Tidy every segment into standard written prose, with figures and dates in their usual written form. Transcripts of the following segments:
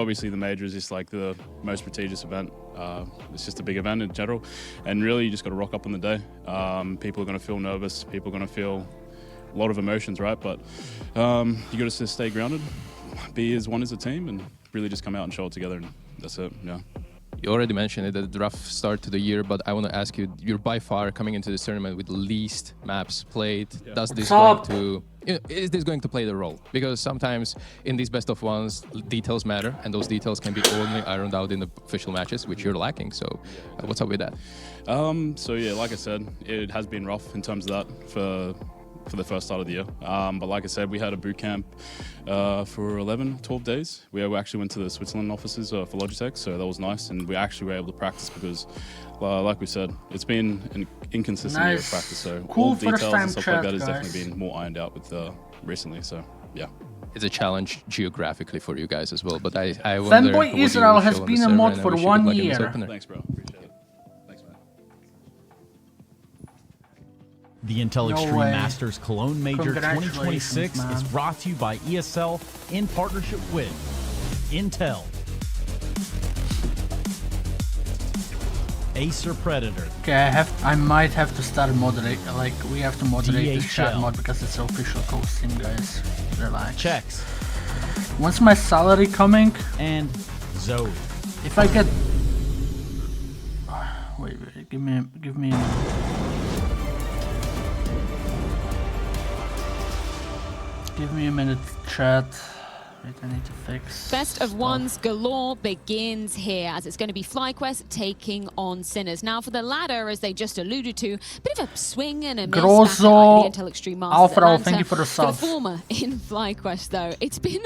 Obviously, the major is just like the most prestigious event. It's just a big event in general, and really you just got to rock up on the day. People are going to feel nervous. People are going to feel a lot of emotions, right? But you got to just stay grounded, be as one as a team, and really just come out and show it together. And that's it. Yeah. You already mentioned it at the rough start to the year, but I want to ask you, you're by far coming into this tournament with the least maps played. Yeah. Is this going to play the role? Because sometimes in these best of ones, details matter, and those details can be only ironed out in the official matches, which you're lacking. So what's up with that? So yeah, like I said, it has been rough in terms of that for the first start of the year. But like I said, we had a boot camp for 12 days. We actually went to the Switzerland offices for Logitech, so that was nice. And we actually were able to practice because, like we said, it's been an inconsistent year of practice. So all details and stuff like that has definitely been more ironed out with recently. So yeah. It's a challenge geographically for you guys as well. But I wonder. Fanboy Israel has been a mod for 1 year. Thanks, bro. Appreciate it. The Intel Extreme Masters Cologne Major 2026 is brought to you by ESL in partnership with Intel, Acer Predator. Okay, I might have to start moderate. Like, we have to moderate this chat mod because it's official co-stream, guys. Relax. Checks. When's my salary coming? And Zoe. If I get, wait, give me a minute, chat. Wait, I need to fix. Best of ones galore begins here, as it's going to be FlyQuest taking on Sinners. Now for the ladder, as they just alluded to, a bit of a swing and a miss back at the Intel Extreme Masters Alfredo, thank you for the sub. For the former in FlyQuest, though, it's been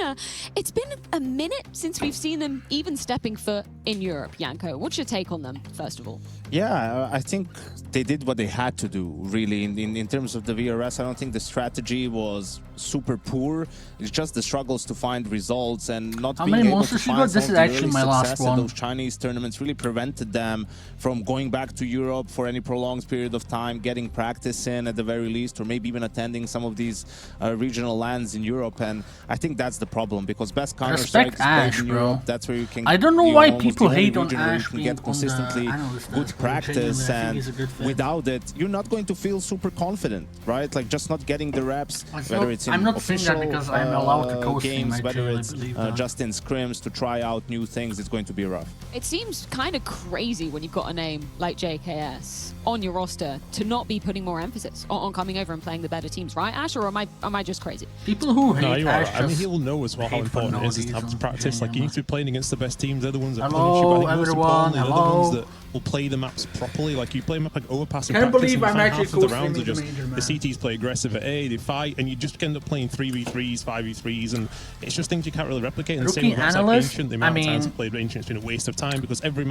a minute since we've seen them even stepping foot in Europe. Janko, what's your take on them, first of all? Yeah, I think they did what they had to do, really. In terms of the VRS, I don't think the strategy was super poor. It's just the struggles to find results and not being able to find this is actually my last one. Those Chinese tournaments really prevented them from going back to Europe for any prolonged period of time, getting practice in at the very least, or maybe even attending some of these regional lands in Europe. And I think that's the problem, because best Counter-Strike is played in Europe. That's where you can. I don't know why people hate on Ash being get consistently good practice, and without it, you're not going to feel super confident, right? Like just not getting the reps, whether it's in official because I'm allowed to go games, whether it's just in scrims to try out new things, it's going to be rough. It seems kind of crazy when you've got a name like JKS on your roster to not be putting more emphasis on coming over and playing the better teams, right, Ash? Or am I just crazy? People who hate no, you are. Ash, I mean, he'll know as well how important it is to have to practice. Like, you need to be playing against the best teams. They're the ones that hello, everyone. They're the ones that will play the maps properly. Like, you play a map like Overpass in practice, believe I'm actually half of the rounds are just the CTs play aggressive at A, they fight, and you just end up playing 3v3s, 5v3s, and it's just things you can't really replicate. And the same with maps like Ancient. The amount of times I played Ancient has been a waste of time, because every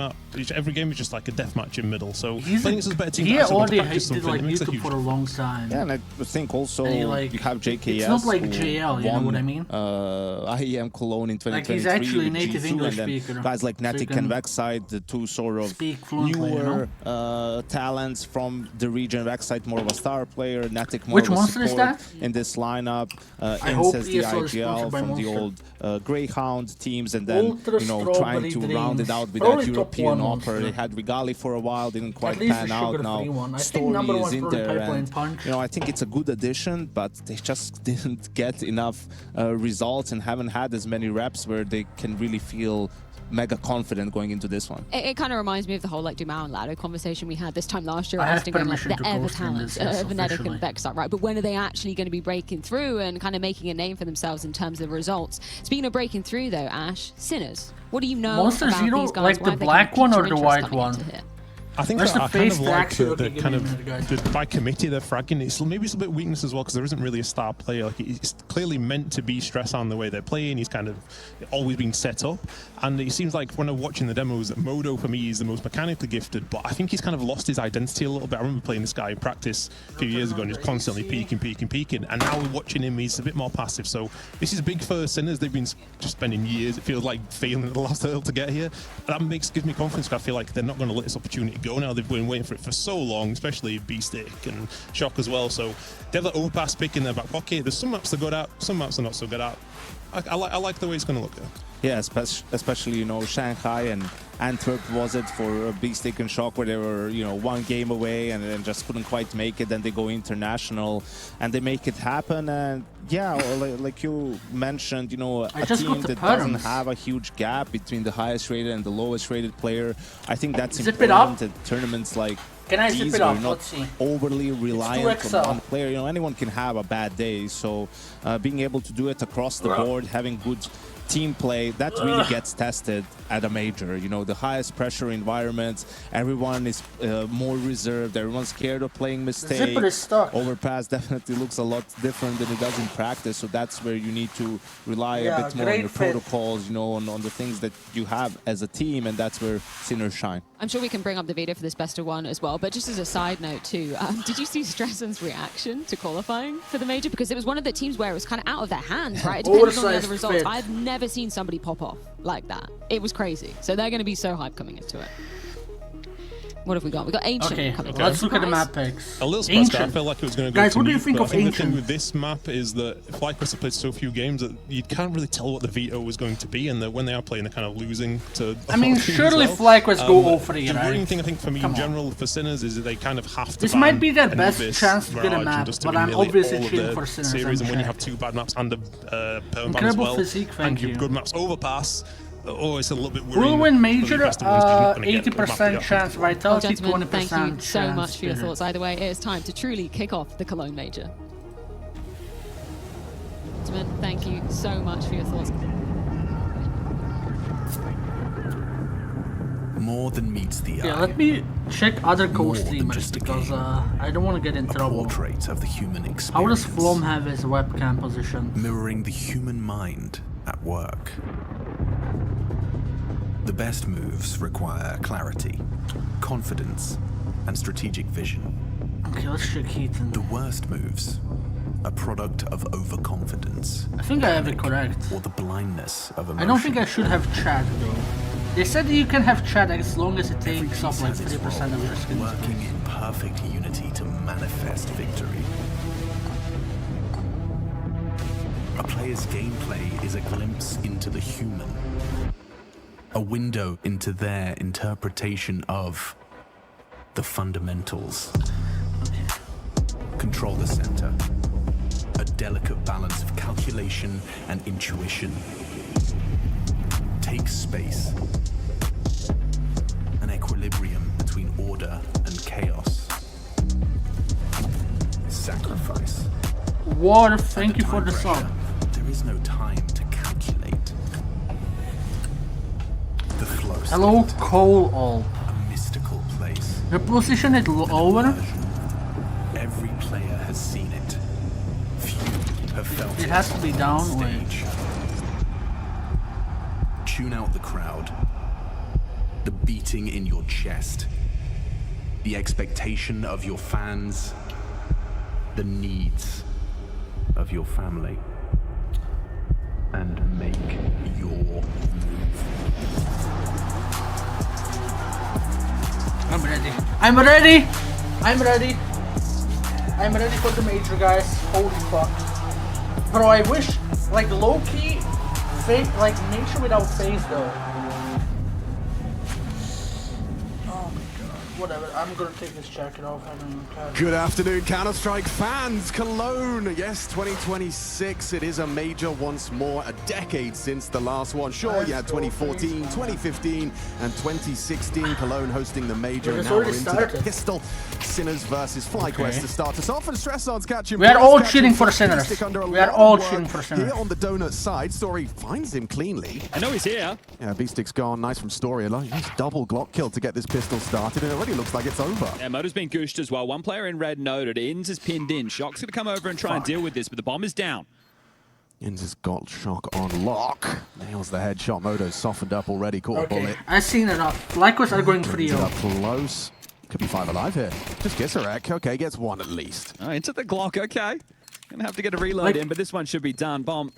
game is just like a deathmatch in middle. So playing against a better team, he already hated like YouTube for a long time. Yeah, and I think also you have JKS. It's not like JL, you know what I mean? IEM Cologne in 2023. Like, he's actually a native English speaker. Guys like Natic and Vexite, the two sort of newer talents from the region. Vexite more of a star player, Natic more of a support in this lineup. Inces the IGL from the old Greyhound teams, and then trying to round it out with that European offer. They had Rigali for a while, didn't quite pan out. Now Story is in there, and I think it's a good addition, but they just didn't get enough results and haven't had as many reps where they can really feel mega confident going into this one. It kind of reminds me of the whole like Dumao and Lado conversation we had this time last year, asking like the ever talents of Venetic and Vexite, right? But when are they actually going to be breaking through and kind of making a name for themselves in terms of results? Speaking of breaking through, though, Ash, Sinners, what do you know Monster about Zero, these guys? like the black one or the white one? I think I kind of like the kind of by committee they're fragging. Maybe it's a bit weakness as well, because there isn't really a star player. Like, it's clearly meant to be stress on the way they're playing. He's kind of always been set up, and it seems like when I'm watching the demos that Modo for me is the most mechanically gifted, but I think he's kind of lost his identity a little bit. I remember playing this guy in practice a few years ago and he's constantly peaking, and now we're watching him, he's a bit more passive. So this is big for Sinners. They've been just spending years, it feels like, failing at the last hurdle to get here. And that gives me confidence, because I feel like they're not going to let this opportunity go now. They've been waiting for it for so long, especially B-Stick and Shock as well. So they have that overpass pick in their back pocket. There's some maps they're good at, some maps they're not so good at. I like the way it's going to look there. Yeah, especially, you know, Shanghai and Antwerp was it for Beastic and Shock, where they were, you know, one game away and then just couldn't quite make it. Then they go international and they make it happen. And yeah, like you mentioned, you know, a team that doesn't have a huge gap between the highest rated and the lowest rated player. I think that's important at tournaments like these, where you're not overly reliant on one player. You know, anyone can have a bad day. So being able to do it across the board, having good team play, that really gets tested at a major. You know, the highest pressure environments, everyone is more reserved, everyone's scared of playing mistakes. Overpass definitely looks a lot different than it does in practice, so that's where you need to rely a bit more on your protocols, you know, on the things that you have as a team, and that's where Sinners shine. I'm sure we can bring up the video for this best of one as well, but just as a side note too, did you see Stressen's reaction to qualifying for the major? Because it was one of the teams where it was kind of out of their hands, right? Depending on the other results. I've never seen somebody pop off like that. It was crazy. So they're going to be so hyped coming into it. What have we got? We got Ancient coming. Let's look at the map picks. A little surprised. I felt like it was going to go. Guys, what do you think of Ancient? The thing with this map is that FlyQuest have played so few games that you can't really tell what the veto was going to be, and that when they are playing, they're kind of losing to. I mean, surely FlyQuest go all for the The worrying thing I think for me in general for Sinners is that they kind of have to. This might be their best chance to get a map, but I'm obviously cheering for Sinners. Series, and when you have two bad maps and a permaban as well, and you have good maps, Overpass. Oh, it's a little bit worrying. We'll win major, 80% chance, Vitality, 20% thank you so chance, much for your thoughts. Either way, it is time to truly kick off the Cologne Major. Gentlemen, thank you so much for your thoughts. More than meets the eye. Yeah, let me check other co-streamers because I don't want to get in trouble. Portrait of the human experience. How does Flom have his webcam position? Mirroring the human mind at work. The best moves require clarity, confidence, and strategic vision. Okay, let's check Heaton. The worst moves, a product of overconfidence. I think I have it correct. Or the blindness of emotion. I don't think I should have chat though. They said that you can have chat as long as it takes up like 3% of your skin. Working in perfect unity to manifest victory. A player's gameplay is a glimpse into the human. A window into their interpretation of the fundamentals. Control the center. A delicate balance of calculation and intuition. Take space. An equilibrium between order and chaos. Sacrifice. War, thank you for the sub. There is no time to calculate. The flow. Hello, Poloolpp. A mystical place. The position is over. Every player has seen it. Few have felt it. It has to be down. Stage. Tune out the crowd. The beating in your chest. The expectation of your fans. The needs of your family. And make your move. I'm ready. I'm ready! I'm ready! I'm ready for the major, guys. Holy fuck. Bro, I wish, like, low-key, like, major without phase, though. Whatever, I'm gonna take this jacket off. I don't even care. Good afternoon, Counter-Strike fans. Cologne, yes, 2026. It is a major once more. A decade since the last one. Sure, you had 2014, 2015, and 2016. Cologne hosting the major. Now we're into the pistol. Sinners versus FlyQuest to start us off, and Stresson's catching. We are all cheering for Sinners. We are all cheering for Sinners. Here on the donut side, Story finds him cleanly. I know he's here. Yeah, Beastic's gone. Nice from Story. A nice double Glock kill to get this pistol started, and it already looks like it's over. Yeah, Motor's been gooshed as well. One player in red noted. Inns is pinned in. Shock's going to come over and try and deal with this, but the bomb is down. Inns has got Shock on lock. Nails the headshot. Moto's softened up already. Caught a bullet. I've seen it up. FlyQuest are going for the up close. Could be 5 alive here. Just gets a wreck. Okay, gets 1 at least. Oh, into the Glock. Okay. Going to have to get a reload in, but this one should be done. Bomb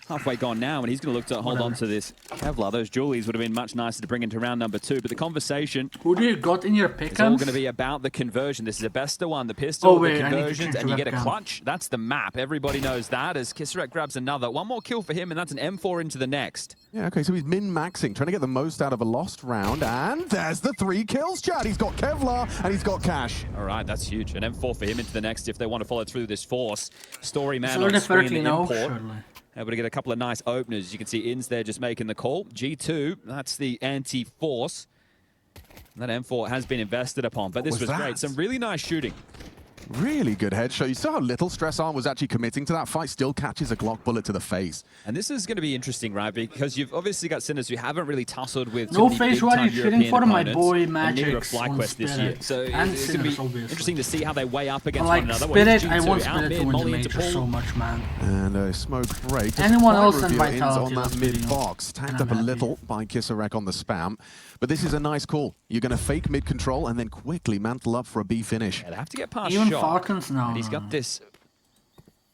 halfway gone now, and he's going to look to hold on to this Kevlar. Those Julies would have been much nicer to bring into round number 2, but the conversation... Who do you got in your pick? It's all going to be about the conversion. This is a best of one. The pistol, the conversions, and you get a clutch. That's the map. Everybody knows that as Kisserek grabs another. One more kill for him, and that's an M4 into the next. Yeah, okay, so he's min-maxing, trying to get the most out of a lost round, and there's the 3 kills, Chad. He's got Kevlar, and he's got Cash. All right, that's huge. An M4 for him into the next if they want to follow through this force. Story man So on the screen, the 30 now, import. surely. Able to get a couple of nice openers. You can see Inns there just making the call. G2, that's the anti-force. That M4 has been invested upon, but this was great. Some really nice shooting. Really good headshot. You saw how little Stress Arm was actually committing to that fight. Still catches a Glock bullet to the face. And this is going to be interesting, right? Because you've obviously got Sinners who haven't really tussled with No too face many what big-time he's shooting European for my opponents, boy and neither have Magix on FlyQuest this year. Spirit. So And it's going to be Sinners, obviously. interesting to see how they weigh up against Like one another. Spirit, G2 I want out Spirit mid, to win the Molly into major so Paul. much, man. And a smoke break. Just Anyone quite else than reveal Inns Vitality on that last mid-box. video. Tagged up a little by Kisarek on the spam. But this is a nice call. You're going to fake mid-control and then quickly mantle up for a B finish. Yeah, they have to get past Even Shock. Falcons now. And he's got this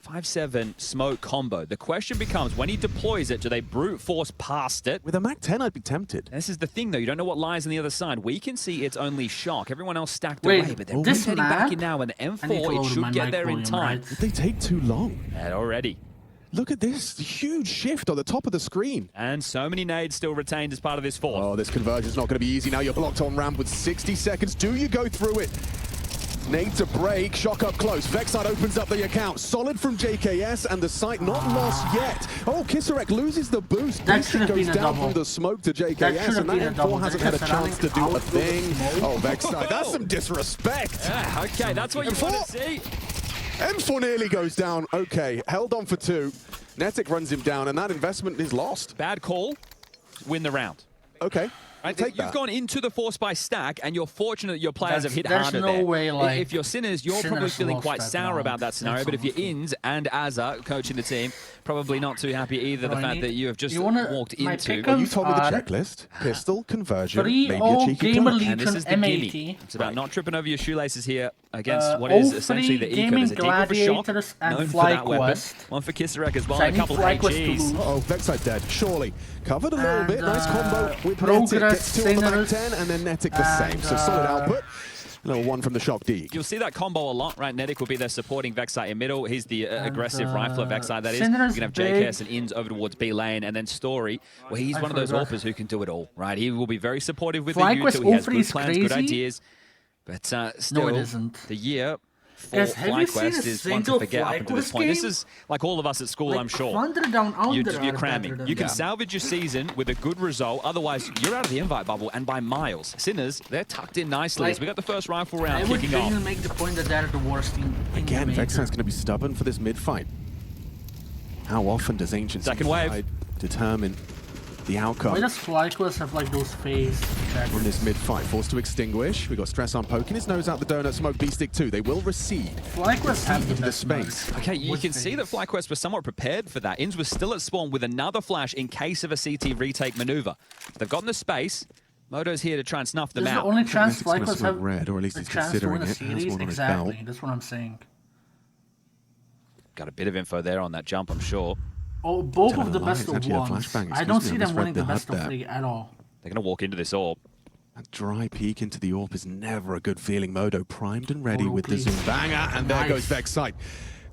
5-7 smoke combo. The question becomes, when he deploys it, do they brute force past it? With a MAC-10, I'd be tempted. And this is the thing, though. You don't know what lies on the other side. We can see it's only Shock. Everyone else stacked Wait, away, but they're this heading back map? in now, and the I need to M4, it lower should my get mic there in volume, time. right? They take too long. And already. Look at this huge shift on the top of the screen. And so many nades still retained as part of this force. Oh, this conversion's not going to be easy now. You're blocked on ramp with 60 seconds. Do you go through it? Nade to break, Shock up close. Vexite opens up the account. Solid from JKS, and the site not lost yet. Oh, Kisarek loses the boost. That should have goes been a down double. from the smoke to That should JKS, have and been a that double. M4 hasn't They're had a just chance to do running a out through the thing. smoke. Oh, Vexite, that's some disrespect. Yeah, okay, that's what you want to see. M4 nearly goes down. Okay, held on for 2. Netic runs him down, and that investment is lost. Bad call, win the round. Okay. You've gone into the force by stack, and you're fortunate that your players have hit There's harder no there. way, like, if you're Sinners, you're Sinners probably feeling lost quite that sour round. about that scenario. That's But if you're almost Inns and Azza coaching the team, probably not too happy either. Bro, The I fact need- that you have just you wanna- walked my into. pick Well, you told me the are checklist. Pistol, conversion, 3 maybe a all cheeky Gamer clutch. And this is the M80. gimme. It's about not tripping over your shoelaces here against what is essentially the eco. Gaming There's a deeper for Shock, Gladiators and known for that weapon. FlyQuest. One for Kisarek as well, So I and a couple of need FlyQuest HGs. to Oh, Vexite dead, surely. Covered a little And, bit, nice combo with Progress, Netic. Gets 2 on the back Sinners, 10, and then Netic the same. So solid output. A little 1 from the Shock Deke. You'll see that combo a lot, right? Netic will be there supporting Vexite in middle. He's the aggressive rifler Vexite, that is. You Sinners can have big. JKS and Inns over towards B lane, and then Story, well, he's one of those forgot. AWPers who can do it all, right? He will be very supportive with FlyQuest the util. He has AWP good is plans, good crazy. ideas. But still, it isn't. the year for Guys, have you seen a FlyQuest is one to single forget up until this FlyQuest point. This game? is like all of us at school, Like, I'm sure. Thunder down under You're are better cramming. than You can that. salvage your season with a good result. Otherwise, you're out of the invite bubble, and by miles. Sinners, they're tucked in nicely. Like, As we got the first rifle I round would kicking off. genuinely make the point that they're the worst team in Again, the major. Vexite's going to be stubborn for this mid-fight. How often does Ancient Second wave. side determine the outcome Why does FlyQuest have like those phase on this mid-fight? Forced to extinguish. We've got Stress on poking his nose out the donut. Smoke B-Stick 2. They will recede. FlyQuest have the into the best space. smoke. Okay, you With can see that phase. FlyQuest was somewhat prepared for that. Inns was still at spawn with another flash in case of a CT retake maneuver. They've gotten the space. Moto's here to try and snuff them This is out. the only chance Netic's gonna FlyQuest smoke have red, or at least a he's chance to considering win a it. Has series. one on his Exactly, belt. that's what I'm saying. Got a bit of info there on that jump, I'm sure. Oh, both Telling of the a lie, best it's of actually a ones. flashbang. I don't Excuse see me, I them winning the misread the best of HUD there. 3 at all. They're going to walk into this orb. That dry peek into the AWP is never a good feeling. Modo primed and ready Modo, with please. the zoom banger, and there goes Nice. Vexite.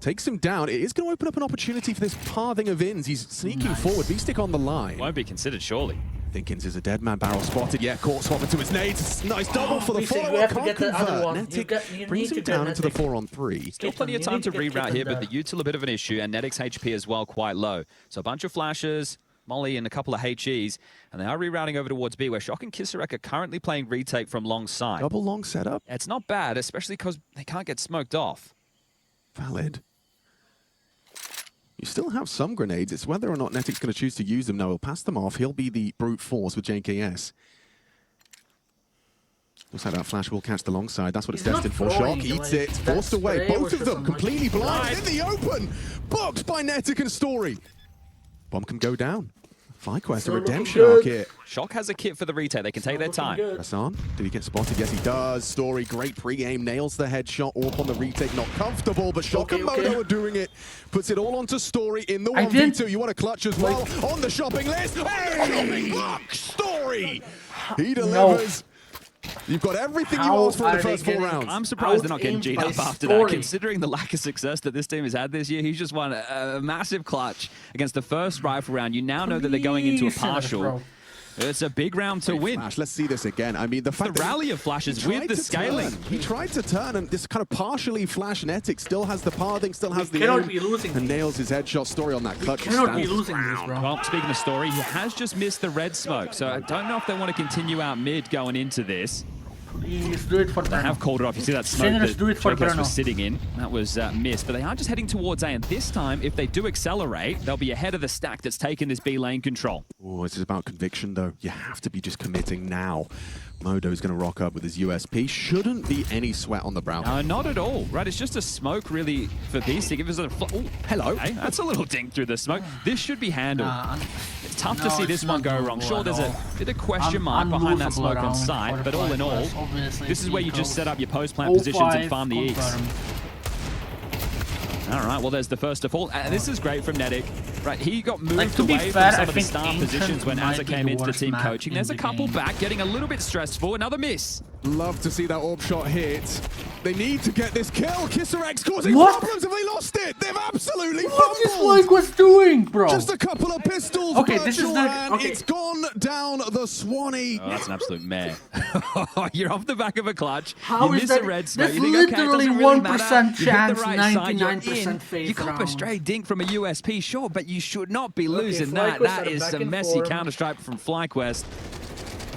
Takes him down. It is going to open up an opportunity for this pathing of Inns. He's sneaking forward. V-Stick on the line. Won't be considered, surely. Think Inns is a dead man. Barrel spotted. Yeah, caught swapping to his nades. Nice double for the V-Stick, you follow-up. have to Can't get the other convert. one. You Netic need brings to him get down into the Netic. 4-on-3. Still plenty of You time need to to get reroute here, Kitten but the util a bit of an issue, and Netic's HP as well quite low. So a bunch of flashes, Molly and a couple of HEs, and they are rerouting over towards B, where Shock and Kisarek are currently playing retake from long side. Double long setup. It's not bad, especially because they can't get smoked off. Valid. You still have some grenades. It's whether or not Netic's going to choose to use them. No, he'll pass them off. He'll be the brute force with JKS. Looks like that flash will catch the long side. That's what it's He's not destined for. throwing, Shock eats like, it. that Forced away. spray Both was of just them a completely much- blind. In the open. Boxed by Netic and Story. Bomb can go down. FlyQuest, a Still looking redemption good. arc here. Shock has a kit for the retake. They can take their time. Press on. Did he get spotted? Yes, he does. Story, great pre-game. Nails the headshot. Orp on the retake. Not comfortable, but Shock and Modo are doing it. Puts it all onto Story in the 1v2. You want to clutch as well. On the shopping list. Hey! Shopping block! Story! He delivers. You've got everything you asked for in the first 4 rounds. I'm surprised they're not getting G'd up after that, considering the lack of success that this team has had this year. He's just won a massive clutch against the first rifle round. You now know that they're going into a partial. It's a big round to win. Flash, let's see this again. I mean, the fact the rally of flashes with the scaling. He tried to turn, and this kind of partially flash Netic still has the pathing, still has the cannot be losing and nails his headshot. Story on that clutch. Cannot be losing this, bro. Well, speaking of Story, he has just missed the red smoke, so I don't know if they want to continue out mid going into this. Please do it for They have called it off. You see that smoke that JKS was sitting in? That was missed. But they are just heading towards A. And this time, if they do accelerate, they'll be ahead of the stack that's taken this B lane control. Oh, this is about conviction, though. You have to be just committing now. Modo's going to rock up with his USP. Shouldn't be any sweat on the brow. No, not at all. Right, it's just a smoke, really, for Beastie. Give us a... Oh, hello. Hey, that's a little dink through the smoke. This should be handled. It's tough to see this one go wrong. Sure, there's a bit of question mark behind that smoke on site, but all in all, this is where you just set up your post-plant positions and farm the East. All right, well, there's the first to fall. This is great from Netic. Right, he got moved away from some of the star positions when Azza came into the team coaching. There's a couple back, getting a little bit stressful. Another miss. Love to see that orb shot hit. They need to get this kill. Kissarek's causing problems. Have they lost it? They've absolutely fumbled. What is FlyQuest doing, bro? Just a couple of pistols. Okay, this is the... Okay. It's gone down the Swanee. Oh, that's an absolute mare. You're off the back of a clutch. How you is miss that? a red smoke. That's you think, literally okay, 1% chance, 99% phase You cop a stray dink from a USP, sure, but you should not be losing that. That is some messy counter-strike from FlyQuest.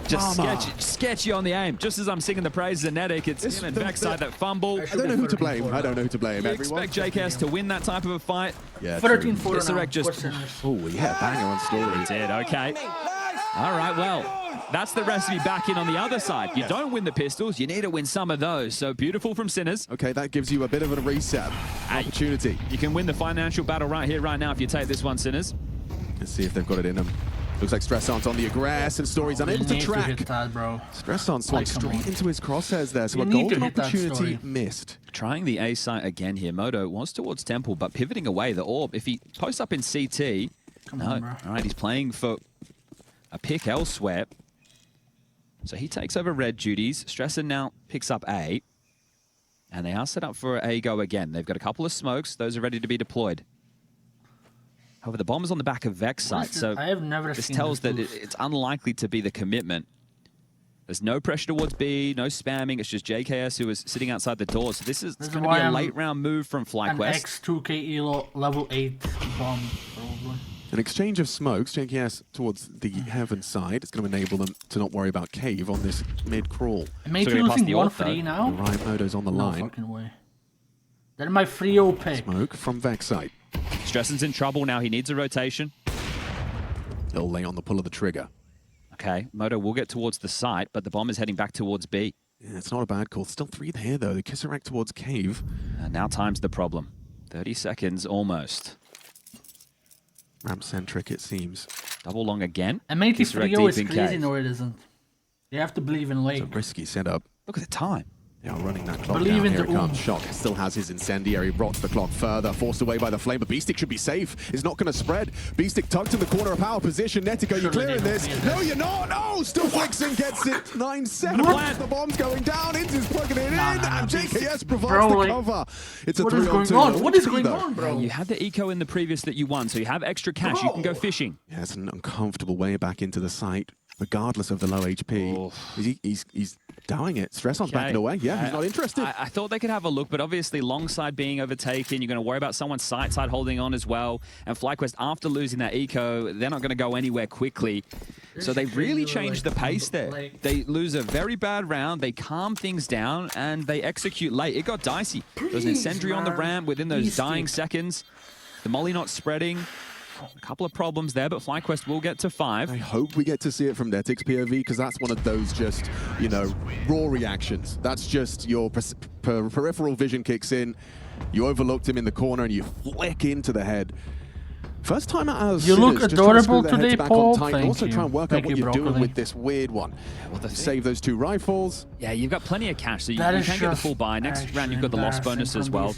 Just sketchy on the aim. Just as I'm singing the praises of Netic, it's him and Vexside that fumble. I don't know who to blame. I don't know who to blame. You expect JKS to win that type of a fight? Yeah, 13-4 Kisarek just... Oh, yeah, banger on Story. He did, okay. All right, well, that's the recipe back in on the other side. You don't win the pistols, you need to win some of those. So beautiful from Sinners. Okay, that gives you a bit of a reset opportunity. You can win the financial battle right here, right now, if you take this one, Sinners. Let's see if they've got it in them. Looks like Stressant's on the aggress and Story's unable to track. Stressant swung straight into his crosshairs there, so a golden opportunity missed. Trying the A site again here. Modo was towards Temple, but pivoting away the orb. If he posts up in CT, All right, he's playing for a pick elsewhere. So he takes over red duties. Stressen now picks up A. And they are set up for A go again. They've got a couple of smokes. Those are ready to be deployed. However, the bomb is on the back of Vex site, so this tells that it's unlikely to be the commitment. There's no pressure towards B, no spamming. It's just JKS who is sitting outside the door. So this is going to be a late round move from FlyQuest. An X2K Elo level 8 bomb, probably. An exchange of smokes, JKS towards the heaven side. It's going to enable them to not worry about cave on this mid crawl. Mate, you're losing 1-3 now? The right Modo's on the line. No fucking way. They're my 3-0 pick. Smoke from Vex side. Stressen's in trouble now. He needs a rotation. He'll lay on the pull of the trigger. Okay, Modo will get towards the site, but the bomb is heading back towards B. Yeah, it's not a bad call. Still 3 there, though. The Kissarak towards cave. Now time's the problem. 30 seconds almost. Ramp-centric, it seems. Double long again. And maybe 3-0 is crazy, no it isn't. You have to believe in Lake. It's a risky setup. Look at the time. Yeah, running that clock down. Here it comes. Shock still has his incendiary. Rots the clock further. Forced away by the flame. But Beastic should be safe. It's not going to spread. Beastic tucked in the corner of power position. Netic, are you clearing this? No, you're not. No, still Flixen gets it. 9 seconds. The bomb's going down. Inta's plugging it in. And JKS provides the cover. It's a 3-on-2. What is going on, bro? You had the eco in the previous that you won, so you have extra cash. You can go fishing. Yeah, it's an uncomfortable way back into the site. Regardless of the low HP, he's dowing it. Stresson's backing away. Yeah, he's not interested. I thought they could have a look, but obviously long side being overtaken, you're going to worry about someone's side holding on as well. And FlyQuest, after losing that eco, they're not going to go anywhere quickly. So they really changed the pace there. They lose a very bad round, they calm things down, and they execute late. It got dicey. There was an incendiary on the ramp within those dying seconds. The molly not spreading. A couple of problems there, but FlyQuest will get to 5. I hope we get to see it from Netic's POV, because that's one of those just, you know, raw reactions. That's just your peripheral vision kicks in, you overlooked him in the corner, and you flick into the head. First time out as you look adorable today, Paul. Also try and work out what you're doing with this weird one. Save those 2 rifles. Yeah, you've got plenty of cash, so you can get the full buy. Next round, you've got the loss bonus as well.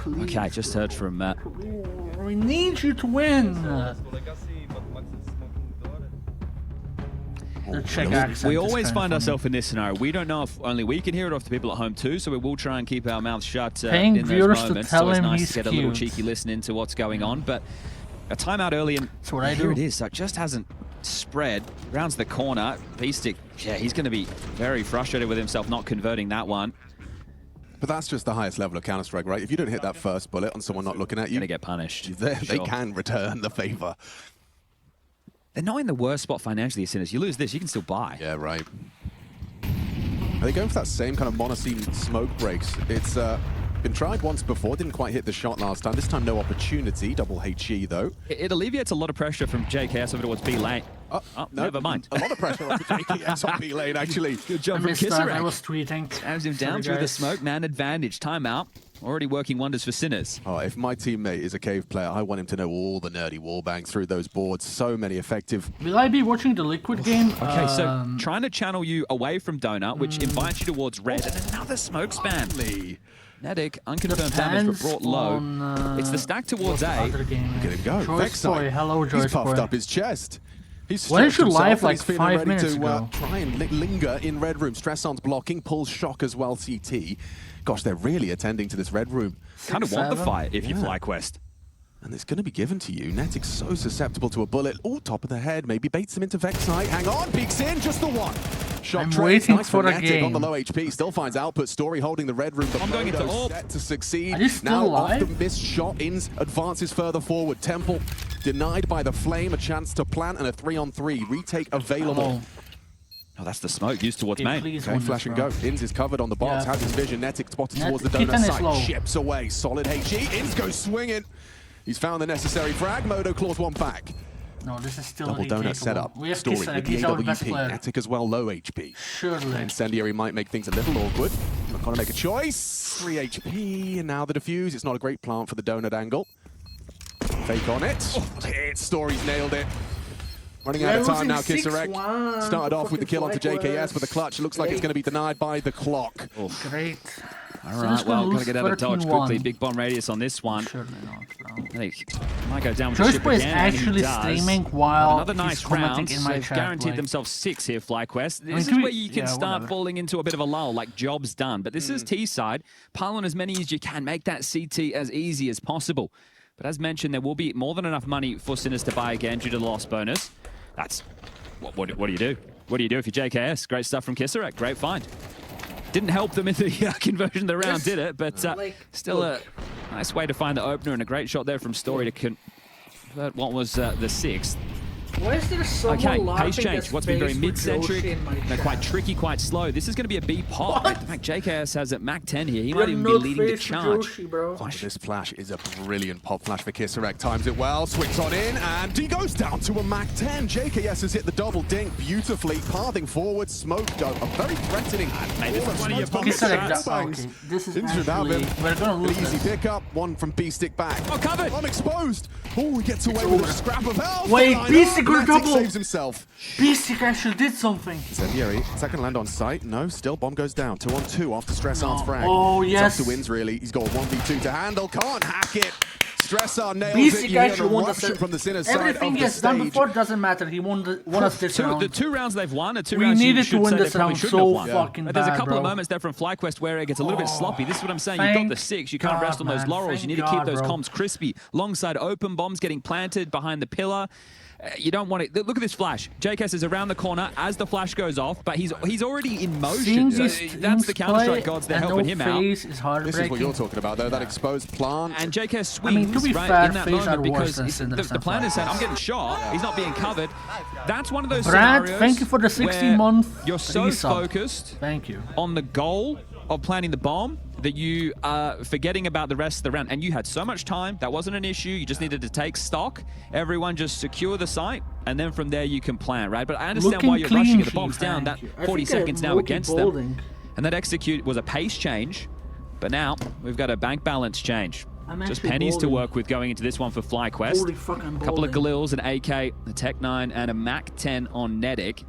Okay, I just heard from Matt. We need you to win. The Czech accent. We always find ourselves in this scenario. We don't know if only we can hear it, or if the people at home too, so we will try and keep our mouths shut in those moments. So it's nice to get a little cheeky listen into what's going on. But a timeout early, and here it is. So it just hasn't spread. Rounds the corner. Beastic, yeah, he's going to be very frustrated with himself not converting that one. But that's just the highest level of Counter-Strike, right? If you don't hit that first bullet on someone not looking at you, you're going to get punished. They can return the favor. They're not in the worst spot financially, Sinners. You lose this, you can still buy. Yeah, right. Are they going for that same kind of monoscene smoke breaks? It's been tried once before, didn't quite hit the shot last time. This time, no opportunity. Double HE, though. It alleviates a lot of pressure from JKS over towards B lane. Oh, no, never mind. A lot of pressure on JKS on B lane, actually. Good job from Kisserek. I was tweeting. Stabs him down through the smoke. Man advantage. Timeout. Already working wonders for Sinners. Oh, if my teammate is a cave player, I want him to know all the nerdy wallbangs through those boards. So many effective. Will I be watching the Liquid game? Okay, so trying to channel you away from Donut, which invites you towards red, and another smoke spam. Nedic, unconfirmed damage, but brought low. It's the stack towards A. Look at him go. Joyce hello, Joyce He's puffed up his chest. He's Why did you live like 5 minutes to, ago? Try and linger in red room. Stresson's blocking, pulls shock as well, CT. Gosh, they're really attending to this red room. Kind of want the fight if you fly Quest. And it's going to be given to you. Netic's so susceptible to a bullet. Oh, top of the head. Maybe baits him into Vexite. Hang on, peeks in, just the one. Shot trades, nice for Netic on the low HP. Still finds output. Story holding the red room. I'm going into AWP. Set to succeed. Now off the missed shot, Ins advances further forward. Temple denied by the flame. A chance to plant and a 3-on-3. Retake available. Oh, that's the smoke used towards main. Okay, flash and go. Ins is covered on the box. Has his vision. Netic spotted towards the donut side. Ships away. Solid HE. Ins goes swinging. He's found the necessary frag. Modo claws one back. No, this is still double donut setup. We have Story with the AWP. Netic as well, low HP. Surely. Incendiary might make things a little awkward. Not gonna make a choice. 3 HP, and now the defuse. It's not a great plant for the donut angle. Fake on it. Story's nailed it. Running out of time now, Kisserek. Started off with the kill onto JKS, but the clutch looks like it's going to be denied by the clock. Great. All right, well, got to get out of dodge quickly. Big bomb radius on this one. Surely not, bro. I think might go down with Joyce the ship Boy is again, actually streaming while another nice round. In my They've chat, guaranteed like, themselves 6 here, FlyQuest. This is where you can start falling into a bit of a lull, like job's done. But this is T-side. Pile on as many as you can. Make that CT as easy as possible. But as mentioned, there will be more than enough money for Sinners to buy again due to the loss bonus. That's... What do you do? What do you do if you're JKS? Great stuff from Kisserek. Great find. Didn't help them in the conversion of the round, did it? But still a nice way to find the opener, and a great shot there from Story to convert what was the 6th. Why is there someone okay, pace change. What's been very mid-centric, quite tricky, quite slow. This is going to be a B pop. In fact, JKS has at Mac 10 here. He might even be leading the charge. This flash is a brilliant pop flash for Kisserek. Times it well, swings on in, and he goes down to a Mac 10. JKS has hit the double dink beautifully, pathing forward. Smoke a very threatening. Mate, this is one of your This is actually, we're going to lose easy pickup. One from B-Stick back. Oh, covered. Unexposed. Oh, he gets away with a scrap of health. Wait, B-Stick double. Saves himself. B-Stick actually did something. Incendiary, second land on site. No, still bomb goes down. 2-on-2 after Stresson's frag. Oh, yes. It's up to Wins, really. He's got a 1v2 to handle. Can't hack it. Stresson nails B-Stick it. You actually hear won from the Sinners side everything of he the has done stage. before doesn't matter. He won us this round. The 2 rounds they've won are 2 we rounds needed you to should win say this they probably round shouldn't so have won. fucking But bad, there's a couple bro. of moments there from FlyQuest where it gets a little bit sloppy. This is what I'm saying. You've got the 6. You can't rest on those laurels. You need to keep those comms crispy. Longside open bombs getting planted behind the pillar. You don't want it. Look at this flash. JKS is around the corner as the flash goes off, but he's already in motion. So that's the Counter-Strike gods. They're helping him out. This is what you're talking about, though. That exposed plant. And JKS swings right in that moment because the plan is saying, I'm getting shot. He's not being covered. That's one of those scenarios. Thank you for the 60-month. You're so focused on the goal of planting the bomb that you are forgetting about the rest of the round. And you had so much time. That wasn't an issue. You just needed to take stock. Everyone just secure the site. And then from there you can plan, right? But I understand why you're rushing it. The bomb's down. That 40 seconds now against them. And that execute was a pace change. But now we've got a bank balance change. Just pennies to work with going into this one for FlyQuest. A couple of Galils, an AK, a Tech 9, and a Mac 10 on Nedic.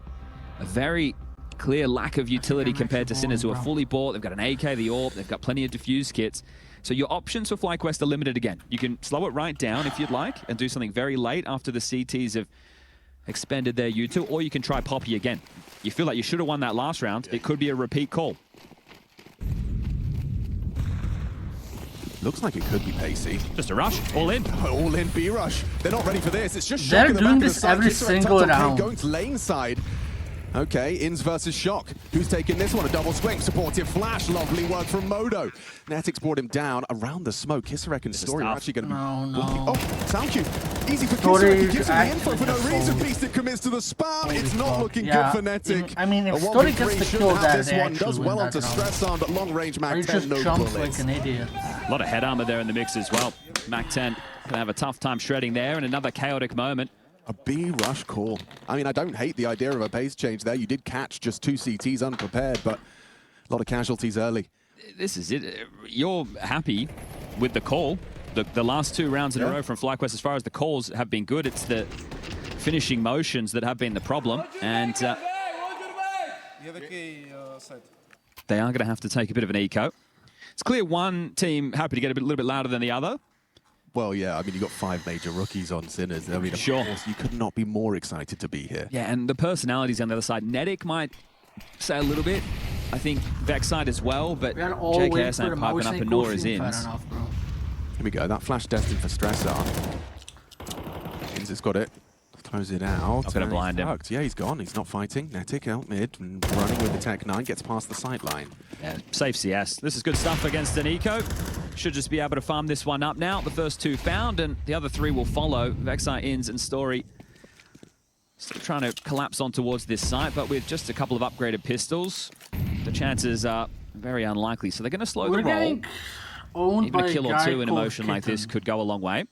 A very clear lack of utility compared to Sinners, who are fully bought. They've got an AK, the AWP, they've got plenty of diffuse kits. So your options for FlyQuest are limited again. You can slow it right down if you'd like and do something very late after the CTs expended their U2, or you can try Poppy again. You feel like you should have won that last round. It could be a repeat call. Looks like it could be pacey. Just a rush, all in. All in B rush. They're not ready for this. It's just they're Shock in the doing back this of the every side. single round. Going to lane side. Okay, Ins versus Shock. Who's taking this one? A double swing. Supportive flash. Lovely work from Modo. Natix brought him down around the smoke. Kisarek and Story are actually going to be... Oh, sound cue. Easy for Kisarek. He gives him the info for no reason. Beastic commits to the spam. It's not looking good for Netic. I mean, if Story gets the kill that, this one does well onto Stress on, but long range Mac 10, no bullets. Like an idiot. A lot of head armor there in the mix as well. Mac 10 gonna have a tough time shredding there, and another chaotic moment. A B rush call. I mean, I don't hate the idea of a pace change there. You did catch just 2 CTs unprepared, but a lot of casualties early. This is it. You're happy with the call. The last 2 rounds in a row from FlyQuest, as far as the calls have been good, it's the finishing motions that have been the problem. And they are going to have to take a bit of an eco. It's clear one team happy to get a little bit louder than the other. Well, yeah, I mean, you got 5 major rookies on Sinners. I mean, of course, you could not be more excited to be here. Yeah, and the personalities on the other side. Netic might say a little bit. I think Vexside as well, but JKS ain't piping up and nor is Ins. Here we go, that flash destined for Stressor. Ins has got it. Close it out. Not going to blind him. Yeah, he's gone. He's not fighting. Netic out mid and running with the Tech 9. Gets past the sight line. Yeah, safe CS. This is good stuff against an eco. Should just be able to farm this one up now. The first 2 found, and the other 3 will follow. Vexai, Ins, and Story still trying to collapse on towards this site, but with just a couple of upgraded pistols, the chances are very unlikely. So they're going to slow the roll. Even a kill or 2 in a motion like this could go a long way.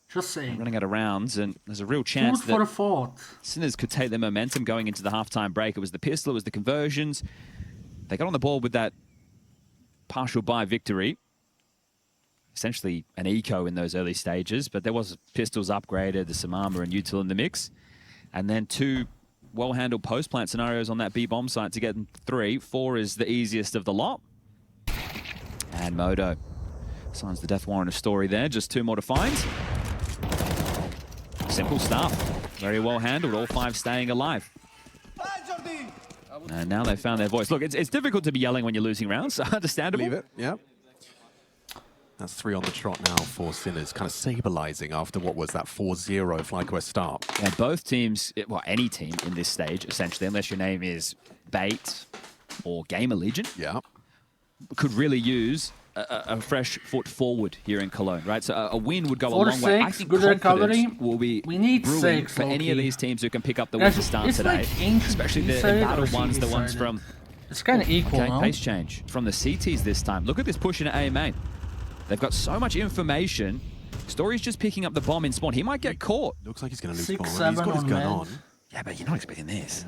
Just saying. Running out of rounds, and there's a real chance for the Sinners could take their momentum going into the halftime break. It was the pistol, it was the conversions. They got on the ball with that partial buy victory. Essentially an eco in those early stages, but there was pistols upgraded, the Samama and Util in the mix. And then 2 well-handled post-plant scenarios on that B-bomb site to get 3. 4 is the easiest of the lot. And Modo signs the death warrant of Story there. Just 2 more to find. Simple stuff. Very well handled. All 5 staying alive. And now they've found their voice. Look, it's difficult to be yelling when you're losing rounds. Understandable. Believe it, yeah. That's 3 on the trot now for Sinners. Kind of stabilizing after what was that 4-0 FlyQuest start. Yeah, both teams, well, any team in this stage, essentially, unless your name is Bait or Gamer Legion, could really use a fresh foot forward here in Cologne, right? So a win would go a long way. I think good recovery. Will be we need brewing for any of these teams who can pick up the win to start today, especially the battle ones, the ones from... It's kind of equal, no? Pace change from the CTs this time. Look at this push into A main. They've got so much information. Story's just picking up the bomb in spawn. He might get caught. Looks like he's going to lose bomb. He's got his gun on. Yeah, but you're not expecting this.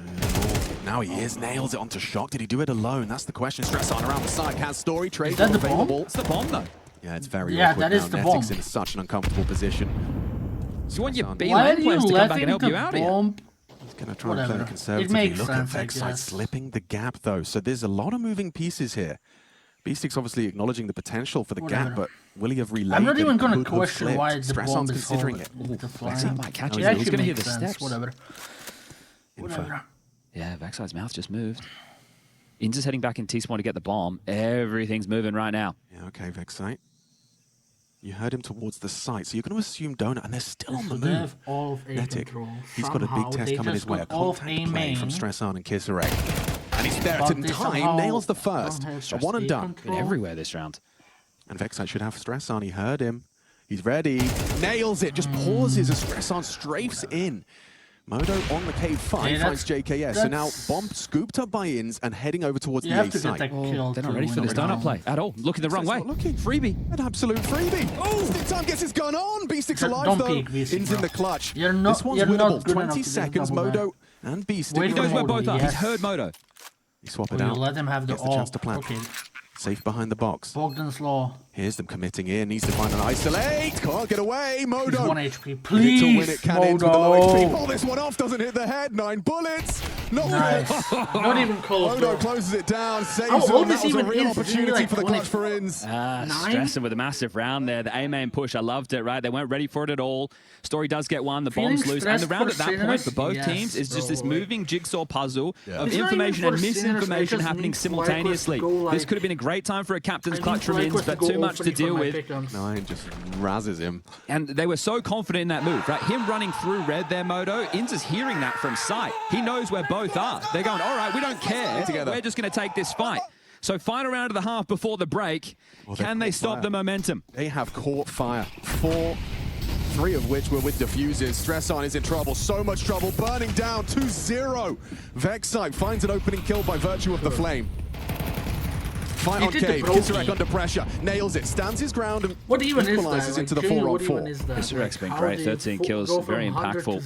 Now he is. Nails it onto Shock. Did he do it alone? That's the question. Stress on around the side. Has Story trade that the available? Bomb? It's the bomb, though. Yeah, it's very awkward that now. is the Netic's bomb. in such an uncomfortable position. So you want your B-lane players to come back and help you out here? He's going to try and play it conservatively. Look at Vexside slipping the gap, though. So there's a lot of moving pieces here. Beastic's obviously acknowledging the potential for the gap, but will he have relayed? I'm not even going to question why the bomb is considering it. Vexside might catch it. He's going to hear the steps. Whatever. Yeah, Vexside's mouth just moved. Ins is heading back in T-spawn to get the bomb. Everything's moving right now. Yeah, okay, Vexside. You heard him towards the site, so you're going to assume Donut, and they're still on the move. Netic, he's got a big test coming his way. A contact play from Stressan and Kisarek. And he's there in time, nails the first. A 1 and done. Been everywhere this round. And Vexside should have Stressan. He heard him. He's ready. Nails it. Just pauses as Stressan strafes in. Modo on the cave 5 finds JKS. So now bomb scooped up by Ins and heading over towards the A site. They're not ready for this donut play at all. Looking the wrong way. Looking. Freebie. An absolute freebie. Oh, Stick Time gets his gun on. Beastic's alive though. Ins in the clutch. This one's winnable. 20 seconds. Modo and Beastic. He knows where both are. He's heard Modo. You swap it out. Let him have the chance to plant. Safe behind the box. Bogdan's Law. Here's them committing in. Needs to find an isolate. Can't get away. Modo. He's 1 HP. Please, to win it. Can Modo. With the low HP. Pull this one off. Doesn't hit the head. 9 bullets. No. Nice. Not even close. Modo closes it down, saves How him. old That is was a even real Inz? Is he opportunity like for the 20? clutch for Inz. Stressing with a massive round there. The A main push, I loved it, right? They weren't ready for it at all. Story does get one, the bombs loose. And the round at that point for both teams is just this moving jigsaw puzzle of information and misinformation happening simultaneously. This could have been a great time for a captain's clutch from Inz, but too much to deal with. 9 just razzes him. And they were so confident in that move, right? Him running through red there, Modo. Inz is hearing that from sight. He knows where both are. They're going, all right, we don't care. We're just going to take this fight. So final round of the half before the break. Can they stop the momentum? They have caught fire. 4, 3 of which were with diffusers. Stresson is in trouble, so much trouble. Burning down 2-0. Vexite finds an opening kill by virtue of the flame. Fight on Cave, Kisarek under pressure, nails it, stands his ground and equalizes into the 4-on-4. Kisarek's been great, 13 kills, very impactful.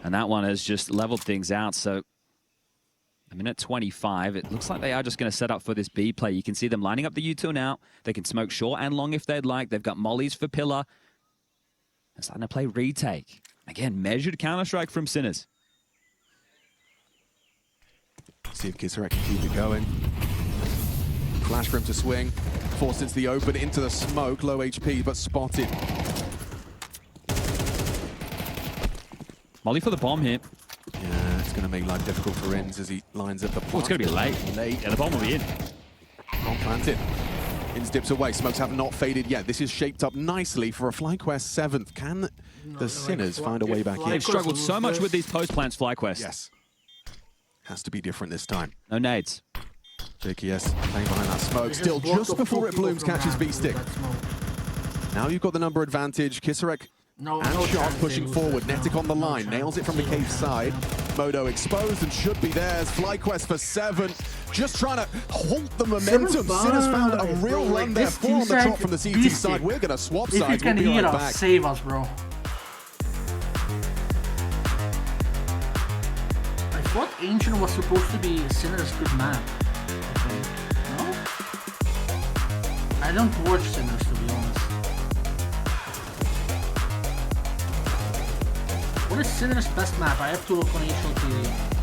And that one has just leveled things out. So a minute 25, it looks like they are just going to set up for this B play. You can see them lining up the U2 now. They can smoke short and long if they'd like. They've got mollies for Pillar. They're starting to play retake. Again, measured Counter-Strike from Sinners. See if Kisarek can keep it going. Flash for him to swing. Forced into the open, into the smoke. Low HP, but spotted. Molly for the bomb here. Yeah, it's going to make life difficult for Inz as he lines up the plant. Oh, it's going to be late. Yeah, the bomb will be in. Bomb planted. Inz dips away. Smokes have not faded yet. This is shaped up nicely for a FlyQuest 7th. Can the Sinners find a way back in? They've struggled so much with these post-plants, FlyQuest. Yes. Has to be different this time. No nades. JKS playing behind that smoke. Still just before it blooms, catches B-Stick. Now you've got the number advantage. Kisarek and Shot pushing forward. Netic on the line. Nails it from the cave side. Modo exposed and should be theirs. FlyQuest for 7. Just trying to halt the momentum. Sinners found a real run there. 4 on the drop from the CT side. We're going to swap sides. We'll be right back. Save us, bro. I thought Ancient was supposed to be Sinner's good map. No? I don't watch Sinners, to be honest. What is Sinner's best map? I have to look on HLTV.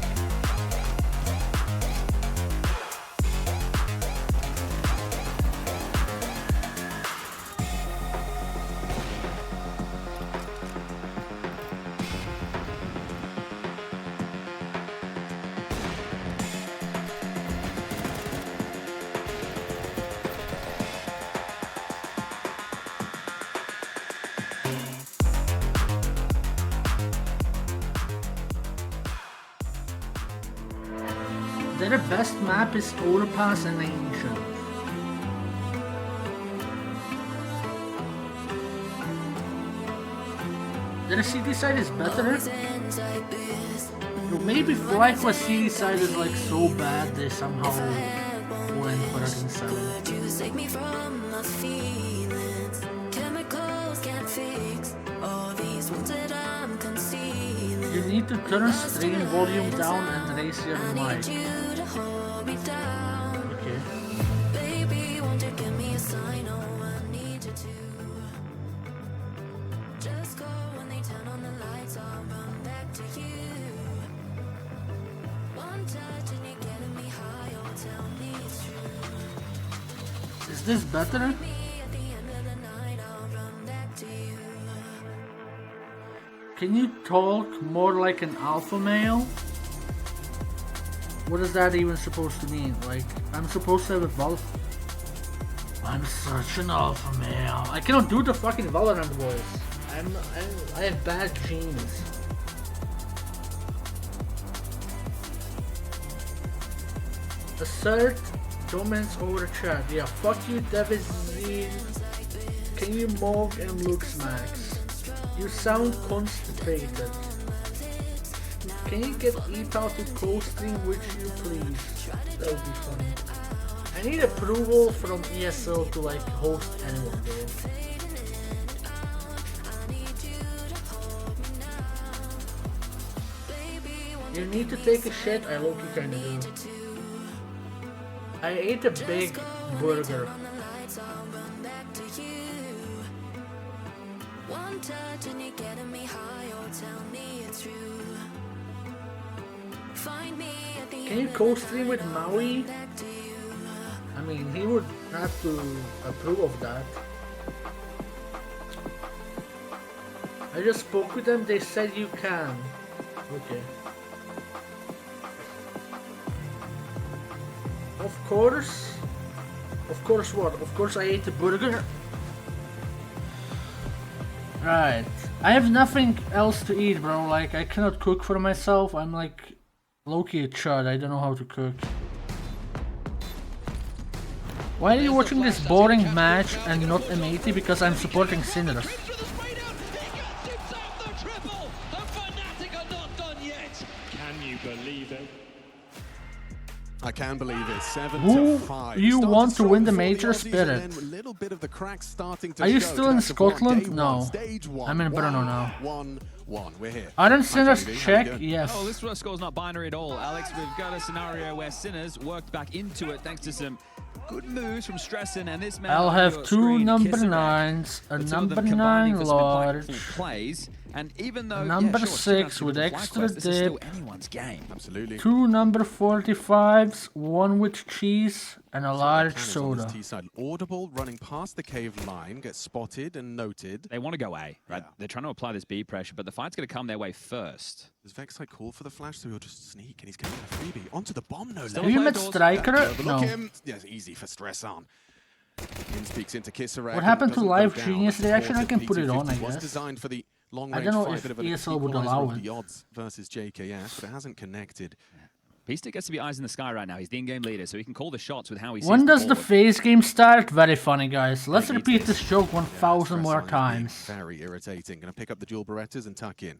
Their best map is Overpass and Ancient. Their city side is better. Maybe FlyQuest city side is like so bad they somehow went for it inside. You need to turn stream volume down and raise your mic. Okay. Baby, won't you give me a sign? Oh, I need you to. Just go when they turn on the lights, I'll run back to you. One touch and you're getting me high, oh, tell me it's true. Is this better? Can you talk more like an alpha male? What is that even supposed to mean? Like, I'm supposed to have a Valve? I'm such an alpha male. I cannot do the fucking Valorant voice. I have bad genes. Assert comments over chat. Yeah, fuck you, Davidzine. Can you mog and looks max? You sound constipated. Can you get EPAL to co-stream with you, please? That would be funny. I need approval from ESL to like host anyone, though. You need to take a shit? I low-key kinda do. I ate a big burger. One touch and you're getting me high, oh tell me it's true. Can you co-stream with Maui? I mean, he would have to approve of that. I just spoke with them, they said you can. Okay. Of course. Of course what? Of course I ate a burger. Right. I have nothing else to eat, bro. Like, I cannot cook for myself. I'm like low-key a chud. I don't know how to cook. Why are you watching this boring match and not M80? Because I'm supporting Sinners. Can you believe it? I can believe it. 7-5. Who you want to win the major, Spirit? Are you still in Scotland? No. I'm in Brno now. 1-1. We're here. Aren't Sinners check? Yes. Oh, this score's not binary at all, Alex. We've got a scenario where Sinners worked back into it thanks to some good moves from Stressen, and this man. I'll have two number 9s, a number 9 large, plays, and even though number 6 with extra dip, anyone's game. Absolutely. 2 number 45s, 1 with cheese, and a large soda. Audible running past the cave line, gets spotted and noted. They want to go A, right? Yeah. They're trying to apply this B pressure, but the fight's going to come their way first. Does Vexite call for the flash, so he'll just sneak, and he's getting a freebie onto the bomb. No, have you met Striker? No. Yes, easy for Stressan. In speaks into Kissereg. What happened to Live Genius reaction? I can put it on, I guess. Designed for the long I don't know if ESL would allow it. The odds versus JKS, but it hasn't connected. Beastie gets to be eyes in the sky right now. He's the in-game leader, so he can call the shots with how he sees When does the board. phase game start? Very funny, guys. Let's repeat this joke 1,000 more times. Very irritating. Gonna pick up the dual Berettas and tuck in.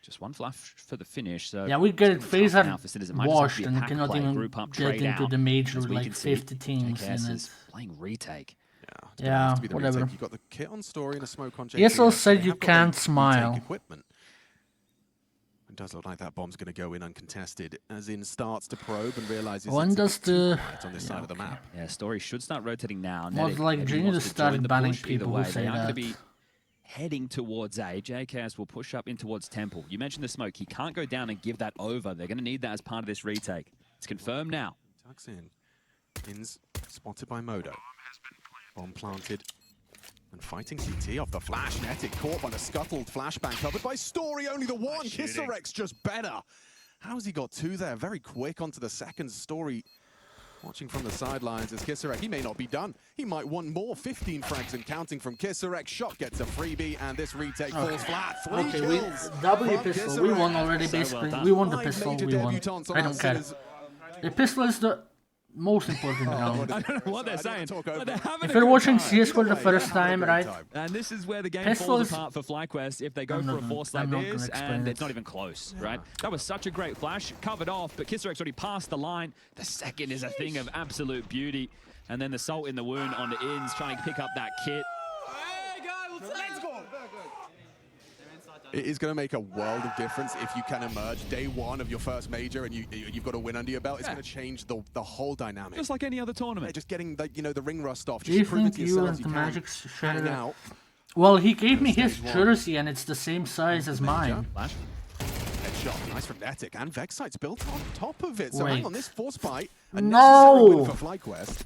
Just one flash for the finish. So yeah, we get it. Phase are washed and cannot even get into the major with like 50 teams in it. Playing retake. Yeah, whatever. You got the kit on story and a smoke on ESL said you can't smile. It does look like that bomb's going to go in uncontested, as in starts to probe and realizes when does the on this side of the map. Yeah, story should start rotating now. Most like Genius started banning people who say that. Be heading towards A. JKS will push up in towards Temple. You mentioned the smoke. He can't go down and give that over. They're going to need that as part of this retake. It's confirmed now. Tucks in. Pins spotted by Modo. Bomb planted. And fighting CT off the flash. Netic caught by the scuttled flashbang covered by Story. Only the one. Kisserek's just better. How's he got two there? Very quick onto the second. Story watching from the sidelines as Kisserek. He may not be done. He might want more. 15 frags and counting from Kisserek. Shot gets a freebie, and this retake falls flat. Three kills. W pistol. We won already, basically. We won the pistol. We won. I don't care. The pistol is the most important round. I don't know what they're saying. If you're watching CS for the first time, right? And this is where the game falls apart for FlyQuest if they go for a force like this, and it's not even close, right? That was such a great flash, covered off, but Kisserek's already passed the line. The second is a thing of absolute beauty. And then the salt in the wound on the ins, trying to pick up that kit. Let's go! It is going to make a world of difference if you can emerge day one of your first major and you've got a win under your belt. It's going to change the whole dynamic. Just like any other tournament. Just getting the the ring rust off. Do you think you and the Magic share it out? Well, he gave me his jersey and it's the same size as mine. Headshot, nice from Netic, and Vexite's built on top of it. So hang on, this force fight. No! Win for FlyQuest.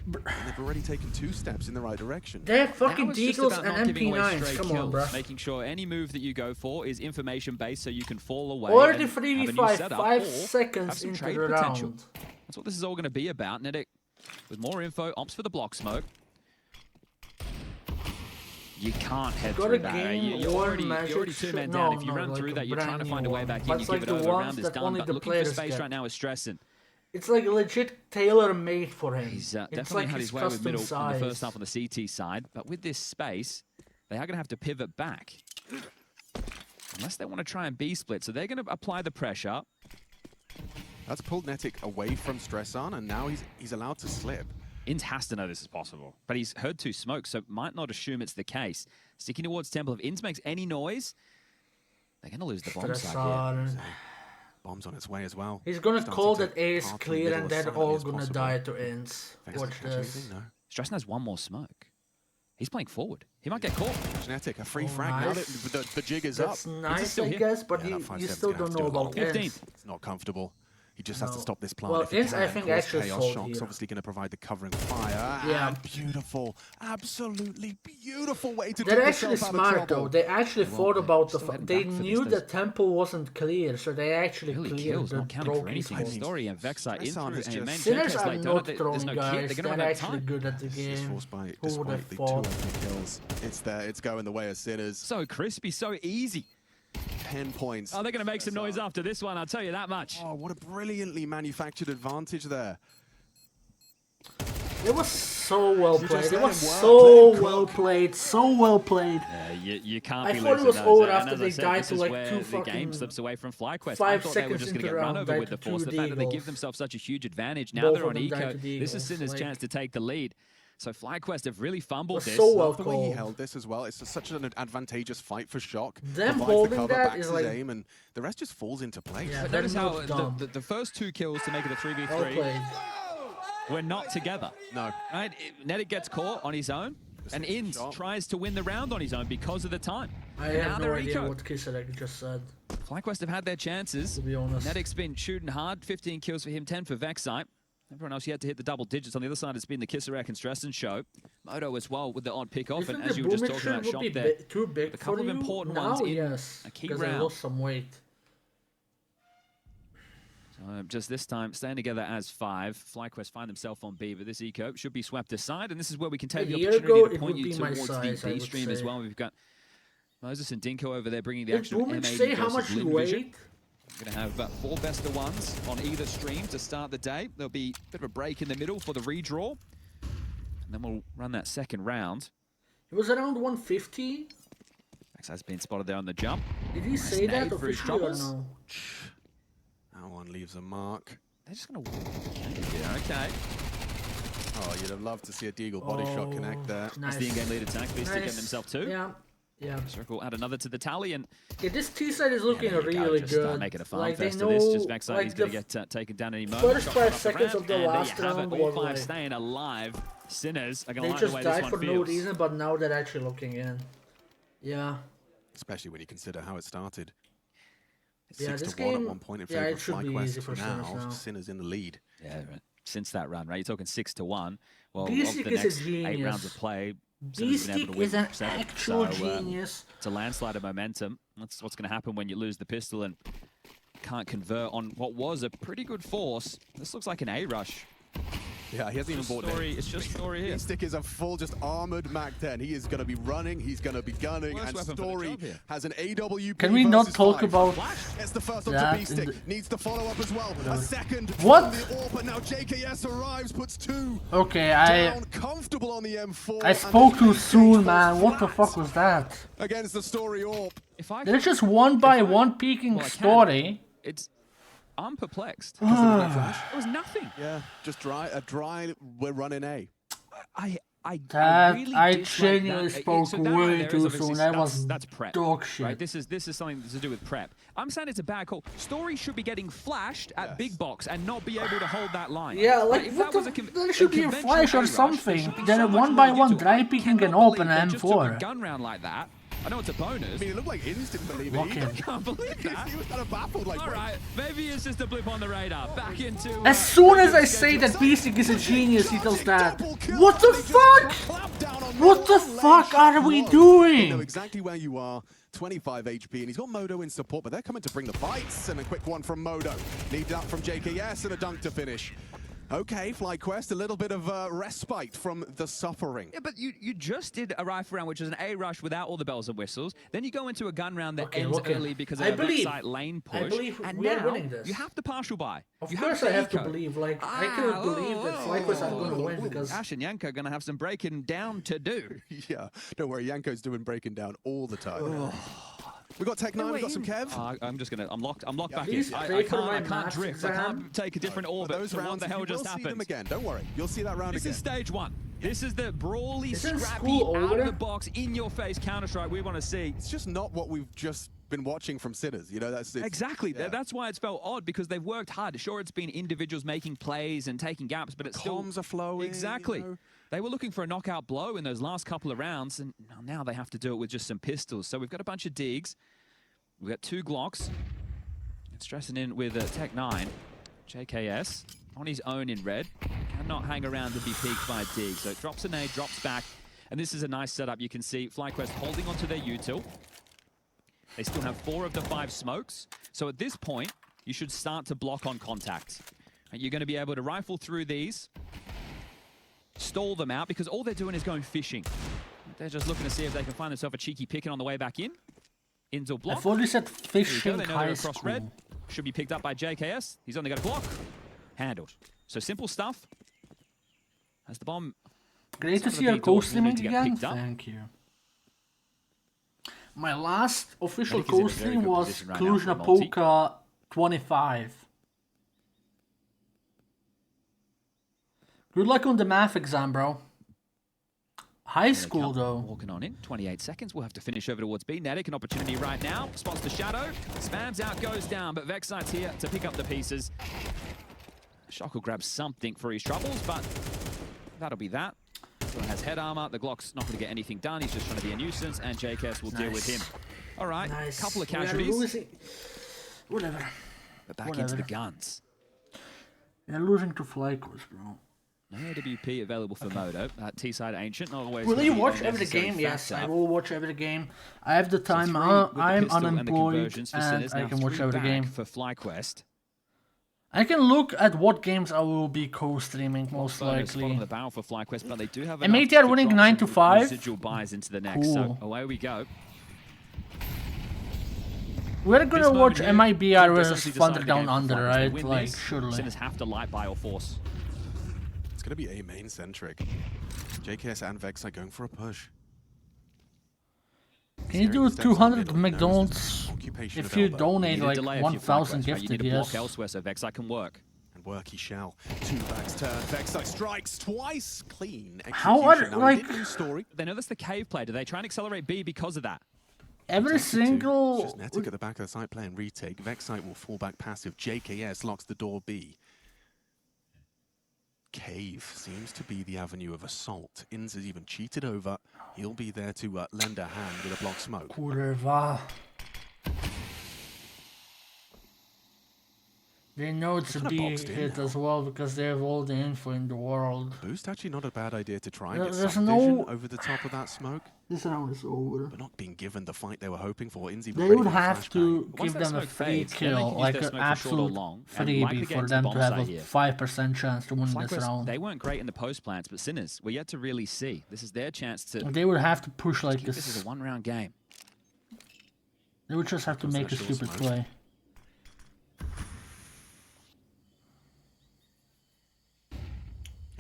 And they've already taken 2 steps in the right direction. They're fucking Deagles and MP9s, come on, bro. Making sure any move that you go for is information-based so you can fall away. Already 3v5, 5 seconds into the round. That's what this is all going to be about. Netic with more info, opts for the block smoke. You can't head through that. You're already 2 men down. If you run through that, you're trying to find a way back in. You give it over, round is done. But looking for space right now is Stressen. It's like legit tailor-made for him. He's definitely like had his way with middle in the first half on the CT side, but with this space, they are going to have to pivot back. Unless they want to try and B-split, so they're going to apply the pressure. That's pulled Netic away from Stressan, and now he's allowed to slip. Ins has to know this is possible, but he's heard 2 smokes, so might not assume it's the case. Sticking towards Temple, if Ins makes any noise, they're going to lose the bomb side here. Bomb's on its way as well. He's gonna call that A is clear and they're all gonna die to ends. Watch this. Stressen has 1 more smoke. He's playing forward. He might get caught. Genetic, a free frag now that the jig is That's up. nice, I guess, but you still don't know about 15. Ins. It's not comfortable. He just has to stop this plant. Well, if he Ins, can. I think, Of course, actually Chaos sold Shock's here. obviously going to provide the covering fire. Yeah. And beautiful, absolutely beautiful way to They're dig actually yourself out of smart, trouble. though. They actually thought about the... They knew this. the temple wasn't clear, so they actually Early cleared kills, the not counting for broken anything. spot. Story and Vexite in Stressan through is and just- main Sinners Checkers, are like, not there's throwing, no guys. They're They're gonna run out of actually time. good at the This game. forced by, Who would have despite the 2 thought? opening kills. It's there. It's going the way of Sinners. So crispy, so easy. 10 points. Oh, they're going to make some noise after this one, I'll tell you that much. Oh, what a brilliantly manufactured advantage there. It was so well played. It let was him work, so let him well cook. played. So well played. You can't I be thought it losing was those. over And after as I they said, died this to is like where two the game fucking slips away from FlyQuest. I 5 thought they were seconds just going to into get run round, over died with the to force. two The fact that they Deagles. give themselves such a huge advantage. Now Both they're of on them died eco. to This is Deagles, Sinner's like- chance to take the lead. So FlyQuest have really fumbled Was this. so well Love the way he called. held this as well. It's such an advantageous fight for Shock. Them Provides the holding cover, that backs is his like- aim, and the rest just falls into place. Yeah, But they're notice how not dumb. the first 2 kills to make it a Well 3v3 played. were not together. No. Right? Nedic gets caught on his own, and Inns tries to win the round on his own because of the time. I And now have no they're idea eco. what Kiselek just said, FlyQuest have had their chances. to be honest. Nedic's been shooting hard, 15 kills for him, 10 for Vexite. Everyone else yet to hit the double digits. On the other side, it's been the Kisarek and Stressen show. Moto as well with the odd pick off, Isn't and the as you were just booming talking about shirt Shock would be there. too big A couple for of you? important Now, ones in yes, a key because I round. lost some weight. So just this time, staying together as 5. FlyQuest find themselves on B, but this eco should be swept aside, and this is where we can take A the year opportunity ago, to it point would you be my towards size, the I B would stream as say. well. We've got Moses and Dinko over there bringing the Did action of Booming M80 say how versus much you Blue Vision. weigh? We're going to have about 4 best of ones on either stream to start the day. There'll be a bit of a break in the middle for the redraw. And then we'll run that second round. It was around 150. Max has been spotted there on the jump. Did he Nice say that nade for his officially or troubles. no? That one leaves a mark. They're just going to walk. Okay. Oh, you'd have loved to see a Deagle body shot connect there. Nice. That's the in-game lead attack. Beastie getting Nice. himself 2. Yeah, yeah. Circle, add another to the tally, and Yeah, this T side is looking there you go, really just, good. make it a farm Like they fest know, of this. Just Vexite, like he's going the to get taken down any moment. first Shot 5 off the seconds ramp, of the and there you last have it. round All was 5 like- staying alive. Sinners are going They to like the just way this died one for no feels. reason, but now they're actually looking in. Yeah. Especially when you consider how it started. Yeah, 6 this to 1 at game- one point in yeah, favor it of should be easy FlyQuest. for Sinners Now, now. Sinners in the lead. Yeah, right. Since that run, right? You're talking 6 to 1. Well, Beastic of the is a next 8 genius. rounds of play, Sinners have been able Beastic to win is an 7. actual So, genius. It's a landslide of momentum. That's what's going to happen when you lose the pistol and can't convert on what was a pretty good force. This looks like an A rush. Yeah, he hasn't even bought Story, it. it's just Story here. Beastic is a full, just armored Mac 10. He is going to be running, he's going to be gunning, Worst and weapon for the Story job here. has an AWP. Can we not versus talk 5. about It's the first that onto in Beastic. the- Needs to follow up as well. A second What? from the AWP, but now JKS arrives, puts 2 Okay, down, comfortable on the M4. I and spoke this too lead soon, falls man. What the flat fuck was that? Against the Story AWP. If I They're just one by one peeking Well, I can. Story. I'm perplexed. Because there was no flash. It was nothing. Yeah, just dry, we're running A. I That really I dislike genuinely that. spoke So that right way there is too obviously- soon. That was that's prep. dog shit. Right? This is something to do with prep. I'm saying it's a bad call. Story should be getting flashed at big box and not be able to hold that line. Yeah, Right? like If what that was the? a There should be a conventional flash or A-rush, there something. should be Then so a much one by more one you do. dry peeking Cannot can believe open they an just took a M4. gun round like that. I know it's a bonus. I mean, it looked like Inns didn't believe it. Lock in. either. I can't believe that. He was kind of baffled, like, All right, maybe it's just a blip on the radar. Back into. As soon as I say that Beastic is a genius, he does that. What the fuck? What the fuck are we You know doing? exactly where you are. 25 HP, and he's got Modo in support, but they're coming to bring the fights. And a quick one from Modo. Need that from JKS and a dunk to finish. Okay, FlyQuest, a little bit of respite from the suffering. Yeah, but you just did a rifle round, which is an A rush without all the bells and whistles. Then you go into a gun round that ends early because of I a believe- backside lane push. I believe and we are now winning this. you have to partial buy. Of You course I have to eco. believe. Like, I cannot believe that FlyQuest are going to win because... Ash and Yanko are going to have some breaking down to do. Yeah, don't worry, Yanko's doing breaking down all the time. We got Tech 9, we got some Kev. I'm just gonna. I'm locked back in. Please I pray for my can't maths drift. I exam. can't take a different But orbit. those So what rounds, the hell you just will see them happened? again. Don't worry, you'll see that round This again. is stage 1. This is the brawly, Isn't scrappy, school out over? of the box, in your face Counter-Strike we want to see. It's just not what we've just been watching from Sinners. You know, that's exactly. Yeah. That's why it's felt odd, because they've worked hard. Sure, it's been individuals making plays and taking gaps, but it's still comms are flowing. Exactly. You know? They were looking for a knockout blow in those last couple of rounds, and now they have to do it with just some pistols. So we've got a bunch of digs. We've got 2 Glocks. And stressing in with Tech 9. JKS on his own in red. Cannot hang around to be peeked by a dig. So it drops a nade, drops back. And this is a nice setup. You can see FlyQuest holding onto their util. They still have 4 of the 5 smokes. So at this point, you should start to block on contact. And you're going to be able to rifle through these, stall them out, because all they're doing is going fishing. They're just looking to see if they can find themselves a cheeky pick-in on the way back in. Into a block. I thought you said fishing. They know they're across red. Should be picked up by JKS. He's only got a Glock. Handled. So simple stuff. As the bomb... Great to see your co-streaming again. Thank you. My last official co-stream was Cluj-Napoca 25. Good luck on the math exam, bro. High school, though. Walking on in. 28 seconds. We'll have to finish over towards B. Netic, an opportunity right now. Spots the shadow. Spams out, goes down. But Vexite's here to pick up the pieces. Shock will grab something for his troubles, but that'll be that. Someone has head armor. The Glock's not going to get anything done. He's just trying to be a nuisance, and JKS will deal with him. All right, couple of casualties. Whatever. But back into the guns. They're losing to FlyQuest, bro. No AWP available for Modo. T-side Ancient, not always. Will you watch every game? Yes, I will watch every game. I have the time. I'm unemployed, and I can watch every game. For FlyQuest. I can look at what games I will be co-streaming most likely. On the barrel for FlyQuest, but they do have MAT are winning 9-5. Residual buys into the next, so away we go. We're gonna watch MIBR versus Thunder Down Under, right? Like, surely. Sinners have to light by or force. It's gonna be A main centric. JKS and Vex are going for a push. Can you do 200 McDonald's if you donate like 1,000 gifted? You need to block elsewhere so Vexite can work. And work he shall. 2 backs turn. Vexite strikes twice. Clean execution. How are like? They know that's the cave play. Do they try and accelerate B because of that? Every single. Just Netic at the back of the site play and retake. Vexite will fall back passive. JKS locks the door B. Cave seems to be the avenue of assault. Inns has even cheated over. He'll be there to lend a hand with a block smoke. Kurwa. They know it's a B hit as well because they have all the info in the world. Boost actually not a bad idea to try and get some vision over the top of that smoke. This round is over. But not being given the fight they were hoping for. Inns they would have to give them a free kill, like an absolute freebie for them to have a 5% chance to win this round. They weren't great in the post plants, but Sinners, we're yet to really see. This is their chance to... They would have to push like this. This is a one-round game. They would just have to make a stupid play.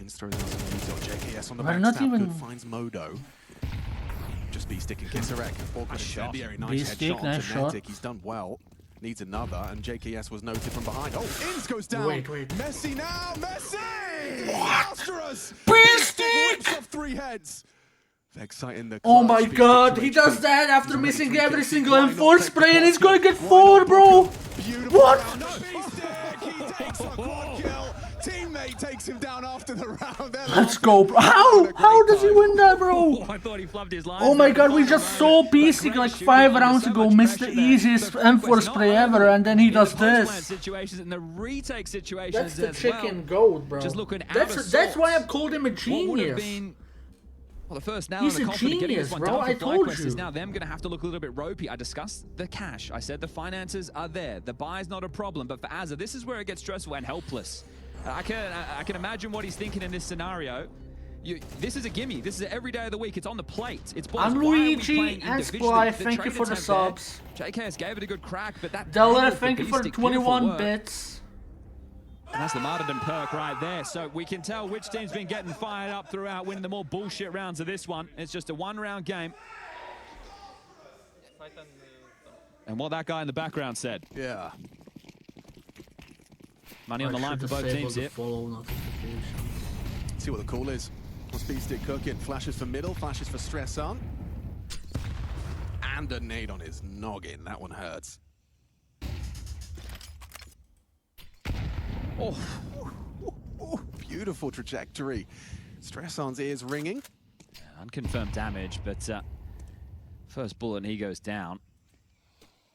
JKS on the backstab, finds Modo. Just B-stick and Kisarek. Very nice headshot to Netic. He's done well. Needs another, and JKS was noted from behind. Oh, Inns goes down. Wait. Messi now, Messi! After us! B-stick! Of 3 heads. Vexite in the oh my god, he does that after missing every single M4 spray, and he's gonna get 4, bro! What? He takes a quad kill. Teammate takes him down after the round. Let's go, bro. How does he win that, bro? I thought he flubbed his line. Oh my god, we just saw BC like 5 rounds ago miss the easiest M4 spray ever, and then he does this. Situations and the retake situations. That's the chicken goat, bro. Just looking that's why I've called him a genius. Well, the first now he's the confident getting this one done I told you. is now them going to have to look a little bit ropey. I discussed the cash. I said the finances are there. The buy's not a problem. But for Azza, this is where it gets stressful and helpless. I can imagine what he's thinking in this scenario. This is a gimme. This is every day of the week. It's on the plate. It's boys. I'm Luigi and Sply. Thank you for the subs. JKS gave it a good crack, but that Della, thank you for the 21 bits. And that's the martyrdom perk right there. So we can tell which team's been getting fired up throughout, winning the more bullshit rounds of this one. It's just a one-round game. And what that guy in the background said. Yeah. Money on the line for both teams here. See what the call is. What's B-stick cooking? Flashes for middle, flashes for stress on. and a nade on his noggin. That one hurts. Oh, beautiful trajectory. Stresson's ears ringing. Unconfirmed damage, but first bullet and he goes down.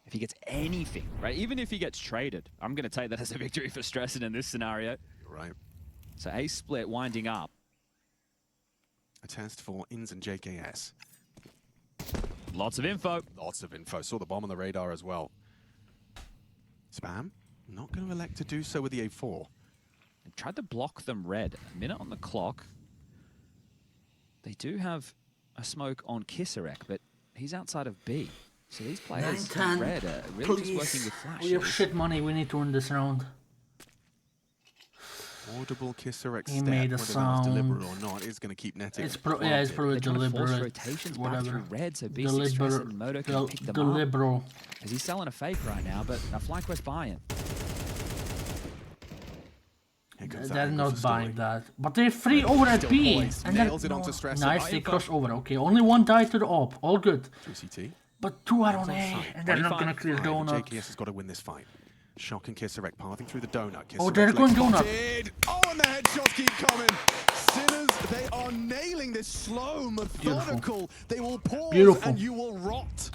If he gets anything, right, even if he gets traded, I'm going to take that as a victory for Stresson in this scenario. You're right. So a split winding up. A test for INS and JKS. Lots of info. Lots of info. Saw the bomb on the radar as well. Spam, not going to elect to do so with the A4. And tried to block them red. A minute on the clock. They do have a smoke on Kisarek, but he's outside of B. So these players in red are really just working with flash. We have shit money. We need to win this round. Audible Kisarek He step, made a whether sound. that was deliberate or not, is going to keep netting. It's yeah, it's probably deliberate. Rotations back whatever. through red, so B6 Stress and Moto can pick them deliberate. up. Because he's selling a fake right now, but a FlyQuest buy-in. They're not buying that. But they're free over at B. And nails it onto Stress. Nice, they cross over. Okay, only one died to the op. All good. 2CT. But 2 are on A, and they're not gonna clear donut. JKS has got to win this fight. Shocking Kisarek pathing through the donut. Kisarek Oh, they're going donut. Oh, and the headshots keep coming. Sinners, they are nailing this slow, methodical. They will pause and you will rot.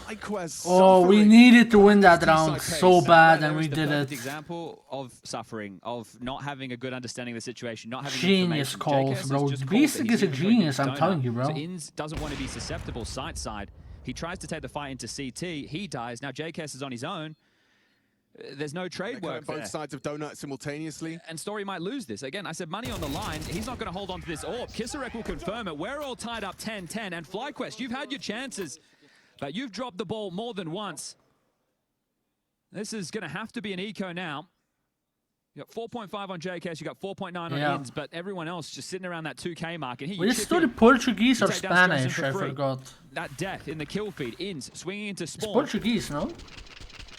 FlyQuest. Oh, we needed to win that round so bad, and we did it. Example of suffering, of not having a good understanding of the situation, not having genius calls, bro. Basic is a genius, I'm telling you, bro. So INS doesn't want to be susceptible side. He tries to take the fight into CT. He dies. Now JKS is on his own. There's no trade work both sides of donut simultaneously. And Story might lose this. Again, I said money on the line. He's not going to hold on to this AWP. Kisarek will confirm it. We're all tied up 10-10. And FlyQuest, you've had your chances, but you've dropped the ball more than once. This is going to have to be an eco now. You got 4.5 on JKS, you got 4.9 on INS, but everyone else just sitting around that 2K mark. And we just do the Portuguese or Spanish, I forgot. That death in the kill feed, INS swinging into spawn. It's Portuguese, no?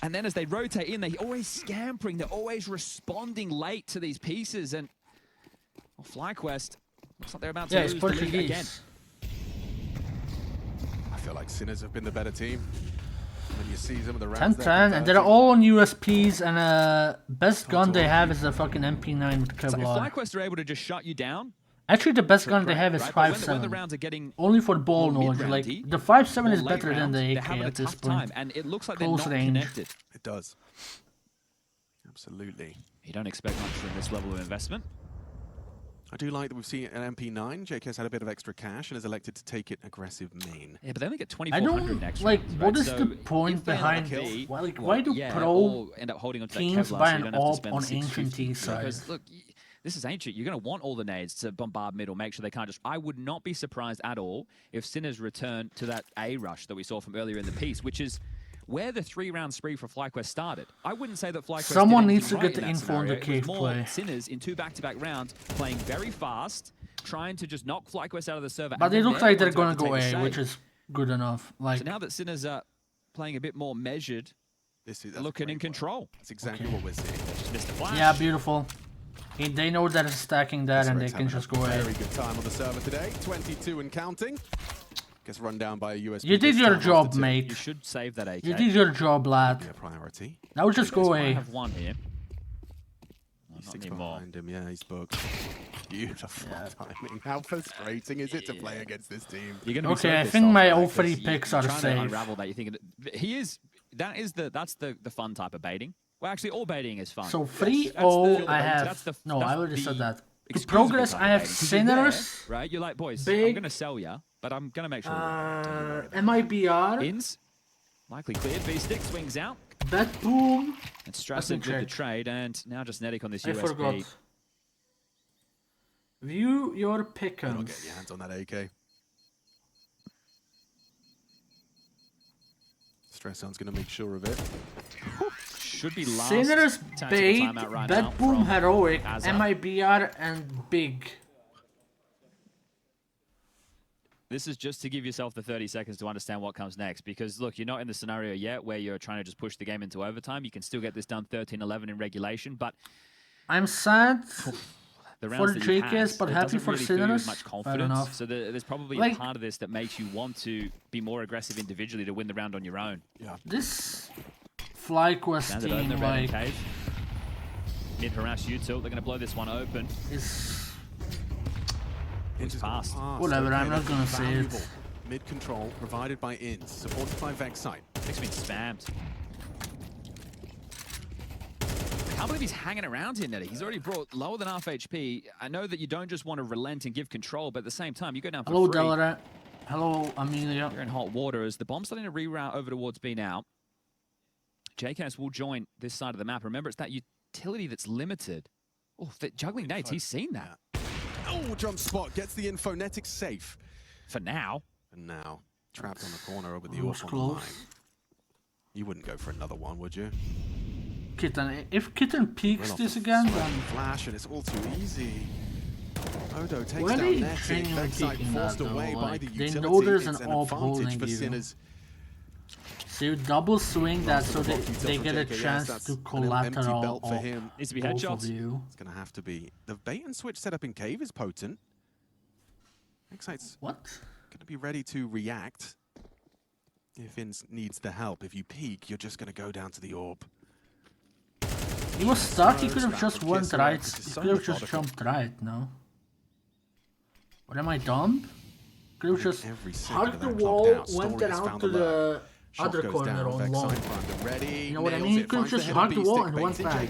And then as they rotate in, they're always scampering. They're always responding late to these pieces. And FlyQuest, looks like they're about to lose the lead again. I feel like Sinners have been the better team. When you see some of the rounds 10-10, and they're all on USPs, and best gun they have is the fucking MP9 with Kevlar. So if FlyQuest are able to just shut you down, actually the best gun they have is 5.7. Only for ball knowledge, like the 5.7 is better than the AK at this point. And it looks like they're not connected. It does. Absolutely. You don't expect much from this level of investment. I do like that we've seen an MP9. JK's had a bit of extra cash and has elected to take it aggressive main. Yeah, but they only get 2,400 next like, round, what is the point behind it? Why do pro end up holding on to teams that Kevlar buy so you an don't have to AWP spend on the Ancient 650? T side? Because, look, this is Ancient. You're going to want all the nades to bombard middle, make sure they can't just... I would not be surprised at all if Sinners return to that A rush that we saw from earlier in the piece, which is where the 3-round spree for FlyQuest started. I wouldn't say that FlyQuest Someone needs to get the info on the cave play. Sinners in 2 back-to-back rounds, playing very fast, trying to just knock FlyQuest out of the server. But it looks like they're going to go A, which is good enough. Like, so now that Sinners are playing a bit more measured, looking in control. That's exactly what we're seeing. Just missed a flash. Yeah, beautiful. They know that it's stacking that, and they can just go A. Very good time on the server today. 22 and counting. Gets run down by a USB. You did your job, mate. You should save that AK. You did your job, lad. Yeah, priority. Now just go A. I have one here. He sticks behind him. Yeah, he's booked. Beautiful timing. How frustrating is it to play against this team? You're gonna be okay, I think my 0-3 picks are safe. To unravel that. You're thinking he is. That's the fun type of baiting. Well, actually, all baiting is fun. So 3-0, I have. No, I already said that. To progress, I have Sinners. Right, you're like, boys, big, I'm gonna sell ya, but I'm gonna make sure. MIBR. INS. Likely cleared. V-stick swings out. Bet boom. And Strasson with the trade, and now just Netic on this I USP. forgot. View your pick'ems. Don't get your hands on that AK. Stresson's going to make sure of it. Should be last. Sinners, bait, right Bet boom, heroic, MIBR, and big. This is just to give yourself the 30 seconds to understand what comes next. Because, look, you're not in the scenario yet where you're trying to just push the game into overtime. You can still get this done 13-11 in regulation, but... I'm sad the rounds that you've had, but it happy doesn't for really fill you with Sinners. much Fair confidence. enough. So there's probably Like, a part of this that makes you want to be more aggressive individually to win the round on your own. Yeah. This FlyQuest team, like, mid harass you tilt. They're going to blow this one open. Is fast. Whatever, I'm not gonna say it. Mid control provided by Int, supported by Vexite. It's been spammed. I can't believe he's hanging around here, Netty. He's already brought lower than half HP. I know that you don't just want to relent and give control, but at the same time, you go down for Hello, free. Delarat. Hello, Amelia. You're in hot water as the bomb's starting to reroute over towards B now. JKS will join this side of the map. Remember, it's that utility that's limited. Oh, that juggling nades, he's seen that. Oh, jump spot, gets the info. Netic safe. For now. And now, trapped on the corner with the AWP on the line. You wouldn't go for another one, would you? Kitten, if Kitten peeks this again, then... Flash, and it's all too easy. Odo takes Why are down they Netic. Vexite forced away by the utility. They know there's an It's AWP holding for you. Sinners. So you double swing that so they get a chance to collateral for him. Needs to be both headshots. of you. It's going to have to be. The bait and switch setup in cave is potent. Vexite's what? Going to be ready to react if Ins needs the help. If you peek, you're just going to go down to the AWP. He was stuck, he could have just went right. He could have just jumped right, no? What am I dumb? Could have just hugged the wall, went around to the other corner on long. You know what I mean? He could have just hugged the wall and went back.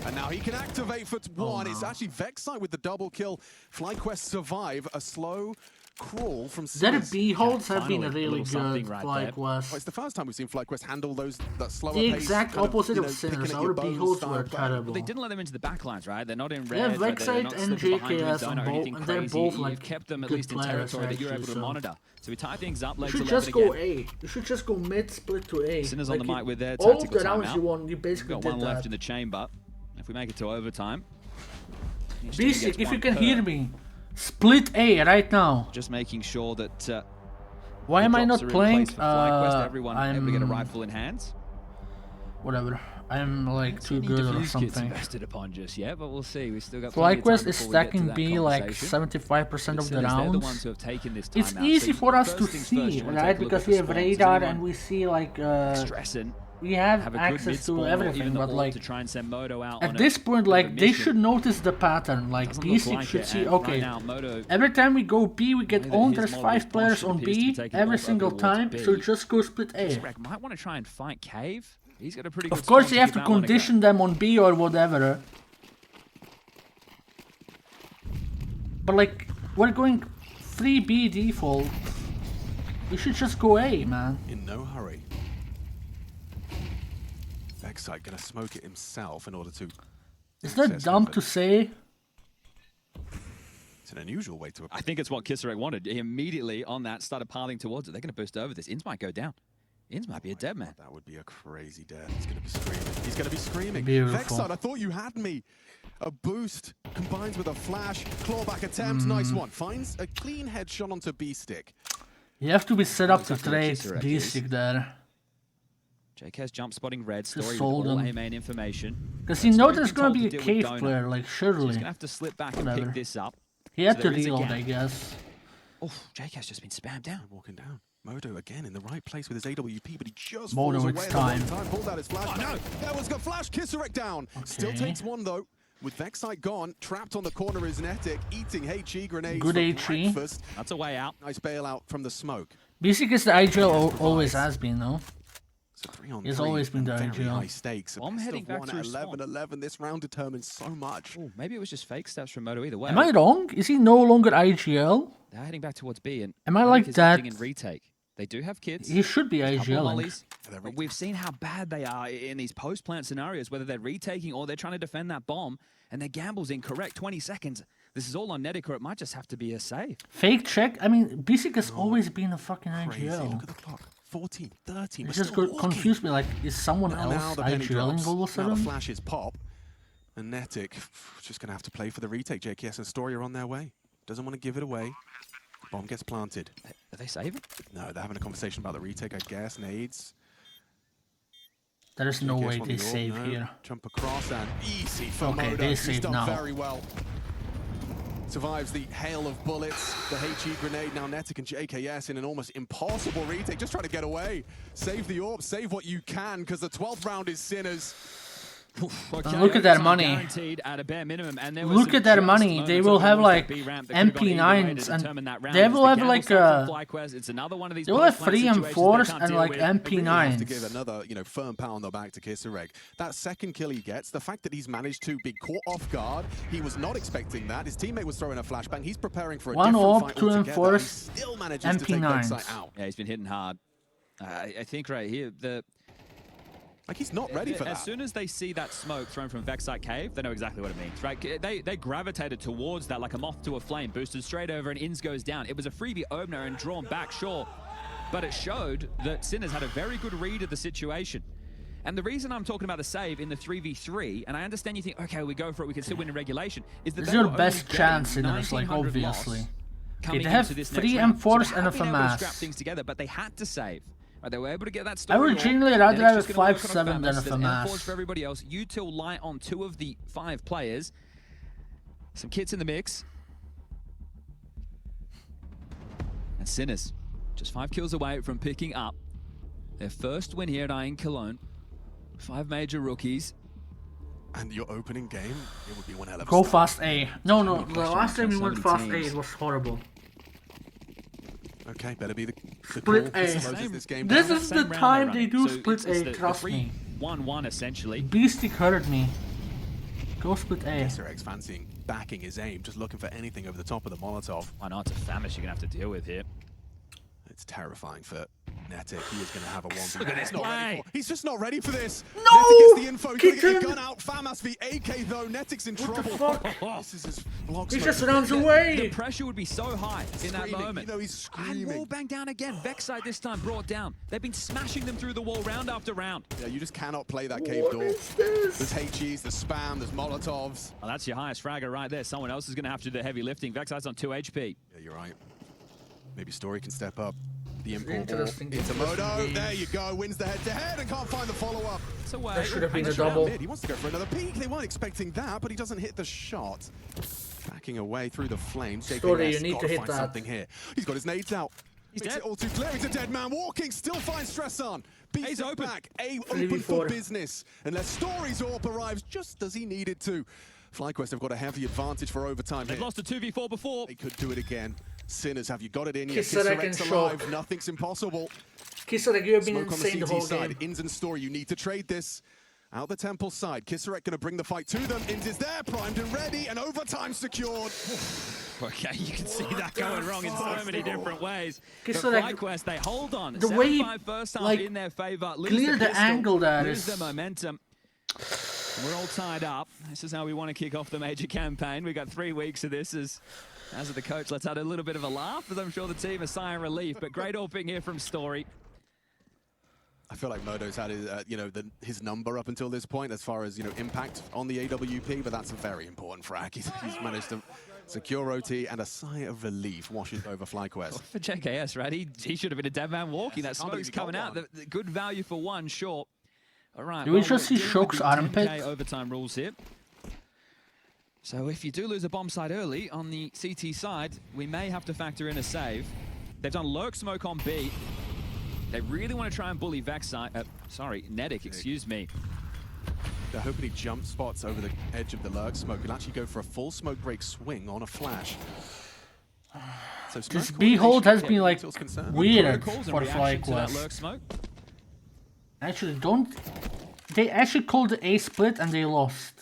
And now he can activate for one. It's actually Vexite with the double kill. FlyQuest survive a slow crawl from Their B-holds have been really good, FlyQuest. Well, it's the first time we've seen FlyQuest handle that slower The pace, exact opposite of Sinners. Our B-holds were terrible. Well, they didn't let them into the backlines, right? They're not in red. Yeah, Vexite and JKS on both, and they're both like You've kept them at good least in players, territory that you're able to so. monitor. So we tie things up. You should just go A. You should just go mid, split to A. Sinners on the mic with their all of tactical the rounds timeout. you won, you basically We've did got one that. left in the chamber. If we make it to overtime. Basic, if you can hear me, split A right now. Just making sure that. Why am I not playing? Everyone able to get a rifle in hands. Whatever. I'm like too good or something. Invested upon just yet, but we'll see. We still got. FlyQuest is stacking B like 75% of the rounds. It's easy for us to see, right? Because we have radar and we see like. We have access to everything, but like at this point, like they should notice the pattern. Like Basic should see, okay, every time we go B, we get owned. There's 5 players on B every single time, so just go split A. Might want to try and fight Cave. He's got a pretty good. Of course, you have to condition them on B or whatever. But like, we're going 3B default. We should just go A, man. In no hurry. Vexite gonna smoke it himself in order to. Is that dumb to say? It's an unusual way to. I think it's what Kisserek wanted. He immediately on that started piling towards it. They're gonna burst over this. Ins might go down. Ins might be a dead man. That would be a crazy death. He's gonna be screaming. He's gonna be screaming. Beautiful. Vexite, I thought you had me. A boost combines with a flash. Clawback attempt. Nice one. Finds a clean headshot onto B stick. You have to be set up to trade Basic there. JK's jump spotting red, story with all A main information. Because you know there's gonna be a cave player, like surely. He's gonna have to slip back and pick this up. He had to reload, I guess. Oh, JK's just been spammed down. Walking down. Modo again in the right place with his AWP, but he just Modo, falls it's away time. at the wrong time. Pulled out his flash. Oh no! That was got flash. Kisserek down. Okay. Still takes one though. With Vexite gone, trapped on the corner is Netic, eating HE grenades. Good for HE. breakfast. That's a way out. Nice bailout from the smoke. Basic is the IGL always has been, though. So 3-on-3. He's always been the very IGL. high stakes. I'm heading back to 11-11. This round determines so much. Ooh, maybe it was just fake steps from Moto either way. Am I wrong? Is he no longer IGL? They're heading back towards B and Am I like that? In retake. They do have kids. He should be IGL. But we've seen how bad they are in these post-plant scenarios, whether they're retaking or they're trying to defend that bomb, and their gamble's incorrect. 20 seconds. This is all on Netic, or it might just have to be a save. Fake check? I mean, Basic has always been a fucking IGL. Look at the clock. 14, 13. It just confused me, like, is someone else IGLing all of a sudden? Now the flashes pop, and Netic just going to have to play for the retake. JKS and Story are on their way. Doesn't want to give it away. Bomb gets planted. Are they saving? No, they're having a conversation about the retake, I guess. Nades. There's no way they save here. Jump across and easy for Okay, Modo. they He's save done now. very well. survives the hail of bullets. The HE grenade, now Netic and JKS in an almost impossible retake, just trying to get away. Save the AWP, save what you can, because the 12th round is Sinners. Okay, look at that money. Look at that money. They will have like MP9s and they will have like they will have 3 M4s and like MP9s. To give another, firm pat on the back to Kissereg. That second kill he gets, the fact that he's managed to be caught off guard, he was not expecting that. His teammate was throwing a flashbang. He's preparing for a different fight altogether. 1 AWP, 2 M4s, still manages to take MP9s. Yeah, he's been hitting hard. I think right here like he's not ready for that. As soon as they see that smoke thrown from Vexite Cave, they know exactly what it means, right? They gravitated towards that like a moth to a flame, boosted straight over, and Inns goes down. It was a freebie opener and drawn back, sure, but it showed that Sinners had a very good read of the situation. And the reason I'm talking about the save in the 3v3, and I understand you think, okay, we go for it, we can still win in regulation, is that this is your best chance, Sinners, like obviously. Okay, they have 3 M4s and a FAMAS. Scrap things together, but they had to save. They were able to get that I would genuinely rather have a 5-7 than a FAMAS. For everybody else, Util light on 2 of the 5 players. Some kits in the mix. And Sinners, just 5 kills away from picking up their first win here at IEM Cologne. 5 major rookies. And your opening game, it would be one hell of a Go start. fast A. No, the last time we went fast A, it was horrible. Okay, better be the split A. This is the time they do split A, trust me. 1-1 essentially. Beastie hurt me. Go split A. Kissereg's fancying backing his aim, just looking for anything over the top of the Molotov. Why not? It's a famish you're going to have to deal with here. It's terrifying for Netic. He is going to have a 1v1. Look at this play. He's just not ready for this. No! Netic gets the info. He's going to get the gun out. FAMAS v AK though. Netic's in trouble. What the fuck? This is his block. He just runs away. The pressure would be so high in that moment. He's screaming. And wall bang down again. Vexite this time brought down. They've been smashing them through the wall round after round. Yeah, you just cannot play that cave door. There's HEs, there's spam, there's Molotovs. Well, that's your highest fragger right there. Someone else is going to have to do the heavy lifting. Vexite's on 2 HP. Yeah, you're right. Maybe Story can step up. The import into Modo. There you go. Wins the head-to-head and can't find the follow-up. It's away. That should have been a double. He wants to go for another peek. They weren't expecting that, but he doesn't hit the shot. Backing away through the flames. Story, you need to hit find that. Something here. He's got his nades out. He's Makes dead. it all too clear. He's a dead man walking. Still finds stress on. Beats it open. back. A open for business. Unless Story's AWP arrives just as he needed to. FlyQuest have got a heavy advantage for overtime. They've lost a 2v4 before. They could do it again. Sinners, have you got it in you? Kissereg's alive. Nothing's impossible. Kissereg, you have been Smoke insane the whole side. game. Inns and Story, you need to trade this. Out the Temple side. Kissereg going to bring the fight to them. Inns is there, primed and ready, and overtime secured. Okay, you can see that going wrong in so many different ways. But Kissereg, FlyQuest, they hold on. the way he, first half like, in their favor. clear the angle that lose is. the momentum. We're all tied up. This is how we want to kick off the major campaign. We've got 3 weeks of this as the coach lets out a little bit of a laugh, as I'm sure the team is sighing relief. But great AWPing here from Story. I feel like Modo's had his, his number up until this point as far as, impact on the AWP, but that's a very important frag. He's managed to secure OT, and a sigh of relief washes over FlyQuest. For JKS, right? He should have been a dead man walking. That smoke's coming out. The good value for one, sure. All right. Do we just see Shock's armpit? Overtime rules here. So if you do lose a bomb site early on the CT side, we may have to factor in a save. They've done lurk smoke on B. They really want to try and bully Vexite. Netic, excuse me. They're hoping he jump spots over the edge of the lurk smoke. He'll actually go for a full smoke break swing on a flash. So this B hold has been like weird for FlyQuest. Actually, they actually called the A split and they lost.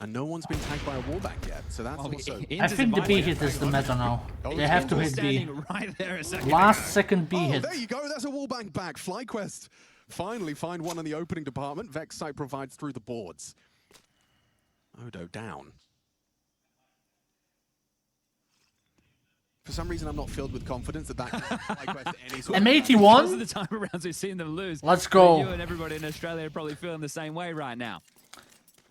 And no one's been tagged by a wallback yet, so that's also... I think the B hit is the meta now. They have to hit B. Right there Last second B hit. There you go, that's a wallback back. FlyQuest finally find one in the opening department. Vexite provides through the boards. Odo down. For some reason, I'm not filled with confidence that FlyQuest any sort M81? Most of the time around we've seen them lose. Let's go. You and everybody in Australia are probably feeling the same way right now.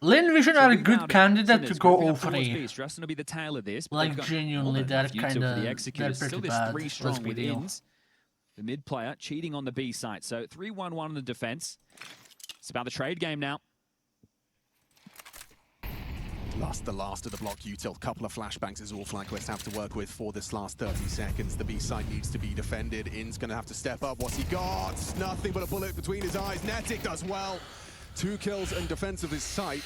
Lin Vision are a good candidate to go over here. Justin will be the tail of this. Like genuinely, they're kind of Still this 3 strong with Inns. The mid player cheating on the B site. So 3-1-1 on the defense. It's about the trade game now. Plus the last of the block util. Couple of flashbangs is all FlyQuest have to work with for this last 30 seconds. The B side needs to be defended. In's going to have to step up. What's he got? Nothing but a bullet between his eyes. Netic does well. 2 kills in defense of his site.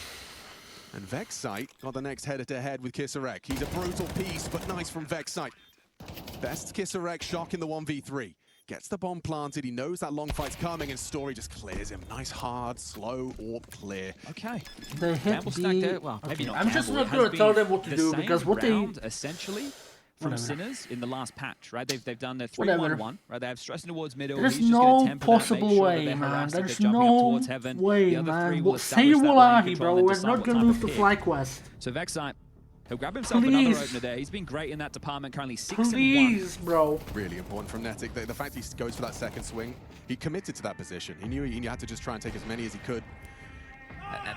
And Vexite got the next head-to-head with Kisarek. He's a brutal piece, but nice from Vexite. Best Kisarek shock in the 1v3. Gets the bomb planted, he knows that long fight's coming, and Story just clears him. Nice, hard, slow, AWP clear. Okay. They hit Gamble stacked there. Well, maybe not I'm just Gamble. not going to tell them what to do, because what they... essentially, from Sinners in the last patch, right? They've done their 3-1-1, right? They have stressing towards middle. There's He's just no possible way, man. There's no way, man. Say Wallahi, bro. We're not going to lose to FlyQuest. So Vexite, he'll grab himself another opener there. He's been great in that department, currently 6-1. Please, bro. Really important from Netic. The fact he goes for that second swing, he committed to that position. He knew he had to just try and take as many as he could.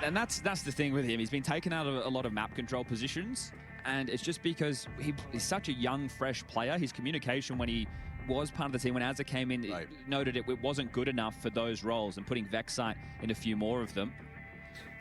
And that's the thing with him. He's been taken out of a lot of map control positions, and it's just because he's such a young, fresh player. His communication when he was part of the team, when Azza came in, noted it wasn't good enough for those roles, and putting Vexite in a few more of them.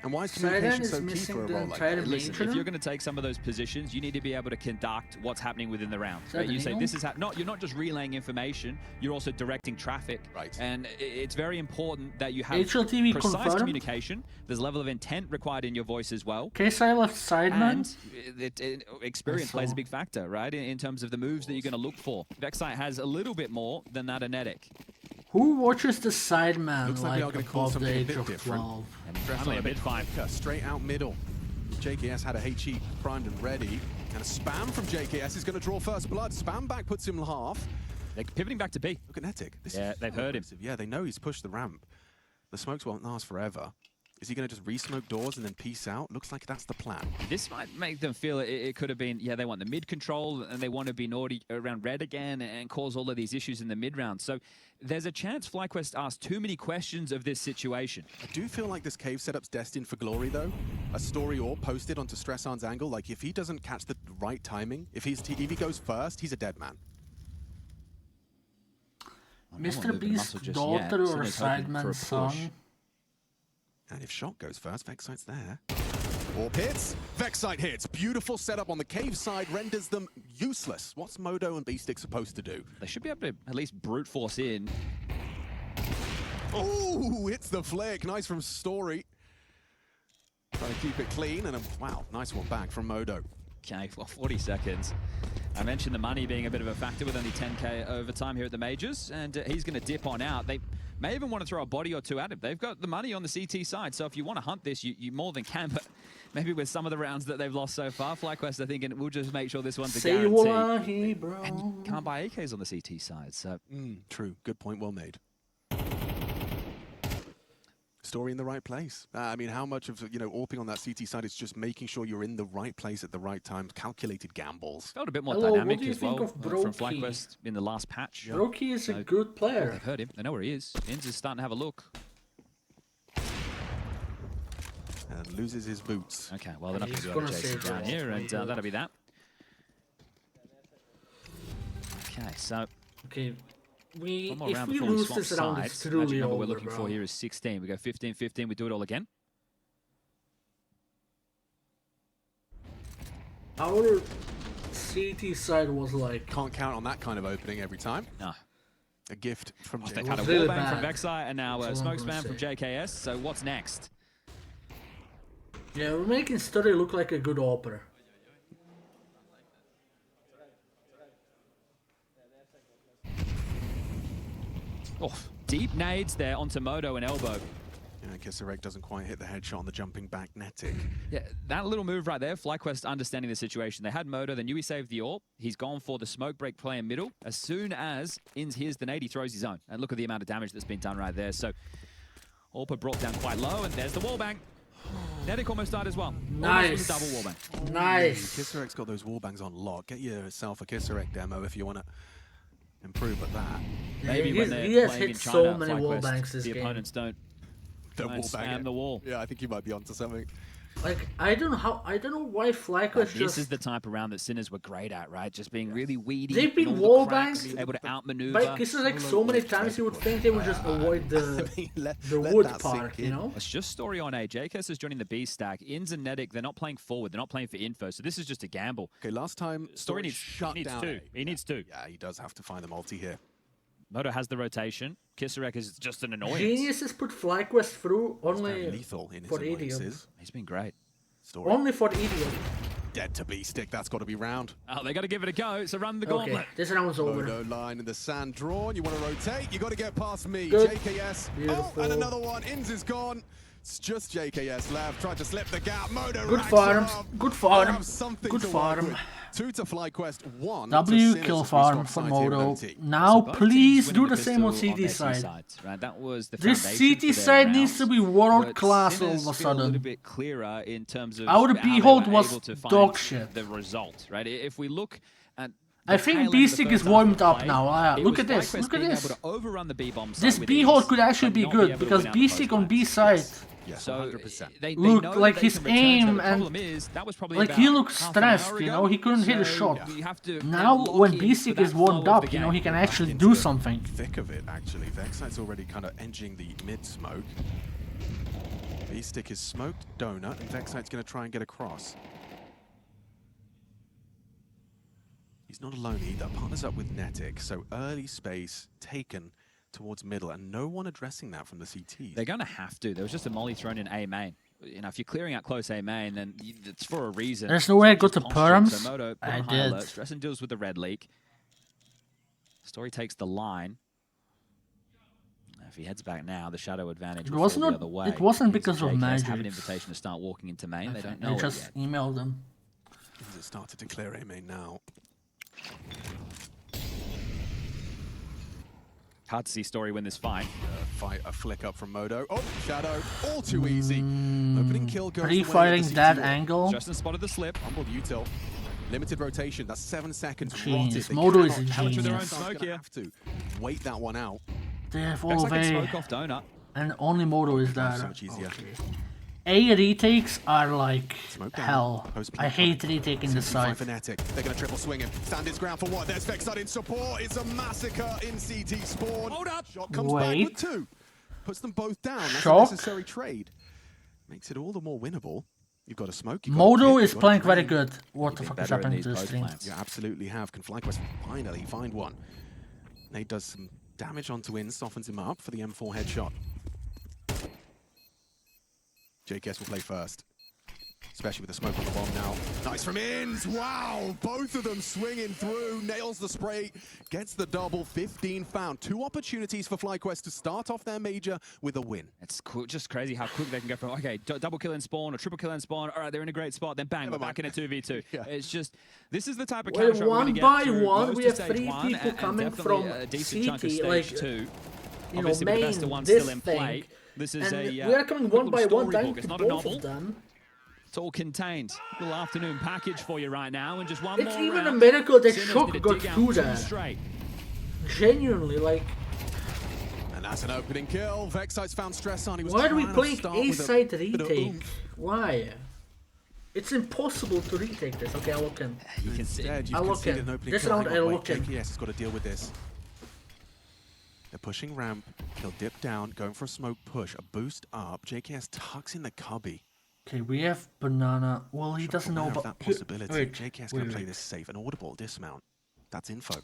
And why is communication so key for a role like that? Listen, if you're going to take some of those positions, you need to be able to conduct what's happening within the round. Right? You say this is you're not just relaying information, you're also directing traffic. Right. And it's very important that you have HLTV precise confirmed. Communication. There's a level of intent required in your voice as well. Case I left Sideman. And experience plays a big factor, right? In terms of the moves that you're going to look for. Vexite has a little bit more than that Anetic. Who watches the Sideman Looks like we are going to call above the something a age bit of different. 12? Only a mid fight. Straight out middle. JKS had a HE primed and ready. And a spam from JKS is going to draw first blood. Spam back puts him half. They're pivoting back to B. Look at Netic. They've heard him. Yeah, they know he's pushed the ramp. The smokes won't last forever. Is he going to just re-smoke doors and then peace out? Looks like that's the plan. This might make them feel it could have been, they want the mid control and they want to be naughty around red again and cause all of these issues in the mid round. So there's a chance FlyQuest asked too many questions of this situation. I do feel like this cave setup's destined for glory, though. A story or posted onto Stressan's angle. Like, if he doesn't catch the right timing, if he goes first, he's a dead man. Mr. Beast's daughter or Sideman's son? And if Shot goes first, Vexite's there. Or hits. Vexite hits. Beautiful setup on the cave side renders them useless. What's Modo and Beastick supposed to do? They should be able to at least brute force in. Oh, hits the flick. Nice from Story. Trying to keep it clean. And wow, nice one back from Modo. Okay, well, 40 seconds. I mentioned the money being a bit of a factor with only 10k overtime here at the majors, and he's going to dip on out. They may even want to throw a body or two at him. They've got the money on the CT side, so if you want to hunt this, you more than can, but maybe with some of the rounds that they've lost so far, FlyQuest are thinking, we'll just make sure this one's a guarantee. Wallahi, bro. And you can't buy AKs on the CT side, so... True. Good point, well made. Story in the right place. I mean, how much of, AWPing on that CT side is just making sure you're in the right place at the right time, calculated gambles. Felt a bit more dynamic as well from FlyQuest in the last patch. Brokey is a good player. They've heard him. They know where he is. Inz is starting to have a look. And loses his boots. Okay, well, they're not going to be able to chase him down here, and that'll be that. Okay, so... Okay. One more if round we before we lose swap this round, sides. it's truly Magic number over, we're looking for here is 16. We go 15-15, we do it all again. Our CT side was like... Can't count on that kind of opening every time. No. A gift from JKS. They've had a wallbang from Vexite and now a smoke spam from JKS, so what's next? Yeah, we're making Study look like a good opera. Oh, deep nades there onto Modo and elbow. Yeah, Kisarek doesn't quite hit the headshot on the jumping back Netic. Yeah, that little move right there, FlyQuest understanding the situation. They had Modo, they knew he saved the AWP. He's gone for the smoke break play in middle. As soon as Inz hears the nade, he throws his own. And look at the amount of damage that's been done right there. So, AWP brought down quite low, and there's the wallbang. Netic almost died as well. Nice. Double wallbang. Nice. Kisarek's got those wallbangs on lock. Get yourself a Kisarek demo if you want to improve at that. Maybe when they're he has playing hit in China, so many FlyQuest, wallbangs this the game. opponents don't spam the wall. Yeah, I think you might be onto something. Like, I don't know why FlyQuest just... This is the type of round that Sinners were great at, right? Just being really weedy. They've been wallbanged, able to outmaneuver. by Kisses like so many times you would think they would just avoid the wood part, you know? It's just story on A. JKS is joining the B stack. Inns and Nedic, they're not playing forward. They're not playing for info. So this is just a gamble. Okay, last time Story needs two. He needs two. Yeah, he does have to find the multi here. Moto has the rotation. Kisserek is just an annoyance. Genius has put FlyQuest through only lethal in his for Idiot. He's been great. Story. Only for Idiot. Dead to B stick. That's got to be round. Oh, they got to give it a go. So run the gauntlet. Okay, this round's over. Moto line in the sand drawn. You want to rotate? You got to get past me. Good. JKS. Beautiful. Oh, and another one. Inns is gone. It's just JKS left. Tried to slip the gap. Moto. Good farm. Good farm. Good farm. 2 to FlyQuest, 1 W kill farm for Moto. Now please do the same on CT side. Right, that was the this CT side needs to be world class all of a sudden. A little bit clearer in terms of our Behold was dog shit. The result, right? If we look at I think B-Stick is warmed up now. Look at this. Look at this. This B-Hold could actually be good because B-Stick on B side. Yes, 100%. Look, like his aim and like he looks stressed, you know, he couldn't hit a shot. Now when B-Stick is warmed up, you know, he can actually do something. Thick of it, actually. Vexite's already kind of edging the mid-smoke. B-Stick is smoked donut, and Vexite's going to try and get across. He's not alone either. Partners up with Netic, so early space taken towards middle, and no one addressing that from the CTs. They're going to have to. There was just a molly thrown in A main. You know, if you're clearing out close A main, then it's for a reason. There's no way I got to perms. So Moto I did. Alert. Stressen deals with the red leak. Story takes the line. If he heads back now, the shadow advantage will fall the other way. It wasn't because of magic. Have an invitation to start walking into main. They don't know They just emailed them. As it started to clear A main now. Hard to see Story win this fight. A flick up from Moto. Oh, Shadow, all too easy. Opening kill goes Pre-fighting that angle. Justin spotted the slip. Humbled util. Limited rotation. That's 7 seconds. Genius. Moto is a Challenge with their own genius. smoke here. Have to wait that one out. They have all Looks like of a A, smoke off donut. and only Moto is So there. much easier. Okay. A retakes are like Smoke down. hell. Post I hate retaking the side. Fnatic. They're going to triple swing him. Stand his ground for what? There's Vexite in support. It's a massacre in CT spawn. Hold up. Shot comes back with 2. Puts them both down. That's Shock. a necessary trade. Makes it all the more winnable. You've got a smoke. Moto is playing very good. What the fuck is happening to the stream? You absolutely have. Can FlyQuest finally find one? Nate does some damage onto Inns, softens him up for the M4 headshot. JKS will play first, especially with the smoke on the bomb now. Nice from Inns. Wow, both of them swinging through. Nails the spray, gets the double. 15 found. 2 opportunities for FlyQuest to start off their major with a win. It's cool, just crazy how quick they can go from, okay, double kill and spawn or triple kill and spawn. All right, they're in a great spot. Then bang, we're back in a 2v2. Yeah. It's just, this is the type of Well, counter we're going to get one by through one, most we of have stage 3 one people and coming definitely from a decent chunk of CT, stage like, 2. you know, Obviously, with the best of main, one this still in thing. play. This is And a we are coming one by one down It's to not a both novel. of them. It's all contained. Little afternoon package for you right now, and just one It's more even round. a miracle that Sinners Shock need to got dig out through 2 that. straight. Genuinely, like, And that's an opening kill. Vexite's found stress on. He was why are we trying to playing start with A-side bit of retake? oomph. Why? It's impossible to retake this. Okay, I'll look in. You can see. Instead, you've I'll look conceded in. an opening This kill. round, Hang on, I'll wait, look in. JKS has got to deal with this. They're pushing ramp. He'll dip down, going for a smoke push. A boost up. JKS tucks in the cubby. Okay, we have Banana. Well, he doesn't know Aware of about that possibility. Wait, JKS going wait, to play wait. this safe. An audible dismount. That's info.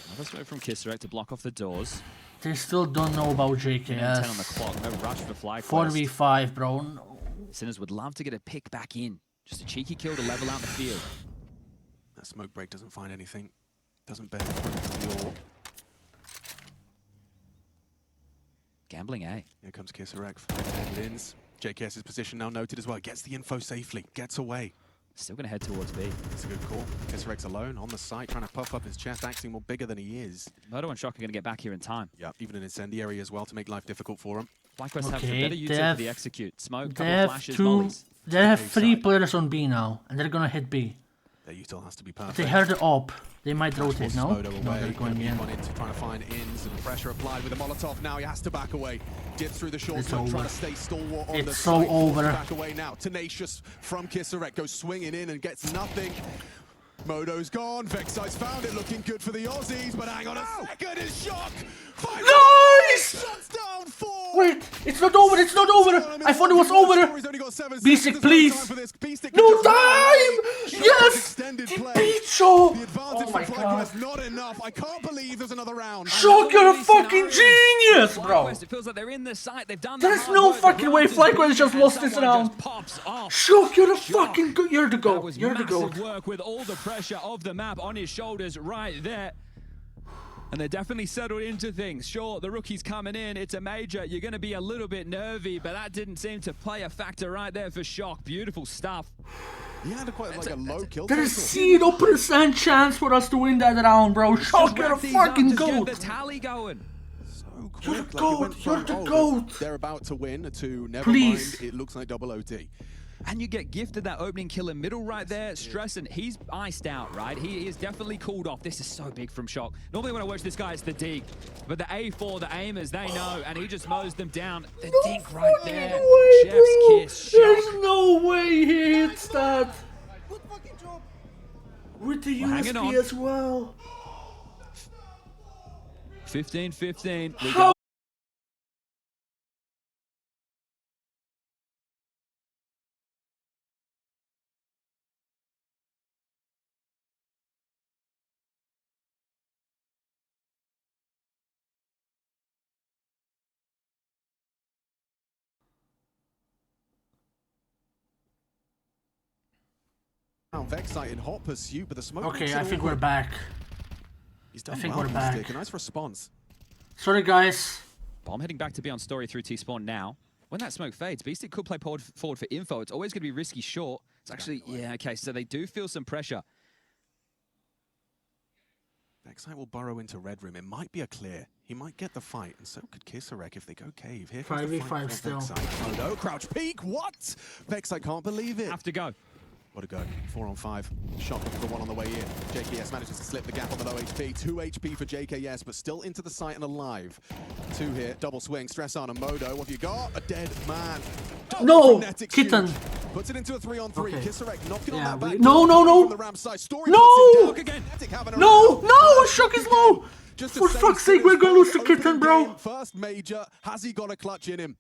Another smoke from Kisserek to block off the doors. They still don't know about 10 on the JKS. clock. No rush for FlyQuest. 4v5, bro. No. Sinners would love to get a pick back in. Just a cheeky kill to level out the field. That smoke break doesn't find anything. Doesn't bear the orb. Gambling, eh? Here comes Kisserek. Wins. JKS's position now noted as well. Gets the info safely. Gets away. Still going to head towards B. It's a good call. Kisserek's alone on the site, trying to puff up his chest, acting more bigger than he is. Moto and Shock are going to get back here in time. Yeah, even an incendiary as well to make life difficult for him. FlyQuest have the Okay, better they util for have- the execute. Smoke, They couple have flashes, 2. mollies. They have Okay, 3 side. players on B now, and they're gonna hit B. Their util has to be perfect. They heard it up. They might rotate, no? Modo No, away. they're going in. Trying to find ins and pressure applied with the Molotov. Now he has to back away. Dip through the short smoke, trying to stay stalwart on the so over. Back away now. Tenacious from Kisarek goes swinging in and gets nothing. Modo's gone. Vexite's found it, looking good for the Aussies, but hang on a second, it's Shock! Nice! Shots down 4! Wait, it's not over, it's not over! I thought it was over! Basic, please! No time! Yes! Bicho! Oh my god. Not enough. I can't believe there's another round. Shock, you're a fucking genius, bro! It feels like they're in the site. They've done There's no fucking way FlyQuest just lost this round. Shock, you're the fucking good. You're the GOAT. You're the GOAT. Work with all the pressure of the map on his shoulders right there. And they're definitely settled into things. Sure, the rookie's coming in. It's a major. You're going to be a little bit nervy, but that didn't seem to play a factor right there for Shock. Beautiful stuff. He had quite like a low kill. There's 0% chance for us to win that round, bro. Shock, you're a fucking GOAT. Get the tally going. You're the GOAT. You're the GOAT. They're about to win to never Please. mind. It looks like double OT. And you get gifted that opening kill in middle right there. Stressen, he's iced out, right? He is definitely cooled off. This is so big from Shock. Normally when I watch this guy, it's the dig. But the A4, the aimers, they know. And he just mows them down. The dink right there. Chef's kiss. Shock. There's no way he hits that. With the USP as well. 15-15. How? Vexite in hot pursuit, but the smoke. Okay, I think we're back. He's done well, we're back. A nice response. Sorry, guys. Bomb heading back to be on story through T-spawn now. When that smoke fades, Beastic could play forward for info. It's always going to be risky short. It's actually, yeah, okay, so they do feel some pressure. Vexite will burrow into Red Room. It might be a clear. He might get the fight, and so could Kisarek if they go cave. Here comes 5v5 still. Oh no, crouch peek, what? Vexite can't believe it. Have to go. What a go. 4 on 5. Shot for the one on the way in. JKS manages to slip the gap on the low HP. 2 HP for JKS, but still into the site and alive. 2 here. Double swing. Stress on a Modo. What have you got? A dead man. No! Kitten. Puts it into a 3 on 3. Okay. Kisarek knocking on that back. No, no, no. From the Ram side. Story no! No! No! Shock is low! For fuck's sake, we're gonna lose to Kitten, bro. First major. Has he got a clutch in him?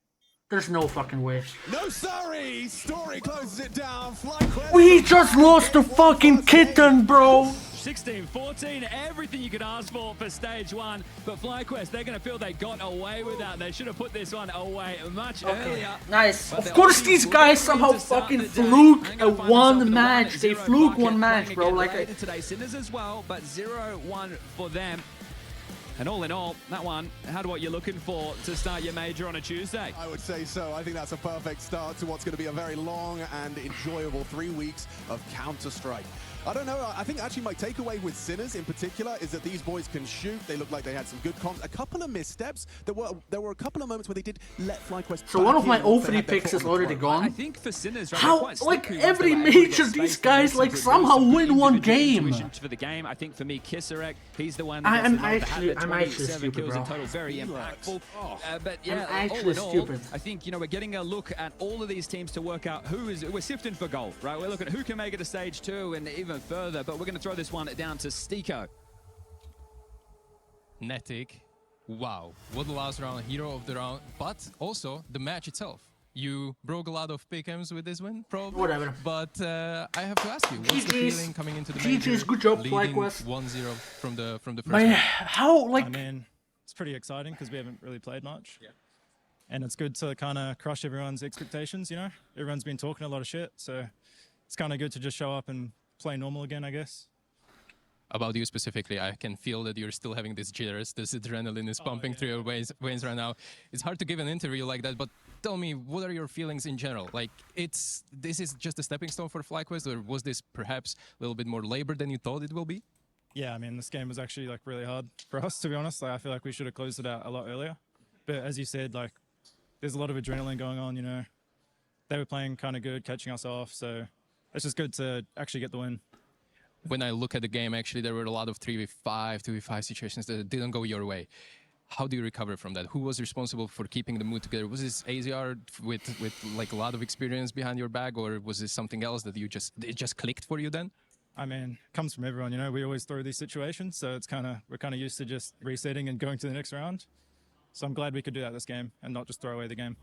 There's no fucking way. No, sorry! Story closes it down. FlyQuest. We just lost to fucking Kitten, bro. 16-14, everything you could ask for stage 1. But FlyQuest, they're going to feel they got away with that. They should have put this one away much earlier. Nice. Of course, these guys somehow fucking fluke a one match. They fluke one match, bro. Like today, Sinners as well, but 0-1 for them. And all in all, that one had what you're looking for to start your major on a Tuesday. I would say so. I think that's a perfect start to what's going to be a very long and enjoyable 3 weeks of Counter-Strike. I don't know. I think actually my takeaway with Sinners in particular is that these boys can shoot. They look like they had some good comps. A couple of missteps. There were a couple of moments where they did let FlyQuest. So one of my 0-3 picks is already gone. I think for Sinners, right, how like every major these guys like somehow win one game. For the game, I think for me, Kisarek, he's the one. I'm actually stupid, kills bro. in total, very impactful. But yeah, I'm actually stupid. I think we're getting a look at all of these teams to work out we're sifting for gold, right? We're looking at who can make it to stage 2 and even further. But we're going to throw this one down to Stiko. Netic, wow, what the last round, hero of the round, but also the match itself. You broke a lot of pick'ems with this win, probably. Whatever. But I have to ask you, what's the feeling coming into the major? GG's, good job, leading FlyQuest. 1-0 from the first Man, round? how, like... I mean, it's pretty exciting because we haven't really played much. Yeah. And it's good to kind of crush everyone's expectations, you know? Everyone's been talking a lot of shit, so it's kind of good to just show up and play normal again, I guess. About you specifically, I can feel that you're still having this jitters, this adrenaline is pumping through your veins right now. It's hard to give an interview like that, but tell me, what are your feelings in general? Like, this is just a stepping stone for FlyQuest, or was this perhaps a little bit more labor than you thought it will be? Yeah, I mean, this game was actually like really hard for us, to be honest. Like, I feel like we should have closed it out a lot earlier. But as you said, like, there's a lot of adrenaline going on, you know. They were playing kind of good, catching us off, so it's just good to actually get the win. when I look at the game, actually, there were a lot of 3v5, 2v5 situations that didn't go your way. How do you recover from that? Who was responsible for keeping the mood together? Was this AZR with like a lot of experience behind your back, or was this something else that it just clicked for you then? I mean, it comes from everyone, you know. We always throw these situations, so we're kind of used to just resetting and going to the next round. So I'm glad we could do that this game and not just throw away the game.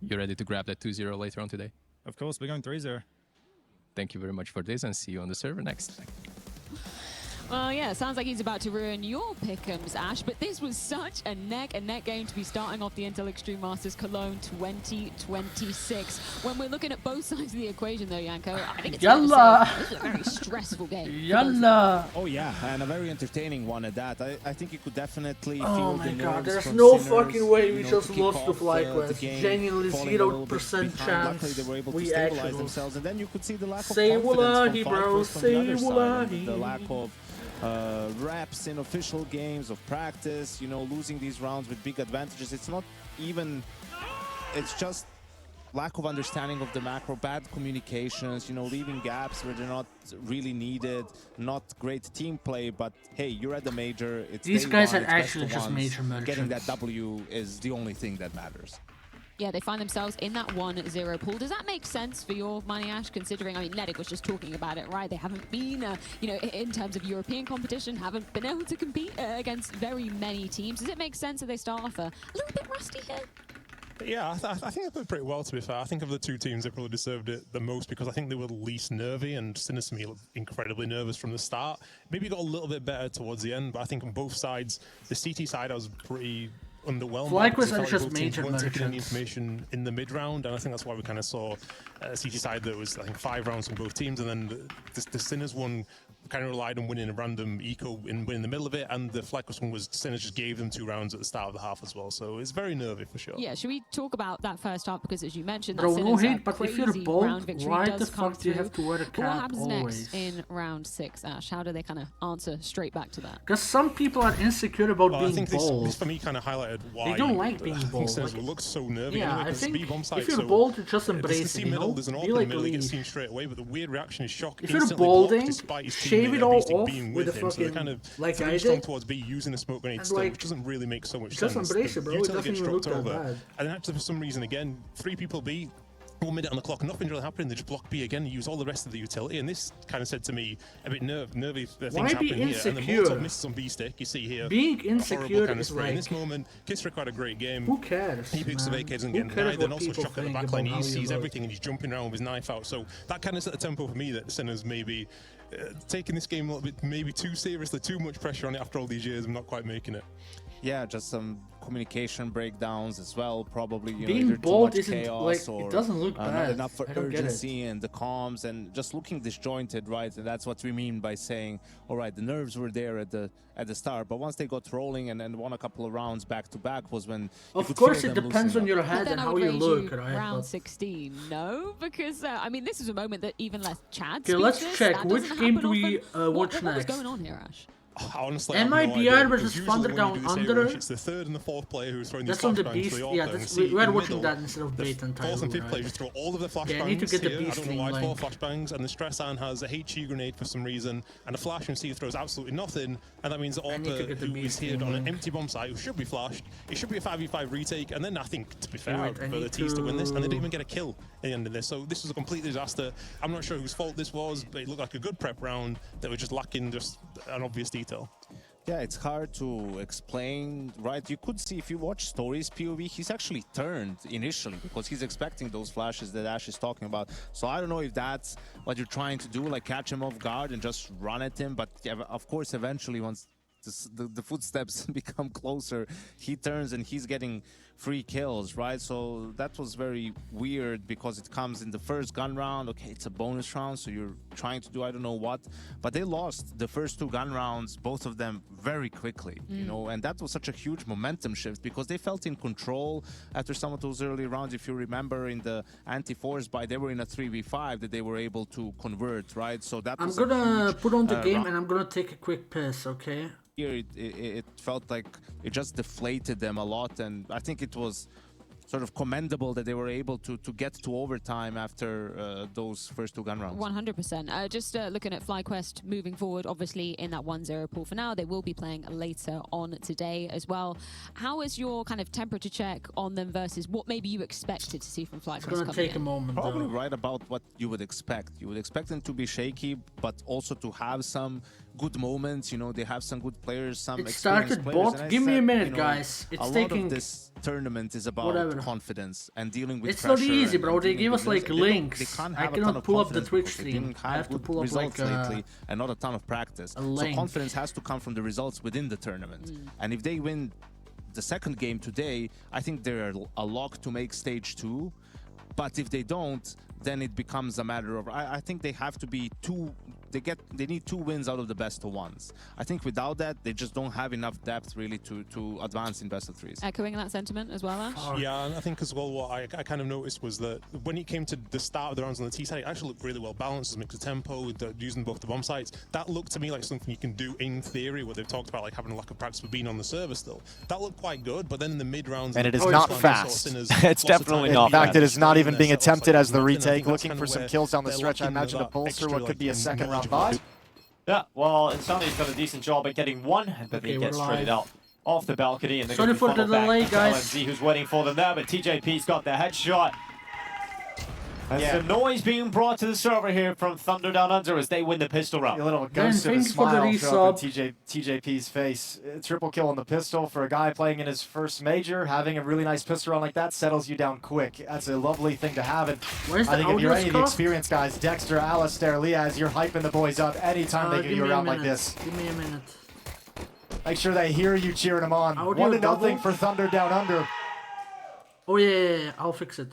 You ready to grab that 2-0 later on today? Of course, we're going 3-0. Thank you very much for this, and see you on the server next. Well, yeah, sounds like he's about to ruin your pick'ems, Ash, but this was such a neck-and-neck game to be starting off the Intel Extreme Masters Cologne 2026. When we're looking at both sides of the equation, though, Yanko, I think it's fair to say this was a very stressful game. Yalla! Oh, yeah, and a very entertaining one at that. I think you could definitely feel oh the my god, nerves there's from no Sinners, fucking way we know, just to lost to kick off, FlyQuest. the game, Genuinely falling a little bit 0% behind. chance. Luckily, they were able to We stabilize actually themselves, and then you could see the lack of say confidence wallahi, from bro, FlyQuest on the other say side, wallahi. and the lack of reps in official games of practice, you know, losing these rounds with big advantages. It's not even, it's just lack of understanding of the macro, bad communications, you know, leaving gaps where they're not really needed, not great team play, but hey, you're at the major. It's these day guys one, are it's actually best of just ones. major merchants. Getting that W is the only thing that matters. Yeah, they find themselves in that 1-0 pool. Does that make sense for your money, Ash, considering, I mean, Nedic was just talking about it, right? They haven't been, you know, in terms of European competition, haven't been able to compete against very many teams. Does it make sense that they start off a little bit rusty here? Yeah, I think they played pretty well, to be fair. I think of the two teams, they probably deserved it the most because I think they were the least nervy, and Sinners to me looked incredibly nervous from the start. Maybe got a little bit better towards the end, but I think on both sides, the CT side I was pretty underwhelmed. FlyQuest are just both teams major weren't taking any merchants. information in the mid round, and I think that's why we kind of saw a CT side that was, I think, 5 rounds from both teams, and then the Sinners one kind of relied on winning a random eco in the middle of it, and the FlyQuest one was Sinners just gave them 2 rounds at the start of the half as well, so it's very nervy for sure. Yeah, should we talk about that first half, because as you mentioned, Bro, that no Sinners hate, but if you're bold, why the fuck do you have to wear a But cap what happens always? next in round 6, Ash? How do they kind of answer straight back to that? Because some people are insecure about Well, being I think bold. this for me kind of highlighted why They don't like being I think bold. Sinners Like, look so nervy. yeah, anyway, I 'cause think B-bomb site, if you're so bold, you just the embrace C it, you middle, know? there's an Be AWP in like the middle, he gets Lee. seen straight away, but the weird reaction is shock. If you're Instantly bolding, blocked despite his shave teammate it all obviously off being with with a him, so they're fucking, kind of like I three strong did. towards B, using a smoke grenade And, still, like, which doesn't really make so much just sense. embrace The it, bro. It utility doesn't gets even look dropped that over, bad. and then actually for some reason again, 3 people B. 1 minute on the clock, nothing really happening. They just block B again and use all the rest of the utility. And this kind of said to me a bit nervy things Why be happening here. And the insecure? Molotov misses on B stick. You see here, Being a horrible insecure kind of is spray. In like, this moment, Kisrick had a great game. who cares, He picks the man? vacates and Who getting cares denied. Then what also people shock at the think back about line. how He you sees look? everything and he's jumping around with his knife out. So that kind of set the tempo for me that Sinners maybe taking this game a little bit maybe too seriously, too much pressure on it after all these years. I'm not quite making it. Yeah, just some communication breakdowns as well, probably. You know, Being either bold too much isn't, chaos like, it or doesn't look not bad. enough for I don't get it. urgency and the comms, and just looking disjointed, right? And that's what we mean by saying, all right, the nerves were there at the start, but once they got rolling and won a couple of rounds back to back was when you Of could course, feel it them depends loosening on your up. But head then and I how would you raise look, you right? round But 16, no? Because, I mean, this is a moment that even less Chad okay, let's speaks check. That Which doesn't game happen do we often. watch what next? was going on here, Ash? Honestly, I have no MIBR idea, versus because usually Thunder when Down you do this Under. Rush, it's the 3rd and the 4th player who's throwing these That's on the flashbangs beast. for the Yeah, AWP, that's, and we're in watching middle, that instead of the bait and 4th and 5th title. players just throw all of the flashbangs. Yeah, I need to get the here. beast I don't know why link. 4 flashbangs, and the Stressan has a HE grenade for some reason, and a flash, and C throws absolutely nothing, and that means that I need to Orpa, get the who is beast here on an link. empty bomb site, who should be flashed, it should be a 5v5 retake, and then I think, to be fair, Wait, I I would prefer need the Tees to win this, and they to- didn't even get a kill at the end of this, so this was a complete disaster. I'm not sure whose fault this was, but it looked like a good prep round that was just lacking just an obvious detail. Yeah, it's hard to explain, right? You could see if you watch Stories POV, he's actually turned initially because he's expecting those flashes that Ash is talking about. So I don't know if that's what you're trying to do, like catch him off guard and just run at him. But yeah, of course, eventually once the footsteps become closer, he turns and he's getting free kills, right? So that was very weird because it comes in the first gun round. Okay, it's a bonus round, so you're trying to do I don't know what, but they lost the first 2 gun rounds, both of them very quickly, you know, and that was such a huge momentum shift because they felt in control after some of those early rounds. If you remember in the anti-force buy, they were in a 3v5 that they were able to convert, right? So that I'm was gonna put on the game round. and I'm gonna take a quick piss, okay? Here it felt like it just deflated them a lot, and I think it was sort of commendable that they were able to get to overtime after those first 2 gun rounds. 100%. Just looking at FlyQuest moving forward, obviously in that 1-0 pool for now, they will be playing later on today as well. How is your kind of temperature check on them versus what maybe you expected to see from FlyQuest? It's going to take a moment. Probably right about what you would expect. You would expect them to be shaky, but also to have some good moments. You know, they have some good players, some experienced players. Both. Give me a minute, guys. It's a taking... lot of this tournament is about confidence and dealing with it's pressure. It's not easy, bro. They give us like links. They can't I have cannot pull up the Twitch stream. stream. I have to pull up like lately and not a ton of practice. So confidence has to come from the results within the tournament. And if they win the second game today, I think they're a lock to make stage 2. But if they don't, then it becomes a matter of I think they have to be they need 2 wins out of the best of 1s. I think without that, they just don't have enough depth really to advance in best of 3s. Echoing that sentiment as well, Ash? Yeah, and I think as well what I kind of noticed was that when it came to the start of the rounds on the T side, it actually looked really well balanced, mix of tempo, using both the bomb sites. That looked to me like something you can do in theory, where they've talked about like having a lack of practice with being on the server still. That looked quite good, but then in the mid rounds, and it is not fast. It's definitely not. In fact, it is not even being attempted as the retake, looking for some kills down the stretch. I imagine to bolster what could be a second round buy. Yeah, well, Insanity's done a decent job at getting 1, but they get straight out off the balcony, and they're going to be funneled back to LNZ, who's waiting for them there, but TJP's got the headshot. And some noise being brought to the server here from Thunder Down Under as they win the pistol round. A little ghost of a smile showing up in TJP's face. Triple kill on the pistol for a guy playing in his first major. Having a really nice pistol round like that settles you down quick. That's a lovely thing to have. And I think if you're any of the experienced guys, Dexter, Alistair, Liaz, you're hyping the boys up anytime they get you around like this. Give me a minute. Make sure they hear you cheering them on. 1-0 for Thunder Down Under. Oh yeah, I'll fix it.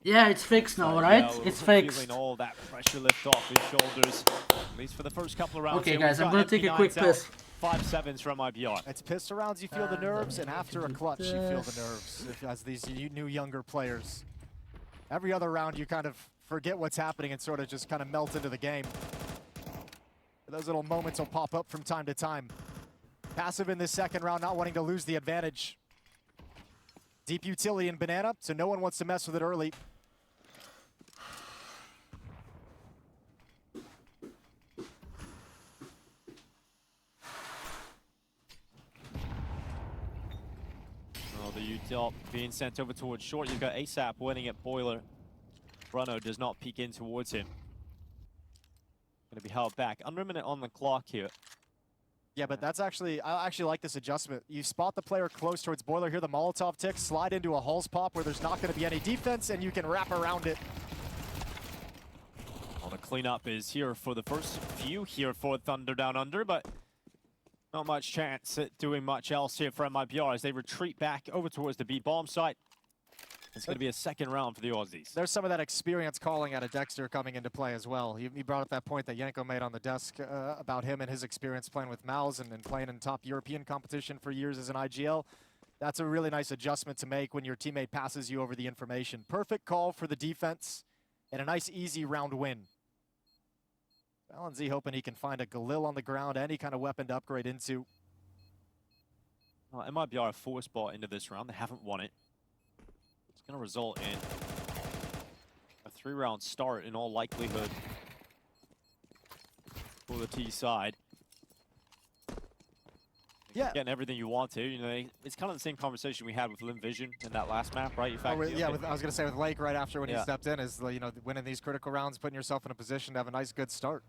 Yeah, it's fixed now, right? It's fixed. Feeling all that pressure lift off his shoulders, at least for the first couple of rounds. Okay, guys, I'm gonna take a quick piss. 5-7s from IBR. It's pistol rounds, you feel the nerves, and after a clutch, you feel the nerves as these new younger players. Every other round, you kind of forget what's happening and sort of just kind of melt into the game. Those little moments will pop up from time to time. Passive in this second round, not wanting to lose the advantage. Deep utility in Banana, so no one wants to mess with it early. The util being sent over towards short. You've got ASAP winning at Boiler. Bruno does not peek in towards him. Going to be held back. Under a minute on the clock here. Yeah, but that's actually, I actually like this adjustment. You spot the player close towards Boiler here, the Molotov tick, slide into a Hulls pop where there's not going to be any defense, and you can wrap around it. Well, the cleanup is here for the first few here for Thunder Down Under, but not much chance at doing much else here for MIBR as they retreat back over towards the B bomb site. It's going to be a second round for the Aussies. There's some of that experience calling out of Dexter coming into play as well. He brought up that point that Yanko made on the desk about him and his experience playing with Malz and playing in top European competition for years as an IGL. That's a really nice adjustment to make when your teammate passes you over the information. Perfect call for the defense and a nice easy round win. LNZ hoping he can find a Galil on the ground, any kind of weapon to upgrade into. Well, MIBR a 4 spot into this round. They haven't won it. It's going to result in a 3-round start in all likelihood for the T side. Yeah. Getting everything you want to. You know, it's kind of the same conversation we had with Lim Vision in that last map, right? In fact, yeah, I was going to say with Lake right after when he stepped in is, you know, winning these critical rounds, putting yourself in a position to have a nice, good start.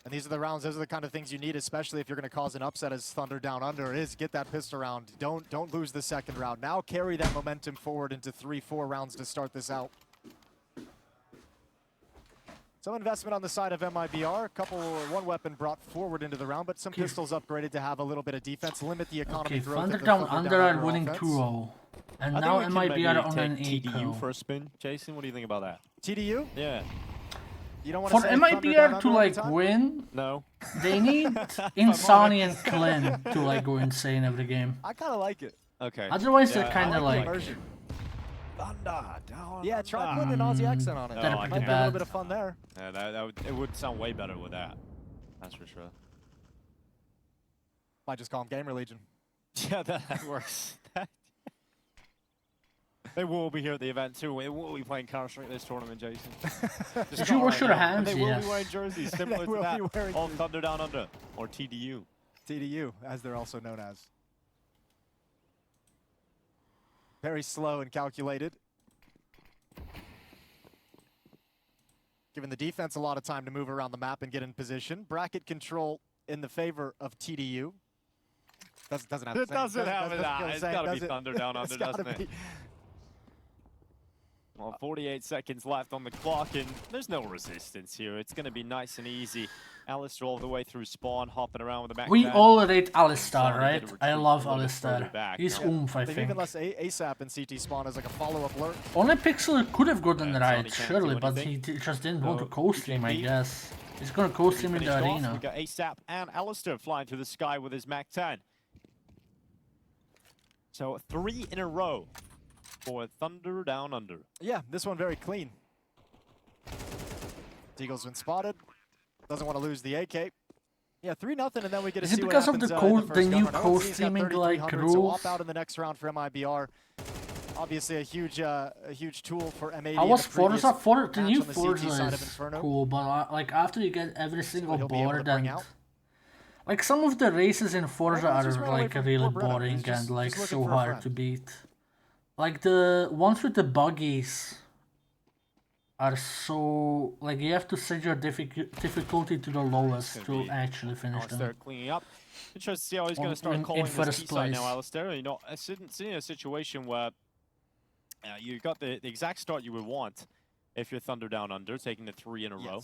And these are the rounds, those are the kind of things you need, especially if you're going to cause an upset as Thunder Down Under is. Get that pistol round. Don't lose the second round. Now carry that momentum forward into 3-4 rounds to start this out. Some investment on the side of MIBR. One weapon brought forward into the round, but some pistols upgraded to have a little bit of defense, limit the economy growth. Thunder Down Under are winning 2-0. And now MIBR on an TDU for a spin. Jason, what do you think about that? TDU? Yeah. You don't want for MIBR to like win, no, they need Insani and Glenn to like go insane every game. I kind of like it. Okay. Otherwise, they're kind of like. Thunder Down. Yeah, try putting an Aussie accent on it. No, Might be a little bit of fun there. Yeah, it would sound way better with that. That's for sure. Might just call him Gamer Legion. Yeah, that works. They will be here at the event too. They will be playing Counter-Strike this tournament, Jason. Did you wash your hands? They will Yes. be wearing jerseys similar to that of Thunder Down Under, or TDU. TDU, as they're also known as. Very slow and calculated. Giving the defense a lot of time to move around the map and get in position. Bracket control in the favor of TDU. Doesn't have It doesn't have that. It's got to be Thunder Down Under, doesn't it? Well, 48 seconds left on the clock, and there's no resistance here. It's going to be nice and easy. Alistair all the way through spawn, hopping around with the back. We all rate Alistair, right? I love Alistair. He's oomph, I They've think. even less ASAP in CT spawn as like a follow-up lurk. Only Pixel could have gotten right, surely, but he just didn't want to co-stream, I guess. He's gonna co-stream in the arena. We got ASAP and Alistair flying through the sky with his Mac 10. So 3 in a row for Thunder Down Under. Yeah, this one very clean. Deagle's been spotted. Doesn't want to lose the AK. Yeah, 3-0, and then we get to see what happens. Is it because of the new co-streaming like rules? So opt out in the next round for MIBR. Obviously, a huge tool for M80. I was Forza for the new Forza is cool, but like after you get every single board and like some of the races in Forza are like really boring and like so hard to beat. Like the ones with the buggies are so like you have to set your difficulty to the lowest to actually finish them. Alistair cleaning up. Interesting to see how he's going to start calling this T-side now, Alistair. You know, sitting in a situation where you got the exact start you would want if you're Thunder Down Under, taking the 3 in a row.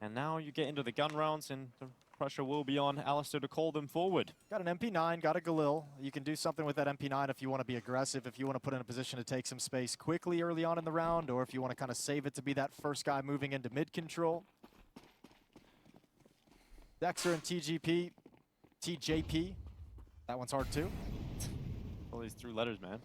And now you get into the gun rounds, and the pressure will be on Alistair to call them forward. Got an MP9, got a Galil. You can do something with that MP9 if you want to be aggressive, if you want to put in a position to take some space quickly early on in the round, or if you want to kind of save it to be that first guy moving into mid control. Dexter and TJP. That one's hard too. All these 3 letters, man.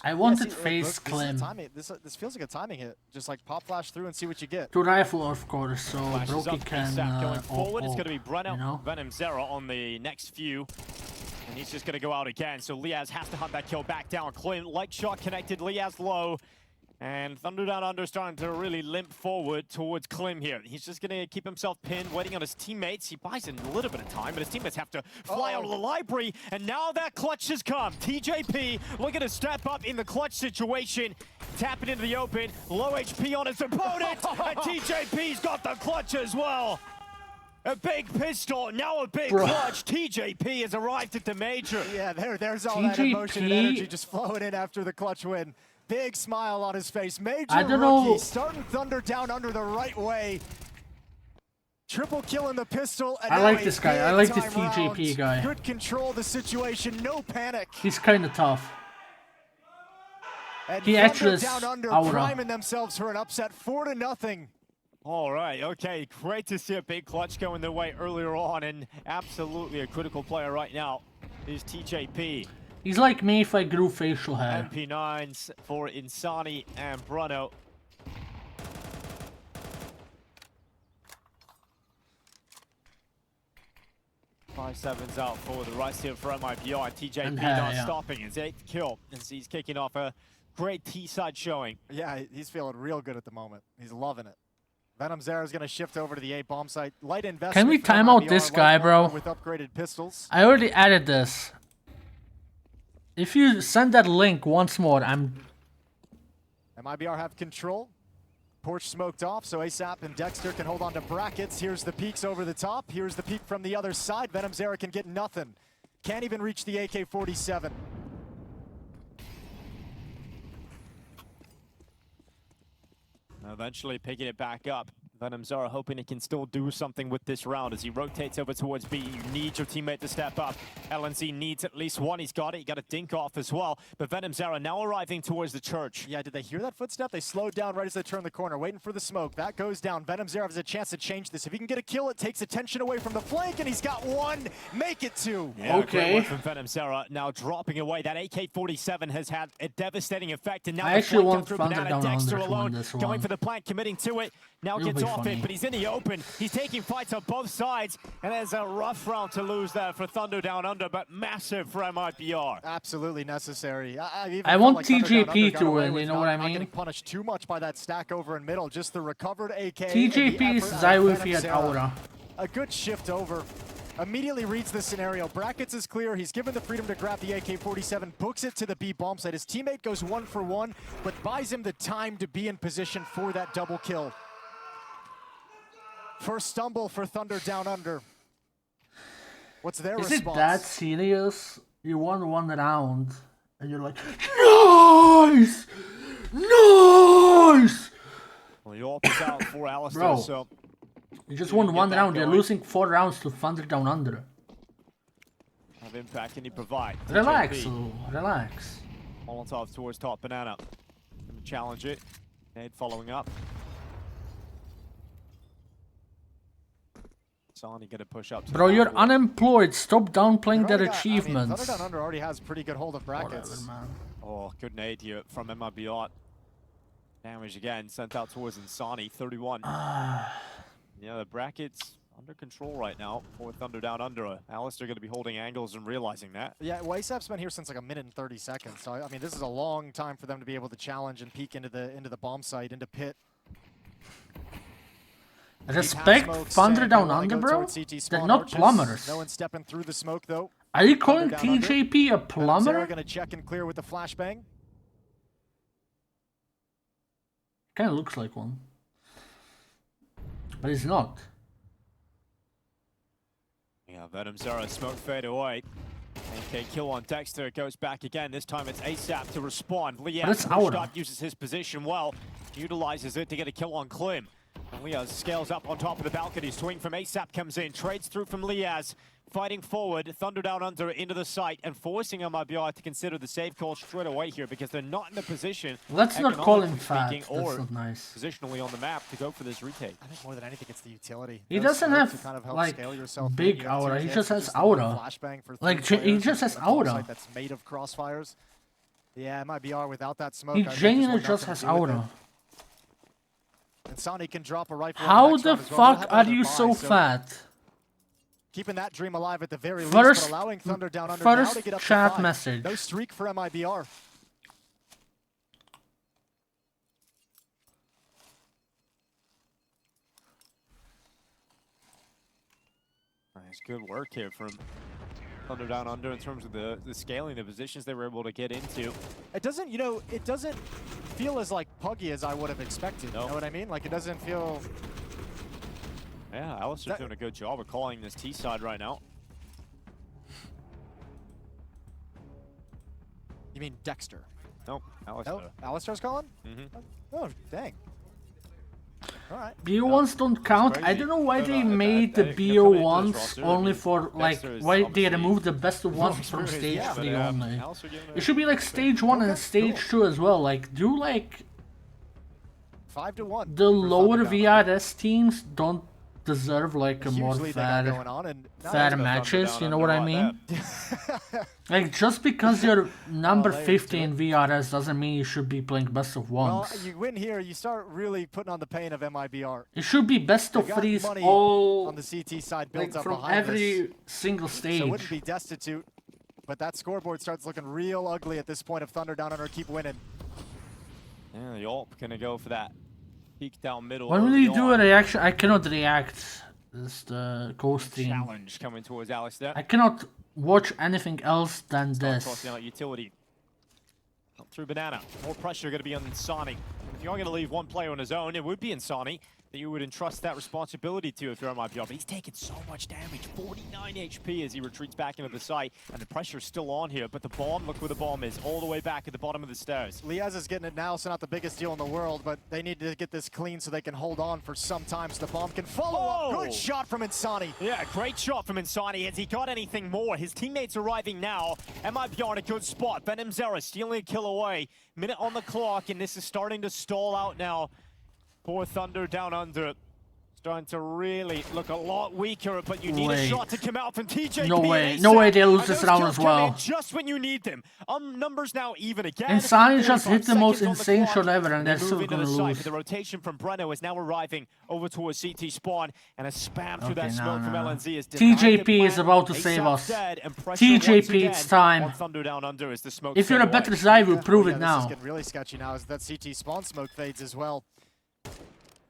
I wanted face Clem. This feels like a timing hit. Just like pop flash through and see what you get. To rifle, of course, so Brokey can going forward. It's going to be Brenno, Venom Zero on the next few. And he's just going to go out again. So Liaz has to hunt that kill back down. Clint, light shot connected, Liaz low. And Thunder Down Under starting to really limp forward towards Klim here. He's just going to keep himself pinned, waiting on his teammates. He buys in a little bit of time, but his teammates have to fly out of the library. And now that clutch has come. TJP looking to step up in the clutch situation. Tapping into the open. Low HP on his opponent. And TJP's got the clutch as well. A big pistol, now a big clutch. TJP has arrived at the major. Yeah, there's all that emotion and energy just flowing in after the clutch win. Big smile on his face. Major rookie starting Thunder Down Under the right way. Triple kill in the pistol. And I like this guy. I like this TJP guy. Good control of the situation. No panic. He's kind of tough. And he actually is Down Under priming themselves for an upset 4-0. All right, okay. Great to see a big clutch going their way earlier on, and absolutely a critical player right now is TJP. He's like me if I grew facial hair. MP9s for Insani and Bruno. Five sevens out for the right here for MIBR. TJP not stopping his 8th kill as he's kicking off a great T-side showing. Yeah, he's feeling real good at the moment. He's loving it. Venom Zero is going to shift over to the A bomb site. Light investment. Can we time out this guy, bro? With upgraded pistols. I already added this. If you send that link once more, MIBR have control. Porch smoked off, so ASAP and Dexter can hold on to brackets. Here's the peeks over the top. Here's the peek from the other side. Venom Zero can get nothing. Can't even reach the AK-47. Eventually picking it back up. Venom Zara hoping he can still do something with this round as he rotates over towards B. You need your teammate to step up. LNZ needs at least one. He's got it. He got a dink off as well. But Venom Zara now arriving towards the church. Yeah, did they hear that footstep? They slowed down right as they turned the corner, waiting for the smoke. That goes down. Venom Zara has a chance to change this. If he can get a kill, it takes attention away from the flank, and he's got one. Make it 2. Yeah, great work from Venom Zara now dropping away. That AK-47 has had a devastating effect, and now I actually want Thunder Down Under Dexter to alone win this going one. for the plant, committing to it. Now gets off it, but he's in the open. He's taking fights on both sides, and there's a rough round to lose there for Thunder Down Under, but massive for MIBR. Absolutely necessary. I want like TJP to win, you know what I mean? Not getting punished too much by that stack over in middle, just the recovered AK. TJP is Zywufi at Aura. A good shift over. Immediately reads the scenario. Brackets is clear. He's given the freedom to grab the AK-47, books it to the B bomb site. His teammate goes 1 for 1, but buys him the time to be in position for that double kill. First stumble for Thunder Down Under. What's their response? Is it that serious? You won 1 round, and you're like, nice! Nice! Well, you is out for Alistair, bro, so... You just won 1 round, you're losing 4 rounds to Thunder Down Under. Of impact can he provide? Relax, relax. Molotov towards top banana. Gonna challenge it. Nade following up. Sani gonna push up. Bro, you're unemployed. Stop downplaying their achievements. Thunder Down Under already has pretty good hold of brackets. Whatever, man. Oh, good nade here from MIBR. Damage again, sent out towards Insani, 31. Yeah, the brackets under control right now for Thunder Down Under. Alistair going to be holding angles and realizing that. Yeah, well, ASAP's been here since like 1 minute and 30 seconds. So, I mean, this is a long time for them to be able to challenge and peek into the bomb site, into pit. Respect Thunder Down Under, bro? They're not plumbers. No one stepping through the smoke, though. Are you calling TJP a plumber? They're going to check and clear with the flashbang. Kind of looks like one. But he's not. Yeah, Venom Zero smoke fade away. AK kill on Dexter, goes back again. This time it's ASAP to respond. Liaz uses his position well, utilizes it to get a kill on Klim. And Liaz scales up on top of the balcony. Swing from ASAP comes in, trades through from Liaz. Fighting forward, Thunder Down Under into the site and forcing MIBR to consider the save call straight away here because they're not in the position. Let's not call him fat. That's not nice. Positionally on the map to go for this retake. I think more than anything, it's the utility. He doesn't have kind of like big aura. He just has aura. Like he just has aura. That's made of crossfires. Yeah, MIBR without that smoke. He genuinely just has aura. And Sani can drop a rifle. How the fuck are you so fat? Keeping that dream alive at the very least, but allowing Thunder Down Under now to get up chat to 5. message. No streak for MIBR. Nice, good work here from Thunder Down Under in terms of the scaling, the positions they were able to get into. It doesn't, you know, it doesn't feel as like puggy as I would have expected. You know what I mean? Like it doesn't feel. Yeah, Alistair's doing a good job of calling this T side right now. You mean Dexter? Nope, Alistair. No, Alistair's calling? Oh, dang. All right. BO1s don't count. I don't know why they made the BO1s only for, like, why they removed the best of ones from stage 3 only. It should be like stage 1 and stage 2 as well. Like, do like 5-1. The lower VRS teams don't deserve like a more fair matches, you know what I mean? Like just because you're number 50 in VRS doesn't mean you should be playing best of ones. Well, you win here, you start really putting on the pain of MIBR. It should be best of threes all on the CT side built like up from behind every single stage. So it wouldn't be destitute, but that scoreboard starts looking real ugly at this point if Thunder Down Under keep winning. Yeah, the Yelp gonna go for that. Peek down middle. When will you do a reaction? I cannot react. This is the co-stream. Challenge coming towards Alistair. I cannot watch anything else than this. Crossing out utility. Up through Banana. More pressure going to be on Insani. If you're going to leave one player on his own, it would be Insani that you would entrust that responsibility to if you're MIBR. But he's taking so much damage. 49 HP as he retreats back into the site. And the pressure's still on here. But the bomb, look where the bomb is. All the way back at the bottom of the stairs. Liaz is getting it now, so not the biggest deal in the world. But they need to get this clean so they can hold on for some time. So the bomb can follow up. Good shot from Insani. Yeah, great shot from Insani. Has he got anything more? His teammates arriving now. MIBR in a good spot. Venom Zera stealing a kill away. Minute on the clock, and this is starting to stall out now for Thunder Down Under. starting to really look a lot weaker, but you need a shot to come out from TJP. No way. No way they lose this round as well. Just when you need them. Numbers now even again. And Sani just hit the most insane shot ever, and they're still gonna lose. The rotation from Breno is now arriving over towards CT spawn, and a spam through that smoke from LNZ is TJP is about to save us. TJP, it's time. If you're a better side, we'll prove it now. This is getting really sketchy now as that CT spawn smoke fades as well.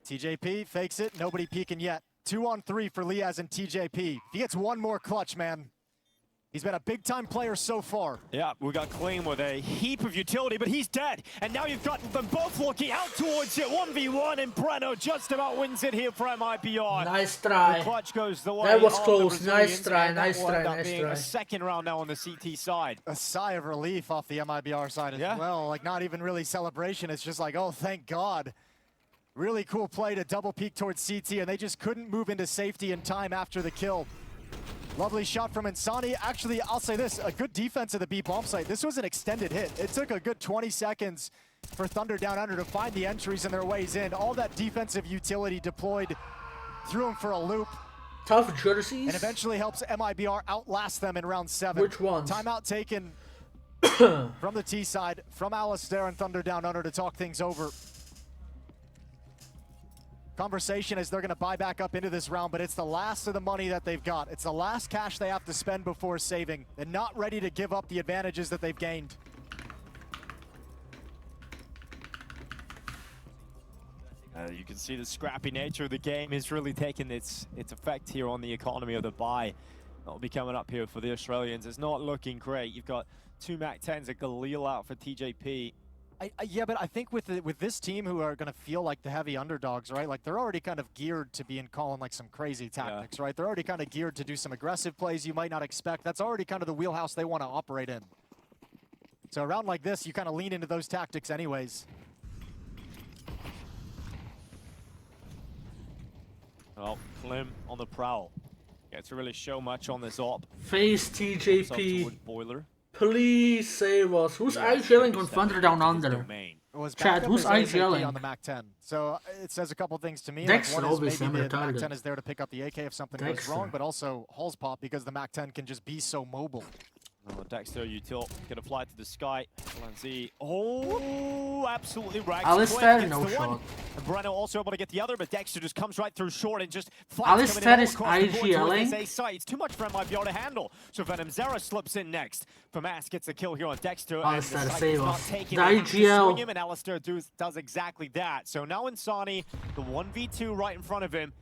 TJP fakes it, nobody peeking yet. 2-on-3 for Liaz and TJP. If he gets one more clutch, man, he's been a big-time player so far. Yeah, we got Clean with a heap of utility, but he's dead. And now you've got them both looking out towards it. 1v1, and Breno just about wins it here for MIBR. Nice try. The clutch goes the way that was close. Nice try, nice try, nice try. A second round now on the CT side. A sigh of relief off the MIBR side as well. Like, not even really celebration. It's just like, oh, thank God. Really cool play to double peek towards CT, and they just couldn't move into safety in time after the kill. Lovely shot from Insani. Actually, I'll say this, a good defense of the B bomb site. This was an extended hit. It took a good 20 seconds for Thunder Down Under to find the entries and their ways in. All that defensive utility deployed, threw him for a loop. Tough jerseys. And eventually helps MIBR outlast them in round 7. Which ones? Timeout taken from the T side, from Alistair and Thunder Down Under to talk things over. Conversation is they're going to buy back up into this round, but it's the last of the money that they've got. It's the last cash they have to spend before saving. They're not ready to give up the advantages that they've gained. You can see the scrappy nature of the game is really taking its effect here on the economy of the buy. That'll be coming up here for the Australians. It's not looking great. You've got 2 MAC-10s, a Galil out for TJP. Yeah, but I think with this team who are going to feel like the heavy underdogs, right? Like, they're already kind of geared to be calling like some crazy tactics, right? They're already kind of geared to do some aggressive plays you might not expect. That's already kind of the wheelhouse they want to operate in. So a round like this, you kind of lean into those tactics anyways. Well, Klim on the prowl. Gets to really show much on this op. Face TJP. Boiler. Please save us. Who's IGLing on Thunder Down Under? Chad, who's IGLing? On the MAC-10. So it says a couple things to me. Dexter, like, one is maybe the retarded. MAC-10 is there to pick up the AK if something goes wrong, but also Hall's pop because the MAC-10 can just be so mobile. Oh, Dexter, util gonna fly to the sky. LNZ. Oh, absolutely right. Alistair, no shot. And Breno also able to get the other, but Dexter just comes right through short and just flies. Alistair is IGLing. It's too much for MIBR to handle. So Venom Zera slips in next. Famas gets the kill here on Dexter. Alistair, save us. The IGL. Him, and Alistair does exactly that. So now Insani, the 1v2 right in front of him.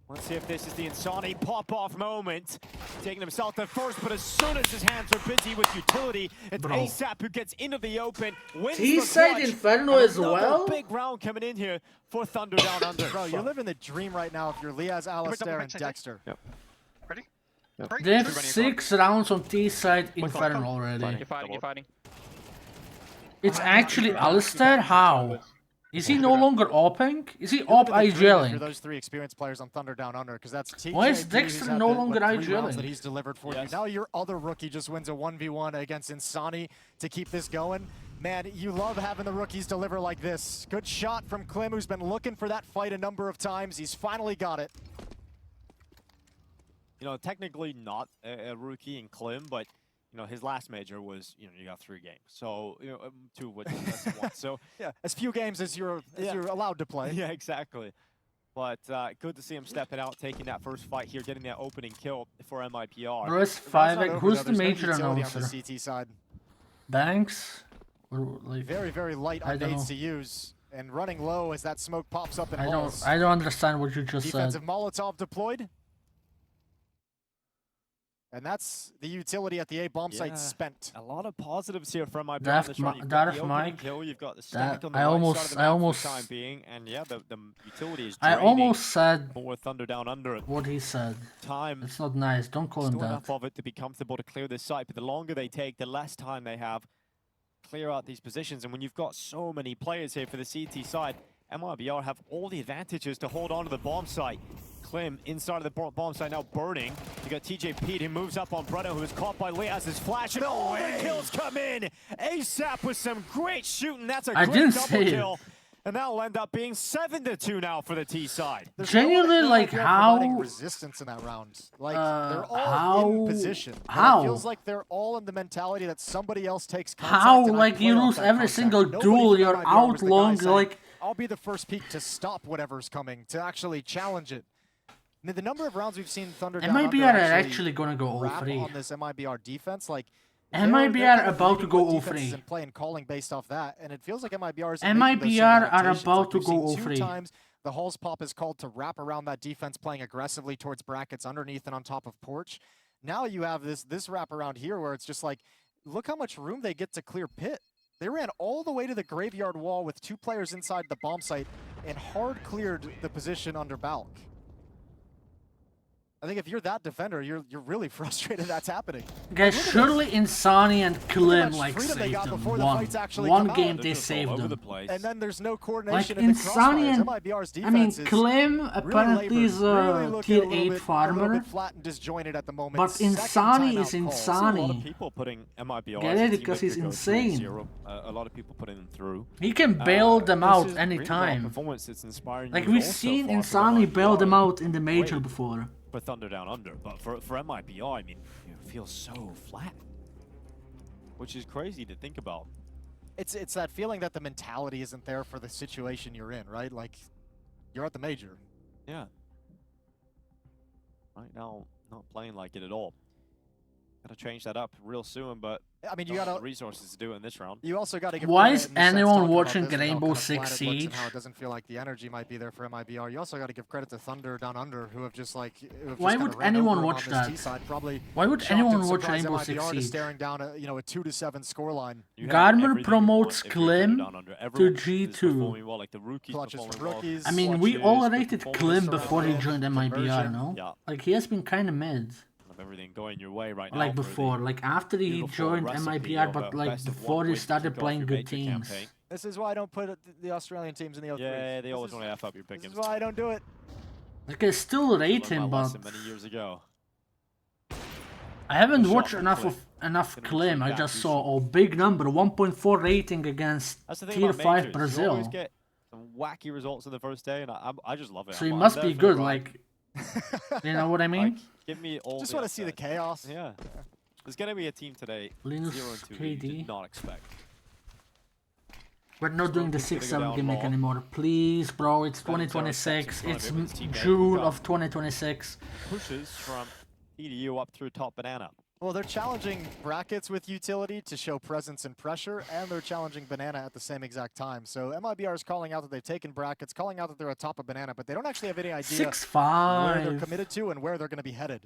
Let's see if this is the Insani pop-off moment. Taking himself to first, but as soon as his hands are busy with utility, it's ASAP who gets into the open, wins the clutch. Inferno as well? Big round coming in here for Thunder Down Under. Bro, you're living the dream right now if you're Liaz, Alistair, and Dexter. Yep. Ready? Yep. They have 6 rounds on T-side Inferno already. You're fighting. It's actually Alistair? How? Is he no longer opping? Is he op IGLing? For those 3 experienced players on Thunder Down Under, because that's TJP. Why is Dexter no longer IGLing? That he's delivered for you. Now your other rookie just wins a 1v1 against Insani to keep this going. Man, you love having the rookies deliver like this. Good shot from Klim, who's been looking for that fight a number of times. He's finally got it. You know, technically not a rookie in Klim, but you know, his last major was, you know, you got 3 games. So, you know, 2 with one. So, yeah, as few games as you're allowed to play. Yeah, exactly. But good to see him stepping out, taking that first fight here, getting that opening kill for MIBR. Where's 5? Who's the major announcer? On the CT side. Banks? Like, very light on nades to use. And running low as that smoke pops up in halls. I don't understand what you just Defensive said. Molotov deployed. And that's the utility at the A bomb site spent. A lot of positives here from my Darth Mike. Kill, you've got the stack on the I almost for the time being, and yeah, the utility is I almost said more Thunder Down Under. What he said. Time. It's not nice. Don't call him that. Enough of it to be comfortable to clear this site, but the longer they take, the less time they have clear out these positions. And when you've got so many players here for the CT side, MIBR have all the advantages to hold on to the bomb site. Klim inside of the bomb site now burning. You got TJP who moves up on Breno, who is caught by Liaz's flash, and all the kills come in. ASAP with some great shooting. That's a great double kill. And that'll end up being 7-2 now for the T side. Genuinely, like, how resistance in that round. Like they're all in position. How? It feels like they're all in the mentality that somebody else takes contact. How? Like you lose every single duel, you're out long. Like I'll be the first peak to stop whatever's coming, to actually challenge it. I mean, the number of rounds we've seen Thunder Down Under MIBR are actually gonna go all-free 0-3 on this MIBR defense. Like MIBR are about to go 0-3 and play and calling based off that, and it feels like MIBR is MIBR are about to go 0-3. times the Halls pop is called to wrap around that defense, playing aggressively towards brackets underneath and on top of porch. Now you have this wrap around here where it's just like, look how much room they get to clear pit. They ran all the way to the graveyard wall with 2 players inside the bomb site and hard cleared the position under Balk. I think if you're that defender, you're really frustrated that's happening. Guys, surely Insani and Klim like saved them. One game they saved them. And then there's no coordination. Like Insani and I mean Klim apparently is a tier 8 farmer, but Insani is Insani. A lot of people putting MIBR Get it? Because he's insane. A lot of people putting them through. He can bail them out anytime. Like we've seen Insani bail them out in the major before. For Thunder Down Under, but for MIBR, I mean, it feels so flat, which is crazy to think about. It's that feeling that the mentality isn't there for the situation you're in, right? Like, you're at the major. Yeah. Right now, not playing like it at all. Gotta change that up real soon, but I mean, you got the resources to do it in this round. You also got to give. Why is anyone watching Rainbow Six Siege? How it doesn't feel like the energy might be there for MIBR. You also got to give credit to Thunder Down Under, who have just like. Why would anyone watch that? Why would anyone watch Rainbow Six Siege? Staring down a 2-7 scoreline. Garmer promotes Klim to G2. I mean, we all rated Klim before he joined MIBR, no? Yeah. Like he has been kind of mid. Everything going your way right now. Like before, like after he joined MIBR, but like before he started playing good teams. This is why I don't put the Australian teams in the 0-3. Yeah, they always want to F up your pickings. This is why I don't do it. Like I still rate him, but many years ago. I haven't watched enough Klim. I just saw a big number, 1.4 rating against tier 5 Brazil. You always get some wacky results in the first day, and I just love it. So he must be good, like, you know what I mean? Like, give me all. Just want to see the chaos. Yeah. There's gonna be a team today. Linus 0-2 KD. you did not expect. We're not doing the 6-7 gimmick anymore. Please, bro. It's 2026. It's June of 2026. Pushes from EDU up through top banana. Well, they're challenging brackets with utility to show presence and pressure, and they're challenging banana at the same exact time. So MIBR is calling out that they've taken brackets, calling out that they're atop of banana, but they don't actually have any idea 6-5. where they're committed to and where they're going to be headed.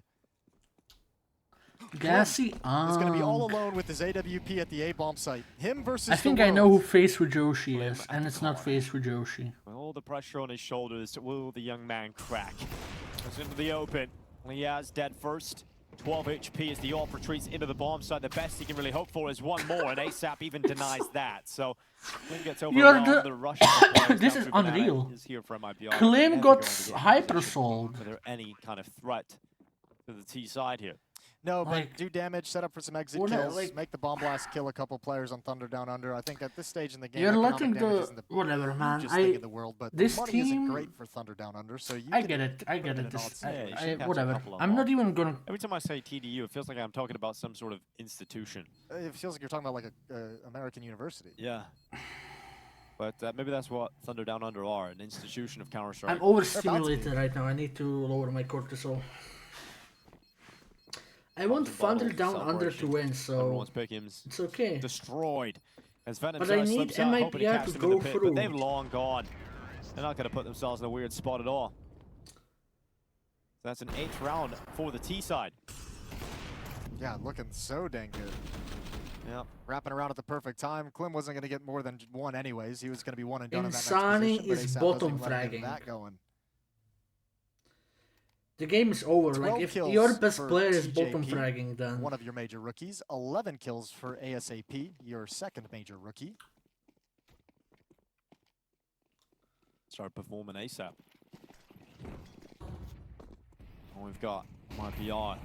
Gassy is going to be all alone with his AWP at the A-bomb site. Him versus I think I know who Face Fujoshi is, and it's not Face Fujoshi. With all the pressure on his shoulders, will the young man crack? Goes into the open. Liaz dead first. 12 HP as the AWP retreats into the bomb site. The best he can really hope for is one more, and ASAP even denies that. So Klim gets overwhelmed. The Russian this is unreal. Is here for MIBR. Klim got hyper-sold. Are there any kind of threat to the T side here? No, but do damage, set up for some exit kills, make the bomb blast kill a couple players on Thunder Down Under. I think at this stage in the game, you're letting the whatever, man. In the world, but this the money team isn't great for Thunder Down Under, so you I get it. Whatever. I'm not even gonna. Every time I say TDU, it feels like I'm talking about some sort of institution. It feels like you're talking about like a American university. Yeah. But maybe that's what Thunder Down Under are, an institution of Counter-Strike. I'm overstimulated right now. I need to lower my cortisol. I want Thunder Down Under to win, so it's okay. Destroyed. As Venom but I need MIBR to go through. But they've long gone. They're not going to put themselves in a weird spot at all. So that's an 8th round for the T side. Yeah, looking so dang good. Yep. Wrapping around at the perfect time. Klim wasn't going to get more than one anyways. He was going to be one and done in that next Insani position. is bottom fragging. The game is over. Like if your best player is bottom fragging, then one of your major rookies. 11 kills for ASAP, your second major rookie. Start performing ASAP. And we've got MIBR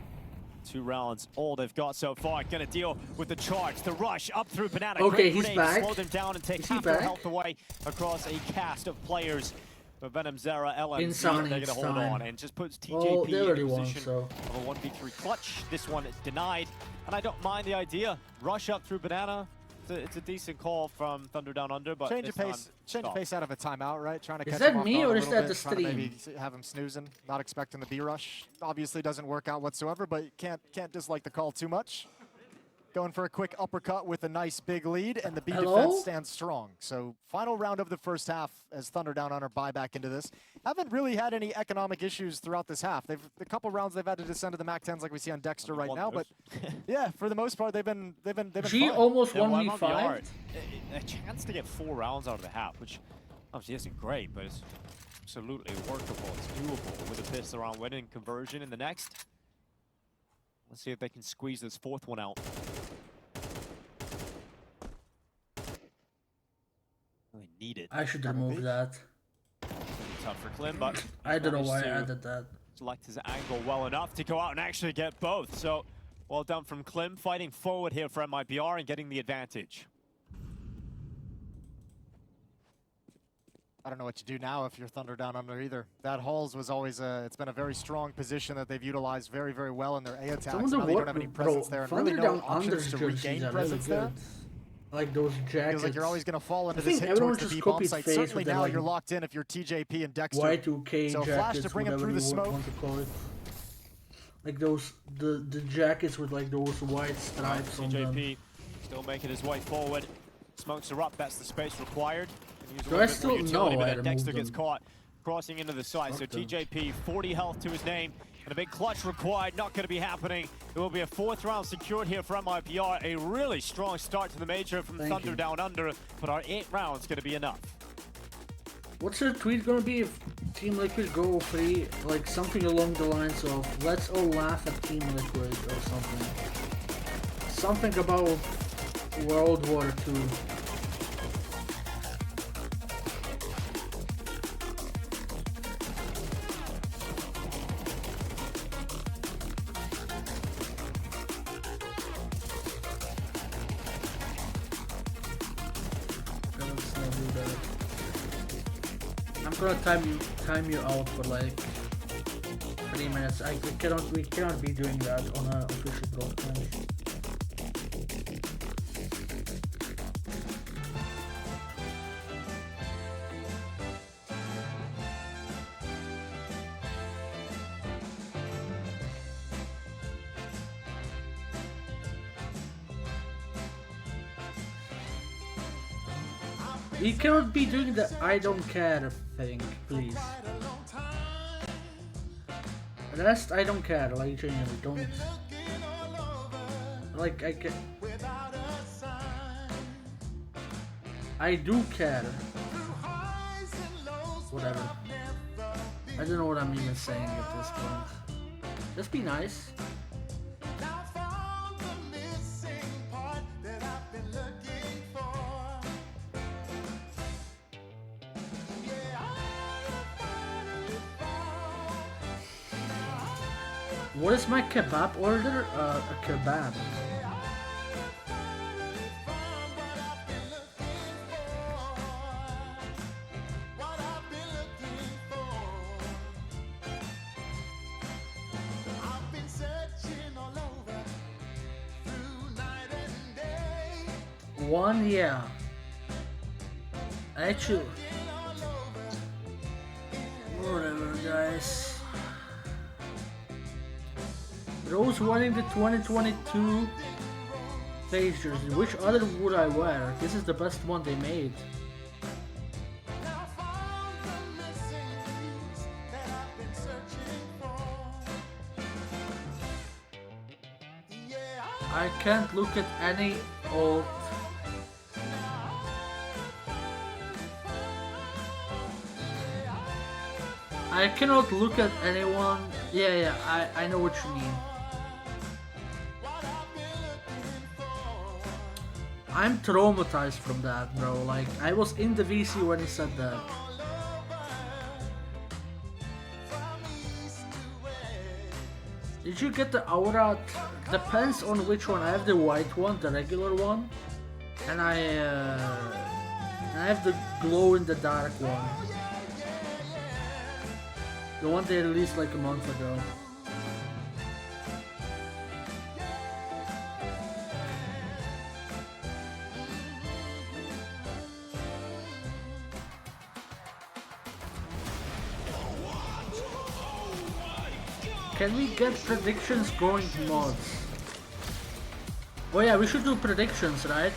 2 rounds, all they've got so far. Gonna deal with the charge, the rush, up through Banana. Okay, he's grenade, back. Slow them down and take half their health away across a cast of players. But Venom, Zera, LMZ, they're gonna hold on and just puts TJP in a position of a 1v3 clutch. This one is denied, and I don't mind the idea. Rush up through Banana. It's a decent call from Thunder Down Under, but change of pace out of a timeout, right? Trying to catch that him off me guard or a is little that bit, the trying to stream? maybe have him snoozing, not expecting the B rush. Obviously doesn't work out whatsoever, but you can't dislike the call too much. Going for a quick uppercut with a nice big lead, and the B defense stands strong. So final round of the first half as Thunder Down Under buy back into this. Haven't really had any economic issues throughout this half. The couple rounds they've had to descend to the MAC-10s like we see on Dexter right now, but yeah, for the most part they've been G fine. almost Yeah, 1v5. A chance to get 4 rounds out of the half, which obviously isn't great, but it's absolutely workable. It's doable with a pistol round winning conversion in the next. Let's see if they can squeeze this 4th one out. Really need it. I should remove that. Tough for Klim, but I don't know why I added that. Select his angle well enough to go out and actually get both. So well done from Klim, fighting forward here for MIBR and getting the advantage. I don't know what you do now if you're Thunder Down Under either. That Halls was always it's been a very strong position that they've utilized very, very well in their A attacks. Now they don't have any presence there and really no options to regain presence there. Like those jackets. Feels like you're always going to fall into this hit towards the B bomb site. Certainly now you're locked in if you're TJP and Dexter. Y2K so flash to bring him through the smoke. Want to call it. Like those, the jackets with like those white stripes on them. TJP still making his way forward. Smokes are up, that's the space required. Do I still know I Dexter gets caught crossing into the side. So TJP, 40 health to his name. And a big clutch required, not going to be happening. There will be a 4th round secured here for MIBR. A really strong start to the major from Thunder Down Under, but our 8 rounds going to be enough. What's your tweet going to be if Team Liquid go free? Like something along the lines of, let's all laugh at Team Liquid or something. Something about World War II. I'm gonna time you out for like 3 minutes. We cannot be doing that on an official broadcast. We cannot be doing the I don't care thing, please. The rest I don't care, like genuinely don't. Like I do care. Whatever. I don't know what I'm even saying at this point. Just be nice. What is my kebab order? A kebab. One, yeah. Actually, whatever, guys. Rose winning the 2022 phase jersey. Which other would I wear? This is the best one they made. I can't look at any old. I cannot look at anyone. Yeah, I know what you mean. I'm traumatized from that, bro. Like, I was in the VC when he said that. Did you get the aura? Depends on which one. I have the white one, the regular one, and I have the glow in the dark one. The one they released like a month ago. Can we get predictions going mods? Oh yeah, we should do predictions, right?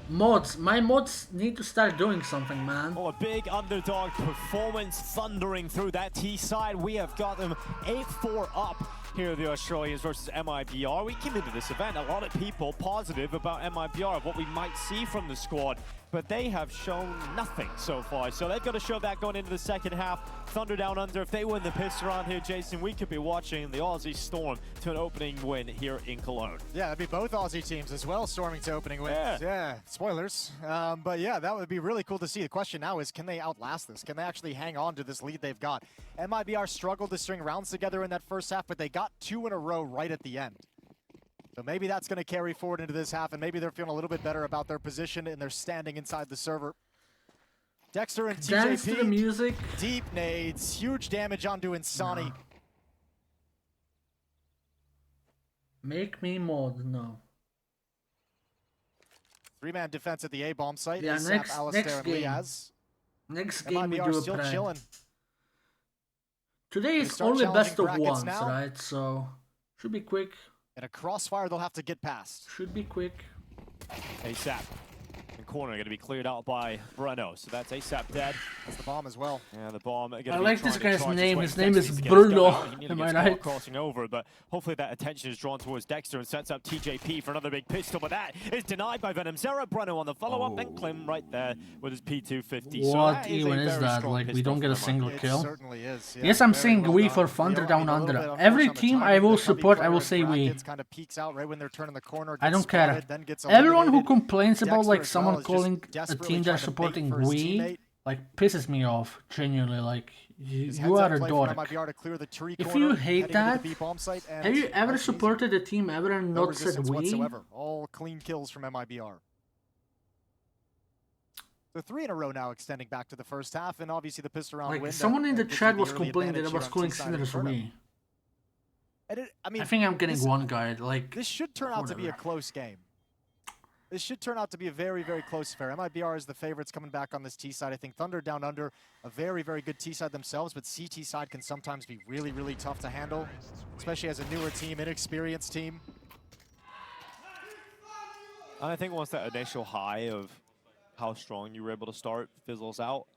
Mods. My mods need to start doing something, man. Oh, a big underdog performance thundering through that T side. We have got them 8-4 up here, the Australians versus MIBR. We came into this event, a lot of people positive about MIBR, what we might see from the squad, but they have shown nothing so far. So they've got to show that going into the second half. Thunder Down Under, if they win the piss around here, Jason, we could be watching the Aussie storm to an opening win here in Cologne. Yeah, that'd be both Aussie teams as well storming to opening wins. Yeah, spoilers. But yeah, that would be really cool to see. The question now is, can they outlast this? Can they actually hang on to this lead they've got? MIBR struggled to string rounds together in that first half, but they got 2 in a row right at the end. So maybe that's going to carry forward into this half, and maybe they're feeling a little bit better about their position and their standing inside the server. Dexter and Dance to the TJP, music. deep nades, huge damage onto Insani. No. Make me mod, no. 3-man defense at the A-bomb site. Yeah, ASAP, Alistair, and game. Liaz. Next game we do a still prank. chilling. Today is start only best of challenging ones, brackets now. right? So should be quick. And a crossfire they'll have to get past. Should be quick. ASAP. And corner going to be cleared out by Bruno. So that's ASAP dead. That's the bomb as well. Yeah, the bomb. I like this guy's name. His name is Bruno. Am I right? Crossing over, but hopefully that attention is drawn towards Dexter and sets up TJP for another big pistol. But that is denied by Venom Zero. Bruno on the follow-up, and Klim right there with his P250. What so even is that? Like, we don't get a single kill? Certainly is. Yeah, Yes, I'm very saying well we done. for Thunder I Down mean, a little Under. bit Every unfortunate team timing. I will The Cubby support, I player will in say we. brackets kind of peeks out right when they're turning the corner. I gets don't care. spotted, then gets Everyone who eliminated. complains about Dexter like as someone well is just calling a desperately team they're trying to bait supporting for his we, teammate. like pisses me off. Genuinely, like His you are a heads-up play dork. from MIBR to clear the tree If corner, you hate heading into that, the B bomb site, and have you ever nice and easy. supported a team ever and No not said resistance we? whatsoever. All clean kills from MIBR. So 3 in a row now, extending back to the first half, and obviously the pistol round Like win. someone in the gives you chat the was early complaining that I advantage was here on calling T-side sinners Inferno. we. And I mean, I think I'm getting this- one guy. Like This should turn out to be a whatever. close game. This should turn out to be a very, very close affair. MIBR is the favorites coming back on this T side. I think Thunder Down Under, a very, very good T side themselves, but CT side can sometimes be really, really tough to handle, especially as a newer team, inexperienced team. And I think once that initial high of how strong you were able to start fizzles out,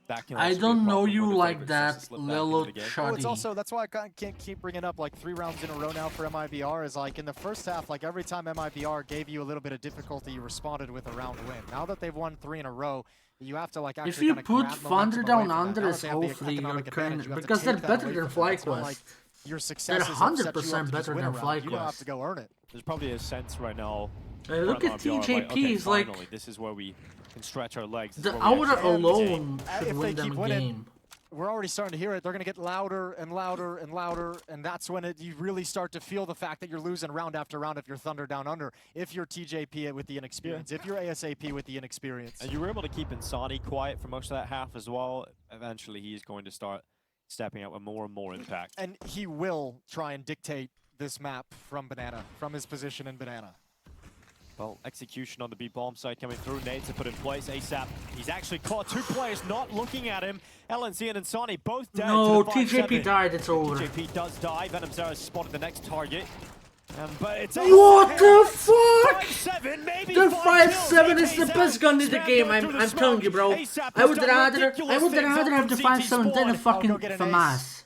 that can I also be a don't know problem you for the like favorites that, to slip back into little the game. Well, it's shoddy. also, that's why I can't keep bringing up like 3 rounds in a row now for MIBR, is like in the first half, like every time MIBR gave you a little bit of difficulty, you responded with a round win. Now that they've won 3 in a row, you have to like actually If you kinda put grab Thunder momentum away Down from that. Under Now as that they have the hopefully you're economic kind advantage, you have to because they're take that better away than from them. It's not FlyQuest. like your They're successes have 100% set you up to just better win than a round. You don't have FlyQuest. to go earn it. There's probably a sense right now. Look from at MIBR, TJP, okay, he's like- finally, this is where we can stretch our legs. This The is where we Aura actually alone If should they win them keep a winning, game. we're already starting to hear it. They're going to get louder and louder and louder, and that's when you really start to feel the fact that you're losing round after round if you're Thunder Down Under, if you're TJP with the inexperience, if you're ASAP with the inexperience. And you were able to keep Insani quiet for most of that half as well. Eventually, he's going to start stepping up with more and more impact. And he will try and dictate this map from Banana, from his position in Banana. Well, execution on the B bomb side coming through. Nades are put in place. ASAP. He's actually caught 2 players not looking at him. LNC and Insani both dead. No, to the TJP 5-7. died, it's over. TJP does die. Venom Zero spotted the next target. But it's What the fuck? 5-7, maybe The 5 5-7 is the kills. best gun in the Spam game. going through the I'm telling you, bro. ASAP I has would done rather ridiculous things have the from 5-7 than a CT fucking I'll go get an ace. FAMAS.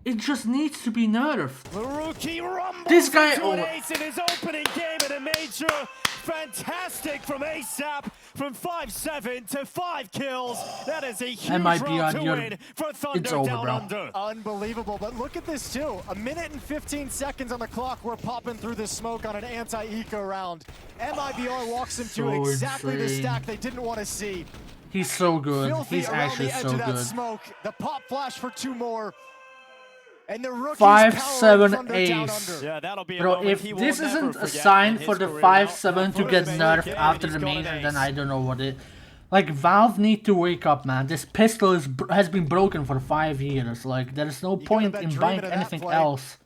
It just needs to be nerfed. The rookie rumbles This guy- into an oh. ace in his opening game at a major. Fantastic from ASAP, from 5-7 to 5 kills. That is a huge MIBR, round to you're- win for Thunder it's over, Down bro. Under. Unbelievable, but look at this too. 1 minute and 15 seconds on the clock. We're popping through this smoke on an anti-eco round. MIBR walks into So exactly the insane. stack they didn't want to see. He's so good. Filthy He's actually so good. Smoke. The pop flash for 2 more. And the rookies 5-7 ace. Yeah, that'll be Bro, if this isn't a sign for the 5-7 to get nerfed after the major, then I don't know what it. Like, Valve need to wake up, man. This pistol has been broken for 5 years. Like, there's no point in buying anything else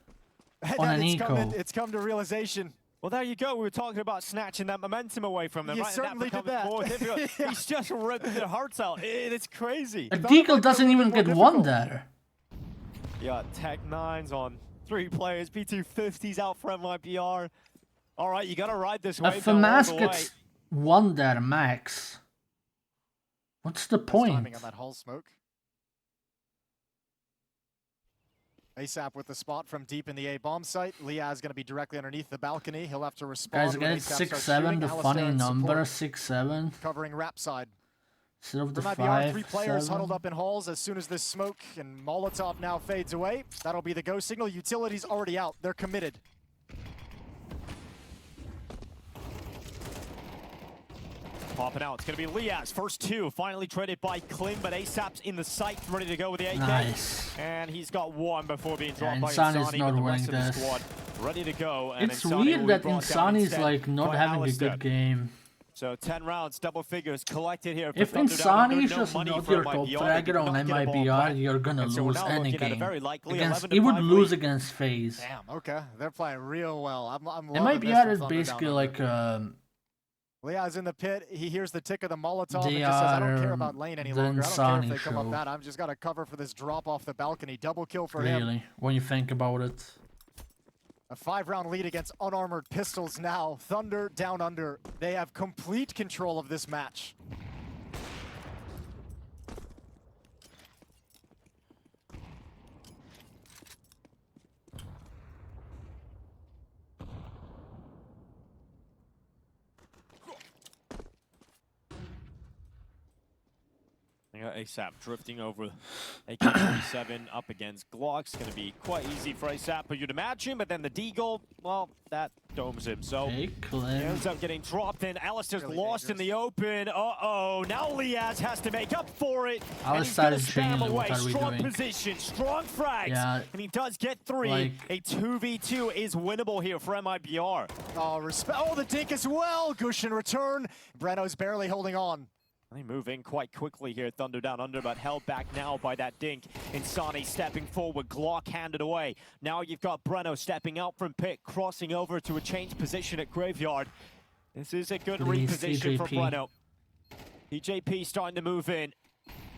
on an eco. It's come to realization. Well, there you go. We were talking about snatching that momentum away from them. You right? certainly did that. He's just ripping their hearts out. It's crazy. A deagle doesn't even get one there. Yeah, Tech 9's on 3 players. P250's out for MIBR. All right, you got to ride this wave. If FAMAS gets 1 there max, what's the point? Timing on that hull smoke. ASAP with the spot from deep in the A bomb site. Liaz going to be directly underneath the balcony. He'll have to respond. Guys, again, it's 6-7, the funny number, 6-7. Covering rap side. Instead of the there might be 3 players huddled up in halls as soon as this smoke and Molotov now fades away. That'll be the go signal. Utility's already out. They're committed. Popping out. It's going to be Liaz. First 2 finally traded by Klim, but ASAP's in the sight, ready to go with the AK. Nice. And he's got 1 before being dropped by Insani's Insani, not with the winning rest of the this. squad ready to go. And It's Insani weird that will be brought down Insani's instead like not by having Alistair. a good game. So 10 rounds, double figures collected here. If Insani is just not your top fragger on MIBR, you're gonna lose any game. He would lose against FaZe. Damn, okay. They're playing real well. I'm loving MIBR this is basically like Liaz in the pit. He hears the tick of the Molotov and just says, I don't care about lane any longer. I don't care if they come up that. I've just got to cover for this drop off the balcony. Double kill for him. Really, when you think about it. A 5-round lead against unarmored pistols now. Thunder down under. They have complete control of this match. ASAP drifting over AK-47 up against Glock's going to be quite easy for ASAP, but you'd imagine, but then the Deagle, well, that domes him, so he ends up getting dropped in. Alistair's really lost dangerous in the open. Uh-oh, now Liaz has to make up for it, and he's going to spam away. Strong position, strong frags, and he does get 3. Like, a 2v2 is winnable here for MIBR. Oh, respect. Oh, the dink as well. Gush in return. Breno's barely holding on. They move in quite quickly here, Thunder down under, but held back now by that dink. Insani stepping forward, Glock handed away. Now you've got Breno stepping out from pit, crossing over to a changed position at Graveyard. This is a good reposition for Breno. TJP starting to move in.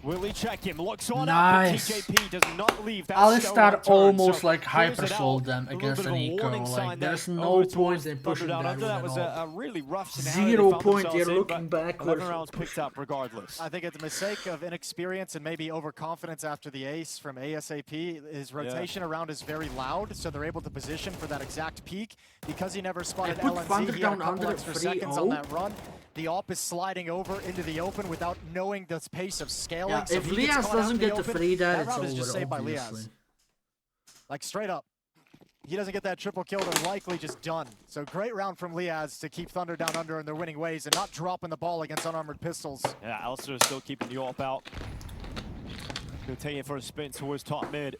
Will he check him? Looks on up, but TJP does not leave that. Alistar almost like hyper-sold them against an eco. Like, there's no point in pushing that. That was a really rough scenario. 0 point, you're looking backwards. 11 rounds picked up regardless. I think it's a mistake of inexperience and maybe overconfidence after the ace from ASAP. His rotation around is very loud, so they're able to position for that exact peak. Because he never spotted LNZ, he had a couple extra seconds on that run. The AWP is sliding over into the open without knowing the pace of scaling. Yeah, so if Liaz doesn't get the free that it's round over, is just saved by Liaz. Like straight up. He doesn't get that triple kill, they're likely just done. So great round from Liaz to keep Thunder down under in their winning ways and not dropping the ball against unarmored pistols. Yeah, Alistair is still keeping the AWP out. Gonna take it for a spin towards top mid.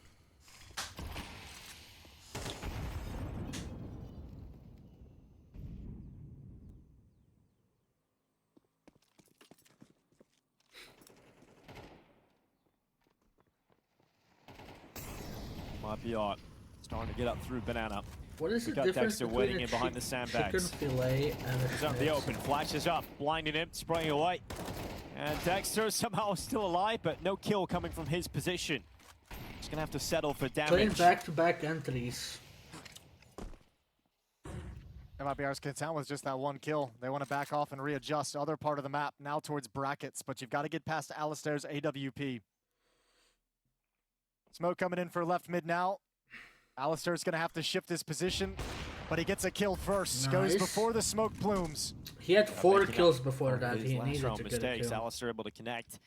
MIBR starting to get up through Banana. What is the got difference Dexter waiting in behind the sandbags. Chicken fillet and he's up the open, flashes up, blinding him, spraying away. And Dexter somehow still alive, but no kill coming from his position. He's gonna have to settle for damage. Playing back-to-back entries. MIBR's content with just that 1 kill. They want to back off and readjust other part of the map now towards brackets, but you've got to get past Alistair's AWP. Smoke coming in for left mid now. Alistair's going to have to shift his position, but he gets a kill first. Nice. Goes before the smoke plumes. He had 4 kills before that. He needed to mistakes. get a kill. Alistair able to connect.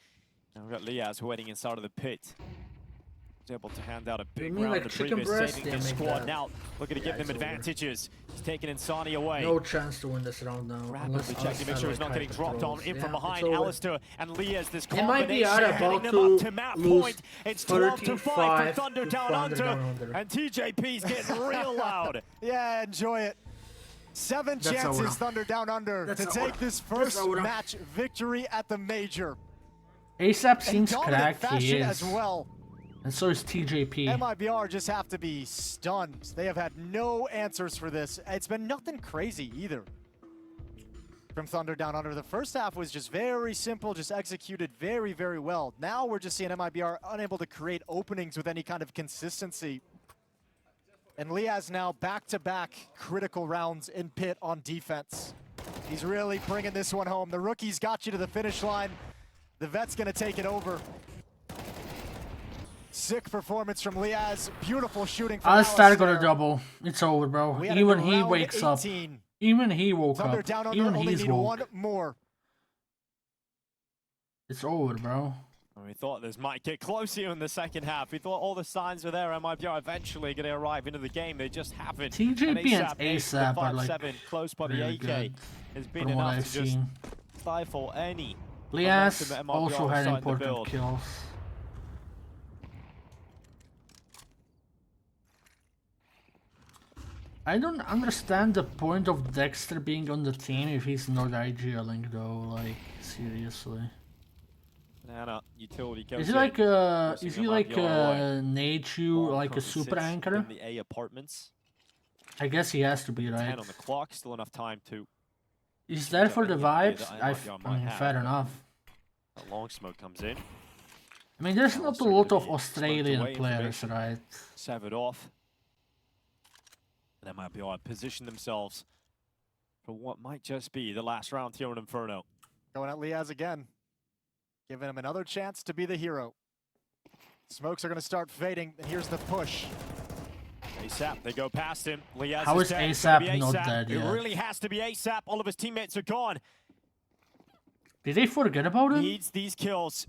Now we've got Liaz waiting inside of the pit. able to hand out a big round of the previous, saving his squad. Now looking to give them advantages. He's taking Insani away. No chance to win this round now. Rapidly checking to make sure he's not getting dropped on in from behind. Alistair and Liaz, this It might be combination about heading them to up to map lose point. It's 12-5 for 35 Thunder to Down Thunder Under, Down Under. and TJP's getting real loud. Yeah, enjoy it. 7 chances Thunder Down Under to take this first match victory at the major. ASAP seems cracked, he is. As well. And so is TJP. MIBR just have to be stunned. They have had no answers for this. It's been nothing crazy either from Thunder Down Under. The first half was just very simple, just executed very, very well. Now we're just seeing MIBR unable to create openings with any kind of consistency. And Liaz now back-to-back critical rounds in pit on defense. He's really bringing this one home. The rookie's got you to the finish line. The vet's gonna take it over. Sick performance from Liaz. Beautiful shooting from Alistair got a double. It's over, bro. Even he wakes up. Even he woke Thunder up. Down Under Even only he's need woke. one more. It's over, bro. We thought this might get close here in the second half. We thought all the signs were there. MIBR eventually going to arrive into the game. They just haven't. TJP and ASAP are like close by the really AK good has been from what enough I've to just seen. stifle any. Liaz momentum that MIBR also was had starting to important build. kills. I don't understand the point of Dexter being on the team if he's not IGLing though, like, seriously. Nana, utility goes Is he like Nachu, like a super anchor? In the A apartments. I guess he has to be, 10 right? on the clock, still enough time to. Is that for the vibes? I might mean, have, fair but enough. A long smoke comes in. I mean, there's not a lot of Australian away players, right? Severed off. And they might be able to position themselves for what might just be the last round here in Inferno. Going at Liaz again. Giving him another chance to be the hero. Smokes are going to start fading, and here's the push. ASAP, they go past him. Liaz How is dead. It's ASAP gonna be not ASAP. dead It yet? really has to be ASAP. All of his teammates are gone. Did they forget about him? Needs these kills.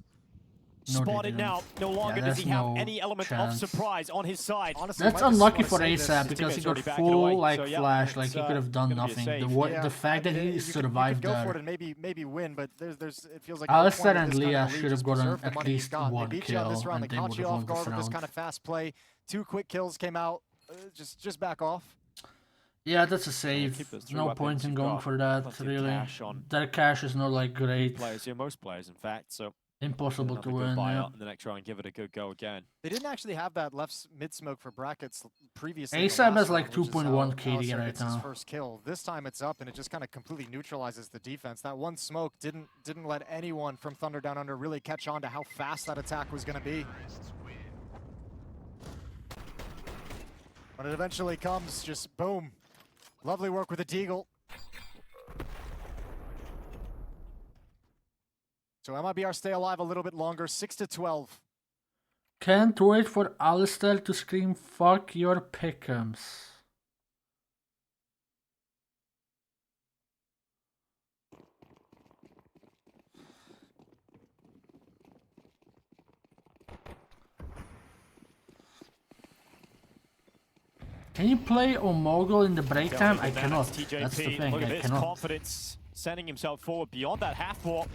No, they Spotted didn't. now. No longer Yeah, does he have there's no any element chance. of surprise on his side. Honestly, That's might just unlucky wanna for say this. ASAP because he got already backing full away. like So, yeah, flash, like it's, he could have done gonna be a nothing. save. The fact that he you survived could go there. for it and maybe win, but there's it feels like Alistair no and point in this kind Leah of lead, should have just gotten preserve the at money he's least got. one They beat you on this kill, round. and They they caught would you have off won guard this with this round. kind of fast play. 2 quick kills came out. Just back off. Yeah, that's a save. keep those 3 No weapons. point in You've going got for that, plenty of really. cash on Their cash is not like great. players here, most players in fact, so Impossible another to good win. Yeah. buyout in the next round, give it a good go again. They didn't actually have that left mid smoke for brackets previously. in the ASAP last has like round, which is 2.1 how KD Alistair right gets his now. first kill. This time it's up, and it just kind of completely neutralizes the defense. That one smoke didn't let anyone from Thunder Down Under really catch on to how fast that attack was going to be. When it eventually comes, just boom. Lovely work with the Deagle. So MIBR stay alive a little bit longer, 6-12. Can't wait for Alistair to scream "fuck your pick'ems." Can you play Omogle in the break time? I cannot. That's the thing. Look at I this cannot. confidence, sending himself forward beyond that half wall.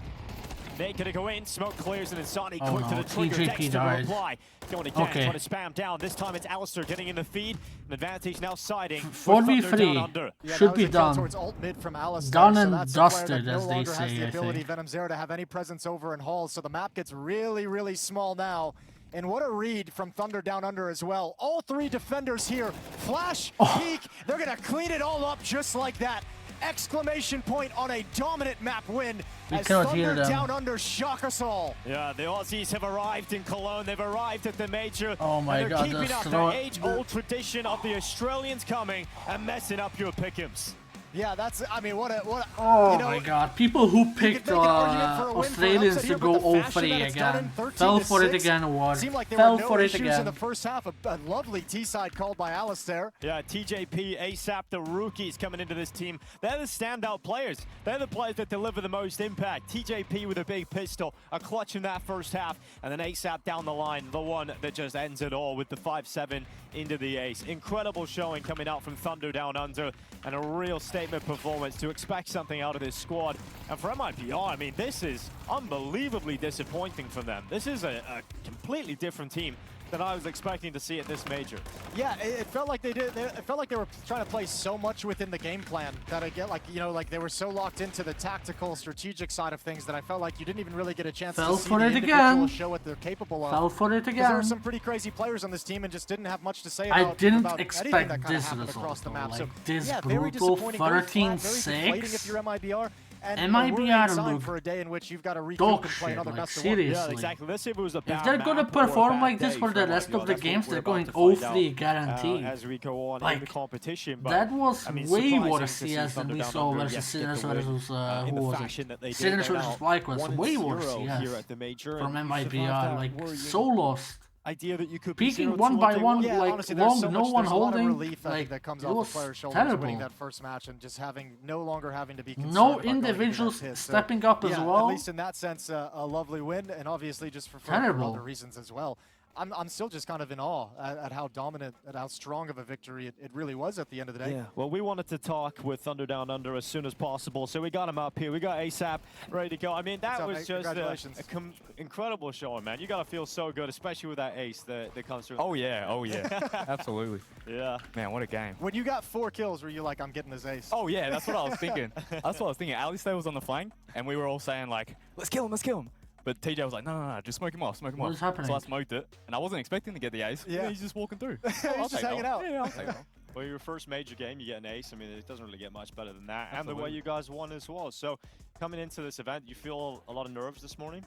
They gonna go in, smoke clears, and Insani Oh quick to no, the trigger. TJP Dexter died. reply. Going again, Okay. trying to spam down. This time it's Alistair getting in the feed. An advantage now siding. with 4v3 Thunder Down Under. Yeah, should that be was a kill done. towards ult mid from Alistair, Done so and that's a player that dusted, no as they longer has say, the I ability, think. Venom Zero, to have any presence over in halls, so the map gets really, really small now. And what a read from Thunder Down Under as well. All 3 defenders here. Flash, peek, they're gonna clean it all up just like that. Exclamation point on a dominant map win We as cannot hear Thunder them. Down Under shock us all. Yeah, the Aussies have arrived in Cologne. They've arrived at the major. Oh my and they're God, keeping the up throw- the age-old tradition of the Australians coming and messing up your pick'ems. Yeah, that's. I mean, what a. Oh you know, my God! People who picked Australians to go 0-3 again fell for it again. Award fell for it again. In the first half, a lovely T-side called by Alistair. Yeah, TJP, ASAP, the rookies coming into this team. They're the standout players. They're the players that deliver the most impact. TJP with a big pistol, a clutch in that first half, and then ASAP down the line, the one that just ends it all with the 5-7 into the ace. Incredible showing coming out from Thunder Down Under, and a real statement performance to expect something out of this squad. And for MIPR, I mean, this is unbelievably disappointing for them. This is a completely different team than I was expecting to see at this major. Yeah, it felt like they did. It felt like they were trying to play so much within the game plan that I get, like, you know, like they were so locked into the tactical, strategic side of things that I felt like you didn't even really get a chance to see the individual show what they're capable of. Fell for it again. There were some pretty crazy players on this team and just didn't have much to say about. I didn't about expect that this across the map. like So this yeah, brutal very disappointing, very flat, 13-6. very deflating if you're MIBR. And MIBR sign look for a day in which you've got to regroup dog and play shit, another like, best of one. seriously. Yeah, exactly. Let's see if it was a bad If they're gonna map or a perform bad like this day for the rest MIBR. of the That's games, what they're we're going about to find 0-3 out, guaranteed. as we go on in Like, the competition. But, that was I mean, way surprising worse to see CS than Thunder we Down saw Under, versus yes, get Sinners the win, versus in who the was fashion it? that they did. Sinners They're versus now Flyke was 1-0 way worse, here yes. at the major, From and you survived MIBR, that like worrying so lost. idea that you could be Peeking 0-2 one by day one, Yeah, like honestly, there's long, so no much, one there's a lot of holding. relief, I Like think, that comes it off was the player's shoulders terrible. winning that first match and just no longer having to be concerned No about going into that individuals pit. So, stepping up as yeah, well. At least in that sense, a lovely win, and obviously just for Terrible. other reasons as well. I'm still just kind of in awe at how dominant, at how strong of a victory it really was at the end of the day. Yeah, well, we wanted to talk with Thunder Down Under as soon as possible, so we got him up here. We got ASAP ready to go. I mean, that was just an incredible showing, man. You got to feel so good, especially with that ace that comes through. Oh, yeah. Oh, yeah. Absolutely. Yeah. Man, what a game. When you got 4 kills, were you like, I'm getting this ace? Oh, yeah, that's what I was thinking. That's what I was thinking. Alistair was on the flank, and we were all saying, like, let's kill him, let's kill him. But TJ was like, no, just smoke him off, smoke him off. What is happening? So I smoked it, and I wasn't expecting to get the ace. Yeah. He's just walking through. He's just hanging out. Yeah, I'll take it. Well, your first major game, you get an ace. I mean, it doesn't really get much better than that. And the way you guys won as well. So coming into this event, you feel a lot of nerves this morning?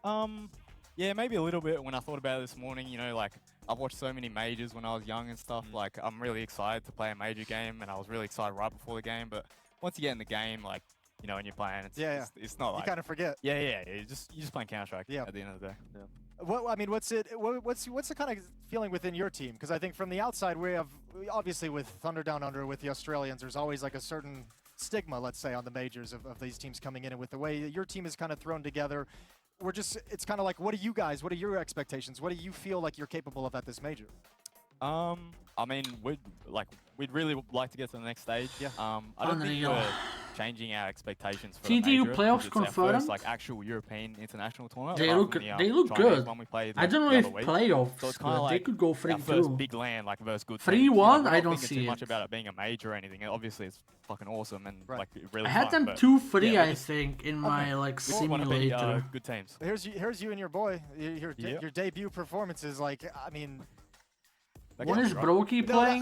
Yeah, maybe a little bit when I thought about it this morning. You know, like, I've watched so many majors when I was young and stuff. Like, I'm really excited to play a major game, and I was really excited right before the game. But once you get in the game, like, you know, when you're playing, it's not like... You kind of forget. Yeah, you're just playing Counter-Strike at the end of the day. Yeah. What I mean, what's the kind of feeling within your team? Because I think from the outside, we have, obviously with Thunder Down Under, with the Australians, there's always like a certain stigma, let's say, on the majors of these teams coming in. And with the way your team is kind of thrown together, it's kind of like, what are your expectations? What do you feel like you're capable of at this major? I mean, we'd really like to get to the next stage. Yeah. I don't think we're changing our expectations for TDU the major, playoffs it's our confirmed? first, like, actual European international tournament. They look Chinese good. one we played, I don't know the if other week. playoffs, So it's but kinda they like could go our 3-2. first big land, like, versus good 3-1, teams. You know, I we're don't not see thinking too much it. about it being a major or anything. And obviously, it's fucking awesome and like really I had fun, them but 2-3, yeah, I think, in my like we just wanna beat, simulator. good teams. Here's you and your boy. Your debut performance is like, I mean. When is Brokey playing?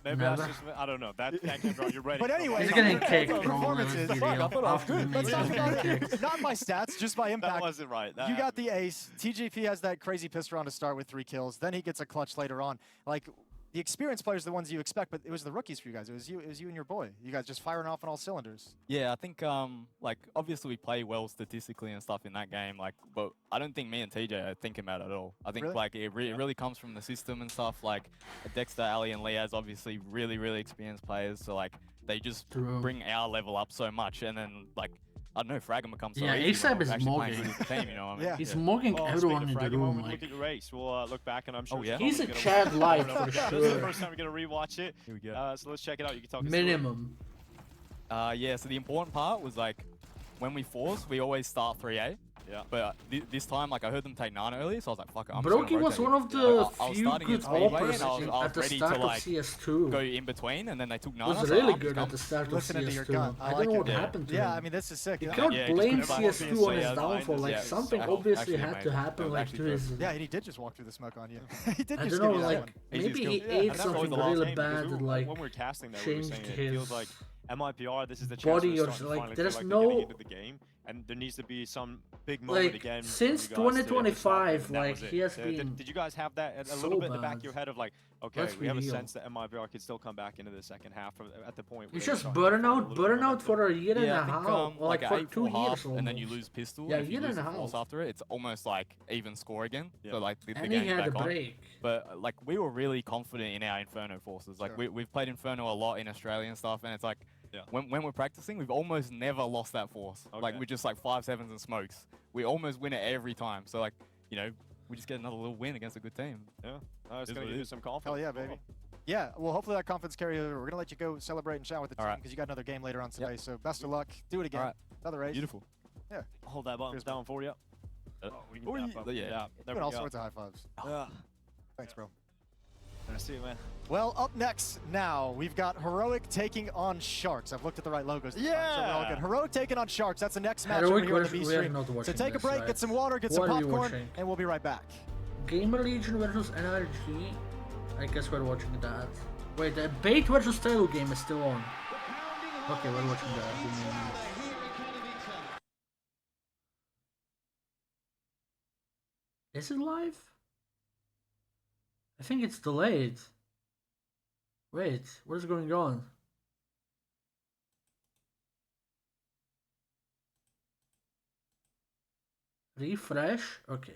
maybe that's just, I don't know. That can't go. You're ready. But anyway, he's getting kicked, bro. Performances. Let's talk about it. Not by stats, just by impact. That wasn't right. You got the ace. TJP has that crazy piss round to start with 3 kills. Then he gets a clutch later on. Like, the experienced players are the ones you expect, but it was the rookies for you guys. It was you and your boy. You guys just firing off on all cylinders. Yeah, I think like obviously we play well statistically and stuff in that game, like, but I don't think me and TJ are thinking about it at all. I think like it really comes from the system and stuff. Like Dexter, Ali, and Leaz obviously really experienced players, so like they just bring our level up so much, and then like I don't know, Fragment becomes so easy. ASAP is mugging. mugging. You know what I mean? He's mugging everyone in the room. When we look at your race, we'll look back and I'm sure he's a Chad light for This is the first time we're gonna rewatch it. Here we go. So let's check it out. You can talk Minimum. Yeah, so the important part was like when we force, we always start 3A. Yeah. But this time, like, I heard them take 9 early, so I was like, fuck it, I'm Brokey was one of the few good hoppers at the start of CS2. Go in between, and then they took 9. Was really good at the start of Listening to your gut. CS2. I don't know what it. happened to him. Yeah, I mean, this is sick. You cannot blame CS2 on his downfall. Like, something obviously had to happen, like, to his... Yeah, and he did just walk through the smoke on you. He did I just don't give know, you like, that maybe he ate something really bad and, like, when we were casting that, we were changed saying it feels like his MIPR, this is the chance body to or start like, to there's feel like no... they're getting into the game, and there needs to be some big moment Like, again. since 2025, like, he has been Did you guys have that a little bit in the back of your head of like, okay, we have a sense that MIBR could still come back into the second half at the point. It's just burnout for a year and a half, or like for 2 years almost. And then you lose pistol. Yeah, and if you year lose and a the force half. after it, it's almost like even score again. Yeah. So like the And game's he had back a on. break. But like we were really confident in our Inferno forces. Like we've played Inferno a lot in Australia and stuff, and it's like when we're practicing, we've almost never lost that force. Like we're just like 5-7s and smokes. We almost win it every time. So like, you know, we just get another little win against a good team. Yeah, it's going to give you some confidence. Hell yeah, baby. Yeah, well, hopefully that confidence carry over. We're going to let you go celebrate and chat with the team because you got another game later on today. So best of luck. Do it again. All right. Another race. Beautiful. Yeah. Hold that button down for you. Yeah, there we all go. sorts of high fives. Thanks, bro. Nice to see you, man. Well, up next now, we've got Heroic taking on Sharks. I've looked at the right logos. This time, so we're all good. Heroic taking on Sharks. That's the next match over here on the B stream. So take a break, get some water, get some popcorn, and we'll be right back. Gamer Legion versus NRG. I guess we're watching that. Wait, the Bait versus Taylor game is still on. Okay, we're watching that. Is it live? I think it's delayed. Wait, what is going on? Refresh? Okay.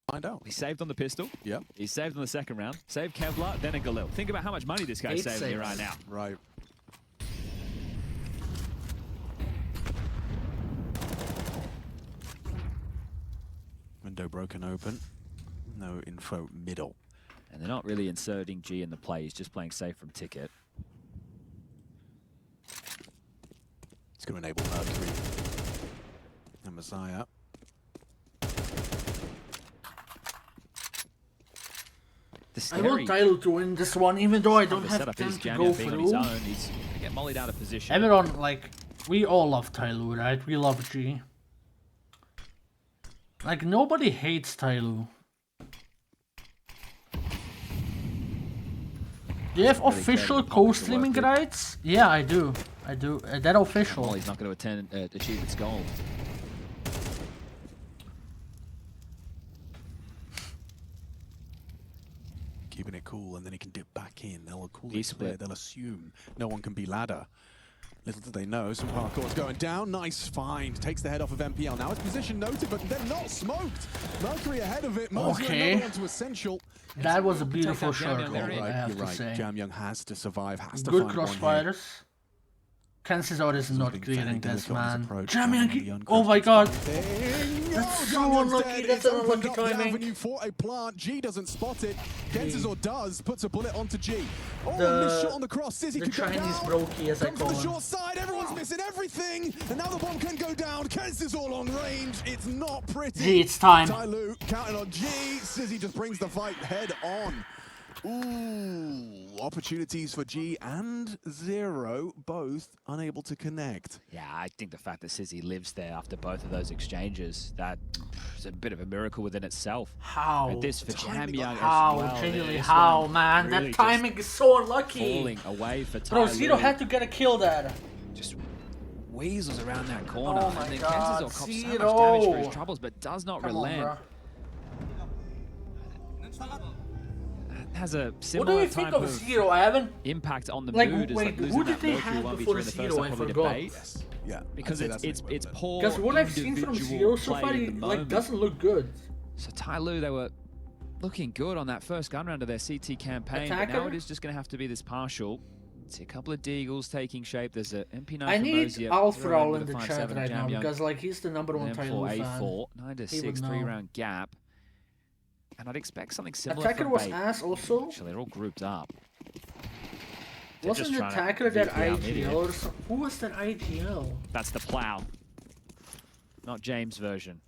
Find out. He saved on the pistol. Yeah. He saved on the second round. Saved Kevlar, then a Galil. Think about how much money this guy's saving here right now. Right. Window broken open. No info middle. And they're not really inserting G in the play. He's just playing safe from Ticket. It's going to enable Mercury and Messiah. I want Tyler to win this one, even though I don't have time to go through. He's gonna get mollied out of position. Everyone, like, we all love Tyler, right? We love G. Like, nobody hates Tyler. Do you have official co-streaming rights? Yeah, I do. I do. That official. Molly's not going to achieve its goal. Keeping it cool, and then he can dip back in. They'll call it clear. They'll assume no one can be ladder. Little do they know, some parkour's going down. Nice find. Takes the head off of MPL. Now it's position noted, but they're not smoked. Mercury ahead of it. Moser another one to Essential. That was a beautiful circle, I have to say. Jam Young has to survive, has to Good find crossfires. Kansas is not clearing this, man. Jam Young, oh my god. That's so unlucky, that's an unlucky timing. Avenue for a plant. G doesn't spot it. Kensizor does, puts a bullet onto G. Oh, missed shot on the cross. Sizzy the could go Chinese down. brokey, as I call Comes to the him. short side, everyone's missing everything. And now the bomb can go down. Kensizor long range. It's not pretty. G, it's time. Tyloo counting on G. Sizzy just brings the fight head on. Ooh, opportunities for G and Zero, both unable to connect. Yeah, I think the fact that Sizzy lives there after both of those exchanges, that is a bit of a miracle within itself. How? And this for Jam Young how? as well. Genuinely, how, man? Really that timing is so unlucky. Falling away for Bro, Tyloo. Zero had to get a kill there. Just weasels around that corner. Oh my and then god, Kensizor cops so much Zero. damage for his troubles, but does not Come on, relent. bro. Has a What similar do you think type of Zero? I haven't... impact on the Like, mood as wait, losing who did that they Mercury have 1v3 before in the Zero? first I half of the forgot. debate. Yeah, because it's poor. Because what I've seen from Zero so far, individual play like, doesn't look good. So Tyloo, they were looking good on that first gun round of their CT campaign, Attacker? but now it is just going to have to be this partial. See a couple of Deagles taking shape. There's a MP9 I from need Mosier, Alfral with in a the 5-7 chat right now, Jam Young. because, like, he's the number one And then Tyloo for fan. A4, 9 to He 6, would 3 know. round gap. And I'd expect something similar Attacker from was Bait. ass also. Actually, they're all grouped up. Wasn't just Attacker trying that to VP out idiot. IGL or something? Who was that IGL? That's the plow, not James' version.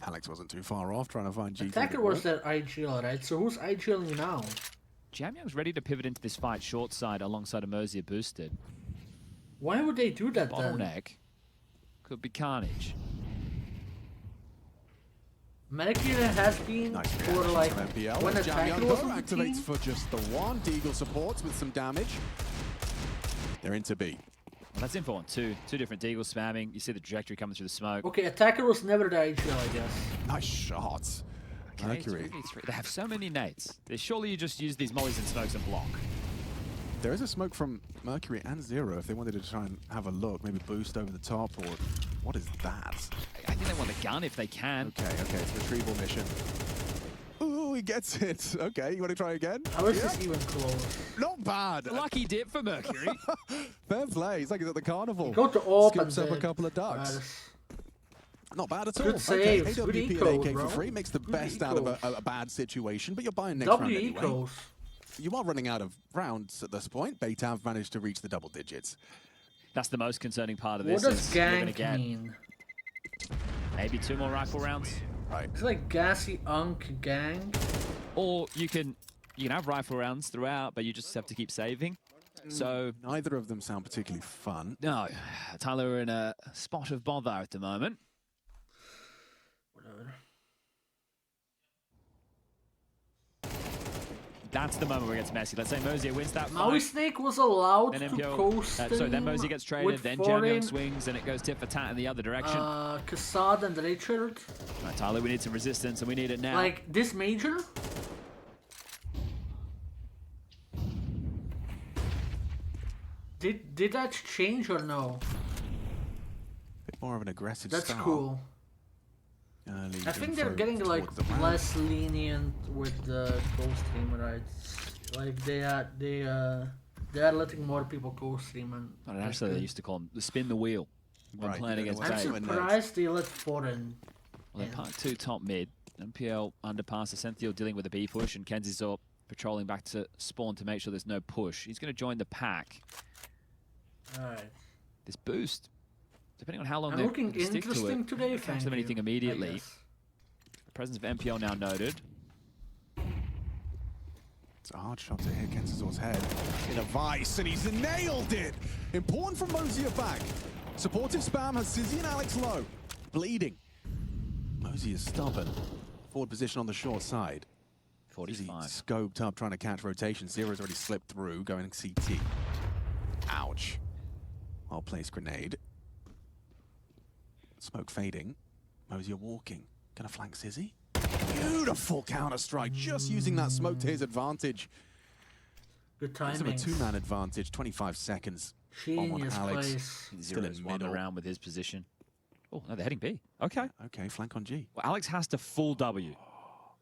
Alex wasn't too far off trying to find G. Attacker was that IGL, right? So who's IGLing now? Jam Young's ready to pivot into this fight short side alongside a Mercier boosted. Why would they do that then? Bottleneck could be Carnage. Mercury has been for like MPL. when Jam Attacker Young was on the activates team. for just the one. Deagle supports with some damage. They're into B. Well, that's info on two different deagles spamming. You see the trajectory coming through the smoke. Okay, attacker was never the HL, I guess. Nice shots. Okay, Mercury. They have so many nades. Surely you just use these mollies and smokes and block. There is a smoke from Mercury and Zero if they wanted to try and have a look, maybe boost over the top, or what is that? I think they want a gun if they can. Okay, it's a retrieval mission. Ooh, he gets it. Okay, you want to try again? How is this even close? Not bad. Lucky dip for Mercury. Fair play. It's like he's at the carnival. Go to Orp and skips up a couple of ducks. Not bad at all. Good saves. Okay, Good AWP and ecos, AK bro. for free makes the Good best out of a bad situation, but you're buying next round anyway. ecos. You are running out of rounds at this point. Betav managed to reach the double digits. That's the most concerning part of What this. does gank mean? Maybe 2 more rifle rounds. Right. It's like gassy unk gang. Or you can have rifle rounds throughout, but you just have to keep saving. So neither of them sound particularly fun. No, Tyler, we're in a spot of bother at the moment. Whatever. That's the moment where it gets messy. Let's say Mosier wins that Maui fight. Snake was allowed Then to MPO, coast then Mosier gets traded, then Jamyong swings, and it goes tit for tat in the other direction. Kassad and Richard. Right, Tyler, we need some resistance, and we need it now. Like, this major? Did that change or no? Bit more of an aggressive That's start. cool. Early I think they're info getting like towards the round. less lenient with the co-stream rights. Like they are letting more people co-stream and. Actually, they used to call them the spin the wheel when playing against I'm Dave. surprised they let foreign. Well, they're part 2 top mid. MPL underpass, Essential dealing with a B push, and Kenzizor patrolling back to spawn to make sure there's no push. He's going to join the pack. Alright. This boost, depending on how long I'm they're looking going to stick to interesting it, today, catch thank them anything you, immediately. I guess. The presence of MPL now noted. It's a hard shot to hit Kenzizor's head in a vice, and he's nailed it! Important from Mosier back. Supportive spam has Sizzy and Alex low. Bleeding. Mosier is stubborn. Forward position on the short side. 45. Scoped up, trying to catch rotation. Zero's already slipped through, going CT. Ouch. Well-placed grenade. Smoke fading. Mosier walking. Gonna flank Sizzy. Beautiful counter-strike, just using that smoke to his advantage. Good Gives him timing. a 2-man advantage, 25 seconds on Genius Alex. place. Still in Zero's one middle. around with his position. Oh, no, they're heading B. Okay. Okay, flank on G. Well, Alex has to full W.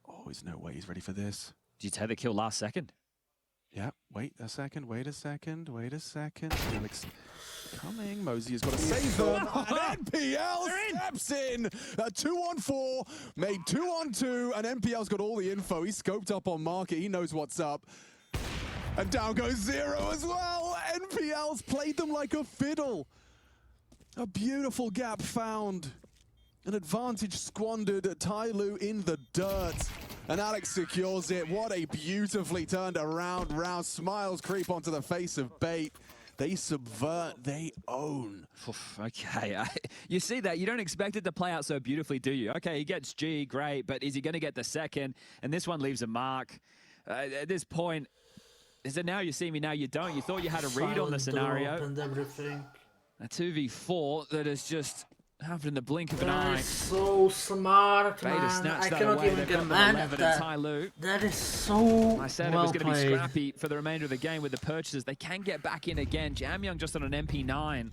Oh, there's no way he's ready for this. Did you take the kill last second? Yeah, wait a second, wait a second, wait a second. Alex coming, Mosier's got to save them. And NPL steps in. A 2-on-4, made 2-on-2, and NPL's got all the info. He's scoped up on market, he knows what's up. And down goes Zero as well. NPL's played them like a fiddle. A beautiful gap found. An advantage squandered. Tyloo in the dirt. And Alex secures it. What a beautifully turned around round. Smiles creep onto the face of Bait. They subvert, they own. Okay, you see that. You don't expect it to play out so beautifully, do you? Okay, he gets G, great, but is he going to get the second? And this one leaves a mark. At this point, is it now you see me, now you don't? You thought you had a read on the scenario. And everything. A 2v4 that is just happened in the blink of an That eye. is so smart, Beta man. snatched I that cannot away. even They've get got mad the at 11 that. Tyloo. That is so I said well it was going to be played. scrappy for the remainder of the game with the purchases. They can get back in again. Jamyong just on an MP9.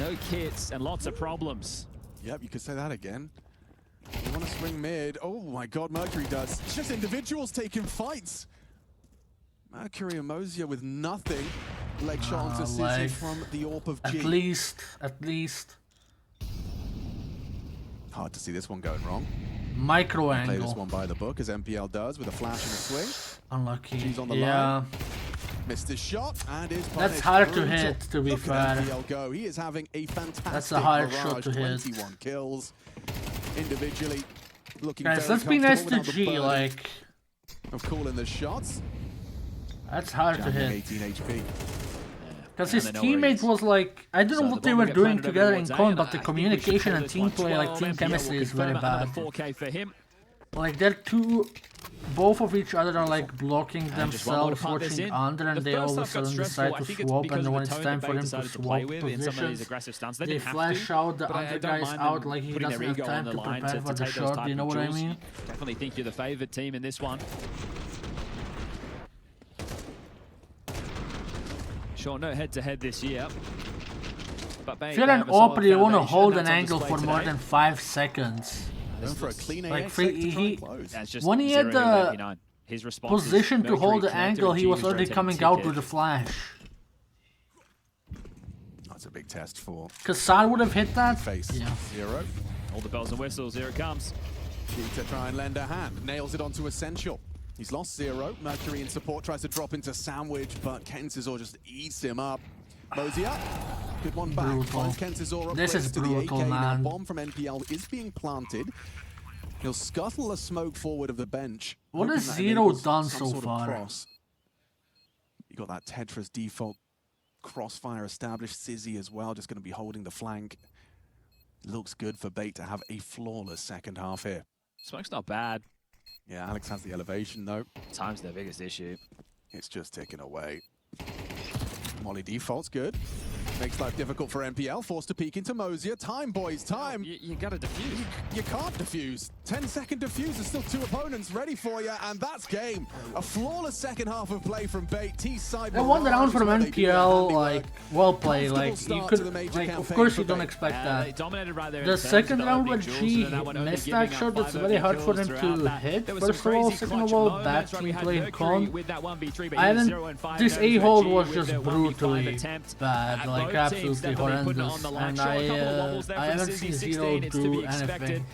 No kits and lots of problems. Yep, you could say that again. You want to swing mid. Oh my god, Mercury does. It's just individuals taking fights. Mercury and Mosier with nothing. Leg shot onto Sizzy like, from the AWP of G. At least. Hard to see this one going wrong. Micro Play angle. this one by the book, as MPL does, with a flash and a swing. Unlucky. G's on the yeah. line. Missed his shot and is punished. That's hard to Brutal. hit, to be Look fair. at MPL go. He is having a fantastic That's a hard barrage, shot to hit. 21 kills. Individually looking Guys, very let's be nice comfortable to without the G, burden like. of calling the shots. That's hard to Jamyong hit. 18 HP. Because And his they know where he teammate is. was like, I don't So know the what they bomb were will get doing planted over together in towards A, Cologne, and but the I think we should communication call and this team one play, like 12. team MPL chemistry will is very confirm bad. another 4K for him. Like they're too both of each other are like blocking themselves, watching under, and they all of a sudden decide to swap, and when it's time for them to swap positions, they flash out the other guy's out like he doesn't have time to prepare for the shot, you know what I mean? Definitely think you're the favored team in this one. Sure, no head-to-head this year. But if you're an AWP, you want to hold an angle for more than 5 seconds. For a clean like when he had the position to hold the angle, he was already coming out with a flash. That's a big test for. Because Sar would have hit that. Yeah. Zero. All the bells and whistles. Here it comes. To try and lend a hand. Nails it onto Essential. He's lost Zero. Mercury in support tries to drop into Sandwich, but Kensizor just eats him up. Mosey up. Good one back. This is brutal, man. Now bomb from NPL is being planted. He'll scuttle a smoke forward of the bench. What has Zero done so far? You got that Tetris default crossfire established. Sizzy as well, just going to be holding the flank. Looks good for Bait to have a flawless second half here. Smoke's not bad. Yeah, Alex has the elevation though. Time's their biggest issue. It's just ticking away. Molly default's good. Makes life difficult for NPL, forced to peek into Mosier. Time, boys, time. You gotta defuse. You can't defuse. 10-second defuse, there's still 2 opponents ready for you, and that's game. A flawless second half of play from Bait. T-side. That one round from NPL, like, well played. Like, you could, like, of course you don't expect that. The second round when G missed that shot, that's very hard for them to hit. First of all, second of all, bad team play in Con. This A-hold was just brutally bad. Like, absolutely horrendous, and I haven't seen Zero do anything.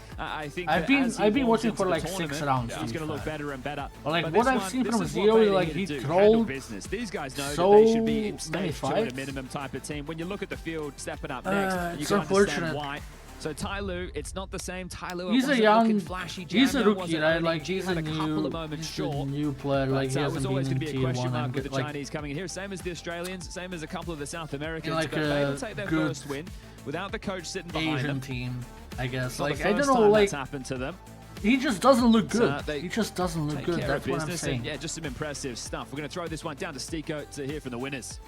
I've been watching for like 6 rounds. It's gonna look better and better. Like what I've seen from Zero, like he trolled These guys know so that they should be many fights. a minimum type of team. When you look at the field stepping up next, you it's can unfortunate. understand why. So Tyloo, it's not the same. Tyloo, he's a young, he's a rookie, right? Like he's a new player. Like he hasn't been in Tier 1 and with the like, Chinese coming in here. Same as the Australians, same as a couple of the South Americans. Like but they will take their good first win without the coach sitting behind Asian them. team, I guess. Not Like the I don't first know, time like that's happened to them. he just doesn't look So, good. He just doesn't look Take good. care That's of what I'm business saying. and, yeah, just some impressive stuff. We're going to throw this one down to Stiko to hear from the winners.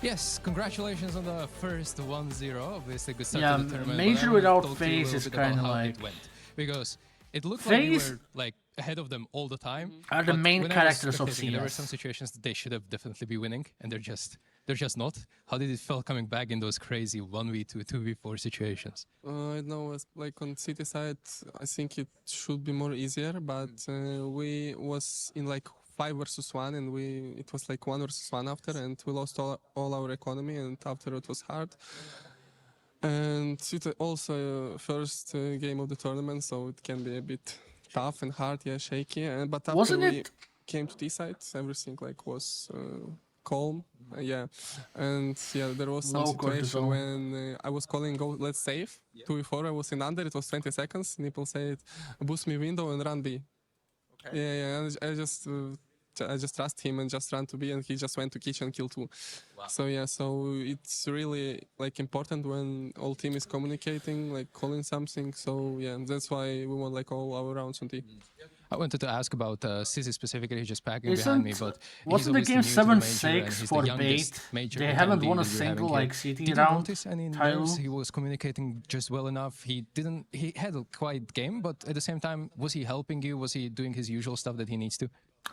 Yes, congratulations on the first 1-0. Obviously, good start to the tournament. Major without FaZe is kind of like because it looked like we were like ahead of them all the time. Are the main characters of CS. There were some situations that they should have definitely be winning, and they're just not. How did it feel coming back in those crazy 1v2, 2v4 situations? I know, like on City side, I think it should be more easier, but we was in like 5 versus 1, and it was like 1 versus 1 after, and we lost all our economy, and after it was hard. And it's also first game of the tournament, so it can be a bit tough and hard, yeah, shaky. But after we came to this side, everything like was calm, yeah. And yeah, there was some situation when I was calling go, let's save 2v4. I was in under, it was 20 seconds. Nipple said, boost me window and run B. Okay. Yeah, and I just trust him and just ran to B, and he just went to kitchen kill 2. Wow. So yeah, so it's really like important when all team is communicating, like calling something. So yeah, that's why we won like all our rounds on T. I wanted to ask about Sizzy specifically. He's just packing behind me, but wasn't the game 7-6 for Bait? They haven't won a single like CT Did round. You notice any nerves? He was communicating just well enough. He had a quiet game, but at the same time, was he helping you? Was he doing his usual stuff that he needs to?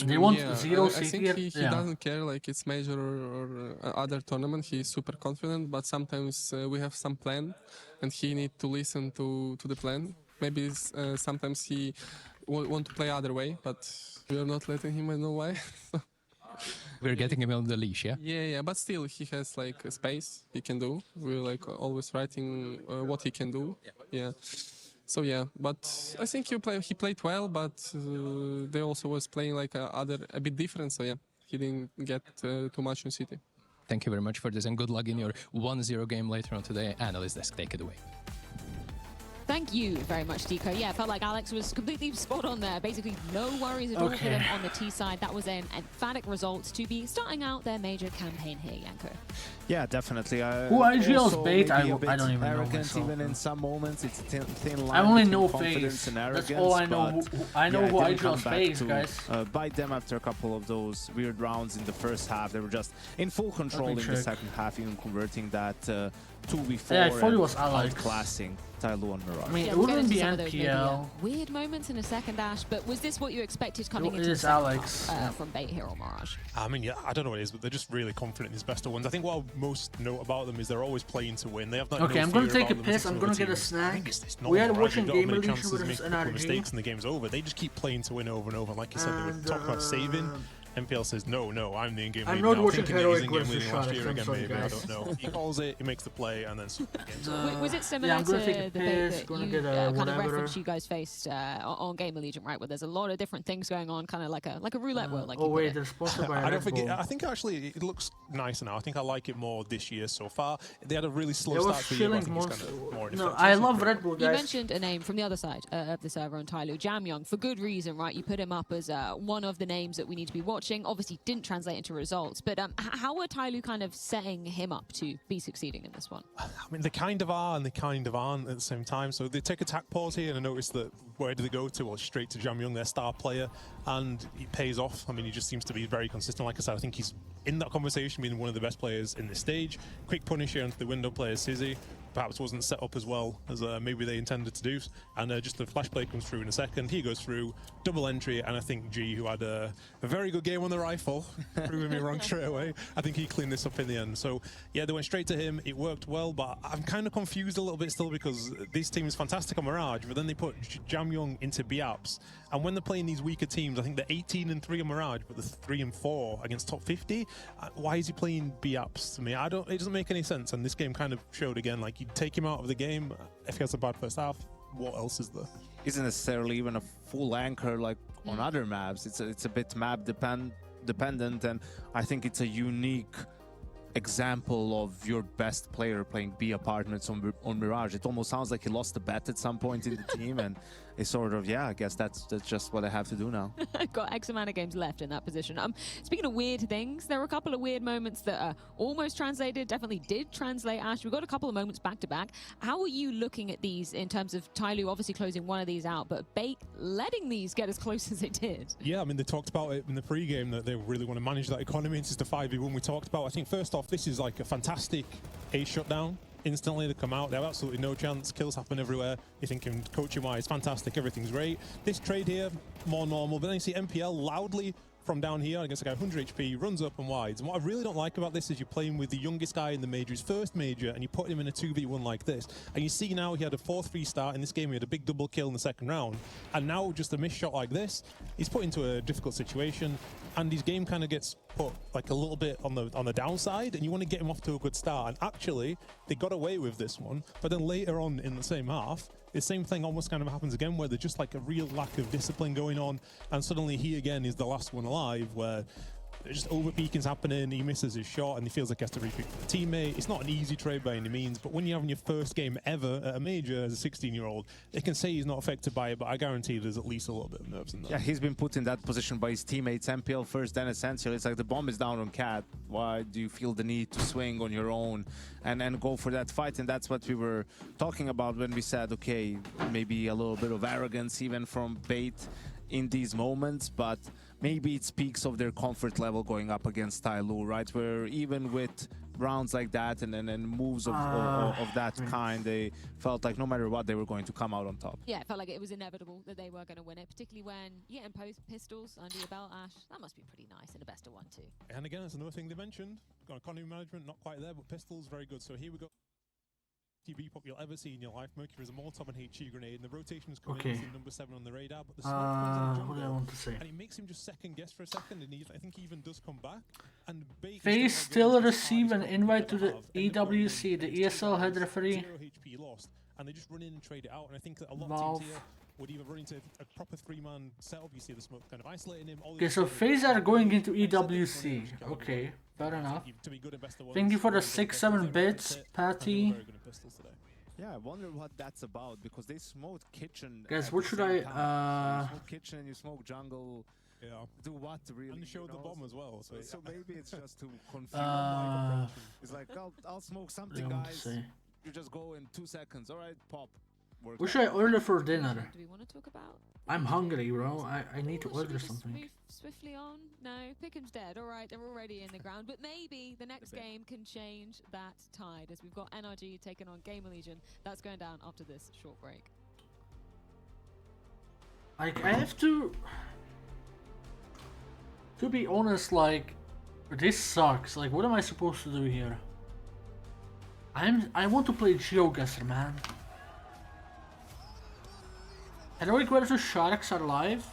They want I think he doesn't care, like it's major or other tournament. He's super confident, but sometimes we have some plan, and he need to listen to the plan. Maybe sometimes he want to play other way, but we are not letting him. I know why. We're getting him on the leash, yeah? Yeah, but still he has like a space he can do. We're like always writing what he can do. Yeah. So yeah, but I think he played well, but they also was playing like a bit different. So yeah, he didn't get too much in City. Thank you very much for this, and good luck in your 1-0 game later on today. Analyst Desk, take it away. Thank you very much, Deco. Yeah, I felt like Alex was completely spot on there. Basically, no worries at all for them on the T side. That was an emphatic result to be starting out their major campaign here, Yanko. Yeah, definitely. Who IGL's bait? I don't even know myself. Even in some moments, it's a thin line. I only know FaZe. That's all I know. I know who IGL's FaZe, guys. Bite them after a couple of those weird rounds in the first half. They were just in full control in the second half, even converting that 2v4 yeah, I thought it was Alex. Outclassing Tyloo and Mirage. I mean, it wouldn't be NPL. Weird moments in a second dash, but was this what you expected coming into the Alex from Bait here or Mirage? I mean, yeah, I don't know what it is, but they're just really confident in his best of ones. I think what I most note about them is they're always playing to win. They have that. Okay, I'm gonna take a piss. I'm gonna get a snack. We had watching Game Elite with us and mistakes and the game's over. They just keep playing to win over and over. Like you said, they were talking about saving. NPL says, no, I'm the in-game lead. I'm not watching Heroic versus last year again, maybe. I don't know. He calls it, he makes the play, and then was it similar to the Bait that you kind of reference you guys faced on Game Allegiant, right? Where there's a lot of different things going on, kind of like a roulette wheel. Like wait, they're sponsored by I think actually it looks nicer now. I think I like it more this year so far. They had a really slow start to the year. No, I love Red Bull, guys. You mentioned a name from the other side of the server on Tyloo, Jamyoung, for good reason, right? You put him up as one of the names that we need to be watching. Obviously, didn't translate into results, but how are Tyloo kind of setting him up to be succeeding in this one? I mean, they kind of are and they kind of aren't at the same time. So they take attack pause here, and I noticed that where do they go to? Well, straight to Jamyoung, their star player, and it pays off. I mean, he just seems to be very consistent. Like I said, I think he's in that conversation being one of the best players in this stage. Quick punish here onto the window player, Sizzy. Perhaps wasn't set up as well as maybe they intended to do. And just the flash play comes through in a second. He goes through, double entry, and I think G, who had a very good game on the rifle, proving me wrong straight away, I think he cleaned this up in the end. So, yeah, they went straight to him. It worked well, but I'm kind of confused a little bit still because this team is fantastic on Mirage, but then they put Jamyoung into BAPS. And when they're playing these weaker teams, I think they're 18-3 on Mirage, but they're 3-4 against top 50. Why is he playing BAPS to me? It doesn't make any sense. And this game kind of showed again, like, you take him out of the game. If he has a bad first half, what else is there? Isn't necessarily even a full anchor like on other maps. It's a bit map dependent, and I think it's a unique example of your best player playing B apartments on Mirage. It almost sounds like he lost the bet at some point in the team, and it's sort of, yeah, I guess that's just what I have to do now. Got X amount of games left in that position. Speaking of weird things, there were a couple of weird moments that almost translated, definitely did translate, Ash. We got a couple of moments back to back. How are you looking at these in terms of Tyloo obviously closing one of these out, but Bait letting these get as close as they did? Yeah, I mean, they talked about it in the pre-game that they really want to manage that economy. This is the 5v1 we talked about. I think first off, this is like a fantastic A shutdown. Instantly they come out, they have absolutely no chance, kills happen everywhere. You're thinking coaching wise, fantastic, everything's great. This trade here, more normal, but then you see MPL loudly from down here, I guess a guy 100 HP, runs up and wides. And what I really don't like about this is you're playing with the youngest guy in the major, his first major, and you put him in a 2v1 like this. And you see now he had a 4-3 start in this game, he had a big double kill in the second round, and now just a missed shot like this, he's put into a difficult situation, and his game kind of gets put like a little bit on the downside, and you want to get him off to a good start. And actually, they got away with this one, but then later on in the same half, the same thing almost kind of happens again, where there's just like a real lack of discipline going on, and suddenly he again is the last one alive, where just overpeaking's happening, he misses his shot, and he feels like he has to repeat for the teammate. It's not an easy trade by any means, but when you're having your first game ever at a major as a 16-year-old, they can say he's not affected by it, but I guarantee there's at least a little bit of nerves in there. Yeah, he's been put in that position by his teammates, MPL first, then Essential. It's like the bomb is down on Cat. Why do you feel the need to swing on your own and go for that fight? And that's what we were talking about when we said, okay, maybe a little bit of arrogance even from Bait in these moments, but maybe it speaks of their comfort level going up against Tyloo, right? Where even with rounds like that and moves of that kind, they felt like no matter what, they were going to come out on top. Yeah, it felt like it was inevitable that they were going to win it, particularly when you get pistols under your belt, Ash. That must be pretty nice in a best of one too. And again, that's another thing they mentioned. Got economy management, not quite there, but pistols, very good. So here we go. TV pop you'll ever see in your life. Mercury is a Molotov and HE grenade, and the rotation is coming in number 7 on the radar, but the smoke comes in the jungle, what do I want to say? and it makes him just second guess for a second, and I think he even does come back. And FaZe still receive an invite to the EWC, the ESL head referee. 0 HP lost, and they just run in and trade it out, and I think that a lot of teams here would either run into a proper 3-man setup. You see the smoke kind of isolating him. Okay, so FaZe are going into EWC. Okay, fair enough. Thank you for the 6-7 bits, Patty. Yeah, I wonder what that's about, because they smoked kitchen. Guys, what should I? So you smoke kitchen, you smoke jungle. Yeah. Do what really? And show the bomb as well. So maybe it's just to confuse. It's like I'll smoke something, guys. You just go in 2 seconds. All right, pop. What should I order for dinner? Do we want to talk about? I'm hungry, bro. I need to order something. Move swiftly on. No, Pickham's dead. All right, they're already in the ground. But maybe the next game can change that tide, as we've got NRG taking on Gamer Legion. That's going down after this short break. Like, I have to be honest, like, this sucks. Like, what am I supposed to do here? I want to play GeoGuessr, man. Heroic versus Sharks are live.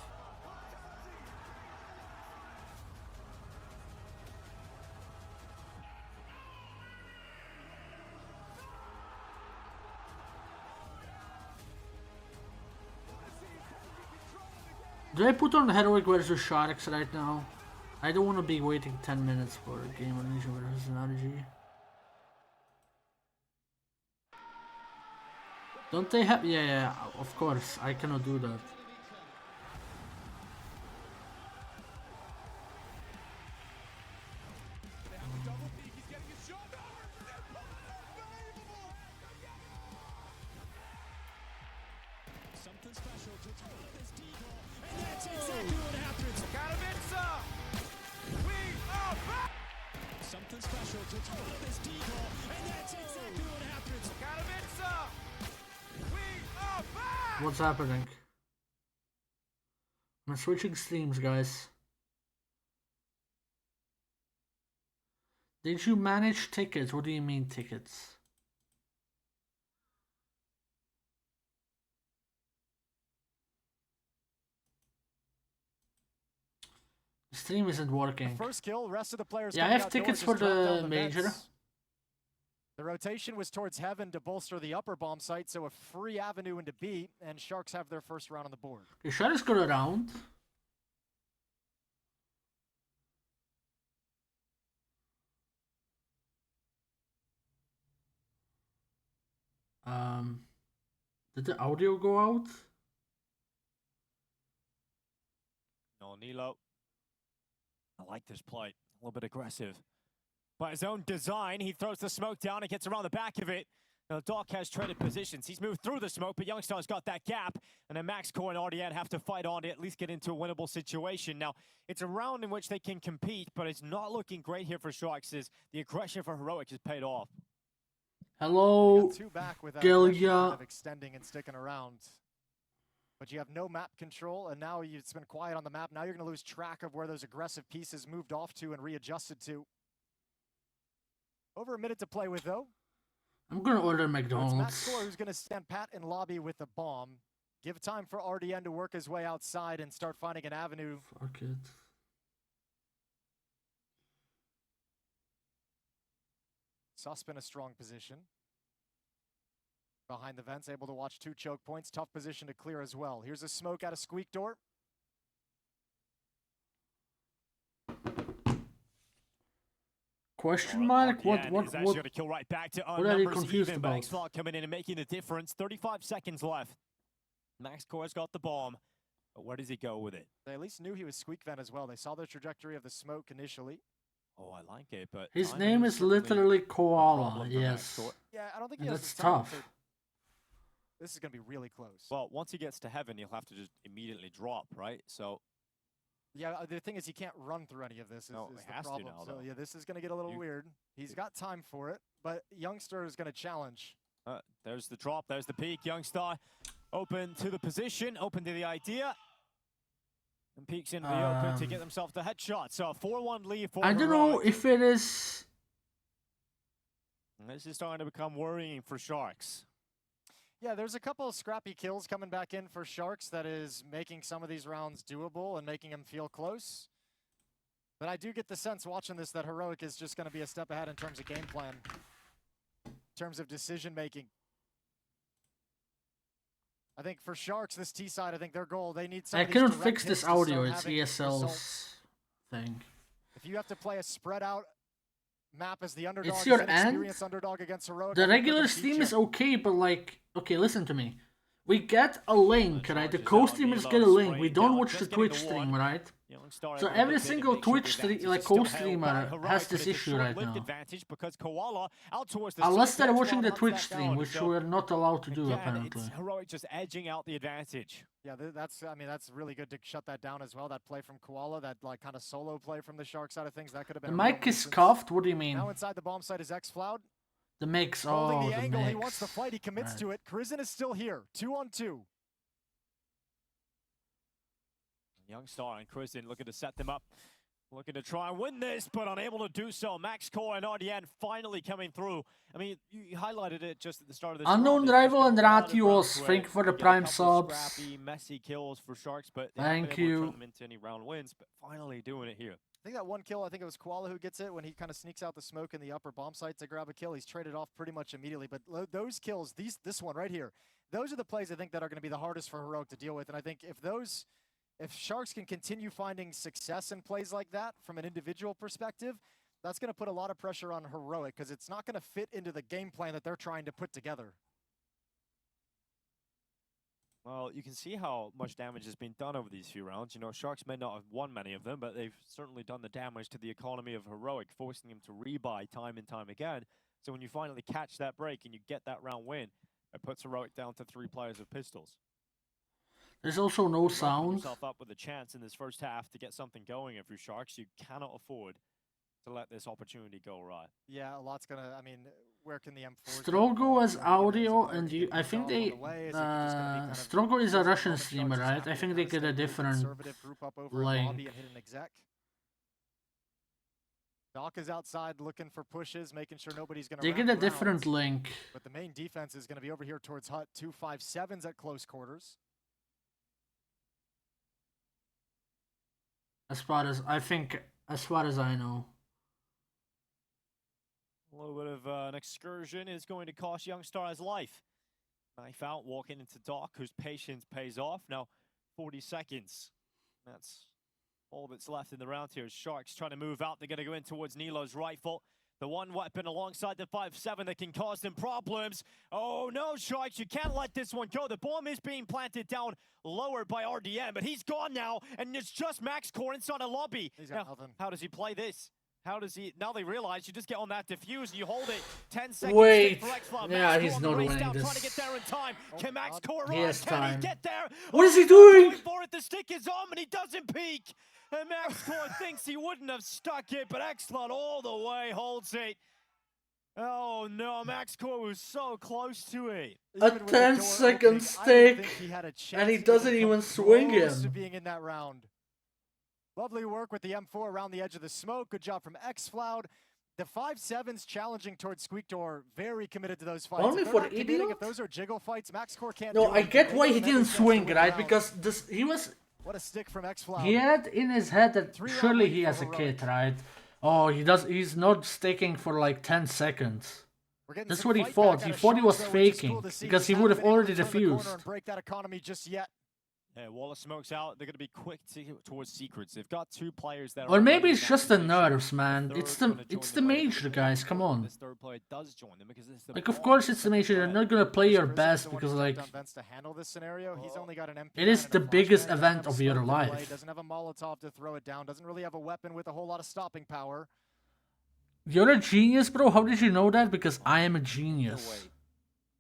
Do I put on Heroic versus Sharks right now? I don't want to be waiting 10 minutes for a game on Legion versus NRG. Don't they have? Yeah, of course. I cannot do that. Something special to throw this decoy, and that's exactly what happens. Katowice, we are back. Something special to throw this decoy, and that's exactly what happens. Katowice, we are back. What's happening? I'm switching streams, guys. Did you manage tickets? What do you mean tickets? The stream isn't working. First kill, rest of the players. Yeah, I have tickets for the major. The rotation was towards Heaven to bolster the upper bomb site, so a free avenue into B, and Sharks have their first round on the board. Okay, Sharks go around. Did the audio go out? No, Nilo. I like this play. A little bit aggressive. By his own design, he throws the smoke down and gets around the back of it. Now, Doc has traded positions. He's moved through the smoke, but Youngstar's got that gap. And then Max Core and RDN have to fight on to at least get into a winnable situation. Now, it's a round in which they can compete, but it's not looking great here for Sharks, as the aggression for Heroic has paid off. Hello, two back with Gilya. of extending and sticking around. But you have no map control, and now it's been quiet on the map. Now you're going to lose track of where those aggressive pieces moved off to and readjusted to. Over a minute to play with, though. I'm going to order It's McDonald's. Max Score who's going to stand pat in lobby with the bomb. Give time for RDN to work his way outside and start finding an avenue. Fuck it. Susp in a strong position. Behind the vents, able to watch two choke points. Tough position to clear as well. Here's a smoke out of Squeak Door. Question mark? What Going to kill right back to what are you confused even, about? Max coming in and making the difference. 35 seconds left. Max Core's got the bomb. But where does he go with it? They at least knew he was Squeak Vent as well. They saw the trajectory of the smoke initially. Oh, I like it, but his name is literally Koala. Yes. Yeah, I don't think he and has that's the time tough. This is going to be really close. Well, once he gets to Heaven, he'll have to just immediately drop, right? So. Yeah, the thing is he can't run through any of this. No, is he the has problem. to now, so though. yeah, this is going to get a little weird. He's got time for it, but Youngstar is going to challenge. There's the drop. There's the peak. Youngstar open to the position, open to the idea. And peeks into the open to get themselves the headshot. So a 4-1 lead for I don't know if it is. And this is starting to become worrying for Sharks. Yeah, there's a couple of scrappy kills coming back in for Sharks that is making some of these rounds doable and making them feel close. But I do get the sense watching this that Heroic is just going to be a step ahead in terms of game plan, in terms of decision making. I think for Sharks, this T side, I think their goal, they need some. I cannot fix this audio. It's ESL's thing. If you have to play a spread out map as the underdog. It's your end. Experienced underdog against Heroic. The regular Steam is okay, but like, okay, listen to me. We get a link, right? The co-streamers get a link. We don't watch the Twitch stream, right? So every single Twitch co-streamer has this issue right now. Unless they're watching the Twitch stream, which we're not allowed to do apparently. Heroic just edging out the advantage. Yeah, I mean, that's really good to shut that down as well. That play from Koala, that like kind of solo play from the Shark side of things, that could have been. The mic is cuffed. What do you mean? Now inside the bomb site is xFloud. The mix. Holding Oh, the the angle, mix. he wants to fight. He commits Right. to it. Crizin is still here. 2-on-2. Youngstar and Crizin looking to set them up. Looking to try and win this, but unable to do so. Max Core and RDN finally coming through. I mean, you highlighted it just at the start of this. Unknown Rival and Ratios, thank you for the prime subs. Scrappy, messy kills for Sharks, but they thank haven't been able to you. turn them into any round wins. But finally doing it here. I think that one kill, I think it was Koala who gets it when he kind of sneaks out the smoke in the upper bomb site to grab a kill. He's traded off pretty much immediately. But those kills, this one right here, those are the plays I think that are going to be the hardest for Heroic to deal with. And I think if Sharks can continue finding success in plays like that from an individual perspective, that's going to put a lot of pressure on Heroic because it's not going to fit into the game plan that they're trying to put together. Well, you can see how much damage has been done over these few rounds. You know, Sharks may not have won many of them, but they've certainly done the damage to the economy of Heroic, forcing them to rebuy time and time again. So when you finally catch that break and you get that round win, it puts Heroic down to 3 players with pistols. There's also no sound. Yourself up with a chance in this first half to get something going if you're Sharks. You cannot afford to let this opportunity go right. Yeah, a lot's gonna. I mean, where can the M4? Strogo has audio, and I think they. Strogo is a Russian streamer, right? I think they get a different link. Doc is outside looking for pushes, making sure nobody's gonna. They get a different link. But the main defense is gonna be over here towards Hut. 257s at close quarters. As far as I know. A little bit of an excursion is going to cost Youngstar his life. Knife out, walking into Doc, whose patience pays off. Now, 40 seconds. That's all that's left in the round here. Sharks trying to move out. They're going to go in towards Nilo's rifle. The one weapon alongside the 5.7 that can cause them problems. Oh no, Sharks, you can't let this one go. The bomb is being planted down lower by RDN, but he's gone now, and it's just Max Core inside a lobby. Now, how does he play this? How does he? Now they realize you just get on that defuse and you hold it. 10 seconds. Wait. For Yeah, he's not winning this. Trying to get there in time. Can Max Core He has Can time. he get there? What is he doing? Going for it. The stick is on, and he doesn't peek. And Max Core thinks he wouldn't have stuck it, but Xlot all the way holds it. Oh no, Max Core was so close to it. A 10-second stick, and he doesn't even swing him. To being in that round. Lovely work with the M4 around the edge of the smoke. Good job from xFloud. The 5.7s challenging towards Squeakdoor, very committed to those fights. Only for the idiot? If those are jiggle fights, Max Core can't. No, I get why he didn't swing, right? Because he was. What a stick from xFloud. He had in his head that surely he has a kit, right? Oh, he's not sticking for like 10 seconds. That's what he thought. He thought he was faking because he would have already defused. Break that economy just yet. Yeah, Wallace smokes out. They're going to be quick towards secrets. They've got 2 players there. Or maybe it's just the nerves, man. It's the major, guys. Come on. This third player does join them because it's the Like, of course it's the major. You're not gonna play your best because, like, to handle this scenario. He's only got an MP it is the biggest event of your life. Doesn't have a Molotov to throw it down. Doesn't really have a weapon with a whole lot of stopping power. You're a genius, bro. How did you know that? Because I am a genius.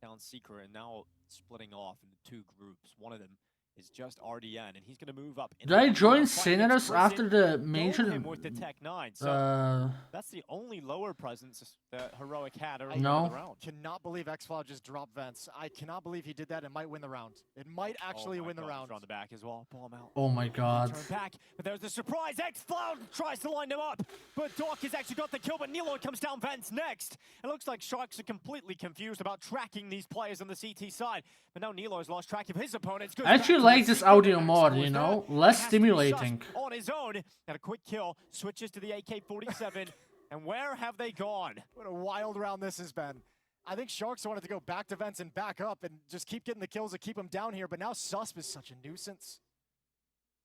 Down secret and now splitting off into 2 groups. One of them is just RDN, and he's going to move up. Did I join Sinners after the major? With the Tech 9. So that's the only lower presence that Heroic had early in the round. Cannot believe xFloud just dropped vents. I cannot believe he did that and might win the round. It might actually win the round. On the back as well. Pull him out. Oh my god. Turn back, but there's the surprise. xFloud tries to line them up, but Doc has actually got the kill, but Nilo comes down vents next. It looks like Sharks are completely confused about tracking these players on the CT side, but now Nilo has lost track of his opponents. I actually like this audio more, you know? Less stimulating. On his own, and a quick kill, switches to the AK-47, and where have they gone? What a wild round this has been. I think Sharks wanted to go back to vents and back up and just keep getting the kills to keep them down here, but now Susp is such a nuisance.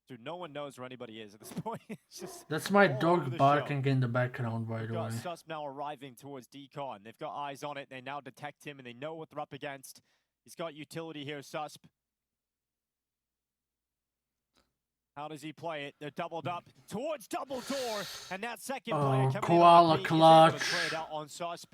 Dude, no one knows where anybody is at this point. It's just That's my all over dog the barking show. in the background, by the way. Got Susp now arriving towards Decon. They've got eyes on it. They now detect him and they know what they're up against. He's got utility here, Susp. How does he play it? They're doubled up towards double door, and that second player coming koala in on the clutch. is able to trade out on Susp.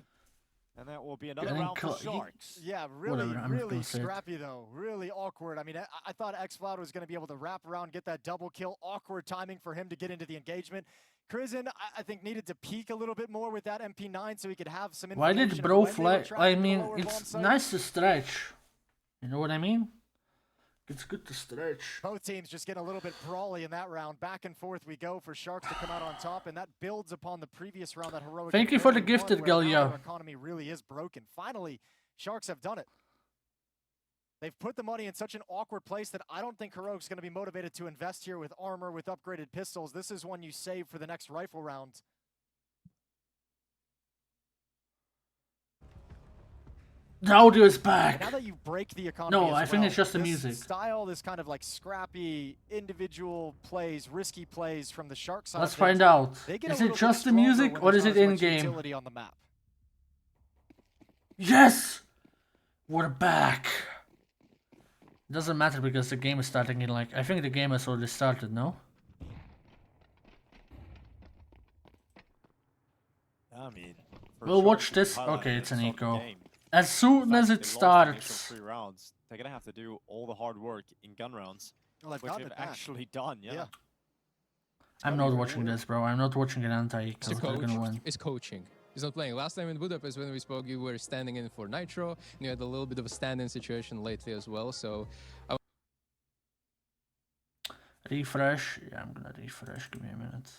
And that will be another round for Sharks. Yeah, really, Whatever, really scrappy though. Really awkward. I mean, I thought xCloud was going to be able to wrap around, get that double kill. Awkward timing for him to get into the engagement. Crizin, I think, needed to peek a little bit more with that MP9 so he could have some Why information. did bro when they were flag? tracking I the mean, lower bomb it's site. nice to stretch. You know what I mean? It's good to stretch. Both teams just getting a little bit brawly in that round. Back and forth we go for Sharks to come out on top, and that builds upon the previous round that Heroic. Thank you for the won, gifted, where now Galio. their economy really is broken. Finally, Sharks have done it. They've put the money in such an awkward place that I don't think Heroic's going to be motivated to invest here with armor, with upgraded pistols. This is one you save for the next rifle round. The audio is back. And now that you break the economy No, as I think well, it's just the this music. style, this kind of like scrappy individual plays, risky plays from the Shark side. Let's of find things, out. they get a Is it little bit just the stronger music when or there's is not it as much in-game? utility on the map. Yes! We're back. Doesn't matter because the game is starting in like... I think the game has already started, no? I mean, We'll watch this. Okay, it's an eco. As soon as it starts. 3 rounds. They're gonna have to do all the hard work in gun rounds, Well, they've which gotten they've it back. actually done. Yeah. I'm not watching this, bro. I'm not watching an anti-eco. It's the They're coach. gonna win. It's coaching. He's not playing. Last time in Budapest when we spoke, you were standing in for Nitro, and you had a little bit of a stand-in situation lately as well. So, Refresh. Yeah, I'm gonna refresh. Give me a minute.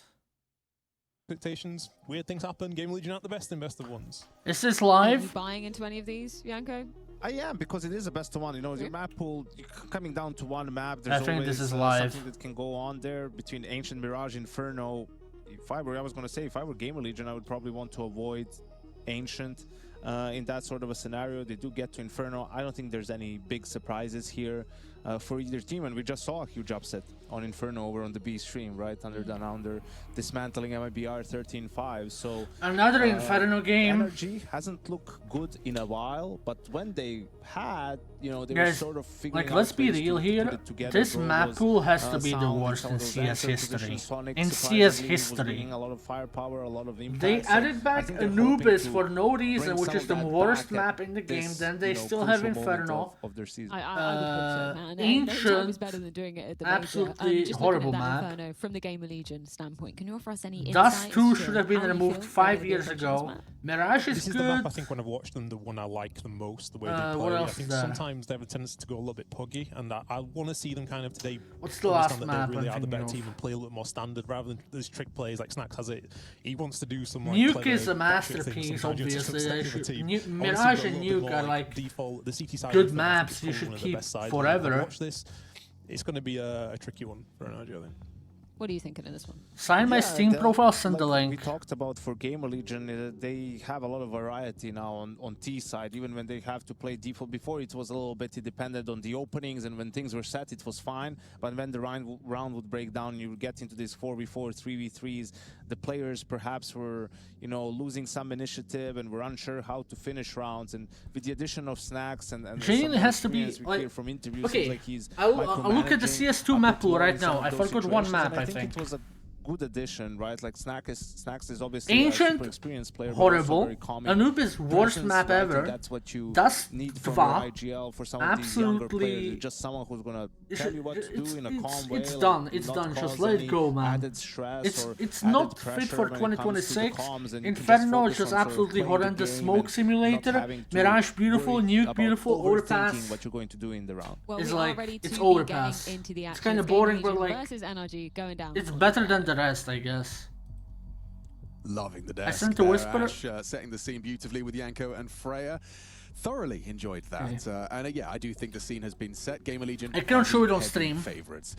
Expectations, weird things happen. Game Legion aren't the best in best of ones. Is this Are you live? buying into any of these, Yanko? I am, because it is a best of one. You know, your map pool coming down to one map. I There's think always this is live. something that can go on there between Ancient, Mirage, Inferno. If I were Gamer Legion, I would probably want to avoid Ancient in that sort of a scenario. They do get to Inferno. I don't think there's any big surprises here for either team, and we just saw a huge upset on Inferno over on the B stream, right? Under dismantling MIBR 13-5. So Another Inferno game. Energy hasn't looked good in a while, but when they had, you know, they were Guys, sort of figuring like, out let's be ways real to here. put it together. This Bro map was, pool has to be the sound worst some in of those CS answer history. positions. Sonic, In CS surprisingly, was history. bringing a lot of firepower, a lot of impact. They So added I back think they're hoping Anubis to for no reason, bring which some is of the that worst back at map in the game. this, Then they you know, still have crucial moment Inferno. of their season. I would hope so, man. No time is Ancient, better than doing it at the major. absolutely Just horrible looking at that map. Inferno from the Gamer Legion standpoint, can you offer us any Dust insights 2 to should have been how you removed feel 5 about the years approach to this ago. map? Mirage is This is good. the map I think when I've watched them, the one I like the most, the way they play. what I else think is there? sometimes they have a tendency to go a little bit puggy, and I want to see them kind of today What's the last understand map that they really I'm are the better thinking team of? and play a little bit more standard rather than these trick plays like Snacks has it. He wants to do some like Nuke clever is a batshit masterpiece, things sometimes, just some obviously. step of the team. Mirage Obviously, and you've got a little bit Nuke more, are like default. The CT side good of the maps you is should one of the keep best sides. forever. Watch this. It's going to be a tricky one for Energy, I think. What are you thinking of this one? Sign my Steam profile, send the like link. we talked about for Gamer Legion, they have a lot of variety now on T side. Even when they have to play default, before it was a little bit dependent on the openings, and when things were set, it was fine. But when the round would break down, you would get into these 4v4, 3v3s. The players perhaps were, you know, losing some initiative and were unsure how to finish rounds. And with the addition of Snacks and Jane some has to be experience we like hear from interviews, okay. seems like he's I'll look at the micromanaging CS2 a map bit pool more right in some now. of I those forgot one situations, map. and I think think it was a good addition, right? Like Snacks is obviously Ancient, a super experienced player, but horrible. also very calming Anubis, worst presence, map right? ever. And that's what you Dust need from 2, your IGL for some of these younger players. absolutely. It's just someone who's gonna tell you what to do in a calm way. It's like, done. It's not done. Just cause let it any go, man. added stress or It's added not fit pressure for when it comes to the 2026. comms, and you can just Inferno focus is just on sort of absolutely playing the horrendous. game Smoke and simulator. not having to Mirage beautiful. worry Nuke about beautiful. overthinking Overpass. what you're going to do in the round. Well, It's we like are ready it's to overpass. be getting into the It's action. kind of Gamer boring, but Legion like versus Energy going down. it's better than the rest, I guess. Loving the desk. I sent a whisper. Ash, setting the scene beautifully with Yanko and Freya. thoroughly enjoyed that. And yeah, I do think the scene has been set. Gamer Legion. I can't show it on stream. Favorites.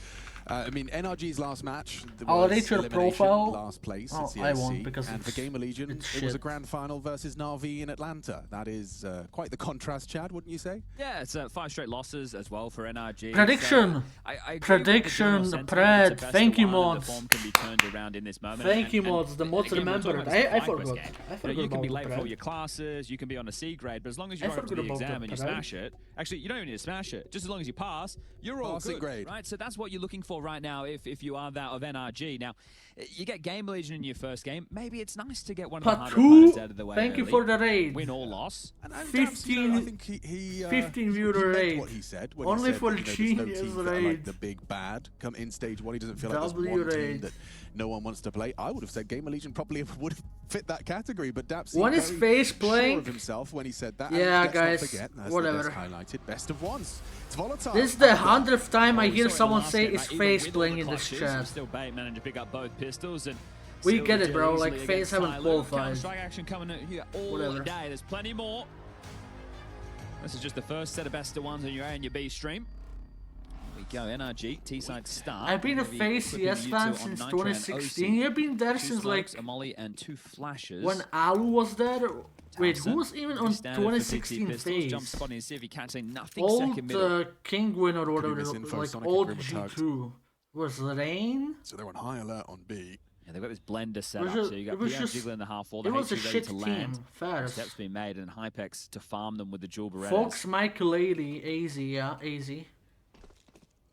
I mean, NRG's last match. I'll rate your profile. Last place. Oh, I won't because and for Gamer Legion, it was a grand final versus Na'Vi in Atlanta. That is quite the contrast, Chad, wouldn't you say? Yeah, it's 5 straight losses as well for NRG. Prediction. I Prediction. Pred. Thank you, mods. Can be turned around in this moment. Thank you, mods. The mods remembered. I forgot. You can be late for all your classes. You can be on a C grade, but as long as you write up to the exam and you smash it, actually, you don't even need to smash it. Just as long as you pass, you're all good, grade. Right? So that's what you're looking for right now. If you are that of NRG, now you get Gamer Legion in your first game. Maybe it's nice to get one of the harder opponents out of the way. Thank you for the raid. Win or loss. And 15. I think he 15 viewer raid. What he said when only he said, for genius raid. Like the big bad come in stage 1. He doesn't feel like there's one team that no one wants to play. I would have said Gamer Legion probably would fit that category, but Daps one is face playing sure of himself when he said that. Yeah, and guys. Not forget, as whatever. The highlighted best of ones. It's volatile. This is the 100th time I hear someone say is face playing in this chat. Still bait managed to pick up both pistols and. We get it, bro. Like FaZe haven't qualified. Strike action coming here all day. There's plenty more. This is just the first set of best of ones on your A and your B stream. Here we go, NRG, T-side start. I've been a FaZe CS fan since 2016. You've been there since like a molly and 2 flashes. When Alu was there. Wait, who was even on 2016 FaZe? Jump spot and see if he can't say nothing. Old King Winner or whatever, like old G2. Was Rain? So they're on high alert on B. Yeah, they've got this blender set up, so you got PR Jiggler in the half wall, the HG ready to land. Steps being made, and Hypex to farm them with the dual Berettas. Fox, Michael-Lady, AZ, yeah, AZ.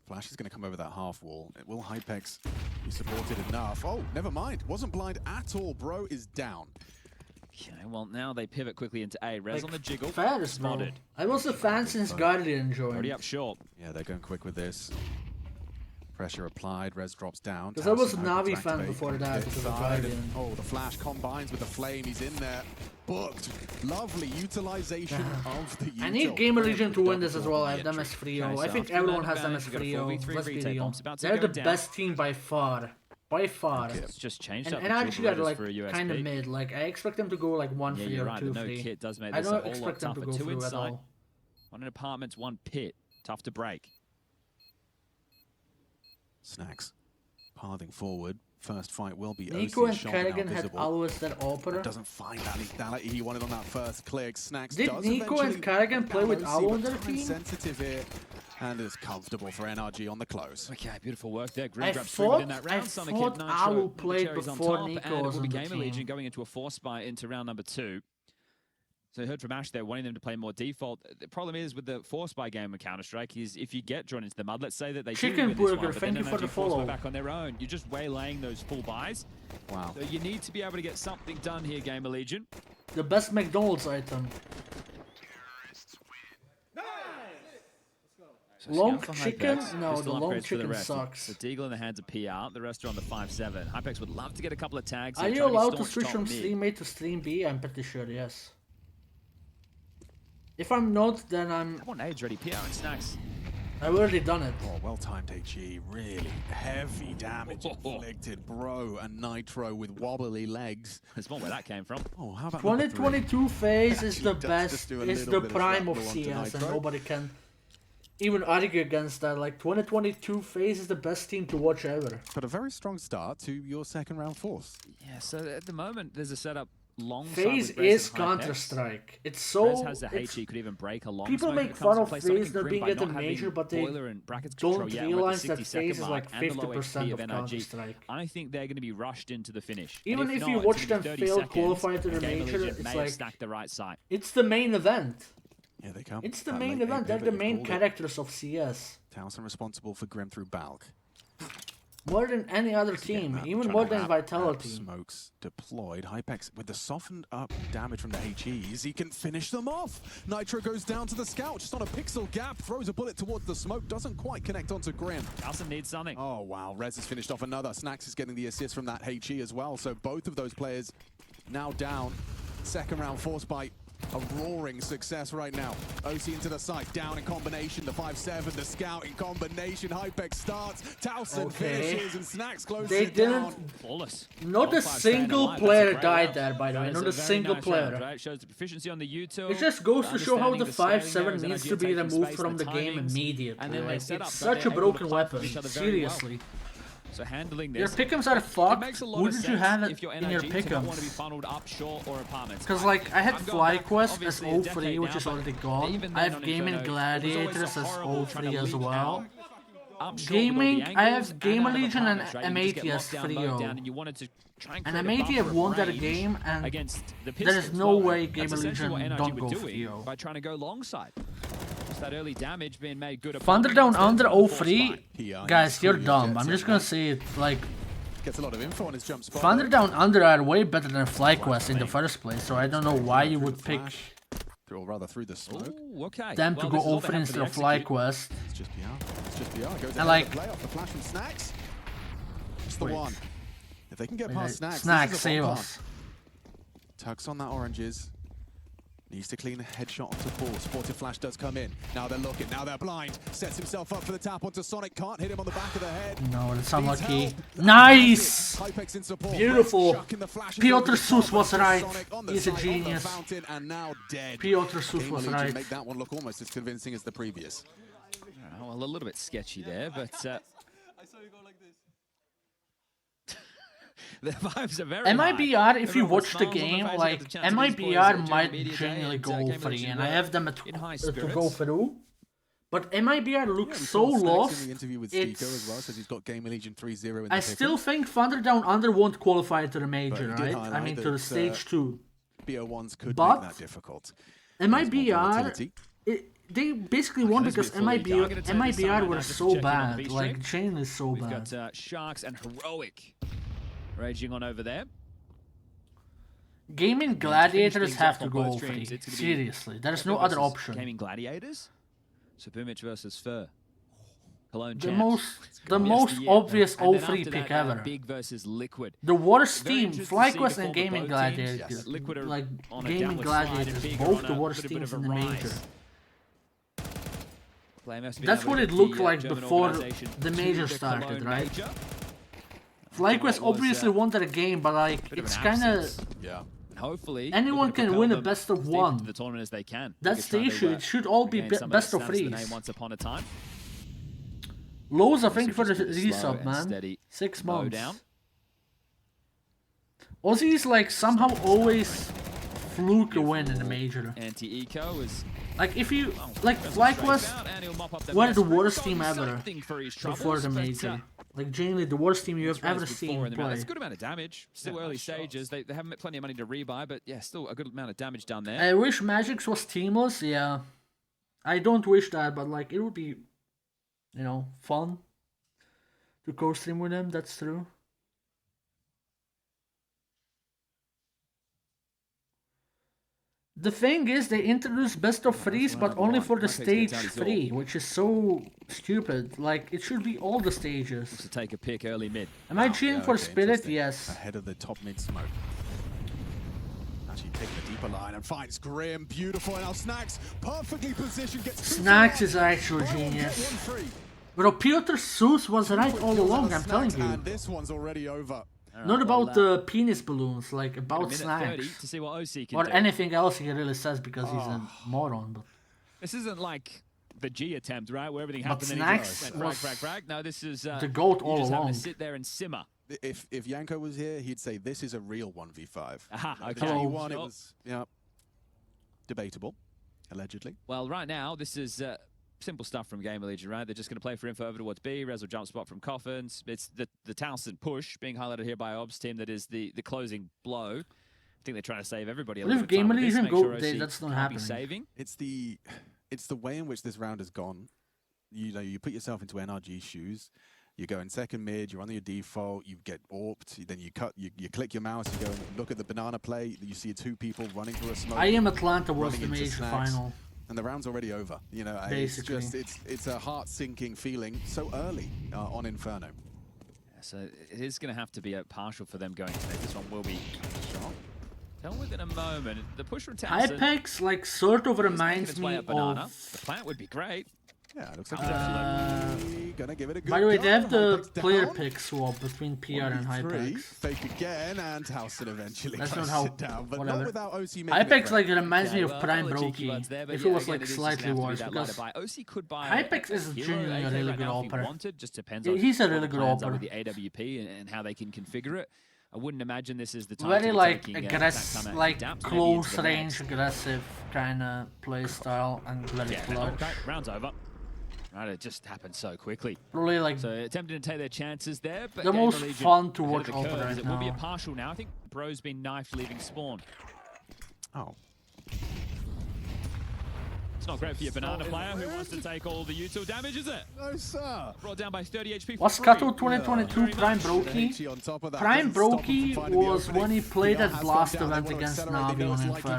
Flash is going to come over that half wall. Will Hypex be supported enough? Oh, never mind. Wasn't blind at all. Bro is down. Okay, well, now they pivot quickly into A. Rez on the jiggle. Spotted. I was a fan since Guardian joined. Already up short. Yeah, they're going quick with this. Pressure applied, Rez drops down. Because I was a Na'Vi fan before that because of Guardian. Oh, the flash combines with the flame. He's in there. Booked. Lovely utilization of the I need Gamer Legion to win this as well. I have them as Frio. I think everyone has them as Frio. Let's be real. They're the best team by far. By far. It's just changed and actually are like kind of mid. Like I expect them to go like 1-3 or 2-3. No kit does make I this don't a whole lot expect them to tougher. go 2 through at inside. all. 1 in apartments, 1 pit. Tough to break. Snacks. Pathing forward. First fight will be Nico and Kerrigan had always that opener. Doesn't find that lethality he wanted on that first click. Snacks did does Nico and Kerrigan play with Alu on their team? Sensitive here, and is comfortable for NRG on the close. Okay, beautiful work there. I thought Alu played before Nico was on the Gamer team. Legion going into a 4-spy into round number 2. So I heard from Ash there, wanting them to play more default. The problem is with the 4-spy game of Counter-Strike is if you get drawn into the mud, let's say that they Chicken do win Burger, this one, thank you for the follow. back on their own. You're just waylaying those full buys. Wow. So you need to be able to get something done here, Gamer Legion. The best McDonald's item. So long for chicken? Hypex. No, Pistol the long upgrades for chicken the rest. sucks. The Deagle in the hands of PR. The rest are on the 5-7. Hypex would love to get a couple of tags. Are you allowed to switch from stream A to stream B? I'm pretty sure, yes. If I'm not, then I'm... Come on, Age ready. PR and Snacks. I've already done it. Oh, well-timed HE. Really heavy damage inflicted. Bro and Nitro with wobbly legs. There's one where that came from. Oh, how about 2022 FaZe is the best. do a It's little the bit of prime of shrapnel onto CS, and Nitro. nobody can even argue against that. Like 2022 FaZe is the best team to watch ever. But a very strong start to your second round force. Yeah, so at the moment, there's a setup long FaZe is Counter-Strike. It's so... Rez has the HE, could even break a long people smoke make fun of FaZe not being at the major, but they don't realize that FaZe is like 50% of Counter-Strike. I think they're going to be rushed into the finish. Even if you watch them fail qualify to the major, it's like... stacked the right side. It's the main event. Here they come. It's the main event. They're the main characters of CS. Towson responsible for Grim through Balk. More than any other team, even more than Vitality. Smokes deployed. Hypex with the softened up damage from the HEs. He can finish them off. Nitro goes down to the scout, just on a pixel gap. Throws a bullet towards the smoke. Doesn't quite connect onto Grim. Towson needs something. Oh, wow. Rez has finished off another. Snacks is getting the assist from that HE as well. So both of those players now down. Second round force by A roaring success right now. OC into the site, down in combination, the 5-7, the scout in combination, Hypex starts, Towson finishes, and Snacks closes it down. Flawless. Not a single player died there, by the way, not a single player. Right? Shows the proficiency on the U-turn. It just goes to show how the 5-7 needs to be removed from the game immediately. Like, it's such a broken weapon, seriously. So handling this, your pick'ems are fucked. Who did you have if your in your pick'ems? pick'ems? Because like I had FlyQuest as 03, which is already gone. I have Gaming Gladiators as 03 as well. Gaming, I have Gamer Legion and M80 as 3-0. And M80 have won that game, and there is no way Gamer Legion don't go 3-0. By trying to go long side. That early damage being made good. Thunder Down Under 03, guys, you're dumb. I'm just gonna say it, like, gets a lot of info on his jump spot. Thunder Down Under are way better than FlyQuest in the first place, so I don't know why you would pick or rather through the smoke. them to go over instead of FlyQuest. It's just PR. It's just PR. Goes and like, play off the flash from Snacks. It's the one. If they can get past Snacks, Snacks save us. Tugs on that oranges. Needs to clean a headshot onto Paul. Sportive Flash does come in. Now they're looking, now they're blind. Sets himself up for the tap onto Sonic. Can't hit him on the back of the head. No, it's unlucky. Nice! Beautiful. Piotr Sus was right. He's a genius. Piotr Sus was right. Make that one look almost as convincing as the previous. Well, a little bit sketchy there, but I saw you go like this. the vibes are very MIBR, if you watch the game, like, MIBR might genuinely go 3, and I have them to go through. But MIBR looks so lost. I still think Thunder Down Under won't qualify to the major, right? I mean, to the stage 2. BO1s could but make that difficult. MIBR, they basically won because MIBR were so bad. Like, Chain is so bad. We've got Sharks and Heroic raging on over there. Gaming Gladiators have to go 3. Seriously, there's no other option. Gaming Gladiators? So Boomich versus Fur. Cologne the most obvious 03 pick ever. Big versus Liquid. The worst team, FlyQuest and Gaming Gladiators. Like, Gaming Gladiators, both the worst teams in the major. That's what it looked like before the major started, right? FlyQuest obviously wanted a game, but like, it's kinda... Hopefully, anyone can win a best of 1. The tournament as they can. That's the issue. It should all be best of 3s. Once upon a time. Lows, I think, for the resub, man. 6 months. Aussies like somehow always fluke a win in the major. Anti-eco is like, if you like FlyQuest were the worst team ever before the major. Like, genuinely the worst team you have ever seen play. It's a good amount of damage. Still early stages. They haven't plenty of money to rebuy, but yeah, still a good amount of damage done there. I wish Magix was teamless. Yeah, I don't wish that, but like, it would be, you know, fun to co-stream with them. That's true. The thing is, they introduced best of 3s, but only for the stage 3, which is so stupid. Like, it should be all the stages. To take a pick early mid. Am I cheering for Spirit? Yes. Ahead of the top mid smoke. Actually taking a deeper line and finds Grim. Beautiful. And now Snacks perfectly positioned. Gets Snacks is actual genius. Bro, Piotr Sus was right all along, I'm telling you. And this one's already over. Not about the penis balloons, like about Snacks. To see what OC can or do. anything else he really says because he's a moron. But this isn't like the G attempt, right? Where everything but happened Snacks and he goes, frag. No, this is the GOAT all just along. Have to sit there and simmer. If Yanko was here, he'd say this is a real 1v5. Aha, okay. The G1, it was debatable, allegedly. Well, right now, this is simple stuff from Gamer Legion, right? They're just going to play for info over towards B. Rez will jump spot from Coffins. It's the Towson push being highlighted here by Ob's team that is the closing blow. I think they're trying to save everybody a little bit bit. If Gamer Legion go, that's not happening. Saving. It's the way in which this round has gone. You know, you put yourself into NRG shoes. You go in second mid, you're on your default, you get AWP'd, then you click your mouse, you go and look at the banana play, you see 2 people running through a smoke. IEM Atlanta was the major final. And the round's already over. You know, basically. it's a heart-sinking feeling so early on Inferno. Yeah, so it is going to have to be a partial for them going to make this one. Will be shot. Tell me within a moment. The push from Townsend. Hypex like sort of reminds me of. The plant would be great. Yeah, it looks like he's gonna give it a good By the way, they have the Hypex player down. pick swap between PR and 1v3, Hypex. Fake again, and Towson eventually That's goes not how. sit down, but Whatever. not without OC making Hypex it like great. reminds me of well, Prime a couple of cheeky Brokey. words there, but If yeah, it was again, like it is just slightly gonna have to be worse, that because ladder buy. OC could buy Hypex is hero genuinely a AK really right good now if he opera. wanted. Just depends Yeah, on he's a what really the good plans are opera. with the AWP and how they can configure it. I wouldn't imagine this is the time Very to be like taking, aggressive, that like adapt maybe close into the range, next. aggressive kind of play style and very Yeah, clutch. okay, round's over. Right, it just happened so quickly. Probably like so attempting to take their chances there, but the Gamer most Legion fun to ahead watch of the opera curve, right as it will be a now. partial now. I think Bro's been knifed leaving spawn. Oh. It's not great for your banana player who wants to take all the util damage, is it? No, sir. Brought down by 30 HP. Was Kato 2022 Prime Brokey? Prime Brokey was when he played at Blast event against Navi on Inferno.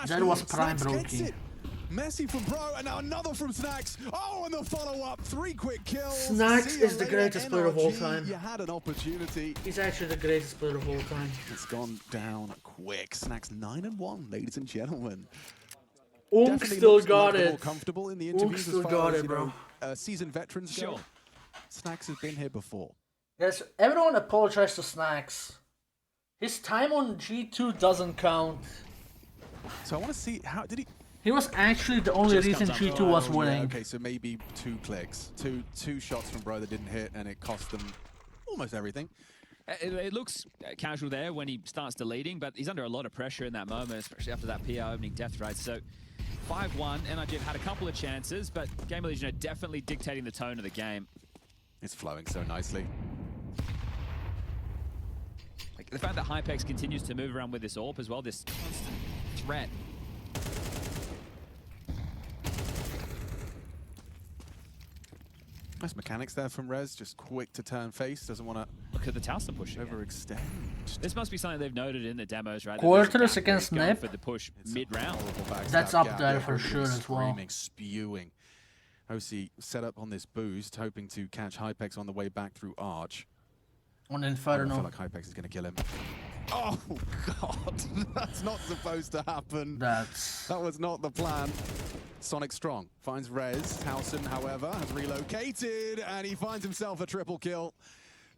That was Prime Brokey. Messi from Bro, and now another from Snacks. Oh, and the follow-up, 3 quick kills. Snacks is the greatest player of all time. You had an opportunity. He's actually the greatest player of all time. It's gone down quick. Snacks 9-1, ladies and gentlemen. Unk Definitely still looks got like they're it. more comfortable in the Unk interviews still as far got as, it, you bro. know, seasoned veterans go. Snacks has been here before. Yes, everyone apologize to Snacks. His time on G2 doesn't count. So I want to see how did he. He was actually the only reason G2 was winning. Yeah, okay, so maybe 2 clicks, two shots from Bro that didn't hit, and it cost them almost everything. It looks casual there when he starts deleting, but he's under a lot of pressure in that moment, especially after that PR opening death rate. So 5-1, NRG have had a couple of chances, but Gamer Legion are definitely dictating the tone of the game. It's flowing so nicely. Like, the fact that Hypex continues to move around with this AWP as well, this constant threat. Nice mechanics there from Rez, just quick to turn face, doesn't want to look at the Towson push overextend. This must be something they've noted in the demos, right? Quarters against Nip. For the push mid-round. That's up there for sure as well. Screaming, spewing. OC set up on this boost, hoping to catch Hypex on the way back through Arch. On I Inferno. feel like Hypex is going to kill him. Oh, God. That's not supposed to happen. That was not the plan. Sonic Strong finds Rez. Towson, however, has relocated, and he finds himself a triple kill.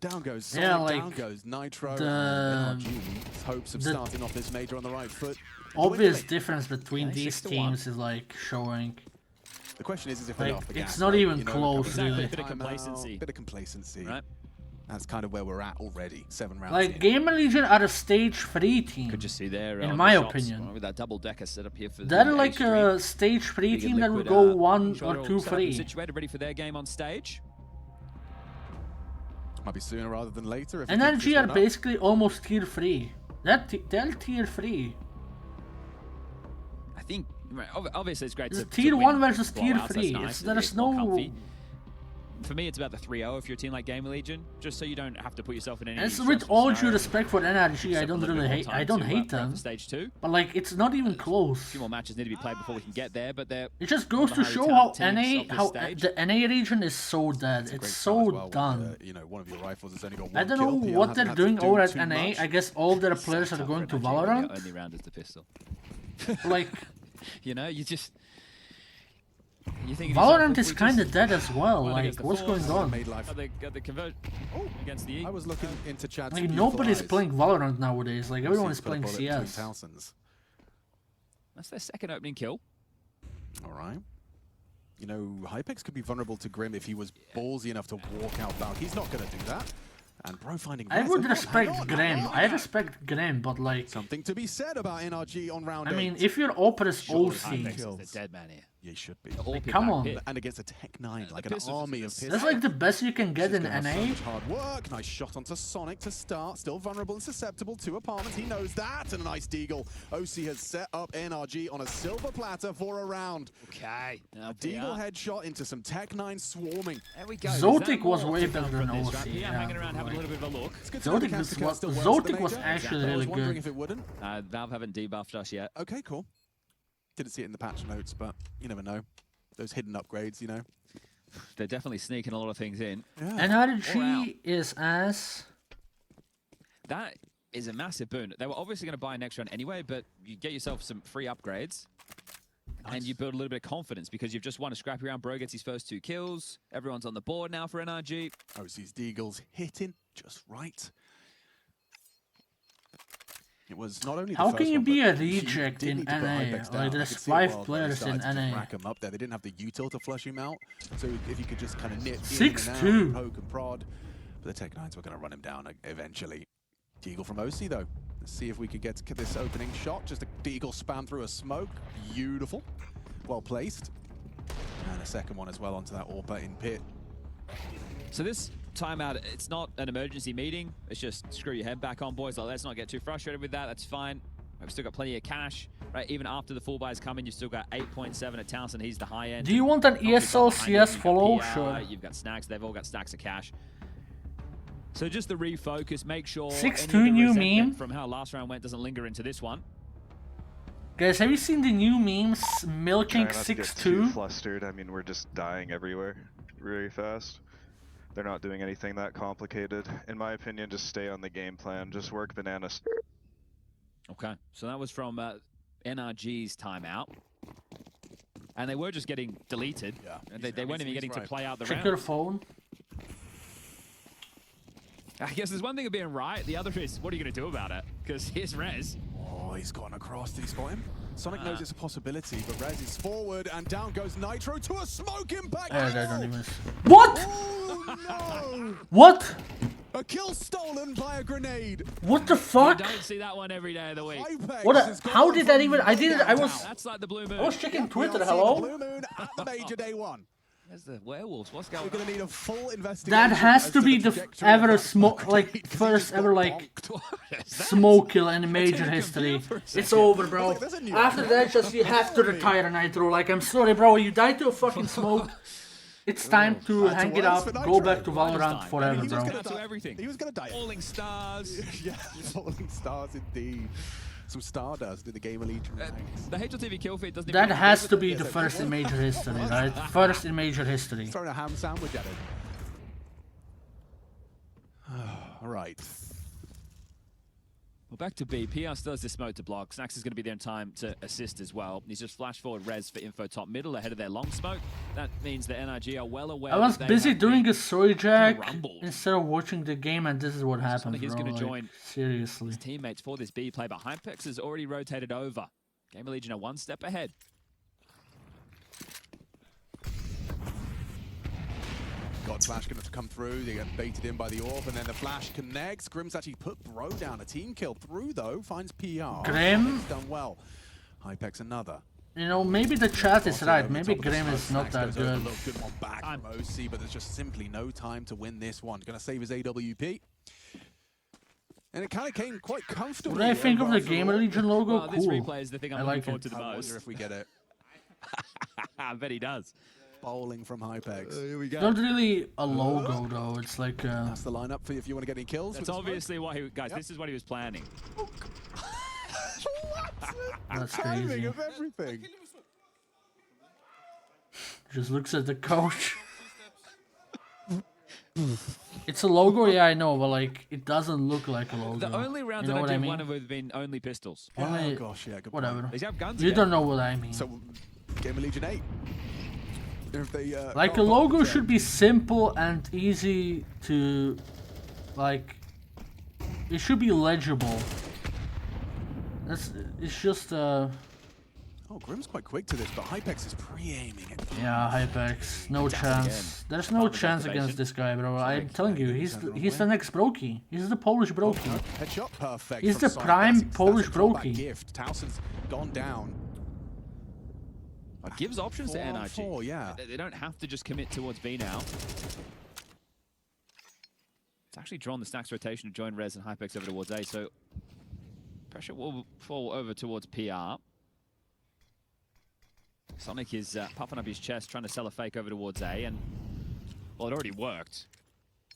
Down goes Sonic, Yeah, like down goes Nitro. the- and NRG hopes of the- starting off this major on the right foot. Obvious difference between Yeah, these 6-1. teams is like showing. The question is if they're Like, off the gas. it's not right? even You know, close, couple really. Bit of complacency. Bit of complacency. Right. That's kind of where we're at already. 7 rounds Like in. Gamer Legion are a stage 3 team. Could just see there. in on my the shots, opinion. with that double decker set up here for They're the like H3. a stage 3 Big and team that would Liquid, go 1 sure or they're 2 all set up and 3. situated, ready for their game on stage. Might be sooner rather than later. If NRG are basically almost tier 3. They're tier 3. I think, right, obviously it's great It's to tier win 1 versus tier blowouts, 3. that's nice. There's It's more no. comfy. For me, it's about the 3-0 if you're a team like Gamer Legion, just so you don't have to put yourself in any. And with stressful all due scenario. respect for NRG, I don't Except a little really bit more hate. time I don't to, hate prep them. for stage 2. But like, it's not even close. A few more matches need to be played before we can get there, but they're. It just one of goes the to highly show how talented teams NA, of this stage. the NA region is so dead. It's so done. you know, one of your rifles has only got I one don't know kill. PR what hasn't they're had to doing do over at too NA. much. I guess all their players are going to Valorant. The only round is the pistol. Like, you know, you just. You think Valorant is kind of dead as well. Like, what's going on? Got the convert against the E. I was looking into chat. Like, nobody's playing Valorant nowadays. Like, everyone is playing CS. That's their second opening kill. All right. You know, Hypex could be vulnerable to Grim if he was ballsy enough to walk out back. He's not going to do that. And Bro finding. I Rez. would Hang respect on. Graham. I respect Graham, but like. Something to be said about NRG on round 8. I mean, if your Opera's OC. The dead man here. Yeah, he should be. Like, come on. And against a Tech 9, like an army of pistols. That's like the best you can get in He's gonna have so NA. much hard work. Nice shot onto Sonic to start. Still vulnerable and susceptible to apartments. He knows that. And a nice deagle. OC has set up NRG on a silver platter for a round. Okay. A deagle headshot into some Tech 9 swarming. There we go. Zotic was way better than OC. I'm hanging around having a little bit of a look. Zotic was actually really wondering good. if it wouldn't. Valve haven't debuffed us yet. Okay, cool. Didn't see it in the patch notes, but you never know. Those hidden upgrades, you know. They're definitely sneaking a lot of things in. NRG is as. That is a massive boon. They were obviously going to buy next round anyway, but you get yourself some free upgrades. And you build a little bit of confidence because you've just won a scrappy round. Bro gets his first 2 kills. Everyone's on the board now for NRG. OC's Deagle's hitting just right. It was not only the How first can you one, be but a she reject did in need to put NA? Hypex down. Like I there's could see 5 Wild players in started to NA. rack him up there. They didn't have the util to flush him out. So if you could just kind of nip in and out, 6-2. poke and prod. But the Tech9s were going to run him down eventually. Deagle from OC though. Let's see if we could get this opening shot. Just a Deagle spam through a smoke. Beautiful. Well placed. And a second one as well onto that AWPer in pit. So this timeout, it's not an emergency meeting. It's just screw your head back on, boys. Like, let's not get too frustrated with that. That's fine. We've still got plenty of cash, right? Even after the full buys come in, you've still got 8.7 at Townsend. He's the high end. Do you want an ESL CS follow? Sure. You've got Snacks. They've all got stacks of cash. So just the refocus. Make sure 6-2 new meme from how last round went doesn't linger into this one. Guys, have you seen the new memes milking 6-2? Flustered. I mean, we're just dying everywhere really fast. They're not doing anything that complicated. In my opinion, just stay on the game plan. Just work bananas. Okay, so that was from NRG's timeout. And they were just getting deleted. Yeah. And they weren't even getting to play out the round. Check your phone. I guess there's one thing of being right. The other is, what are you going to do about it? Because here's Rez. Oh, he's gone across. Did he spot him? Sonic knows it's a possibility, but Rez is forward, and down goes Nitro to a smoke impact. What? Oh, no! What? A kill stolen by a grenade. What the fuck? You don't see that one every day of the week. What? How did that even? I didn't. I was. That's like the blue moon. I was checking Twitter. The Hello. blue moon at the major day one. There's the werewolves. What's going on? We're going to need a full investigation. That has to be the ever smoke, like first ever like smoke kill in major history. It's over, bro. After that, just you have to retire Nitro. Like I'm sorry, bro. You died to a fucking smoke. It's time to hang it up. Go back to Valorant forever, bro. Everything. He was going to die. Falling stars. Yeah, falling stars indeed. Some Stardust in the Game of Legion ranks. The HLTV kill feed doesn't That even has to be the first in major history, right? First in major history. Throwing a ham sandwich at him. All right. Well, back to B. PR still has this smoke to block. Snacks is going to be there in time to assist as well. He's just flashed forward Rez for info top middle ahead of their long smoke. That means the NRG are well aware. I was busy doing a soy jack instead of watching the game, and this is what happened, He's bro. going to Like, join seriously. his teammates for this B play, but Hypex has already rotated over. Game of Legion are one step ahead. God, Flash going to come through. They get baited in by the AWP, and then the Flash connects. Grim's actually put Bro down. A team kill through, though. Finds PR. Grim? Done well. Hypex another. You know, maybe the chat is right. Maybe Grim is not that good. Good one back from OC, but there's just simply no time to win this one. Going to save his AWP. And it kind of came quite comfortably. What do I think of the Gamer Legion logo? Well, this cool. replay is the thing I'm I looking like forward it. to the I most. wonder if we get it. I bet he does. Bowling from Hypex. Here we go. It's not really a logo, though. It's like That's the lineup for if you want to get any kills. That's obviously what he... Guys, this is what he was planning. That's Timing crazy. of everything. Just looks at the coach. It's a logo, yeah, I know, but like it doesn't look like a logo. The only rounds you know that what I I did mean? one have been only pistols. Only, Oh gosh, yeah, good whatever. point. They have guns You again. don't know what I mean. So, Game of Legion 8. If they, Like a can't logo pop should be simple and easy to, like, it should be legible. It's just Oh, Grim's quite quick to this, but Hypex is pre-aiming it. yeah, Hypex, no chance. There's no chance against this guy, bro. I'm telling you, he's the next Brokey. He's the Polish Brokey. Headshot perfect. He's from the Sonic. prime That's Polish a callback Brokey. gift. Towson's gone down. It gives options to 4 on NRG. 4, yeah. They don't have to just commit towards B now. It's actually drawn the Snacks rotation to join Rez and Hypex over towards A, so pressure will fall over towards PR. Sonic is puffing up his chest, trying to sell a fake over towards A, and, well, it already worked.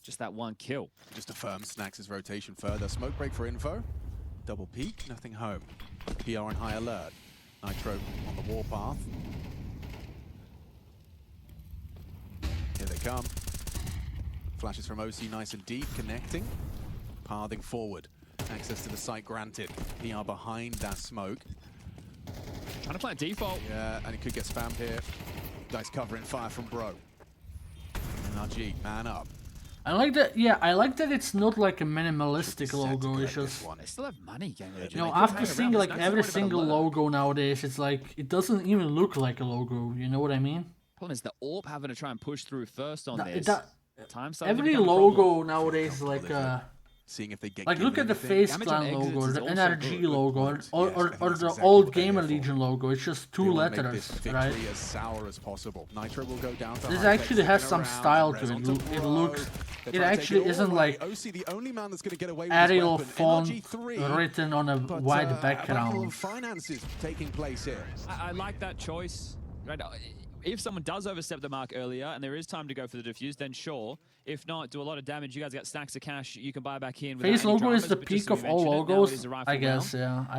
Just that one kill. Just affirms Snacks' rotation further. Smoke break for info. Double peek, nothing home. PR on high alert. Nitro on the warpath. Here they come. Flashes from OC nice and deep, connecting. Pathing forward. Access to the site granted. PR behind that smoke. Trying to plant default. Yeah, and it could get spammed here. Guys covering fire from Bro. NRG, man up. I like that. Yeah, I like that it's not like a minimalistic logo. It's just They still have money, Game Legend. you know, after seeing like every single logo nowadays, it's like it doesn't even look like a logo. You know what I mean? Problem is the Orp having to try and push through first on That- this. that- Time starting to Every become a logo problem. nowadays is like seeing if they get like look at the anything. Face Damage Clan on exits logo, is the also NRG good. logo, or Yes, I or think the that's exactly old what they're Gamer here for. Legion logo. It's just two They wanna make letters, this victory right? as sour as possible. Nitro will go down to This Hypex, actually has sticking some around, style and to it. Rez onto It Bro. looks. They're It trying to take actually all isn't away. like OC, the only man that's going to get away with his Arial weapon. font NRG3, written on a but, white a battle background. of finances taking place here. I like that choice. Right? If someone does overstep the mark earlier and there is time to go for the defuse, then sure. If not, do a lot of damage. You guys got stacks of cash you can buy back in. Face any logo dramas, is the but just peak so of we all mentioned it, now it logos, is a rifle I guess. round. Yeah,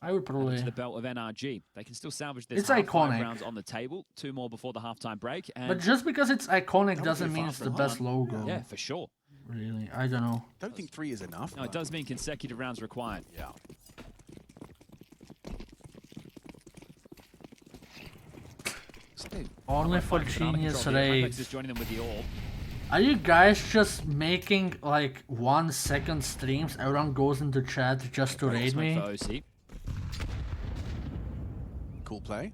I would probably. To the belt of NRG. They can still salvage this. It's half, iconic. 5 rounds on the table. 2 more before the halftime break. And But just because it's iconic That doesn't would be mean far it's the from best home. logo. Yeah, for sure. Really, I don't know. Don't think 3 is enough. No, it does mean consecutive rounds required. Yeah. Only for Genius Raids. Raids. Is joining them with the orb. Are you guys just making like 1 second streams? Everyone goes into chat just to raid me. Cool play.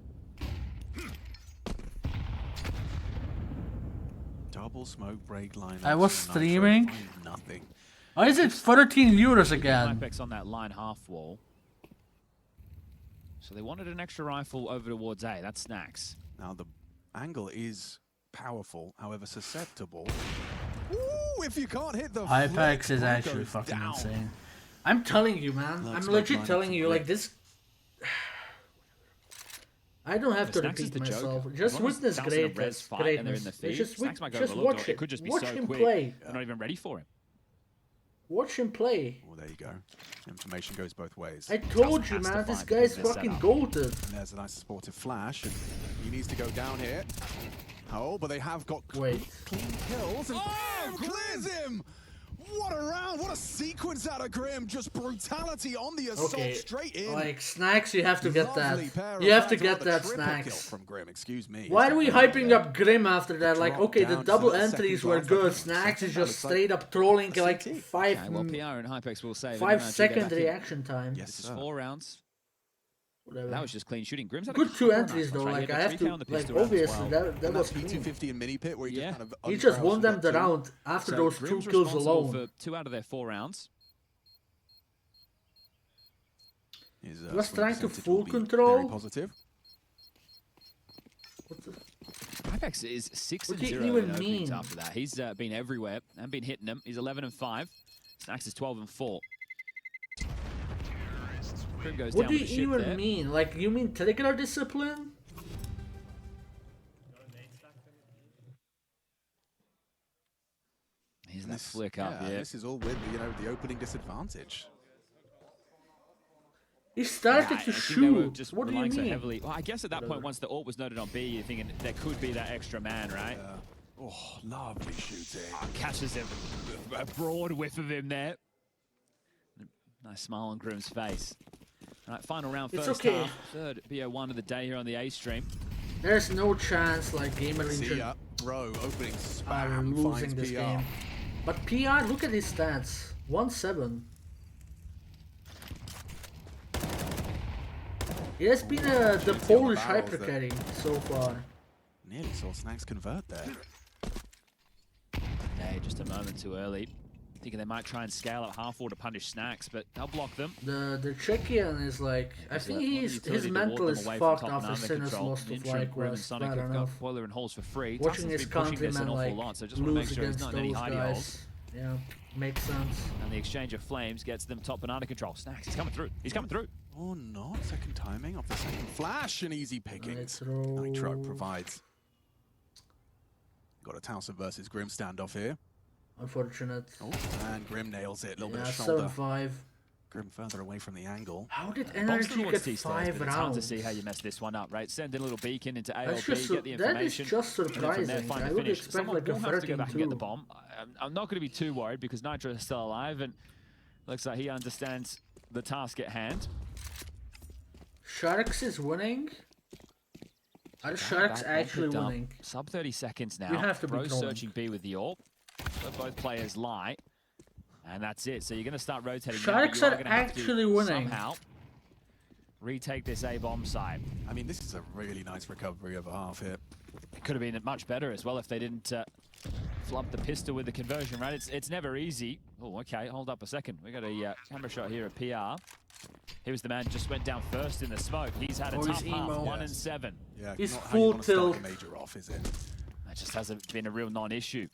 Double smoke break line. I was streaming. Nothing. Why is it 13 euros again? Hypex on that line half wall. So they wanted an extra rifle over towards A. That's Snacks. Now the angle is powerful, however susceptible. Ooh, if you can't hit the Hypex flick, is Bro actually goes fucking down. insane. I'm telling you, man. Looks I'm like legit Ryan telling you, like Flick. this. I don't have to Snacks is repeat the joke. myself. As Just long as witness Dallas in a res greatness. fight and they're in the feed, Just Snacks might go just overlooked, watch or it. it could just be Watch so him quick. play. They're not even ready for him. Watch him play. Well, there you go. Information goes both ways. I told you, man. This guy's fucking goated. And there's a nice supportive flash, and he needs to go down here. Oh, but they have got clean kills, and Grim clears him! What a round! What a sequence out of Grim! Just brutality on the assault, Okay, straight in. like Snacks, you have to get Lovely that. pair You of have to rounds, get another that, triple kill Snacks. from Grim. Excuse me. Why are we hyping up Grim after that? Like, Drop okay, the down double to the entries second were glance, good. like Snacks is second just looks like straight up trolling a like CT. 5 Okay, well, PR and Hypex will say 5-second reaction time. Yes, This is 4 rounds. Whatever. That was just clean shooting. Grim's had a Good couple 2 of entries nice though. ones, right? Like He I had a have 3K to, on the like pistol round as obviously well. that was clean. P250 in mini pit where he just kind of He just won them the undercrouched round after So those Grim's 2 kills responsible alone. for 2 out of their 4 rounds. His, He was swing trying to percentage will full be control. Very positive. Hypex is 6 What and do you 0 even in openings mean? after that. He's been everywhere and been hitting them. He's 11 and 5. Snacks is 12 and 4. Grim goes What down do with you the ship even there. mean? Like you mean trigger discipline? Here's that flick up, yeah. This is all with the opening disadvantage. He started I to think they were shoot. just What do you relying so mean? heavily. Well, I guess at that point, once the AWP was noted on B, you're thinking there could be that extra man, right? Oh, lovely shooting. Catches him, a broad whiff of him there. Nice smile on Grim's face. All right, final round, It's first okay. half. Third BO1 of the day here on the A stream. There's no chance like Gamer See Legion ya. Bro, opening are spam losing finds this PR. game. But PR, look at his stats. 1-7. He has been the Polish barrels hyper that- carry so far. Nearly saw Snacks convert there. Okay, just a moment too early. Thinking they might try and scale up half wall to punish Snacks, but they'll block them. The Czechian is like, I think his mental is fucked after Sinner's lost to Fly Quest. Sonic Bad have got enough. Boiler and Halls for free. Watching Tusson's his been pushing this an countrymen awful like lot, so just want to make lose sure he's against not in any those hidey holes. guys. Yeah, makes sense. And the exchange of flames gets them top and under control. Snacks, he's coming through. He's coming through. Or not. Second timing off the second flash and easy pickings. Nitro provides. Got a Towson versus Grim standoff here. Unfortunate. Oh, and Grim nails it. A little Yeah, bit of shoulder. 7-5. Grim further away from the angle. How did Bombs Energy towards get T-stairs, 5 but it's hard to rounds? see how you mess this one up, right? Send in a little beacon into ALB, just get the that is information. just and then from there, surprising. find I a would finish. expect Someone like a will have to go back and get the 13-2. bomb. I'm not going to be too worried because Nitro is still alive, and Looks like he understands the task at hand. Sharks is winning. Are Sharks actually winning? Sub 30 seconds now. You have to be Bro trolling. searching B with the AWP. Let both players lie. And that's it. So you're going to start rotating. Sharks now, are actually winning. Somehow retake this A bomb site. I mean, this is a really nice recovery of a half here. It could have been much better as well if they didn't flub the pistol with the conversion, right? It's never easy. Oh, okay. Hold up a second. We got a camera shot here at PR. He was the man just went down first in the smoke. He's had a tough half, 1 and 7. Yeah, he's not full how you want to tilt. start a major off, is it? That just hasn't been a real non-issue.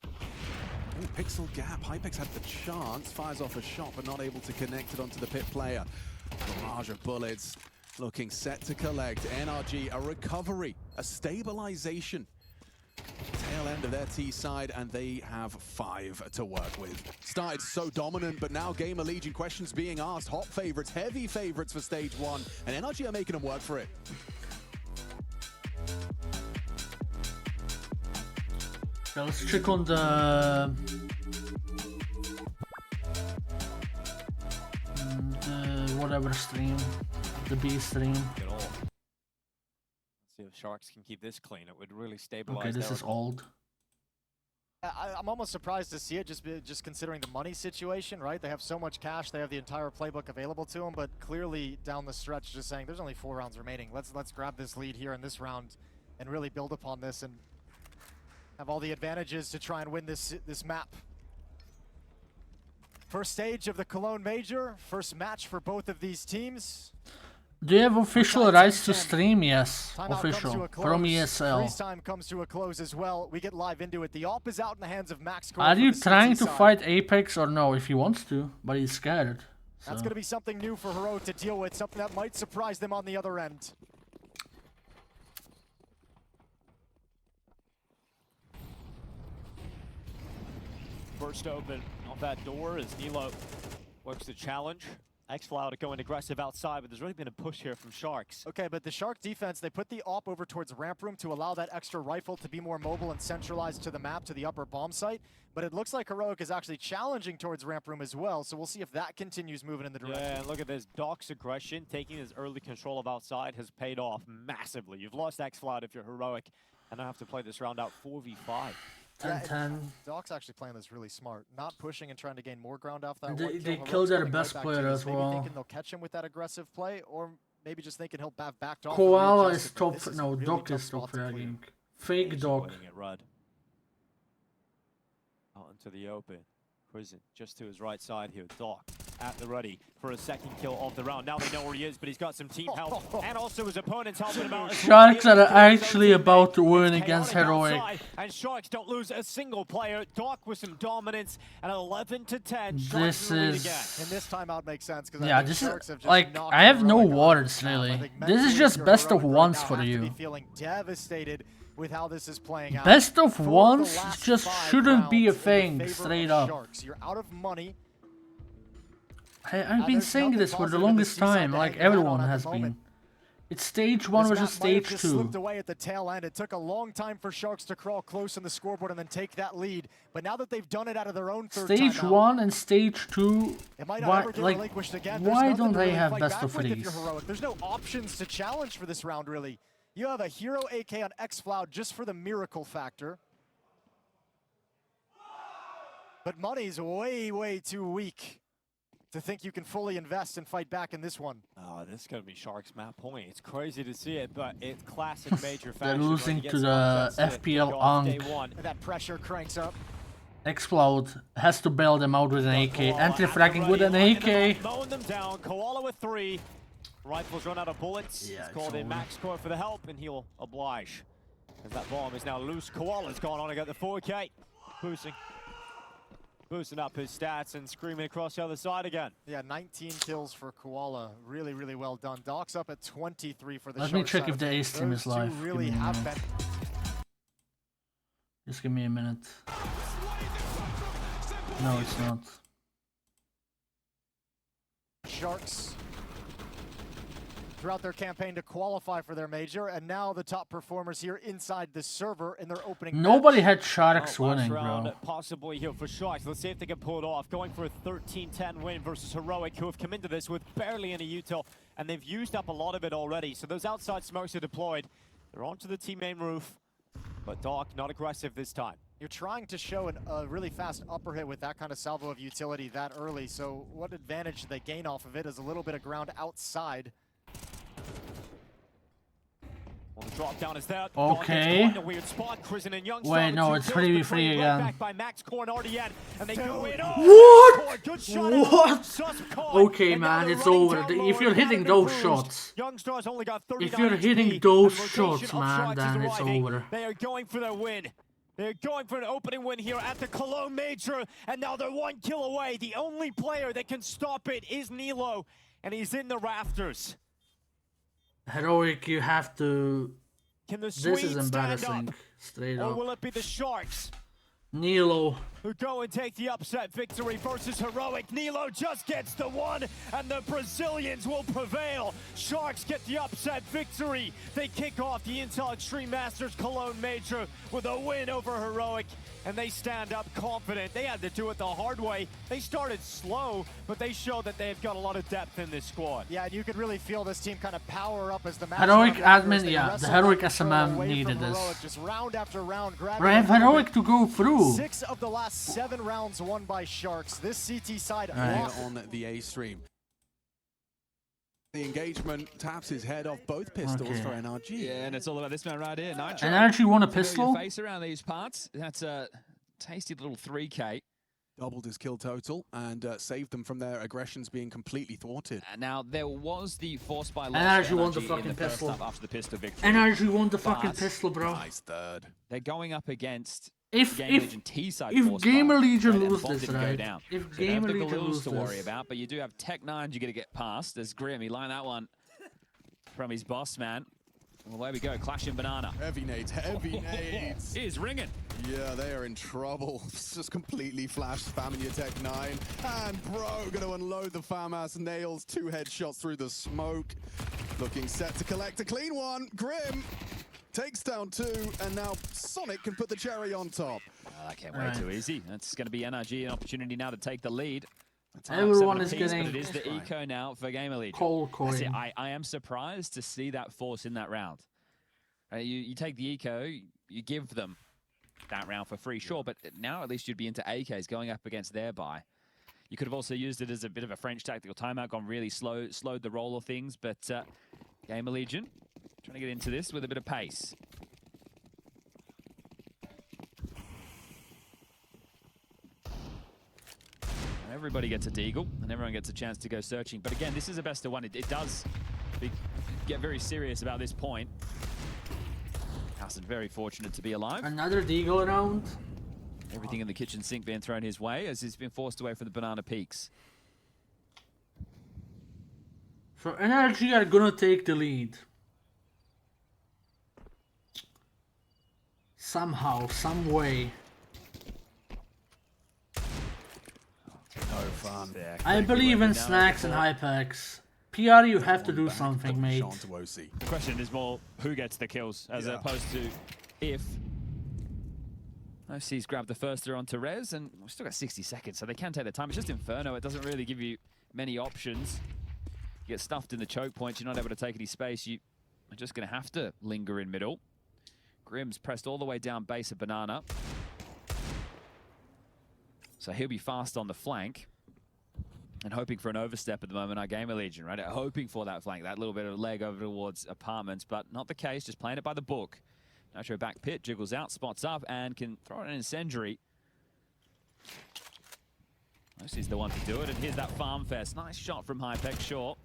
Ooh, pixel gap. Hypex had the chance, fires off a shot, but not able to connect it onto the pit player. Barrage of bullets, looking set to collect. NRG, a recovery, a stabilization. Tail end of their T side, and they have 5 to work with. Started so dominant, but now Gamer Legion questions being asked. Hot favorites, heavy favorites for stage 1, and NRG are making them work for it. Yeah, let's check on the whatever stream, the B stream. Let's see if Sharks can keep this clean. It would really stabilize. Okay, this is old. I'm almost surprised to see it, just considering the money situation, right? They have so much cash, they have the entire playbook available to them, but clearly down the stretch, just saying there's only 4 rounds remaining. Let's grab this lead here in this round and really build upon this and have all the advantages to try and win this map. First stage of the Cologne Major, first match for both of these teams. Do you have official rights to stream? Yes, official from ESL. Freeze time comes to a close as well. We get live into it. The AWP is out in the hands of Max. Are you trying to fight Apex or no? If he wants to, but he's scared. So. That's going to be something new for Heroic to deal with, something that might surprise them on the other end. Burst open off that door as Nilo works the challenge. xCloud going aggressive outside, but there's really been a push here from Sharks. Okay, but the Shark defense, they put the AWP over towards ramp room to allow that extra rifle to be more mobile and centralized to the map, to the upper bomb site. But it looks like Heroic is actually challenging towards ramp room as well, so we'll see if that continues moving in the direction. Yeah, and look at this. Doc's aggression, taking his early control of outside, has paid off massively. You've lost xCloud if you're Heroic, and now have to play this round out 4v5. 10-10. Doc's actually playing this really smart, not pushing and trying to gain more ground off that. They killed their best player as maybe well. Thinking they'll catch him with that aggressive play, or maybe just thinking he'll have backed off. Koala is top. No, Doc is top fragging. Fake Doc. Out into the open. Prison just to his right side here. Doc at the ready for a second kill of the round. Now they know where he is, but he's got some team help, and also his opponent's helping him out. Sharks are actually about to win against Heroic. And Sharks don't lose a single player. Doc with some dominance, and 11-10. This is. And this timeout makes sense because yeah, this is like I have no words really. This is just best of ones for you. Feeling devastated with how this is playing out. Best of ones just shouldn't be a thing, straight up. You're out of money. I've been saying this for the longest time, like everyone has been. It's stage 1 versus stage 2. Slipped away at the tail end. It took a long time for Sharks to crawl close in the scoreboard and then take that lead. But now that they've done it out of their own third Stage timeout, 1 and stage 2. Why, why don't they have best of 3s? There's no options to challenge for this round, really. You have a hero AK on xCloud just for the miracle factor. But money's way, way too weak to think you can fully invest and fight back in this one. Oh, this is going to be Sharks map point. It's crazy to see it, but it's classic major fashion. They're losing to the FPL Ankh. That pressure cranks up. xCloud has to bail them out with an AK. Anti-fragging with an AK. Mowing them down. Koala with 3. Rifles run out of bullets. Yeah, he's called in Max Core for the help, and he'll oblige. As that bomb is now loose. Koala's gone on to get the 4K. Boosting up his stats and screaming across the other side again. Yeah, 19 kills for Koala. Really, really well done. Doc's up at 23 for the Let me check if the A stream is live. Really have been. Just give me a minute. No, it's not. throughout their campaign to qualify for their major, and now the top performers here inside the server in their opening Nobody match. had Sharks winning, round, bro. Possibly here for Sharks. Let's see if they can pull it off. Going for a 13-10 win versus Heroic, who have come into this with barely any util, and they've used up a lot of it already. So those outside smokes are deployed. They're onto the team main roof, but Doc not aggressive this time. You're trying to show a really fast upper hit with that kind of salvo of utility that early, so what advantage do they gain off of it is a little bit of ground outside. Well, the drop down is that. Okay. In a weird spot. Krisen and Young Wait, no, it's 3v3 again. Back by Max Korn RDN, and they go in. What? Good shot What? Okay, man, it's over. If you're hitting those shots, Youngstars only got 39 if you're hitting those shots, man, then it's over. They are going for their win. They're going for an opening win here at the Cologne Major, and now they're 1 kill away. The only player that can stop it is Nilo, and he's in the rafters. Heroic, you have to. Can the This Swedes is embarrassing, stand up? straight Or up. will it be the Sharks Nilo. who go and take the upset victory versus Heroic? Nilo just gets the one, and the Brazilians will prevail. Sharks get the upset victory. They kick off the Intel Extreme Masters Cologne Major with a win over Heroic, and they stand up confident. They had to do it the hard way. They started slow, but they showed that they've got a lot of depth in this squad. Yeah, and you could really feel this team kind of power up as the match Heroic went on. admin, yeah, the Heroic SMM Away needed from this. Heroic, just round after round, grabbing Bro, I have a little Heroic bit. to go through. 6 of the last 7 rounds won by Sharks. This CT side Right. On the A stream. The engagement taps his head off both pistols Okay. for NRG. Yeah, and it's all about this man right here. Nitro. NRG won a Familiar pistol? face around these parts. That's a tasty little 3K. Doubled his kill total and saved them from their aggressions being completely thwarted. Now, there was the force by loss NRG won the in fucking the first pistol. half after the pistol victory. NRG won the fucking But pistol, bro. Nice third. They're going up against If Gamer Legion T-side if force Gamer bar, Legion right, and lose Bomb this, didn't go right? down. If So they Gamer have the Legion Galoons lose to worry this, about, but you do have Tech 9s you got to get past. There's Grim, he lined that one from his boss man. Well, there we go, Clash and Banana. Heavy nades, heavy nades. He is ringing. Yeah, they are in trouble. It's just completely flashed, spamming your Tech 9. And Bro gonna unload the FAMAS, nails 2 headshots through the smoke. Looking set to collect a clean one. Grim takes down 2, and now Sonic can put the cherry on top. Oh, that can't wait too easy. That's going to be NRG, an opportunity now to take the lead. Everyone is Apiece, getting but it is the eco now for Gamer Legion. cold That's it. coin. I am surprised to see that force in that round. You take the eco, you give them that round for free, sure, but now at least you'd be into AKs going up against their buy. You could have also used it as a bit of a French tactical timeout, gone really slow, slowed the roll of things, but Gamer Legion trying to get into this with a bit of pace. Everybody gets a deagle, and everyone gets a chance to go searching. But again, this is a best of one. It does get very serious about this point. House is very fortunate to be alive. Another deagle round. Everything in the kitchen sink being thrown his way as he's been forced away from the Banana Peaks. So NRG are gonna take the lead. Somehow, some way. No fun. I believe in snacks and Hypex. PR, you have to do something, mate. The question is more who gets the kills as opposed to if. OC's grabbed the first through onto Rez, and we've still got 60 seconds, so they can take their time. It's just Inferno. It doesn't really give you many options. You get stuffed in the choke points. You're not able to take any space. You are just going to have to linger in middle. Grim's pressed all the way down base of Banana. So he'll be fast on the flank. And hoping for an overstep at the moment, our Gamer Legion, right? Hoping for that flank, that little bit of leg over towards apartments, but not the case, just playing it by the book. Nitro back pit, jiggles out, spots up, and can throw an incendiary. This is the one to do it, and here's that Farm Fest. Nice shot from Hypex, short.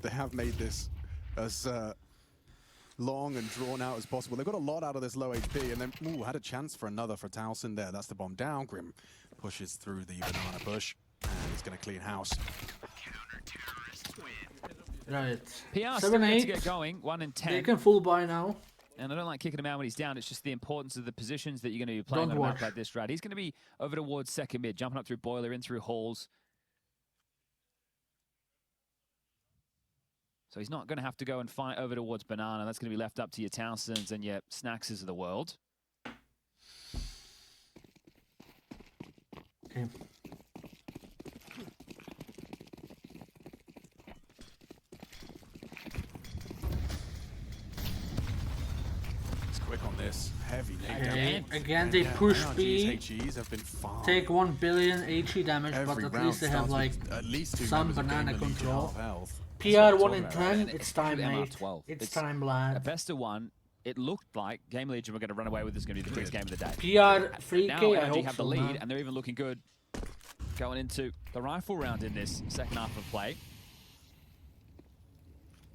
They have made this as long and drawn out as possible. They've got a lot out of this low HP, and then had a chance for another for Towson there. That's the bomb down. Grim pushes through the banana bush, and he's going to clean house. Right. PR 7-8. to get going, 1 and 10. They can full buy now. And I don't like kicking him out when he's down. It's just the importance of the positions that you're going to be playing on a map like this, right? He's going to be over towards second mid, jumping up through boiler, in through halls. So he's not going to have to go and fight over towards Banana. That's going to be left up to your Townsends and your Snackses of the world. Okay. Quick on this, heavy nade Again, they push B, HEs have been fine. take 1 billion HE damage, Every but at round least they have like at least 2 some members of banana Game Elite control. half health. PR 1 in 10, And it's time, mate. MR12. It's time, lad. A best of one. It looked like Game Legion were going to run away with this. Going to be the biggest game of the day. PR 3K, Now I LG hope have so, the lead, man. and they're even looking good going into the rifle round in this second half of play.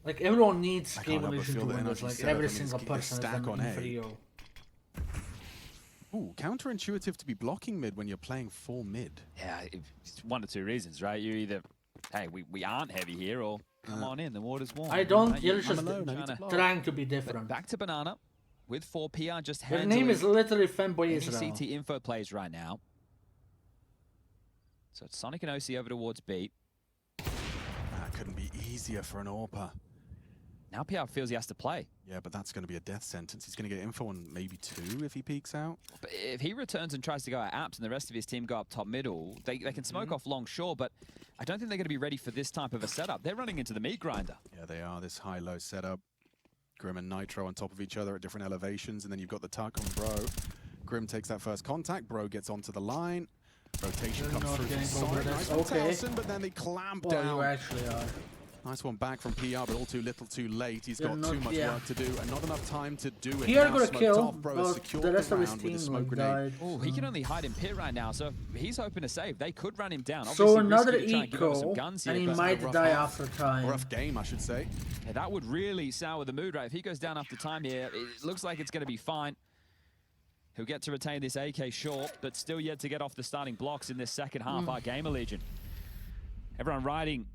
Like, everyone needs I Game can't help but Legion to feel the win this. energy Like, set up. every I mean, single it's person stack has on done A. video. Ooh, counterintuitive to be blocking mid when you're playing full mid. Yeah, it's one of two reasons, right? You either, hey, we aren't heavy here, or come on in, the water's warm. I don't, Right? you're I'm just alone, trying to be different. Back to Banana with 4 PR just Their handling name is literally Fanboy any Israel. CT info plays right now. So it's Sonic and OC over towards B. That couldn't be easier for an AWPer. Now PR feels he has to play. Yeah, but that's going to be a death sentence. He's going to get info on maybe 2 if he peeks out. But if he returns and tries to go at apps and the rest of his team go up top middle, they can smoke off long, sure, but I don't think they're going to be ready for this type of a setup. They're running into the meat grinder. Yeah, they are. This high-low setup. Grim and Nitro on top of each other at different elevations, and then you've got the tuck on Bro. Grim takes that first contact. Bro gets onto the line. Rotation comes through from Sonic. Nice from Towson, but then they clamp down. You actually are. Nice one back from PR, but all too little, too late. He's got too much yeah. work to do, and not enough time to do it. PR Now got a smoked kill, off. Bro but has secured the rest of his round with team smoke like grenade. died. Oh, he can only hide in pit right now, so if he's hoping to save, they could run him down. So Obviously, another risky to try and give up some eco, guns and here, he but might rough die half. after time. Rough game, I should say. Yeah, that would really sour the mood, right? If he goes down after time here, it looks like it's going to be fine. He'll get to retain this AK short, but still yet to get off the starting blocks in this second half. Our Gamer Legion. Everyone riding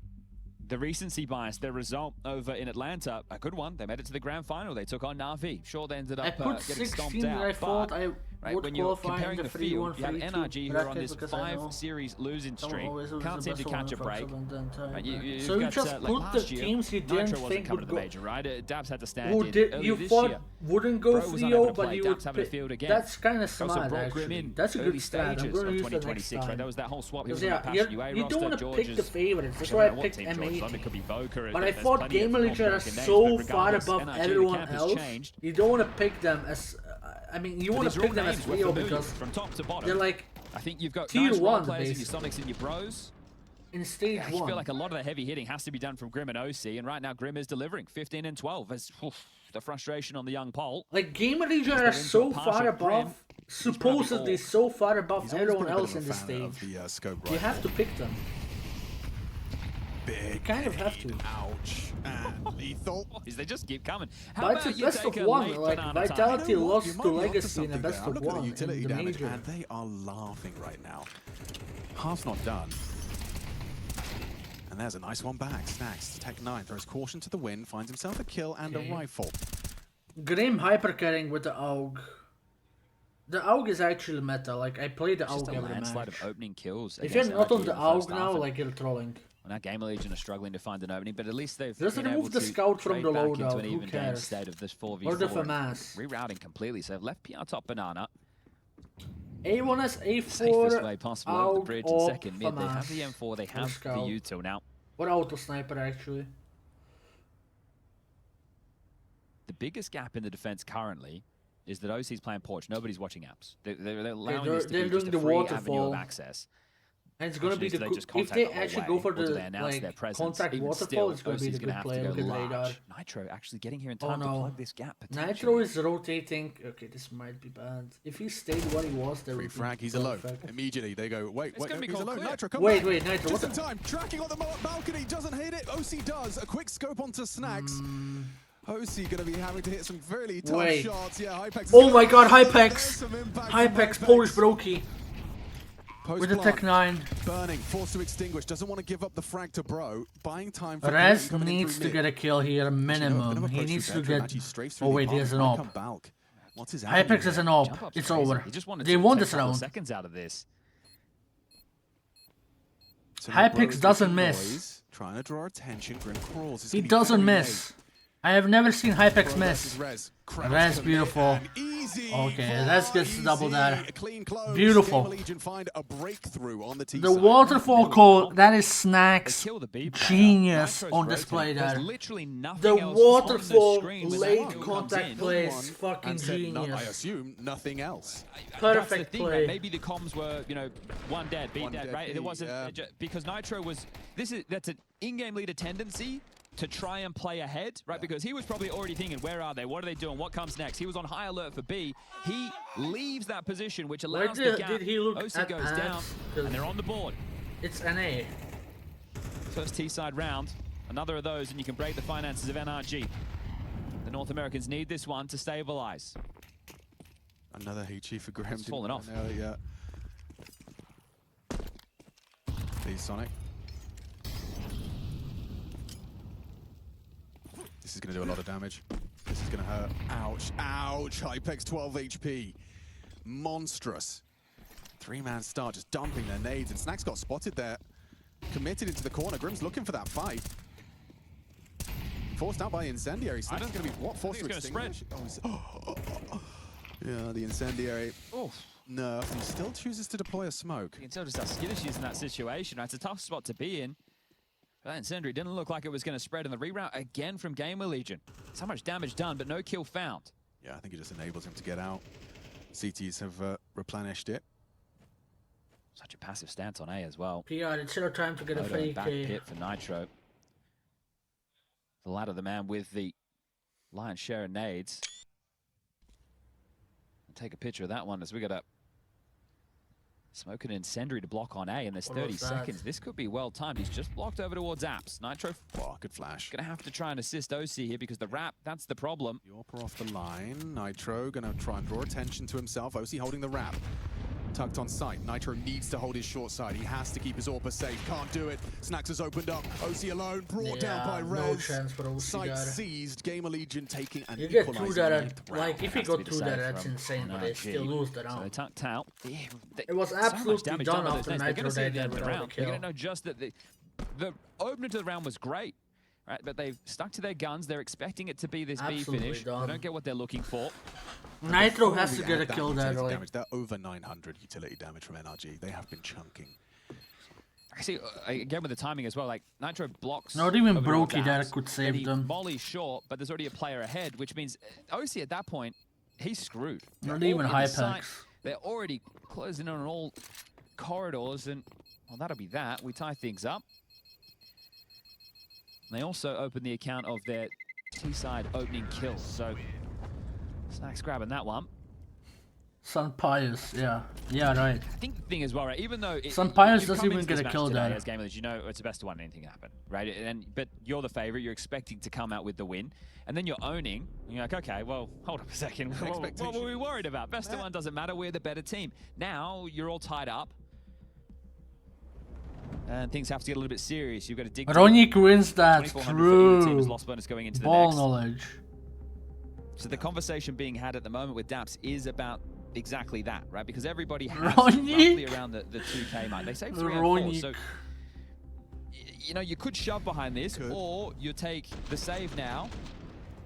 the recency bias, their result over in Atlanta, a good one. They made it to the grand final. They took on Na'Vi. Sure, they ended I up put getting 16 stomped that I out. thought But, I right, would when you're qualify in comparing the the 3-1, field, you have 3-2 NRG who are on this because I know 5-series losing streak. always was Can't the seem to best catch a one break. from then time. Right, So you got, just like put the last year, teams you Nitro didn't wasn't think coming would to the go. major, right? Dabs had to stand Who in did earlier you this thought year. wouldn't go Bro was unable 3-0, to but play. you Dabs would having to pick. field again. That's kind of Also smart, brought Grim actually. in That's a early good strat. I'm stages going to of use that next 2026, right? time. That was that whole swap. He was Because, on the yeah, Apache UA you roster. don't want to pick George's, the favorites. That's I why I don't know what picked team George's on. M80. It could be Voker. But I There's thought plenty of Gamer Legion are North American names, so but far regardless, above NRG, the everyone camp has else. changed. You don't want to pick them as. I mean, you But want to these are all pick them as names we're 3-0 familiar because from top to bottom. they're like I think you've got tier nice role 1 players in your basically. Sonics and your Bros. In stage I 1. feel like a lot of the heavy hitting has to be done from Grim and OC, and right now Grim is delivering 15 and 12. As the frustration on the young Pol. Like Gamer Legion are so far above, supposedly so far above everyone else in this stage. You have to pick them. Big You kind of have to. Ouch. And lethal. They just keep coming. How But it's about a you best take of a 1. late Like banana Vitality time? lost You to might be onto Legacy in a something best there. of Look at the 1 utility in the damage, major. and they are laughing right now. Half's not done. And there's a nice one back. Snacks, Tech 9 throws caution to the wind, finds himself a kill and a rifle. Grim hypercarrying with the AUG. The AUG is actually meta. Like I play the It's just AUG a every landslide match. of opening kills. If you're against not on NRG the in first AUG half, now, and- like you're trolling. Well, now Gamer Legion are struggling to find an opening, but at least they've Just been remove able the to scout from trade the back loadout, into an who even game cares? state of this 4v4. Or the and FAMAS. Rerouting completely, so they've left PR top banana. A1 is Safest A4, way possible over the AUG bridge or in second mid. They have the FAMAS. M4, they Or have the scout. U2 now. Or auto sniper actually. The biggest gap in the defense currently is that OC's playing Porch. Nobody's watching apps. They're allowing they're- this to they're be just doing a the free waterfall. avenue of access. And it's gonna be the Do they good, just if contact they the whole actually way, go for or do the they announce like their presence? contact Even waterfall, still, it's gonna be OC's the gonna good have play. to Look go at radar. large. Nitro actually getting here in Oh time to no, plug this gap. potentially. Nitro is rotating. Okay, this might be bad. If he stayed where he was, there Free would be frag, he's alone. perfect. Immediately they go, wait, It's gonna be he's called alone. clear. Nitro, come Wait, back. wait, Nitro, Just what in time. Tracking on the balcony, doesn't hit it. OC does. A quick scope onto Snacks. OC going to be having to hit some fairly tough Wait. shots. Yeah, Hypex. Oh my god, Hypex! Hypex, Polish Brokey. With the Tech 9. Burning, forced to extinguish, doesn't want to give up the frag to Bro. Buying time for Rez Grim coming in needs through to mid. get a kill here, minimum. He needs to get. Oh wait, he has an AWP. Balk. What's his Hypex has an Jump AWP. up's It's crazy. over. He just wanted They to won take this a couple round. seconds out of this. Hypix doesn't miss. Trying to draw attention. Grim crawls. He doesn't miss. I have never seen Hypix miss. Res beautiful. Okay, let's get the double there. Beautiful. The waterfall call, that is Snack's genius on display there. The waterfall late contact play is fucking genius. I assume nothing else. Perfect play. Maybe the comms were, you know, one dead, B dead, right? It wasn't because Nitro was. That's an in-game leader tendency to try and play ahead, right? Because he was probably already thinking, where are they? What are they doing? What comes next? He was on high alert for B. He leaves that position, which allows the gap. Did he look OC at goes down, and they're on the board. It's NA. First T-side round. Another of those, and you can break the finances of NRG. The North Americans need this one to stabilize. Another HE for Graham. It's fallen off. Yeah. Please, Sonic. This is going to do a lot of damage. This is going to hurt. Ouch. Ouch. Hypex 12 HP. Monstrous. Three-man start just dumping their nades. And Snack's got spotted there. Committed into the corner. Grim's looking for that fight. Forced out by Incendiary. Snack's going to be, what? Forced to extinguish? Yeah, the Incendiary. No, he still chooses to deploy a smoke. You can tell just how skittish he is in that situation. Right? It's a tough spot to be in. That Incendiary didn't look like it was going to spread in the reroute again from Gamer Legion. So much damage done, but no kill found. Yeah, I think it just enables him to get out. CTs have replenished it. Such a passive stance on A as well. PR, it's still time to get a fake back pit for Nitro. The latter, the man with the lion's share of nades. I'll take a picture of that one as we got a smoke an Incendiary to block on A, and there's 30 seconds. This could be well timed. He's just blocked over towards Apps. Nitro, good flash. Gonna have to try and assist OC here because the wrap, that's the problem. Yorper off the line. Nitro gonna try and draw attention to himself. OC holding the wrap. Tucked on sight. Nitro needs to hold his short side. He has to keep his AWP safe. Can't do it. Snacks has opened up. OC alone, brought down by Rez. No chance for OC. Sight seized. Gamer Legion taking an you get through that, like if you go through that, that's insane, but they still lose the round. So they tucked out. It was absolutely done after Nitro they did the round. They're kill. gonna know just that the opener to the round was great. Right, but they've stuck to their guns. They're expecting it to be this B finish. They don't get what they're looking for. Nitro has to get a kill there. They're over 900 utility damage from NRG. They have been chunking. Actually, again with the timing as well, like Nitro blocks. Not even Brokey there could save them. Molly's short, but there's already a player ahead, which means OC at that point, he's screwed. Not even Hypex. They're already closing on all corridors, and well, that'll be that. We tie things up. They also open the account of their T-side opening kills, so Snack's grabbing that one. Sun Pius, yeah, right. I think the thing as well, right? Even though Sun Pius doesn't even get a kill there. As gamers, you know it's the best to want anything to happen, right? But you're the favorite. You're expecting to come out with the win, and then you're owning. And you're like, okay, well, hold up a second. What were we worried about? Best of one doesn't matter. We're the better team. Now you're all tied up. And things have to get a little bit serious. You've got to dig. Ronik wins that through lost bonus going into ball the next. knowledge. So the conversation being had at the moment with Daps is about exactly that, right? Because everybody has Ronik. roughly around the 2K mark. They say 3 and 4, so you know you could shove behind this, or you take the save now,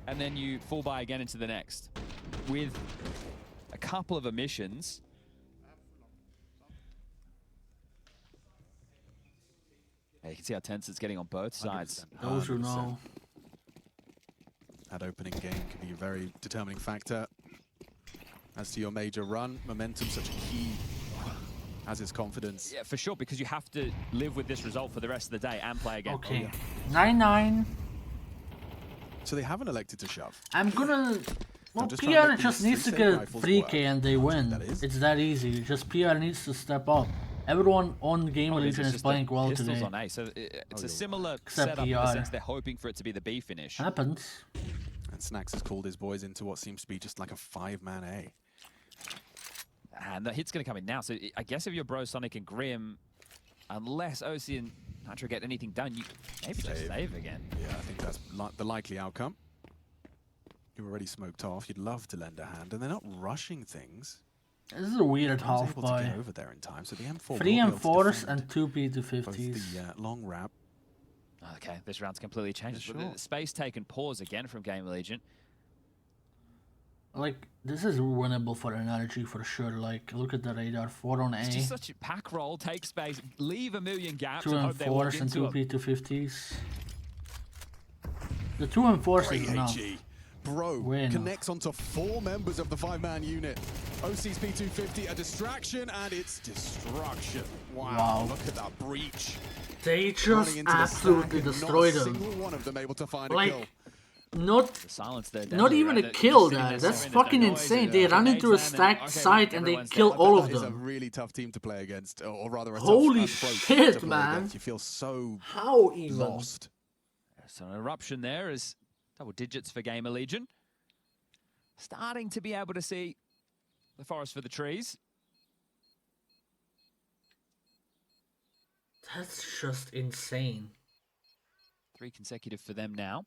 and then you fall by again into the next. With a couple of omissions. Yeah, you can see how tense it's getting on both sides. Those who know. That opening game can be a very determining factor. As to your major run, momentum such a key as is confidence. Yeah, for sure, because you have to live with this result for the rest of the day and play again. Okay, 9-9. So they haven't elected to shove. I'm gonna... Well, PR just needs to get a 3K and they win. It's that easy. Just PR needs to step up. Everyone on Gamer Legion is playing well today. On A, so it's a similar setup in the sense they're hoping for it to be the B finish. Happens. And Snacks has called his boys into what seems to be just like a 5-man A. And the hit's going to come in now. So I guess if you're Bro, Sonic, and Grim, unless OC and Nitro get anything done, you maybe just save again. Yeah, I think that's the likely outcome. You're already smoked off. You'd love to lend a hand, and they're not rushing things. This is a weird half by. Over there in time, so the M4 3 M4s and 2 P250s. The long wrap. Okay, this round's completely changed. Sure. The space taken pause again from Game Legion. Like, this is winnable for Energy for sure. Like, look at the radar. 4 on A. It's just such a pack roll, take space, leave a million gaps, 2 and hope they walk M4s and into 2 P250s. The 2 M4s is enough. Bro connects onto 4 members of the 5-man unit. OC's P250, a distraction, and it's destruction. Wow. Look at that breach. They just absolutely destroyed them. Not a single one of them able to find like, a kill. Not even a kill there. That's fucking insane. They run into a stacked site and they kill all of them. It's a really tough team to play against, or rather a Holy tough shit, man. You feel so lost. So an eruption there is double digits for Gamer Legion. Starting to be able to see the forest for the trees. That's just insane. 3 consecutive for them now.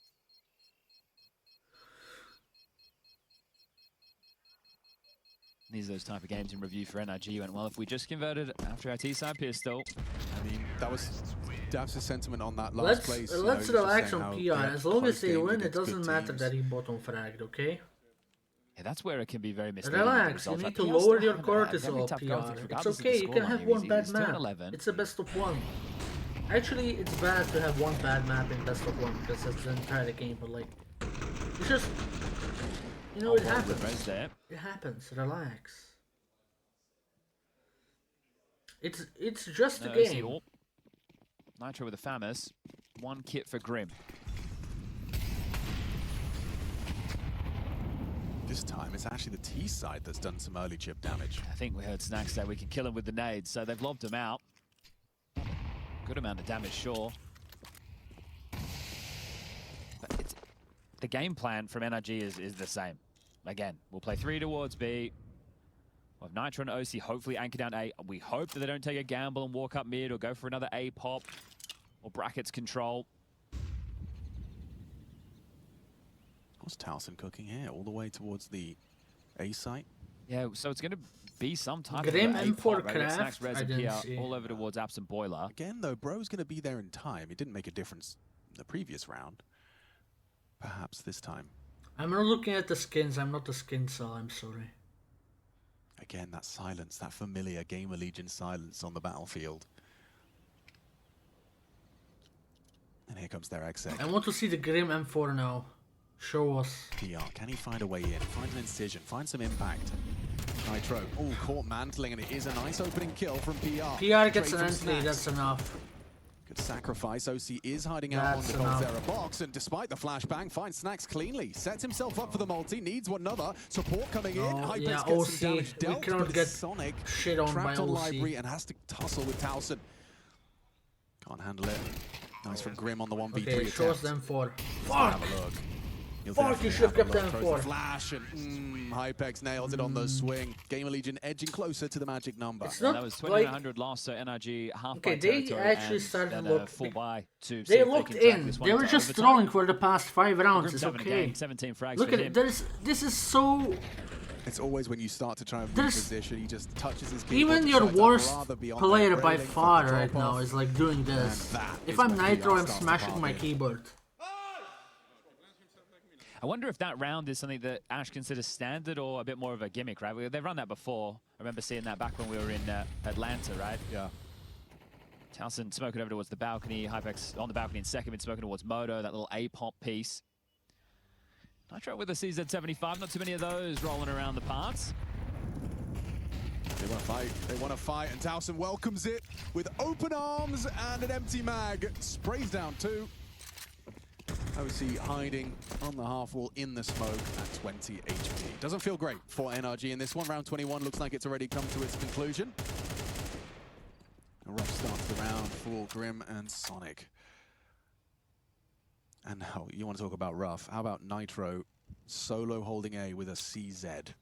These are those type of games in review for NRG. Went, well, if we just converted after our T-side pistol. I mean, that was Dabs' sentiment on that last place. Let's relax on PI. As long as they win, it doesn't matter that he bottom fragged, okay? Yeah, that's where it can be very misleading. Relax, you need to lower your cortisol, PR. It's okay, you can have one bad map. It's a best of 1. Actually, it's bad to have one bad map in best of 1 because that's the entire game, but like, it's just, you know, it happens. It happens, relax. It's just a game. Nitro with a Famous, 1 kit for Grim. This time, it's actually the T side that's done some early chip damage. I think we heard Snacks say we can kill him with the nades, so they've lobbed him out. Good amount of damage, sure. But the game plan from NRG is the same. Again, we'll play 3 towards B. We'll have Nitro and OC hopefully anchor down A. We hope that they don't take a gamble and walk up mid or go for another A pop or brackets control. What's Towson cooking here? All the way towards the A site? Yeah, so it's going to be some type Grim of M4 right? craft. Snacks, Res, I and didn't PR see. all over towards Absent Boiler. Again, though, Bro's going to be there in time. It didn't make a difference in the previous round. Perhaps this time. I'm not looking at the skins. I'm not the skin cell. I'm sorry. Again, that silence, that familiar Gamer Legion silence on the battlefield. And here comes their exit. I want to see the Grim M4 now. Show us. PR, can he find a way in? Find an incision, find some impact. Nitro, oh, caught mantling, and it is a nice opening kill from PR. PR gets an entry, that's enough. Good sacrifice. OC is hiding out on the Coldzera box, and despite the flashbang, finds Snacks cleanly. Sets himself up for the multi, needs one another. Support coming in. Yeah, Hypex gets OC. some damage dealt, We cannot get Sonic shit on by trapped on OC. Library and has to tussle with Towson. Can't handle it. Nice from Grim on the 1v3 Okay, attempt. shows them 4. Fuck! Fuck! Have a look. Fuck, you should have kept them Throws 4. the flash and Hypex nails it on the swing. Gamer Legion edging closer to the magic number. It's not that was like- 2100 lost, so NRG half Okay, by they territory actually and started then look. full buy to see They if looked can drag in. this one They were to just overtime. trolling for the past 5 rounds. Grim's It's having a okay. game, 17 frags Look for at him. it. This is so. It's always when you start to try and There's- reposition, he just touches his keyboard. Even your decides, I'd worst rather be on player that by railing from far the right drop-off. now is like doing this. And that If is I'm when PR Nitro, I'm starts to smashing pop my in. keyboard. I wonder if that round is something that Ash considers standard or a bit more of a gimmick, right? They've run that before. I remember seeing that back when we were in Atlanta, right? Yeah. Towson smoking over towards the balcony. Hypex on the balcony in second, been smoking towards Moto, that little A-pop piece. Nitro with a CZ75, not too many of those rolling around the parts. They want to fight. They want to fight, and Towson welcomes it with open arms and an empty mag. Sprays down 2. OC hiding on the half wall in the smoke at 20 HP. Doesn't feel great for NRG in this one. Round 21 looks like it's already come to its conclusion. A rough start to the round for Grim and Sonic. And now, you want to talk about rough. How about Nitro solo holding A with a CZ?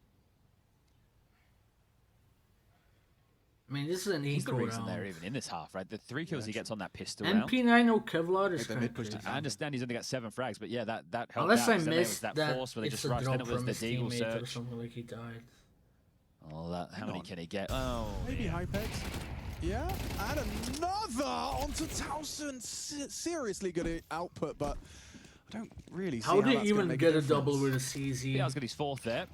I mean, this is an He's the equal reason round. they're even in this half, right? The 3 kills he gets on that pistol round. MP90 Kevlar is They kind of mid-pushed crazy. I understand he's only got 7 frags, but yeah, that helped Unless out. I 'cause then there was missed that that force where they it's just a rushed. drop Then it was from the his Deagle teammate or search. something like he died. Oh, how many can he get? Oh, maybe Hypex. Yeah, and another onto Towson. Seriously good output, but I don't really see how they even get a double with a CZ. Yeah, he's got his 4th there.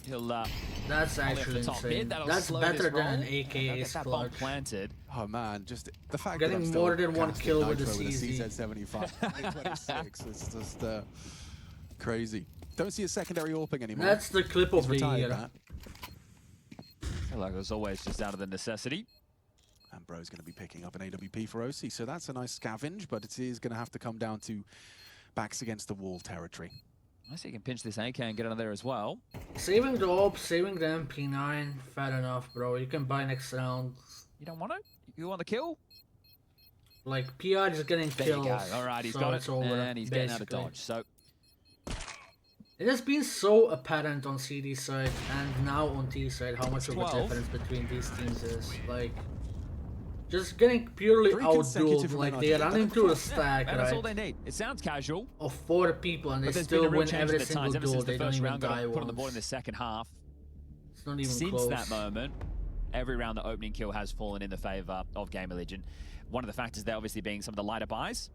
He'll. That's actually insane. That's better than an AKA clutch. Planted. Oh man, just the fact getting that I'm more than one kill with a CZ 75, 26. It's just crazy. Don't see a secondary AWPing anymore. That's the clip of the year. I feel like it was always just out of the necessity. And Bro's going to be picking up an AWP for OC, so that's a nice scavenge, but it is going to have to come down to backs against the wall territory. I see you can pinch this AK and get under there as well. Saving the AWP, saving the MP9, fair enough, bro. You can buy next round. You don't want it? You want the kill? Like, PR is getting killed. There you go. All right, he's got it, and he's getting out of dodge. So it has been so apparent on CD side and now on T side how much of a difference between these teams is. Like, just getting purely outdueled. Like, they run into a stack, and right? that's all they need. It sounds casual. Of 4 people, and they still win every single duel. They don't even die once. Put on the board in the second half. It's not even Since close. that moment, every round the opening kill has fallen in the favor of Gamer Legion. One of the factors there obviously being some of the lighter buys.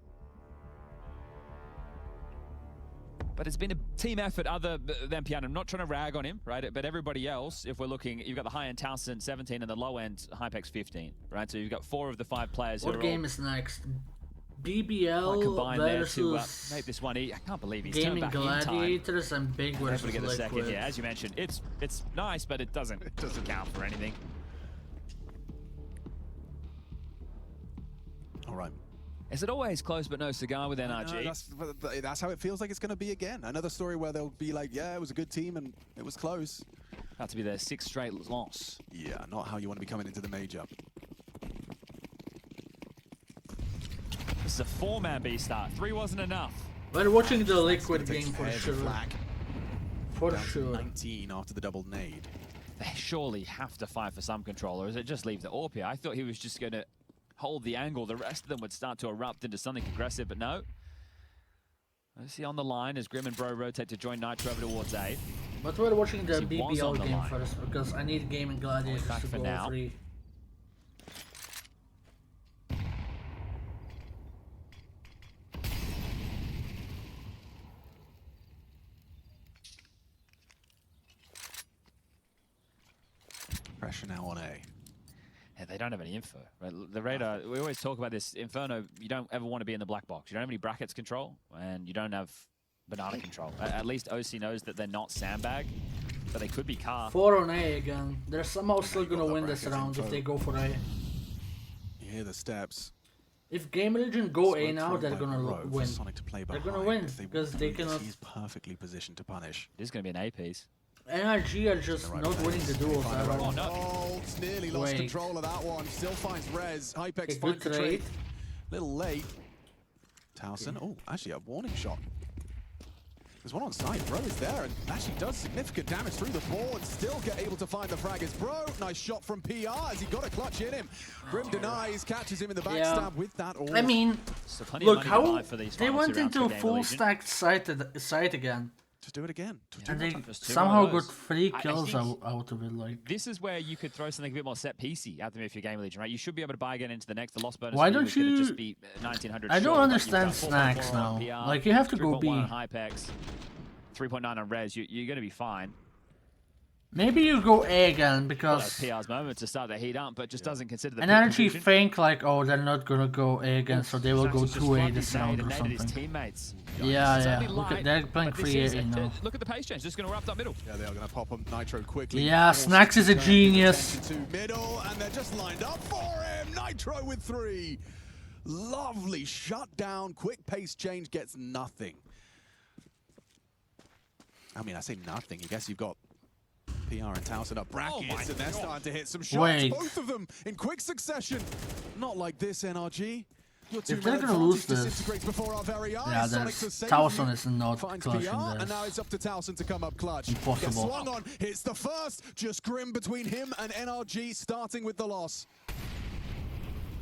But it's been a team effort other than Piano. I'm not trying to rag on him, right? But everybody else, if we're looking, you've got the high-end Towson 17 and the low-end Hypex 15, right? So you've got 4 of the 5 players What who are game all is next? BBL combined there to versus make this one. I can't believe he's Gaming turned back in time. Gladiators and Big versus Able to get the second Liquid. here. As you mentioned, it's nice, but it doesn't count for anything. All right. Is it always close but no cigar with NRG? That's how it feels like it's going to be again. Another story where they'll be like, yeah, it was a good team and it was close. About to be their 6th straight loss. Yeah, not how you want to be coming into the major. This is a 4-man B start. 3 wasn't enough. We're watching the Liquid game for sure. For sure. 19 after the double nade. They surely have to fight for some control, or is it just leave the AWP here? I thought he was just going to hold the angle. The rest of them would start to erupt into something aggressive, but no. I see on the line as Grim and Bro rotate to join Nitro over towards A. But we're watching the BBL game first because I need Gaming Gladiators to go now. 3. Pressure now on A. Yeah, they don't have any info. Right? The radar, we always talk about this. Inferno, you don't ever want to be in the black box. You don't have any brackets control, and you don't have banana control. At least OC knows that they're not sandbag, but they could be car. 4 on A again. They're somehow still gonna win this round if they go for A. You hear the steps. If Game Legion go A now, they're gonna win. Sonic to play They're behind. gonna win If they because they cannot. He's perfectly positioned to punish. It is going to be an A piece. NRG are just not winning the duels at all. Oh, nearly lost control of that one. Still finds Rez. Hypex finds the trade. Little late. Towson. Oh, actually a warning shot. There's one on site. Bro is there and actually does significant damage through the board. Still able to find the frag as Bro. Nice shot from PR as he got a clutch in him. Grim denies, catches him in the backstab with that. I mean, look how they went into a full stacked site again. Just do it again. And they somehow got 3 kills out of it. Like, this is where you could throw something a bit more set piecey at them if you're Game Legion, right? You should be able to buy again into the next. The loss bonus. Why don't you? Just be 1900 I don't short, understand snacks now. Like, you have to go B. 3.1 on Hypex, 3.9 on Res. You're going to be fine. Maybe you go A again because PR's moment to start to heat up, but just doesn't consider the NRG think like, oh, they're not gonna go A again, so they will go 2A this round or something. Teammates. Yeah. Look at they're playing 3A now. Look at the pace change. Just gonna erupt up middle. Yeah, they are gonna pop him Nitro quickly. Yeah, Snacks is a genius. To middle, and they're just lined up for him. Nitro with 3. Lovely shut down. Quick pace change gets nothing. I mean, I say nothing. I guess you've got PR and Towson up brackets, and they're starting to hit some shots. Both of them in quick succession. Not like this, NRG. If they're gonna lose this, yeah, Towson is not clutching this. And now it's up to Towson to come up clutch. Impossible. Swung on, hits the first. Just Grim between him and NRG, starting with the loss.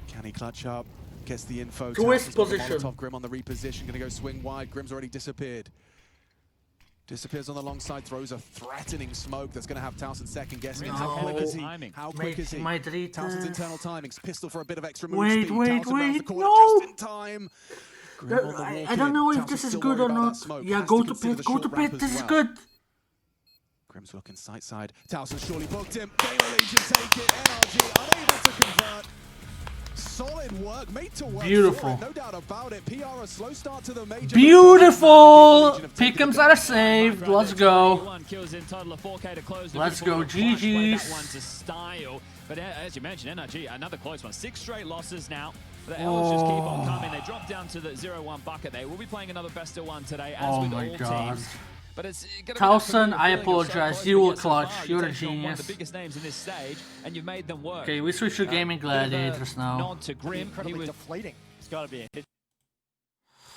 Can he clutch up? Gets the info. Twist position. Grim on the reposition, gonna go swing wide. Grim's already disappeared. Disappears on the long side, throws a threatening smoke that's going to have Towson second guessing. No. How quick is he? Timing. How quick is he? Towson's internal timings. Pistol for a bit of extra move Wait, speed. wait, Towson rounds the wait, corner no! just in time. Grim on the I walk don't in. know if Towson's this is still good worried or about not. that smoke. Yeah, Has go to to consider pit, the go to short ramp pit, as this is well. good. Grim's looking side. Towson surely booked him. Gale Legion take it. NRG unable to convert. Solid work, made to work. Beautiful. No doubt about it. PR a slow start to the major. Beautiful! Pick'ems are saved. Let's go. Let's go, GG's. But as you mentioned, NRG, another close one. 6 straight losses now. The L's just keep on coming. They drop down to the 0-1 bucket. They will be playing another best of 1 today, as with all teams. But it's Towson, I apologize. You were clutch. You're a genius. One of the biggest names in this stage, and you've made them work. Okay, we switch to Gaming Gladiators now. Nod to Grim. Incredibly deflating. It's got to be a hit.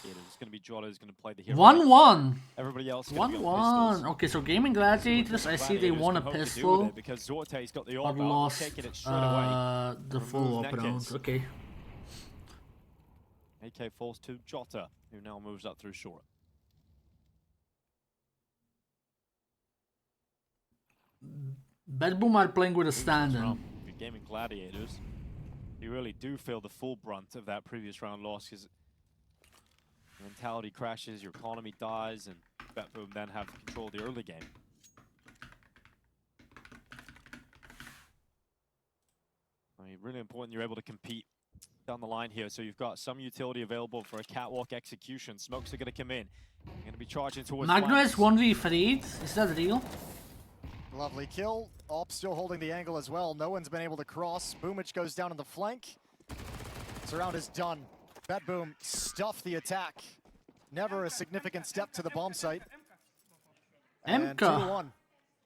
It's going to be Jota who's going to play the hero. 1-1. Everybody else. 1-1. Okay, so Gaming Gladiators, I see they won a pistol, because Zorte's got the but lost the full up round. Okay. AK falls to Jota, who now moves up through short. Bad Boom are playing with a stand-in. Gaming Gladiators, you really do feel the full brunt of that previous round loss because mentality crashes, your economy dies, and Bet Boom then have control of the early game. I mean, really important you're able to compete down the line here, so you've got some utility available for a catwalk execution. Smokes are going to come in. You're going to be charging towards Magno is 1v3'd. Is that real? Lovely kill. Alp still holding the angle as well. No one's been able to cross. Boomich goes down on the flank. Surround is done. Bet Boom stuffed the attack. Never a significant step to the bomb site. And 2-1.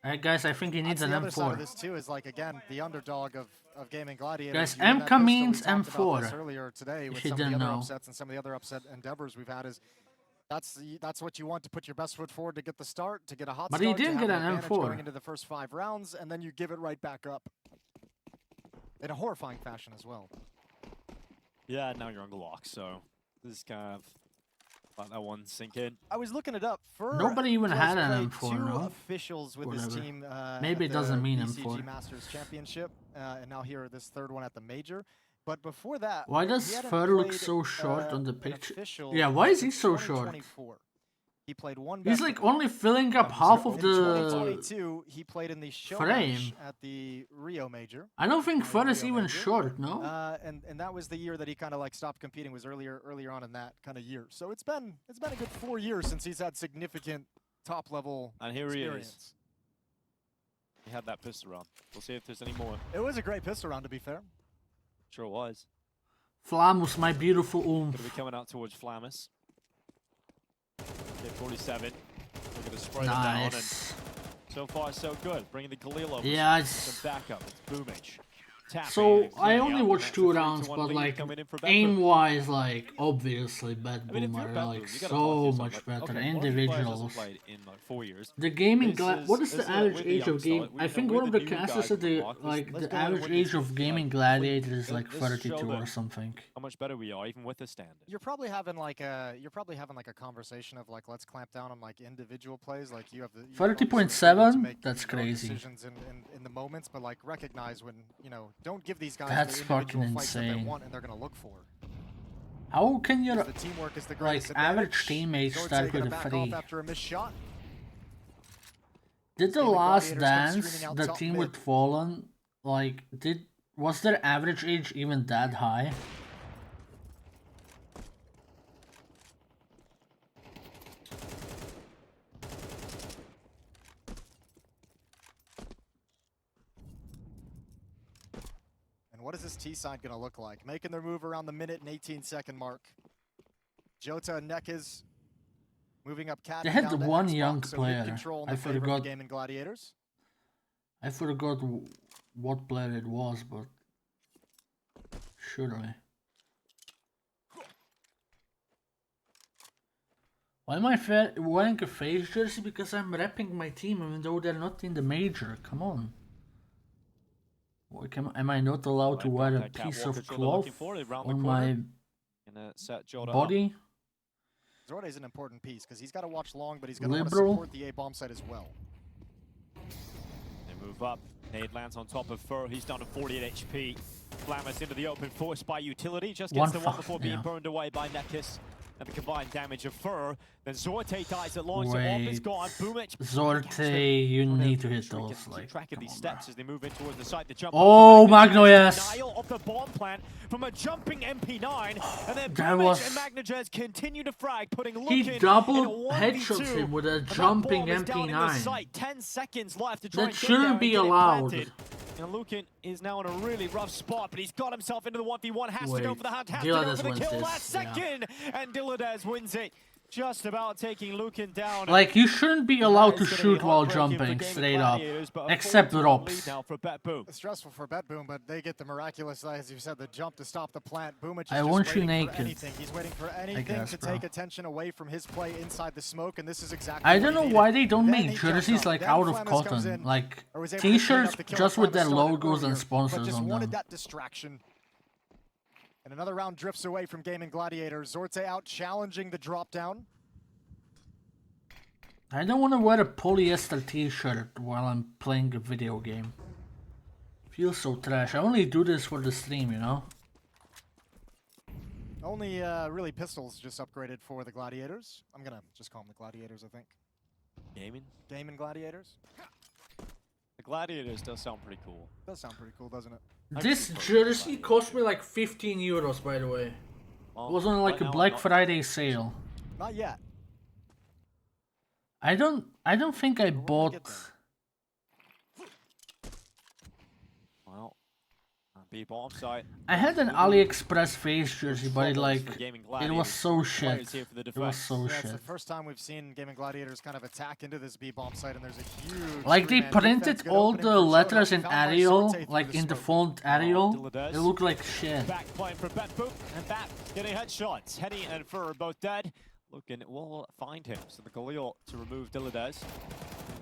Alright guys, I think he needs an The other side of M4. this too is like, again, the underdog of Gaming Gladiators. Guys, You and that MK pistol, we means talked about this M4, earlier today with if you some of the didn't other know. upsets and some of the other upset endeavors we've had is that's what you want to put your best foot forward to get the start, to get a hot But start. he didn't to have get an advantage M4. going into the first 5 rounds, and then you give it right back up in a horrifying fashion as well. Yeah, now you're on the lock, so this is kind of let that one sink in. I was looking it up. Nobody even had an played M4, 2 no? officials with his Whatever. team. Maybe at it doesn't the mean BCG M4. Masters Championship, and now here this 3rd one at the major. But before that, Why does he hadn't Fur look played, so short on the an picture? official Yeah, why is he since so short? 2024. He played 1 He's best like of only filling up half of in the 2022, he played in the show frame. match at the Rio Major. I don't think Fur is even short, no? And that was the year that he kind of like stopped competing. Was earlier on in that kind of year. So it's been a good 4 years since he's had significant top level And here experience. he is. He had that pistol round. We'll see if there's any more. It was a great pistol round, to be fair. Sure was. Flamus, my beautiful Going to be oomph. coming out towards Flamus. Okay, 47. We're going to spray Nice. them down. And so far, so good. Bringing the Khalil over. Yeah, Some backup. It's Boomich. So I only watched 2 rounds, but like aim-wise, like obviously Bad Boom are like so much better individuals. In like 4 years. The gaming what is the average age of game? I think one of the casters said the average age of gaming gladiator is like 32 or something. How much better we are, even with the standard. You're probably having like a conversation of like, let's clamp down on like individual plays. Like you have the 30.7. That's crazy. Decisions in the moments, but like recognize when don't give these guys That's the fucking individual fights that they insane. want and they're gonna look for. How can your The teamwork is the like greatest average advantage. teammates Zortse start with gonna a back 3? off after a missed shot. Did the Gaming last Gladiators come dance, screaming out the top team mid. with Fallen, like was their average age even that high? And what is this T side gonna look like? Making their move around the minute and 18-second mark. Jota and Nekes moving up cat. They had down to one Xbox, young so good player. control in I the favor of the forgot. Gaming Gladiators. I forgot what player it was, but surely. Why am I wearing a face jersey? Because I'm repping my team, even though they're not in the major. Come on. Am I not allowed to wear a piece of cloth on my body? Zorte is an important piece because he's got to watch long, but he's going to want to support the A bomb site as well. They move up. Nade lands on top of Fur. He's down to 48 HP. Flammers into the open, forced by utility. Just gets the one before being burned away by Nekis. And the combined damage of Fur. Then Zorte dies at launch. So Orb is gone. Boomich. Zorte, you need to hit those. Keep track of these steps as they move in towards the site. The jump. Oh, Magno, yes. Denial of the bomb plant from a jumping MP9. And then that Boomich and Magnajez continue to frag, putting Lukin he double headshots him with a jumping MP9. 10 seconds left to try that shouldn't be allowed. And Lukin is now in a really rough spot, but he's got himself into the 1v1, has to go for the hunt, has to go for the kill last second, and Dilladez wins it. Just about taking Lukin down. Like, you shouldn't be allowed to shoot while jumping, straight up. Except drops. It's stressful for BetBoom, but they get the miraculous, as you said, the jump to stop the plant. Boomich is I just want you waiting naked. for anything. He's waiting for anything to take attention away from his play inside the smoke, and this is exactly I don't know why they don't make jerseys like out of cotton. Like, t-shirts just with their logos and sponsors just on wanted them. that distraction. And another round drifts away from Gaming Gladiators. Zorte out challenging the drop down. I don't want to wear a polyester t-shirt while I'm playing a video game. Feels so trash. I only do this for the stream, you know? Only really pistols just upgraded for the Gladiators. I'm gonna just call them the Gladiators, I think. Gaming Gladiators? The Gladiators does sound pretty cool. Does sound pretty cool, doesn't it? This jersey cost me like 15 euros, by the way. It was on like a Black Friday sale. Not yet. I don't think I bought. Well, B-bomb site. I had an AliExpress face jersey, but it was so shit. It was so It's the shit. first time we've seen Gaming Gladiators kind of attack into this B-bomb site, and there's a huge. Like they three-man defense. printed Good all opening the for letters Zoto, in found by Arial, Zorte like through in the smoke. font Arial. It looked like shit. Back playing for BetBoom, and Bat getting headshots. Henny and Fur are both dead. Looking will find him. So the Galil to remove Dilladez.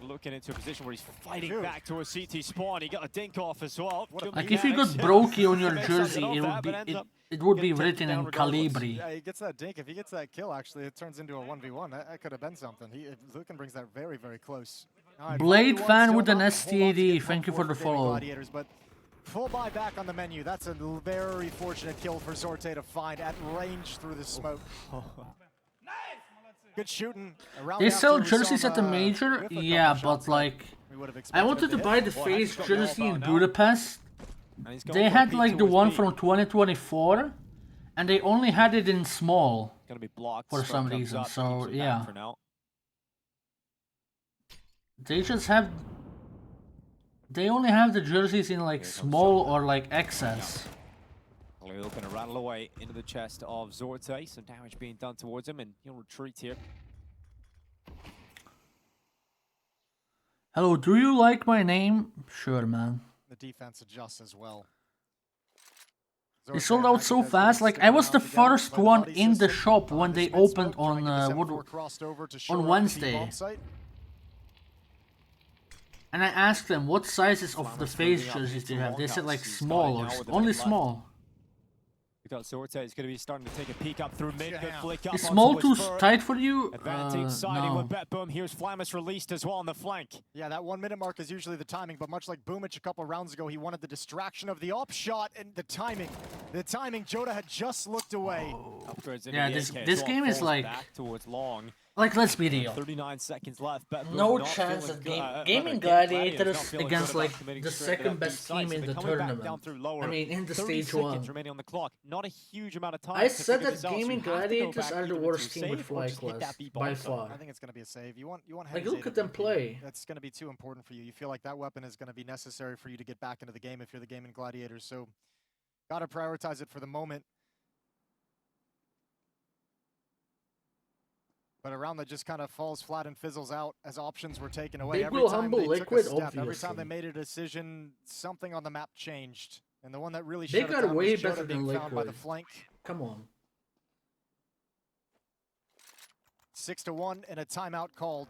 Looking into a position where he's fighting back to a CT spawn. He got a dink off as well. Like if you got Brokey on your jersey, it would be written in Calibri. Yeah, he gets that dink. If he gets that kill, actually, it turns into a 1v1. That could have been something. Lukin brings that very, very close. Right, Blade fan with an STD. Thank you for the follow. But full buy back on the menu. That's a very fortunate kill for Zorte to find at range through the smoke. Good shooting. They sell jerseys at the major? Yeah, but like, I wanted to buy the face jersey in Budapest. They had like the one from 2024, and they only had it in small for some reason, so yeah. They only have the jerseys in like small or like XS. Galil going to rattle away into the chest of Zorte. Some damage being done towards him, and he'll retreat here. Hello, do you like my name? Sure, man. The defense adjusts as well. They sold out so fast. Like I was the first one in the shop when they opened on Wednesday. And I asked them what sizes of the face jerseys do you have. They said like small or only small. We got Zorte. He's going to be starting to take a peek up through mid. Good flick up. Is small too tight for you? Advantage siding No. with BetBoom. Here's Flammus released as well on the flank. Yeah, that 1 minute mark is usually the timing, but much like Boomich a couple rounds ago, he wanted the distraction of the op shot and the timing. The timing, Joda had just looked away. Yeah, this game is like back towards long. Like, let's be real. 39 seconds left. BetBoom No not chance feeling of good. Gaming Gladiators against like the second best team in the tournament. I mean, in the stage 1. Remaining on the clock. Not a huge amount of time. I said that Gaming Gladiators are the worst team with fly class by far. I think it's going to be a save. You want Like, look at them play. That's going to be too important for you. You feel like that weapon is going to be necessary for you to get back into the game if you're the Gaming Gladiators. So, got to prioritize it for the moment. But a round that just kind of falls flat and fizzles out as options were taken away. Big Every will time humble they took a Liquid, step, every obviously. time they made a decision, something on the map changed. And the one that really They shut it got down way was better Joda than being found by the Liquid. flank. Come on. 6-1 and a timeout called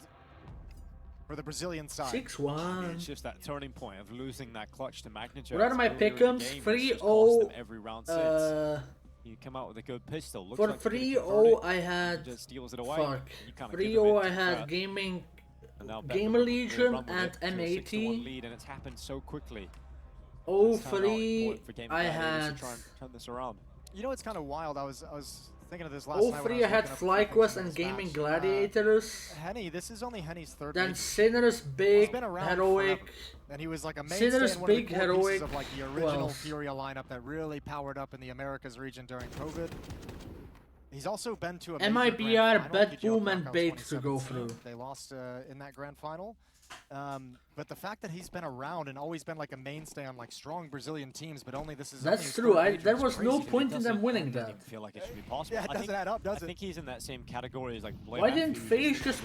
for the Brazilian side. 6-1. It's just that turning point of losing that clutch to Magnitude. What are my pick'ems? 3-0. You come out with a good pistol. Looks For like 3-0 I had... just steals it away. Fuck. 3-0 I had Gaming... Gamer Legion and M80. Lead, and it's happened so quickly. 0-3 I had... Turn this around. You know, it's kind of wild. I was thinking of this last night. 0-3 I had FlyQuest and Gaming Gladiators. Henny, this is only Henny's third. Then Sinner's Big, Heroic. And he was like a mainstay Sinner's in one of the Big, core Heroic. pieces of like the original Furia lineup that really powered up in the Americas region during COVID. He's also been to a MIBR, Bet Boom, and Bait to go through. They lost in that grand final. But the fact that he's been around and always been like a mainstay on like strong Brazilian teams, but only this is That's true. There was no point in them winning that. Feel like it should be possible. Yeah, it doesn't add up, does it? I think he's in that same category as like. Why didn't FaZe just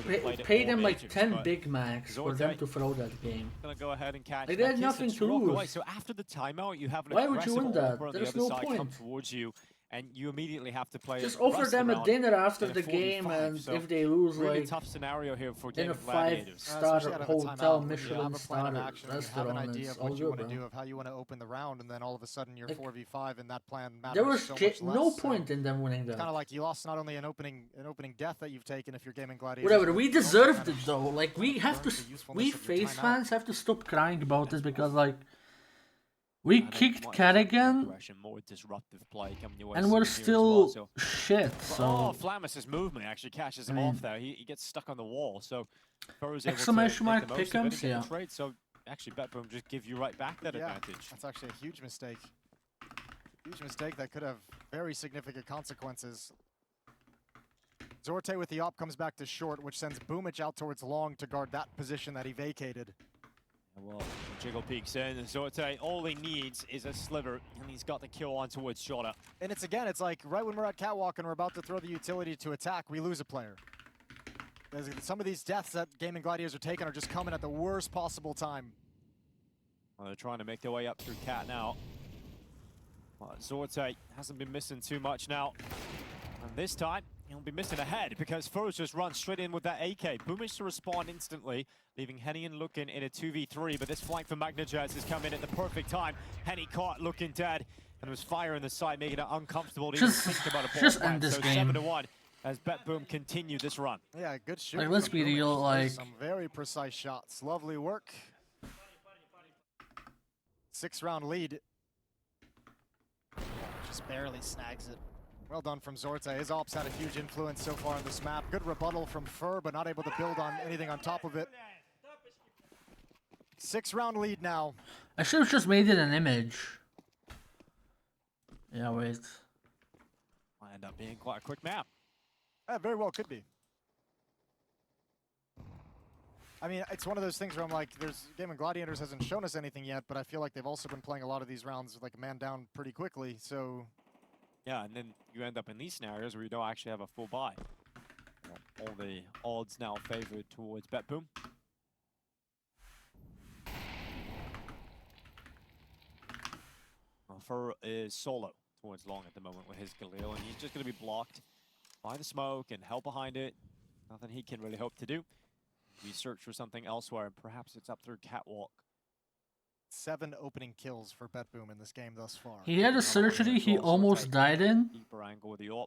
pay them like 10 Big Macs for them to throw that game? Gonna go ahead and catch. They had nothing to lose. So after the timeout, you have an Why would you win that? on There's the other no side point. come towards you. And you immediately have to play. Just offer them a dinner after the game, and so if they lose, really like tough scenario here for in a Gladiators. 5-star hotel Michelin starter restaurant, you have an idea of all what you good, want to do, of how you want to open the round, and then all of a sudden you're 4v5, and that plan matters There was so much no less. point in them winning that. Kind of like you lost not only an opening death that you've taken if you're Gaming Gladiators. Whatever, we deserved it though. Like we have to, we FaZe fans have to stop crying about this because like. We kicked Carrigan, more disruptive play coming your way and we're still well, shit, so... Oh, Flamus' movement actually catches him off there. He gets stuck on the wall, so... Exclamation mark pick'ems, yeah. Trade, so actually, BetBoom just give you right back that advantage. That's actually a huge mistake. Huge mistake that could have very significant consequences. Zorte with the op comes back to short, which sends Boomich out towards long to guard that position that he vacated. Well, Jiggle peeks in, and Zorte, all he needs is a sliver, and he's got the kill on towards Shota. And it's like, right when we're at Catwalk and we're about to throw the utility to attack, we lose a player. Some of these deaths that Gaming Gladiators are taking are just coming at the worst possible time. Well, they're trying to make their way up through Cat now. Zorte hasn't been missing too much now. And this time, he'll be missing a head because Furrows just runs straight in with that AK. Boomish to respond instantly, leaving Henny and Lookin in a 2v3, but this flank from Magnajaz has come in at the perfect time. Henny caught Lookin dead, and was fire in the side, making it uncomfortable to even think about a ball just plan. end this so game. 7-1 as BetBoom continue this run. Yeah, good shooting. Like, let's be real, like... Some very precise shots. Lovely work. 6-round lead. Just barely snags it. Well done from Zorte. His ops had a huge influence so far on this map. Good rebuttal from Fur, but not able to build on anything on top of it. 6-round lead now. I should have just made it an image. Yeah, wait. Might end up being quite a quick map. Very well could be. I mean, it's one of those things where I'm like, Gaming Gladiators hasn't shown us anything yet, but I feel like they've also been playing a lot of these rounds with like a man down pretty quickly, so... Yeah, and then you end up in these scenarios where you don't actually have a full buy. All the odds now favored towards BetBoom. Fur is solo towards long at the moment with his Galil, and he's just going to be blocked by the smoke and hell behind it. Nothing he can really hope to do. We search for something elsewhere, and perhaps it's up through Catwalk. 7 opening kills for BetBoom in this game thus far. He had a surgery he almost died in. Deeper angle with the AWP.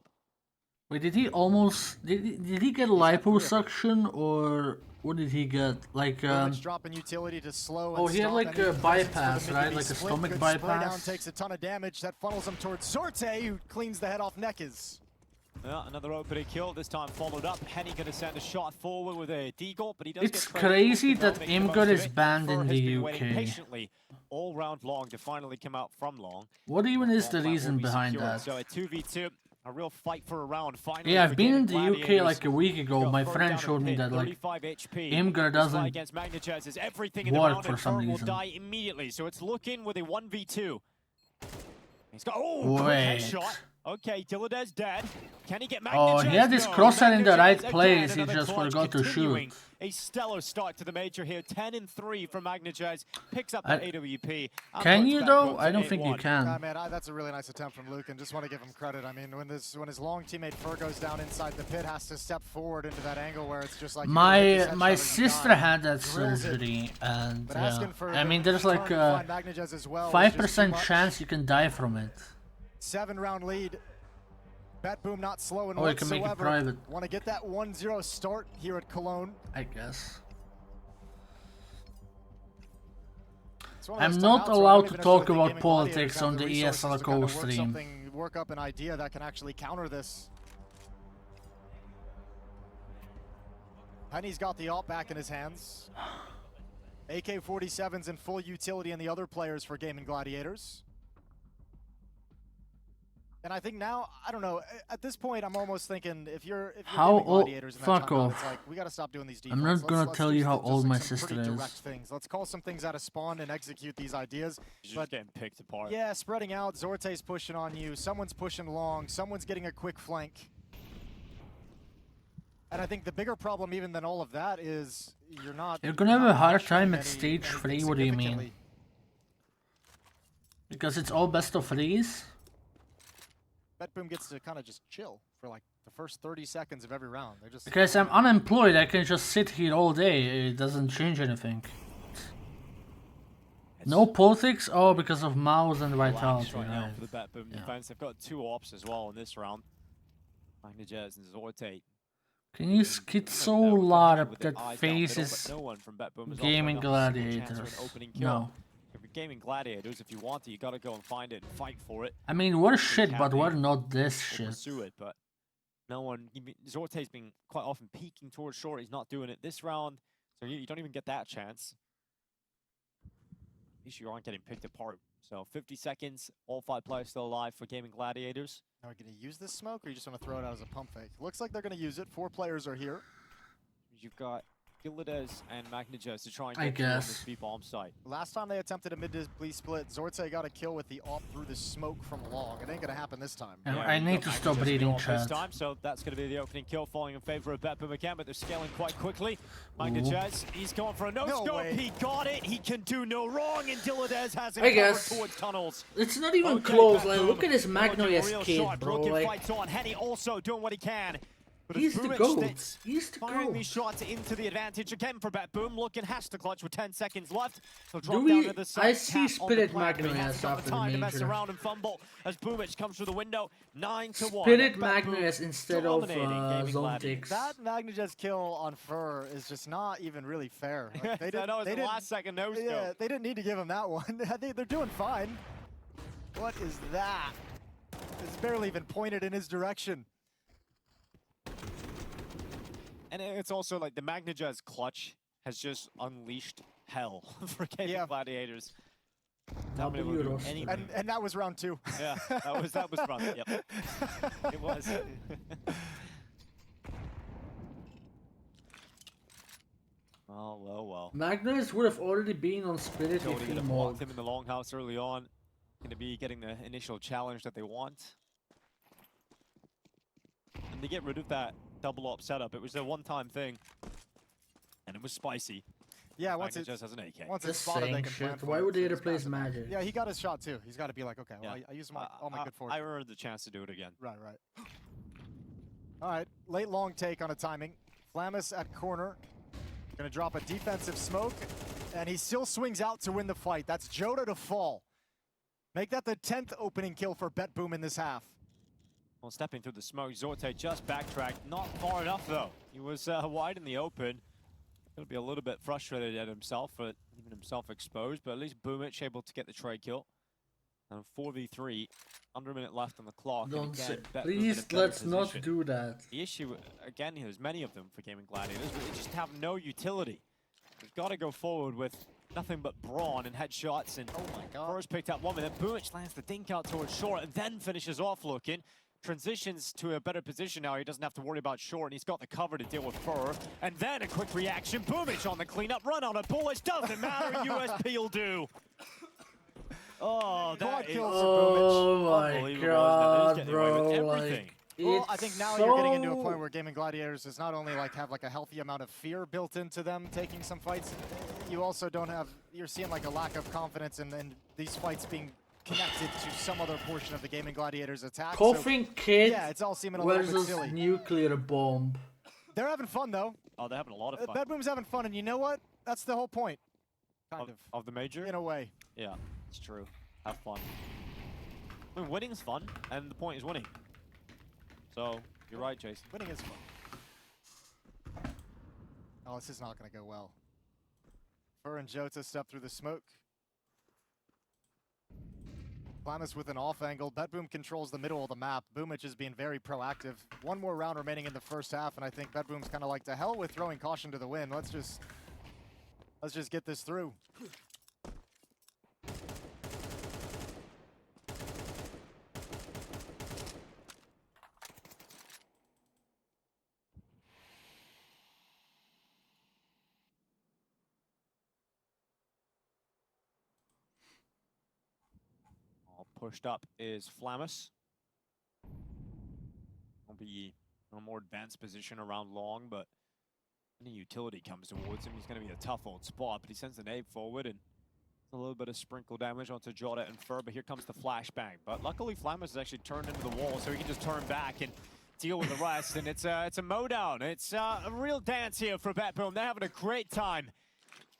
Wait, did he almost... Did he get liposuction, or what did he get? Like, dropping utility to slow oh, he had like a bypass, right? Like a stomach bypass. Takes a ton of damage. That funnels him towards Zorte, who cleans the head off Nekaz. Yeah, another opening kill, this time followed up. Henny gonna send a shot forward with a deagle, but he does It's crazy that Imgur is banned in the UK. Patiently all round long to finally come out from long. What even is the reason behind that? So a 2v2, a real fight for a round. Finally, yeah, I've been in the UK like a week ago. My friend showed me that like Imgur doesn't work for some reason. Will die immediately, so it's looking with a 1v2. He's got headshot. Okay, Dilladez dead. Can he get Magnajaz? Oh, he had his crosshair in the right place. He just forgot to shoot. A stellar start to the major here. 10-3 from Magnajaz. Picks up the AWP. Can you though? I don't think you can. Man, that's a really nice attempt from Luke, and just want to give him credit. I mean, when his long teammate Fur goes down inside the pit, has to step forward into that angle where it's just like my sister had that surgery, and I mean, there's like a 5% chance you can die from it. 7-round lead. BetBoom not slowing you can make it private. Want to get that 1-0 start here at Cologne. I guess. I'm not allowed to talk about politics on the ESL co-stream. Work up an idea that can actually counter this. Penny's got the ult back in his hands. AK-47's in full utility and the other players for Gaming Gladiators. And I think now, I don't know, at this point I'm almost thinking if you're Gaming Gladiators in that fuck timeout, off. it's like we gotta stop doing these defaults. I'm not gonna tell you how old my sister is. Let's call some things out of spawn and execute these ideas. You're just getting picked apart. Yeah, spreading out, Zorte's pushing on you, someone's pushing long, someone's getting a quick flank. And I think the bigger problem even than all of that is you're gonna have a hard time at stage 3, what do you mean? Because it's all best of 3s? BetBoom gets to kind of just chill for like the first 30 seconds of every round. They're just Because I'm unemployed, I can just sit here all day. It doesn't change anything. No politics? Oh, because of mouse and vitality. Right now for the BetBoom defense. They've got 2 ops as well in this round. Magnajez and Zorte. Can you skid so loud up that faces Gaming Gladiators? No. Gaming Gladiators, if you want it, you gotta go and find it and fight for it. I mean, we're shit, but we're not this shit. Pursue it, but no one. Zorte's been quite often peeking towards short. He's not doing it this round, so you don't even get that chance. At least you aren't getting picked apart. So 50 seconds, all 5 players still alive for Gaming Gladiators. Are we going to use this smoke, or you just want to throw it out as a pump fake? Looks like they're going to use it. 4 players are here. You've got Gilades and Magnajez to try and get through on this B-bomb site. Last time they attempted a mid-to-B split, Zorte got a kill with the op through the smoke from long. It ain't gonna happen this time. Yeah, I need to stop reading chat. So that's gonna be the opening kill, falling in favor of BetBoom again, but they're scaling quite quickly. Magnajez, he's going for a no-scope. He got it. He can do no wrong, and Gilades has him covered towards tunnels. It's not even close. Like, look at this Magnajez kid, bro. Like, fights on. Henny also doing what he can. But he's the GOAT. He's the firing these shots into the advantage again for BetBoom. Looking has to clutch with 10 seconds left. I see Spirit Magnajez after the major. Mess around and fumble as Boomich comes through the window. 9-1. Spirit Magnajez instead of Zontix. That Magnajez kill on Fur is just not even really fair. Like, they didn't, it's the last second no-scope. Yeah, they didn't need to give him that one. I think they're doing fine. What is that? It's barely even pointed in his direction. And it's also like the Magnajez clutch has just unleashed hell for Gaming Gladiators. And that was round 2. Yeah, that was round. Yep, it was. Well. Magnajez would have already been on Spirit if he blocked him in the longhouse early on. Going to be getting the initial challenge that they want. And they get rid of that double op setup. It was a one-time thing, and it was spicy. Yeah, once it just has an AK. Once it's spotted, they can plan for Why it, would they so replace Magic? Yeah, he got his shot too. He's got to be like, okay, well, I used all my good fortune. I earned the chance to do it again. Right. All right, late long take on a timing. Flamus at corner, gonna drop a defensive smoke, and he still swings out to win the fight. That's Joda to fall. Make that the 10th opening kill for BetBoom in this half. Well, stepping through the smoke, Zorte just backtracked. Not far enough, though. He was wide in the open. He'll be a little bit frustrated at himself for leaving himself exposed, but at least Boomich able to get the trade kill. And 4v3, under a minute left on the clock. Please, let's not do that. The issue, again, there's many of them for Gaming Gladiators, but they just have no utility. We've got to go forward with nothing but brawn and headshots. And oh my God. First picked up one, and then Boomich lands the dink out towards short, and then finishes off looking. Transitions to a better position now. He doesn't have to worry about short, and he's got the cover to deal with Fur. And then a quick reaction. Boomich on the cleanup. Run out of bullets. Doesn't matter. USP will do. Oh, that is my God, bro. Like, well, I think now you're getting into a point where Gaming Gladiators is not only like have like a healthy amount of fear built into them taking some fights, you also don't have, you're seeing like a lack of confidence in these fights being connected to some other portion of the Gaming Gladiators attack. Coughing Kid yeah, it's all seeming a little bit silly. Nuclear bomb. They're having fun though. Oh, they're having a lot of fun. BetBoom's having fun, and you know what? That's the whole point. Kind of the major? In a way. Yeah, it's true. Have fun. I mean, winning's fun, and the point is winning. So, you're right, Jason. Winning is fun. Oh, this is not going to go well. Fur and Jota step through the smoke. Flamus with an off angle. BetBoom controls the middle of the map. Boomich is being very proactive. One more round remaining in the first half, and I think BetBoom's kind of like, to hell with throwing caution to the wind. Let's just get this through. All pushed up is Flamus. Will be a more advanced position around long, but any utility comes towards him, he's going to be a tough old spot, but he sends the nade forward and a little bit of sprinkle damage onto Jota and Fur, but here comes the flashbang. But luckily Flamus is actually turned into the wall, so he can just turn back and deal with the rest, and it's a mowdown. It's a real dance here for BetBoom. They're having a great time.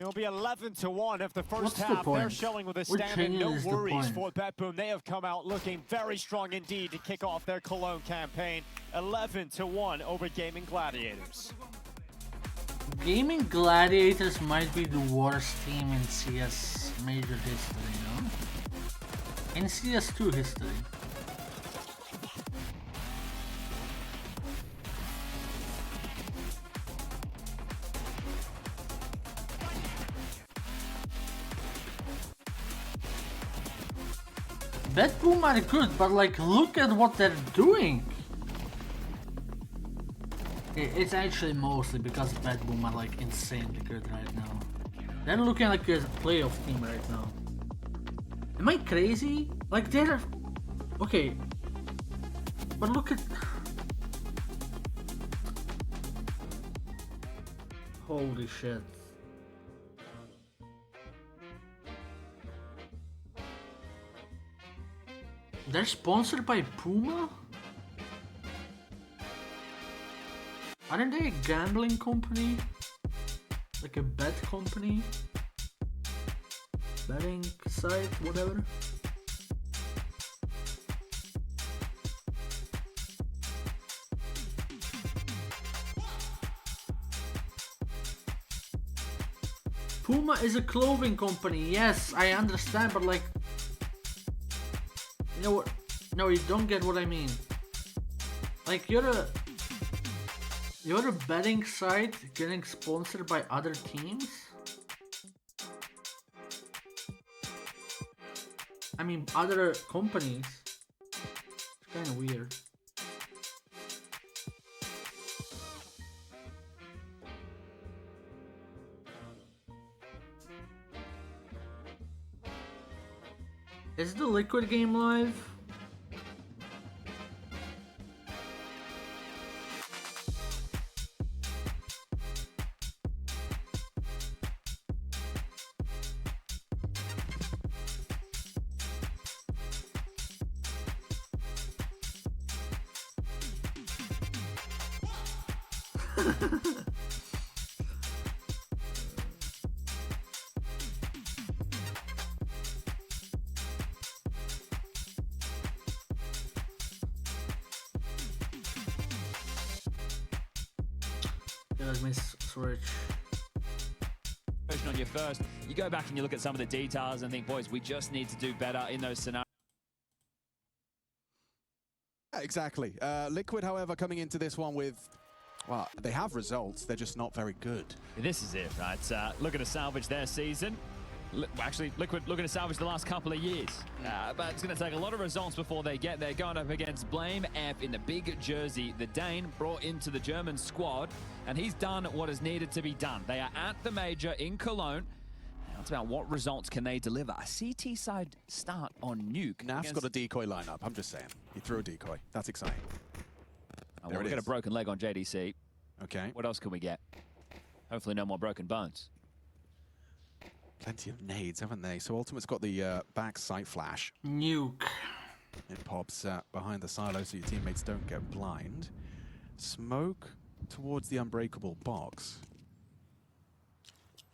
It'll be 11-1 if the first half. They're showing with a stand, no worries for BetBoom. They have come out looking very strong indeed to kick off their Cologne campaign. 11-1 over Gaming Gladiators. Gaming Gladiators might be the worst team in CS major history, no? In CS2 history. BetBoom are good, but like, look at what they're doing. It's actually mostly because BetBoom are like insanely good right now. They're looking like a playoff team right now. Am I crazy? Like they're... Okay. But look at... Holy shit. They're sponsored by Puma? Aren't they a gambling company? Like a bet company? Betting site, whatever? Puma is a clothing company, yes, I understand, but like... You know what? No, you don't get what I mean. Like, you're a betting site getting sponsored by other teams? I mean, other companies. It's kind of weird. Is the Liquid game live? On your first, you go back and you look at some of the details and think, boys, we just need to do better in those scenarios. Exactly. Liquid, however, coming into this one with, well, they have results, they're just not very good. This is it, right? Looking to salvage their season. Actually, Liquid looking to salvage the last couple of years. But it's going to take a lot of results before they get there. Going up against Blame F in the big jersey. The Dane brought into the German squad, and he's done what is needed to be done. They are at the major in Cologne. Now it's about what results can they deliver. A CT side start on Nuke. Naf's got a decoy lineup, I'm just saying. He threw a decoy. That's exciting. Well, we got a broken leg on JDC. Okay. What else can we get? Hopefully no more broken bones. Plenty of nades, haven't they? So Ultimate's got the back sight flash. Nuke. It pops behind the silo so your teammates don't get blind. Smoke towards the unbreakable box.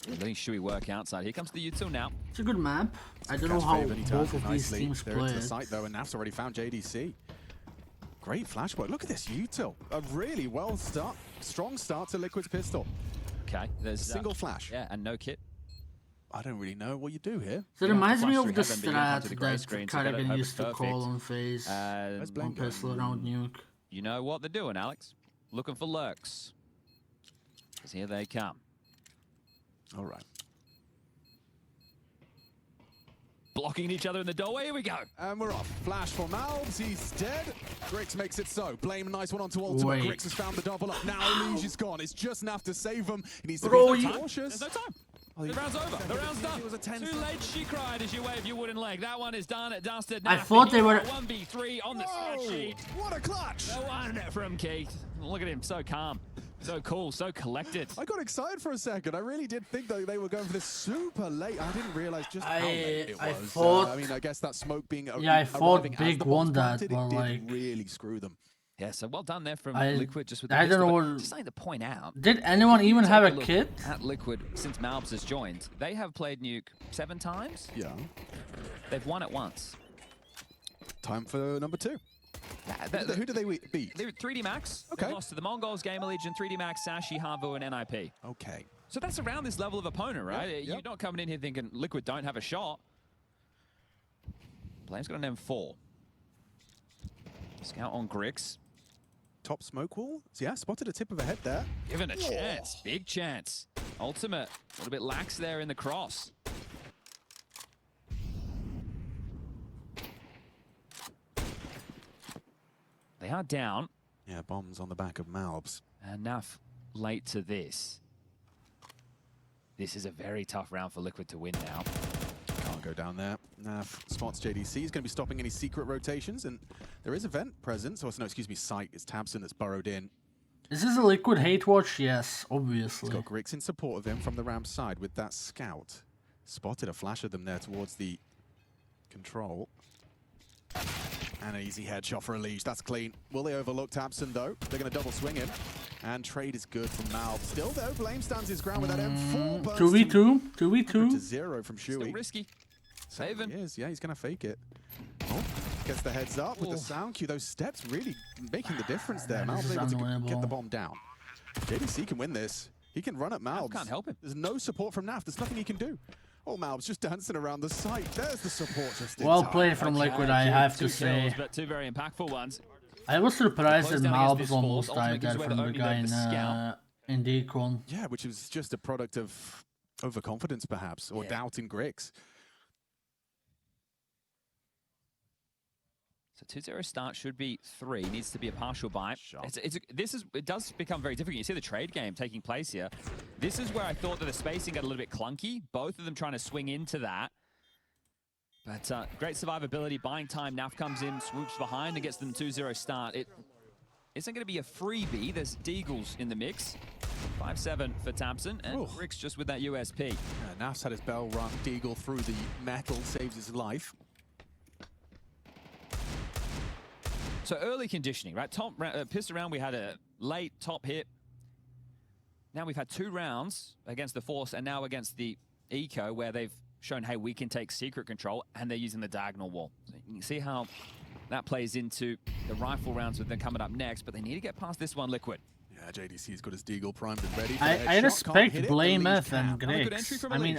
Letting Shui work outside. Here comes the util now. It's a good map. I don't know how both of these teams play. They're into the site though, and Naf's already found JDC. great flashback. Look at this util. A really strong start to Liquid's pistol. Okay, there's single flash. Yeah, and no kit. I don't really know what you do here. So it reminds me of the strat that Carrigan used to call on phase on pistol around nuke. You know what they're doing, Alex? Looking for lurks. Because here they come. All right. Blocking each other in the doorway. Here we go. And we're off. Flash for Malbs. He's dead. Grix makes it so. Blame, nice one onto Ultimate. Grix has found the double up. Now Liege is gone. It's just enough to save him. He needs to be cautious. There's no time. The round's over. The round's done. Too late, she cried as you wave your wooden leg. That one is done. Dusted. I thought they were 1v3 on the stat sheet. What a clutch! The one from Keith. Look at him, so calm, so cool, so collected. I got excited for a second. I really did think that they were going for this super late. I didn't realize just how late it was. I thought. I mean, I guess that smoke being I thought Big won that, but like really screw them. Yeah, so well done there from Liquid. Just with the I don't know what. Just something to point out. Did anyone even have a kit? At Liquid, since Malbs has joined, they have played Nuke 7 times. Yeah. They've won it once. Time for number 2. Who do they beat? They were 3D Max. Okay. They lost to the Mongols, Gamer Legion, 3D Max, Sashi, Harvu, and NIP. Okay. So that's around this level of opponent, right? Yep. You're not coming in here thinking Liquid don't have a shot. Blame's got an M4. Scout on Grix. Top smoke wall. So yeah, spotted a tip of a head there. Given a chance. Big chance. Ultimate. A little bit lax there in the cross. They are down. Yeah, bombs on the back of Malbs. Enough late to this. This is a very tough round for Liquid to win now. Can't go down there. Naf spots JDC. He's going to be stopping any secret rotations, and there is a vent present. So, no, excuse me, Sight. It's Tabson that's burrowed in. Is this a Liquid hate watch? Yes, obviously. He's got Grix in support of him from the ramp side with that scout. Spotted a flash of them there towards the control. And an easy headshot for a Liege. That's clean. Will they overlook Tabson, though? They're going to double swing him. And trade is good from Malb. Still, though, Blame stands his ground with that M4 burst. 2v2. 2v2. To 0 from Shuey. Still risky. Saving. He is. Yeah, he's going to fake it. Oh, gets the heads up with the sound cue. Those steps really making the difference there. Malb's able to get the bomb down. JDC can win this. He can run at Malbs. Can't help him. There's no support from Naf. There's nothing he can do. Oh, Malb's just dancing around the site. There's the support just in Well time. played from Liquid, I have to Two say. kills, but 2 very impactful ones. I was surprised that Close down Malbs against this almost force. died there Ultimate from the gives guy away the in Decon. Yeah, which was just a product of overconfidence, perhaps, or doubt in Grix. So 2-0 start should be 3. Needs to be a partial buy. It does become very difficult. You see the trade game taking place here. This is where I thought that the spacing got a little bit clunky. Both of them trying to swing into that. But great survivability, buying time. Naf comes in, swoops behind, and gets them 2-0 start. It isn't going to be a freebie. There's Deagles in the mix. 5-7 for Tabson, and Grix just with that USP. Yeah, Naf's had his bell rung. Deagle through the metal, saves his life. So early conditioning, right? Top pissed around, we had a late top hit. Now we've had 2 rounds against the Force and now against the Eco where they've shown, hey, we can take secret control, and they're using the diagonal wall. So you can see how that plays into the rifle rounds with them coming up next, but they need to get past this one, Liquid. Yeah, JDC's got his Deagle primed and ready. I respect Blame F and Grix. I mean,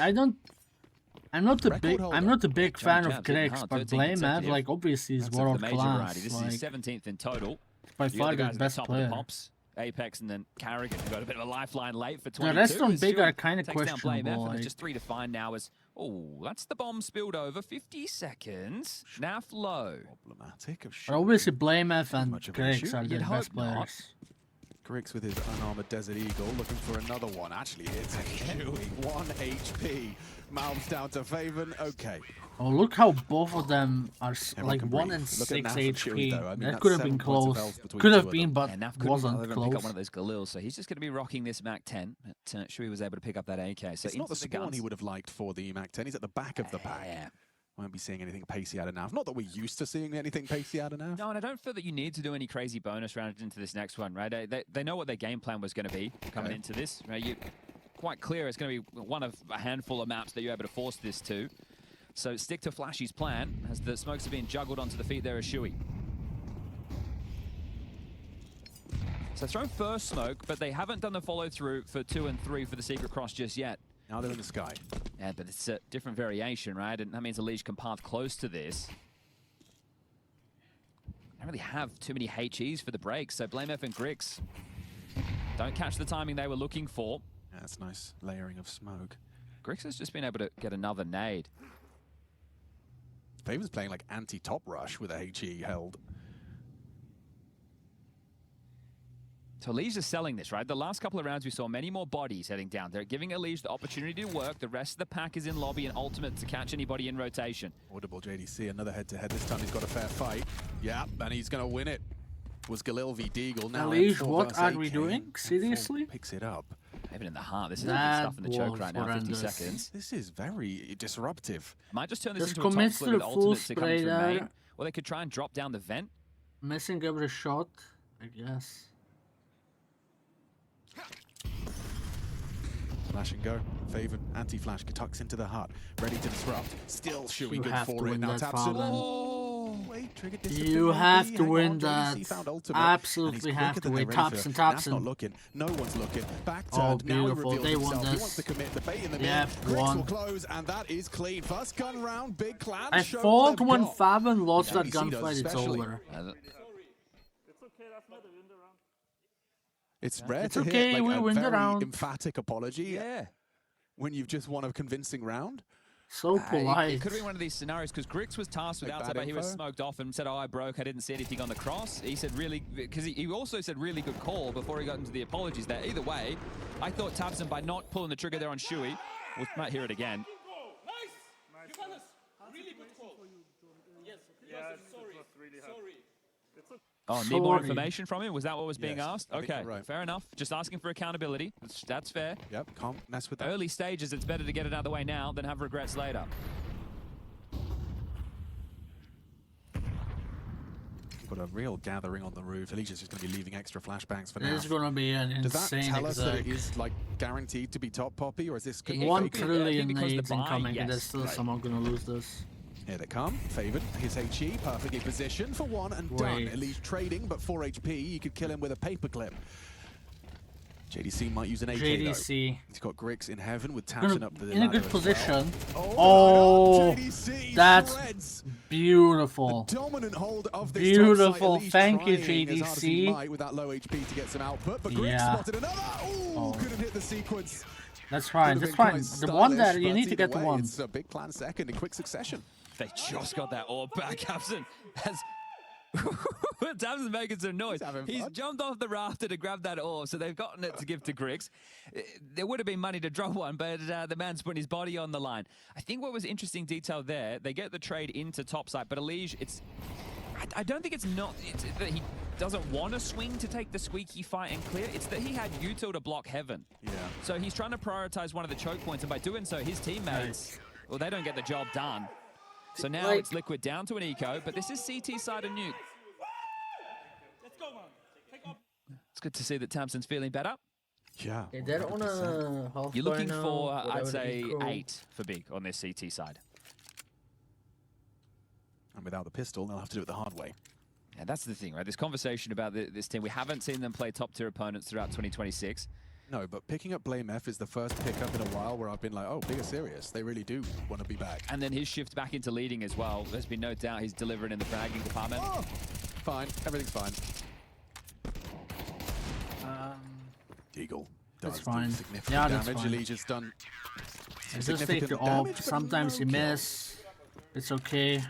I'm not a big fan of Grix, but Blame F, like, obviously is world class. This is 17th in total. By far the best player. Apex and then Carrigan, who got a bit of a lifeline late for 22. The rest on Big are kind of questionable. Like... Just 3 to find now as, oh, that's the bomb spilled over. 50 seconds. Naf low. Problematic. But obviously Blame F and Grix are the best players. Grix with his unarmored Desert Eagle looking for another one. Actually, it's a Shuey. 1 HP. Malbs down to Faven. Okay. Oh, look how both of them are like 1 and 6 HP. I mean, that could have been close. Could have been, but wasn't close. Pick up one of those Galils, so he's just going to be rocking this Mac 10. But Shui was able to pick up that AK. So it's not the spawn he would have liked for the Mac 10. He's at the back of the pack. Yeah. Won't be seeing anything pacey out of Nav. Not that we're used to seeing anything pacey out of Nav. No, and I don't feel that you need to do any crazy bonus rounds into this next one, right? They know what their game plan was going to be coming into this, right? You're quite clear it's going to be one of a handful of maps that you're able to force this to. So stick to Flashy's plan as the smokes are being juggled onto the feet there of Shuey. So thrown first smoke, but they haven't done the follow-through for 2 and 3 for the Secret Cross just yet. Now they're in the sky. Yeah, but it's a different variation, right? And that means Elige can path close to this. Don't really have too many HEs for the breaks, so BlameF and Grix don't catch the timing they were looking for. Yeah, that's nice layering of smoke. Grix has just been able to get another nade. Favor's playing like anti-top rush with a HE held. So Elige is selling this, right? The last couple of rounds we saw many more bodies heading down. They're giving Elige the opportunity to work. The rest of the pack is in lobby and ultimate to catch anybody in rotation. Audible JDC, another head-to-head. This time he's got a fair fight. Yeah, and he's going to win it. Was Galil v Deagle. Now Elige, what are we doing? Seriously? Picks it up. Even in the heart. This is good stuff in the choke right now, 50 seconds. This is very disruptive. Might just turn this into a top split with ultimate to come through main. Or they could try and drop down the vent. Missing every shot, I guess. Flash and go. Favored anti-flash tucks into the hut. Ready to disrupt. Still Shuey good for it. Now taps it. Oh, wait, trigger you have to win that. Absolutely have to win. Taps and taps and. Not looking. No one's looking. Back oh, turned. beautiful. Now they won this. He wants to commit the bait in the yeah, Grix will close, and that is clean. First gun round, big clan. I thought when Fabian lost that gunfight, it's over. It's rare it's to okay, hear like, we win a the very round. emphatic apology. Yeah. When you've just won a convincing round. So polite. It could have been one of these scenarios because Grix was tasked with outside, but he was smoked off and said, "Oh, I broke. I didn't see anything on the cross." He said, "Really," because he also said, "Really good call" before he got into the apologies there. Either way, I thought Tabson by not pulling the trigger there on Shuey, we might hear it again. Nice. Really good call. Yes, sorry. Oh, need more information from him? Was that what was being asked? Okay, right. Fair enough. Just asking for accountability. That's fair. Yep, can't mess with that. Early stages, it's better to get it out of the way now than have regrets later. Got a real gathering on the roof. Alicia's just going to be leaving extra flashbangs for now. This is going to be an insane Does that tell us that it is like guaranteed to be top Poppy, or is this... 1 trillion nades incoming, and there's still someone going to lose this. Here they come. Favored. His HE perfectly positioned for one and done. Elige trading, but 4 HP. You could kill him with a paperclip. JDC might use an AK JDC. Though. He's got Grix in heaven with Tamsin up the in a good position. Well. Oh, JDC that's shreds. Beautiful. The dominant hold of this beautiful. Thank you, JDC. As hard as he might with that low HP to get some output, but Grix spotted another. Ooh, couldn't hit the sequence. That's fine. That's fine. The one that you need to get to one. It's a big plan second in quick succession. They just got that orb back. Capson has... Tamsin's making some noise. He's jumped off the rafter to grab that orb, so they've gotten it to give to Grix. There would have been money to drop one, but the man's putting his body on the line. I think what was interesting detail there, they get the trade into topside, but Elige, it's... I don't think it's that he doesn't want to swing to take the squeaky fight and clear. It's that he had util to block heaven. Yeah. So he's trying to prioritize one of the choke points, and by doing so, his teammates, well, they don't get the job done. So now it's Liquid down to an eco, but this is CT side of nuke. Let's go, man. Take off. It's good to see that Tamsin's feeling better. Yeah. They're on a half. You're looking for, I'd say, 8 for big on this CT side. And without the pistol, they'll have to do it the hard way. Yeah, that's the thing, right? This conversation about this team, we haven't seen them play top-tier opponents throughout 2026. No, but picking up BlameF is the first pickup in a while where I've been like, oh, bigger serious. They really do want to be back. And then his shift back into leading as well. There's been no doubt he's delivering in the fragging department. Oh, fine. Everything's fine. Deagle does do significant damage. Elige has done just take the AWP. Sometimes you miss. It's okay.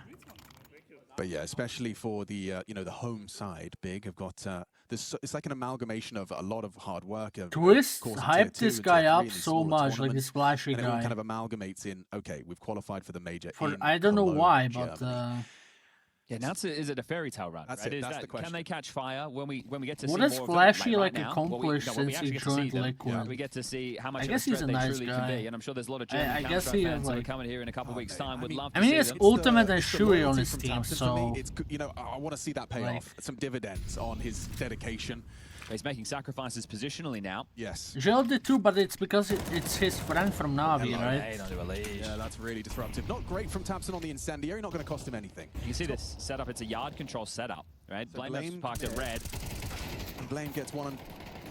But yeah, especially for the you know, the home side, Big have got this. It's like an amalgamation of a lot of hard work. Twist hyped this guy up so much, like this flashy guy. And it kind of amalgamates in. Okay, we've qualified for the major. I don't know why, but. Yeah, now is it a fairy tale run? That's right? it. That's the question. Can they catch fire when we get to what see does more Flashy of them, like accomplished since he joined Liquid? We get to see how much I guess he's a nice truly guy. can be, and I'm sure there's a lot of German I guess he fans like, who are coming here in a couple of weeks' time. Would love to I mean, see it's them. Ultimate and Shuey on his team, so it's, you know, I want to see that pay off. Some dividends on his dedication. He's making sacrifices positionally now. Yes. Gel did too, but it's because it's his friend from Navi, right? Yeah, that's really disruptive. Not great from Tamsin on the incendiary, not going to cost him anything. You can see this setup, it's a yard control setup, right? So BlameF's parked at red. Blame gets one on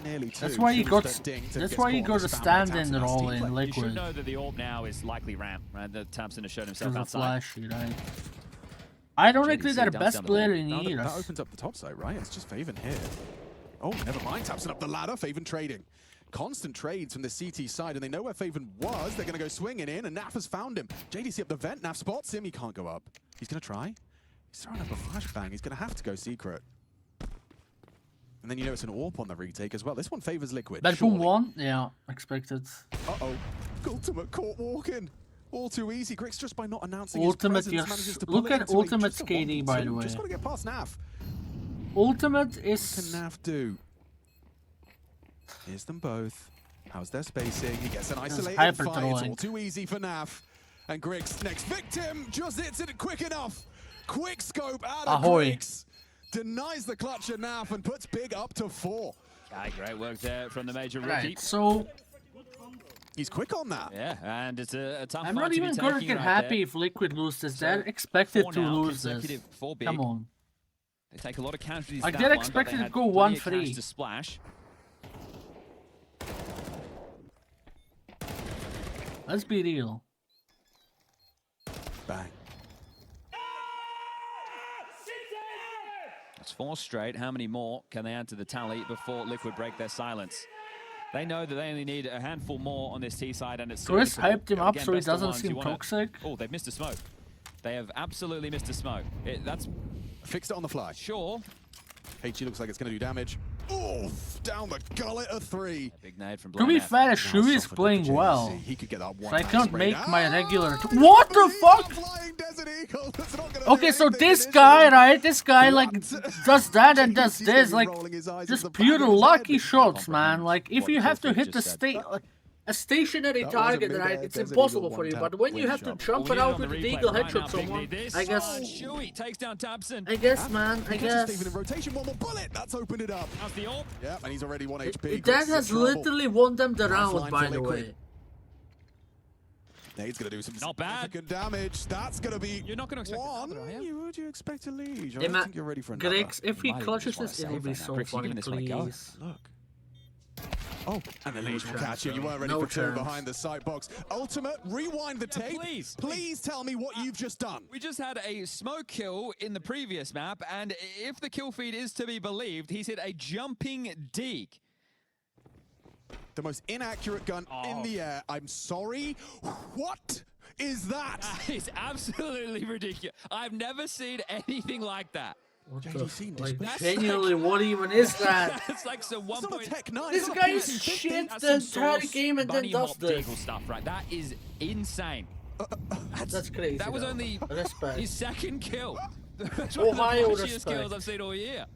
nearly two. That's why you got. Dinked and That's gets why you caught got on to the spam stand by in the Tapson. role in You Liquid. should know that the AWP now is likely ramp, right? That Tapson has shown himself Because of outside. flashy, right? I don't JDC think they're the does best down the player lane. in No, the that year. opens up the top side, right? It's just Faven here. Oh, never mind. Tapson up the ladder. Faven trading. Constant trades from the CT side, and they know where Faven was. They're going to go swinging in, and Naf has found him. JDC up the vent. Naf spots him. He can't go up. He's going to try. He's throwing up a flashbang. He's going to have to go secret. And then you know it's an AWP on the retake as well. This one favors Liquid. Bedroom 1? Yeah, expected. Uh-oh. Ultimate caught walking. All too easy. Grix just by not announcing Ultimate, his presence manages to pull look it at into Ultimate just a KD, by the 1v2. way. Just got to get past Naf. Ultimate is... What can Naf do? Here's them both. How's their spacing? He gets an isolated fight. It's all too easy for Naf. And Grix, next victim, just hits it quick enough. Quick scope out of Grix. Denies the clutch of Naf and puts Big up to 4. Okay, great work there from the major rookie. Right, so... He's quick on that. Yeah, and it's a tough I'm fight not to even be gonna taking get right happy there. if Liquid loses. They're expected to now, lose this. consecutive for Big. Come on. They take a lot of casualties. Like, that they're one, but expected they to had go plenty of 1-3. cash to splash. Let's be real. Bang. That's 4 straight. How many more can they add to the tally before Liquid break their silence? They know that they only need a handful more on this T side, and it's Chris surgical. hyped him up Again, so he best of doesn't ones, you seem wanna- toxic. Oh, they've missed a smoke. They have absolutely missed a smoke. That's fixed it on the fly. Sure. HG looks like it's going to do damage. Oof! Down the gullet of 3. Big nade from To be fair, Shui is playing well. He could get that one. So I can't make my regular... What the fuck? Okay, so this guy, right? This guy, like, does that and does this. Like, just pure lucky shots, man. Like, if you have to hit the a stationary target, right, it's impossible for you. But when you have to jump around with the eagle headshot someone, I guess... Shui takes down Tapson. I guess, man, I guess... Steven in rotation, one more bullet. That's opened it up. How's the AWP? Yeah, and he's already 1 HP. That has literally won them the round, by the way. Nade's going to do some Not bad. significant damage. That's going to be You're not going to expect one. another, are you? Would you expect a lead? I Hey, don't think you're ready for another. Grix, if he clutches this, it will be so funny, please. Look. Oh, and the lead will catch you. You weren't ready No for 2 chance. behind the sight box. Ultimate, rewind the tape. Please tell me what you've just done. We just had a smoke kill in the previous map, and if the kill feed is to be believed, he's hit a jumping deke. The most inaccurate gun in the air. I'm sorry. What is that? That is absolutely ridiculous. I've never seen anything like that. Like, genuinely, what even is that? That's like some 1.9. This guy is shit the entire game and then does this. Stuff, right? That is insane. That's crazy. That was though. only Respect. his second kill. That's Oh, one of my the pushiest respect. kills I've seen all year.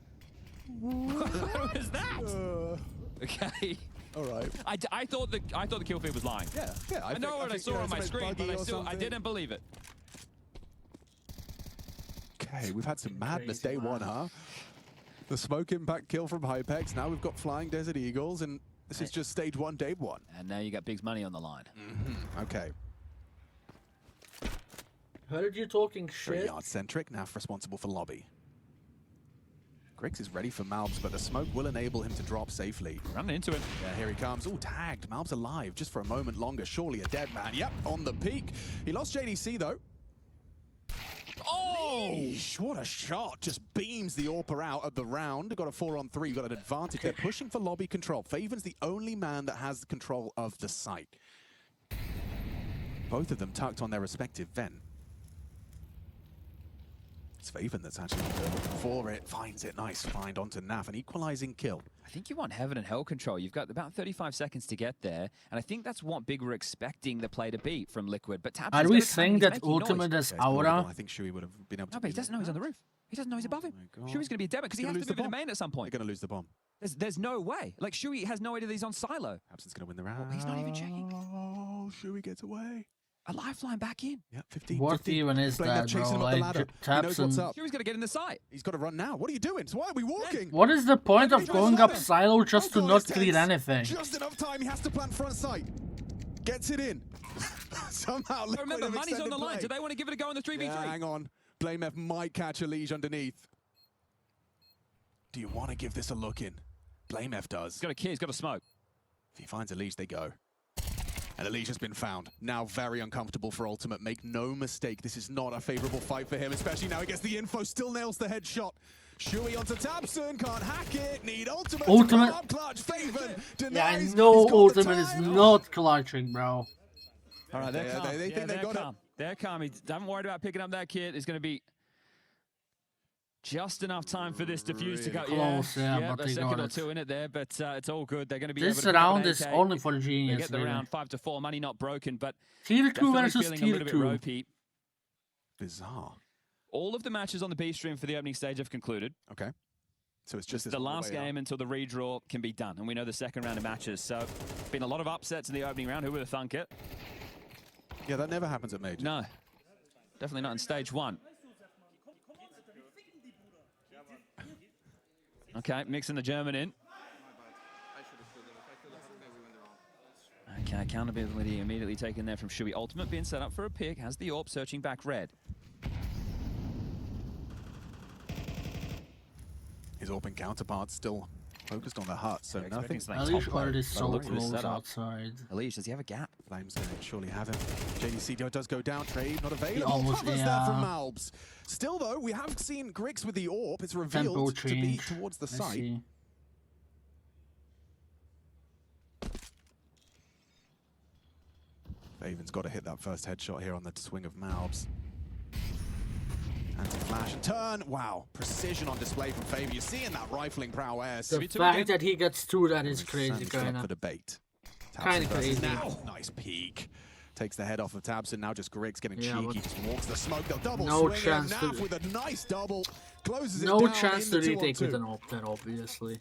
What was that? Okay. All right. I thought the kill feed was lying. Yeah. I know what I saw on my screen, but I didn't believe it. Okay, we've had some madness day one, huh? The smoke impact kill from Hypex. Now we've got Flying Desert Eagles, and this is just stage 1, day 1. And now you got Big's money on the line. Okay. Heard you talking Very shit. yard-centric, now responsible for lobby. Grix is ready for Malbs, but the smoke will enable him to drop safely. Running into it. Yeah, here he comes. Oh, tagged. Malbs alive just for a moment longer. Surely a dead man. Yep, on the peak. He lost JDC, though. Oh! Eesh, what a shot. Just beams the AWPer out of the round. Got a 4-on-3. Got an advantage. They're pushing for lobby control. Faven's the only man that has control of the site. Both of them tucked on their respective vent. It's Faven that's actually looking for it. Finds it. Nice find onto Naf. An equalizing kill. I think you want heaven and hell control. You've got about 35 seconds to get there, and I think that's what Big were expecting the play to be from Liquid. But Tabs Are we saying that Ultimate is Aura? I think Shui would have been able to. No, but he doesn't know he's on the roof. He doesn't know he's above him. Shui's going to be a dead because he has to move into main at some point. They're going to lose the bomb. There's no way. Like, Shui has no idea that he's on silo. Absent's going to win the round. He's not even checking. Oh, Shui gets away. A lifeline back in. Yeah, 15. What 15. even is Blame that, chasing bro? him up the Like, ladder. He knows what's Tapson. up. Shui's got to get in the site. He's got to run now. What are you doing? So why are we walking? What is the point of going up silo just to Oh, not it's clear tense. anything? Just enough time. He has to plant front sight. Gets it in. Somehow. But remember, money's on the line. Do they want to give it a go in the 3v3? Yeah, hang on. Blamef might catch a liege underneath. Do you want to give this a look in? BlameF does. He's got a key, he's got a smoke. If he finds Elige, they go. And Elige has been found. Now very uncomfortable for Ultimate. Make no mistake, this is not a favorable fight for him, especially now he gets the info, still nails the headshot. Shui onto tabseN, can't hack it, need Ultimate. Ultimate. Clutch, Faven denies. Yeah, I know Ultimate is not clutching, bro. All right, they're calm. They think they've got calm. They're calm. He haven't worried about picking up that kit. It's going to be just enough time for this defuse to go. Close, yeah, but a they second got or it. two in it there, but it's all good. They're going to be This able to round pick is up an only for the AK. genius. They get the maybe. round 5-4, money not broken, but Tier 2 definitely versus feeling a Tier little bit 2. ropey. Bizarre. All of the matches on the B stream for the opening stage have concluded. Okay. So it's just the last game until the redraw can be done, and we know the second round of matches. So, been a lot of upsets in the opening round. Who would have thunk it? Yeah, that never happens at Major. No, definitely not in stage 1. Okay, mixing the German in. Okay, accountability immediately taken there from Shui. Ultimate being set up for a pick. Has the AWP searching back red. His AWP counterpart's still focused on the hut, so nothing. Elige already so close outside. Elige, does he have a gap? Flames going to surely have him. JDC does go down, trade not available. Almost, Covers there from Malbs. Still though, we have seen Grix with the AWP. It's revealed to be towards the site. Faven's got to hit that first headshot here on the swing of Malbs. Anti-flash and turn. Wow, precision on display from Faven. You're seeing that rifling prowess. The fact that he gets through that is crazy, kind of. For debate. Kind of crazy. Now, nice peek. Takes the head off of tabseN. Now just Grix getting cheeky. Just walks the smoke. They'll double no swing. Chance Nav with a nice double. Closes no it down. Chance to in the retake 2-on-2. with an AWP then, obviously.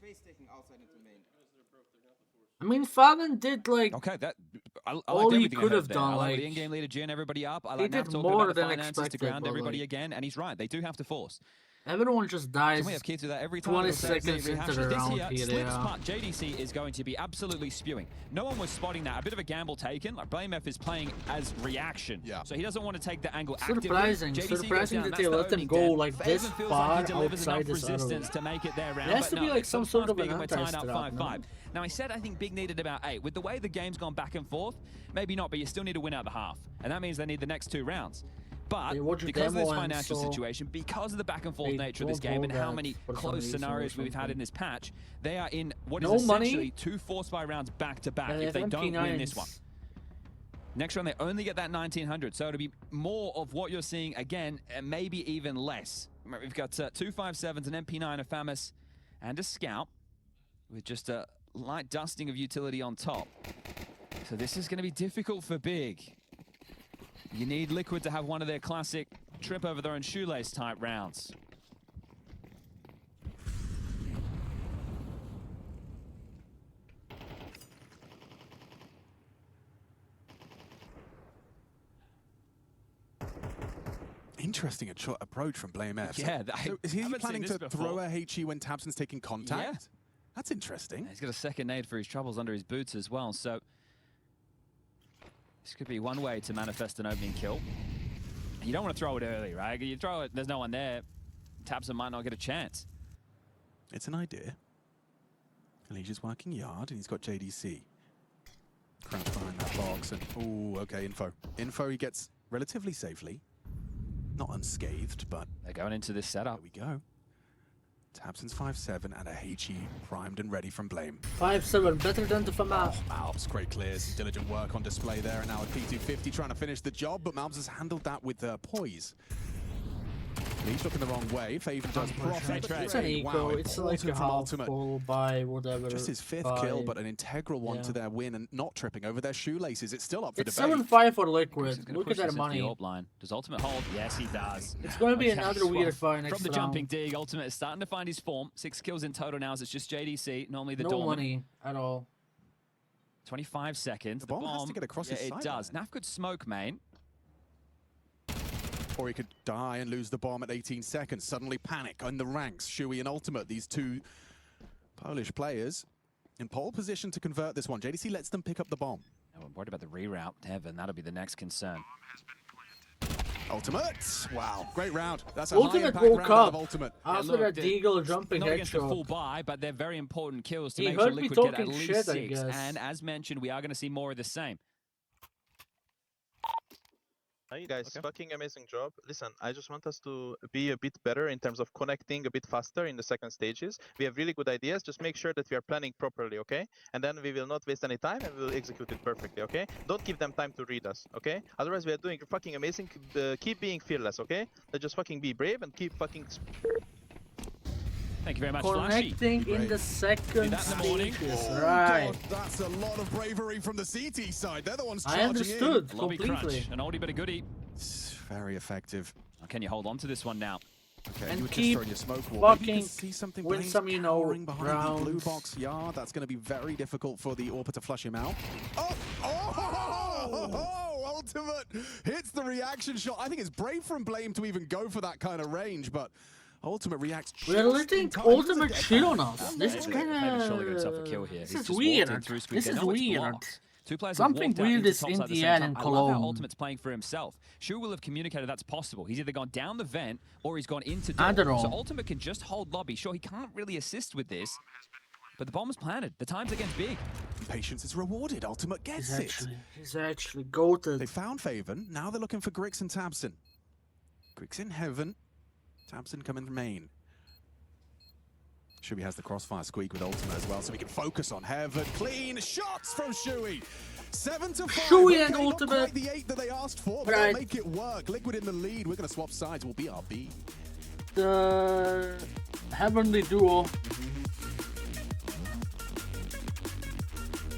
I mean, Faven did like I all like he could have there. done. I like Like the in-game leader Gin everybody up. I he like Nav did talking more about the than finances expected, to ground but, everybody like, again, and he's right. They do have to force. everyone just dies. Can we have Keith do that every time? 20 seconds into the round here, Slips part JDC is going to be absolutely spewing. No one was spotting that. A bit of a gamble taken. Like BlameF is playing as reaction. Yeah. So he doesn't want to take the angle Surprising that they let them go like this far outside this resistance to make it their round. There has to be like some sort of an anti-strat. 5-5. Now I said I think Big needed about 8. With the way the game's gone back and forth, maybe not, but you still need to win out the half. And that means they need the next 2 rounds. But because of this financial situation, because of the back and forth nature of this game and how many close scenarios we've had in this patch, they are in what is essentially 2 force buy rounds back to back if they don't win this one. Next round, they only get that 1900, so it'll be more of what you're seeing again, and maybe even less. We've got 2 5.7s, an MP9, a FAMAS, and a Scout, with just a light dusting of utility on top. So this is going to be difficult for Big. You need Liquid to have one of their classic trip over their own shoelace type rounds. Interesting approach from BlameF. Yeah, so is he planning to throw a HE when tabseN's taking contact? Yeah. That's interesting. He's got a second nade for his troubles under his boots as well, so this could be one way to manifest an opening kill. You don't want to throw it early, right? You throw it, there's no one there. tabseN might not get a chance. It's an idea. Elige's working yard, and he's got JDC. Crouched behind that box, and ooh, okay, info. Info he gets relatively safely. Not unscathed, but they're going into this setup. There we go. tabseN's 5.7 and a HE primed and ready from Blame. 5.7, better than the FAMAS. Malbs, great clears, some diligent work on display there, and now a P250 trying to finish the job, but Malbs has handled that with poise. He's looking the wrong way. Faven does profit. It's an eco. It's like a half full by whatever. Just his 5th kill, but an integral one to their win and not tripping over their shoelaces. It's still up for it's debate. 7-5 for Liquid. Look at that money. Line. Does Ultimate hold? Yes, he does. It's going to be another weird fight next From the round. jumping dig, Ultimate is starting to find his form. 6 kills in total now as it's just JDC. Normally the no Dorman. money at all. 25 seconds. The bomb has to get across his it side does. Naf could smoke, main. Or he could die and lose the bomb at 18 seconds. Suddenly panic in the ranks. Shui and Ultimate, these 2 Polish players, in pole position to convert this one. JDC lets them pick up the bomb. No, I'm worried about the reroute. Heaven, that'll be the next concern. Ultimate! Wow, great round. That's a Ultimate high-impact woke round out of up Ultimate. after that Deagle jumping Not against a full headshot. buy, but they're very important kills to He make sure heard me Liquid get at talking least shit, I 6. guess. And as mentioned, we are going to see more of the same. Hi guys, fucking amazing job. Listen, I just want us to be a bit better in terms of connecting a bit faster in the second stages. We have really good ideas, just make sure that we are planning properly, okay? And then we will not waste any time and we will execute it perfectly, okay? Don't give them time to read us, okay? Otherwise we are doing fucking amazing. Keep being fearless, okay? Let's just fucking be brave and keep fucking... Thank you very much, Connecting Flashy. in the second morning. stages, Oh, right. God, that's a lot of bravery from the CT side. They're the ones I charging understood in. Lobby completely. crunch, an oldie but a goodie. Very effective. Can you hold on to this one now? Okay, And you were just keep throwing your smoke wall. Maybe you fucking can see something win Blaine's some, you know, cowering behind the blue rounds. box yard. That's going to be very difficult for the Orpa to flush him out. Ultimate hits the reaction shot. I think it's brave from Blame to even go for that kind of range, but Ultimate reacts just We're letting in time. Ultimate shit on us. This is Maybe surely got himself a kill kinda... here. This He's is just walked in weird. through Squid. This They is know it's weird. blocked. Two players Something have walked out weird into is topside in at the the same air time. in I love how Cologne. Ultimate's playing for himself. Shu will have communicated that's possible. He's either gone down the vent or he's gone into door. I don't know. So Ultimate can just hold lobby. Sure, he can't really assist with this, but the bomb is planted. The time's against big. Patience is rewarded. Ultimate gets He's actually goated. They found Faven. Now they're looking for Grix and Tabson. Grix in heaven. Tabson coming from main. Shuey has the crossfire squeak with Ultimate as well, so we can focus on heaven. Clean shots from Shuey. 7 to 5. Shuey and not Ultimate. quite the 8 that they asked for, but Right. they'll make it work. Liquid in the lead. We're going to swap sides. We'll BRB. The heavenly duo.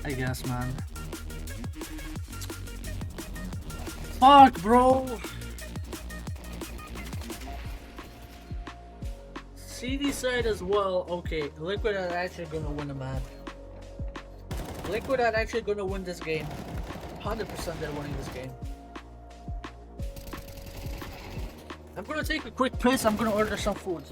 I guess, man. Fuck, bro. CD side as well. Okay, Liquid are actually gonna win a map. Liquid are actually gonna win this game. 100% they're winning this game. I'm gonna take a quick piss. I'm gonna order some food.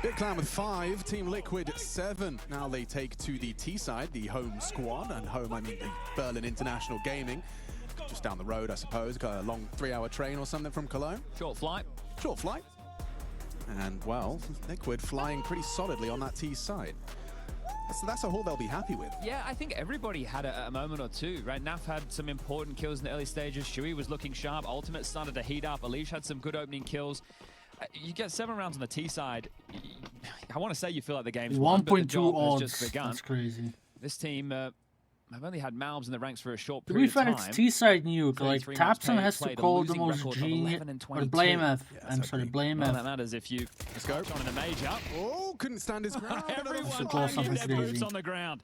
Big Clan with 5, Team Liquid 7. Now they take to the T side, the home squad, and home I mean the Berlin International Gaming. Just down the road, I suppose. Got a long 3-hour train or something from Cologne. Short flight. Short flight. And, well, Liquid flying pretty solidly on that T side. So that's a haul they'll be happy with. Yeah, I think everybody had a moment or two, right? Naf had some important kills in the early stages. Shui was looking sharp. Ultimate started to heat up. Alish had some good opening kills. You get 7 rounds on the T side. I want to say you feel like the game's 1.2 odds. Just begun. That's crazy. This team have only had Malbs in the ranks for a short To period be fair, of time. it's T-side nuke. Like, Tapson has to played, call the losing most record of genius... 11-22. Or blame F. I'm sorry, blame Well, F. that matters if you start on in the major. Oh, couldn't stand his ground. Everyone close banging off their his boots daisy. on the ground.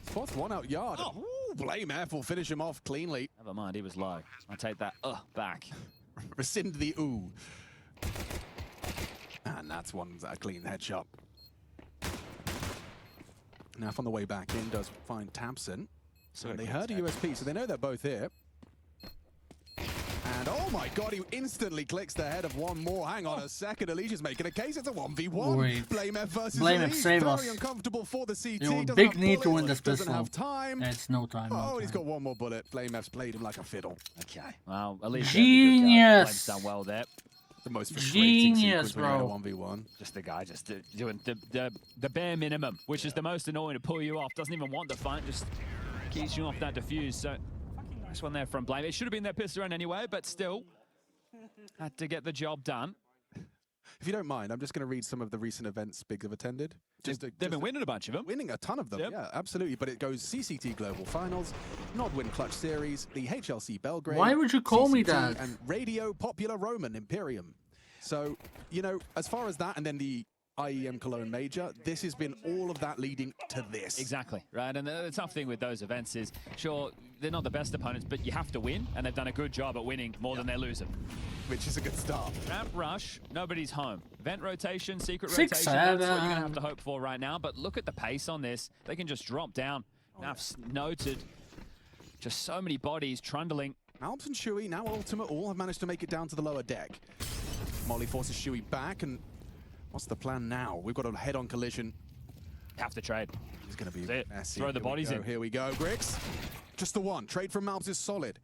4th one out yard. Ooh, blame F will finish him off cleanly. Never mind, he was low. I'll take that back. Rescind the ooh. And that's one a clean headshot. Now on the way back in does find Tapson. So they heard a USP, so they know they're both here. And oh my god, he instantly clicks the head of one more. Hang on a second, Alish is making a case. It's a 1v1. Wait. Blame F versus Blame F, Alish. save us. Very uncomfortable for the CT. You Doesn't big have need to win bullets, this doesn't pistol. have time. It's no time. Oh, and he's got one more bullet. Blame F's played him like a fiddle. Okay. Well, Alish Genius. Blame's done well there. The most frustrating Genius, sequence when you're bro. in a 1v1. Just the guy just doing the bare minimum, which is the most annoying to pull you off. Doesn't even want the fight, just keeps you off that defuse. So nice one there from Blame. It should have been their pistol run anyway, but still had to get the job done. If you don't mind, I'm just going to read some of the recent events Bigs have attended. They've been winning a bunch of them. Winning a ton of them, yeah, absolutely. But it goes CCT Global Finals, Nodwin Clutch Series, the HLC Belgrade. Why would you call me CCT, that? And Radio Popular Roman Imperium. So, you know, as far as that, and then the IEM Cologne Major, this has been all of that leading to this. Exactly, right? And the tough thing with those events is, sure, they're not the best opponents, but you have to win, and they've done a good job at winning more than they're losing. Which is a good start. Ramp rush, nobody's home. Event rotation, secret 6, rotation, that's what you're 7. going to have to hope for right now. But look at the pace on this. They can just drop down. Naf's noted. Just so many bodies trundling. Alps and Shui, now Ultimate, all have managed to make it down to the lower deck. Molly forces Shui back, and what's the plan now? We've got a head-on collision. Have to trade. It's going to be That's it. messy. Throw the bodies in. Here we go, Griggs. Just the one. Trade from Malbs is solid.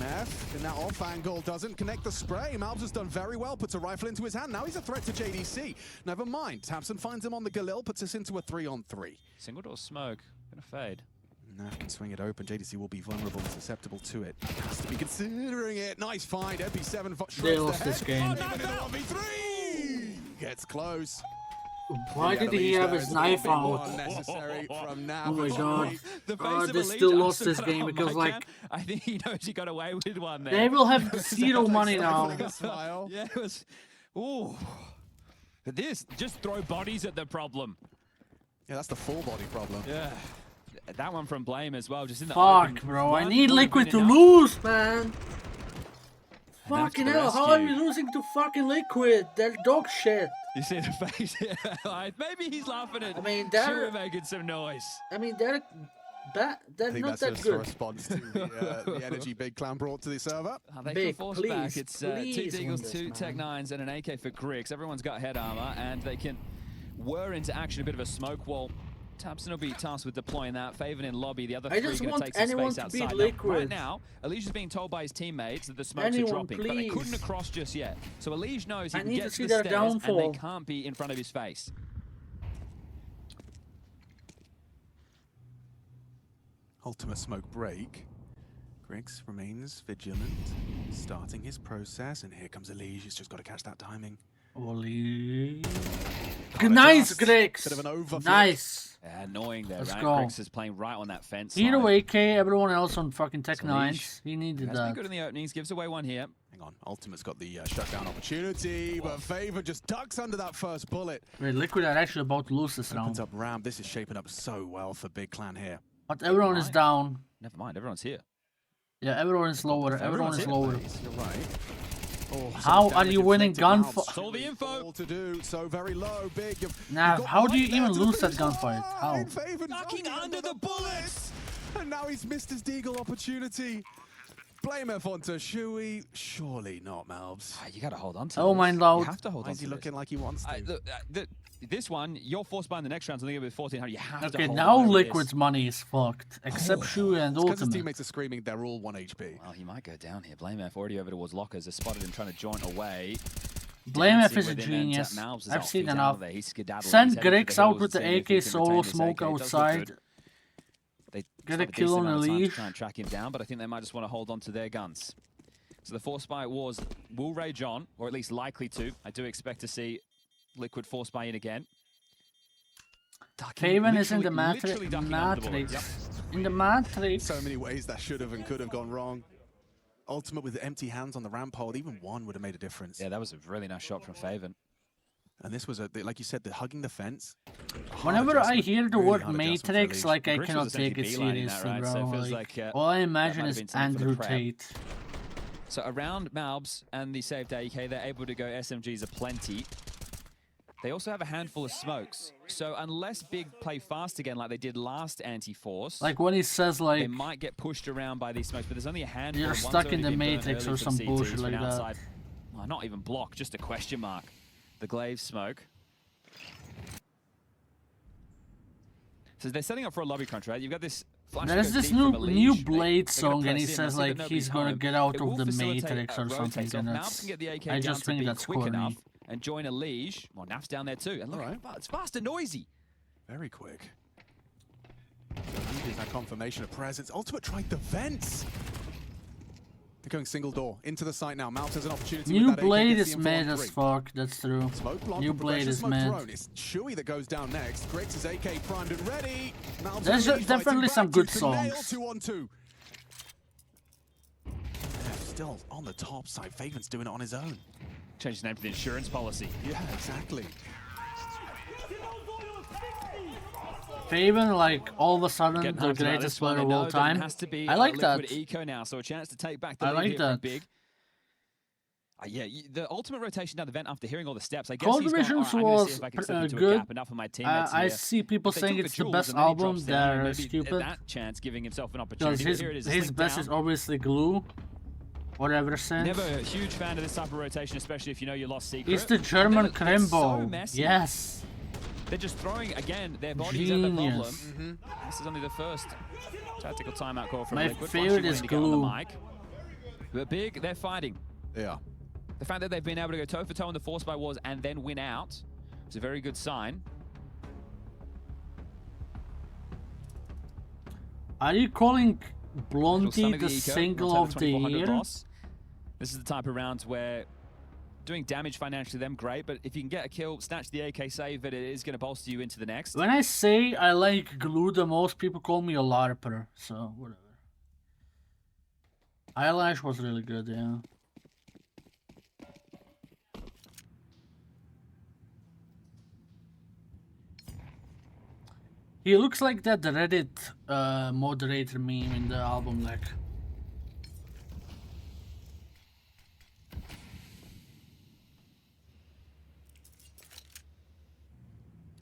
F in that off angle doesn't connect the spray. Malbs has done very well, puts a rifle into his hand. Now he's a threat to JDC. Never mind. Tapson finds him on the Galil, puts us into a 3-on-3. Single door smoke. Gonna fade. Naf can swing it open. JDC will be vulnerable and susceptible to it. Has to be considering it. Nice find. MP7 They lost this game. Even in a 1v3. Gets close. Why did he have his knife out? Necessary from Naf. Oh my god. The face Oh, of they Elite still lost also this got game out because, my like, can. I think he knows he got away with one there. they will have zero money now. Yeah, it was. Ooh. This, just throw bodies at the problem. Yeah, that's the full body problem. Yeah. That one from Blame as well, just in the Fuck, open. bro. I One need would've Liquid been to enough. lose, man. And that's Fucking the hell, how are we rescue. losing to fucking Liquid? They're dog shit. You see the face? Like, maybe he's laughing at. I mean, they're- Sure, making some noise. I mean, they're I they're think not that's that just a good. response to the energy Big Clan brought to the server. They Big, can force please, back. It's 2 please Deagles, win this, 2 man. Tech 9s, and an AK for Griggs. Everyone's got head armor, and they can whir into action a bit of a smoke wall. Tapson will be tasked with deploying that. Faven in lobby. The other I three just going to want take some anyone space to beat outside. Liquid. Right now, Elige is being told by his teammates that the smokes Anyone, are dropping, but they please. couldn't have crossed just yet. So Elige knows he I can need to get see to the their stairs, downfall. and they can't be in front of his face. Ultimate smoke break. Griggs remains vigilant, starting his process, and here comes Elige. He's just got to catch that timing. Holy. Can't Nice, adjust. Griggs. Bit of an overflip. Nice. Yeah, annoying there, Let's right? go. Griggs is playing right on that fence. Hero line. AK, everyone else on fucking Tech So 9s. Elige He needed has been that. good in the openings, gives away one here. Hang on, Ultimate's got the shutdown opportunity, but Faven just ducks under that first bullet. Wait, Liquid are actually about to lose this Opens round. up ramp. This is shaping up so well for Big Clan here. But everyone is down. Never mind, everyone's here. Yeah, everyone is lower. Everyone is lower. You're right. Oh, How some are you damage winning inflicted. gunfight? Malbs All the info. all to do, so very low, big. Nav, how do you even lose that gunfight? How? Knocking under the bullets! And now he's missed his Deagle opportunity. Blame F onto Shui. Surely not, Malbs. You got to hold on to Oh, this. my lord. You have to hold Why on is he to looking this. like he wants to? Look, this one, you're forced by in the next round, something with 1400. You have to Okay, hold now on to Liquid's this. money is fucked, except Shui and Because his Ultimate. teammates are screaming they're all 1 HP. Well, he might go down here. Blame F already over towards Lockers. Has spotted him trying to joint away. Blame F Dancing is a with him, and, genius. Malbs is I've out. seen He's out enough. of there. He's skedaddling. Send He's heading for Grix the out hills, with the seeing if he AK can solo retain this smoke AK. It does look outside. good. They Get still a have kill decent on a amount of time to leash. try and track him down, but I think they might just want to hold on to their guns. So the Force Buy Wars will rage on, or at least likely to. I do expect to see Liquid Force Buy in again. Faven is in the literally ducking under the bullets. Matrix. In the Matrix. So many ways that should have and could have gone wrong. Ultimate with empty hands on the ramp hold, even one would have made a difference. Yeah, that was a really nice shot from Faven. And this was, like you said, the hugging the fence. Whenever I hear the word Matrix, like I cannot take it seriously, right? bro. So it feels Like, like, all I that imagine might have is been something for the Andrew prep. Tate. So around Malbs and the saved AK, they're able to go SMGs aplenty. They also have a handful of smokes. So unless Big play fast again like they did last anti-force, Like when he says like, they might get pushed around by these smokes, but there's only a handful. you're One's stuck in already the been burnt Matrix early or from some CTs bullshit from like that. outside. Well, not even block, just a question mark. The glaive smoke. So they're setting up for a lobby crunch, right? You've got this flash. There's this new Blade song, and he says like he's gonna get out of the Matrix or something, and I just think that's quick corny. enough and join a liege. Well, Naf's down there too, and look, it's fast and noisy. Very quick. There's that confirmation of presence. Ultimate tried the vents. They're going single door into the site now. Malbs has an opportunity. New with that Blade AK, is mad as fuck. That's true. New Blade is mad. It's Chewy that goes down next. Grix is AK primed and ready. Malbs There's definitely some good songs. 2-on-2. Still on the top side. Faven's doing it on his own. Change his name to the insurance policy. Yeah, exactly. Faven, like all of a sudden, the greatest player of all time. I like that. Eco now, so a chance to take back the I lead like here that. from Big. Yeah, the ultimate rotation down the vent after hearing all the steps. I guess Cold he's gone, Visions "All right, I'm gonna see was if I can step into a good. gap enough for my teammates I here." see people If they saying took it's the jewels best and then he album. drops down, They're maybe stupid. That chance giving himself an Because opportunity. But here it is. his best down. is obviously Glue. Whatever since. Never a huge fan of this type of rotation, especially if you know you lost secret. It's the German And then it's so Krembo. messy. Yes. They're just throwing, again, their bodies at the problem. Genius. This is only the first tactical timeout call from My Liquid. favorite is Glue. But Big, they're fighting. Yeah. The fact that they've been able to go toe-for-toe in the Force by Wars and then win out is a very good sign. Are you calling Blondie Stomach the Eco, single October of the 2400 year? boss. This is the type of rounds where doing damage financially them great, but if you can get a kill, snatch the AK save, it is going to bolster you into the next. When I say I like Glue the most, people call me a LARPer, so whatever. Eyelash was really good, yeah. He looks like that Reddit moderator meme in the album, like.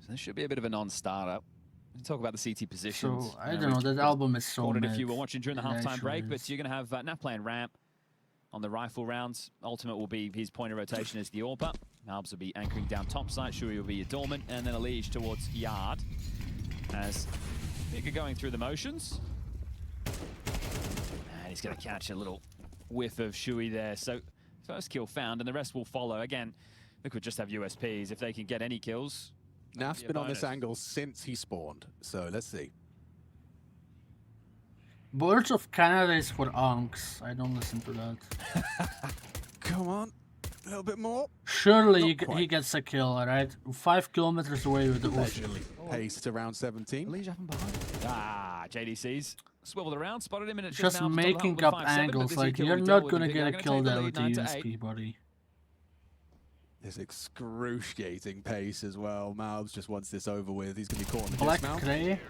So this should be a bit of a non-starter. We talk about the CT positions. So, I don't know, that album is so Recorded mad. if you were watching during the It halftime actually break, but is. you're going to have Naf playing ramp on the rifle rounds. Ultimate will be his point of rotation as the AWPer. Malbs will be anchoring down top side. Shui will be your dormant, and then a liege towards yard. As Big are going through the motions. And he's going to catch a little whiff of Shui there. So first kill found, and the rest will follow. Again, they could just have USPs. If they can get any kills, Naf's been on this angle since he spawned, so let's see. Birds of Canada is for unks. I don't listen to that. Come on, a little bit more. Surely he gets a kill, alright? 5 kilometers away with the Leisurely pace to round 17. Liege up and behind. Ah, JDC's swiveled around, spotted him, and it's Just now making up angles, like you're not gonna get a kill there with the USP, buddy. This excruciating pace as well. Malbs just wants this over with. He's going to be caught in the Black dismount. Grey.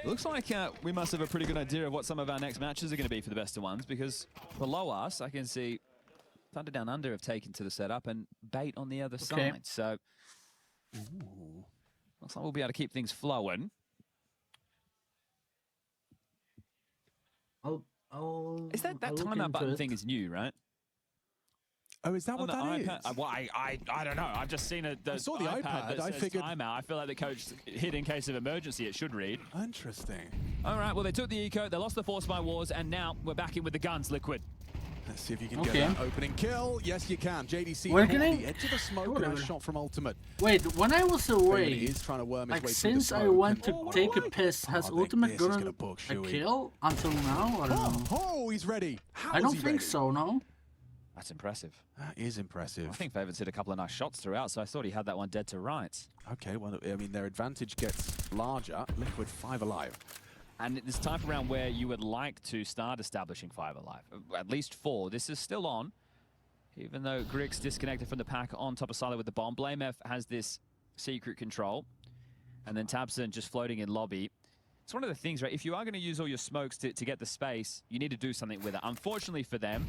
Looks like we must have a pretty good idea of what some of our next matches are going to be for the best of ones, because below us, I can see Thunder Down Under have taken to the setup and Bait on the other side. So, looks like we'll be able to keep things flowing. Is that timeout button thing is new, right? Oh, is that what that is? Well, I don't know. I've just seen I saw the iPad. That I says figured timeout. I feel like the coach hit in case of emergency. It should read. Interesting. All right. Well, they took the eco. They lost the force by wars, and now we're back in with the guns. Liquid. Let's see if you can get that opening kill. Yes, you can. JDC Where caught can I- the edge of the smoke. Nice shot from Ultimate. Wait, when I was away, He's trying to worm his like way through the since I smoke went and- to take a piss, has Ultimate gotten a kill until now? I don't know. Oh, he's ready. How I is don't he think ready? so, no. That's impressive. That is impressive. I think Favor's hit a couple of nice shots throughout, so I thought he had that one dead to rights. Okay, well, I mean, their advantage gets larger. Liquid 5 alive. And this type of round where you would like to start establishing 5 alive, at least 4. This is still on, even though Grix disconnected from the pack on top of Silo with the bomb. BlameF has this secret control, and then Tabson just floating in lobby. It's one of the things, right? If you are going to use all your smokes to get the space, you need to do something with it. Unfortunately for them,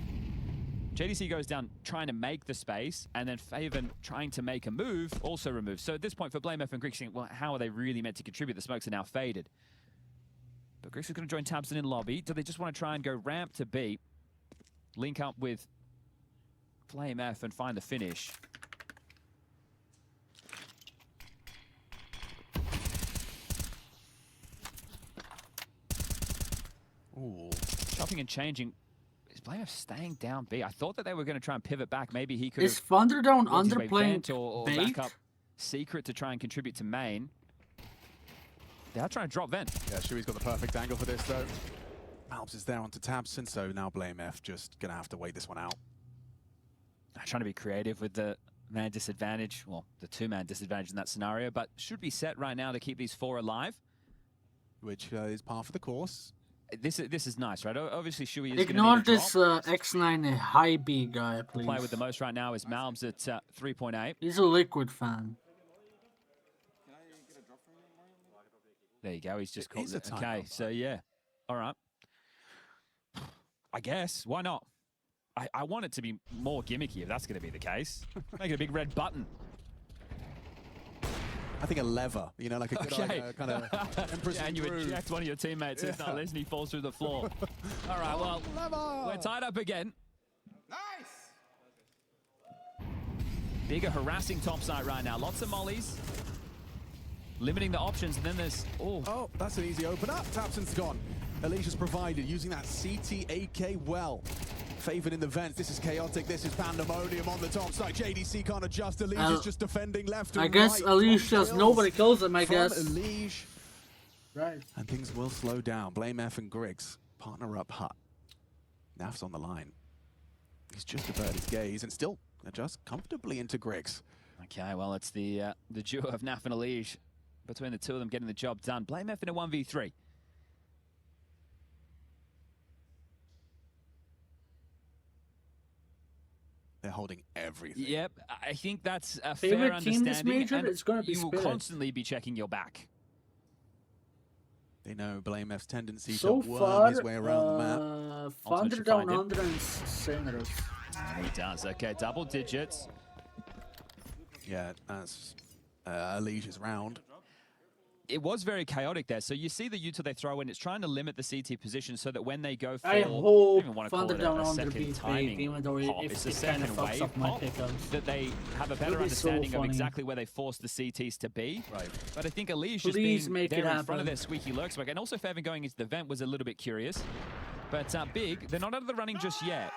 JDC goes down trying to make the space, and then Faven trying to make a move also removes. So at this point for BlameF and Grix, well, how are they really meant to contribute? The smokes are now faded. But Grix is going to join Tabson in lobby. Do they just want to try and go ramp to B, link up with BlameF and find the finish? Ooh. Chopping and changing. Is BlameF staying down B? I thought that they were going to try and pivot back. Maybe he could. Is Thunderdown worked his way underplaying vent or bait? back up Secret to try and contribute to main. They are trying to drop vent. Yeah, Shui's got the perfect angle for this, though. Malbs is there onto Tabson, so now BlameF just going to have to wait this one out. Trying to be creative with the man disadvantage, well, the 2-man disadvantage in that scenario, but should be set right now to keep these 4 alive. Which is par for the course. This is nice, right? Obviously, Shui is Ignore going to this X9 high B guy, please. Play with the most right now is Malbs at 3.8. He's a Liquid fan. There you go. He's just called is it. a timeout, Okay, so yeah. All right. I guess. Why not? I want it to be more gimmicky if that's going to be the case. Make it a big red button. I think a lever, you know, like a good kind of Empress yeah, and you eject one of your teammates who's not listening, he falls through the floor. All right, well, we're tied up again. Nice! Bigger harassing topside right now. Lots of mollies. Limiting the options, and then there's... Oh, that's an easy opener. Tabson's gone. Alicia's provided, using that CT AK well. Favored in the vents. This is chaotic. This is pandemonium on the top side. JDC can't adjust. Alicia's just defending left and right. I guess Alicia's nobody kills him, I guess. Alicia. Right. And things will slow down. BlameF and Grix partner up hut. Naf's on the line. He's just averted his gaze and still adjusts comfortably into Grix. Okay, well, it's the duo of Naf and Alicia. Between the two of them getting the job done. BlameF in a 1v3. They're holding everything. Yep, I think that's a Favorite fair team this understanding. major? And It's gonna be you will Spirit. constantly be checking your back. They know BlameF's tendency So to worm far, his way around the map. Thunderdown under and Sinners. He does. Okay, double digits. Yeah, that's Alicia's round. It was very chaotic there. So you see the util they throw in. It's trying to limit the CT position so that when they go for, I I hope don't even want to call it Thunderdown a under second beat timing big, even though pop. if It's a it kind second of fucks wave up my pop pickups. that they have a better It'll be so understanding of funny. exactly where they force the CTs to be. Right. But I think Alicia just Please being make it there in front happen. of their squeaky lurk smoke. And also Faven going into the vent was a little bit curious. But Big, they're not out of the running just yet.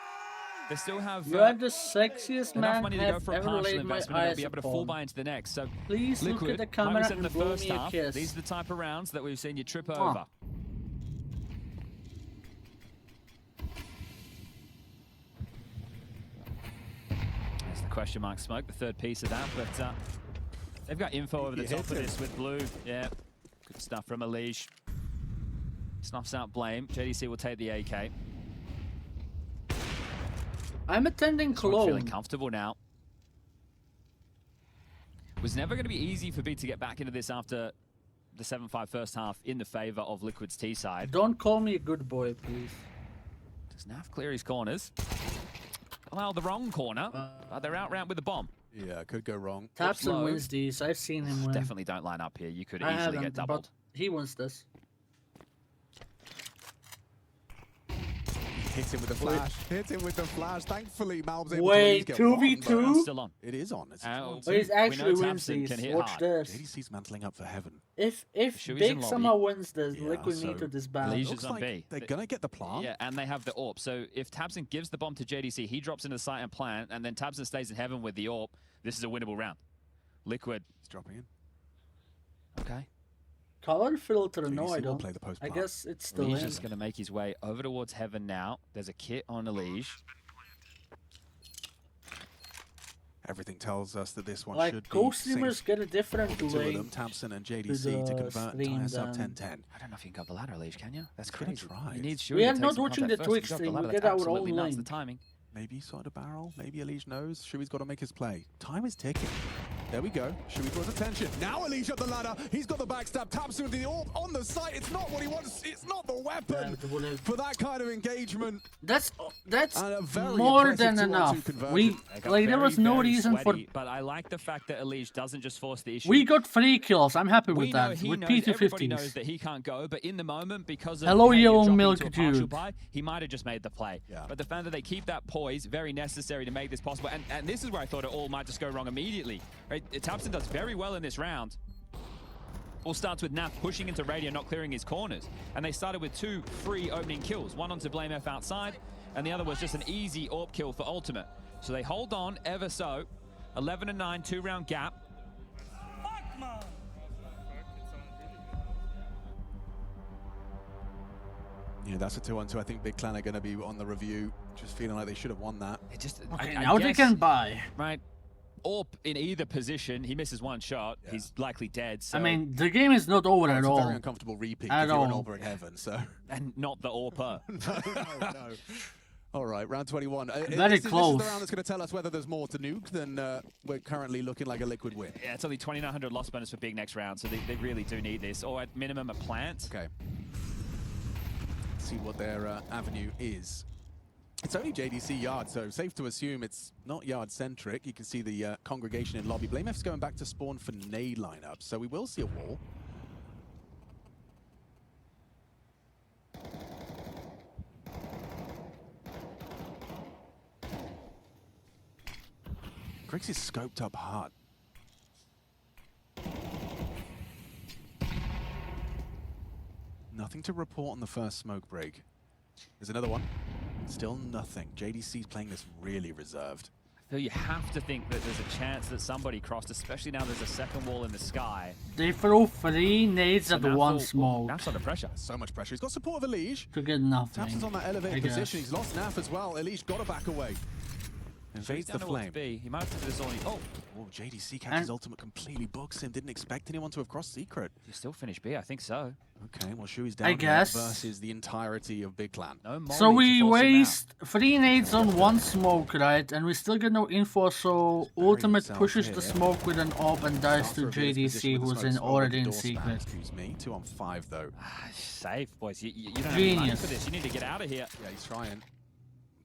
They still have You are the sexiest enough man money to go I've for a ever partial laid my investment and they'll eyes be able to fall upon. by into the next. So Please look Liquid, at the like camera we said in the and blow first me a half, kiss. these are the type of rounds that we've seen you trip Huh. over. There's the question mark smoke, the third piece of that, but they've got info over the You top hit of it. this with blue. Yeah, good stuff from Alicia. Snuffs out Blame. JDC will take the AK. I'm attending This one's Cologne. feeling comfortable now. It was never going to be easy for B to get back into this after the 7-5 first half in the favor of Liquid's T side. Don't call me a good boy, please. Does Naf clear his corners? Well, the wrong corner. They're out round with the bomb. Yeah, could go wrong. Tabson low. wins these. I've seen him win. Definitely don't line up here. You could I easily haven't, get doubled. but he wins this. Hit him with the flash. Hit him with the flash. Thankfully, Malb's able Wait, to at least get 2v2? Still on. It is on. It's He's actually wins Tamsin these. can hit Watch hard. this. JDC's mantling up for heaven. If Shui's in Big lobby. somehow wins this, Yeah, Liquid so need to disband. Leisure looks on like B. they're gonna get the plant. Yeah, and they have the AWP. So if Tabson gives the bomb to JDC, he drops into the site and plant, and then Tabson stays in heaven with the AWP. This is a winnable round. Liquid. It's dropping in. Okay. Color filter, no, JDC I will don't. play the post I plant. guess it's still Leisure in. is going to make his way over towards heaven now. There's a kit on Elige. Everything tells us that this one Like, should be co-streamers safe get a different for the two way of them, Tamsin and to JDC, to the convert stream entire sub than- 10-10. I don't know if you can go the ladder, Elige, can you? That's He's gonna crazy. try You it. need Shuey We to are take not some watching contact the first. Twitch If you drop the stream, ladder, we that's get our own absolutely nuts, link. the timing. Maybe side a barrel, maybe Elige knows. Shui's got to make his play. Time is ticking. There we go. Shui draws attention. Now Elige up the ladder. He's got the backstab. Taps with the AWP on the site. It's not what he wants. It's not the weapon for that kind of engagement. That's And a very more impressive than 2-on-2 enough. conversion. We They got like there very, was no very reason sweaty, for. But I like the fact that Elige doesn't just force the issue. We got 3 kills. I'm happy We with know that. he With knows, everybody knows P250s. that he can't go, but in the moment, because of Hello, how you Yellow drop Milk into a partial Dude. buy, he might have just made the play. Yeah. But the fact that they keep that poise, very necessary to make this possible. And this is where I thought it all might just go wrong immediately. Right? Tabson does very well in this round. All starts with Naf pushing into Radio, not clearing his corners. And they started with 2 free opening kills. One onto Blame F outside, and the other was just an easy AWP kill for Ultimate. So they hold on ever so. 11 and 9, 2-round gap. Yeah, that's a 2-on-2. I think Big Clan are going to be on the review, just feeling like they should have won that. It just, Okay, I now they guess, can buy. Right. AWP in either position, he misses one shot, he's likely dead. So. I mean, the game is not over at It's a all. very uncomfortable repeat At if you're an all. over in heaven, so... And not the AWPer. no. All right, round 21. Very This is the close. round that's going to tell us whether there's more to nuke than we're currently looking like a Liquid win. Yeah, it's only 2,900 loss bonus for Big next round, so they really do need this. Or at minimum, a plant. Okay. See what their avenue is. It's only JDC yard, so safe to assume it's not yard-centric. You can see the congregation in lobby. Blame F's going back to spawn for nade lineup, so we will see a wall. Griggs is scoped up hard. Nothing to report on the first smoke break. There's another one. Still nothing. JDC's playing this really reserved. So you have to think that there's a chance that somebody crossed, especially now there's a second wall in the sky. They throw 3 nades So at Naf one will- smoke. Naf's under pressure. So much pressure. He's got support of Elige. To get nothing. Tapson's on that I elevated guess. position. He's lost Naf as well. Elige got to back away. Invades the Down towards flame. B. He might have to do this on. Oh, Oh, JDC catches ultimate, completely books him. Didn't expect anyone to have crossed secret. you still finish B, I think so. Okay, well, Shui's down I here guess. versus the entirety of Big Clan. No So Molly we to force him out. waste 3 nades on 1 smoke, right? And we still get no info, so Ultimate himself pushes here. the smoke with an AWP and dies to Starter of his position JDC, with the who's smoke in smoke already with in the door span. secret. Excuse me. 2-on-5 though. Safe, boys. You don't have any money Genius. for this. You need to get out of here. Yeah, he's trying.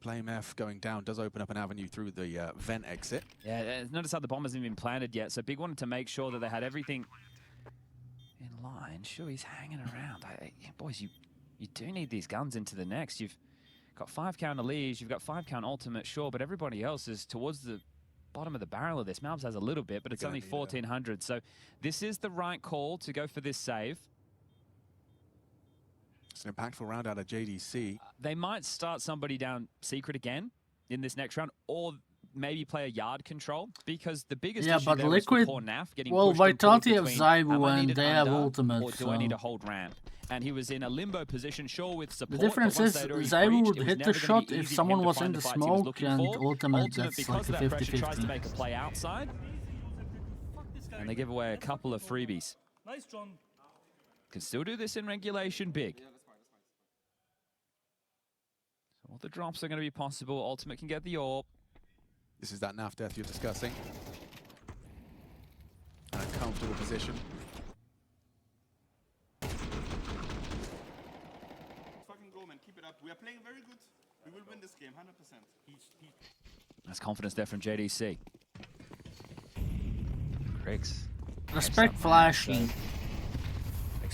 Blame F going down does open up an avenue through the vent exit. Yeah, notice how the bomb hasn't been planted yet. So Big wanted to make sure that they had everything in line. Sure, he's hanging around. Boys, you do need these guns into the next. You've got 5 count Elige, you've got 5 count Ultimate, sure, but everybody else is towards the bottom of the barrel of this. Malbs has a little bit, but it's only 1,400. So this is the right call to go for this save. It's an impactful round out of JDC. They might start somebody down secret again in this next round, or maybe play a yard control, because the biggest Yeah, issue but there was Liquid. poor Naf getting Well, pushed and pulled Vitality have between, Zybu am I and needed they have under, ultimate. or do I need to hold ramp? And he was in a limbo position, sure, with support. The difference but once is they'd already Zybu breached, would it was hit the never gonna shot be if easy for someone him to was find in the the fights he was smoke, looking and for. Ultimate, that's because like of a that pressure, tries to 50-50. make a play outside, and they give away a couple of freebies. Nice, John. Can still do this in regulation big. So all the drops are going to be possible. Ultimate can get the AWP. This is that Naf death you're discussing. And a comfortable position. Fucking go, man. Keep it up. We are playing very good. We will win this game, 100%. That's confidence there from JDC. Griggs. Respect flashing.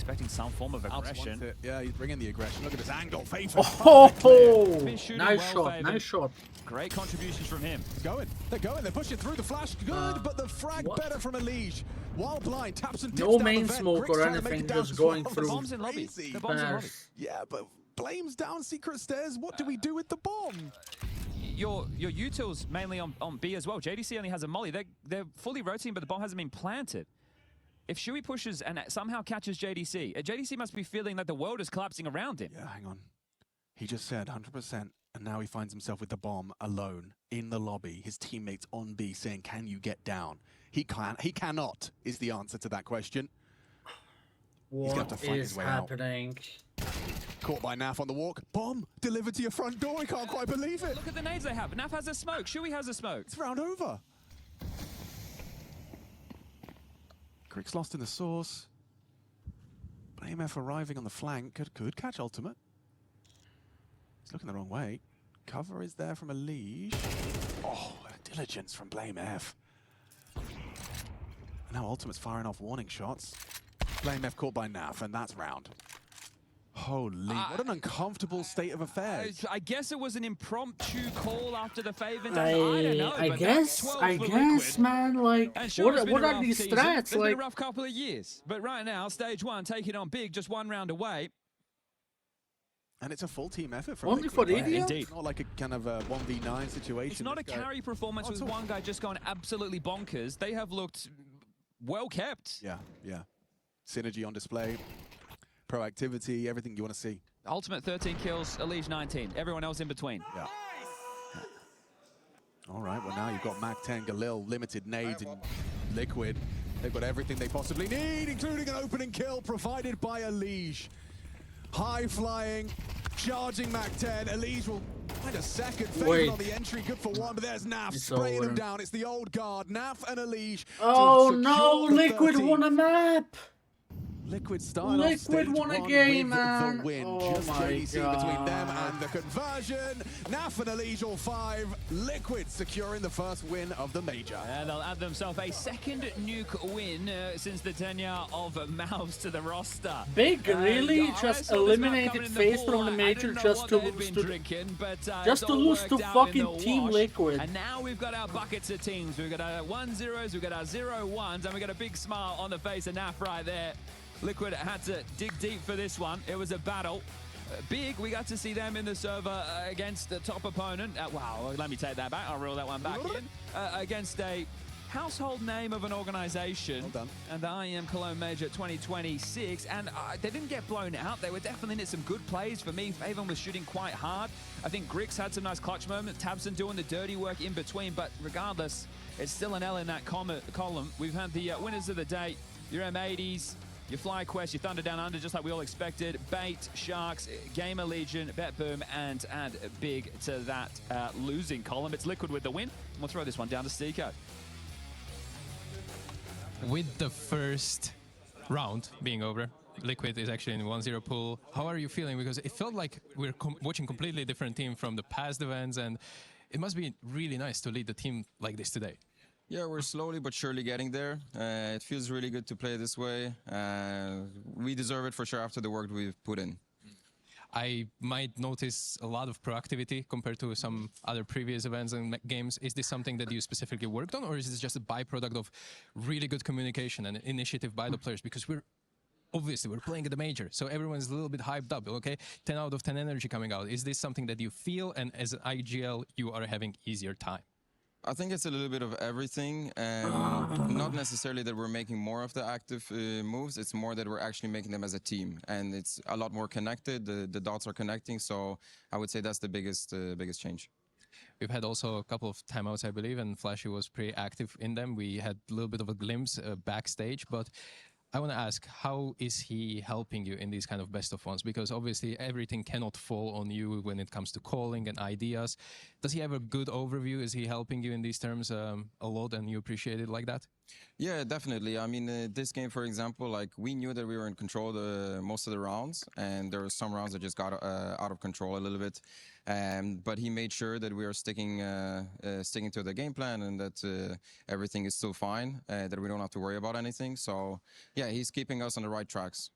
expecting some form of aggression. Yeah, he's bringing the aggression. Look at this angle. Nice shot, nice shot. Great contributions from him. They're going, they're pushing through the flash. Good, but the frag better from Elige. While blind, taps and dips No down main the vent. smoke Griggs or trying to make anything, it down just as going well. through. The bomb's in lobby. Crazy. The bomb's in lobby. Yeah, but Blame's down secret stairs. What do we do with the bomb? Your utils mainly on B as well. JDC only has a molly. They're fully rotating, but the bomb hasn't been planted. If Shui pushes and somehow catches JDC, JDC must be feeling that the world is collapsing around him. Yeah, hang on. He just said 100%, and now he finds himself with the bomb alone in the lobby. His teammates on B saying, "Can you get down?" He cannot is the answer to that question. He's going to have to fight his way happening? Caught by Naf on the walk. Bomb delivered to your front door. I can't quite believe it. Look at the nades they have. Naf has a smoke. Shui has a smoke. It's round over. Griggs lost in the source. Blame F arriving on the flank. Could catch ultimate. He's looking the wrong way. Cover is there from Elige. Oh, diligence from Blame F. And now ultimate's firing off warning shots. Blame F caught by Naf, and that's round. Holy, what an uncomfortable state of affairs. I guess it was an impromptu call after the Faven. I don't know. I guess, man, like, what are these strats? It's been a rough couple of years. But right now, stage one, taking on big, just one round away. And it's a full team effort from Only for India? Indeed. Not like a kind of a 1v9 situation. It's not a carry performance with one guy just going absolutely bonkers. They have looked well kept. Yeah, yeah. Synergy on display. Proactivity, everything you want to see. Ultimate 13 kills, Elige 19. Everyone else in between. Yeah. All right, well now you've got Mac 10, Galil, limited nades, and Liquid. They've got everything they possibly need, including an opening kill provided by Elige. High flying, charging Mac 10. Elige will find a second. Favorite on the entry, good for one, but there's Naf spraying him down. It's the old guard, Naf and Elige. Oh no, Liquid won a map! Liquid started Liquid won a game, with man. the win. Oh Just my JDC God. between them and the conversion. Naf and Elige all 5. Liquid securing the first win of the major. And they'll add themselves a second nuke win since the tenure of Mouse to the roster. Big, really? Just eliminated FaZe from the major just to lose to fucking Team Liquid. And now we've got our buckets of teams. We've got our 1-0s, we've got our 0-1s, and we've got a big smile on the face of Naf right there. Liquid had to dig deep for this one. It was a battle. Big, we got to see them in the server against the top opponent. Wow, let me take that back. I'll reel that one back in. Against a household name of an organization. Well done. And the IEM Cologne Major 2026. And they didn't get blown out. They were definitely in some good plays. For me, Faven was shooting quite hard. I think Griggs had some nice clutch moments. Tabson doing the dirty work in between. But regardless, it's still an L in that column. We've had the winners of the day, your M80s, your FlyQuest, your Thunder Down Under, just like we all expected. Bait, Sharks, Gamer Legion, BetBoom, and add Big to that losing column. It's Liquid with the win. We'll throw this one down to Stico. With the first round being over, Liquid is actually in 1-0 pool. How are you feeling? Because it felt like we're watching completely different team from the past events, and it must be really nice to lead the team like this today. Yeah, we're slowly but surely getting there. It feels really good to play this way. We deserve it for sure after the work we've put in. I might notice a lot of proactivity compared to some other previous events and games. Is this something that you specifically worked on, or is this just a byproduct of really good communication and initiative by the players? Because we're playing at the major, so everyone's a little bit hyped up, okay? 10 out of 10 energy coming out. Is this something that you feel, and as an IGL, you are having easier time? I think it's a little bit of everything, and not necessarily that we're making more of the active moves. It's more that we're actually making them as a team, and it's a lot more connected. The dots are connecting, so I would say that's the biggest change. We've had also a couple of timeouts, I believe, and Flashy was pretty active in them. We had a little bit of a glimpse backstage, but I want to ask, how is he helping you in these kind of best of ones? Because obviously everything cannot fall on you when it comes to calling and ideas. Does he have a good overview? Is he helping you in these terms a lot, and you appreciate it like that? Yeah, definitely. I mean, this game, for example, like we knew that we were in control most of the rounds, and there were some rounds that just got out of control a little bit. But he made sure that we are sticking to the game plan, and that everything is still fine, that we don't have to worry about anything. So yeah, he's keeping us on the right tracks.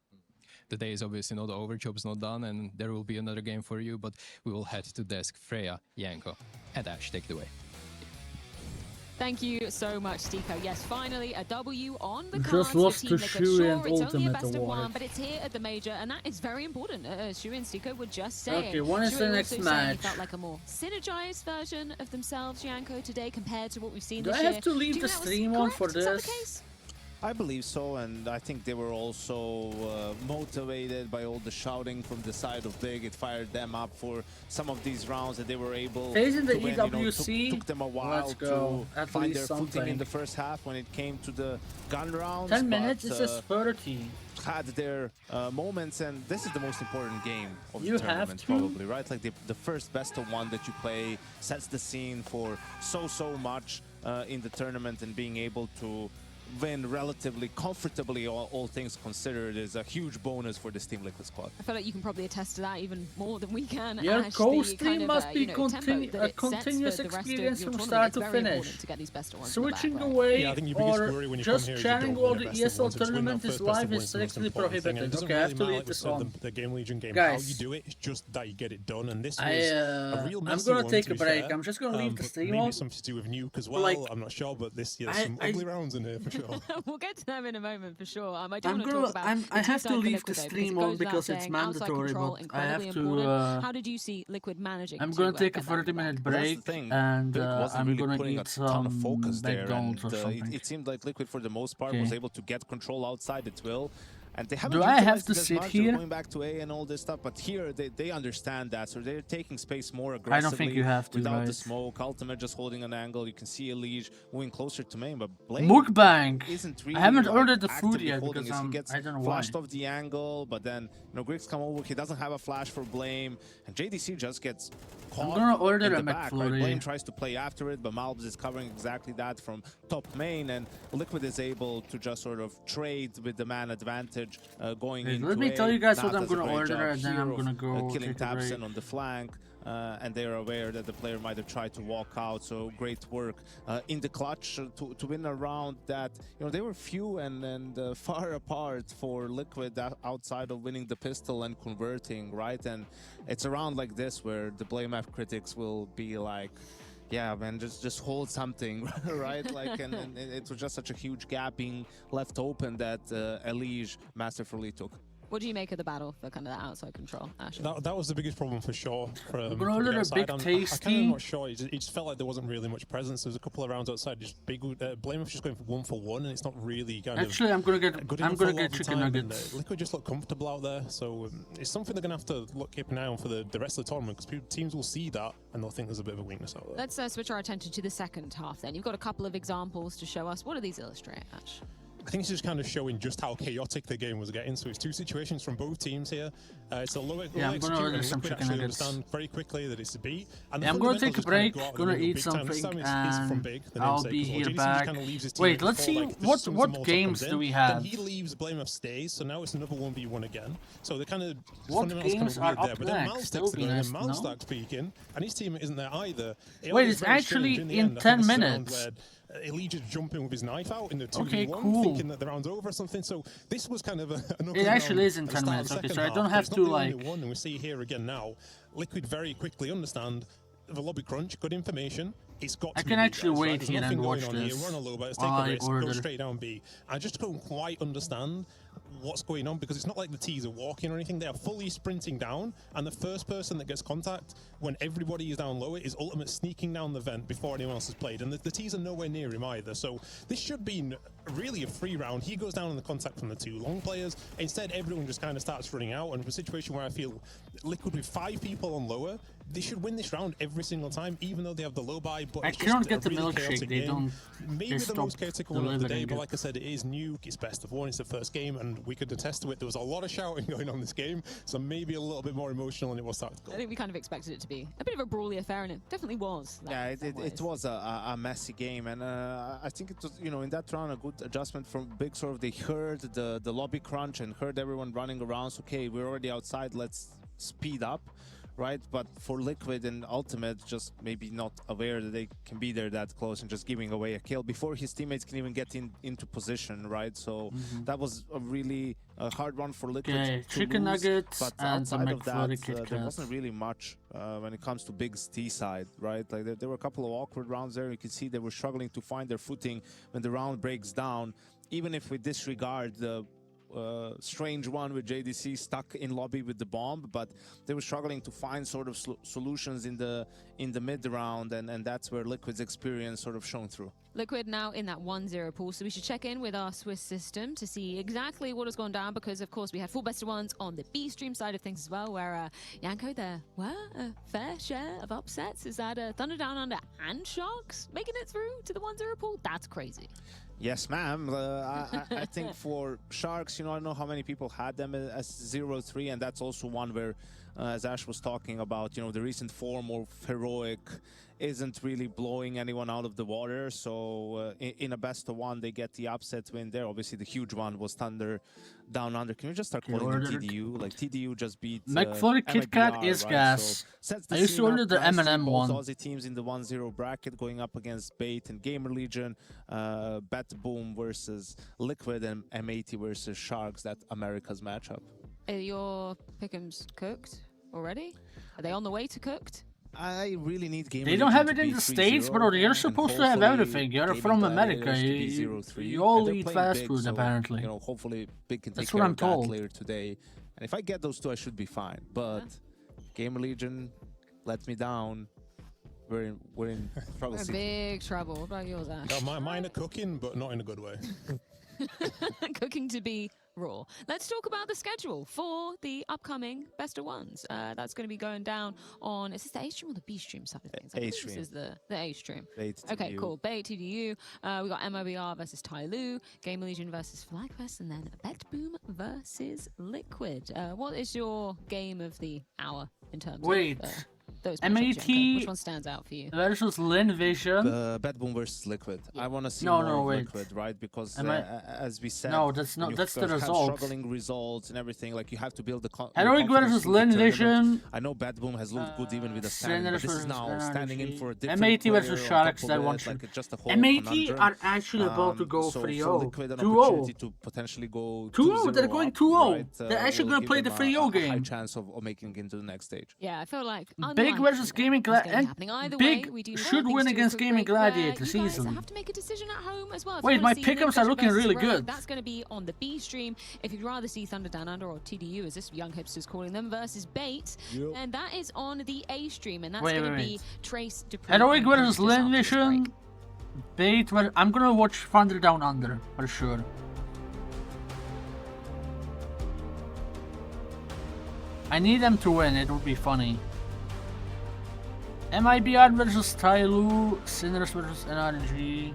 the day is obviously not over, job's not done, and there will be another game for you, but we will head to desk. Freya, Yanko, and Ash, take it away. Thank you so much, Stiko. Yes, finally a W on the cards. Just lost the to team Shu sure, and it's only a Ultimate best of Award. one, but it's here at the major, and that is very important. Shu and Stiko were just saying. Okay, when is Shu the also next saying match? He felt like a more synergized version of themselves, Yanko, today compared to what we've seen Do this I year. have to leave the stream on for Is that the this? case? I believe so, and I think they were also motivated by all the shouting from the side of Big. It fired them up for some of these rounds that they were able Facing the to win. You know, EWC, took them a while let's go. to At find least their footing in something. the first half when it came to the gun rounds. 10 minutes, but, it says 30. had their moments, and this is the most important game of You the have tournament, to. probably, right? Like the first best of one that you play sets the scene for so much in the tournament, and being able to win relatively comfortably, all things considered, is a huge bonus for this Team Liquid squad. I feel like you can probably attest to that even more than we can. Your Ash, the co-stream kind of, must be you know, tempo that a it sets continuous for the rest of experience your from tournament. start It's to very finish. important to get these best of ones in the Switching back, right? away Yeah, I think your biggest or worry when you just come here is chatting you don't while win the a best of ESL one, so just win tournament that is first best live of one is is the most strictly important thing, and prohibited. it doesn't Okay, I have really to matter, leave like this we said, on. the Game Legion game, Guys, how you do it, it's just that you get it done, and this was I, a real I'm messy gonna one, take to a be break. fair. I'm just gonna leave the But stream maybe on. it's something to do with Nuke as well, Like, I'm not sure, but there's some ugly rounds in here for sure. We'll get to them in a moment for sure. I don't I'm want to gonna. talk about I have to leave the Liquid, though, stream because it on goes because without it's saying, outside mandatory, control, but I incredibly have to. important. How did you see Liquid managing? I'm gonna to, take a get that 30-minute Well, that's break, the thing. and Big wasn't I'm really gonna putting eat a ton of some focus there, McDonald's and or something. it seemed like Liquid for the most part Okay. was able to get control outside at will. And they haven't Do I have utilized to it as sit much. They're here? going back to A and all this stuff, but here they understand that, so they're taking space more I aggressively. don't think you have to, without the guys. smoke. Ultimate just holding an angle. You can see Elige moving closer to main, but Blade Mukbang. isn't I really haven't like, ordered the food actively yet holding because it. He gets I don't know flashed why. off the angle, but then Griggs come over. He doesn't have a flash for Blame, and JDC just gets caught gonna order in a the back, right? McFlurry. Blame tries to play after it, but Malbs is covering exactly that from top main, and Liquid is able to just sort of trade with the man advantage going Wait, into let me A. tell you guys what Nat I'm does a gonna great order, job and then here I'm of, gonna go killing take a break. Tabson on the flank. And they are aware that the player might have tried to walk out, so great work in the clutch to win a round that, they were few and far apart for Liquid outside of winning the pistol and converting, right? And it's a round like this where the Blame F critics will be like, yeah, man, just hold something, right? Like, and it was just such a huge gap being left open that Elige masterfully took. What do you make of the battle for kind of that outside control, Ash? That was the biggest problem for sure. From Gonna order the a outside. big I'm tasty. kind of not sure. It just felt like there wasn't really much presence. There was a couple of rounds outside. Just big. Blame was just going for one, and it's not really kind Actually, of. I'm gonna get good I'm enough gonna for a lot get of the chicken time, and, nuggets. Liquid just look comfortable out there, so it's something they're gonna have to keep an eye on for the rest of the tournament, because teams will see that and they'll think there's a bit of a weakness out there. Let's switch our attention to the second half then. You've got a couple of examples to show us. What do these illustrate, Ash? I think it's just kind of showing just how chaotic the game was getting. So it's two situations from both teams here. It's a low Yeah, I'm gonna order and some Liquid chicken actually nuggets. understand very quickly that it's a B. And Yeah, I'm gonna take a break, gonna eat something, and I'll be here back. Wait, let's see what games do we have. Then he leaves, Blame F stays, so now it's another 1v1 again. So they're kind of What games are weird there. up But then next? Mal's That would be nice and to know. Mal's peeking, and his team isn't there either. Wait, it's actually in 10 minutes. Elige just jumping with his knife out in the 2v1, Okay, cool. thinking that the round's over or something. So this was kind of an It actually is in 10 minutes. Okay, so I don't have to like. one, and we see here again now, Liquid very quickly understand the lobby crunch, good information. It's got. I to can be you actually guys, wait right? There's here nothing and going watch on here. this We're on a low, but let's while take I a risk, order. go straight down B. I just don't quite understand what's going on, because it's not like the T's are walking or anything. They are fully sprinting down, and the first person that gets contact when everybody is down lower is Ultimate sneaking down the vent before anyone else has played, and the T's are nowhere near him either. So this should be really a free round. He goes down in the contact from the two long players. Instead, everyone just kind of starts running out, and in a situation where I feel Liquid with 5 people on lower, they should win this round every single time, even though they have the low buy. But I it's cannot just get a the really milkshake. chaotic They game. don't. Maybe They the most stopped chaotic one of the day, delivering but it. like I said, it is Nuke. It's best of one. It's the first game, and we could attest to it. There was a lot of shouting going on this game, so maybe a little bit more emotional than it was tactical. I think we kind of expected it to be a bit of a brawly affair, and it definitely was. Yeah, it was a messy game, and I think it was, in that round, a good adjustment from Big. Sort of they heard the lobby crunch and heard everyone running around. So, okay, we're already outside, let's speed up. right? But for Liquid and Ultimate, just maybe not aware that they can be there that close and just giving away a kill before his teammates can even get into position, right? So that was a really hard one for Liquid to chicken lose, nuggets but and some outside of that, Kit there Kat. wasn't really much when it comes to Big's T side, right? Like there were a couple of awkward rounds there. You can see they were struggling to find their footing when the round breaks down. Even if we disregard the strange one with JDC stuck in lobby with the bomb, but they were struggling to find sort of solutions in the mid round, and that's where Liquid's experience sort of shone through. Liquid now in that 1-0 pool, so we should check in with our Swiss system to see exactly what has gone down, because of course we had 4 best of ones on the B stream side of things as well, where Yanko, there were a fair share of upsets. Is that Thunder Down Under and Sharks making it through to the 1-0 pool? That's crazy. Yes, ma'am. I think for Sharks, you know, I don't know how many people had them as 0-3, and that's also one where, as Ash was talking about, you know, the recent form of Heroic isn't really blowing anyone out of the water. So in a best of one, they get the upset win there. Obviously, the huge one was Thunder Down Under. Can we just start calling them TDU? Like, TDU just beat McFlurry Kit Kat is right? gas. So I used to order the M&M one. Aussie teams in the 1-0 bracket going up against Bait and Gamer Legion, Bet Boom versus Liquid, and M80 versus Sharks. That's America's matchup. Are your pick'ems cooked already? Are they on the way to cooked? I really need Gamer They don't Legion have to it in be the 3-0, States, bro. You're supposed to have everything. You're Gaming from America. Gladiators to be 0-3. You all And they're eat playing fast big, food, so, apparently. You know, hopefully Big can take That's care what I'm of told. that later today. And if I get those two, I should be fine. But Gamer Legion let me down. We're in trouble. We're in big trouble. What about yours, Ash? No, mine are cooking, but not in a good way. Cooking to be raw. Let's talk about the schedule for the upcoming best of ones. That's going to be going down on, is this the A stream or the B stream side of things? I A believe stream. This is the A stream. Bait Okay, TDU. cool. Bait TDU. We got MOBR versus Tyloo, Gamer Legion versus FlagFest, and then Bet Boom versus Liquid. What is your game of the hour in terms Wait. of those MAT matchups, Yanko? Which one stands out for you? versus Lin Vision. Bet Boom versus Liquid. I want to see No, more no, of wait. Liquid, right? Because Am I- as we said, No, that's not- when you that's the have result. struggling results and everything. Like you have to build the. Heroic versus Lin Vision. I know Bet Boom has looked good even with a standing, Sinners but this is versus now standing in Energy. for a different M80 player versus on Sharks, top that of one it, should. like just a whole M80 conundrum. are actually about to go So 3-0. for Liquid, an 2-0. opportunity to potentially go 2-0, they're 2-0 going up, 2-0. right? They're actually will gonna give play them the 3-0 a high game. chance of making it into the next stage. Yeah, I feel like Big versus Gaming Gladiator. Big should win against Gaming Gladiator You guys season. have to make a decision at home as well. If you Wait, wanna my see pick'ems are Liquid looking versus really Heroic, good. That's going to be on the B stream. If you'd rather see Thunder Down Under or TDU, as this young hipster's calling them, versus Bait, and that is on the A stream, and that's Wait, going to wait, be wait. Trace Dupree. Heroic and versus Brutus Lin after this break. Vision. Bait. I'm gonna watch Thunder Down Under for sure. I need them to win. It would be funny. MIBR versus Tyloo. Sinners versus NRG.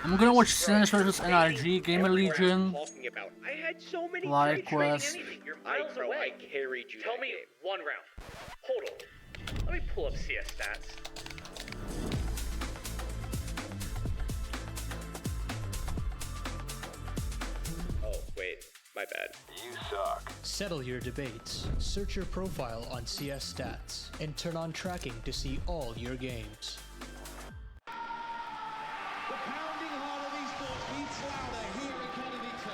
I'm gonna watch Sinners versus NRG. Gamer Legion. I had so many Live Quest. You're miles away. I carried you. Tell me one round. Hold on. Let me pull up CS stats. Oh, wait. My bad. You suck. Settle your debates. Search your profile on CS Stats and turn on tracking to see all your games. The pounding heart of esports beats louder here in Katowice.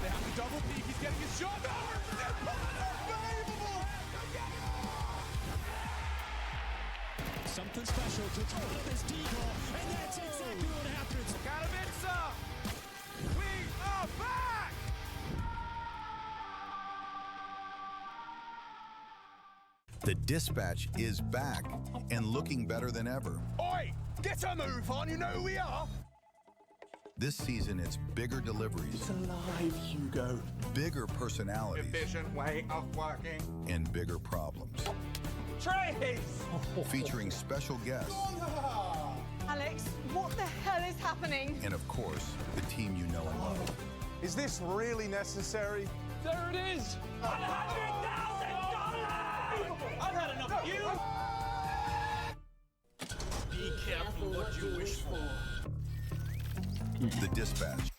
They have the double peak. He's getting his shot. Unbelievable! Something special to throw up his decoy, and that's exactly what happens. Katowice! We are back! The Dispatch is back and looking better than ever. Oi! Get a move on, you know who we are! This season, it's bigger deliveries. It's alive, Hugo. Bigger personalities. Efficient way of working. And bigger problems. Trace! Featuring special guests. Alex, what the hell is happening? And of course, the team you know and love. Is this really necessary? There it is! $100,000! I've had enough of you! Be careful what you wish for. The Dispatch.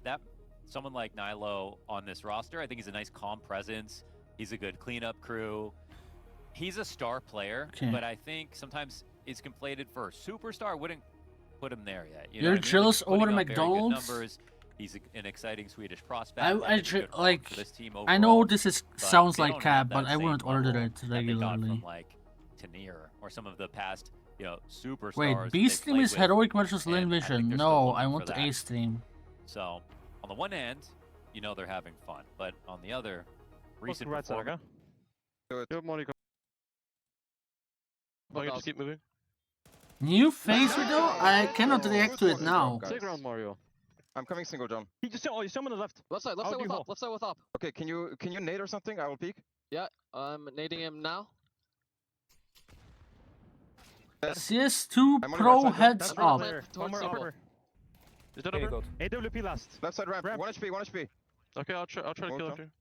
that. Someone like Nilo on this roster, I think he's a nice calm presence. He's a good cleanup crew. He's a star player, but I think sometimes it's conflated for superstar. I wouldn't put him there yet. You know You're what I mean? jealous Like, he's over putting up very good McDonald's? numbers. He's an exciting Swedish prospect. like this team I know overall, this is but sounds they like don't cap, have but that I same wouldn't order level it that they got regularly. from like Tanir or some of the past, you know, superstars. Wait, that B they've stream played is with, heroic versus and Lane I think Vision. they're still No, looking I for want the that. A stream. So on the one hand, you know they're having fun, but on the other, recent right side, performance. Good morning. Okay, just keep moving. New face video? I cannot react to it now. Take around Mario. I'm coming single, John. He just oh, you someone on the left. Left side with up, left side with up. Okay, can you nade or something? I will peek. Yeah, I'm nading him now. CS2 Pro heads up. One more upper. Is that over? AWP last. Left side ramp. 1 HP, 1 HP. Okay, I'll try to kill him.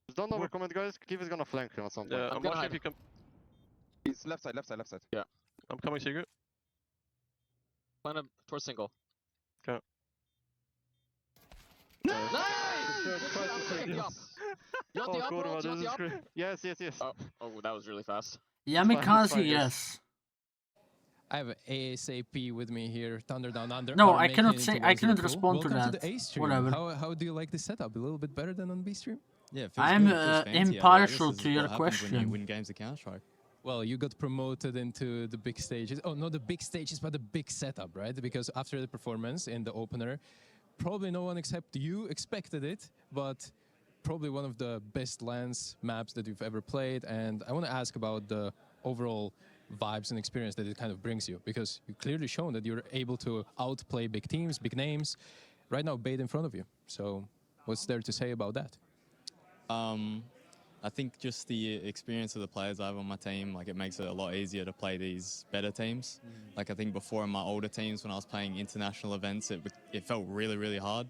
Just don't overcommit, guys. Keith is gonna flank him at some point. Yeah, I'm watching if he can. He's left side, left side, left side. Yeah. I'm coming, Secret. Plan him towards single. Okay. Nice! You want the up, bro? You want the up? Yes. Oh, that was really fast. Yamikaze, yes. I have ASAP with me here, Thunder Down Under. No, are I making cannot it say. into I 1-0 cannot cool. respond to Welcome that. the A stream. Whatever. How do you like the setup? A little bit better than on B stream? Yeah, it feels I'm good, it feels fancy. impartial This is to your what happens when you question. win games of Counter-Strike. Well, you got promoted into the big stages. Oh, not the big stages, but the big setup, right? Because after the performance in the opener, probably no one except you expected it, but probably one of the best lands maps that you've ever played. And I want to ask about the overall vibes and experience that it kind of brings you, because you've clearly shown that you're able to outplay big teams, big names. Right now, Bait in front of you. So what's there to say about that? I think just the experience of the players I have on my team, like it makes it a lot easier to play these better teams. Like I think before in my older teams, when I was playing international events, it felt really, really hard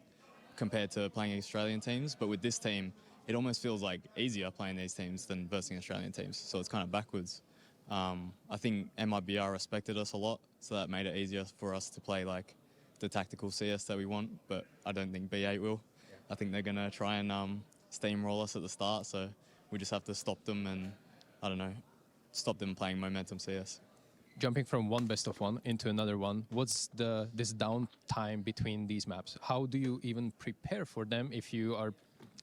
compared to playing Australian teams. But with this team, it almost feels like easier playing these teams than versing Australian teams. So it's kind of backwards. I think MIBR respected us a lot, so that made it easier for us to play like the tactical CS that we want, but I don't think B8 will. I think they're going to try and steamroll us at the start, so we just have to stop them and, I don't know, stop them playing momentum CS. Jumping from one best of one into another one, what's this downtime between these maps? How do you even prepare for them if you are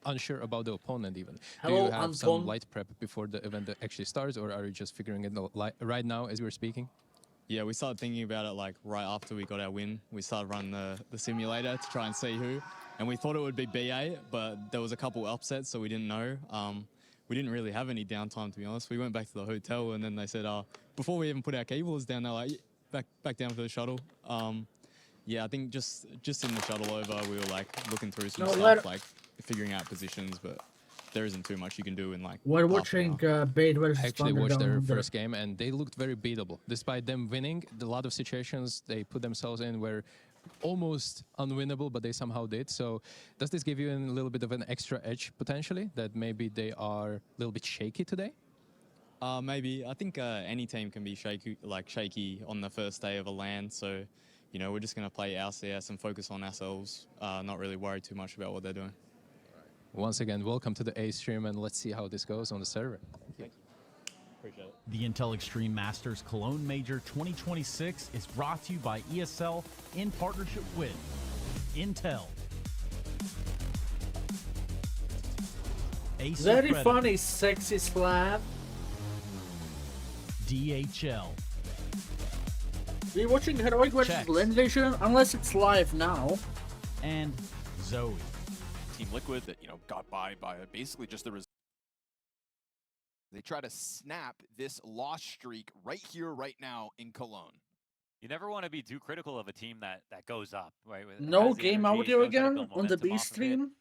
unsure about the opponent even? Do you have some light prep before the event actually starts, or are you just figuring it out right now as we're speaking? Yeah, we started thinking about it like right after we got our win. We started running the simulator to try and see who, and we thought it would be B8, but there was a couple upsets, so we didn't know. We didn't really have any downtime, to be honest. We went back to the hotel, and then they said, before we even put our keyboards down, they're like, back down for the shuttle. Yeah, I think just in the shuttle over, we were like looking through some stuff, like figuring out positions, but there isn't too much you can do in like. We're watching Bait versus I actually watched their Thunder. first game, and they looked very beatable. Despite them winning, a lot of situations they put themselves in were almost unwinnable, but they somehow did. So does this give you a little bit of an extra edge potentially, that maybe they are a little bit shaky today? Maybe. I think any team can be shaky on the first day of a LAN. So, you know, we're just going to play our CS and focus on ourselves, not really worry too much about what they're doing. Once again, welcome to the A stream, and let's see how this goes on the server. Thanks. Appreciate it. The Intel Extreme Masters Cologne Major 2026 is brought to you by ESL in partnership with Intel. Acer Very Credit, funny, sexy slap. DHL. We're watching Heroic versus Lane Vision, unless it's live now. And Zoe. Team Liquid that, you know, got by basically just the result. They try to snap this loss streak right here, right now in Cologne. You never want to be too critical of a team that goes up, right? No game audio again on the B stream?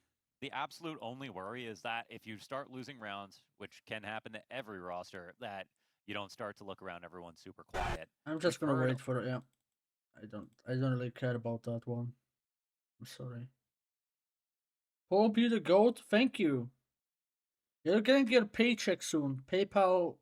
The absolute only worry is that if you start losing rounds, which can happen to every roster, that you don't start to look around, everyone's super quiet. I'm just gonna wait for it, yeah. I don't really care about that one. I'm sorry. Poloolpp, you the GOAT, thank you. You're gonna get a paycheck soon. PayPal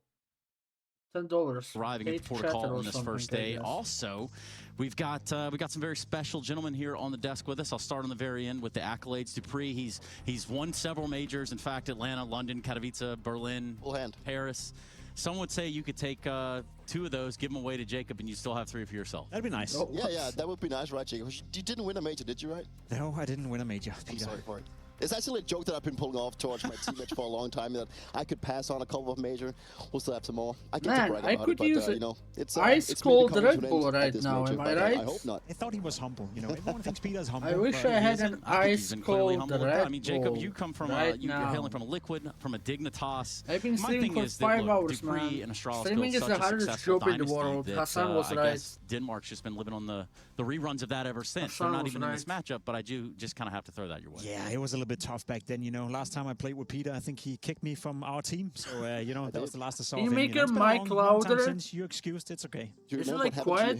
$10. Arriving at the port of call on this first day. Also, we got some very special gentlemen here on the desk with us. I'll start on the very end with the accolades. Dupree, he's won several majors. In fact, Atlanta, London, Katowice, Berlin, Paris. Some would say you could take 2 of those, give them away to Jacob, and you still have 3 for yourself. That'd be nice. Oh, yeah, that would be nice, right, Jacob? You didn't win a major, did you, right? No, I didn't win a major, I'm Peter. sorry for it. It's actually a joke that I've been pulling off towards my teammates for a long time, that I could pass on a couple of major. We'll still have some more. I get to brag about it, but, you know, it's ice cold Red Bull right now, am I right? I hope not. I thought he was humble. You know, everyone thinks Peter's humble. I wish I had an ice cold Red Bull. I mean, Jacob, you come from you're hailing from a Liquid, from a Dignitas. I've been streaming for 5 hours, man. Streaming is the hardest job in the world. Hassan was right. I guess Denmark's just been living on the reruns of that ever since. They're not even in this matchup, but I do just kind of have to throw that your way. Yeah, it was a little bit tough back then. You know, last time I played with Peter, I think he kicked me from our team. So, you know, that was the last I saw of him. Can you make your mic louder? Since you excused, it's okay. Is it like quiet?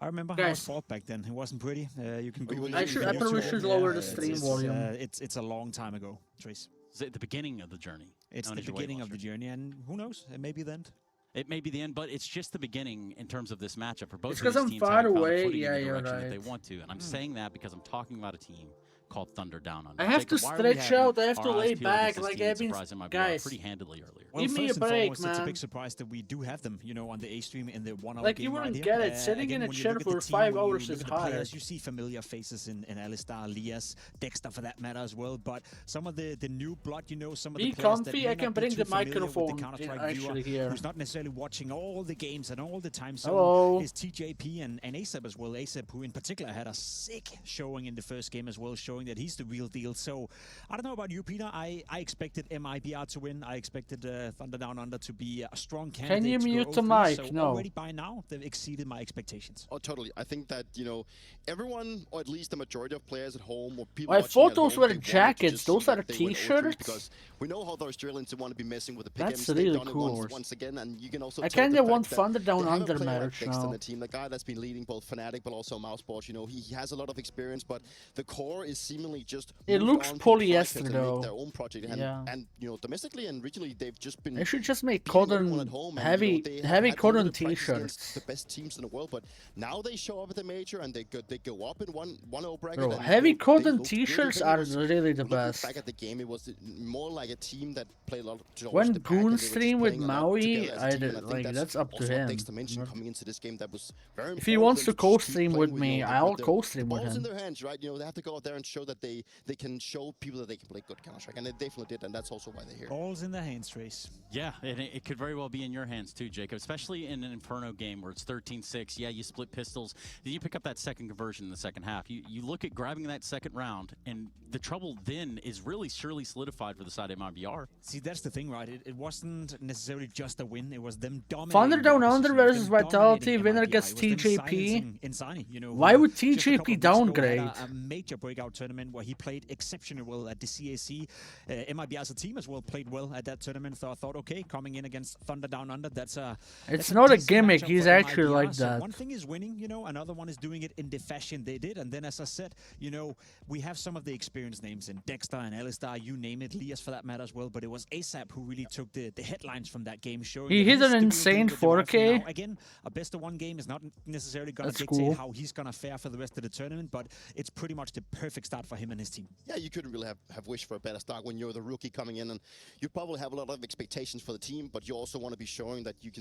I remember how it fought back then. It wasn't pretty. You can Google I probably should lower the stream volume. It's a long time ago, Trace. Is it the beginning of the journey? It's the beginning of the journey, and who knows? It may be the end. It may be the end, but it's just the beginning in terms of this matchup for both it's of these I'm teams. Far having away. found Yeah, in the you're direction right. that they want to, and I'm saying that because I'm talking about a team called Thunder Down Under. I have Jacob, to stretch out. I have to lay back like I've been. Guys, pretty handily earlier. Well, give me a break, man. It's a big surprise that we do have them, you know, on the A stream in the 1 hour like game you wouldn't right get here. it. Sitting Again, in a when you chair look at the for team, 5 when you hours look is at the hard. players, you see familiar faces in Alistar, Lias, Dexter for that matter as well. But some of the new blood, you know, some of the players that comfy. may I can not be bring too the familiar with microphone Counter-Strike viewer, actually here. who's not necessarily watching all the games and all the time. So Hello. is TJP and ASAP as well. ASAP, who in particular had a sick showing in the first game as well, showing that he's the real deal. So I don't know about you, Peter. I expected MIBR to win. I expected Thunder Down Under to be a strong candidate. Can you to mute go the 0-3, mic? so No. already by now, they've exceeded my expectations. Oh, totally. I think that, you know, everyone, or at least the majority of players at home, or people I thought at those home, were they the wanted to jackets. just Those see are that the they went 0-3 t-shirts. Because we know how the Australians want to be messing with the That's pick-ems. really They've done cool. it once again, and you can also I tell kinda the want fact that Thunder Down they have a Under player like merch Dexter now. in the team, the guy that's been leading both Fnatic but also Mousesports. You know, he has a lot of experience, but the core is seemingly just It moved looks on from Fnatic polyester, to though. make their own project, and, Yeah. and you know, domestically and regionally, they've just been. I should just make beating everyone cotton at home, and, heavy you know, they have heavy had cotton limited practice against t-shirts. the best teams in the world, but now they show up at the major and they go up in 1-0 bracket. Bro, and, heavy you know, they cotton look really t-shirts good. are It was- really the looking best. Back at the game, it was more like a team that played a lot towards When the back, and they Goon were just stream with playing a lot Maui, together as a I team, did and I think like that's up to also what him. Dexter mentioned coming into this game, that was very If he important wants for to them just keep co-stream playing with you me, know, I'll the co-stream with balls in him. their hands, right? You know, they have to go out there and show that they can show people that they can play good Counter-Strike, and they definitely did, and that's also why they're here. Balls in their hands, Trace. Yeah, and it could very well be in your hands too, Jacob, especially in an Inferno game where it's 13-6. Yeah, you split pistols. Then you pick up that second conversion in the second half. You look at grabbing that second round, and the trouble then is really surely solidified for the side of MIBR. See, that's the thing, right? It wasn't necessarily just a win. It was them dominating. Thunder Down the Under opposition. versus Them Vitality, dominating winner MIBR. gets It was them TJP. silencing Insani, you know, Why who would just a couple TJP of weeks ago downgrade? had a major breakout tournament where he played exceptionally well at the CAC. MIBR as a team as well played well at that tournament. So I thought, okay, coming in against Thunder Down Under, that's a It's not a decent gimmick. matchup He's for actually MIBR. like So that. one thing is winning, you know, another one is doing it in the fashion they did. And then, as I said, you know, we have some of the experienced names in Dexter and Alistar, you name it, Lias for that matter as well. But it was ASAP who really took the headlines from that game, showing He that hit he's an the real insane deal with the rifle. 4K. Now, again, a best of one game is not necessarily going to That's dictate cool. how he's going to fare for the rest of the tournament, but it's pretty much the perfect start for him and his team. Yeah, you couldn't really have wished for a better start when you're the rookie coming in, and you probably have a lot of expectations for the team, but you also want to be showing that you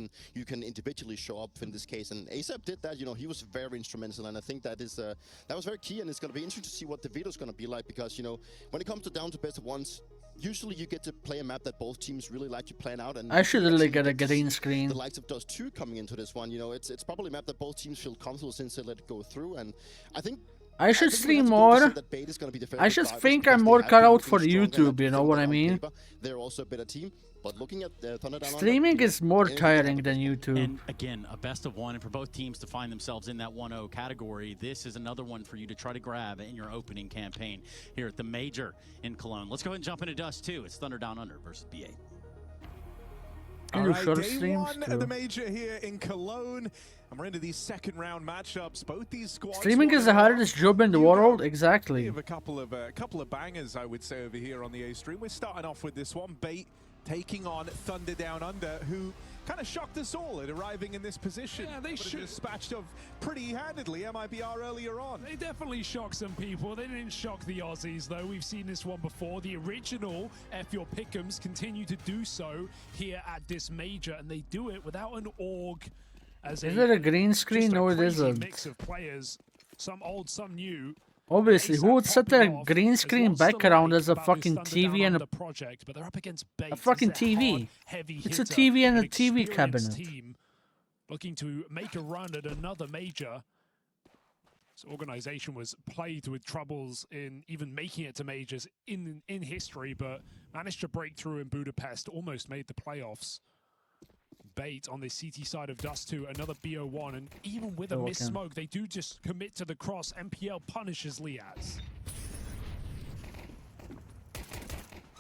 can individually show up in this case. And ASAP did that. You know, he was very instrumental, and I think that is that was very key. And it's going to be interesting to see what the video is going to be like, because you know, when it comes to down to best of ones, usually you get to play a map that both teams really like to plan out. And I should really get a green screen. The likes of Dust 2 coming into this one, you know, it's probably a map that both teams feel comfortable since they let it go through. And I think I should think we stream have to go to more. say that Bait is gonna be the I favorite just drivers think because I'm they more have cut been out for looking stronger, and YouTube, you I know think what that I on mean? paper, they're also a better team. But looking at Thunder Down Under, Streaming you know, is more anything can tiring happen. than YouTube. And again, a best of one, and for both teams to find themselves in that 1-0 category, this is another one for you to try to grab in your opening campaign here at the Major in Cologne. Let's go ahead and jump into Dust 2. It's Thunder Down Under versus BA. Can All you right, short day streams one too? of the Major here in Cologne. And we're into these second round matchups. Both these squads. Streaming is the hardest job in the world, exactly. We have a couple of bangers, I would say, over here on the A stream. We're starting off with this one, Bait taking on Thunder Down Under, who kind of shocked us all at arriving in this position. Yeah, they should. Dispatched of pretty handedly MIBR earlier on. They definitely shocked some people. They didn't shock the Aussies, though. We've seen this one before. The original F Your Pick'ems continue to do so here at this major, and they do it without an org. Is it a green screen? No, it isn't. Mix of players, some old, some new. Obviously, who would set a green screen background as a fucking TV and project, but they're up against a fucking TV? It's a TV and a TV cabinet. Team looking to make a run at another major. This organization was plagued with troubles in even making it to majors in history, but managed to break through in Budapest, almost made the playoffs. Bait on the CT side of Dust 2, another BO1, and even with a missed smoke, they do just commit to the cross. MPL punishes Liaz.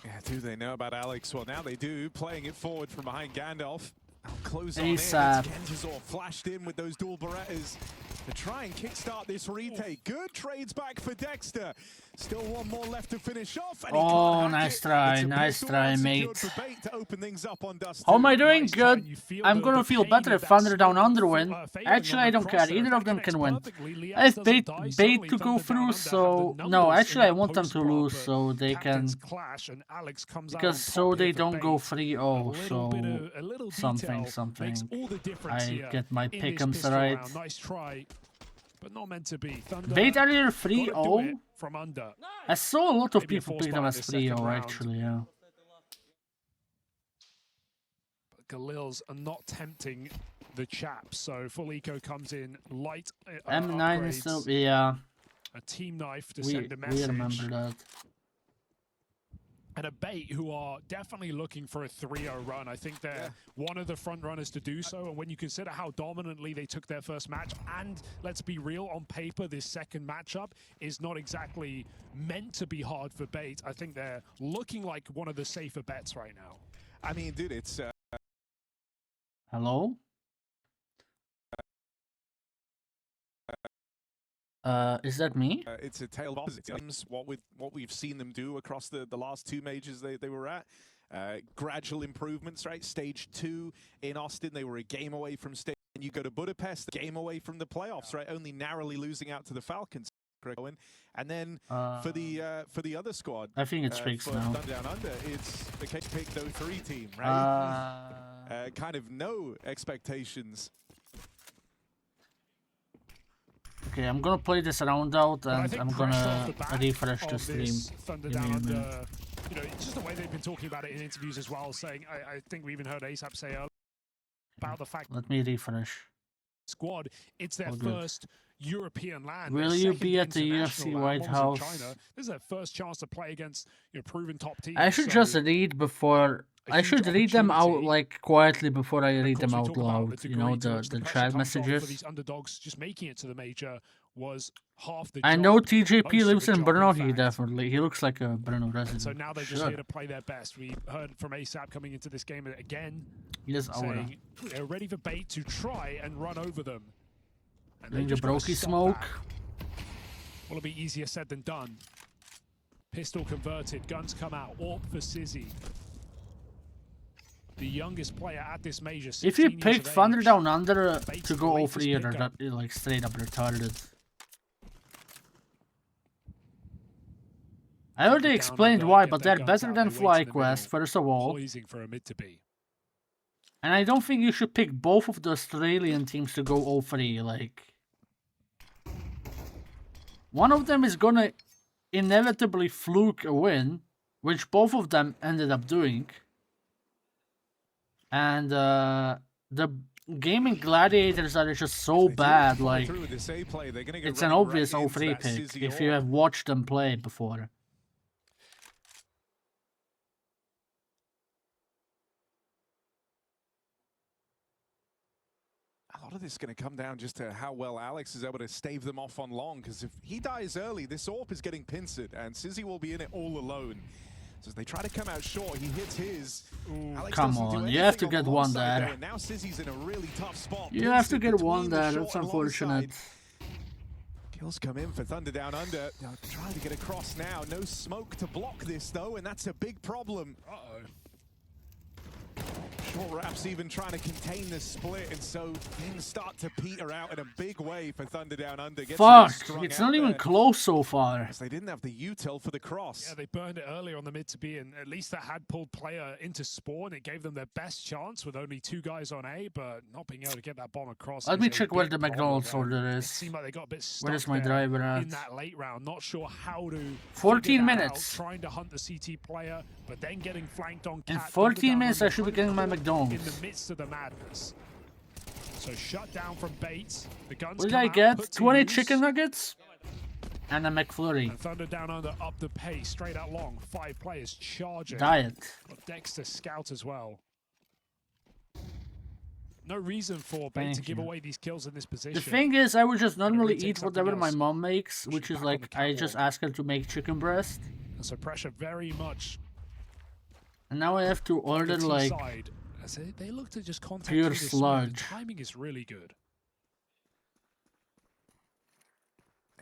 Yeah, do they know about Alex? Well, now they do, playing it forward from behind Gandalf. I'll close on in. Kenzazor flashed in with those dual Berettas to try and kickstart this retake. Good trades back for Dexter. Still one more left to finish off. And nice try, mate. How am I doing? Good. I'm gonna feel better if Thunder Down Under win. Actually, I don't care. Either of them can win. I have bait to go through, so no. Actually, I want them to lose so they can, because so they don't go 3-0. So something. I get my pick'ems right. Nice try. But not meant to be. Bait earlier 3-0? From under. I saw a lot of people pick them as 3-0 actually, yeah. But Galils are not tempting the chaps, so full eco comes in light. M9 is still, yeah. A team knife to send a message. We remember that. And a Bait who are definitely looking for a 3-0 run. I think they're one of the front runners to do so. And when you consider how dominantly they took their first match, and let's be real, on paper, this second matchup is not exactly meant to be hard for Bait. I think they're looking like one of the safer bets right now. I mean, dude, it's... Hello? Is that me? It's a tale of opposite teams. What we've seen them do across the last two majors they were at. Gradual improvements, right? Stage 2 in Austin, they were a game away from stage. And you go to Budapest, a game away from the playoffs, right? Only narrowly losing out to the Falcons. And then for the other squad, I think it's fixed now. Thunder Down Under, it's the case pick 03 team, right? Kind of no expectations. Okay, I'm gonna play this round out and I'm gonna refresh the stream. Thunder Down Under, you know, it's just the way they've been talking about it in interviews as well, saying, I think we even heard ASAP say earlier about the fact. Let me refresh. Squad, it's their first European land. Will you be at the UFC White House? China. This is their first chance to play against proven top teams. I should just read before. I should read them out like quietly before I read them out loud. You know, the chat messages. For these underdogs just making it to the major was half the I know TJP lives in Brno. He definitely. He looks like a Brno resident. So now they're just here to play their best. We heard from ASAP coming into this game again, saying they're ready for Bait to try and run over them. And doing the brokey smoke. Will it be easier said than done? Pistol converted, guns come out. Orp for Sizzy. The youngest player at this major. If you pick Thunder Down Under to go over here, that is like straight up retarded. I already explained why, but they're better than FlyQuest, first of all. And I don't think you should pick both of the Australian teams to go 0-3, like... One of them is gonna inevitably fluke a win, which both of them ended up doing. And the Gaming Gladiators are just so bad, like... It's an obvious 0-3 pick, if you have watched them play before. A lot of this is going to come down just to how well Alex is able to stave them off on long, because if he dies early, this AWP is getting pincered, and Sizzy will be in it all alone. So as they try to come out short, he hits his. Come on, you have to get one there. Now Sizzy's in a really tough spot. You have to get one there, that's unfortunate. Kills come in for Thunder Down Under. They'll try to get across now. No smoke to block this though, and that's a big problem. Short Rap's even trying to contain the split, and so things start to peter out in a big way for Thunder Down Under. Fuck, it's not even close so far. They didn't have the util for the cross. Yeah, they burned it early on the mid to B, and at least that had pulled player into spawn. It gave them their best chance with only 2 guys on A, but not being able to get that bomb across. Let me check where the McDonald's order is. It seemed like they got a bit stuck Where is my driver at? in that late round. Not sure how to 14 figure that minutes. out, trying to hunt the CT player, but then getting flanked on In Cat. 14 minutes, I should be getting my McDonald's. In the midst of the madness. So shut down from Bates. The guns What did come I out, get? put to 20 use. chicken nuggets? And a McFlurry. And Thunder Down Under up the pace, straight out long. 5 players charging. Diet. Got Dexter scout as well. No reason for Bait Thank to give you. away these kills in this position. The thing is, I would just normally retake eat whatever something my else. mom makes, which is back on like, the I just catwalk. ask her to make chicken breast. And so pressure very much And now I have to on the order T like side. As they look to just contact pure through the smoke. The sludge. timing is really good.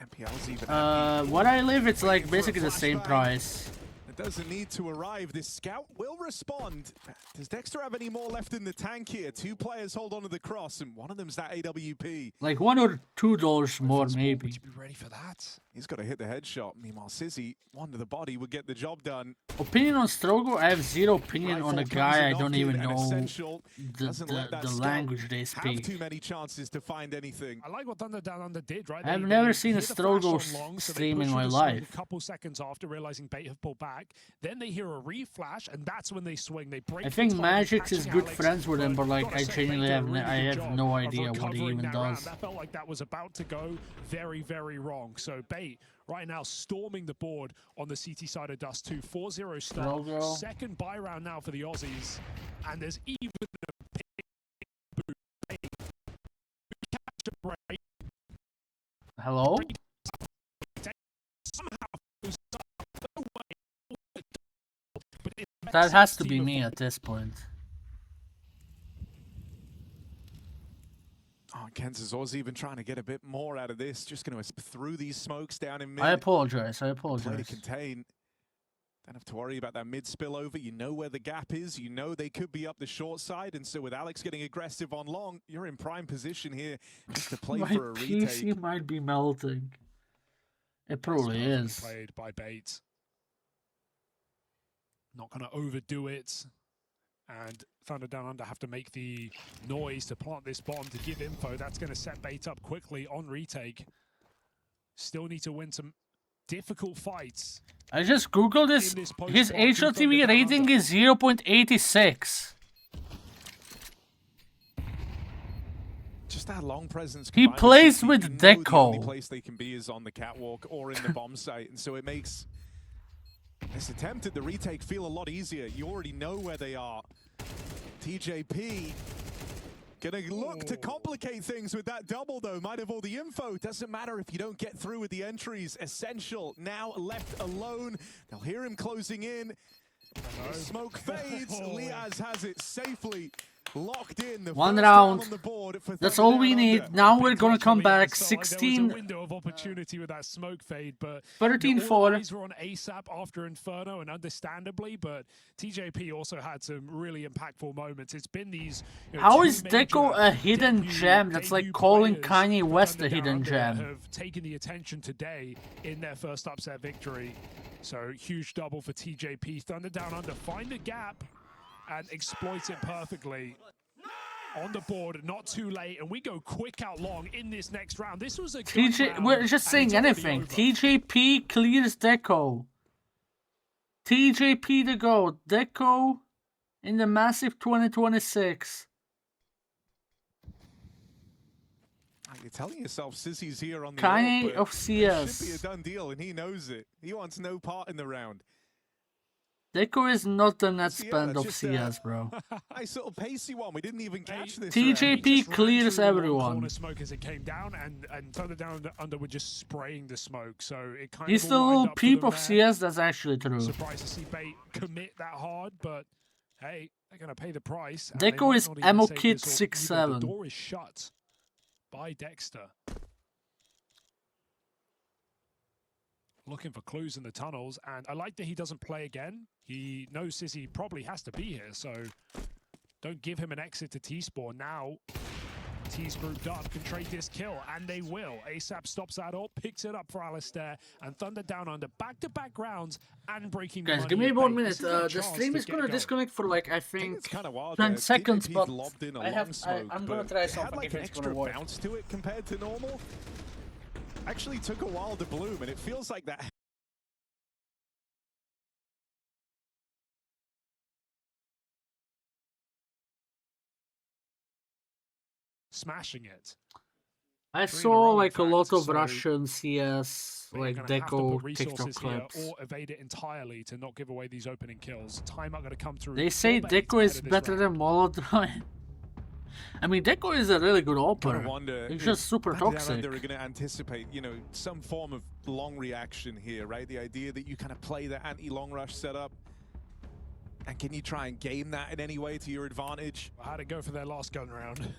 MPL's even What I live, it's like Waiting for a basically the same flashbang. price. It doesn't need to arrive. This scout will respond. Does Dexter have any more left in the tank here? 2 players hold on to the cross, and one of them's that AWP. Like $1 or $2 more, maybe. Would you be ready for that? He's got to hit the headshot. Meanwhile, Sizzy, one to the body, would get the job done. Opinion on Strogo? I have zero opinion on a Rifle guy I comes don't in even and know Essential the, doesn't let that the scout language they have speak. too many chances to find anything. I like what Thunder Down Under did, right? I've They never seen a hear the flash Strogo on long, so they stream push in through my the smoke life. A couple seconds after realizing Bait have pulled back, then they hear a reflash, and that's when they swing. They break. I the think target, Magix is catching good Alex, friends with him, but like gotta I say, genuinely Bait have did a really I good have job no of idea what he recovering even that round. does. That felt like that was about to go very, very wrong. So Bait right now storming the board on the CT side of Dust 2. 4-0 start. Strogo. Second buy round now for the Aussies, and there's even a pick boot. Bait. Catch a break. Hello? That has to be me at this point. Oh, Kansas Aussie even trying to get a bit more out of this. Just going to through these smokes down in mid. I apologize. I Play to apologize. contain. Don't have to worry about that mid spillover. You know where the gap is. You know they could be up the short side. And so with Alex getting aggressive on long, you're in prime position here just to play My for a retake. PC might be melting. It probably is. Played by Bates. Not going to overdo it. And Thunder Down Under have to make the noise to plant this bomb to give info. That's going to set Bait up quickly on retake. Still need to win some difficult fights. I just googled this. In this His post-war, Thunder HLTV Down rating Under. is 0.86. Just that long presence. He combined plays CT, with you know The only Deco. place they can be is on the catwalk or in the bomb site. And so it makes this attempt at the retake feel a lot easier. You already know where they are. TJP gonna look to complicate things with that double though. Might have all the info. Doesn't matter if you don't get through with the entries. Essential now left alone. They'll hear him closing in. Smoke fades. Liaz has it safely locked in. The One first round. down on the board for That's Thunder all we Down need. Under. Now we're gonna come back So, like, there was a 16. window of opportunity with that smoke fade, but 13-4. all eyes were on ASAP after Inferno, and understandably, but TJP also had some really impactful moments. It's been these. How two is Deco major a hidden debut- gem? That's like debut calling players Kanye for West Thunder a Down hidden Under gem. Have taken the attention today in their first upset victory. So huge double for TJP. Thunder Down Under find the gap and exploit it perfectly. On the board, not too late, and we go quick out long in this next round. This was a good TJ, round, we're just and saying it's already anything. over. TJP clears Deco. TJP to go. Deco in the massive 2026. You're telling yourself Sissy's here on the Kanye road, but of it CS. should be a done deal, and he knows it. He wants no part in the round. Deco is not the net So, yeah, spend that's of just, CS, bro. Nice little pacey one. We didn't even catch this. TJP He just ran clears through the long everyone. corner smoke as it came down, and Thunder Down Under were just spraying the smoke. So it kind He's of the all lined little up for peep them of there. CS, that's actually true. Surprised to see Bait commit that hard, but hey, they're gonna pay the price. and they Deco might is not even Ammo save Kid this or either. 6'7". The door is shut by Dexter. Looking for clues in the tunnels, and I like that he doesn't play again. He knows Sissy probably has to be here, so don't give him an exit to T-Spawn. Now, T's grouped up, can trade this kill, and they will. ASAP stops that up, picks it up for Alistair, and Thunder Down Under back-to-back rounds and breaking the Guys, money give me at 1 bait. minute. This is their The chance stream to is get gonna going. disconnect for like I think It's kind of wild. 10 seconds, TJP's but lobbed in a I long have smoke, I'm gonna but try it had something like if an it's gonna extra work. bounce to it compared to normal. Actually took a while to bloom, and it feels like that. Smashing it. I Three in a saw row, in like a lot fact, of so Russian CS they're like gonna have to deco put TikTok resources here clips. or evade it entirely to not give away these opening kills. Timeout going to come through. They say for bait deco is ahead of this better round. than Molotov. I mean, deco is a really good Kind opener. of wonder It's if just super Thunder Down toxic. Under are going to anticipate, you know, some form of long reaction here, right? The idea that you kind of play the anti-long rush setup, and can you try and game that in any way to your advantage? How'd it go for their last gun round?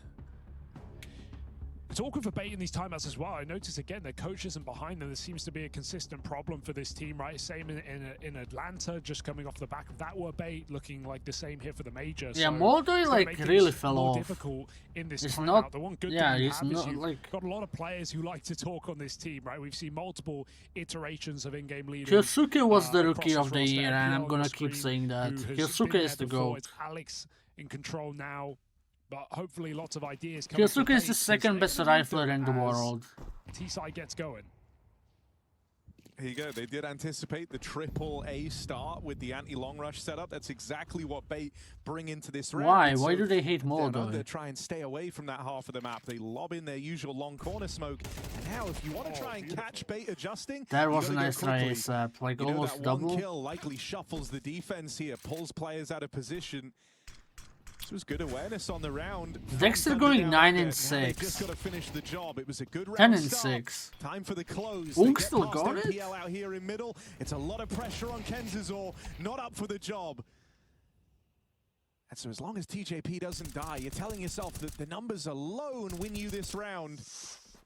It's awkward for bait in these timeouts as well. I notice again their coach isn't behind them. There seems to be a consistent problem for this team, right? Same in Atlanta, just coming off the back of that were bait, looking like the same here for the major. Yeah, so Molotov it's gonna like make really things fell more off. difficult in this It's timeout. not. The one good Yeah, thing you it's have is not you've like. got a lot of players who like to talk on this team, right? We've seen multiple iterations of in-game leaders. Kyosuke was the across rookie this of the roster. year, and I'm FPL on gonna the keep screen, saying that. who has Kyosuke been is the there before. GOAT. It's Alex in control now. But hopefully lots of ideas coming from Kyosuke is bait, the 'cause second they're best gonna need rifler them in the as world. T-side gets going. Here you go. They did anticipate the triple A start with the anti-long rush setup. That's exactly what bait bring into this round. Why? And Why so do they hate Thunder Down Molotov? Under try and stay away from that half of the map. They lob in their usual long corner smoke. And now, if you want to try and catch bait adjusting, That you was a gotta go nice try, quickly. ASAP. Like You know, almost that one double. kill likely shuffles the defense here, pulls players out of position. This was good awareness on the round. Dexter Thunder going Down 9 Under. and Now 6. they've just got to finish the job. It was a good round 10 and start. 6. Time for the close. Unk They get still past got it? MPL out here in middle. It's a lot of pressure on Kenzazor. Not up for the job. And so as long as TJP doesn't die, you're telling yourself that the numbers alone win you this round.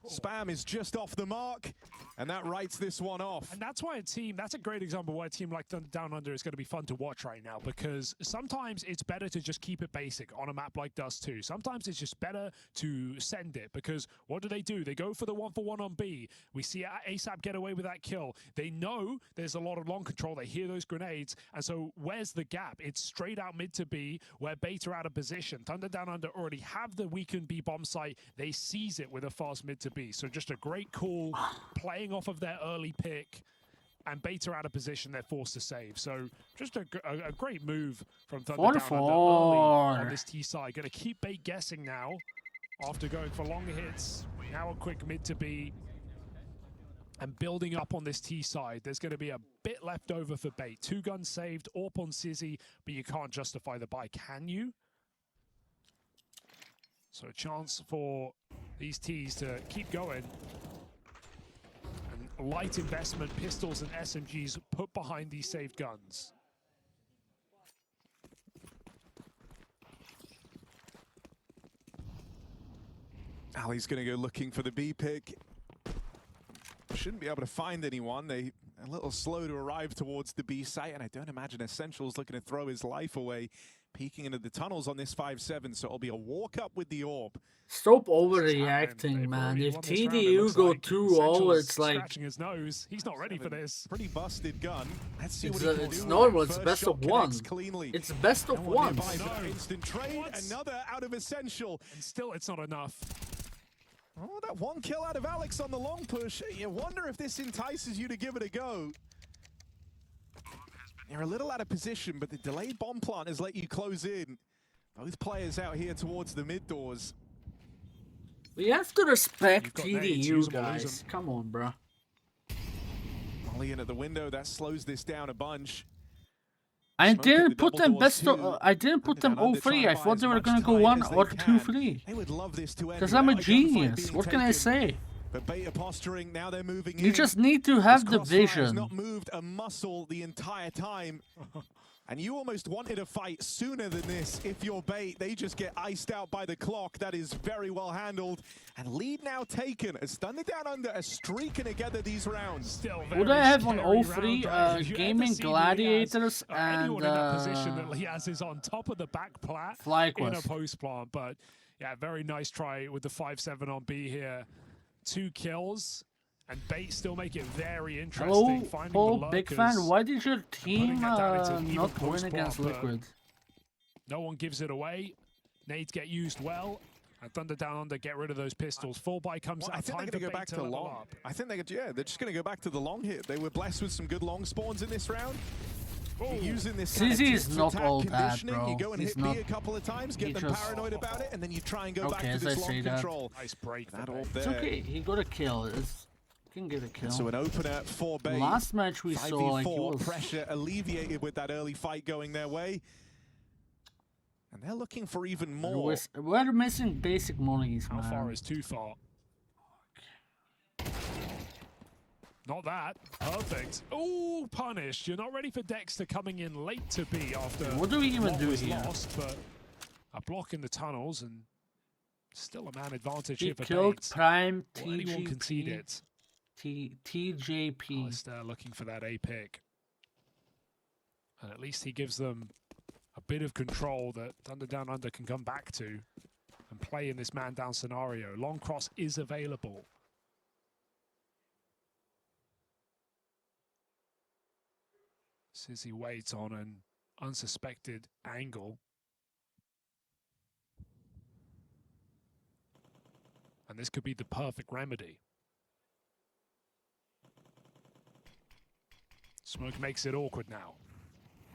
Spam is just off the mark, and that writes this one off. And that's why that's a great example why a team like Thunder Down Under is going to be fun to watch right now, because sometimes it's better to just keep it basic on a map like Dust 2. Sometimes it's just better to send it, because what do? They go for the 1-for-1 on B. We see ASAP get away with that kill. They know there's a lot of long control. They hear those grenades, and so where's the gap? It's straight out mid to B, where bait are out of position. Thunder Down Under already have the weakened B bomb site. They seize it with a fast mid to B. So just a great call, playing off of their early pick, and bait are out of position. They're forced to save. So just a great move from Thunder Down Under early on this T side. Going to keep bait guessing now after going for longer hits. Now a quick mid to B. And building up on this T side, there's going to be a bit left over for bait. 2 guns saved, AWP on Sizzy, but you can't justify the buy, can you? So a chance for these Ts to keep going. And light investment, pistols and SMGs put behind these saved guns. Ali's going to go looking for the B pick. Shouldn't be able to find anyone. They a little slow to arrive towards the B site, and I don't imagine Essential's looking to throw his life away, peeking into the tunnels on this 5-7, so it'll be a walk up with the AWP. Stop overreacting, man. If TDU go 2-0, it's like scratching his nose. He's not ready for this. Pretty busted gun. Let's see it's, what he can it's do. normal. It's First best shot of 1. connects cleanly. It's best of No one 1. nearby for that instant trade. Another out of Essential. And still, it's not enough. Oh, that one kill out of Alex on the long push. You wonder if this entices you to give it a go. You're a little out of position, but the delayed bomb plant has let you close in. Both players out here towards the mid doors. We have to respect You've got nades, TDU, use 'em or lose guys. 'em. Come on, bro. Molly in at the window, that slows this down a bunch. I Smoke at didn't the put double them doors best. too. I didn't put them Thunder Down Under 0-3. I trying to buy thought as they were much gonna go time 1 as they or can. 2-3. They would love this to end Because without I'm a gunfight genius. being What can I taken. say? But beta posturing, now they're moving You in. just need to have This the Crossfire has vision. not moved a muscle the entire time. And you almost wanted a fight sooner than this if you're Bait. They just get iced out by the clock. That is very well handled. And lead now taken as Thunder Down Under are streaking together these rounds. Would I have on 0-3 Gaming Gladiators and anyone in that position that Liaz is on top of the back plat in a post plant. But yeah, very nice try with the 5-7 on B here. 2 kills. And Bait still make it very interesting. Hello, Paul, big fan. Why did your team not win against Liquid? No one gives it away. Nades get used well. And Thunder Down Under get rid of those pistols. Full buy comes out. I think they're going to go back to long. I think they're just going to go back to the long hit. They were blessed with some good long spawns in this round. Using this Sizzy is not all that, bro. You go and hit B a couple of times, get them paranoid about it, and then you try and go back to this long control. Nice break. It's okay. He got a kill. Can get a kill. So an opener for Bait. Last match we saw like pressure alleviated with that early fight going their way. And they're looking for even more. We're missing basic mollies, man. How far is too far? Not that. Perfect. Oh, punished. You're not ready for Dexter coming in late to B after what do we even do here? Lost, but a block in the tunnels and still a man advantage he here for killed Bates. Prime Anyone concede it. TJP. Alistair looking for that A pick. And at least he gives them a bit of control that Thunder Down Under can come back to and play in this man down scenario. Long cross is available. Sizzy waits on an unsuspected angle. And this could be the perfect remedy. Smoke makes it awkward now.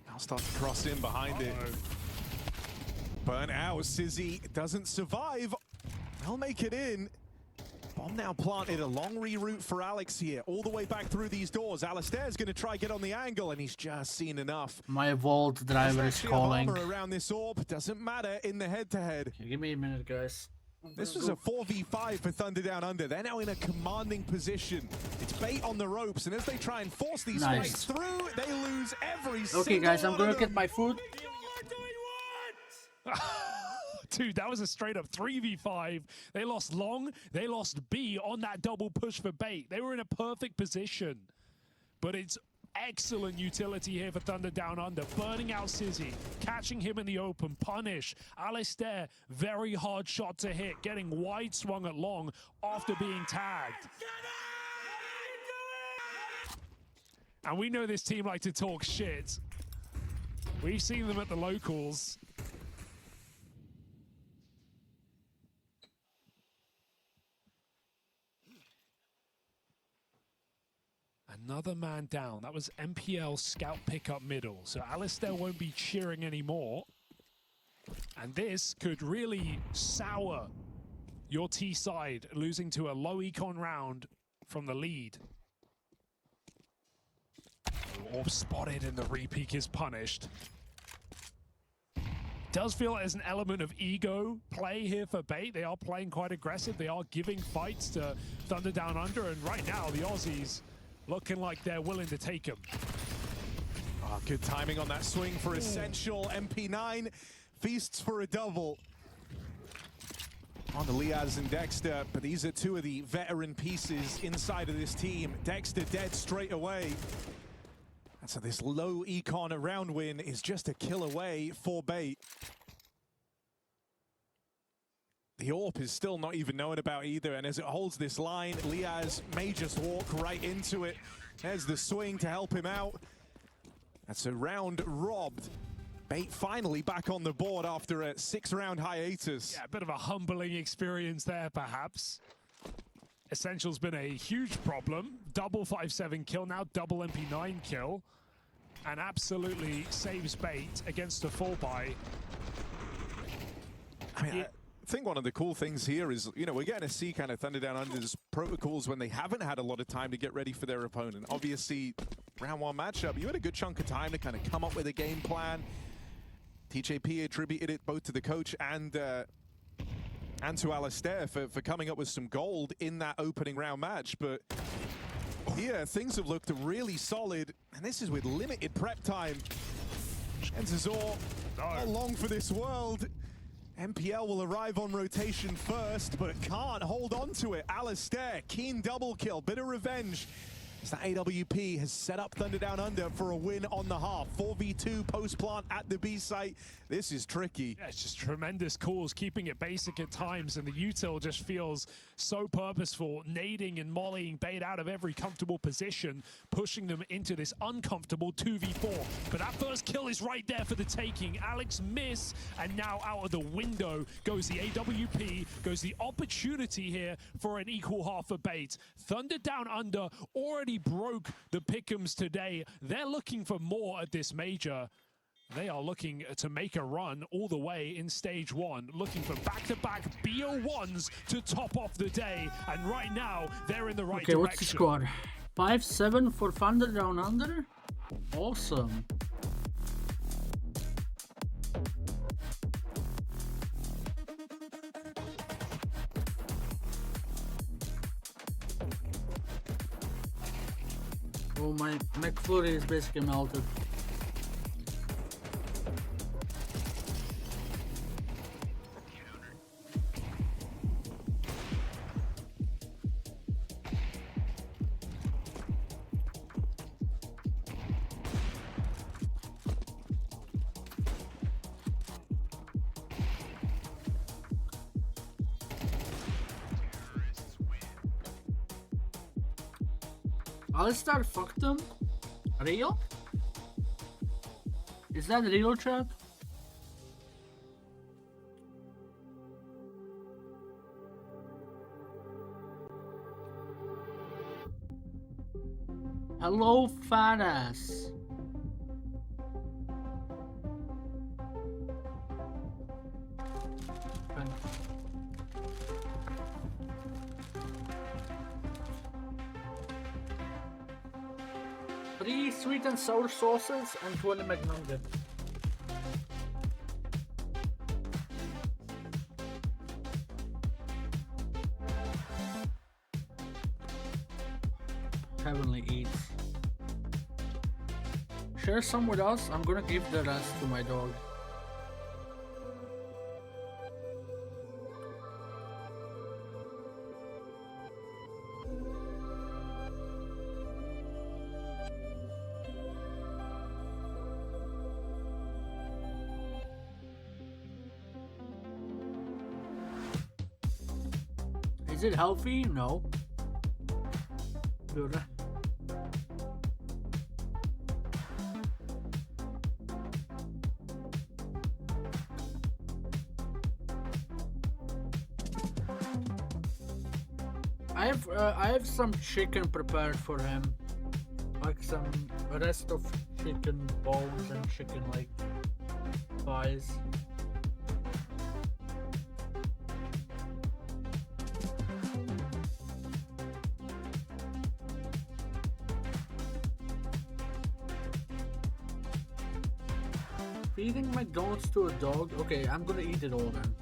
I'll start to cross in behind it. Burnt out. Sizzy doesn't survive. They'll make it in. Bomb now planted. A long reroute for Alex here. All the way back through these doors. Alistair's going to try get on the angle, and he's just seen enough. My vault driver is calling. Around this orb. Doesn't matter in the head-to-head. Give me a minute, guys. This was a 4v5 for Thunder Down Under. They're now in a commanding position. It's Bait on the ropes, and as they try and force these fights through, they lose every single Okay, guys, I'm gonna get my food. Dude, that was a straight up 3v5. They lost long, they lost B on that double push for Bait. They were in a perfect position. But it's excellent utility here for Thunder Down Under. Burning out Sizzy, catching him in the open, punish. Alistair, very hard shot to hit, getting wide swung at long after being tagged. And we know this team like to talk shit. We've seen them at the locals. Another man down. That was MPL scout pickup middle. So Alistair won't be cheering anymore. And this could really sour your T side, losing to a low econ round from the lead. Orb spotted and the repeak is punished. Does feel like there's an element of ego play here for Bait. They are playing quite aggressive. They are giving fights to Thunder Down Under. And right now, the Aussies looking like they're willing to take him. Oh, good timing on that swing for Essential. MP9 feasts for a double. On the Liaz and Dexter, but these are two of the veteran pieces inside of this team. Dexter dead straight away. And so this low econ round win is just a kill away for Bait. The AWP is still not even known about either, and as it holds this line, Liaz may just walk right into it. There's the swing to help him out. That's a round robbed. Bait finally back on the board after a 6-round hiatus. Yeah, a bit of a humbling experience there, perhaps. Essential's been a huge problem. Double 5-7 kill, now double MP9 kill. And absolutely saves Bait against a full buy. I mean, I think one of the cool things here is, you know, we're getting to see kind of Thunder Down Under's protocols when they haven't had a lot of time to get ready for their opponent. Obviously, round one matchup, you had a good chunk of time to kind of come up with a game plan. TJP attributed it both to the coach and to Alistair for coming up with some gold in that opening round match. But here, things have looked really solid, and this is with limited prep time. Entazor, not long for this world. MPL will arrive on rotation first, but can't hold on to it. Alistair, keen double kill, bit of revenge. As the AWP has set up Thunder Down Under for a win on the half. 4v2 post-plant at the B site. This is tricky. Yeah, it's just tremendous calls, keeping it basic at times, and the util just feels so purposeful, nading and mollying bait out of every comfortable position, pushing them into this uncomfortable 2v4. But that first kill is right there for the taking. Alex miss, and now out of the window goes the AWP, goes the opportunity here for an equal half a bait. Thunder Down Under already broke the pick'ems today. They're looking for more at this major. They are looking to make a run all the way in stage 1, looking for back-to-back BO1s to top off the day. And right now, they're in the right direction. What's the squad? 5-7 for Thunder Down Under? Awesome. Oh, my McFlurry is basically melted. Alistar fucked them? Real? Is that real, chat? Hello, fat ass. Three sweet and sour sauces and 20 McNuggets. Heavenly eats. Share some with us. I'm gonna give the rest to my dog. Is it healthy? No. Good. I have some chicken prepared for him, like some rest of chicken bones and chicken like thighs. Feeding McDonald's to a dog? Okay, I'm gonna eat it all then.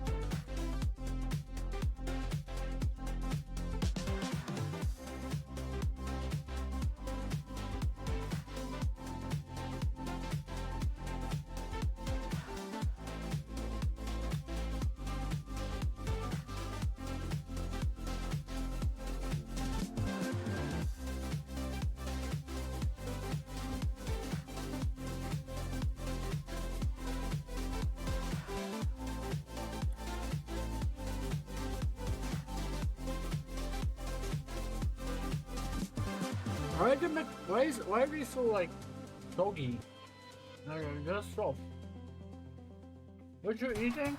Why are they so like doggy? No, just stop. What you eating?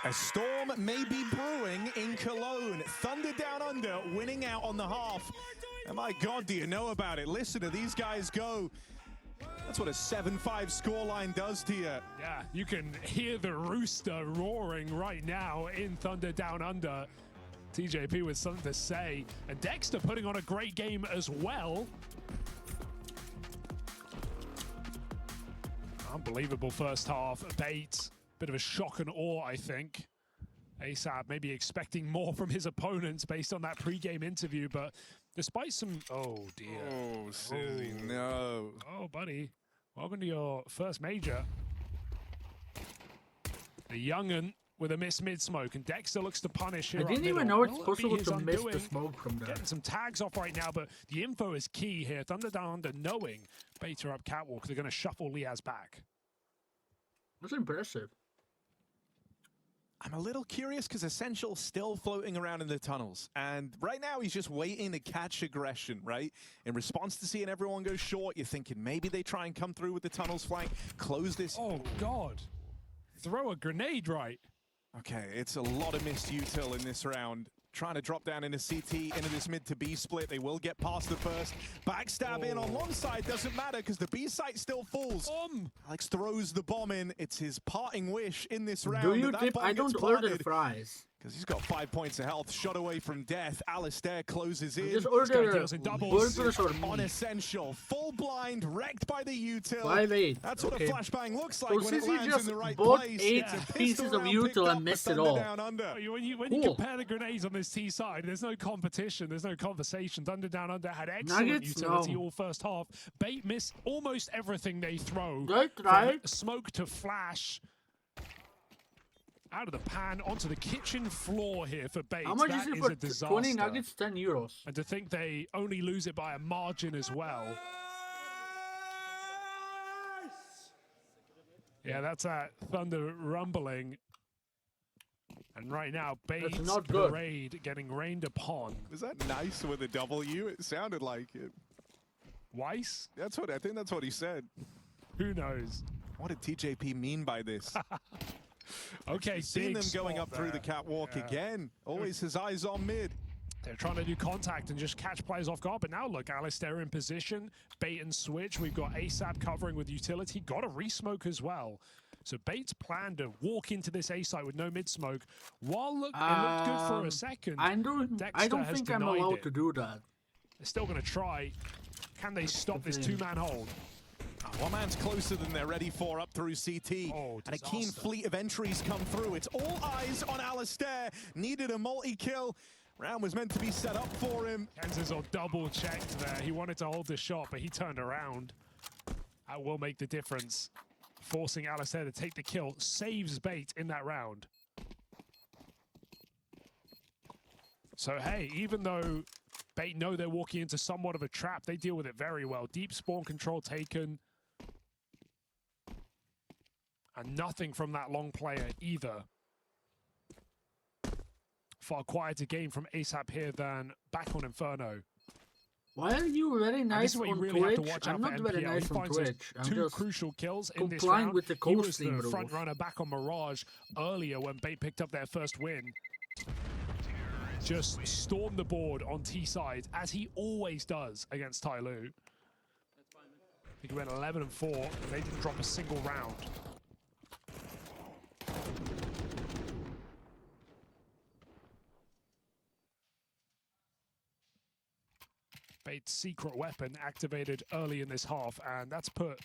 A storm may be brewing in Cologne. Thunder Down Under winning out on the half. And my God, do you know about it? Listen to these guys go. That's what a 7-5 scoreline does to you. Yeah, you can hear the rooster roaring right now in Thunder Down Under. TJP with something to say. And Dexter putting on a great game as well. Unbelievable first half. Bait, bit of a shock and awe, I think. ASAP maybe expecting more from his opponents based on that pre-game interview, but despite some... Oh, dear. Oh, Sizzy, no. Oh, buddy. Welcome to your first major. The young'un with a missed mid-smoke, and Dexter looks to punish here. I didn't even know it's possible to miss the smoke from there. Getting some tags off right now, but the info is key here. Thunder Down Under knowing Beta up catwalk, they're going to shuffle Liaz back. That's impressive. I'm a little curious because Essential's still floating around in the tunnels. And right now he's just waiting to catch aggression, right? In response to seeing everyone go short, you're thinking maybe they try and come through with the tunnels flank, close this. Oh, God. Throw a grenade right. Okay, it's a lot of missed util in this round. Trying to drop down into CT, into this mid to B split. They will get past the first. Backstab in on one side, doesn't matter because the B site still falls. Alex throws the bomb in. It's his parting wish in this round. Do you dip? I don't order fries. Because he's got 5 points of health, shot away from death. Alistair closes in. Just order burgers or on Essential. Full blind, wrecked by the util. 5-8. That's what a flashbang looks like So when it Sizzy lands just in the right bought place. 8 It's a pieces of pistol round util and picked missed up it for all. Thunder Down Under. When you compare the grenades on this T side, there's no competition, there's no conversation. Thunder Down Under had excellent Nuggets? utility No. all first half. Bait missed almost everything they throw. Right, right. From smoke to flash. Out of the pan onto the kitchen floor here for Bates. How much That is it is for a disaster. 20 nuggets? 10 euros. And to think they only lose it by a margin as well. Yeah, that's that Thunder rumbling. And right now, Bates not good. parade getting rained upon. Was that nice with a W? It sounded like it. Weiss? I think that's what he said. Who knows? What did TJP mean by this? Okay, seen big them going spot up through the there. catwalk Yeah. again. Always his eyes on mid. They're trying to do contact and just catch players off guard. But now look, Alistair in position, bait and switch. We've got ASAP covering with utility. Got a resmoke as well. So Bates planned to walk into this A site with no mid smoke. While it looked good for a second. I don't has think I'm denied allowed it. to do that. They're still going to try. Can they stop this two-man hold? One man's closer than they're ready for up through CT. And a keen fleet of entries come through. It's all eyes on Alistair. Needed a multi-kill. Round was meant to be set up for him. Kenzo double-checked there. He wanted to hold the shot, but he turned around. That will make the difference. Forcing Alistair to take the kill. Saves Bait in that round. So, hey, even though Bait know they're walking into somewhat of a trap, they deal with it very well. Deep spawn control taken. And nothing from that long player either. Far quieter game from ASAP here than back on Inferno. Why are you very And this nice is what you on really have to Twitch? watch out I'm for not very MPL. nice He on finds those Twitch. I'm two just crucial kills in this complying round. with the He was co-stream the rules. front runner back on Mirage earlier when Bait picked up their first win. Just stormed the board on T side, as he always does against Tyloo. I think he went 11-4, and they didn't drop a single round. Bait's secret weapon activated early in this half, and that's put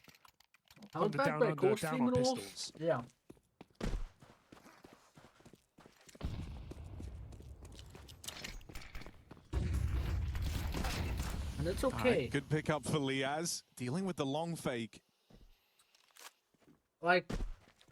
Held Thunder back down by under, co-stream down on rules? pistols. Yeah. And it's All right, okay. good pickup for Liaz. Dealing with the long fake. Like,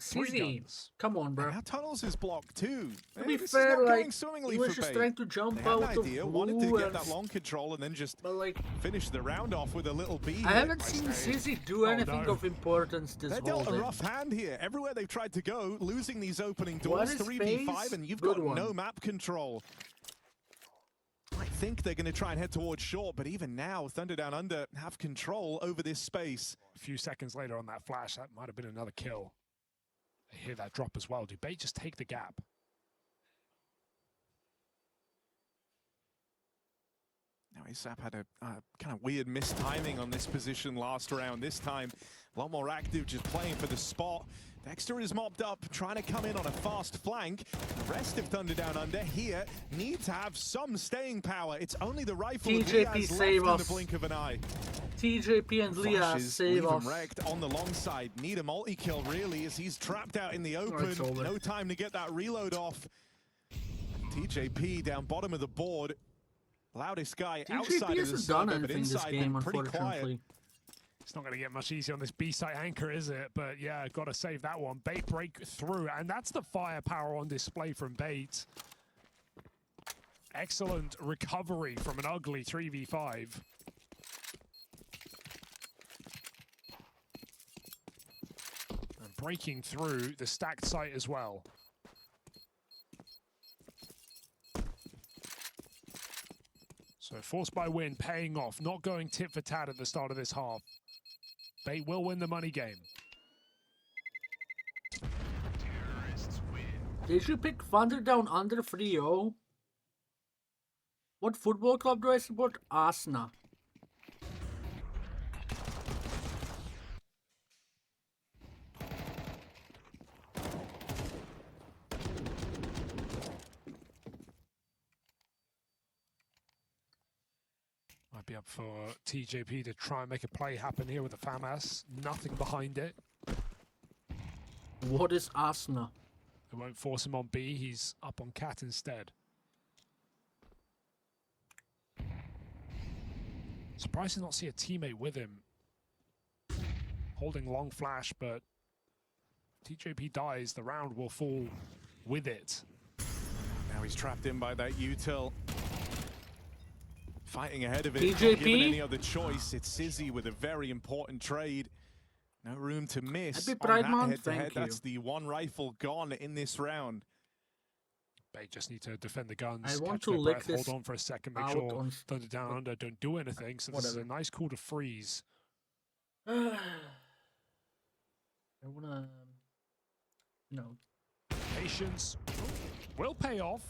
Three Sizzy, guns. come on, bro. Now Tunnels is blocked too. To be This is fair, not going like, swimmingly he was for just Bait. trying to jump They had out an of idea, wanted to blue get and that long control and then just like, finish the round off with a little B. I haven't seen Sizzy do anything no. of importance this They're whole dealt a day. rough hand here. Everywhere they've tried to go, losing these opening What doors, is 3v5, phase? and you've Good got one. no map control. I think they're going to try and head towards short, but even now, Thunder Down Under have control over this space. A few seconds later on that flash, that might have been another kill. They hear that drop as well. Do Bait just take the gap? Now ASAP had a kind of weird mistiming on this position last round. This time, a lot more active, just playing for the spot. Dexter is mopped up, trying to come in on a fast flank. The rest of Thunder Down Under here need to have some staying power. It's only the rifle of TJP Liaz save left in us. the blink of an eye. TJP and Liaz Flashes, save leave him us. wrecked on the long side. Need a multi-kill, really, as he's trapped out in the open. it's over. No time to get that reload off. TJP down bottom of the board. Loudest guy outside TJP of the hasn't done circle, but anything this inside game, been pretty quiet. unfortunately. It's not going to get much easier on this B-site anchor, is it? But yeah, got to save that one. Bait break through, and that's the firepower on display from Bait. Excellent recovery from an ugly 3v5. And breaking through the stacked site as well. So forced by win, paying off, not going tit for tat at the start of this half. Bait will win the money game. Did you pick Thunder Down Under 3-0? What football club do I support? Arsenal. Might be up for TJP to try and make a play happen here with the FAMAS. Nothing behind it. What is Arsenal? They won't force him on B. He's up on Cat instead. Surprised to not see a teammate with him. Holding long flash, but TJP dies. The round will fall with it. Now he's trapped in by that util. Fighting ahead of it, TJP? not given any other choice. It's Sizzy with a very important trade. No room to miss. Happy on Pride that Month, head-to-head. thank you. That's the one rifle gone in this round. They just need to defend the guns. I want catch to their lick breath, this hold on for a second, make out sure on Thunder Down Under don't do anything. So this is a Whatever. nice call to freeze. I wanna... No. Patience will pay off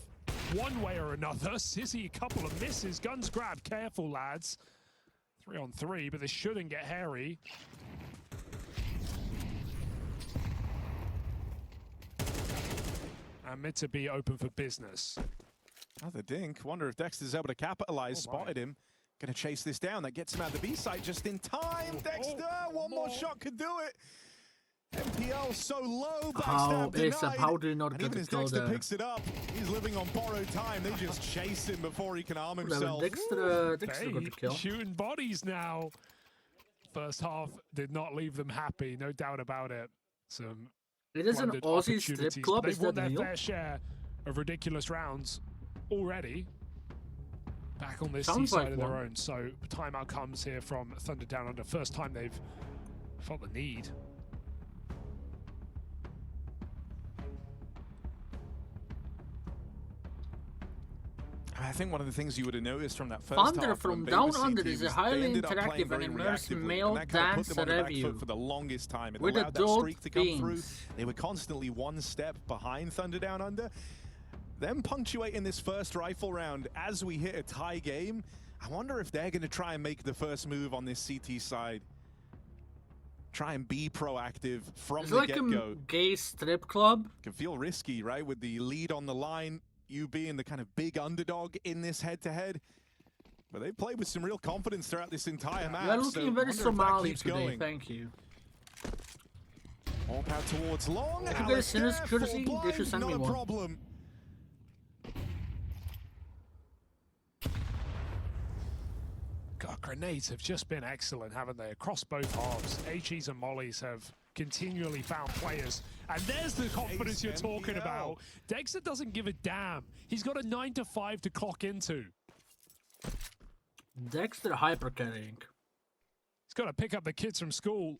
one way or another. Sizzy, a couple of misses. Guns grabbed. Careful, lads. 3-on-3, but this shouldn't get hairy. And mid to be open for business. Another dink. Wonder if Dexter's able to capitalize. Spotted him. Gonna chase this down. That gets him out of the B site just in time. Dexter, one more shot could do it. MPL so low, backstab denied. How do you not And get even the as kill Dexter there? picks it up, he's living on borrowed time. They just chase him before he can arm himself. Dexter got the Bait kill. shooting bodies now. First half did not leave them happy, no doubt about it. Some It is an blundered Aussie strip opportunities, club, but is they've won that their real? fair share of ridiculous rounds already. Back on this Sounds side like of their one. own. So timeout comes here from Thunder Down Under. First time they've felt the need. I think one of the things you would have noticed from that first Thunder half from when Bait Down was Under CT is a was highly they ended up interactive playing and very immersive reactively, male and that kind of dance put them on the back review foot for the longest time. It with allowed that adult streak to come through. themes. They were constantly one step behind Thunder Down Under. Them punctuating this first rifle round as we hit a tie game. I wonder if they're going to try and make the first move on this CT side. Try and be proactive from It's the like get-go. a gay strip club. Can feel risky, right? With the lead on the line, you being the kind of big underdog in this head-to-head. But they played with some real confidence throughout this entire match. You are so looking very wonder if that Somali keeps today, going. thank you. All power towards long. If you get a Alex Sinner's there, courtesy, full they should blind, send me not a one. problem. God, grenades have just been excellent, haven't they? Across both halves. HEs and Mollies have continually found players. And there's the confidence you're talking about. Dexter doesn't give a damn. He's got a 9 to 5 to clock into. Dexter hypercarrying. He's got to pick up the kids from school.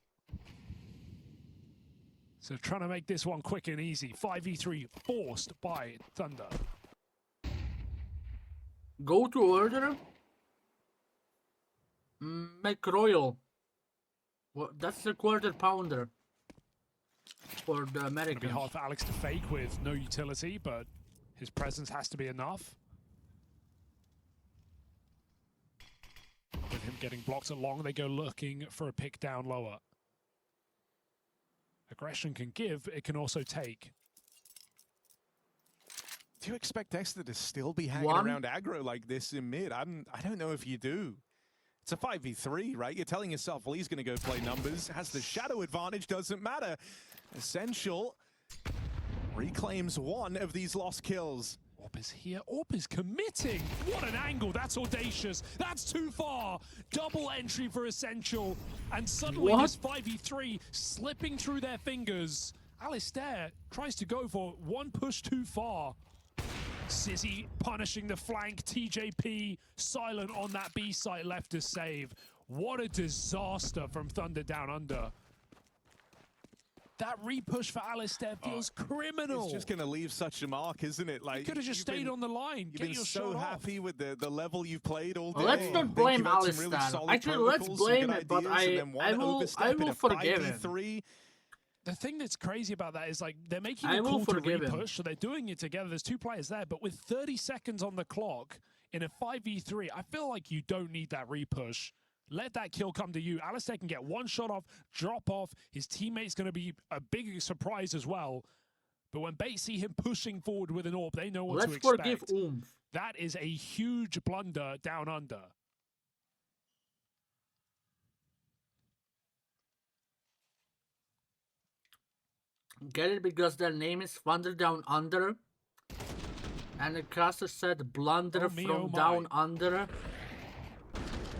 So trying to make this one quick and easy. 5v3 forced by Thunder. Go to order. McRoyal. Well, that's the quarter pounder for the It'll be Americans. hard for Alex to fake with no utility, but his presence has to be enough. With him getting blocked along, they go looking for a pick down lower. Aggression can give, it can also take. Do you expect Dexter to still be hanging around aggro like this in mid? I don't know if you do. It's a 5v3, right? You're telling yourself, well, he's going to go play numbers. Has the shadow advantage, doesn't matter. Essential reclaims one of these lost kills. Orb is here. Orb is committing. What an angle. That's audacious. That's too far. Double entry for Essential. And suddenly this 5v3 slipping through their fingers. Alistair tries to go for one push too far. Sizzy punishing the flank. TJP silent on that B site left to save. What a disaster from Thunder Down Under. That repush for Alistair feels criminal. It's just going to leave such a mark, isn't it? Like, you could have just stayed on the line. You've been so happy with the level you've played all day. Let's not blame Alistair. Actually, let's blame it, but I will forgive him. The thing that's crazy about that is, like, they're making a call to repush, so they're doing it together. There's two players there, but with 30 seconds on the clock in a 5v3, I feel like you don't need that repush. Let that kill come to you. Alistair can get one shot off, drop off. His teammate's going to be a big surprise as well. But when Bait see him pushing forward with an AWP, they know what to expect. Let's forgive Oomph. That is a huge blunder down under. Get it? Because their name is Thunder Down Under. And the caster said blunder from down under.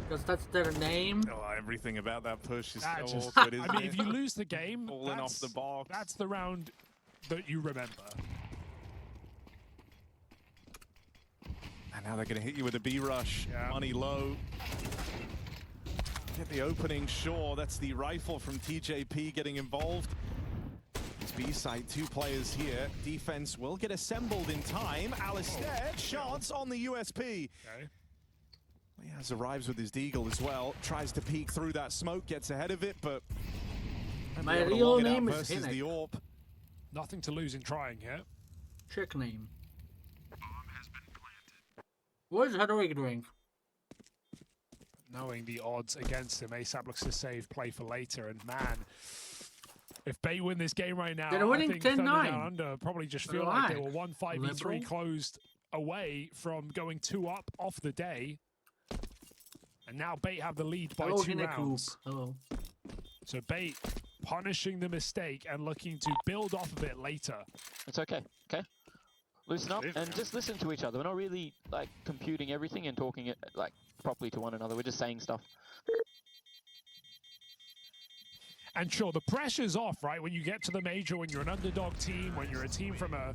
Because that's their name. Oh, everything about that push is so just, awkward, isn't I mean, it? if you lose the game, falling off the box. That's the round that you remember. And now they're going to hit you with a B rush. Yeah. Money low. Get the opening, sure. That's the rifle from TJP getting involved. It's B side, two players here. Defense will get assembled in time. Alistair, chance on the USP. Okay. He has arrives with his deagle as well. Tries to peek through that smoke, gets ahead of it, but my real name is versus the AWP. Nothing to lose in trying here. Trick name. What is Hedwig doing? Knowing the odds against him, ASAP looks to save play for later, and man, if Bait win this game right now, they're winning I think 10-9. Thunder Down Under probably just feel like they were 1 5v3 closed away from going 2 up off the day. And now Bait have the lead by 2 rounds. Hello. So Bait punishing the mistake and looking to build off of it later. It's okay, okay? Loosen up and just listen to each other. We're not really, like, computing everything and talking it, like, properly to one another. We're just saying stuff. And sure, the pressure's off, right? When you get to the major, when you're an underdog team, when you're a team from a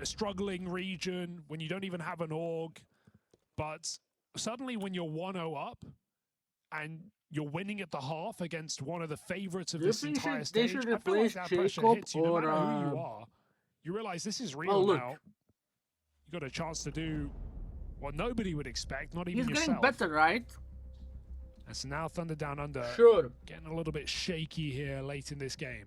struggling region, when you don't even have an org. But suddenly when you're 1-0 up and you're winning at the half against one of the favorites of this entire stage, I feel like that pressure hits you no matter who you are. You realize this is real now. You got a chance to do what nobody would expect, not even yourself. He's getting better, right? And so now Thunder Down Under getting a little bit shaky here late in this game.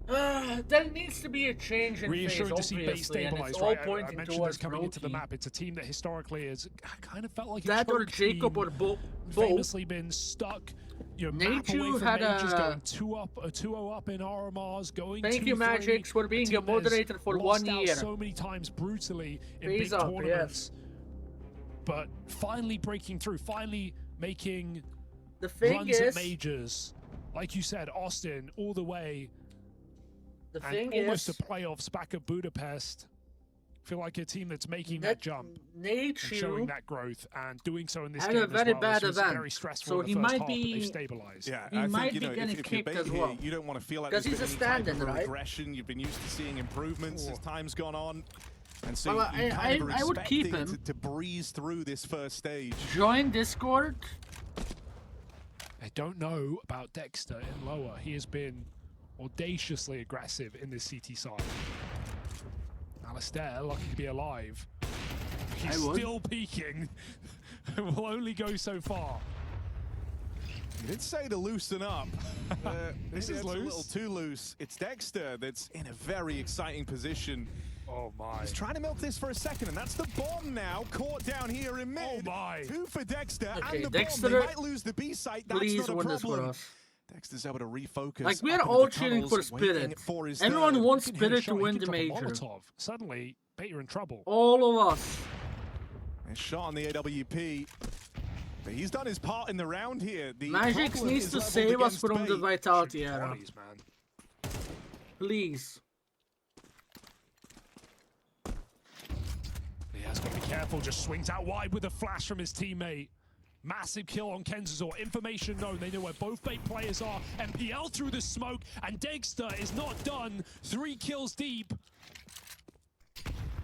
There needs to be a change in reassuring phase, to see Bait stabilize, right? I mentioned this coming into the map. It's a team that historically has kind of felt like that a or Jacob team, or both. Famously been stuck, you know, map away from majors, going 2-0 up in RMRs, going. Thank you, Magix, for being a moderator for 1 year. So many times brutally in big tournaments, but finally breaking through, finally making runs at majors. Like you said, Austin all the way. The and thing almost is, a playoffs back at Budapest. Feel like a team that's making that jump, and showing that growth, and doing so in this game a very as well. bad This was event, very stressful so in he the first might half, be. but they've stabilized. Yeah, he might be getting kicked as well. You don't want to feel like because there's he's a been any stand-in, type of right? regression. You've been used to seeing improvements as time's gone on, and so Well, you kind of I would keep him to breeze through this first stage. Join Discord. I don't know about Dexter in lower. He has been audaciously aggressive in this CT side. Alistair, lucky to be alive. He's still peeking. Will only go so far. You did say to loosen up. This is loose. A little too loose. It's Dexter that's in a very exciting position. Oh my. He's trying to milk this for a second, and that's the bomb now. Caught down here in mid. Oh my. 2 for Dexter, Okay, and the Dexter, bomb. They might lose the B site. That's please not a win this for problem. us. Dexter's able to refocus. Like, we are up into all the cheering for tunnels, Spirit. waiting for his Everyone third. wants He can hit a Spirit to shot, he win can the drop a major. Molotov. Suddenly, Beta in trouble. All of us. A shot on the AWP. But he's done his part in the round here. The Magic problem needs is to leveled save us against from the Bait. Vitality era. Bodies, man. Please. He has got to be careful. Just swings out wide with a flash from his teammate. Massive kill on Kenzazor. Information known. They know where both Bait players are. MPL through the smoke. And Dexter is not done. 3 kills deep.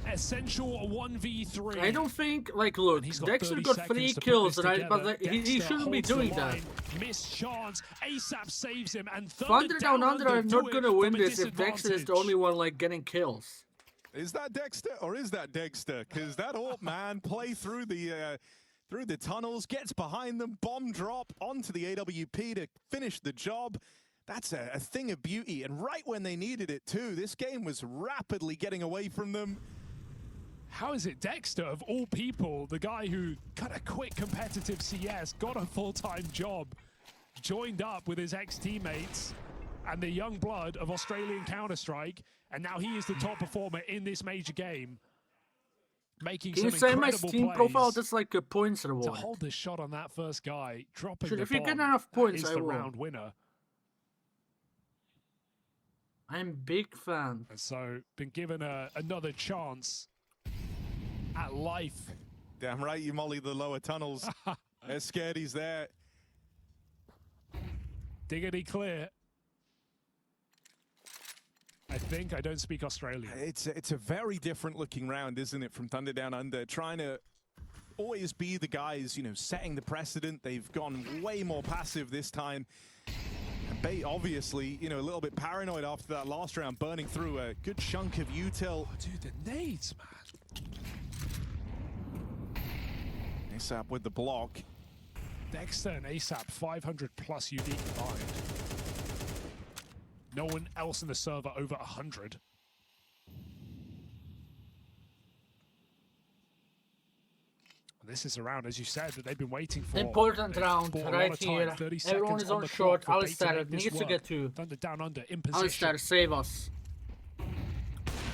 Essential 1v3. I don't think, like, look, Dexter 30 got seconds 3 to put kills, this right? But together. he Dexter shouldn't be holds the doing that. line. Missed chance. ASAP saves him, and Thunder Down Under are do not it gonna win from a this if Dexter is the only one, like, getting kills. Is that Dexter or is that Dexter? Because that Orp man play through the tunnels, gets behind them, bomb drop onto the AWP to finish the job. That's a thing of beauty, and right when they needed it too. This game was rapidly getting away from them. How is it Dexter, of all people, the guy who cut a quick competitive CS, got a full-time job, joined up with his ex-teammates and the young blood of Australian Counter-Strike, and now he is the top performer in this major game, making Can some you say my incredible Steam plays profile? That's like a points to reward. hold the shot on that first guy, dropping Shit, the if you get bomb. enough points, that is I the will. round winner. I'm big fan. And so, been given another chance at life. Damn right, you molly the lower tunnels. They're scared he's there. Diggity clear. I think I don't speak Australian. It's a very different looking round, isn't it, from Thunder Down Under? Trying to always be the guys, you know, setting the precedent. They've gone way more passive this time. And Bait, obviously, you know, a little bit paranoid after that last round, burning through a good chunk of util. Oh, dude, the nades, man. ASAP with the block. Dexter and ASAP, 500 plus UD combined. No one else in the server over 100. This is a round, as you said, that they've been waiting for. Important They've round bought a right lot of time, here. 30 Everyone seconds is on the short. clock for Bait to Alistair make this needs to work. get to. Thunder Down Under in position. Alistair, save us.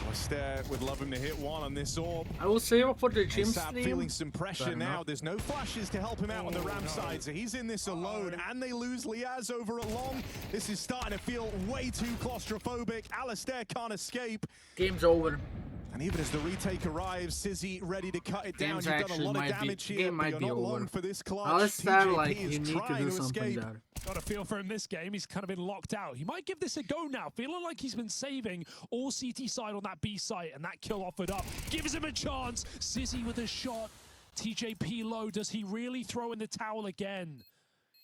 Alistair would love him to hit one on this orb. I will save up for the gym ASAP stream. feeling some pressure Fair now. enough. There's no flashes to help him out on the ramp side, so he's in this alone, and they lose Liaz over at long. This is starting to feel way too claustrophobic. Alistair can't escape. Game's over. And even as the retake arrives, Sizzy ready to cut it down. Game's You've done a actually lot of might be- damage here, game but might you're be not long over. for this clutch. Alistair, TJP like, is you need to trying do to something escape. there. Got a feel for him this game. He's kind of been locked out. He might give this a go now, feeling like he's been saving all CT side on that B site, and that kill offered up gives him a chance. Sizzy with a shot. TJP low. Does he really throw in the towel again?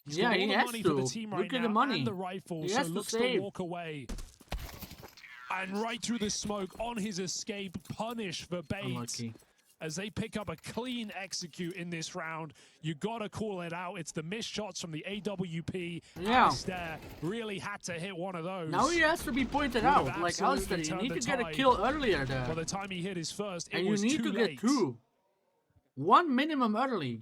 He's Yeah, got all he the has money to. for the team right Look at now the money. and the rifle, He so has to looks to save. walk away. And right through the smoke on his escape, punish for Bait. Unlucky. As they pick up a clean execute in this round. You gotta call it out. It's the missed shots from the AWP. Yeah. Alistair really had to hit one of those. Now he has to be pointed Would have out. Like, absolutely Alistair, you turned need the to get a tide. kill earlier there. By the time he hit his first, it And you was need too to late. get 2. 1 minimum early.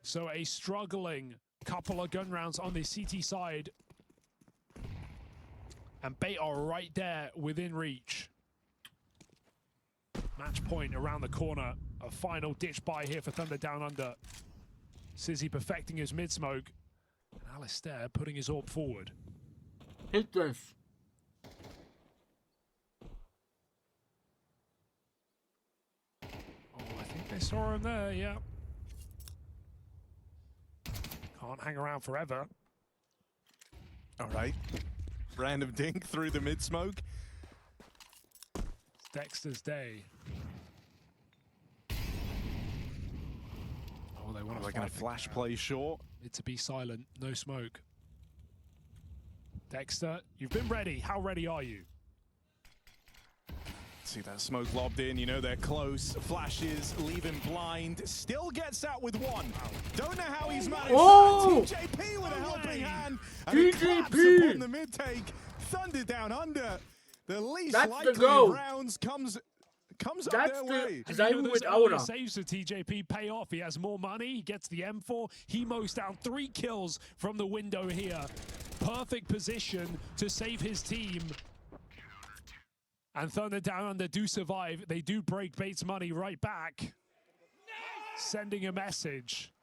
So a struggling couple of gun rounds on the CT side. And Bait are right there within reach. Match point around the corner. A final ditch buy here for Thunder Down Under. Sizzy perfecting his mid-smoke. And Alistair putting his orb forward. Hit this. Oh, I think they saw him there, yeah. Can't hang around forever. All right. Random dink through the mid-smoke. It's Dexter's day. Oh, they want to We're going to flash play short. It to be silent, no smoke. Dexter, you've been ready. How ready are you? See that smoke lobbed in, you know they're close. Flashes, leave him blind. Still gets out with one. Don't know how he's managed Oh! that. TJP with a helping hand. And it claps TJP! upon the mid-take. Thunder Down Under. The least That's likely the goal. rounds comes up That's their the way. Zywu with Those early Aura. saves for TJP pay off. He has more money. He gets the M4. He mows down 3 kills from the window here. Perfect position to save his team. And Thunder Down Under do survive. They do break Bates' money right back. Sending a message.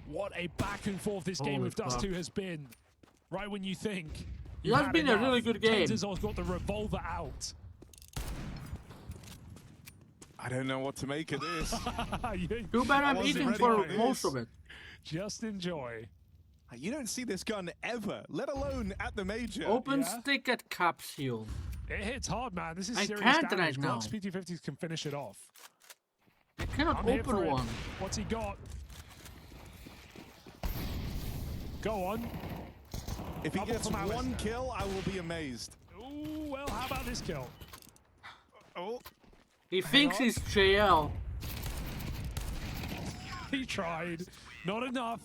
What a back and forth this game with Dust 2 has been. Right when you think. It has been a really good game. Kenzer's got the revolver out. I don't know what to make of this. Too bad I'm eating for most of it. Just enjoy. You don't see this gun ever, let alone at the major. Open stick at capsule. It hits hard, man. This is I serious can't damage. right now. Glock's PT-50s can finish it off. I cannot I'm here for open it. one. What's he got? Go on. If he Double gets from Alice. one kill, I will be amazed. Ooh, well, how about this kill? Oh. He thinks he's JL. He tried. Not enough.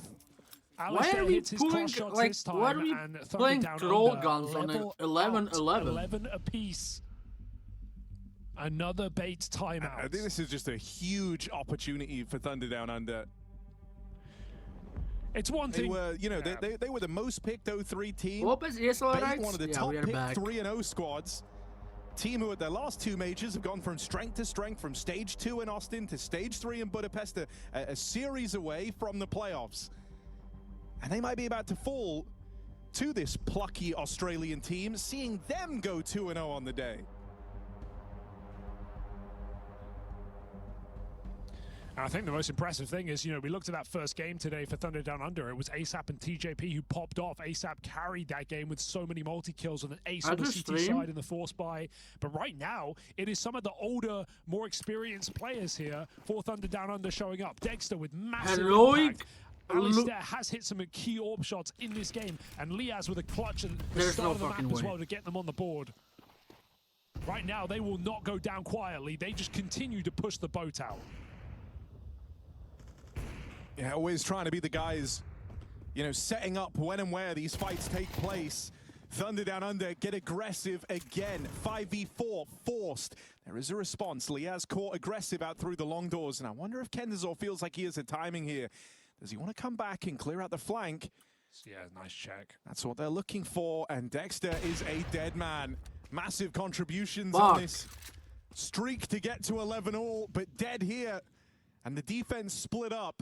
Why Alistair are we hits his pulling, cross shots like, this time, why are we and Thunder playing Down troll Under, guns on an level 11-11? out, 11 apiece. Another Bates timeout. I think this is just a huge opportunity for Thunder Down Under. It's one They thing. were, you know, they were the most picked 0-3 team. Lopez, yes, all Bait, right. one of the Yeah, top we are picked back. 3-0 squads. Team who at their last 2 majors have gone from strength to strength, from stage 2 in Austin to stage 3 in Budapest, a series away from the playoffs. And they might be about to fall to this plucky Australian team, seeing them go 2-0 on the day. I think the most impressive thing is, you know, we looked at that first game today for Thunder Down Under. It was ASAP and TJP who popped off. ASAP carried that game with so many multi-kills and an ace on the CT side in the force buy. But right now, it is some of the older, more experienced players here for Thunder Down Under showing up. Dexter with massive impact. Alistair has hit some key orb shots in this game, and Liaz with a clutch at the start of the map as well to get them on the board. Right now, they will not go down quietly. They just continue to push the boat out. Yeah, always trying to be the guys, you know, setting up when and where these fights take place. Thunder Down Under get aggressive again. 5v4 forced. There is a response. Liaz caught aggressive out through the long doors, and I wonder if Kendazor feels like he has a timing here. Does he want to come back and clear out the flank? Yeah, nice check. That's what they're looking for, and Dexter is a dead man. Massive contributions on this streak to get to 11 all, but dead here. And the defense split up.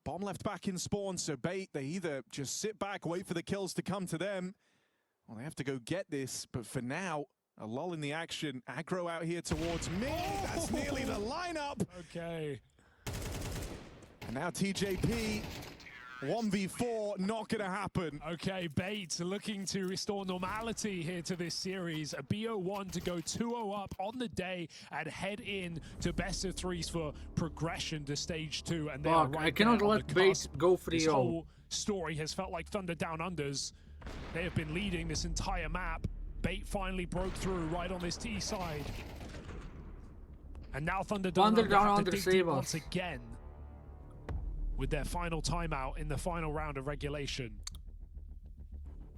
Bomb left back in spawn, so Bait, they either just sit back, wait for the kills to come to them, or they have to go get this. But for now, a lull in the action. Aggro out here towards me. That's nearly the lineup. Okay. And now TJP, 1v4, not gonna happen. Okay, Bates looking to restore normality here to this series. A BO1 to go 2-0 up on the day and head in to best of 3s for progression to stage 2. And they are right I cannot there on let the Bates cusp. go This 3-0. whole story has felt like Thunder Down Unders. They have been leading this entire map. Bait finally broke through right on this T side. And now Thunder Down Under have to dig deep once again with their final timeout in the final round of regulation.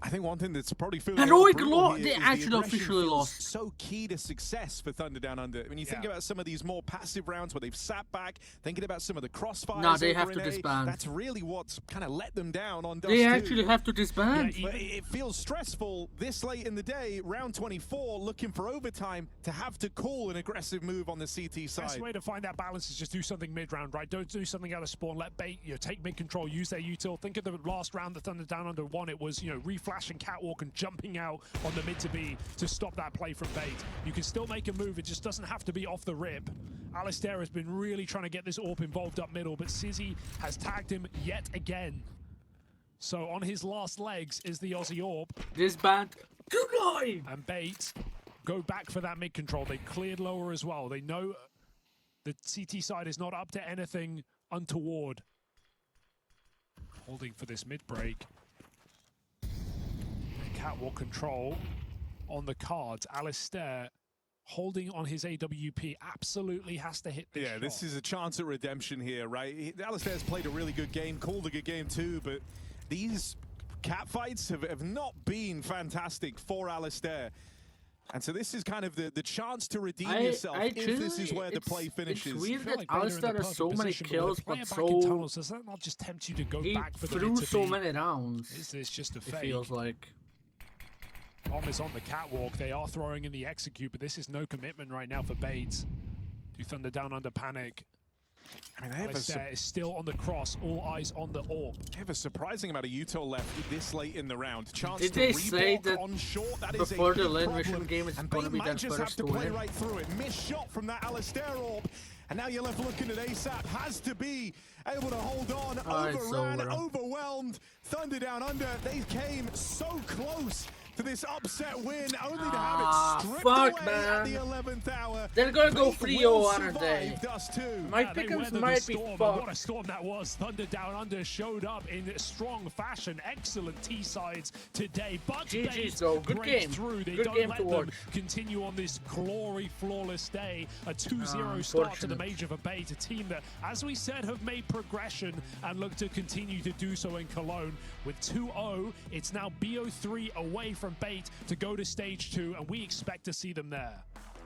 I think one thing that's probably feeling Heroic brutal law, here they is the actually aggression officially feels lost. So key to success for Thunder Down Under. When you think about some of these more passive rounds where they've sat back, thinking about some of the crossfires. No, they have over to in A, disband. That's really what's kind of let them down on Dust They 2. actually have to disband. But it feels stressful this late in the day, round 24, looking for overtime to have to call an aggressive move on the CT side. Best way to find that balance is just do something mid-round, right? Don't do something out of spawn. Let Bait, you know, take mid-control, use their util. Think of the last round that Thunder Down Under won. It was, you know, reflashing catwalk and jumping out on the mid to B to stop that play from Bait. You can still make a move. It just doesn't have to be off the rip. Alistair has been really trying to get this AWP involved up middle, but Sizzy has tagged him yet again. So on his last legs is the Aussie AWP. Disband tonight. And Bait go back for that mid control. They cleared lower as well. They know the CT side is not up to anything untoward. Holding for this mid break. Catwalk control on the cards. Alistair holding on his AWP absolutely has to hit this shot. This is a chance at redemption here, right? Alistair's played a really good game, called a good game too, but these cat fights have not been fantastic for Alistair. And so this is kind of the chance to redeem yourself if this is where the play finishes. It's weird that like Alistar has so many kills, but so does that not just tempt you to go he back for threw so many rounds. Is this just a It fake? feels like. Bomb is on the catwalk. They are throwing in the execute, but this is no commitment right now for Bates. Do Thunder down under panic. I mean, Alistar is still on the cross. All eyes on the AWP. They have a surprising amount of util left this late in the round. Chance Did to they say reblock that on short. That before is a the big lane problem. mission game is And going to Bane be might their just first have to play win? right through it. Missed shot from that Alistar orb. And now you're left looking at ASAP. Has to be able to hold on. Overran, overwhelmed. Thunder down under. They came so close to this upset win, only to have it stripped away at the 11th hour. They're gonna go Fate 3-0, will aren't they? survive, Dust 2. My They pickings weathered the might be storm, and fucked. what a storm that was. Thunder Down Under showed up in strong fashion. Excellent T-sides today. But GG's Bates though. Good break game. through. They Good don't game let to them watch. continue on this glory flawless day. A 2-0 start to the Unfortunate. major for Bates, a team that, as we said, have made progression and look to continue to do so in Cologne. With 2-0, it's now BO3 away from Bates to go to stage 2, and we expect to see them there.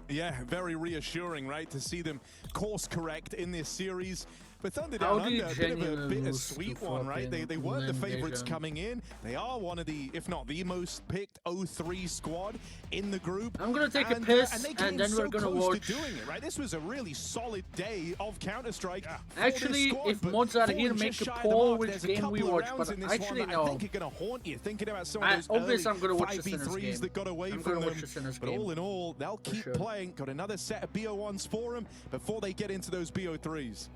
Yeah, very reassuring, right, to see them course correct in this series. But Thunder How Down do you Under, a bit of a genuinely lose bittersweet to one, right? They fucking weren't the Lane favorites Division? coming in. They are one of the, if not the most picked 0-3 squad in the group. I'm gonna take a and, piss, and they and came then so we're gonna close watch. to doing it, right? This was a really solid day of Counter-Strike. for this Actually, squad, if but mods are falling here, just make a shy of the poll mark. which There's a game we couple of watch, rounds but in this actually one that no. I think are going to haunt you, thinking about some of those Obviously, I'm early gonna watch the Sinners 5v3s game. that got away I'm from gonna watch them. the Sinners But game. all in all, they'll keep sure. playing. Got another set of BO1s for them before they get into those BO3s.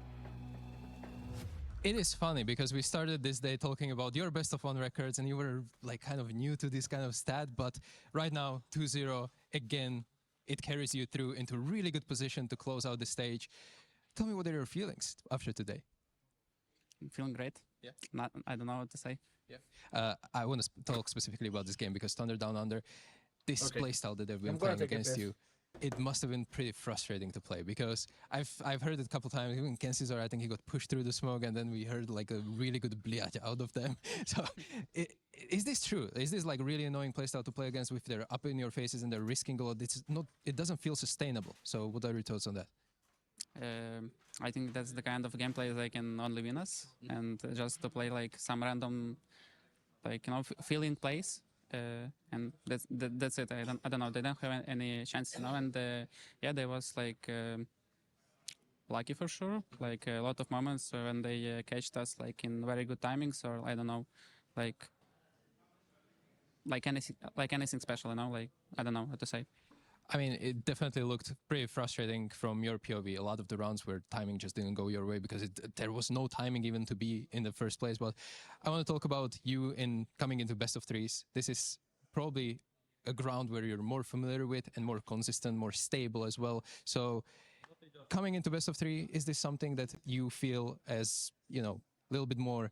It is funny because we started this day talking about your best of 1 records and you were like kind of new to this kind of stat, but right now 2-0 again, it carries you through into really good position to close out the stage. Tell me, what are your feelings after today? I'm feeling great. Yeah. I don't know what to say. Yeah. I want to talk specifically about this game because Thunder Down Under, this playstyle that they've been I'm gonna playing take a against piss. you, it must have been pretty frustrating to play because I've heard it a couple times. Even Kensizor, I think he got pushed through the smoke, and then we heard like a really good bliat out of them. So, is this true? Is this like really annoying playstyle to play against if they're up in your faces and they're risking a lot? It's not. It doesn't feel sustainable. So, what are your thoughts on that? I think that's the kind of gameplay they can only win us, and just to play like some random, like feeling plays. And that's it. I don't know. They don't have any chance, And yeah, there was like lucky for sure. Like a lot of moments when they catched us like in very good timings, or I don't know, like anything special. Like I don't know what to say. I mean, it definitely looked pretty frustrating from your POV. A lot of the rounds where timing just didn't go your way because there was no timing even to be in the first place. But I want to talk about you in coming into best of 3s. This is probably a ground where you're more familiar with and more consistent, more stable as well. So coming into best of 3, is this something that you feel as, a little bit more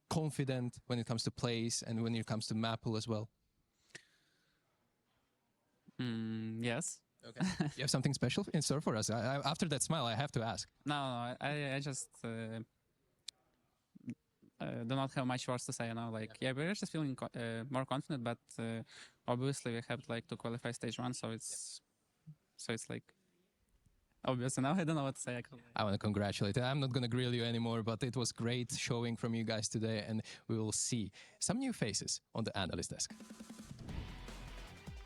confident when it comes to plays and when it comes to map pool as well? Yes. Okay. You have something special in store for us. After that smile, I have to ask. No, I just do not have much words to say. Yeah, we're just feeling more confident, but obviously we have like to qualify stage 1, so it's like obviously now I don't know what to say. Actually. I want to congratulate you. I'm not going to grill you anymore, but it was great showing from you guys today, and we will see some new faces on the analyst desk.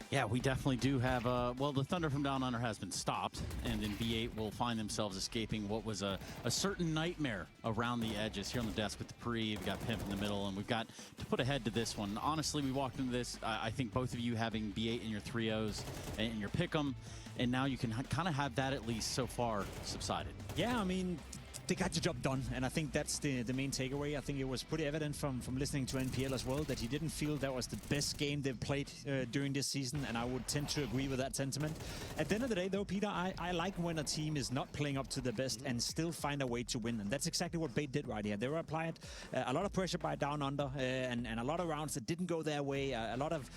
Yeah, we definitely do have, well, the Thunder from Down Under has been stopped, and in B8 will find themselves escaping what was a certain nightmare around the edges. Here on the desk with the Pre, we've got Pimp in the middle, and we've got to put a head to this one. Honestly, we walked into this, I think both of you having B8 in your 3-0s and your pick'em, and now you can kind of have that at least so far subsided. Yeah, I mean, they got the job done, and I think that's the main takeaway. I think it was pretty evident from listening to NPL as well that he didn't feel that was the best game they've played during this season, and I would tend to agree with that sentiment. At the end of the day, though, Peter, I like when a team is not playing up to the best and still find a way to win, and that's exactly what Bait did right here. They were applied a lot of pressure by Down Under, and a lot of rounds that didn't go their way, a lot of,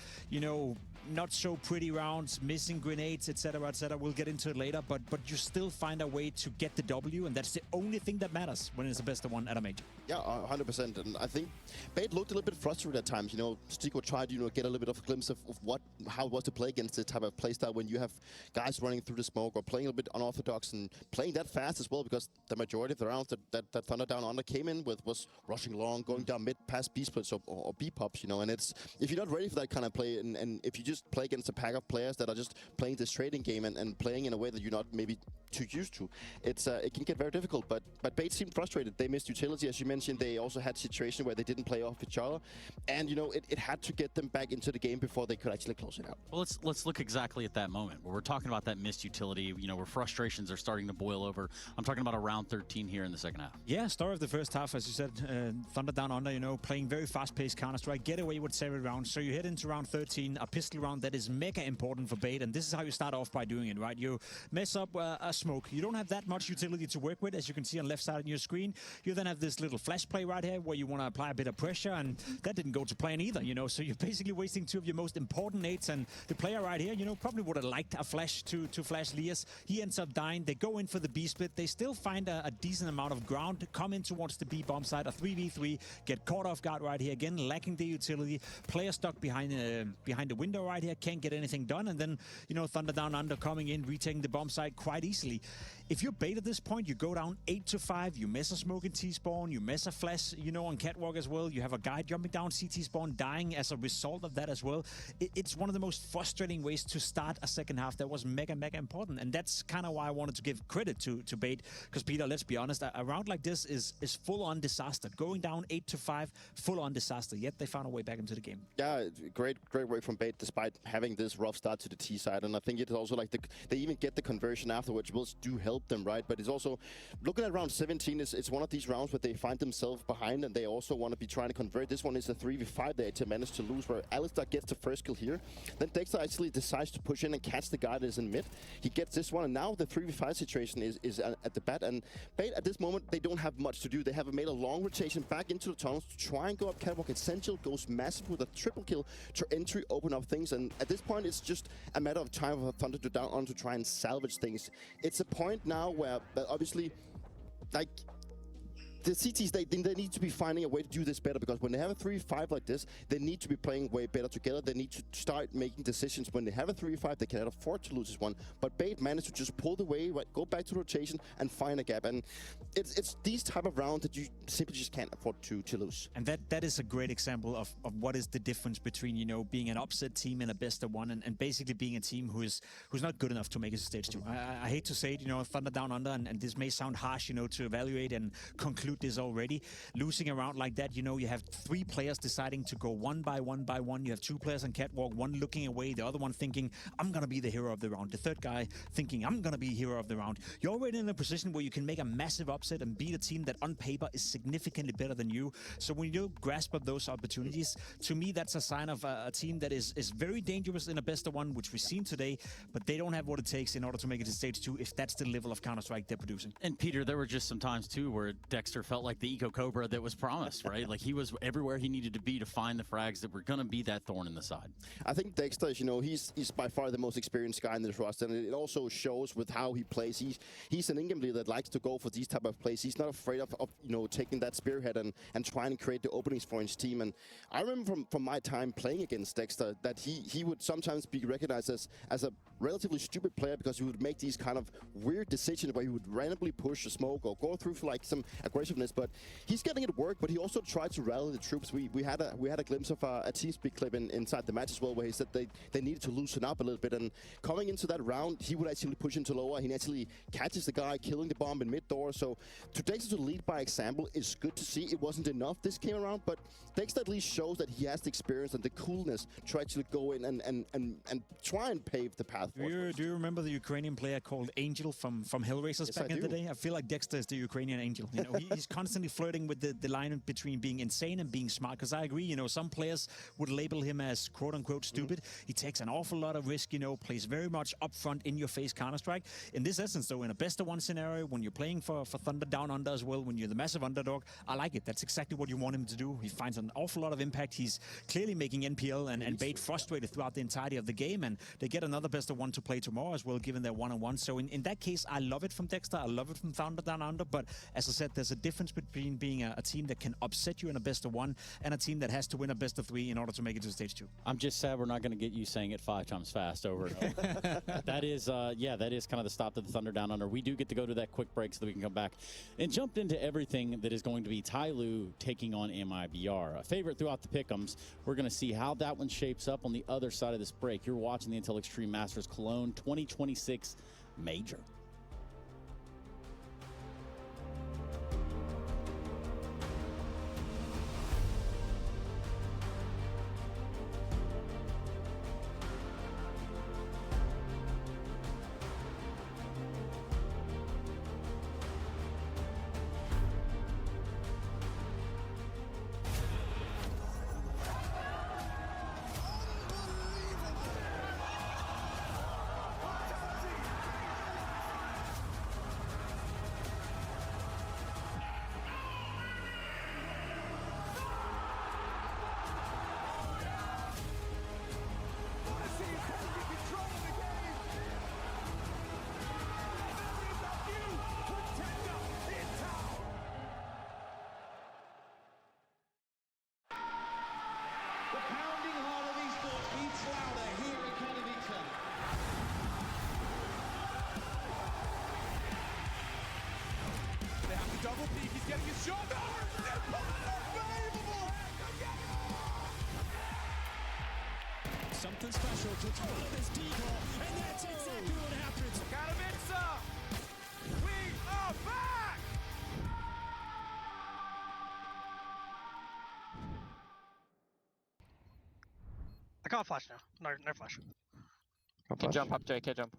not so pretty rounds, missing grenades, etc., etc. We'll get into it later, but you still find a way to get the W, and that's the only think that matters when it's the best of one at a major. Yeah, 100%. And I think Bait looked a little bit frustrated at times. You know, Stico tried to get a little bit of a glimpse of how it was to play against this type of playstyle when you have guys running through the smoke or playing a little bit unorthodox and playing that fast as well, because the majority of the rounds that Thunder Down Under came in with was rushing long, going down mid past B splits or B pops, you know. And it's, if you're not ready for that kind of play, and if you just play against a pack of players that are just playing this trading game and playing in a way that you're not maybe too used to, it's it can get very difficult. But Bait seemed frustrated. They missed utility, as you mentioned. They also had situations where they didn't play off each other, and you know, it had to get them back into the game before they could actually close it out. Well, let's look exactly at that moment where we're talking about that missed utility, you know, where frustrations are starting to boil over. I'm talking about around 13 here in the second half. Yeah, story of the first half, as you said, Thunder Down Under, you know, playing very fast-paced Counter-Strike, get away with 7 rounds. So you head into round 13, a pistol round that is mega important for Bait, and this is how you start off by doing it, right? You mess up a smoke. You don't have that much utility to work with, as you can see on left side of your screen. You then have this little flash play right here where you want to apply a bit of pressure, and that didn't go to plan either, you know. So you're basically wasting 2 of your most important nades, and the player right here, you know, probably would have liked a flash to flash Lias. He ends up dying. They go in for the B split. They still find a decent amount of ground, come in towards the B bomb side, a 3v3, get caught off guard right here again, lacking the utility. Player stuck behind the window right here, can't get anything done, and then, you know, Thunder Down Under coming in, retaking the bomb site quite easily. If you're Bait at this point, you go down 8-5, you miss a smoke in T-spawn, you miss a flash, you know, on catwalk as well. You have a guy jumping down CT spawn, dying as a result of that as well. It's one of the most frustrating ways to start a second half that was mega important, and that's kind of why I wanted to give credit to Bait, because Peter, let's be honest, a round like this is full-on disaster. Going down 8-5, full-on disaster, yet they found a way back into the game. Yeah, great work from Bait despite having this rough start to the T side, and I think it's also like they even get the conversion afterwards, which do help them, right? But it's also, looking at round 17, it's one of these rounds where they find themselves behind and they also want to be trying to convert. This one is a 3v5 they to manage to lose, where Alistar gets the first kill here. Then Dexter actually decides to push in and catch the guy that is in mid. He gets this one, and now the 3v5 situation is at the bat, and Bait at this moment, they don't have much to do. They have made a long rotation back into the tunnels to try and go up catwalk. Essential goes massive with a triple kill to entry, open up things, and at this point it's just a matter of time for Thunder to down on to try and salvage things. It's a point now where obviously, like, the CTs, they need to be finding a way to do this better, because when they have a 3v5 like this, they need to be playing way better together. They need to start making decisions. When they have a 3v5, they cannot afford to lose this one. But Bait managed to just pull the way, right, go back to rotation and find a gap. And it's these type of rounds that you simply just can't afford to lose. And that is a great example of what is the difference between, you know, being an upset team and a best of one, and basically being a team who's not good enough to make it to stage 2. I hate to say it, you know, Thunder Down Under, and this may sound harsh, you know, to evaluate and conclude this already. Losing a round like that, you know, you have 3 players deciding to go one by one. You have 2 players on catwalk, one looking away, the other one thinking, I'm gonna be the hero of the round. The third guy thinking, I'm gonna be hero of the round. You're already in a position where you can make a massive upset and beat a team that on paper is significantly better than you. So when you grasp up those opportunities, to me, that's a sign of a team that is very dangerous in a best of one, which we've seen today, but they don't have what it takes in order to make it to stage 2 if that's the level of Counter-Strike they're producing. And Peter, there were just some times too where Dexter felt like the Eco Cobra that was promised, right? Like he was everywhere he needed to be to find the frags that were going to be that thorn in the side. I think Dexter, you know, he's by far the most experienced guy in this roster, and it also shows with how he plays. He's an in-game leader that likes to go for these type of plays. He's not afraid of you know, taking that spearhead and trying to create the openings for his team. And I remember from my time playing against Dexter that he would sometimes be recognized as a relatively stupid player, because he would make these kind of weird decisions where he would randomly push a smoke or go through for like some aggressiveness. But he's getting it work, but he also tried to rally the troops. We had a glimpse of a TeamSpeak clip inside the match as well, where he said they needed to loosen up a little bit. And coming into that round, he would actually push into lower. He actually catches the guy, killing the bomb in mid door. So to Dexter to lead by example is good to see. It wasn't enough this came around, but Dexter at least shows that he has the experience and the coolness to actually go in and try and pave the path. Do you remember the Ukrainian player called Angel from Hellraisers back in the day? I feel like Dexter is the Ukrainian Angel. You know, he's constantly flirting with the line between being insane and being smart. Because I agree, you know, some players would label him as quote-unquote stupid. He takes an awful lot of risk, you know, plays very much upfront, in-your-face Counter-Strike. In this essence, though, in a best-of-one scenario, when you're playing for Thunder Down Under as well, when you're the massive underdog, I like it. That's exactly what you want him to do. He finds an awful lot of impact. He's clearly making NPL and Bait frustrated throughout the entirety of the game, and they get another best-of-one to play tomorrow as well, given their one-on-one. So in that case, I love it from Dexter. I love it from Thunder Down Under. But as I said, there's a difference between being a team that can upset you in a best-of-one and a team that has to win a best-of-3 in order to make it to stage 2. I'm just sad we're not going to get you saying it 5 times fast over and over. That is, yeah, that is kind of the stop to the Thunder Down Under. We do get to go to that quick break so that we can come back and jump into everything that is going to be Tyloo taking on MIBR. A favorite throughout the pick'ems. We're going to see how that one shapes up on the other side of this break. You're watching the Intel Extreme Masters Cologne 2026 Major. Double peek, he's getting his shot. Unbelievable! Something special to control of this decoy, and that's exactly what happens. Katowice! We are back! I can't flash now. No flash. Can jump up, JK, jump.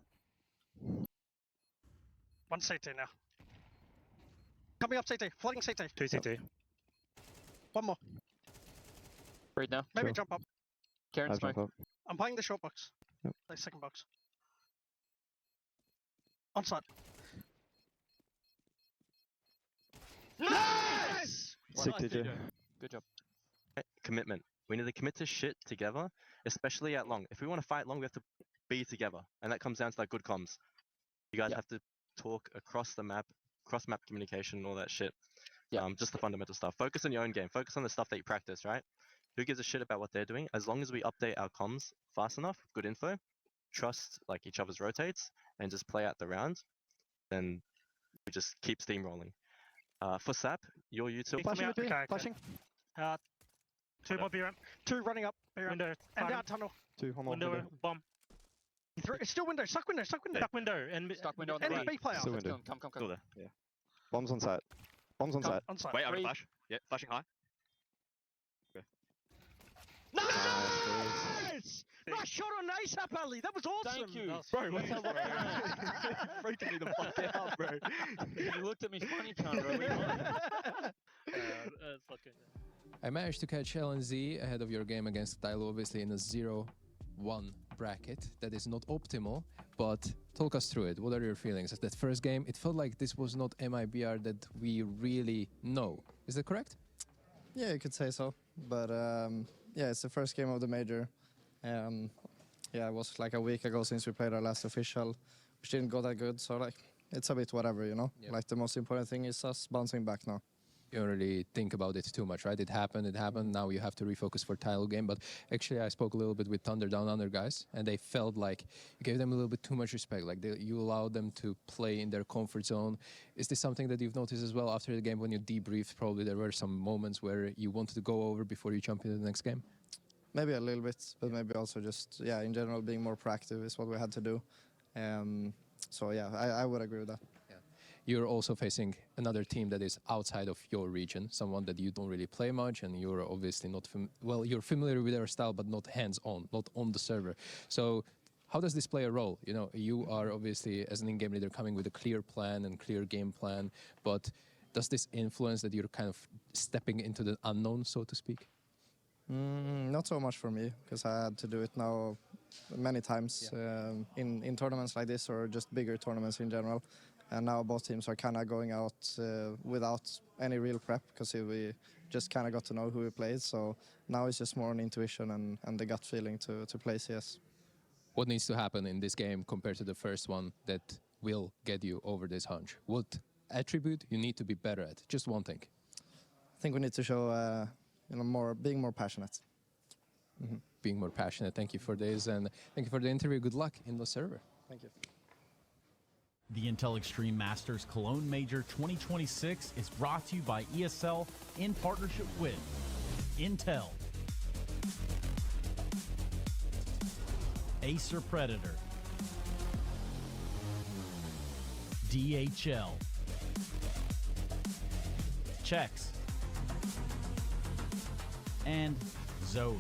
One CT now. Coming up CT, flooding CT. 2 CT. One more. Breathe now. Maybe jump up. Karen smoke. I'm playing the short box. The second box. On side. Nice! Sick, DJ. Good job. Commitment. We need to commit to shit together, especially at long. If we want to fight long, we have to be together. And that comes down to like good comms. You guys have to talk across the map, cross-map communication and all that shit. Yeah. Just the fundamental stuff. Focus on your own game. Focus on the stuff that you practice, right? Who gives a shit about what they're doing? As long as we update our comms fast enough, good info, trust like each other's rotates, and just play out the round, then we just keep steamrolling. For SAP, your util. Flashing. Flashing. 2 more B ramp. 2 running up. Window. And out tunnel. 2 on window. Bomb. It's still window. Stuck window. Stuck window. Stuck window on the right. B player. Still window. Come. Still there. Yeah. Bombs on site. Bombs on site. On site. Wait, I'm gonna flash. Yeah, flashing high. Okay. Nice! Nice shot on ASAP, Ali. That was awesome. Thank you. Bro, what's up? Freaking me the fuck out, bro. You looked at me funny, Chandra. I managed to catch LNZ ahead of your game against Tyloo, obviously in a 0-1 bracket. That is not optimal, but talk us through it. What are your feelings? At that first game, it felt like this was not MIBR that we really know. Is that correct? Yeah, you could say so. But yeah, it's the first game of the major. Yeah, it was like a week ago since we played our last official, which didn't go that good. So like, it's a bit whatever, you know? Yep. Like the most important thing is us bouncing back now. You don't really think about it too much, right? It happened. Now you have to refocus for Tyloo game. But actually, I spoke a little bit with Thunder Down Under guys, and they felt like you gave them a little bit too much respect. Like you allowed them to play in their comfort zone. Is this something that you've noticed as well after the game when you debriefed? Probably there were some moments where you wanted to go over before you jump into the next game. Maybe a little bit, but maybe also just, yeah, in general, being more proactive is what we had to do. So yeah, I would agree with that. You're also facing another team that is outside of your region, someone that you don't really play much, and you're obviously not well, you're familiar with their style, but not hands-on, not on the server. So how does this play a role? You know, you are obviously, as an in-game leader, coming with a clear plan and clear game plan, but Does this influence that you're kind of stepping into the unknown, so to speak? Not so much for me, because I had to do it now many times in tournaments like this or just bigger tournaments in general. And now both teams are kind of going out without any real prep, because we just kind of got to know who we played. So now it's just more on intuition and the gut feeling to play CS. What needs to happen in this game compared to the first one that will get you over this hunch? What attribute you need to be better at? Just one thing. I think we need to show being more passionate. Being more passionate. Thank you for this, and thank you for the interview. Good luck in the server. Thank you. The Intel Extreme Masters Cologne Major 2026 is brought to you by ESL in partnership with Intel, Acer Predator, DHL, Chex, and Zoe.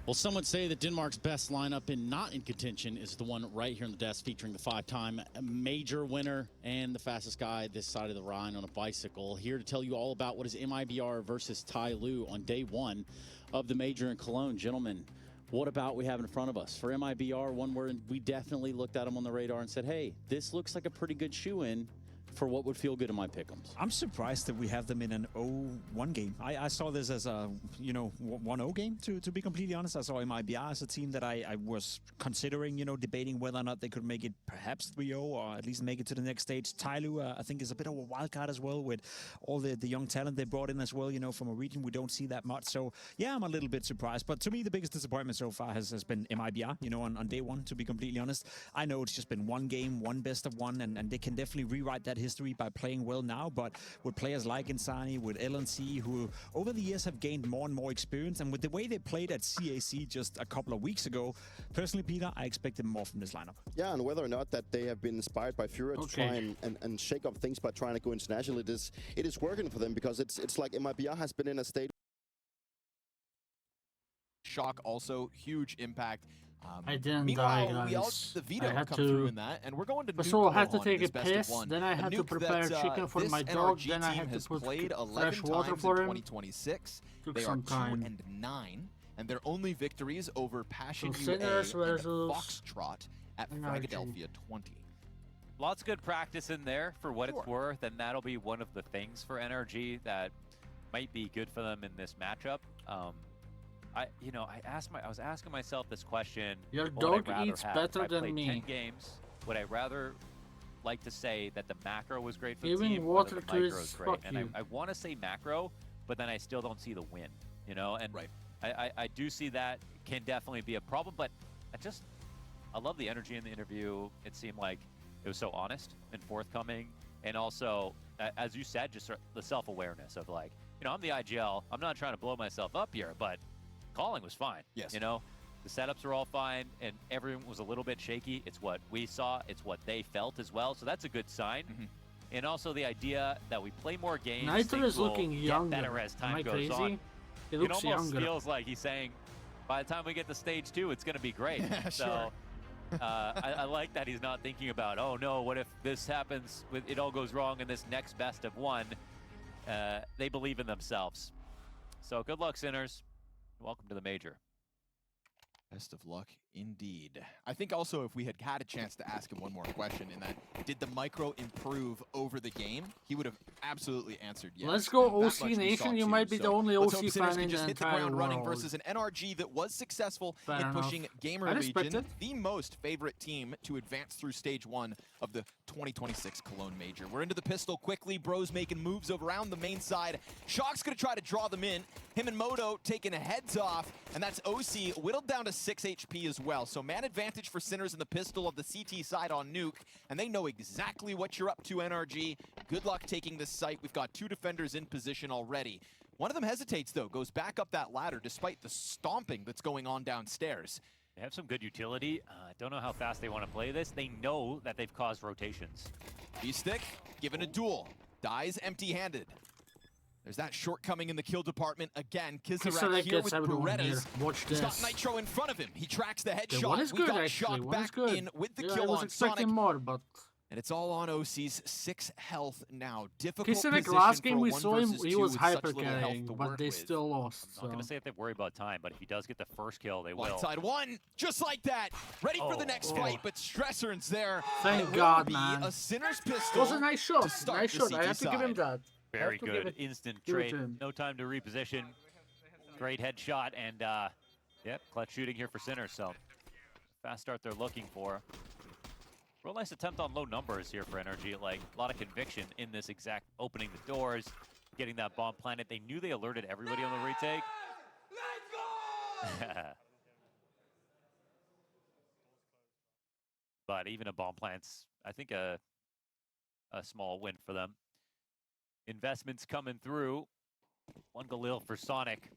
Well, some would say that Denmark's best lineup and not in contention is the one right here on the desk, featuring the 5-time major winner and the fastest guy this side of the Rhine on a bicycle. Here to tell you all about what is MIBR versus Tai Lu on day one of the major in Cologne. Gentlemen, what about we have in front of us? For MIBR, one where we definitely looked at them on the radar and said, hey, this looks like a pretty good shoe-in for what would feel good in my pick'ems. I'm surprised that we have them in an 0-1 game. I saw this as a 1-0 game, to be completely honest. I saw MIBR as a team that I was considering, debating whether or not they could make it perhaps 3-0 or at least make it to the next stage. Tai Lu, I think, is a bit of a wild card as well, with all the young talent they brought in as well, from a region we don't see that much. So yeah, I'm a little bit surprised. But to me, the biggest disappointment so far has been MIBR, on day one, to be completely honest. I know it's just been one game, one best of one, and they can definitely rewrite that history by playing well now, but with players like Insani, with LNC, who over the years have gained more and more experience, and with the way they played at CAC just a couple of weeks ago, personally, Peter, I expected more from this lineup. Yeah, and whether or not that they have been inspired by Fura to try and shake up things by trying to go internationally, it is working for them, because it's like MIBR has been in a state. Shock also, huge impact. I didn't meanwhile, die, we all guys. the veto I had come to. through in that, and we're going to First nuke of all, I had to Gohan take in a this best of piss, one. then I had to nuke prepare that, chicken for this my dog, NRG then I team had to has put played 11 fresh water times for in him. 2026. Took They some are time. 2-9, and their only victories over Passion So UA Sinners and versus Foxtrot at NRG. Philadelphia 20. Lots of good practice in there for what it's worth, and that'll be one of the things for NRG that might be good for them in this matchup. I was asking myself this question. Your what would dog I rather eats have? better If I than played me. 10 games, would I rather like to say that the macro was great for Giving the team, water or that the to micro his is great? fuck And you. I want to say macro, but then I still don't see the win. And I do see that can definitely be a problem, but I love the energy in the interview. It seemed like it was so honest and forthcoming, and also, as you said, just the self-awareness of like, I'm the IGL. I'm not trying to blow myself up here, but calling was fine. Yes. The setups were all fine, and everyone was a little bit shaky. It's what we saw. It's what they felt as well. So that's a good sign. And also the idea that we play more games. Nitro is will looking get younger. better as time Am I goes crazy? on. He looks it almost younger. feels like he's saying, by the time we get to stage 2, it's going to be great. Sure. So I like that he's not thinking about, oh no, what if this happens, it all goes wrong in this next best of one. They believe in themselves. So good luck, Sinners. Welcome to the major. Best of luck indeed. I think also if we had had a chance to ask him one more question, in that, did the micro improve over the game? He would have absolutely answered yes. Let's go That OC much we saw Nation. You too. might be So the only let's OC hope Sinners fan can in just the hit the entire ground running world. versus an NRG that was successful Fair in enough. pushing Gamer I respect Legion, it. the most favorite team to advance through stage 1 of the 2026 Cologne Major. We're into the pistol quickly. Bros making moves around the main side. Shock's gonna try to draw them in. Him and Moto taking heads off, and that's OC whittled down to 6 HP as well. So man advantage for Sinners in the pistol of the CT side on Nuke, and they know exactly what you're up to, NRG. Good luck taking this site. We've got 2 defenders in position already. One of them hesitates though, goes back up that ladder despite the stomping that's going on downstairs. They have some good utility. Don't know how fast they want to play this. They know that they've caused rotations. B-Stick given a duel. Dies empty-handed. There's that shortcoming in the kill department again. Kisarek Kisarek here gets with everyone here. Berettas. Watch He's got this. Nitro in front of him. He tracks the Okay, headshot. one is We good got actually. Shock One is back good. in with the Yeah, I kill was on expecting Sonic. more, but And it's all on OC's 6 health now. Difficult Kisarek position last for game a we 1 saw him, versus he 2 was with such hyper little health carrying, to but work they with. still lost. I'm not going to say if they worry about time, but if he does get the first kill, they will. Side one, just like that. Ready for the next fight, but Stresser's there. Thank And it God, will be man. a Sinner's It pistol. was a nice shot. to start Nice the shot. I CT have to give him side. that. I Very have to give good. it- Instant give it trade. to him. No time to reposition. Great headshot. And, yep, clutch shooting here for Sinner. So, fast start they're looking for. Real nice attempt on low numbers here for NRG. Like, a lot of conviction in this exact opening the doors, getting that bomb planted. They knew they alerted everybody on the retake. Let's go! But even a bomb plant's, I think, a small win for them. Investments coming through. One Galil for Sonic.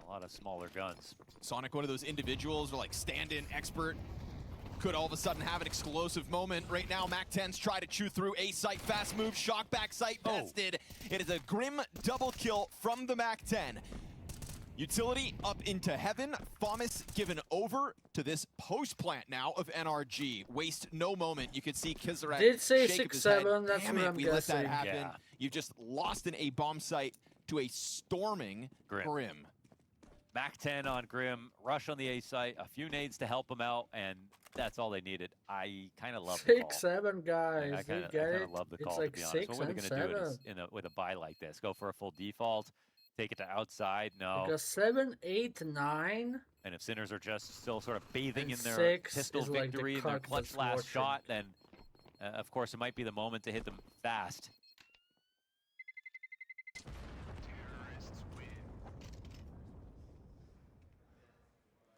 A lot of smaller guns. Sonic, one of those individuals, or like stand-in expert, could all of a sudden have an explosive moment. Right now, Mac-10's try to chew through a site, fast move, shock back site bested. It is a grim double kill from the Mac-10. Utility up into heaven. Thomas given over to this post plant now of NRG. Waste no moment. You can see Kisarek Did say shake of his 6-7, head. that's Damn what it, I'm we let that guessing. happen. Yeah. You've just lost in a bomb site to a storming Grim. Mac-10 on Grim, rush on the A site, a few nades to help him out, and that's all they needed. I kind of love the call. 6-7 guys. I kind you get it? of love the It's call, like to be honest. 6 What were they and going to do 7. with a buy like this? Go for a full default, take it to outside? No. Because 7, 8, 9. And if Sinners are just still sort of bathing And in their 6 pistol is like the victory and their cock clutch that's last watching. shot, then of course it might be the moment to hit them fast.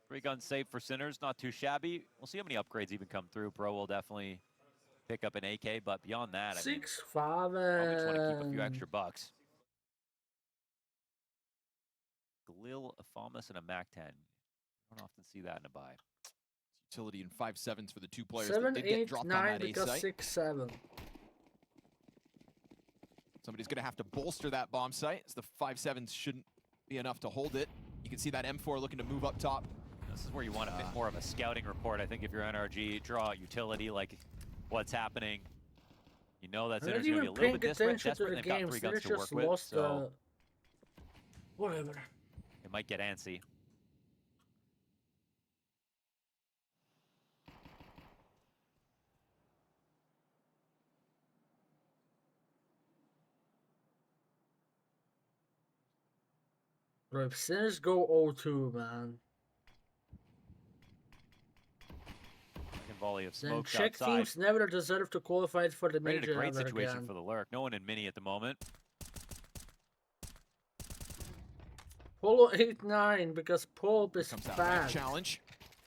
Three-gun save for Sinners, not too shabby. We'll see how many upgrades even come through. Bro will definitely pick up an AK, but beyond that, I mean, 6, probably just want to keep a few 5. extra bucks. Galil, a Thomas, and a Mac-10. Don't often see that in a buy. Utility in 5-7s for the two players 7, that did get 8, dropped 9 on that A because site. 6, 7. Somebody's going to have to bolster that bomb site, as the 5-7s shouldn't be enough to hold it. You can see that M4 looking to move up top. This is where you want a bit more of a scouting report. I think if you're NRG, draw out utility, like what's happening. You know that I'm not Sinner's going to be even a little paying bit attention to desperate. the They've got game. 3 guns Sinners to work just with, lost so whatever. it might get antsy. Bro, if Sinners go 0-2, man, Second volley of then smoke Czech outside. teams never deserve to qualify for the Created major a great ever situation again. for the lurk. No one in mini at the moment. Polo 8-9 because Poloolpp is Comes out bad. challenge.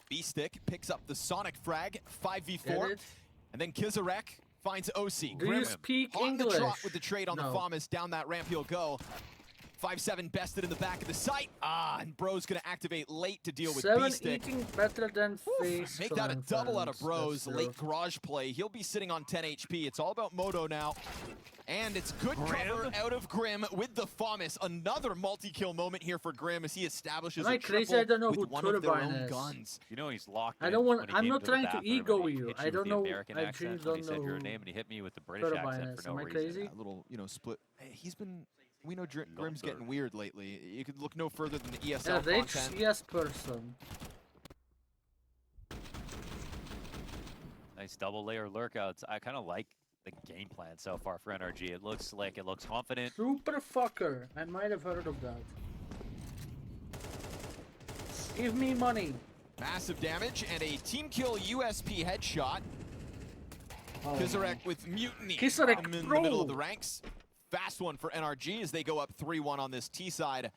B-Stick picks up the Sonic frag, 5v4. Get it? And then Kisarek finds OC. Do you speak on the English? trot with the trade on the No. Thomas. Down that ramp he'll go. 5-7 bested in the back of the site. And Bro's going to activate late to deal with 7 B-Stick. eating better than face. Make that a double out of fans. Bros. That's Late true. garage play. He'll be sitting on 10 HP. It's all about Moto now. And it's good cover out of Grim with the Thomas. Another multi-kill moment here for Grim as he establishes Am I a crazy? triple I don't know with who one of their Turbine own is. guns. You know he's locked I in don't want. when he I'm came not to the trying to bathroom and ego he you. hit I with don't the know. American I accent genuinely when he don't said know your who name and he hit me with the British Turbine accent is. for no Am I reason. crazy? A little, split. Hey, he's been. We know Grim's getting weird lately. You could look no further than the A ESL rich content. CS person. Nice double layer lurkouts. I kind of like the game plan so far for NRG. It looks slick. It looks confident. Super fucker. I might have heard of that. Give me money. Massive damage and a team kill USP headshot. Oh, Kisarek with mutiny Kisarek in the Pro. middle of the ranks. Fast one for NRG as they go up 3-1 on this T side.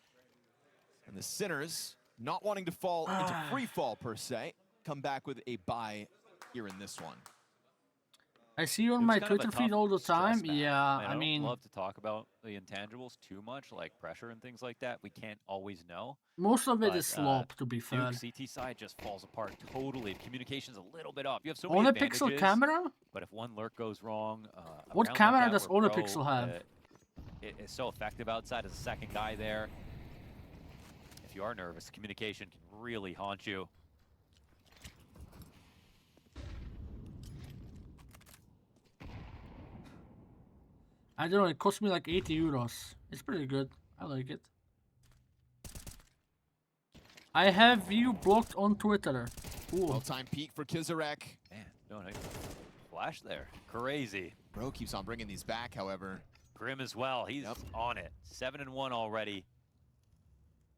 And the Sinners, not wanting to fall into free fall per se, come back with a bye here in this one. I see you on It's my kind of a Twitter feed tough all the stress time. match. Yeah, I I mean, don't love to talk about the intangibles too much, like pressure and things like that. We can't always know. most of it But, is slop, to be fair. Nuke CT side just falls apart totally. Communication's a little bit off. You have so On many a pixel advantages, camera? but if one lurk goes wrong, What around camera like that does where Bro, Onapixel have? is so effective outside as a second guy there. If you are nervous, communication can really haunt you. I don't know, it cost me like 80 euros. It's pretty good. I like it. I have you blocked on Twitter. Cool. Well-timed peek for Kizarek. Man, no, nice flash there. Crazy. Bro keeps on bringing these back, however. Grim as well. He's on it. 7-1 already.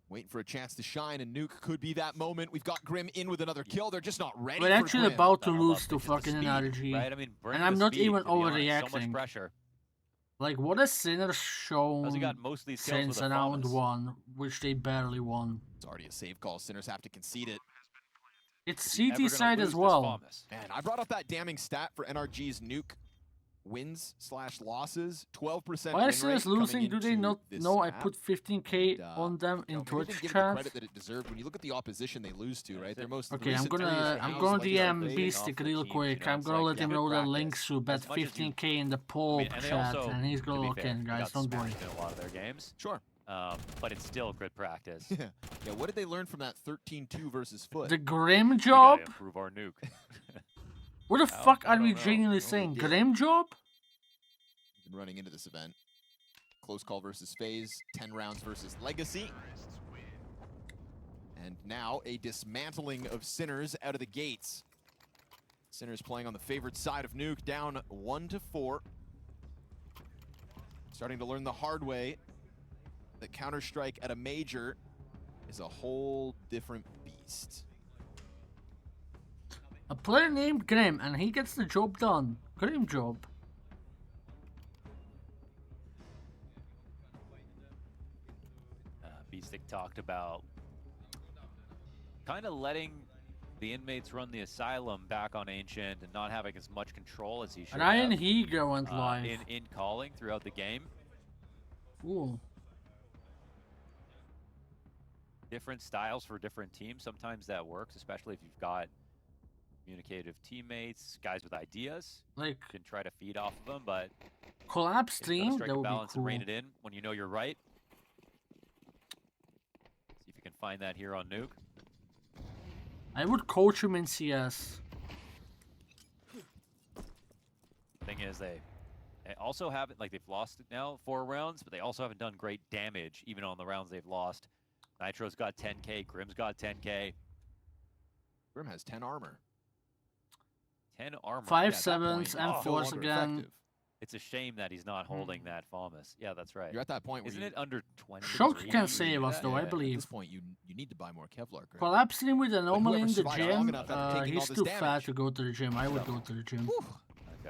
Waiting for a chance to shine, and Nuke could be that moment. We've got Grim in with another kill. They're just not ready. We're for actually Grim. about to lose to fucking NRG. Right? I mean, bring and the I'm not speed, even to be honest. overreacting. So much pressure. Like, what has Sinner shown How's he got most of these kills since with a round Promise? 1, which they barely won? It's already a save call. Sinners have to concede it. It's CT side as well. Man, I brought up that damning stat for NRG's Nuke wins/losses. 12% Why win is Sinners rate coming losing? Do they into not this know I map. put 15k on them in Maybe Twitch didn't give it the chat? credit that it deserved. When you look at the opposition they lose to, right? They're most Okay, I'm gonna DM Beastic real quick. I'm gonna let him know the links to bet 15k in the Poloolpp and they chat, also, and he's gonna to be look fair, in, they guys. got Don't worry. smashed in a lot of their games. Sure. But it's still good practice. Yeah, what did they learn from that 13-2 versus Foot? The Grim We job? gotta improve our nuke. What the fuck are we genuinely saying? Grim job? Been running into this event. Close call versus FaZe, 10 rounds versus Legacy. And now a dismantling of Sinners out of the gates. Sinners playing on the favored side of Nuke, down 1-4. Starting to learn the hard way that Counter-Strike at a major is a whole different beast. A player named Grim, and he gets the job done. Grim job. Beastic talked about kind of letting the inmates run the asylum back on Ancient and not having as much control as he should Ryan have. Heger went live. In calling throughout the game. Cool. Different styles for different teams. Sometimes that works, especially if you've got communicative teammates, guys with ideas. Like, you can try to feed off of them, but collab you stream, gotta strike that a would be balance and rein cool. it in when you know you're right. See if you can find that here on Nuke. I would coach him in CS. Thing is, they also haven't, like, they've lost it now 4 rounds, but they also haven't done great damage even on the rounds they've lost. Nitro's got 10k, Grim's got 10k. Grim has 10 armor. 10 armor. 5 sevens and 4s again. It's a shame that he's not holding that FAMAS. Yeah, that's right. You're at that point where Isn't it under 20? Shock can save us though, I At believe. this point, you need to buy more Kevlar. Grim. Collab stream with Anomaly whoever in the survived long gym. enough after taking all He's this too damage. fat to go to the gym. I would go to the gym.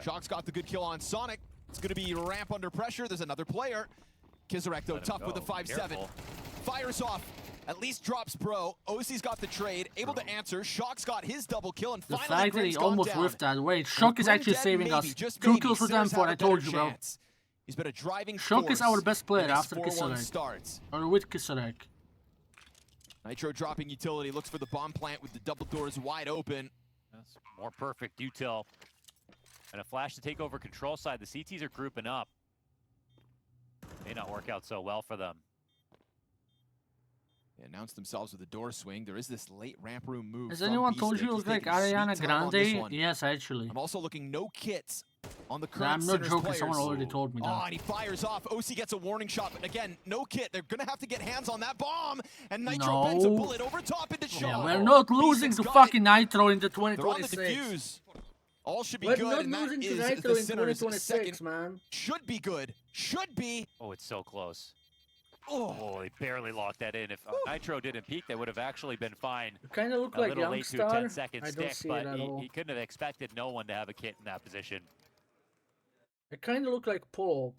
Shock's got the good kill on Sonic. It's going to be ramp under pressure. There's another player. Kizarek, though, Let him tough with a go. 5-7. Careful. Fires off. At least drops Bro. OC's got the trade. Able to answer. Shock's got his double kill. And The finally, fact that Grim's he gone almost down. whiffed that. Wait, And Shock is Grim actually dead, saving maybe, us. just 2 maybe. kills with Sinners M4, have I a told better you, bro. chance. He's been a driving Shock force is our best player in this after 4-1 Kizarek. starts. Or with Kizarek. Nitro dropping utility. Looks for the bomb plant with the double doors wide open. That's more perfect util. And a flash to take over control side. The CTs are grouping up. May not work out so well for them. They announced themselves with a door swing. There is this late ramp room move. Has from anyone told Beastic. you you He's look like taking sweet Ariana time on this Grande? one. Yes, actually. I'm also looking no kits on the Nah, current I'm not Sinners joking, players. someone already told me that. Oh, and he fires off. OC gets a warning shot, but again, no kit. They're gonna have to get hands on that bomb, and Nitro bends a No. bullet over top into Yeah, Shaw. we're not losing to got fucking Nitro in the They're on the 2026. defuse. All should be We're good, not and that losing to is Nitro the in Sinners' 2026, second. man. Should be good. Should be. Oh, it's so close. Oh, they barely locked that in. If Nitro didn't peek, they would have actually been fine. You kind of look A like little late to a Youngstar. 10-second I don't stick, see but it at all. he couldn't have expected no one to have a kit in that position. I kind of look like Poloolpp.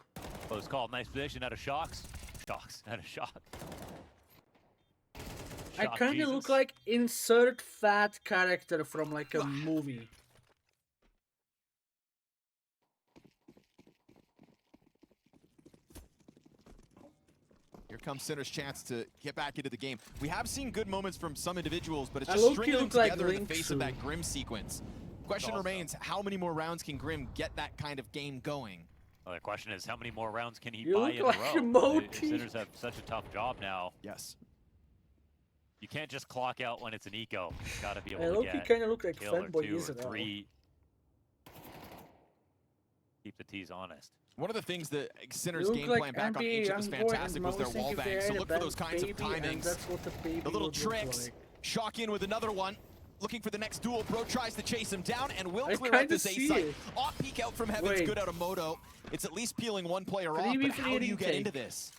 Close call, nice position out of Shocks. Shocks, out of Shock. I Shock kind of Jesus. look like insert fat character from like a movie. comes Sinner's chance to get back into the game. We have seen good moments from some individuals, but it's I just low-key stringing them look like together in the Link face of that Grim sequence. Question remains, how many more rounds can Grim get that kind of game going? Well, the question is, how many more rounds can he You buy look in like a row? Moti. Sinners have such a tough job now. Yes. You can't just clock out when it's an eco. You gotta be I able to low-key get kinda look like a kill or fanboy 2 or Israel. 3. Keep the T's honest. One of the things that Sinner's You game look plan like back on NBA Ancient was young boy, fantastic and was their Mo think wall if they bangs. had So a look for those kinds of baby, and timings. that's what the baby The little would look tricks. like. Shock in with another one. Looking for the next duel. Bro tries to chase him down and will I clear out kinda this A see site. it. Off peek out from Heaven's Wait. good out of Moto. It's at least peeling one player off, 3v3 but how do you get retake. into this?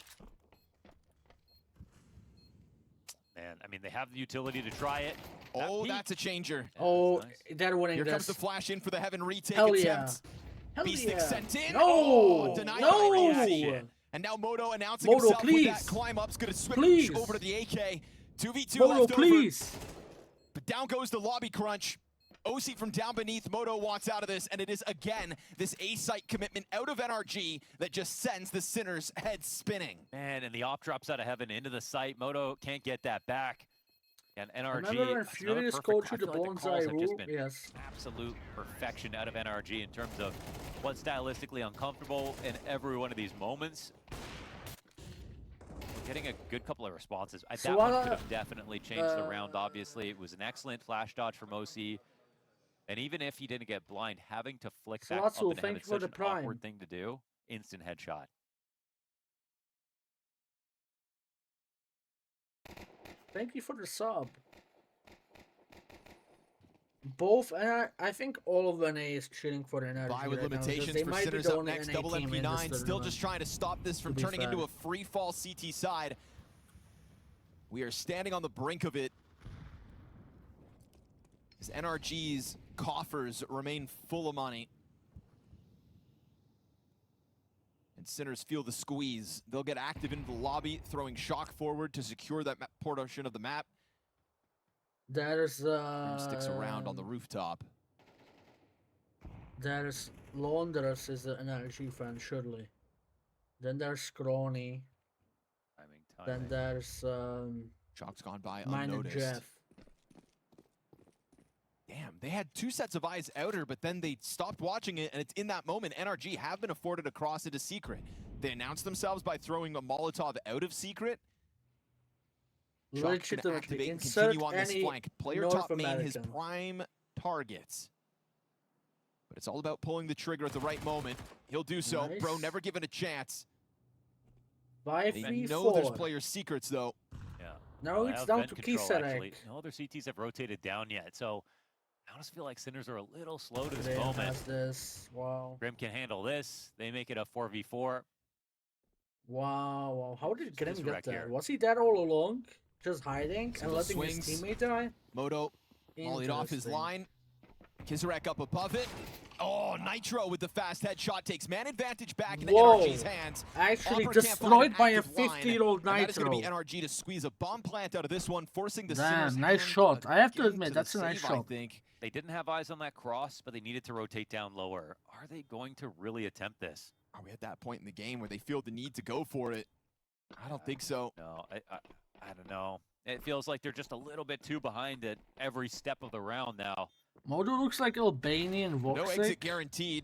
Man, I mean, they have the utility to try it. Oh, that's a changer. Oh, that winning Here comes this. the flash in for the Heaven retake Hell yeah. attempt. Hell Beast yeah. sent in. No! Oh, denied No! by Reaction. And now Moto announcing Moto, himself please. with that climb up's going to switch Please. over to the AK. 2v2 Moto, left please. over. But down goes the lobby crunch. OC from down beneath. Moto wants out of this, and it is again this A-site commitment out of NRG that just sends the Sinners head spinning. Man, and the op drops out of Heaven into the site. Moto can't get that back. And NRG, Remember when that's another Furious perfect- go I through the feel like bonsai calls have just rule? been Yes. absolute perfection out of NRG in terms of what's stylistically uncomfortable in every one of these moments. Getting a good couple of responses. So That one what, could have definitely changed the round, obviously. It was an excellent flash dodge from OC. And even if he didn't get blind, having to flick So back Atsu, up and have thank it's you for such the an awkward prime. thing to do. Instant headshot. Thank you for the sub. Both, and I think all of NA is cheating for the NRG Buy with right now, because limitations they for might be Sinners the up only next. NA Double team in this MP9 still tournament, just trying to stop this from to be turning into fair. a free fall CT side. We are standing on the brink of it. As NRG's coffers remain full of money. And Sinners feel the squeeze. They'll get active into the lobby, throwing Shock forward to secure that portion of the map. There's Grim sticks around on the rooftop. There's Laundress is an NRG fan, surely. Then there's Scrawny. Then there's Shock's gone by mine and unnoticed. Jeff. Damn, they had two sets of eyes outer, but then they stopped watching it, and it's in that moment NRG have been afforded a cross into Secret. They announced themselves by throwing a Molotov out of Secret. Shock can Legitimately, activate and insert continue on this any flank. Player North top main his American. prime targets. But it's all about pulling the trigger at the right moment. He'll do so. Nice. Bro never given a chance. By They 3-4. know there's player secrets, though. Yeah. Now Well, it's have down vent to control, Kisarek. actually. No other CTs have rotated down yet, so I just feel like Sinners are a little slow to this Grim moment. has this. Wow. Grim can handle this. They make it a 4v4. Wow, wow. How did Grim this get wreck there? here. Was he there all along? Just hiding and Single letting swings. his teammate die? Moto mollied off his Interesting. line. Kizarek up above it. Oh, Nitro with the fast headshot takes man advantage back into Whoa. NRG's hands. Actually Opera can't find destroyed an by a active line, 50-year-old and that is going to be Nitro. NRG to squeeze a bomb plant out of this one, forcing the Damn, Sinners nice hand shot. I have to again admit, the that's a nice save, I shot. think. They didn't have eyes on that cross, but they needed to rotate down lower. Are they going to really attempt this? Are we at that point in the game where they feel the need to go for it? I don't think so. No, I don't know. It feels like they're just a little bit too behind at every step of the round now. Modo looks like Albanian No Voxic. exit guaranteed.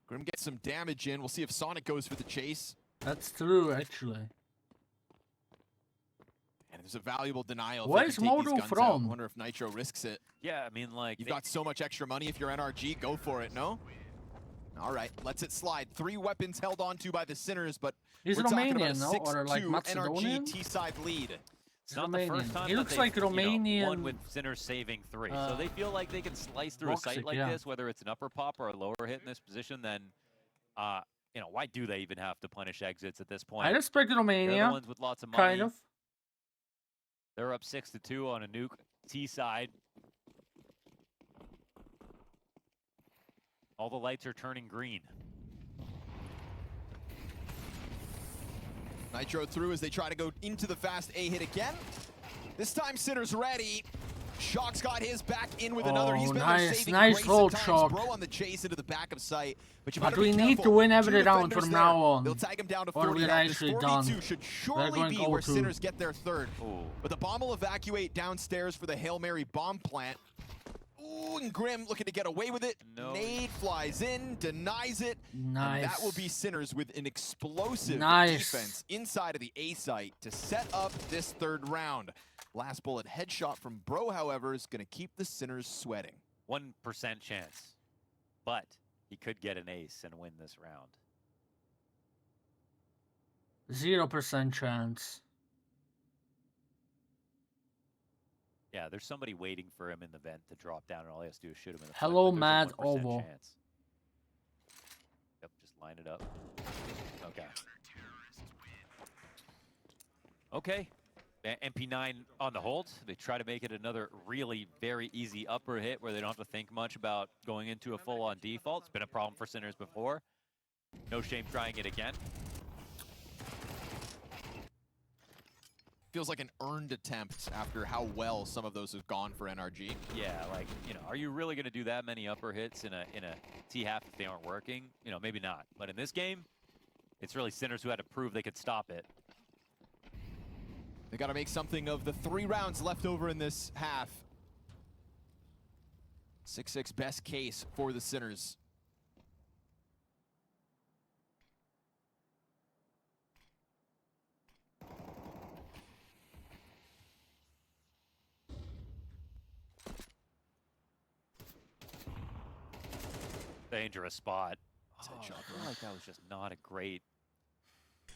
Grim gets some damage in. We'll see if Sonic goes for the chase. That's true, actually. And there's a valuable denial. if Where they is can take these Modo guns out. from? I wonder if Nitro risks it. Yeah, I mean, like... You've got so much extra money. If you're NRG, go for it, no? All right, lets it slide. 3 weapons held onto by the Sinners, but He's we're talking about a Romanian, no? Or like 6-2 Macedonian? NRG T-side lead. It's not the first Romanian. time He that looks they've, like you know, Romanian, won with Sinners saving 3. So they feel like they can slice through a site Voxic, like yeah. this, whether it's an upper pop or a lower hit in this position, then, you know, why do they even have to punish exits at this point? I respect They're the Romania. ones with lots of money. Kind of. They're up 6-2 on a nuke T side. All the lights are turning green. Nitro through as they try to go into the fast A hit again. This time Sinners ready. Shock's got his back in with another. He's been nice, saving nice grace roll, at times. Shock. Bro on the chase into the back of sight. But you But better we be need careful. to win every 2 round defenders from there. now on. They'll tag him down to Or 40 we're now. This actually 4v2 done. should We're surely going be where 0-2. Sinners get their third. But the bomb will evacuate downstairs for the Hail Mary bomb plant. Ooh, and Grim looking to get away with it. No. Nade flies in, denies it. Nice. And that will be Sinners with an explosive Nice. defense inside of the A site to set up this third round. Last bullet headshot from Bro, however, is going to keep the Sinners sweating. 1% chance, but he could get an ace and win this round. 0% chance. Yeah, there's somebody waiting for him in the vent to drop down, and all he has to do is shoot him in the Hello, foot, but Mad there's a 1% Oval. chance. Yep, just line it up. Okay. Okay. MP9 on the hold. They try to make it another really very easy upper hit where they don't have to think much about going into a full-on default. It's been a problem for Sinners before. No shame trying it again. Feels like an earned attempt after how well some of those have gone for NRG. Yeah, like, you know, are you really going to do that many upper hits in a T-half if they aren't working? You know, maybe not. But in this game, it's really Sinners who had to prove they could stop it. They got to make something of the 3 rounds left over in this half. 6-6 best case for the Sinners. Dangerous spot. That's a Oh, headshot, I bro. feel like that was just not a great...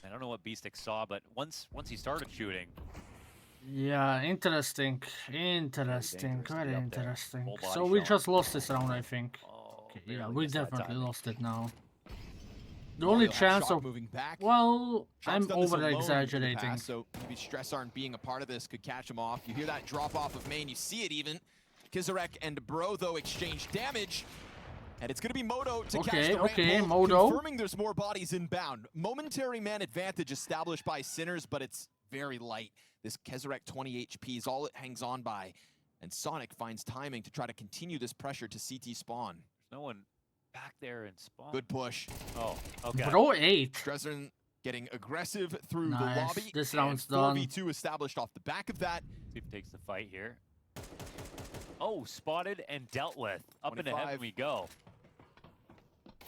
I don't know what Beastick saw, but once he started shooting, Yeah, interesting. Interesting. dangerous to Very be up there. interesting. Full body So we shell. just lost this round, I think. Okay, yeah, barely we missed that definitely timing. lost it now. The Mario only has chance Shock of... moving back. Well, Shock's I'm done this alone in the over-exaggerating. past, so maybe Stress Arm being a part of this could catch him off. You hear that drop off of main, you see it even. Kizarek and Bro, though, exchange damage. And it's going to be Moto to catch the ramp hold, Moto. confirming there's more bodies inbound. Momentary man advantage established by Sinners, but it's very light. This Kizarek 20 HP is all it hangs on by. And Sonic finds timing to try to continue this pressure to CT spawn. there's no one back there in spawn. Good push. Oh, okay. Bro 8. Stressen getting aggressive through the Nice. lobby. This and round's done. 4v2 established off the back of that. See if he takes the fight here. Oh, spotted and dealt with. Up and 25. ahead we go.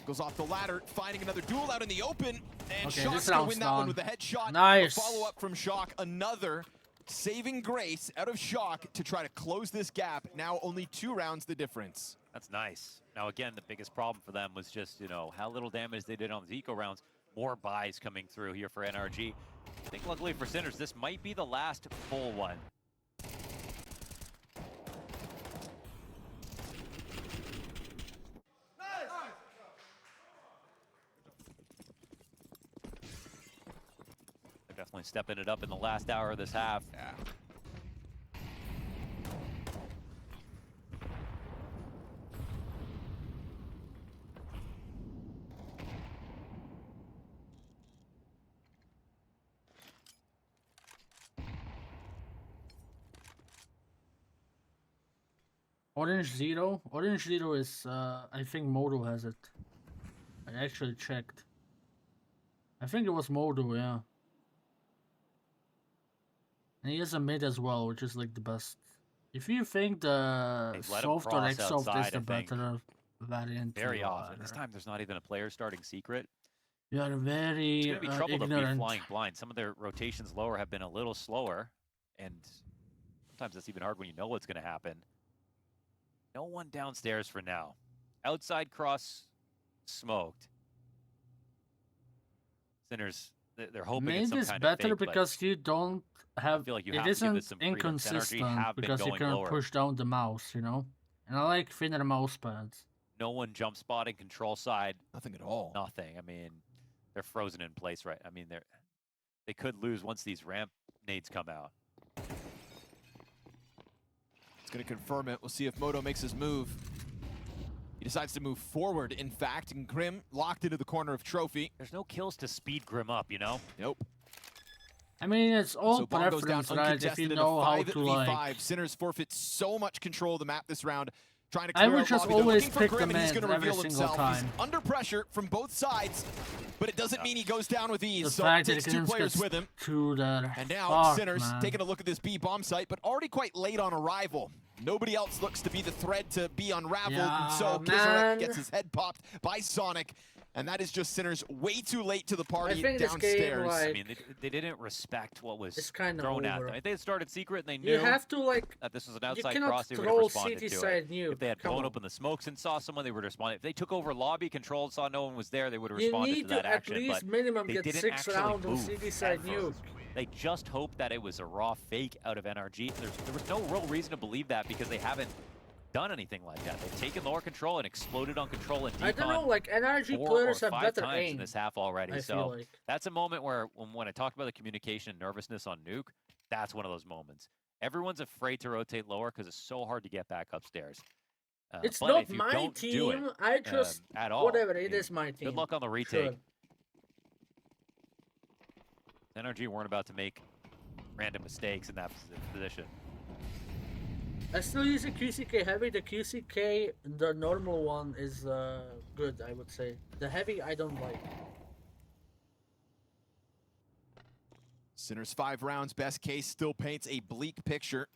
Goes off the ladder, finding another duel out in the open. And Okay, Shock's this gonna round's win that one done. with a headshot. Nice. Follow up from Shock, another saving grace out of Shock to try to close this gap. Now only 2 rounds the difference. That's nice. Now, again, the biggest problem for them was just, you know, how little damage they did on the eco rounds. More buys coming through here for NRG. I think luckily for Sinners, this might be the last full one. They're definitely stepping it up in the last hour of this half. Yeah. Orange Zero? Orange Zero is, I think Modo has it. I actually checked. I think it was Modo, yeah. And he has a mid as well, which is like the best. If you think the Hey, let him soft or cross X-soft outside, is the I think. better variant. Very you often. are. This time there's not even a player starting secret. You are It's very going to be trouble to be ignorant. flying blind. Some of their rotations lower have been a little slower, and sometimes it's even hard when you know what's going to happen. No one downstairs for now. Outside cross smoked. Sinners, they're hoping it's Mid some is kind better of fake, because you don't have. feel like you It have to give isn't this some freedom. Synergy inconsistent have been because you going can lower. push down the mouse, you know. And I like thinner mouse pads. no one jump spotting control side. Nothing at all. Nothing. I mean, they're frozen in place, right? I mean, they could lose once these ramp nades come out. It's going to confirm it. We'll see if Moto makes his move. He decides to move forward, in fact, and Grim locked into the corner of Trophy. There's no kills to speed Grim up, you know? Nope. I mean, it's all So bomb goes down preference, right? If you uncontested in know a how 5v5. to like. Sinners forfeit so much control of the map this round. Trying to I clear would out just lobby. They're always looking for pick Grim, the and he's man going to every reveal single himself. time. He's under pressure from both sides, but it doesn't mean he goes down with ease. The So fact takes that two Grims players gets with him. two there. And now Fuck, Sinners man. taking a look at this B bomb site, but already quite late on arrival. Nobody else looks to be the thread to be unraveled, and so man. Kizarek gets his head popped by Sonic, and that is just Sinners way too late to the party think this downstairs. game, like, I mean, they didn't respect what was it's kinda thrown at over. them. If they had started secret and they You knew have to like. that this was an You outside cannot cross, they would have throw responded CT to side it. nuke. If they had Come blown on. open the smokes and saw someone, they would have responded. If they took over lobby control and saw no one was there, they would have You responded need to to that at action. least But minimum they get didn't 6 actually rounds on move CT side ever. nuke. They just hoped that it was a raw fake out of NRG. There was no real reason to believe that because they haven't done anything like that. They've taken lower control and exploded on control and I don't know, like NRG 4 players or have 5 better times aim. in this half already. I So feel like. that's a moment where when I talk about the communication and nervousness on Nuke, that's one of those moments. Everyone's afraid to rotate lower because it's so hard to get back upstairs. It's but not if you my don't do team. it, I just at all, whatever. It is my team. Good luck on the retake. Sure. NRG weren't about to make random mistakes in that position. I still use a QCK heavy. The QCK, the normal one, is good, I would say. The heavy, I don't like. Sinners 5 rounds, best case, still paints a bleak picture.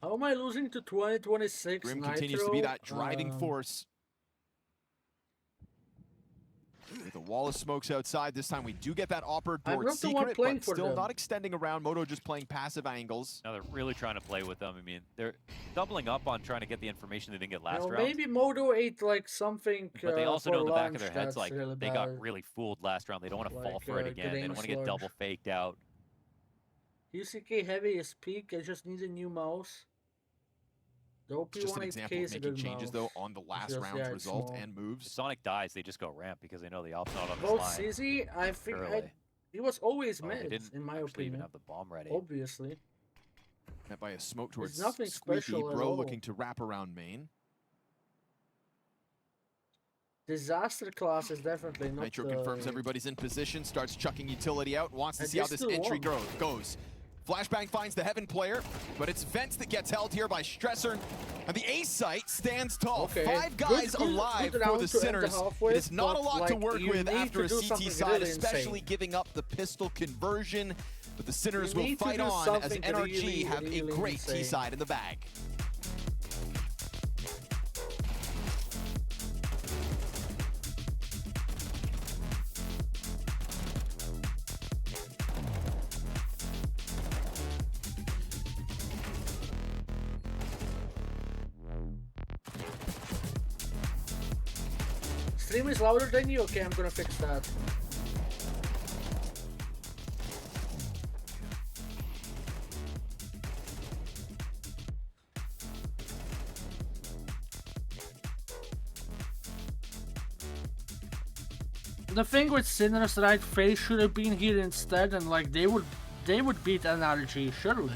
How am I losing to 2026 Grim Nitro? continues to be that driving force. With a wall of smokes outside, this time we do get that upper I'm board not the one secret, playing but for still them. not extending around. Moto just playing passive angles. Now they're really trying to play with them. I mean, they're doubling up on trying to get the information they didn't get last You know, round. maybe Moto ate like something. But they also know for in the back of lunch their heads, that's like, really they bad. got really fooled last round. They don't want to fall Like, for it again. They getting don't want to get slurge. double faked out. QCK heavy is peak. I just need a new mouse. The Just an OP18K example is of a good making changes, mouse. though, on the last Just, round's yeah, it's result small. and moves. If Sonic dies, they just go ramp because they know the op's not on this Both line. CZ, I think early. he was always Oh, they mid, didn't in my actually even opinion. have the bomb ready. Obviously. Met by a smoke towards nothing Squeaky. special at Bro all. looking to wrap around main. Disaster class is definitely not. Nitro confirms everybody's in position, starts chucking utility out, wants to And see how they this still entry won. goes. Flashbang finds the Heaven player, but it's Vents that gets held here by Stressor. And the A site stands tall. Okay. 5 guys Good alive for round the to end the Sinners. half It with, is not a but, lot to like, work you with need after to a do CT something side, really especially insane. giving up the pistol conversion. But the Sinners You will need to fight do on as something NRG really, have really a great insane. T side in the bag. Stream is louder than you. Okay, I'm gonna fix that. The thing with Sinners, right? FaZe should have been here instead, and like they would beat NRG surely.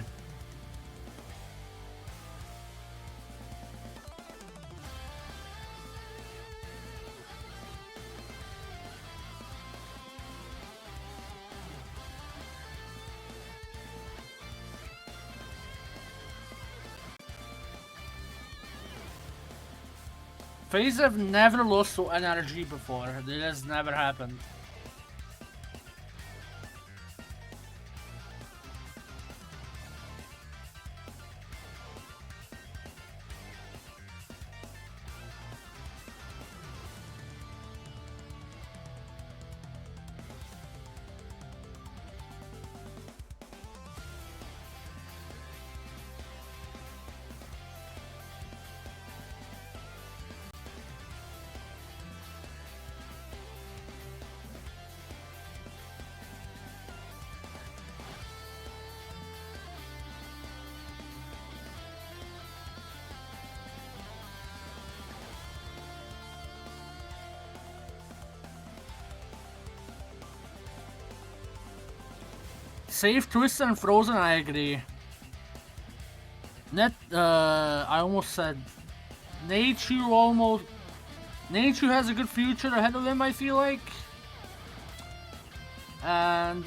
FaZe have never lost to NRG before. It has never happened. Safe, Twisted, and Frozen, I agree. I almost said Nature has a good future ahead of him, I feel like. And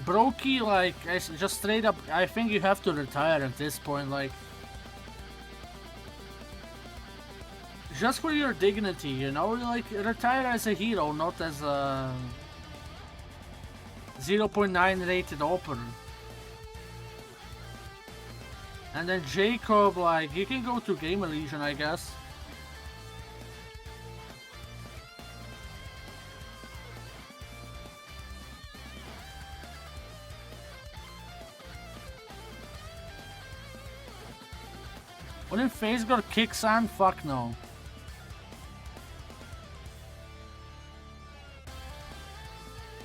Brokey, like, just straight up, I think you have to retire at this point, like, just for your dignity, you know, like, retire as a hero, not as a 0.9 rated opener. And then Jacob, like, you can go to Gamer Legion, I guess. What if FaZe got kicks on? Fuck no.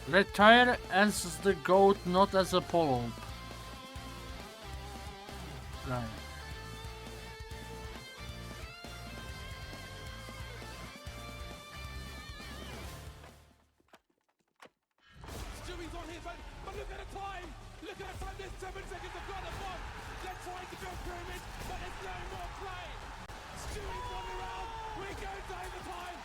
Retire as the GOAT, not as a Poloolpp. Right. Stewie's on here, but look at the time! Look at the time, there's 7 seconds of got the bomb! They're trying to build pyramids, but there's no more play! Stewie's on the round, we're going to overtime!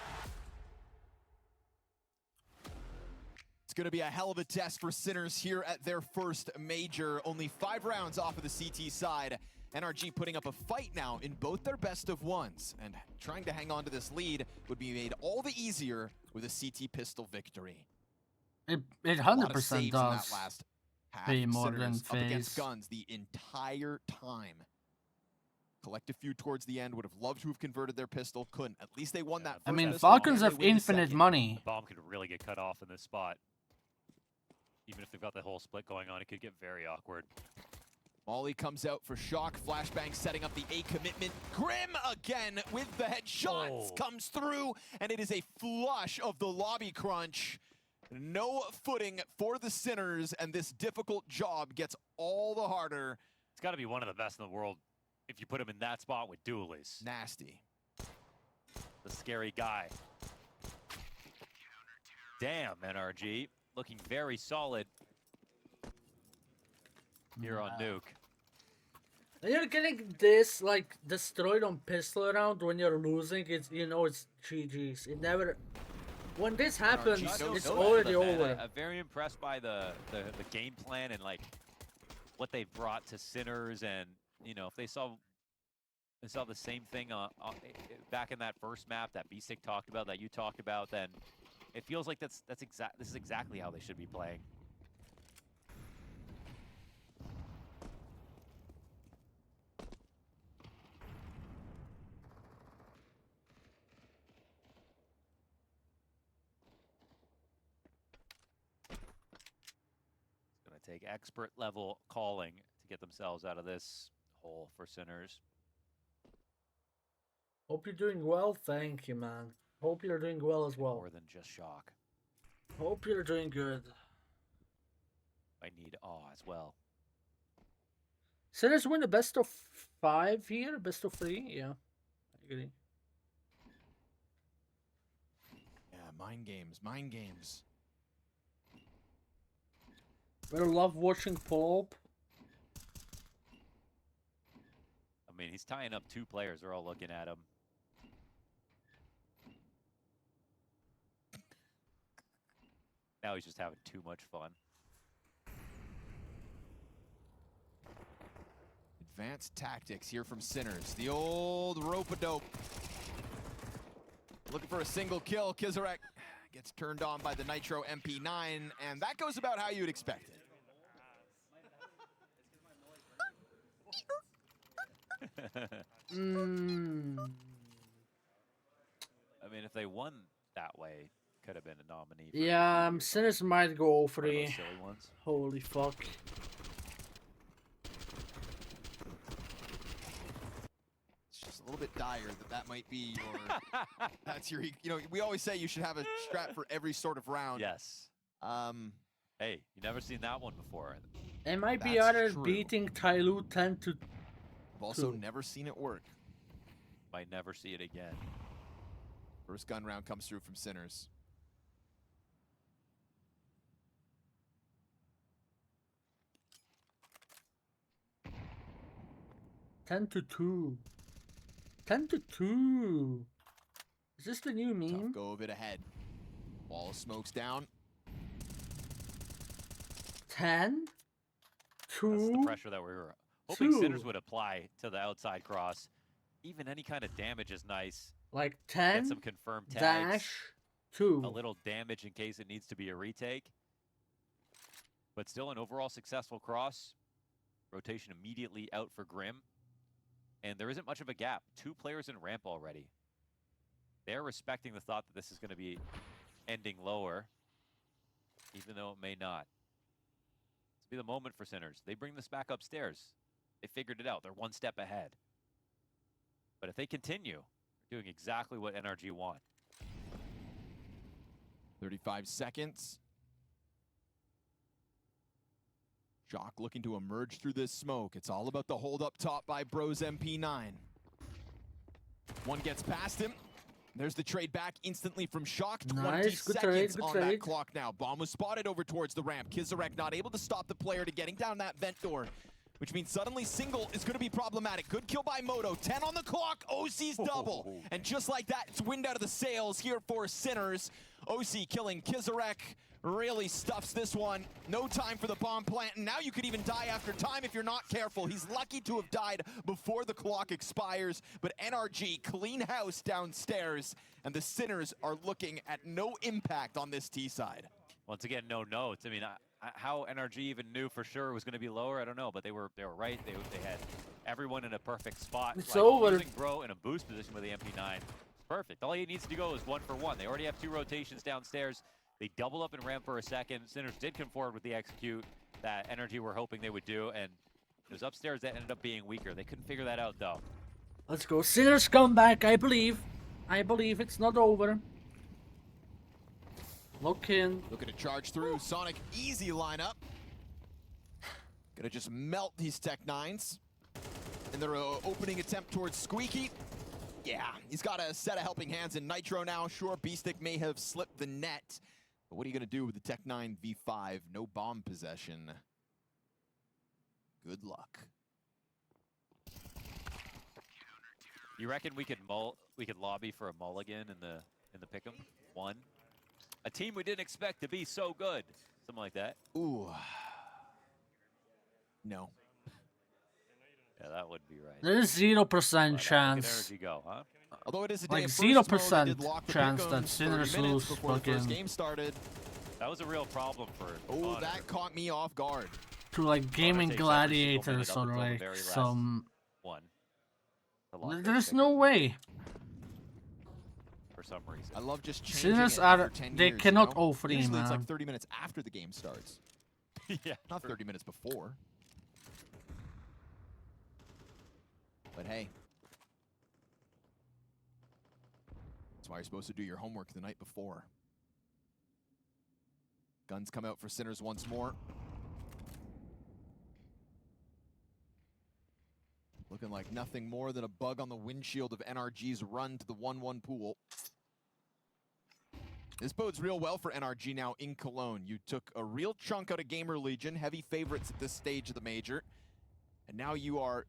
It's going to be a hell of a test for Sinners here at their first major. Only 5 rounds off of the CT side. NRG putting up a fight now in both their best of ones. And trying to hang on to this lead would be made all the easier with a CT pistol victory. It A lot of 100% saves in does. that last half. Way more than Sinners up against FaZe. Guns the entire time. Collect a few towards the end. Would have loved to have converted their pistol. Couldn't. At least they won that first I mean, pistol, Falcons and have they win the infinite second. money. The bomb could really get cut off in this spot. Even if they've got the whole split going on, it could get very awkward. Molly comes out for Shock. Flashbang setting up the A commitment. Grim again with the headshots. Comes through, and it is a flush of the lobby crunch. No footing for the Sinners, and this difficult job gets all the harder. It's got to be one of the best in the world if you put him in that spot with Duelies. Nasty. The scary guy. Damn, NRG. Looking very solid here on Nuke. And you're getting this, like, destroyed on pistol round when you're losing, it's, you know, it's GG's. It never... When this happens, it's already over. I'm very impressed by the game plan and, like, what they've brought to Sinners. And, you know, if they saw the same thing back in that first map that B-Stick talked about, that you talked about, then it feels like this is exactly how they should be playing. It's going to take expert level calling to get themselves out of this hole for Sinners. Hope you're doing well, thank you, man. Hope you're doing well as well. More than just Shock. Hope you're doing good. I need awe as well. Sinners win the best of 5 here, best of 3, yeah. I agree. Yeah, mind games, mind games. I love watching Poloolpp. I mean, he's tying up 2 players. They're all looking at him. Now he's just having too much fun. Advanced tactics here from Sinners. The old rope-a-dope. Looking for a single kill. Kizarek gets turned on by the Nitro MP9, and that goes about how you'd expect it. I mean, if they won that way, could have been a nominee. For Yeah, Sinners might go 3. silly ones. Holy fuck. It's just a little bit dire that might be your... that's your... You know, we always say you should have a strat for every sort of round. Yes. Hey, you never seen that one before. MIBR beating Tyloo 10-2. I've also never seen it work. Might never see it again. First gun round comes through from Sinners. 10-2. 10-2. this the new meme? Go a bit ahead. Wall of smokes down. 10, 2, That's the pressure that we were hoping Sinners would apply to the outside cross. Even any kind of damage is nice. like 10, Get some confirmed tags. dash, 2. A little damage in case it needs to be a retake. But still an overall successful cross. Rotation immediately out for Grim. And there isn't much of a gap. 2 players in ramp already. They're respecting the thought that this is going to be ending lower, even though it may not. This will be the moment for Sinners. They bring this back upstairs. They figured it out. They're 1 step ahead. But if they continue, they're doing exactly what NRG want. 35 seconds. Shock looking to emerge through this smoke. It's all about the hold up top by Bros MP9. One gets past him. There's the trade back instantly from Shock. 20 Nice, good seconds trade, on good that trade. clock now. Bomb was spotted over towards the ramp. Kizarek not able to stop the player to getting down that vent door, which means suddenly single is going to be problematic. Good kill by Moto. 10 on the clock. OC's double. And just like that, it's wind out of the sails here for Sinners. OC killing Kizarek. Really stuffs this one. No time for the bomb plant, and now you could even die after time if you're not careful. He's lucky to have died before the clock expires, but NRG clean house downstairs, and the Sinners are looking at no impact on this T side. Once again, no notes. I mean, how NRG even knew for sure it was going to be lower, I don't know, but they were right. They had everyone in a perfect spot. It's over. Using Bro in a boost position with the MP9. Perfect. All he needs to go is 1 for 1. They already have 2 rotations downstairs. They double up and ramp for a second. Sinners did come forward with the execute that NRG were hoping they would do, and it was upstairs that ended up being weaker. They couldn't figure that out, though. Let's go. Sinners come back, I believe. I believe it's not over. Look in. Looking to charge through. Sonic, easy lineup. Gonna just melt these Tech 9s. And their opening attempt towards Squeaky. Yeah, he's got a set of helping hands in Nitro now. Sure, Beastick may have slipped the net. But what are you gonna do with the Tech 9 V5? No bomb possession. Good luck. You reckon we could lobby for a mulligan in the pick'em? 1. A team we didn't expect to be so good. Something like that. Ooh. No. Yeah, that would be right. There's 0% Look chance. at NRG go, huh? Although it is a day Like of 0% chance that Sinners lose before the first fucking game started. That was a real problem for Oh, Honor. that caught me off guard. to like gaming takes every single gladiators minute up or until the like very last some. one. The long There's pick no way. for some reason. I love just changing Sinners it are after 10 they years, cannot you know? O3, Usually it's man. like 30 minutes after the game starts. Yeah, Not true. 30 minutes before. But hey. That's why you're supposed to do your homework the night before. Guns come out for Sinners once more. Looking like nothing more than a bug on the windshield of NRG's run to the 1-1 pool. This bodes real well for NRG now in Cologne. You took a real chunk out of Gamer Legion, heavy favorites at this stage of the major. And now you are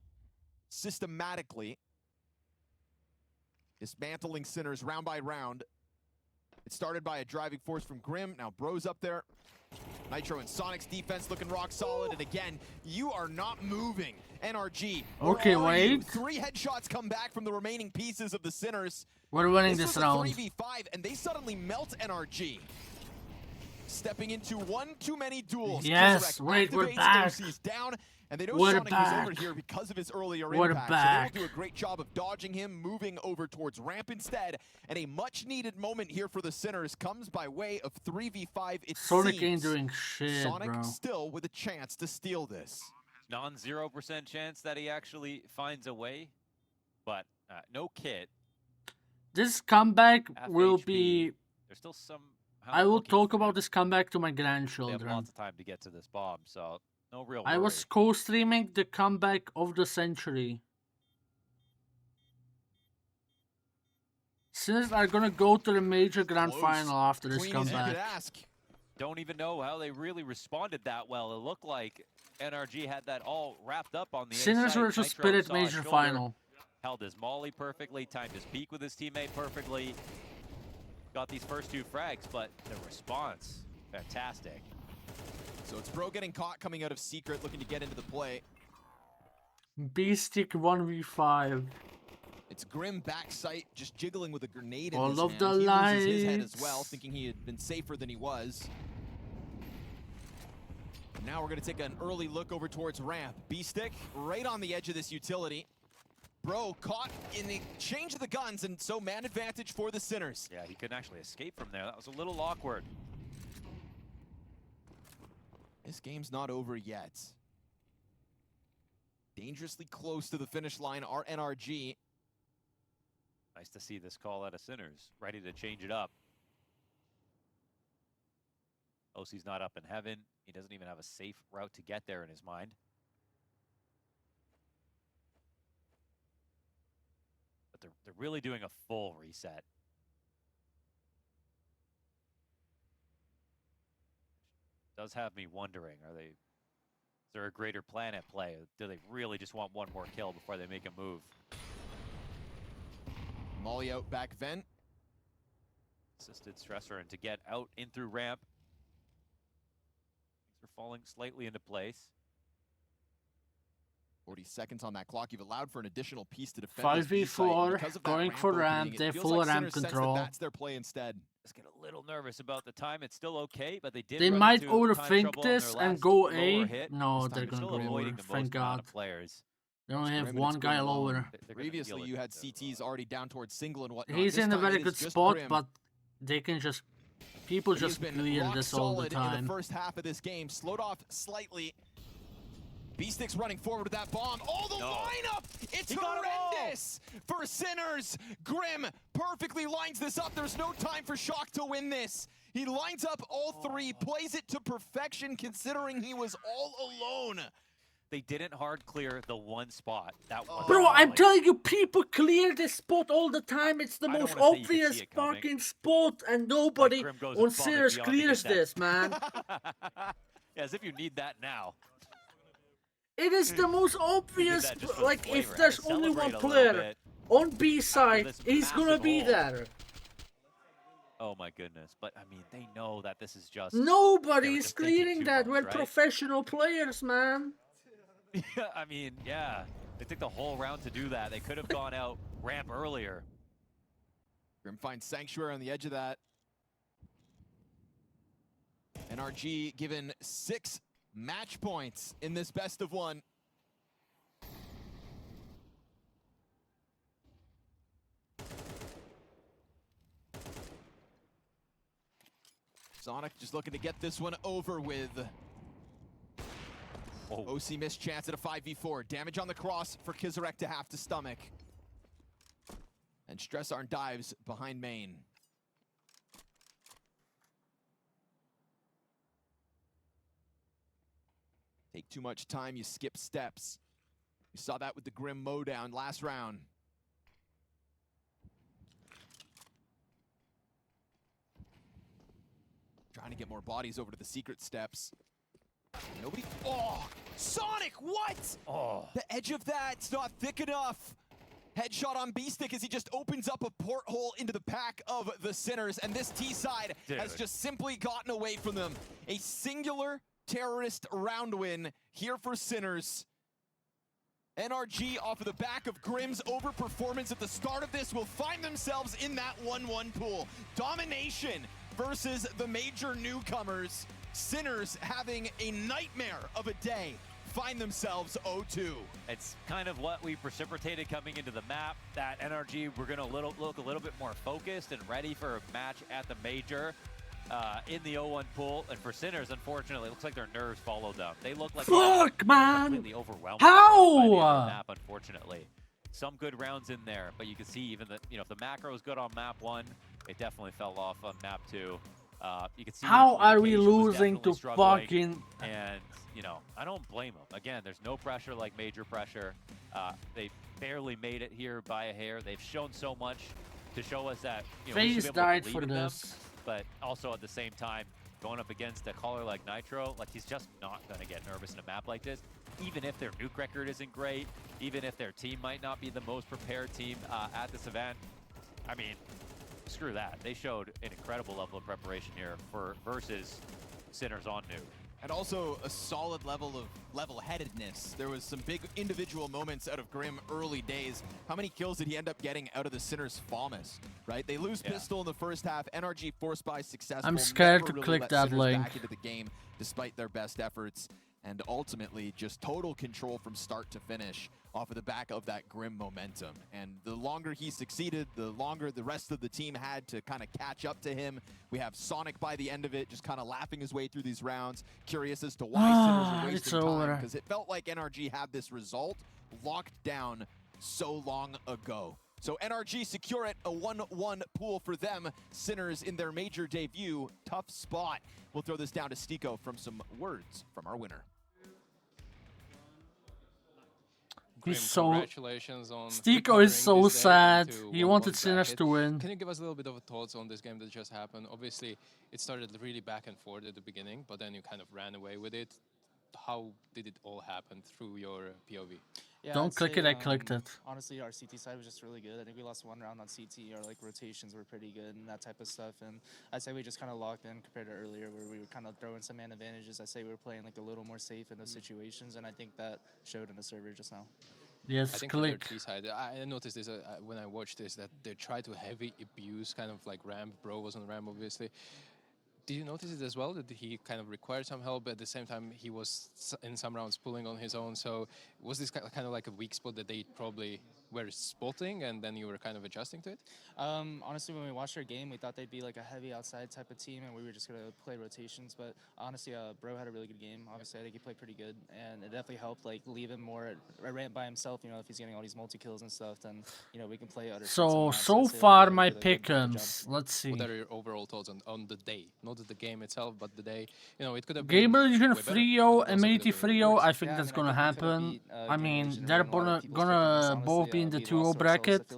systematically dismantling Sinners round by round. It started by a driving force from Grim. Now Bro's up there. Nitro and Sonic's defense looking rock solid. And again, you are not moving. NRG. Okay, where are you? wait. 3 headshots come back from the remaining pieces of the Sinners. We're winning This this was round. a 3v5, and they suddenly melt NRG. Stepping into one too many duels. Yes, Kizarek wait, we're activates, back. OC's down, and they know We're Sonic was over back. here because of his earlier We're impact. back. So they will do a great job of dodging him, moving over towards ramp instead. And a much-needed moment here for the Sinners comes by way of 3v5. It Sonic seems. ain't doing shit, Sonic bro. still with a chance to steal this. Non-0% chance that he actually finds a way, but no kit. This comeback will FHP. be. There's still some. I will looking talk for about him. this comeback to my They have grandchildren. lots of time to get to this bomb, so no real I worry. was co-streaming the comeback of the century. Sinners are gonna go to the major grand Close. final after this Clean as you could comeback. ask. Don't even know how they really responded that well. It looked like NRG had that all wrapped up on the A Sinners site. versus Nitro Spirit saw his major shoulder, final. Held his molly perfectly, timed his peak with his teammate perfectly. got these first 2 frags, but the response, fantastic. So it's Bro getting caught coming out of Secret, looking to get into the play. B-Stick 1v5. It's Grim backside, just jiggling with a grenade in All his of hand. the He loses his head as lights. well, thinking he had been safer than he was. Now we're going to take an early look over towards ramp. B-Stick right on the edge of this utility. Bro caught in the change of the guns, and so man advantage for the Sinners. Yeah, he couldn't actually escape from there. That was a little awkward. This game's not over yet. Dangerously close to the finish line are NRG. Nice to see this call out of Sinners, ready to change it up. OC's not up in heaven. He doesn't even have a safe route to get there in his mind. But they're really doing a full reset. Does have me wondering, is there a greater plan at play? Do they really just want one more kill before they make a move? Molly out back vent. Assisted stressor and to get out in through ramp. Things are falling slightly into place. 40 seconds on that clock. You've allowed for an additional piece to defend this B site. 5v4, Because of that going for opening, ramp, it they feels full like ramp Sinners sense that control. that's their play instead. Just get a little nervous about the time. It's still okay, but they did. They run might into time overthink trouble on this their and last go lower A. hit. No, This they're time gonna still go avoiding lower. the most Thank amount God. of players. They only have Grim, and one it's guy going long. lower. They're gonna Previously, feel you it. had CTs already down towards single and whatnot. He's This in a time very it is good just spot, Grim. but they can just... People He has just been clear rock this all the solid in time. the first half of this game. Slowed off slightly. B-Stick's running forward with that bomb. Oh, the lineup! It's horrendous for Sinners. Grim perfectly lines this up. There's no time for Shock to win this. He lines up all 3, plays it to perfection considering he was all alone. They didn't hard clear the one spot. That was Bro, I'm telling you, people clear this spot all the time. It's the I don't most wanna say you can obvious see it coming. fucking spot, and nobody Grim goes on above and Sinners beyond to get clears that. this, man. Yeah, as if you need that now. It is the most obvious, that just for like, flavor. if Had there's to only one celebrate a little player bit on B side, this he's gonna massive be hole. there. Oh my goodness. But I mean, they know that this is just Nobody they were is just thinking clearing too that. much, We're right? professional players, man. Yeah, I mean, yeah. They took the whole round to do that. They could have gone out ramp earlier. Grim finds Sanctuary on the edge of that. NRG given 6 match points in this best of 1. Sonic just looking to get this one over with. OC missed chance at a 5v4. Damage on the cross for Kizarek to have to stomach. And Stressarn dives behind main. Take too much time, you skip steps. You saw that with the Grim mowdown last round. Trying to get more bodies over to the secret steps. Nobody. Oh, Sonic, what? Oh. The edge of that's not thick enough. Headshot on B-Stick as he just opens up a porthole into the pack of the Sinners, and this T-side has just simply gotten away from them. A singular terrorist round win here for Sinners. NRG off of the back of Grim's overperformance at the start of this will find themselves in that 1-1 pool. Domination versus the major newcomers. Sinners having a nightmare of a day. Find themselves 0-2. It's kind of what we precipitated coming into the map. That NRG, we're going to look a little bit more focused and ready for a match at the major in the 0-1 pool. And for Sinners, unfortunately, it looks like their nerves followed them. They look like Fuck, man! completely overwhelmed. How? By the end of the map, unfortunately. Some good rounds in there, but you can see even that, if the macro is good on map 1, it definitely fell off on map 2. You can see How the are we communication was losing to definitely struggling, fucking... And, I don't blame them. Again, there's no pressure like major pressure. They barely made it here by a hair. They've shown so much to show us that, we should FaZe be able to died believe for in them. this. But also at the same time, going up against a caller like Nitro, like he's just not going to get nervous in a map like this. Even if their nuke record isn't great, even if their team might not be the most prepared team at this event. I mean, screw that. They showed an incredible level of preparation here versus Sinners on New. And also a solid level of level-headedness. There was some big individual moments out of Grim early days. How many kills did he end up getting out of the Sinners FAMAS, right? They lose Pistol in the first half. NRG force buy successful. I'm scared Never to really click let that Sinners link. back into the game despite their best efforts. And ultimately, just total control from start to finish off of the back of that Grim momentum. And the longer he succeeded, the longer the rest of the team had to kind of catch up to him. We have Sonic by the end of it, just kind of laughing his way through these rounds, curious as to why Sinners are wasting time, because it felt like NRG had this result locked down so long ago. So NRG secure it, a 1-1 pool for them. Sinners in their major debut, tough spot. We'll throw this down to Stiko from some words from our winner. He's so. Congratulations on Stiko is so recovering this day sad. into He 1-1 wanted Sinners bracket. to win. Can you give us a little bit of thoughts on this game that just happened? Obviously, it started really back and forth at the beginning, but then you kind of ran away with it. How did it all happen through your POV? Yeah, Don't I'd click say, it, I clicked it. Honestly, our CT side was just really good. I think we lost one round on CT. Our like rotations were pretty good and that type of stuff. And I'd say we just kind of locked in compared to earlier where we were kind of throwing some man advantages. I'd say we were playing like a little more safe in those situations, and I think that showed in the server just now. Yes, I think click. on their T side, I noticed this when I watched this, that they try to heavy abuse kind of like ramp. Bro was on ramp, obviously. Did you notice it as well, that he kind of required some help, but at the same time he was in some rounds pulling on his own? So was this kind of like a weak spot that they probably were spotting and then you were kind of adjusting to it? Honestly, when we watched our game, we thought they'd be like a heavy outside type of team and we were just going to play rotations. But honestly, Bro had a really good game. Obviously, I think he played pretty good. And it definitely helped like leave him more at ramp by himself. You know, if he's getting all these multi-kills and stuff, then, you know, we can play other So far my pick'ems. Let's see. What are your overall thoughts on the day? Not the game itself, but the day. You know, it could have Gabriel, been you can way better, free but it also M80 could have been free worse. I think that's gonna happen. I mean, they're gonna both be in the 2-0 bracket.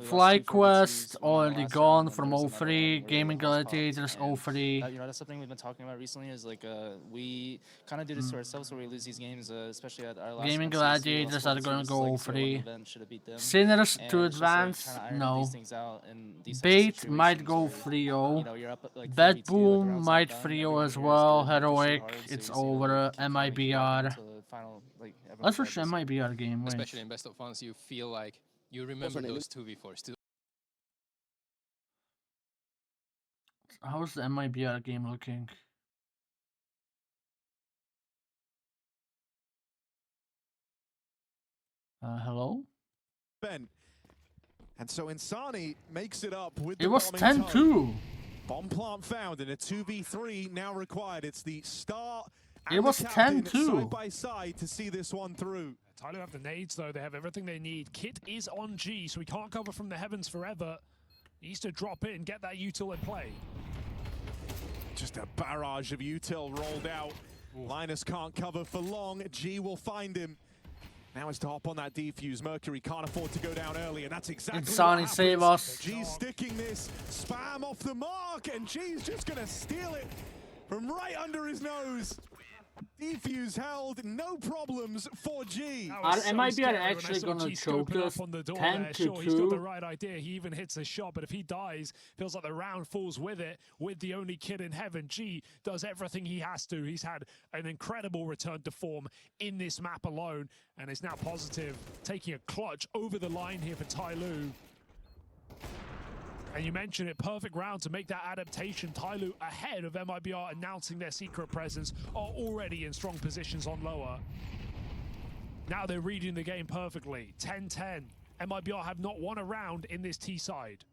FlyQuest already gone from 0-3. Gaming Gladiators 0-3. You know, that's something we've been talking about recently is like we kind of do this to ourselves where we lose these games, especially at our last Gaming event, Gladiators are gonna go like, 0-3. Sinners to advance? No. Bait might go 3-0. Bad Boom might 3-0 as well. Heroic, it's over. MIBR. Let's rush MIBR game. Wait. Especially in best of ones, you feel like you remember those 2v4s. How's the MIBR game looking? Hello? Ben. And so Insani makes it up with It the was bombing 10-2. toe. Bomb plant found in a 2v3 now required. It's the start and It was the captain 10-2. side by side to see this one through. Tyler have the nades though, they have everything they need. Kit is on G, so he can't cover from the heavens forever. He needs to drop in, get that util in play. Just a barrage of util rolled out. Linus can't cover for long. G will find him. Now it's to hop on that defuse. Mercury can't afford to go down early, and that's exactly Insani, what save happens. us. G's sticking this. Spam off the mark, and G's just going to steal it from right under his nose. Defuse held, no problems for G. MIBR actually gonna choke us 10-2. Sure, he's got the right idea. He even hits a shot, but if he dies, feels like the round falls with it. With the only kid in heaven, G does everything he has to. He's had an incredible return to form in this map alone, and is now positive, taking a clutch over the line here for Tyloo. And you mentioned it, perfect round to make that adaptation. Tyloo ahead of MIBR announcing their secret presence, are already in strong positions on lower. Now they're reading the game perfectly. 10-10. MIBR have not won a round in this T side.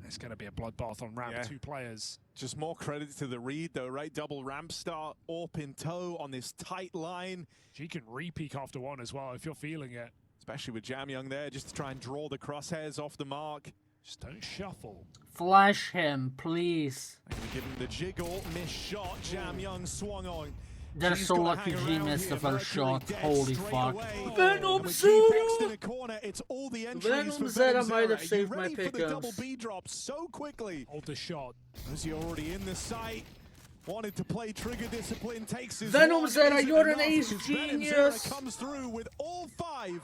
It's going to be a bloodbath on ramp, two players. Just more credit to the read though, right? Double ramp start, AWP in tow on this tight line. She can re-peek after one as well if you're feeling it. Especially with Jamyoung there, just to try and draw the crosshairs off the mark. Just don't shuffle. Flash him, please. And we give him the jiggle, missed shot. Jamyoung swung on. They're so lucky G missed the first shot. Holy fuck. Venom Zera! Venom Zera might have saved my Double pick'ems. B drop so quickly. Hold the shot. As he already in the site. Wanted to play trigger discipline, takes his Venom one, Zera, isn't you're an enough, ace because Venom genius. Zera comes through with all 5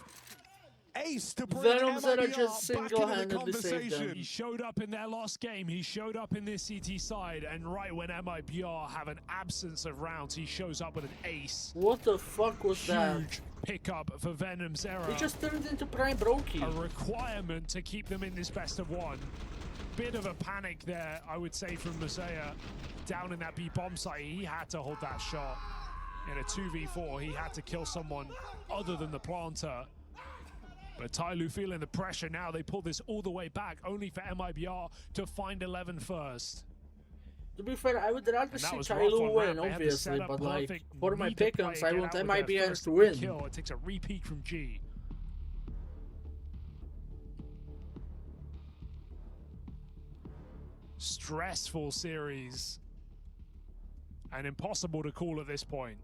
ace to bring Venom Zera MIBR just back into the single-handedly saved them. conversation. He showed up in their last game. He showed up in this CT side, and right when MIBR have an absence of rounds, he shows up with an ace. What the fuck was that? Huge pickup for Venom Zera. He just turned into Prime Brokey. A requirement to keep them in this best of one. Bit of a panic there, I would say, from Messiah. Down in that B bomb site, he had to hold that shot. In a 2v4, he had to kill someone other than the planter. But Tyloo feeling the pressure now. They pull this all the way back, only for MIBR to find 11 first. To be fair, I would rather see was Tyloo rough on win, ramp. They had to obviously, set up but like, perfect, for my need to play pickings, and I get want out with their MIBR first to win. Kill. It takes a repeat from G. Stressful series. And impossible to call at this point.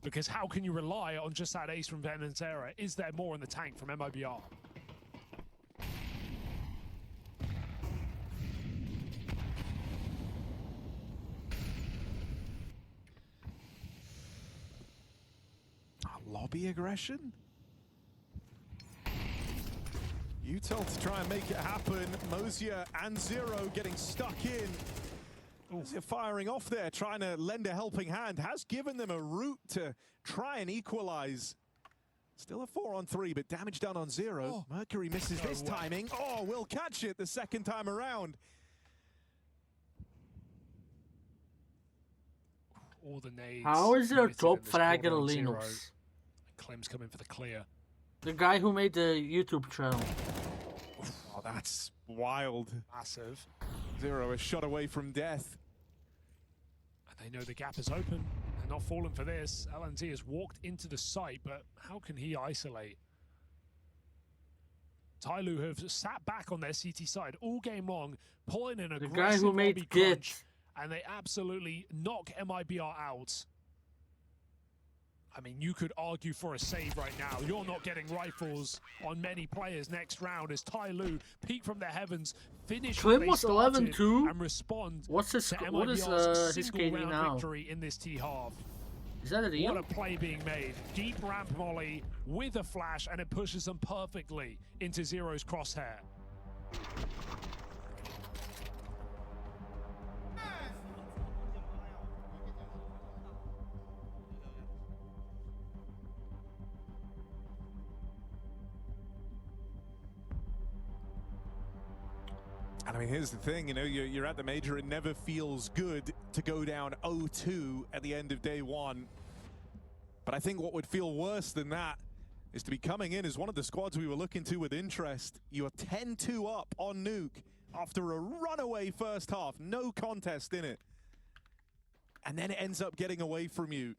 Because how can you rely on just that ace from Venom Zera? Is there more in the tank from MIBR? Lobby aggression? Utel to try and make it happen. Mosier and Zero getting stuck in. Mosier firing off there, trying to lend a helping hand. Has given them a route to try and equalize. Still a 4-on-3, but damage done on Zero. Mercury misses this timing. Oh, will catch it the second time around. All the nades. How is there a committed in top this quarter fragger on Zero. Linux? Clem's coming for the clear. The guy who made the YouTube channel. Oh, that's wild. Massive. Zero a shot away from death. And they know the gap is open. They're not falling for this. LNZ has walked into the site, but how can he isolate? Tyloo have sat back on their CT side all game long, pulling an aggressive The guy who made lobby Git. crunch, and they absolutely knock MIBR out. I mean, you could argue for a save right now. You're not getting rifles on many players next round as Tyloo peek from the heavens, finish Klim what they was started 11-2. and respond What's his? to What is MIBR's his single KD round now? victory in this T-half. Is that a deal? What a play being made. Deep ramp molly with a flash, and it pushes them perfectly into Zero's crosshair. And I mean, here's the thing, you know, you're at the major, it never feels good to go down 0-2 at the end of day one. But I think what would feel worse than that is to be coming in as one of the squads we were looking to with interest. You are 10-2 up on Nuke after a runaway first half, no contest in it. And then it ends up getting away from you.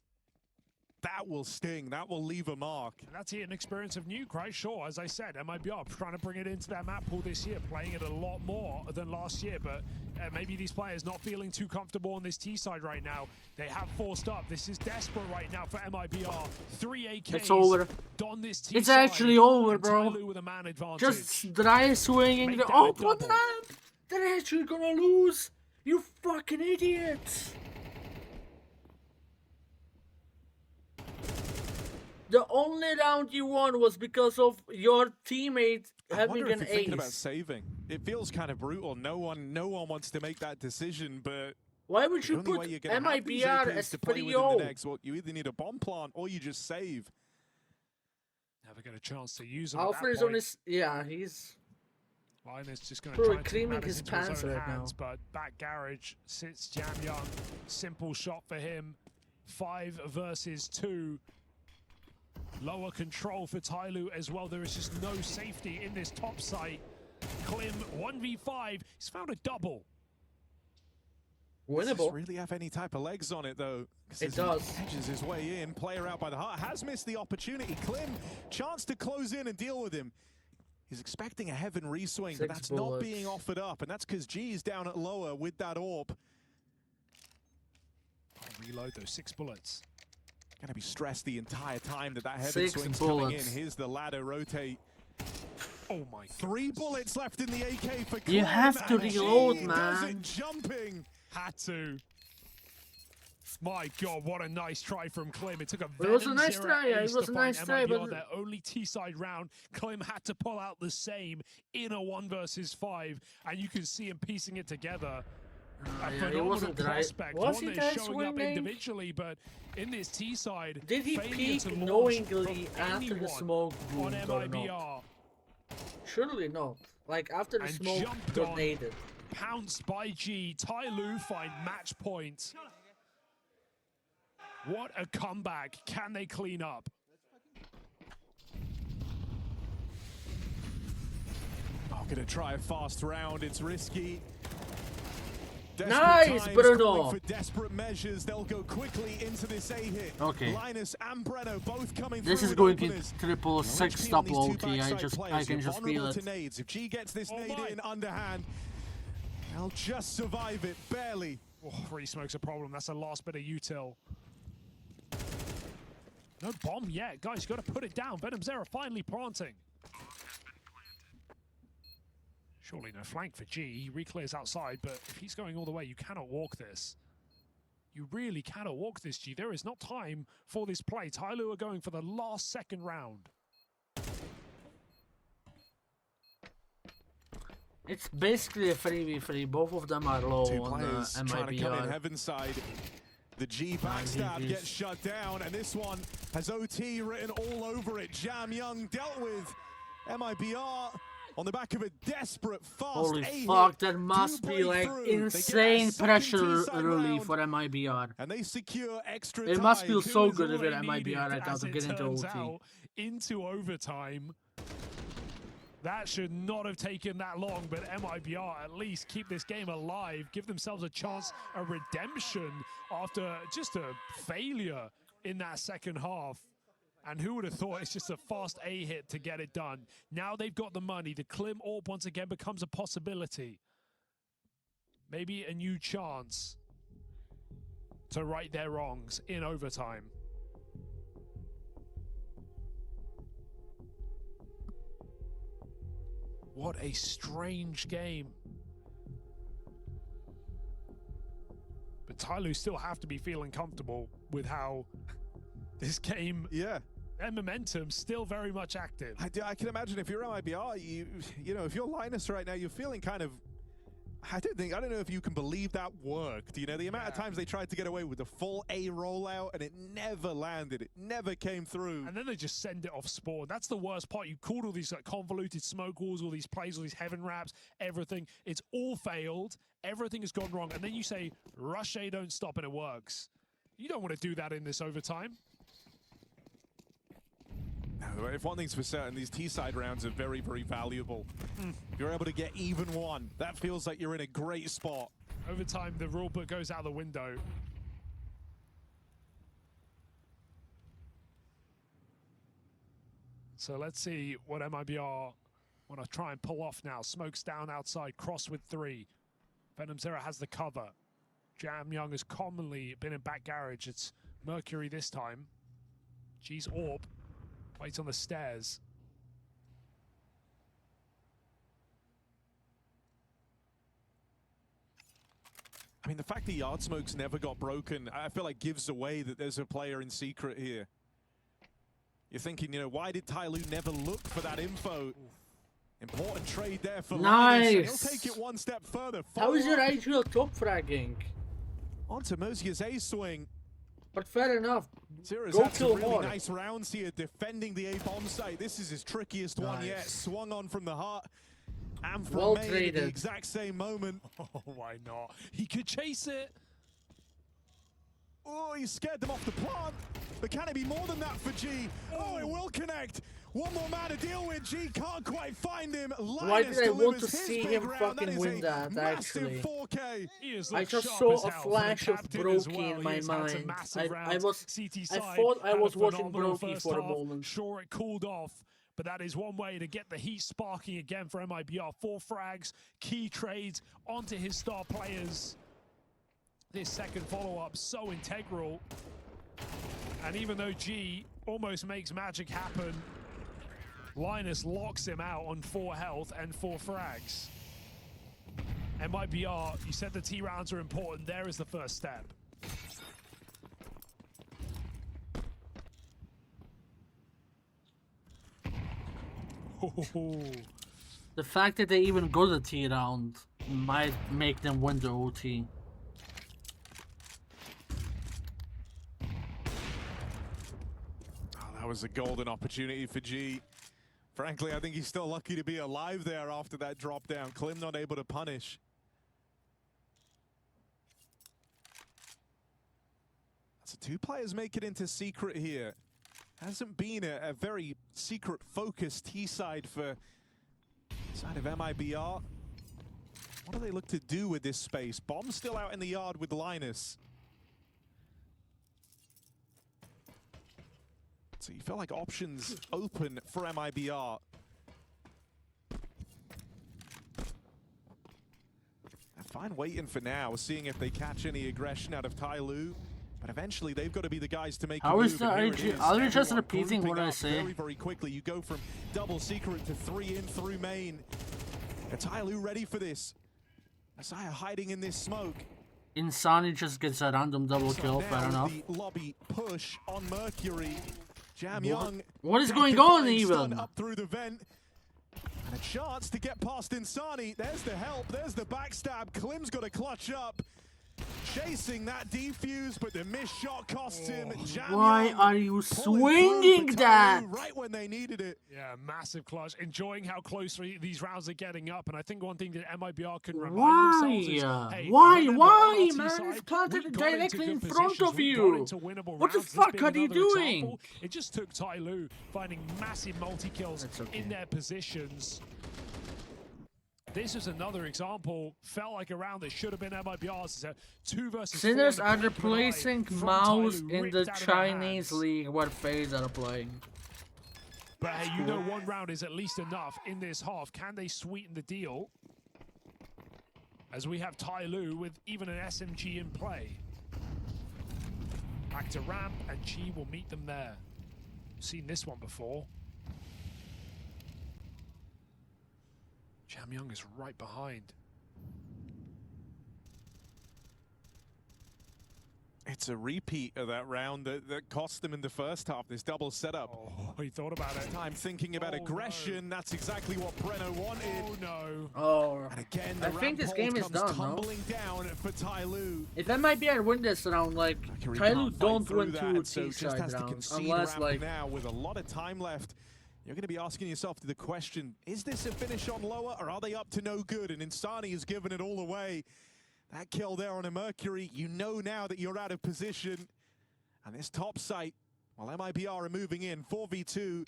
That will sting, that will leave a mark. And that's the experience of Nuke, right? Sure, as I said, MIBR trying to bring it into their map pool this year, playing it a lot more than last year, but maybe these players not feeling too comfortable on this T side right now. They have forced up. This is desperate right now for MIBR. 3 AKs. It's over. On this T It's side, actually over, bro. Tyloo with a man advantage. Just dry swinging Make the that a open double. ramp. They're actually gonna lose. You fucking idiots. The only round you won was because of your teammate having I wonder an if you're thinking about ace. saving. It feels kind of brutal. No one wants to make that decision, but Why would the you only put way you're gonna have these MIBR AKs as to play with in 3-0? the next, well, you either need a bomb plant or you just save. Never get a chance to use them. Alpha is on his. Yeah, he's. Linus just going to Probably try and take creaming matters his into his pants own right now. hands, but back garage sits Jam Young. Simple shot for him. 5 versus 2. Lower control for Tyloo as well. There is just no safety in this top site. Klim 1v5. He's found a double. Does this Winnable. really have any type of legs on it though? 'Cause It as does. he edges his way in, player out by the heart, has missed the opportunity. Klim, chance to close in and deal with him. He's expecting a heaven reswing, but 6 that's bullets. not being offered up, and that's because G is down at lower with that AWP. Reload those 6 bullets. Gonna be stressed the entire time that heaven 6 swing's coming in. bullets. Here's the ladder rotate. Oh my God. 3 bullets left in the AK for Klim. You have to and reload, G man. does it jumping. Had to. My God, what a nice try from Klim. It took a It was a Venom nice Zero try, yeah, ace it was to a find nice try, MIB but on their only T-side round. Klim had to pull out the same in a 1 versus 5, and you can see him piecing it together. A yeah, it phenomenal wasn't dry. prospect, Was one he that's guys showing up winning? individually, but in this T-side, Did he failure peek to launch knowingly from after the anyone smoke on boomed or MIBR. not? Surely not. Like after the And smoke jumped got on. naded. Pounced by G. Tai Lu find match point. What a comeback. Can they clean up? I'm gonna try a fast round. It's risky. Nice, times, Bruno. calling for desperate measures. They'll go quickly into this A-hit. Okay. Linus and Breno both coming This through is with going to openers. triple The 6 linchpin on double these two OT. I backside players, can you're just feel vulnerable it. to nades. If G gets this nade in underhand, they'll just survive it, barely. Oh, free smoke's a problem. That's the last bit of util. No bomb yet. Guys, you got to put it down. Venom Zero finally planting. Surely no flank for G. He re-clears outside, but if he's going all the way, you cannot walk this. You really cannot walk this, G. There is not time for this play. Tai Lu are going for the last second round. It's basically a 3v3. Both of them are low Two on players trying to come in MIBR. heaven side. The G backstab gets shut down, and this one has OT written all over it. Jam Young dealt with MIBR on the back of a desperate fast Holy A-hit. fuck, that must Do be break like through. They get that insane second pressure T-side relief round, for MIBR. and they secure extra It time. must feel so Here's good all if you're they MIBR needed right now as to it get into turns OT. out, into overtime. That should not have taken that long, but MIBR at least keep this game alive, give themselves a chance, a redemption after just a failure in that second half. And who would have thought it's just a fast A hit to get it done? Now they've got the money. The Klim Orb once again becomes a possibility. Maybe a new chance to right their wrongs in overtime. What a strange game. But Tai Lu still have to be feeling comfortable with how this game, their momentum's still very much active. I can imagine if you're MIBR, you know, if you're Linus right now, you're feeling kind of, I don't know if you can believe that worked. You know, the amount of times they tried to get away with the full A rollout and it never landed. It never came through. And then they just send it off spawn. That's the worst part. You called all these like convoluted smoke walls, all these plays, all these heaven wraps, everything. It's all failed. Everything has gone wrong. And then you say, rush A, don't stop, and it works. You don't want to do that in this overtime. No, if one thing's for certain, these T-side rounds are very, very valuable. If you're able to get even one, that feels like you're in a great spot. Overtime, the rule book goes out the window. So let's see what MIBR want to try and pull off now. Smoke's down outside, cross with 3. Venom Zero has the cover. Jam Young has commonly been in back garage. It's Mercury this time. G's Orb waits on the stairs. I mean, the fact that Yard Smoke's never got broken, I feel like gives away that there's a player in secret here. You're thinking, you know, why did Tai Lu never look for that info? Important trade there for Linus. He'll take it one step further. How is your IGL top fragging? Onto Mosia's A swing. But fair enough. Zero's Go had kill some really more. nice rounds here defending the A bomb site. This is his trickiest one yet. Swung on from the heart. And from Well May at traded. the exact same moment. Oh, why not? He could chase it. Oh, he scared them off the plant. But can it be more than that for G? Oh, it will connect. One more man to deal with. G can't quite find him. Why Linus did I want to delivers his see big him round. fucking is win a that, massive actually? 4K. I just saw a flash of Brokey in my mind. I thought I was watching Brokey for a moment. Sure, it cooled off, but that is one way to get the heat sparking again for MIBR. 4 frags, key trades onto his star players. This second follow-up so integral. And even though G almost makes magic happen, Linus locks him out on 4 health and 4 frags. MIBR, you said the T rounds are important. There is the first step. The fact that they even go the T round might make them win the OT. That was a golden opportunity for G. Frankly, I think he's still lucky to be alive there after that drop down. Klim not able to punish. So 2 players make it into secret here. Hasn't been a very secret focused T-side for side of MIBR. What do they look to do with this space? Bomb's still out in the yard with Linus. So you feel like options open for MIBR. They're fine waiting for now, seeing if they catch any aggression out of Tyloo. But eventually they've got to be the guys to make How a is move. the IG? Are you just repeating what I say? Very, very quickly. You go from double secret to 3 in through main. And Tyloo ready for this. Messiah hiding in this smoke. Insani just gets a random double kill, fair enough. The lobby push on Mercury. Jam Young. What is going on stun even? Up through the vent. And a chance to get past Insani. There's the help. There's the backstab. Klim's got to clutch up. Chasing that defuse, but the missed shot costs him. Jam Why Young are you pulling swinging through for that? Tyloo right when they needed it. Yeah, massive clutch. Enjoying how close these rounds are getting up, and I think one thing that MIBR can remind Why? themselves is, hey, Why? remember Why, on our man? T-side, It's planted we got into directly good in front positions, of we you. got into winnable What the rounds. This fuck being are you another doing? example. It just took Tyloo finding massive multi-kills in their positions. This is another example. Felt like a round that should have been MIBR's. It's a 2 versus 4. Sinners are replacing Mouse in the Chinese league what FaZe are playing. But hey, you know one round is at least enough in this half. Can they sweeten the deal? As we have Tyloo with even an SMG in play. Back to ramp, and Chi will meet them there. Seen this one before. Jam Young is right behind. It's a repeat of that round that cost them in the first half, this double setup. Oh, he thought about it. This time thinking about aggression, that's exactly what Breno wanted. Oh no. Oh, and again, I think this game is done, no? tumbling down for Tyloo. If MIBR win this round, like, Tyloo don't win 2 so T-side just has to rounds, concede unless, ramp like... now with a lot of time left. You're going to be asking yourself the question, is this a finish on lower, or are they up to no good? And Insani has given it all away. That kill there on a Mercury, you know now that you're out of position. And this top site, while MIBR are moving in, 4v2,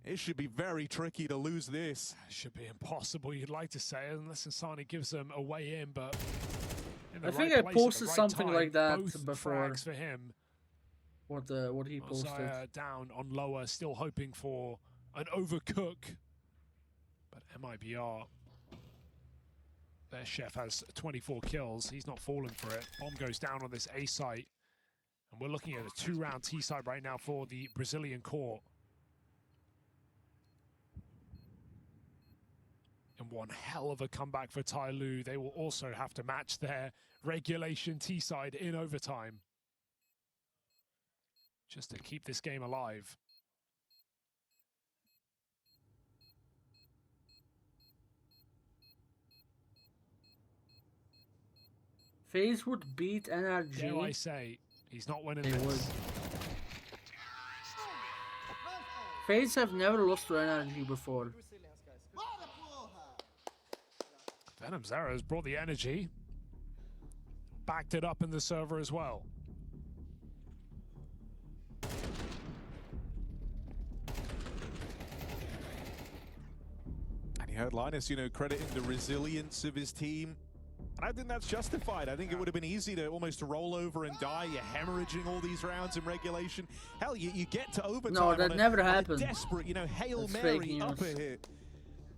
it should be very tricky to lose this. Should be impossible, you'd like to say, unless Insani gives them a way in, but... I think I posted something like that before. Frags for him. What he posted. Messiah down on lower, still hoping for an overcook. But MIBR, their chef has 24 kills. He's not falling for it. Bomb goes down on this A site. And we're looking at a 2-round T side right now for the Brazilian core. And one hell of a comeback for Tyloo. They will also have to match their regulation T side in overtime, just to keep this game alive. FaZe would beat NRG. Dare I say, he's not winning They this. would. FaZe have never lost to NRG before. Venom's arrows brought the energy. Backed it up in the server as well. And you heard Linus, you know, crediting the resilience of his team. And I think that's justified. I think it would have been easy to almost roll over and die. You're hemorrhaging all these rounds in regulation. Hell, you get to overtime. No, that never happened. Desperate, you know, Hail That's Mary fake upper news. hit.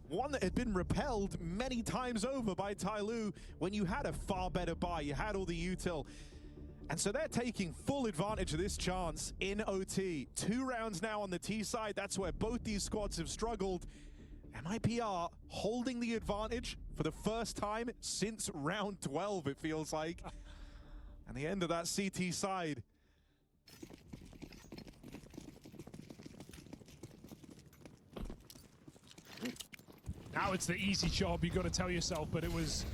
One that had been repelled many times over by Tyloo when you had a far better buy. You had all the util. And so they're taking full advantage of this chance in OT. 2 rounds now on the T side. That's where both these squads have struggled. MIBR holding the advantage for the first time since round 12, it feels like. And the end of that CT side. Now it's the easy job, you got to tell yourself, but it was...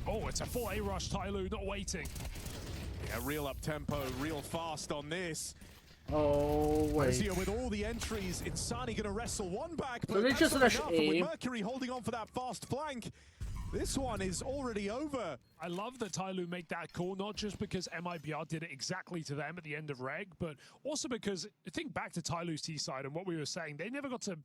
Oh, it's a full A rush, Tyloo, not waiting. Yeah, real up tempo, real fast on this. Oh, wait. Here with all the entries, Insani gonna wrestle one back, So but they that's just not rush enough. A. And with Mercury holding on for that fast flank, this one is already over. I love that Tyloo made that call, not just because MIBR did it exactly to them at the end of Reg, but also because, think back to Tyloo's T side and what we were saying, they never got to,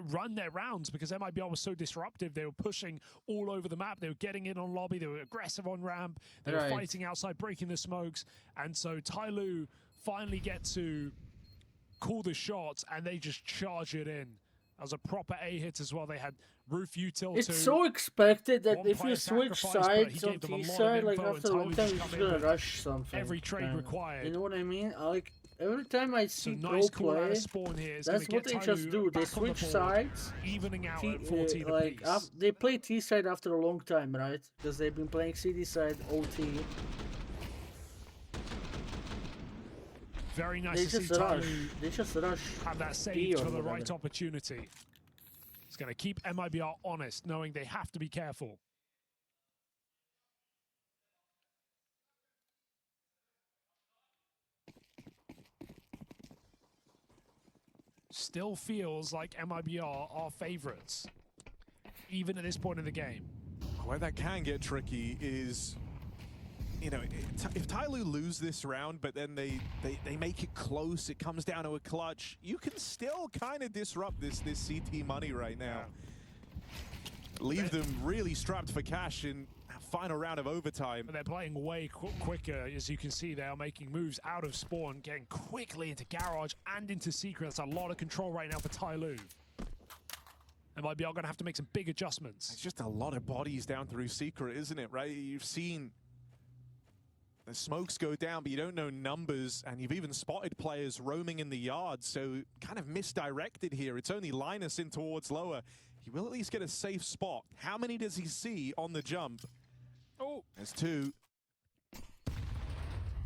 run their rounds because MIBR was so disruptive. They were pushing all over the map. They were getting in on lobby. They were aggressive on ramp. They were fighting outside, breaking the smokes. And so Tyloo finally get to call the shots and they just charge it in. As a proper A hit as well. They had Roof Util. It's so expected that if you switch sides on T side, like after a long time, you're just gonna rush something. Every trade required. You know what I mean? Like every time I see nice pro play, that's what they just do. They switch sides, evening out at 14 like they play T side after a long time, right? Because they've been playing CD side OT. Very nice to see They just rush. Have that saved for the right opportunity. It's going to keep MIBR honest, knowing they have to be careful. Still feels like MIBR are favorites, even at this point in the game. Where that can get tricky is, if Tyloo lose this round, but then they make it close, it comes down to a clutch, you can still kind of disrupt this CT money right now. Leave them really strapped for cash in final round of overtime. But they're playing way quicker. As you can see, they are making moves out of spawn, getting quickly into garage and into secret. That's a lot of control right now for Tyloo. MIBR going to have to make some big adjustments. It's just a lot of bodies down through secret, isn't it, right? You've seen the smokes go down, but you don't know numbers, and you've even spotted players roaming in the yard, so kind of misdirected here. It's only Linus in towards lower. He will at least get a safe spot. How many does he see on the jump? Oh, there's two.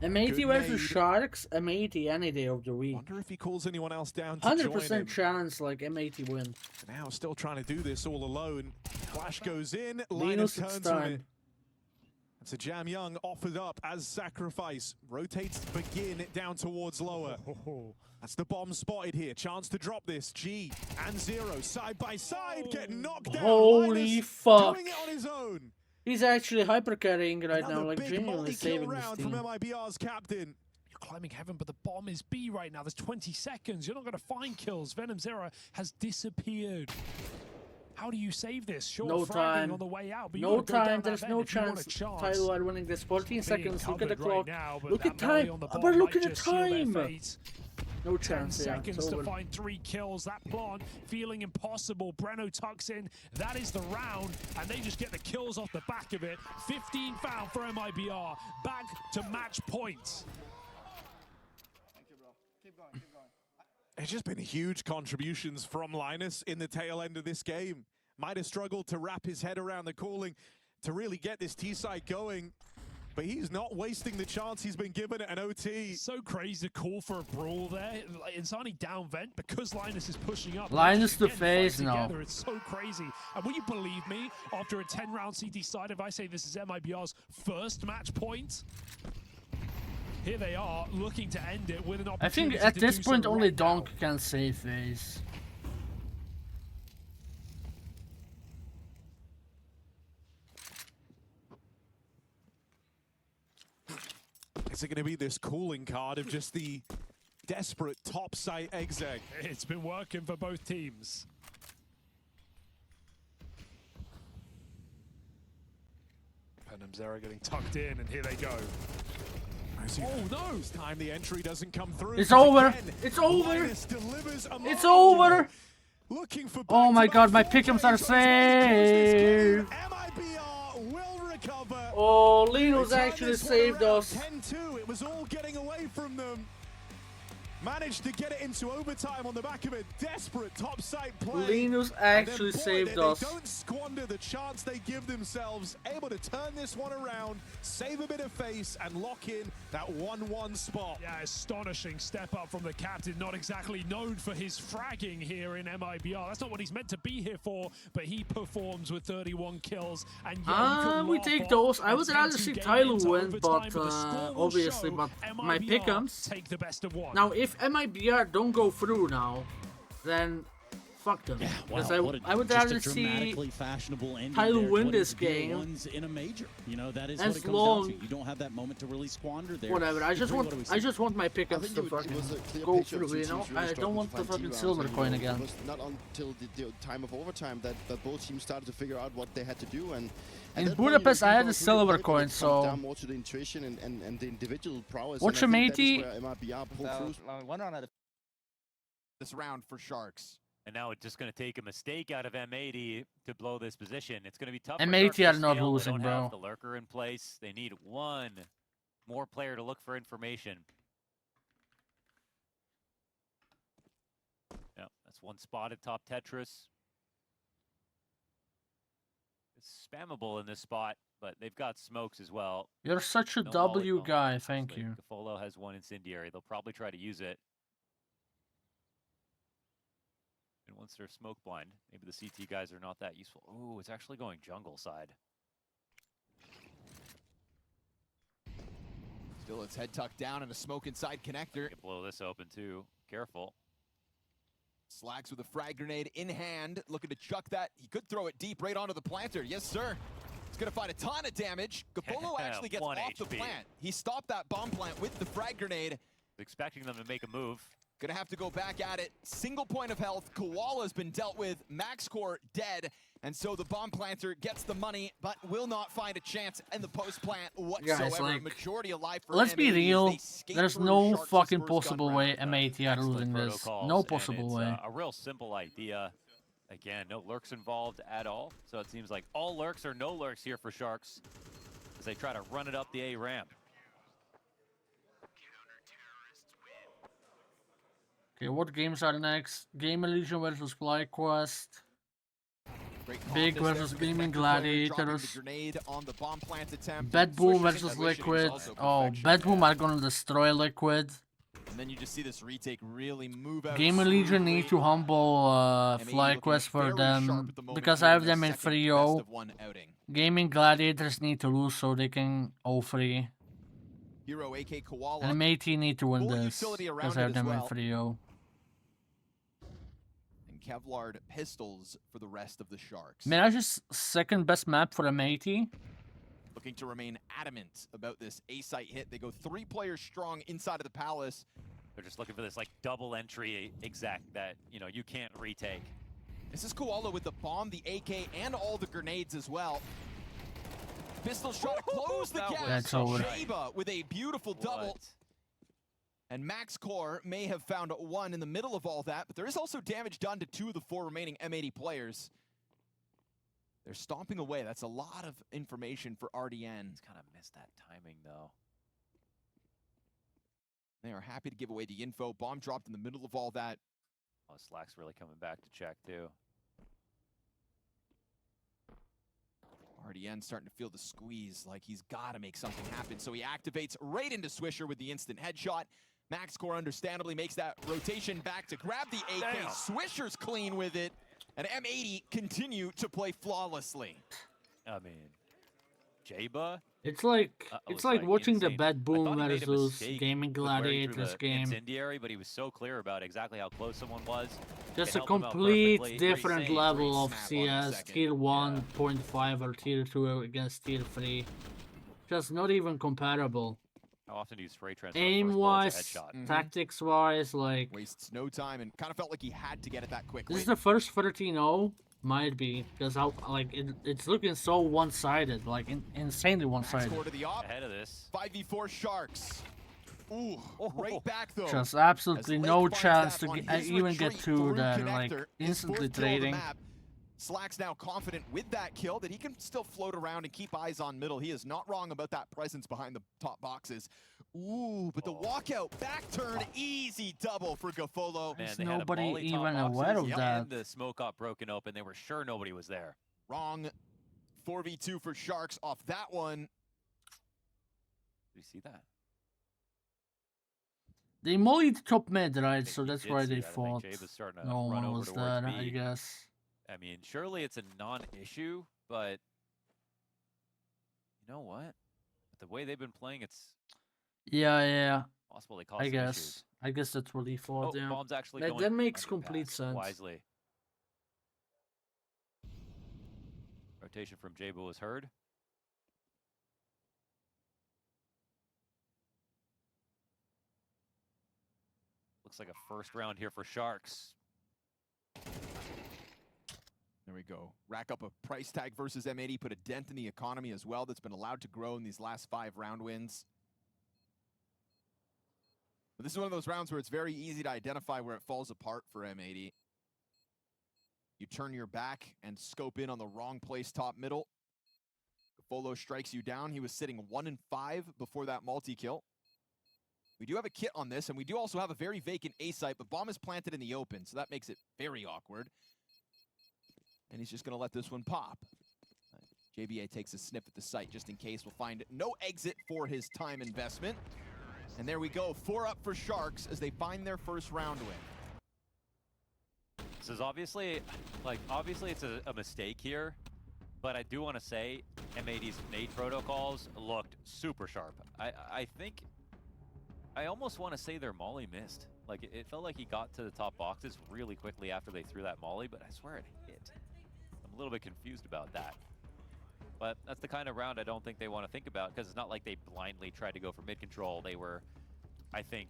M80 versus Sharks, M80 any day of the week. Wonder if he calls anyone else down to 100% chance like M80 win. Now still trying to do this all alone. Flash goes in, Linus turns to it. It's a Jam Young offered up as sacrifice. Rotates to begin it down towards lower. That's the bomb spotted here. Chance to drop this. G and Zero side by side get knocked down. Holy Linus fuck. doing it on his own. He's actually hyper carrying right now, like big genuinely saving this round team. from MIBR's captain. You're climbing heaven, but the bomb is B right now. There's 20 seconds. You're not going to find kills. Venom Zero has disappeared. How do you save this? Sure, No time. on the way out, but No time. There's no chance. Tyler are winning this. 14 seconds. Look at the clock. Look at time. But look at the time. No 10 chance. Yeah, seconds to find 3 kills. That plant feeling impossible. Breno tucks in. That is the round, and they just get the kills off the back of it. 15 found for MIBR. Back to match points. Thank you, bro. Keep going, keep going. It's just been huge contributions from Linus in the tail end of this game. Might have struggled to wrap his head around the calling to really get this T-side going, but he's not wasting the chance he's been given at an OT. So crazy to call for a brawl there. Insani down vent because Linus is pushing up. Linus the phase now. It's so crazy. And will you believe me, after a 10-round CT side, if I say this is MIBR's first match point? Here they are, looking to end it with an I opportunity. think at this to point do so only right Donk can save phase. Is it going to be this cooling card of just the desperate top site exec? It's been working for both teams. Venom Zero getting tucked in, and here they go. Oh no! This time the entry doesn't come through. It's over. It's over. It's over. Looking for oh my god, my pick'ems are saved. Oh, Lino's actually saved us. 10-2. It was all getting away from them. managed to get it into overtime on the back of a desperate top side play. Linus actually saved us. They don't squander the chance they give themselves, able to turn this one around, save a bit of face, and lock in that 1-1 spot. Yeah, astonishing step up from the captain. Not exactly known for his fragging here in MIBR. That's not what he's meant to be here for, but he performs with 31 kills. And yeah, we take those. I would rather see Tyler win, but obviously, but my pick'ems. Take the best of one. Now, if MIBR don't go through now, then fuck them. Yeah, because wow, I would rather just a see dramatically fashionable ending Tyler there. win 20 this game. ones in a major. You know, that is As what it comes long- down to. You don't have that moment to really squander there. Whatever. I just What do we see? want my pickups to fucking go through. You know, I don't want the fucking silver coin again. It was not until the time of overtime that both teams started to figure out what they had to do. And In that point, Budapest, you know, I had people a are silver really coin, it comes so- down more to the intuition and the individual prowess. What's and your I think that is matey? where MIBR pulled through. One round out of This round for Sharks. And now it's just going to take a mistake out of M80 to blow this position. It's going to be tough. M80 for Sharks are to not scale. losing, they don't bro. have the lurker in place. They need one more player to look for information. Yeah, that's one spot at top Tetris. It's spammable in this spot, but they've got smokes as well. You're such a No W molly guy. Thank you. Gafolo has one incendiary. They'll probably try to use it. And once they're smoke blind, maybe the CT guys are not that useful. Ooh, it's actually going jungle side. Still, it's head tucked down and a smoke inside connector. Could blow this open too. Careful. Slacks with a frag grenade in hand, looking to chuck that. He could throw it deep right onto the planter. Yes, sir. He's going to find a ton of damage. Gafolo actually gets off 1 the HP. plant. He stopped that bomb plant with the frag grenade. Expecting them to make a move. Gonna have to go back at it. Single point of health. Koala's been dealt with. Max Core dead. And so the bomb planter gets the money, but will not find a chance in the post plant whatsoever. Guys, like, Majority of life for let's be M80 real. as they skate There's through no Sharks' fucking first possible gun way round. M80 are losing this. Protocols, No and possible it's, way. a real simple idea. Again, no lurks involved at all. So it seems like all lurks or no lurks here for Sharks as they try to run it up the A ramp. Okay, what games are next? Game Illusion versus FlyQuest. Big versus Gaming Gladiators. Bad Boom versus Liquid. Oh, Bad Boom are gonna destroy Liquid. And then you just see this retake really move out. Game Legion need to humble FlyQuest for them because I have them in 3-0. Gaming Gladiators need to lose so they can 0-3. Hero AK Koala. And M80 need to win Full this utility around because I it have as them well. in 3-0. And Kevlar pistols for the rest of the Sharks. Mirage's second best map for M80. Looking to remain adamant about this A-site hit. They go 3 players strong inside of the palace. They're just looking for this like double entry exact that, you know, you can't retake. This is Koala with the bomb, the AK, and all the grenades as well. Pistols trying to close the gap. That's over. Sheba with a beautiful double. And Max Core may have found one in the middle of all that, but there is also damage done to 2 of the 4 remaining M80 players. They're stomping away. That's a lot of information for RDN. He's kind of missed that timing though. They are happy to give away the info. Bomb dropped in the middle of all that. Oh, Slack's really coming back to check too. RDN starting to feel the squeeze, like he's got to make something happen. So he activates right into Swisher with the instant headshot. Max Core understandably makes that rotation back to grab the AK. Damn. Swisher's clean with it. And M80 continue to play flawlessly. I mean, Jaba. It's like watching the insane. Bad Boom I thought he made a versus mistake Gaming with wearing through Gladiators the game. Incendiary, but he was so clear about exactly how close someone was. Just It a helped him out complete perfectly. different level of snap on the CS, second. tier 1.5 or tier 2 against tier 3. Just not even comparable. How often do you spray transfer? Aim-wise, tactics-wise, like... Wastes no time and kind of felt like he had to get it that quickly. This is the first 13-0? Might be, because how like it's looking so one-sided, like insanely one-sided. Score to the op. Ahead of this. 5v4 Sharks. Ooh, right back though. Just absolutely As no Lake finds chance that to on his even get retreat to through that, like connector. His instantly fourth kill of the trading. map. Slack's now confident with that kill that he can still float around and keep eyes on middle. He is not wrong about that presence behind the top boxes. Ooh, but the walkout back turn, easy double for Gafolo. Man, There's they had a nobody molly top even boxes, aware of that. and the smoke got broken open. They were sure nobody was there. Wrong 4v2 for Sharks off that one. Do you see that? They mollied top mid, right? I so think he that's did why see they that. I fought. think Jabe was starting to No run one over was towards there, I B. guess. I mean, surely it's a non-issue, but you know what? With the way they've been playing, it's Yeah. possible they cause I some guess. issues. I guess that's what he thought. Oh, Yeah. bomb's actually That, going that makes underpass complete sense. wisely. Rotation from Jabo was heard. Looks like a first round here for Sharks. There we go. Rack up a price tag versus M80, put a dent in the economy as well that's been allowed to grow in these last 5 round wins. But this is one of those rounds where it's very easy to identify where it falls apart for M80. You turn your back and scope in on the wrong place top middle. Gafolo strikes you down. He was sitting 1 and 5 before that multi-kill. We do have a kit on this, and we do also have a very vacant A site, but bomb is planted in the open, so that makes it very awkward. And he's just going to let this one pop. JBA takes a sniff at the site just in case. We'll find no exit for his time investment. And there we go, 4 up for Sharks as they find their first round win. This is obviously it's a mistake here, but I do want to say M80's nade protocols looked super sharp. I think, I almost want to say their molly missed. Like, it felt like he got to the top boxes really quickly after they threw that molly, but I swear it hit. I'm a little bit confused about that. But that's the kind of round I don't think they want to think about, because it's not like they blindly tried to go for mid control. They were, I think,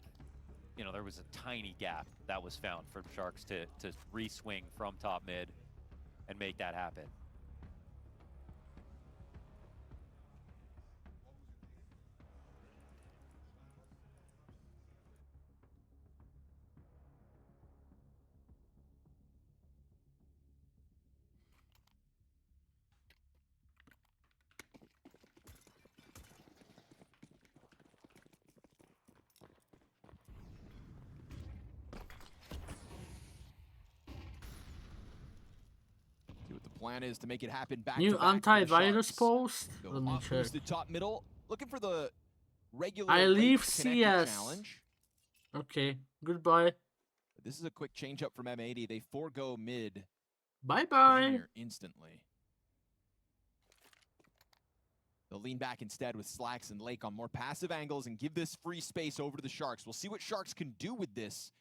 you know, there was a tiny gap that was found for Sharks to re-swing from top mid and make that happen. Plan is to make it happen back New to back antivirus post. Let me check. Boosted top middle, looking for the regular I leave connector CS. challenge. Okay, goodbye. This is a quick change up from M80. They forego mid. Bye. Instantly. They'll lean back instead with Slacks and Lake on more passive angles and give this free space over to the Sharks. We'll see what Sharks can do with this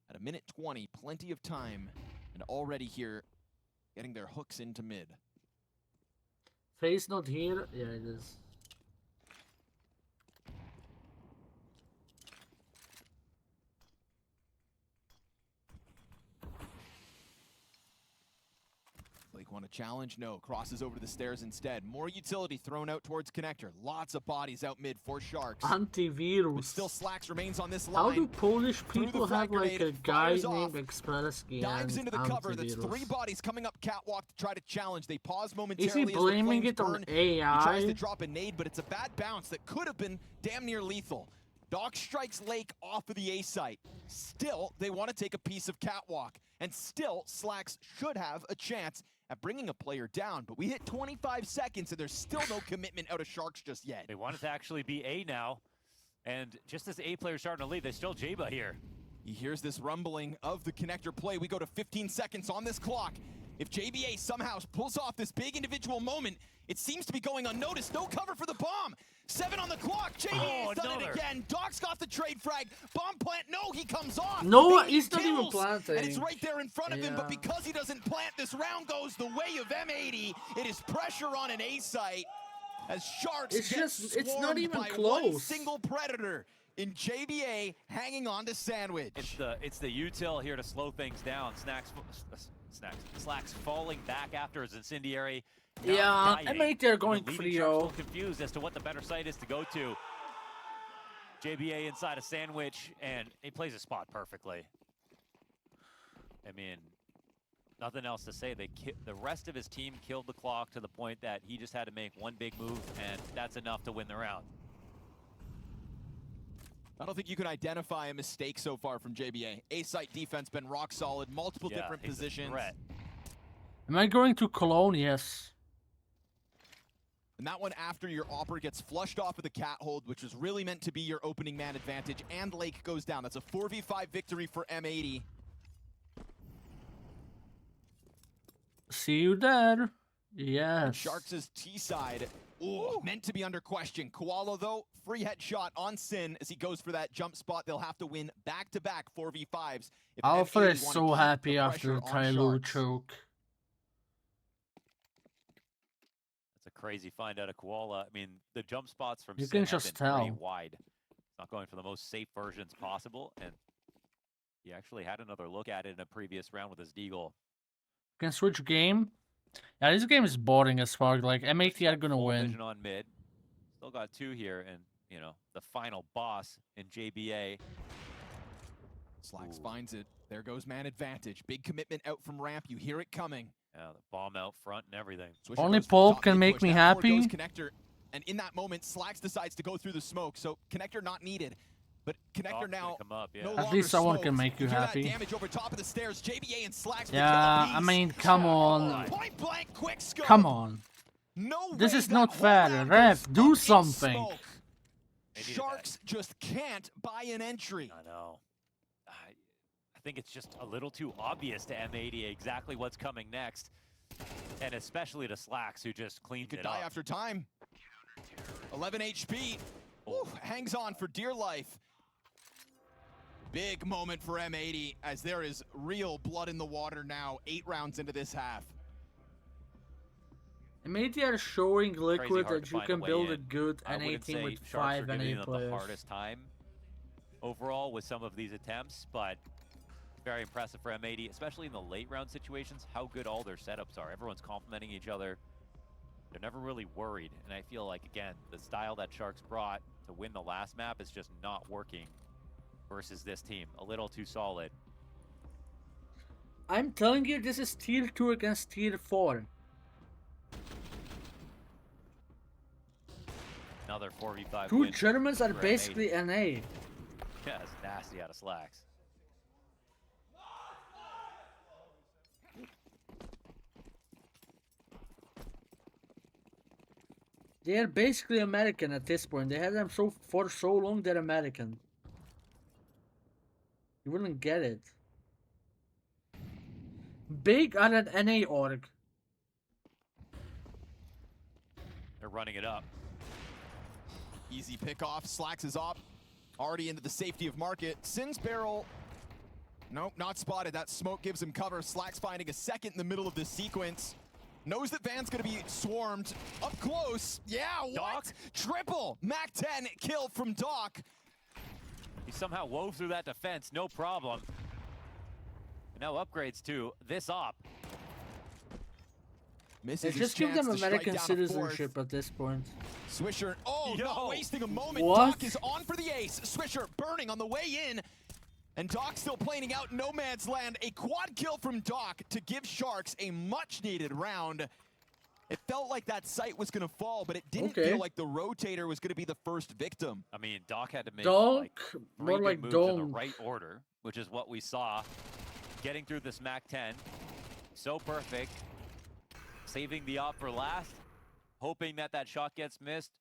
at 1:20. Plenty of time, and already here, getting their hooks into mid. Face not here. Yeah, it is. Blake want a challenge? No. Crosses over to the stairs instead. More utility thrown out towards connector. Lots of bodies out mid for Sharks. Antivirus. But still Slacks remains on this line. How do Polish people have like a guy fires off, named Expressky dives and into the cover. That's Antivirus? 3 bodies coming up catwalk to try to challenge. They pause Is momentarily. he blaming as the it on flames burn. He tries to AI? drop a nade, but it's a bad bounce that could have been damn near lethal. Doc strikes Lake off of the A site. Still, they want to take a piece of catwalk. And still, Slacks should have a chance at bringing a player down. But we hit 25 seconds, and there's still no commitment out of Sharks just yet. They want it to actually be A now. And just as A players starting to lead, there's still Jaba here. He hears this rumbling of the connector play. We go to 15 seconds on this clock. If JBA somehow pulls off this big individual moment, it seems to be going unnoticed. No cover for the bomb. 7 on the clock. JBA's done it again. Doc's got the trade frag. Bomb plant. No, he comes off. No, He he's not even kills, planting. And it's right there in front of him. But Yeah. because he doesn't plant, this round goes the way of M80. It is pressure on an A site as Sharks It's get just- it's not swarmed even by one close. single predator in JBA hanging on to Sandwich. It's the util here to slow things down. Slacks falling back after his incendiary. not Yeah, I dying, think they're and going leaving 3-0. Sharks a little confused as to what the better site is to go to. JBA inside a sandwich, and he plays his spot perfectly. I mean, nothing else to say. The rest of his team killed the clock to the point that he just had to make one big move, and that's enough to win the round. I don't think you can identify a mistake so far from JBA. A-site defense been rock solid, multiple different positions. Am I going to Cologne? Yes. And that one after your Opera gets flushed off of the cat hold, which was really meant to be your opening man advantage, and Lake goes down. That's a 4v5 victory for M80. See you there. Yes. Sharks' T-side, meant to be under question. Koala, though, free headshot on Sin as he goes for that jump spot. They'll have to win back-to-back 4v5s. If Alpha M80 is wanna so keep happy the after the pressure on Tyloo Sharks. choke. That's a crazy find out of Koala. I mean, the jump spots from You Sin can have just been pretty tell. wide. Not going for the most safe versions possible, and he actually had another look at it in a previous round with his deagle. Can switch game. Yeah, this game is boring as fuck. Like M80 are gonna Full win. vision on mid. Still got two here, and you know the final boss in JBA. Slacks finds it. There goes man advantage. Big commitment out from ramp. You hear it coming. Yeah, the bomb out front and everything. Swisher Only goes for the Poloolpp top can mid make push. me That forward happy. goes Connector. And in that moment, Slacks decides to go through the smoke. So Connector not needed. But Connector Doc's now gonna come up, yeah. no At longer least someone smoked. can make you hear happy. That damage over top of the stairs. JBA and Slacks with the Yeah, kill I apiece. mean, come on. Point blank quick scope. Come on. No This way is that not whole fair. round Ref, goes do up in something. smoke. Sharks just can't buy an entry. I know. I think it's just a little too obvious to M80 exactly what's coming next, and especially to Slacks, who just cleaned Could it die up. after time. 11 HP. Ooh, hangs on for dear life. Big moment for M80 as there is real blood in the water now, 8 rounds into this half. M80 are showing Liquid hard that to you find can a way build in. a good I NA wouldn't team say with Sharks 5 are giving NA them players. the hardest time overall with some of these attempts, but very impressive for M80, especially in the late round situations, how good all their setups are. Everyone's complimenting each other. They're never really worried, and I feel like, again, the style that Sharks brought to win the last map is just not working versus this team. A little too solid. I'm telling you, this is tier 2 against tier 4. Another 4v5 Two win Germans are for M80. basically NA. Yeah, it's nasty out of Slacks. They're basically American at this point. They had them for so long, they're American. You wouldn't get it. Big are an NA org. They're running it up. Easy pickoff. Slacks is up. Already into the safety of market. Sin's barrel. Nope, not spotted. That smoke gives him cover. Slacks finding a second in the middle of this sequence. Knows that Van's gonna be swarmed. Up close. Yeah, what? Triple. Mac 10 kill from Doc. He somehow wove through that defense, no problem. And now upgrades to this op. Misses They his just give chance them to strike American down a fourth. citizenship at this point. Swisher, not wasting a moment. What? Doc is on for the ace. Swisher burning on the way in. And Doc still playing out no man's land. A quad kill from Doc to give Sharks a much needed round. It felt like that site was going to fall, but it didn't feel like the rotator was going to be the first victim. I mean, Doc had to make Donk, like more 3 like good moves in the donk. right order, which is what we saw. Getting through this Mac 10. So perfect. Saving the op for last. Hoping that that shot gets missed.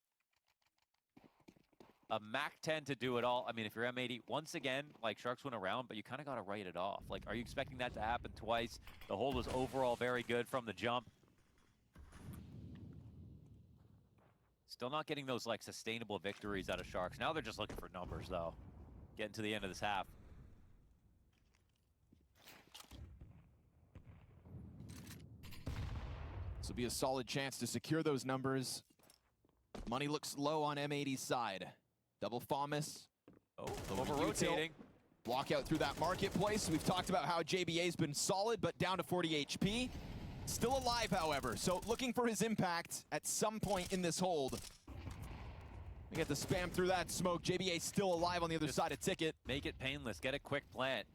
A Mac 10 to do it all. I mean, if you're M80, once again, like Sharks went around, but you kind of got to write it off. Like, are you expecting that to happen twice? The hold was overall very good from the jump. Still not getting those like sustainable victories out of Sharks. Now they're just looking for numbers though. Getting to the end of this half. This will be a solid chance to secure those numbers. Money looks low on M80's side. Double Thomas. Over-rotating. Walk out through that marketplace. We've talked about how JBA's been solid, but down to 40 HP. Still alive, however, so looking for his impact at some point in this hold. We get the spam through that smoke. JBA still alive on the other side of Ticket. Make it painless. Get a quick plant.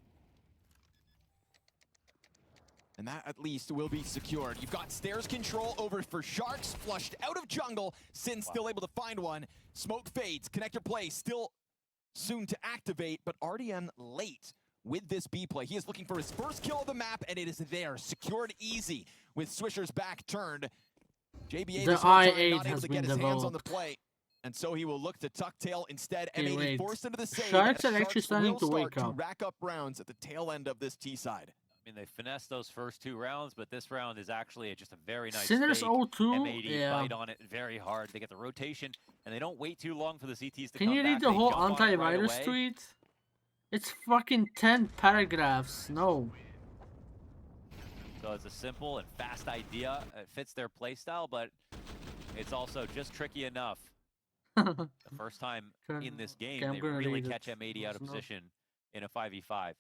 And that at least will be secured. You've got stairs control over for Sharks, flushed out of jungle. Sin still able to find one. Smoke fades, connector play still soon to activate, but RDN late with this B play. He is looking for his first kill of the map, and it is there, secured easy with Swisher's back turned. JBA The I-8 not able has to been get his hands on the developed. play, and so he will look to tuck tail instead. Okay, M80 wait. forced into the save. Sharks and are actually Sharks starting will to start wake up. rack up rounds at the tail end of this T side. I mean, they finessed those first 2 rounds, but this round is actually just a very nice Sinners fake. 0-2, M80 yeah. bite on it very hard. They get the rotation, and they don't wait too long for the CTs to Can come you back. read the They whole jump on it right antivirus away. tweet? It's fucking 10 paragraphs. No. So it's a simple and fast idea. It fits their playstyle, but it's also just tricky enough. The first time in this game, Okay, I'm they gonna really read it. catch M80 out of It's not- position in a 5v5.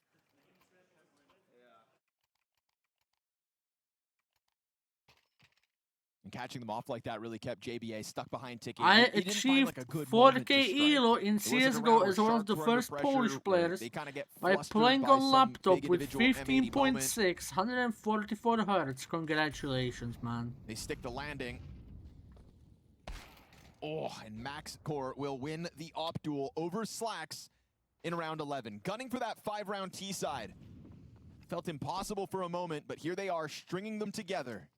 And catching them off like that really kept JBA stuck behind Ticket. I He didn't find, achieved like, a good moment to 4K strike. ELO in It wasn't a CSGO round where as one of Sharks the were under first pressure, Polish where players they kinda get by flustered playing by on some laptop big with individual M80 moment. 15.6, 144 Hz. Congratulations, man. They stick the landing. Oh, and Max Core will win the op duel over Slacks in round 11. Gunning for that 5-round T side. Felt impossible for a moment, but here they are stringing them together.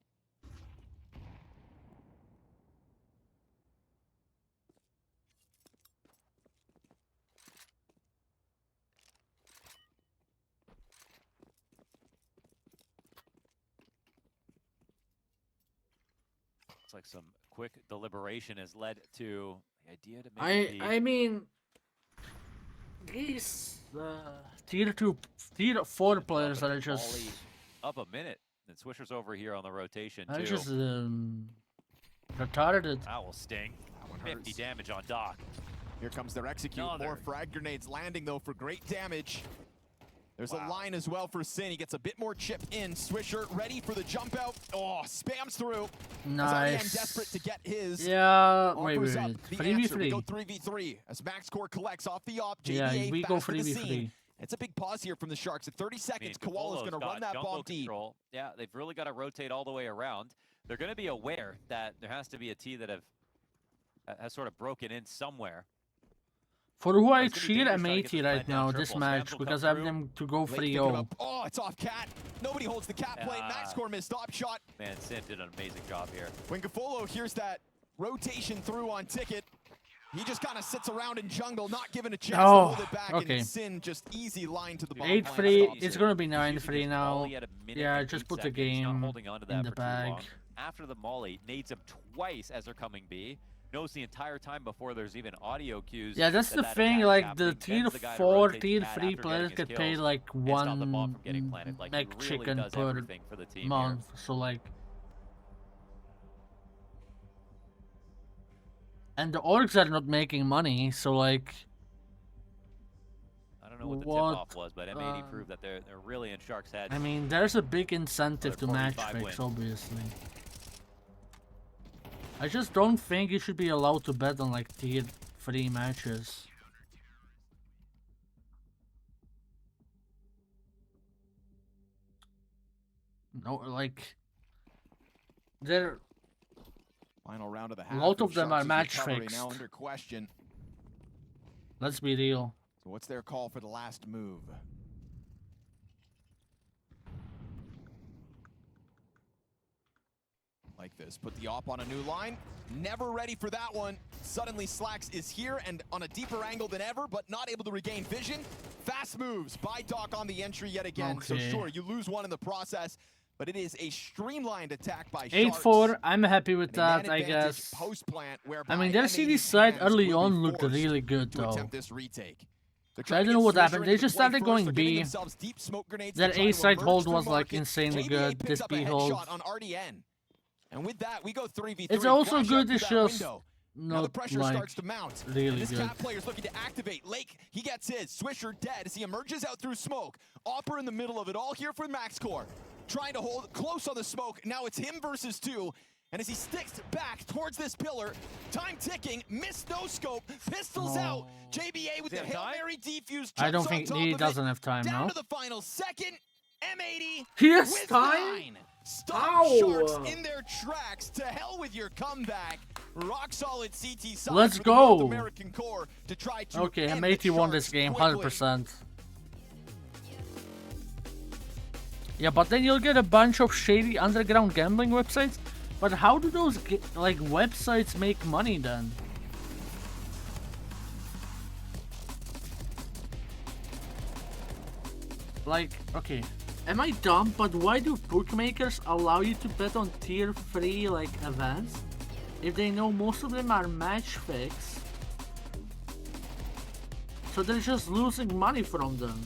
It's like some quick deliberation has led to the idea to make I mean, these tier 2, tier 4 players are just Ollie up a minute. And Swisher's over here on the rotation are too. just retarded. That will sting. 50 damage on Doc. Here comes their execute. More frag grenades landing though for great damage. There's a line as well for Sin. He gets a bit more chip in. Swisher ready for the jump out. Oh, spams through. Nice. As desperate to get his. Yeah, Offers wait. up the 3v3. answer. We go 3v3 as Max Core collects off the op. Yeah, JBA we go fast to the 3v3. scene. It's a big pause here from the Sharks. At 30 seconds, Koala's going to run that bomb deep. Control. Yeah, they've really got to rotate all the way around. They're going to be aware that there has to be a T that has sort of broken in somewhere. For who I It's gonna be cheer dangerous trying to get M80 this right plan down now, this triple. match, Spams will because come I have through. them to go Late picking it 3-0. up. Oh, it's off Cat. Nobody holds the Cat play. Max Core missed stop shot. Man, Sin did an amazing job here. When Gafolo hears that rotation through on Ticket, he just kind of sits around in jungle, not given a chance to hold it back. Okay. And Sin just easy line to the bomb. 8-3, it's gonna be 9-3 now. Yeah, just put the game Holding on to in that the for too bag. long. After the molly, nades him twice as they're coming B. Knows the entire time before there's even audio cues. Yeah, that's the that thing, attack is like the happening. tier Bends the guy to 4, rotate tier Cat 3 after players getting his get paid kills like and stop the bomb one from getting planted. Like, he really chicken does per everything for the team here. month, so like... And the orgs are not making money, so like... I don't know what the tip-off was, but M80 proved that they're really in Shark's head. I mean, there's a big incentive to match 45 fix, win. obviously. I just don't think you should be allowed to bet on like tier 3 matches. No, like... They're... Final round of the A half. lot and of them are Sharks' match recovery fixed. now under question. Let's be real. So what's their call for the last move? Like this, put the op on a new line. Never ready for that one. Suddenly Slacks is here and on a deeper angle than ever, but not able to regain vision. Fast moves by Doc on the entry yet again. So Okay. sure, you lose one in the process, but it is a streamlined attack by Sharks. 8-4, I'm happy with And a man that, I advantage guess. post-plant, I whereby mean, their M80 CD side fans early will be on looked forced really good, to though. attempt this retake. They're I trying to don't know get what Swisher happened. They into just the play started first. going They're giving B. themselves deep smoke grenades to Their try to A side emerge hold through was like market. insanely JBA good. picks This up a B hold. headshot on RDN. And with that, we go 3v3. It's also Flash good, out to it's that just window. Now the not pressure like starts to mount. really and this good. Cat player is looking to activate. Lake, he gets his. Swisher dead as he emerges out through smoke. Opper in the middle of it all here for Max Core. Trying to hold close on the smoke. Now it's him versus two. And as he sticks back towards this pillar, time ticking, missed no scope, pistols out. JBA with the Hail Mary defuse. I don't jumps on think top he of it. doesn't have time Down now. to the final second. M80 He has with time? 9. Stop Ow. Sharks in their tracks. To hell with your comeback. rock solid CT side Let's for the North go. American core to try to Okay, end M80 the won this Sharks game, quickly. 100%. Yeah, but then you'll get a bunch of shady underground gambling websites. But how do those like websites make money then? Like, okay, am I dumb? But why do bookmakers allow you to bet on tier 3 like events if they know most of them are match fixed? So they're just losing money from them,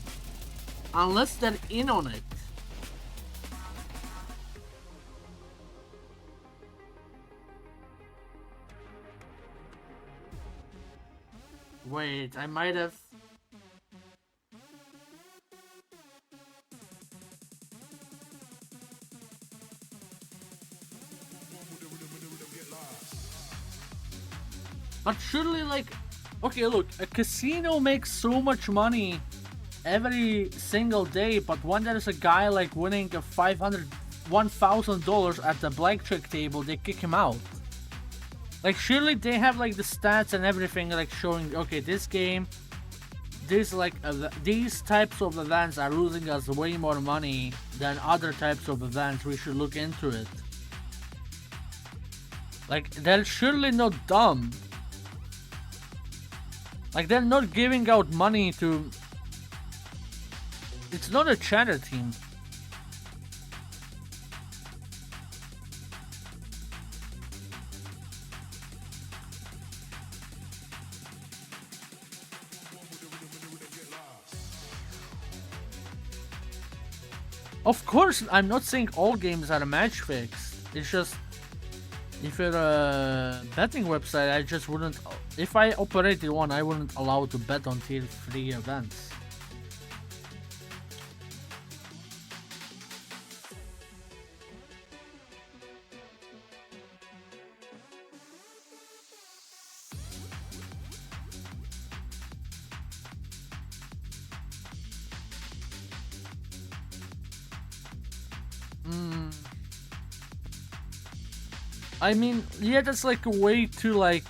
unless they're in on it. Wait, I might have... But surely, like... Okay, look, a casino makes so much money every single day, but when there's a guy, like, winning a $1,000 at the blackjack table, they kick him out. Like, surely they have, like, the stats and everything, like, showing, okay, this game, these types of events are losing us way more money than other types of events. We should look into it. Like, they're surely not dumb. Like, they're not giving out money to... It's not a charity team. Of course, I'm not saying all games are match fixed. It's just, if you're a betting website, I just wouldn't. If I operated one, I wouldn't allow to bet on tier 3 events. I mean, yeah, that's like a way to like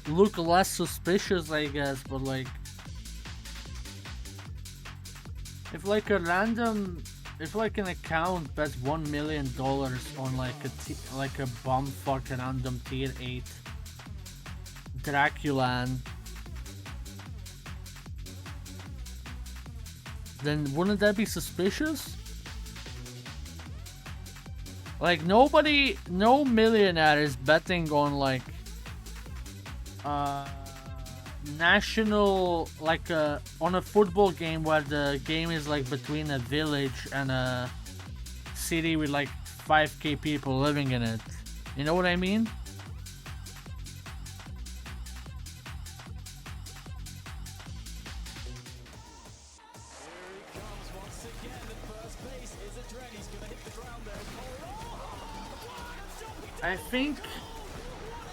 look less suspicious, I guess, but like if like a random, if like an account bets $1 million on like a bumfuck random tier 8 Draculan, then wouldn't that be suspicious? Like, nobody, no millionaire is betting on like national, like on a football game where the game is like between a village and a city with like 5k people living in it. You know what I mean? I think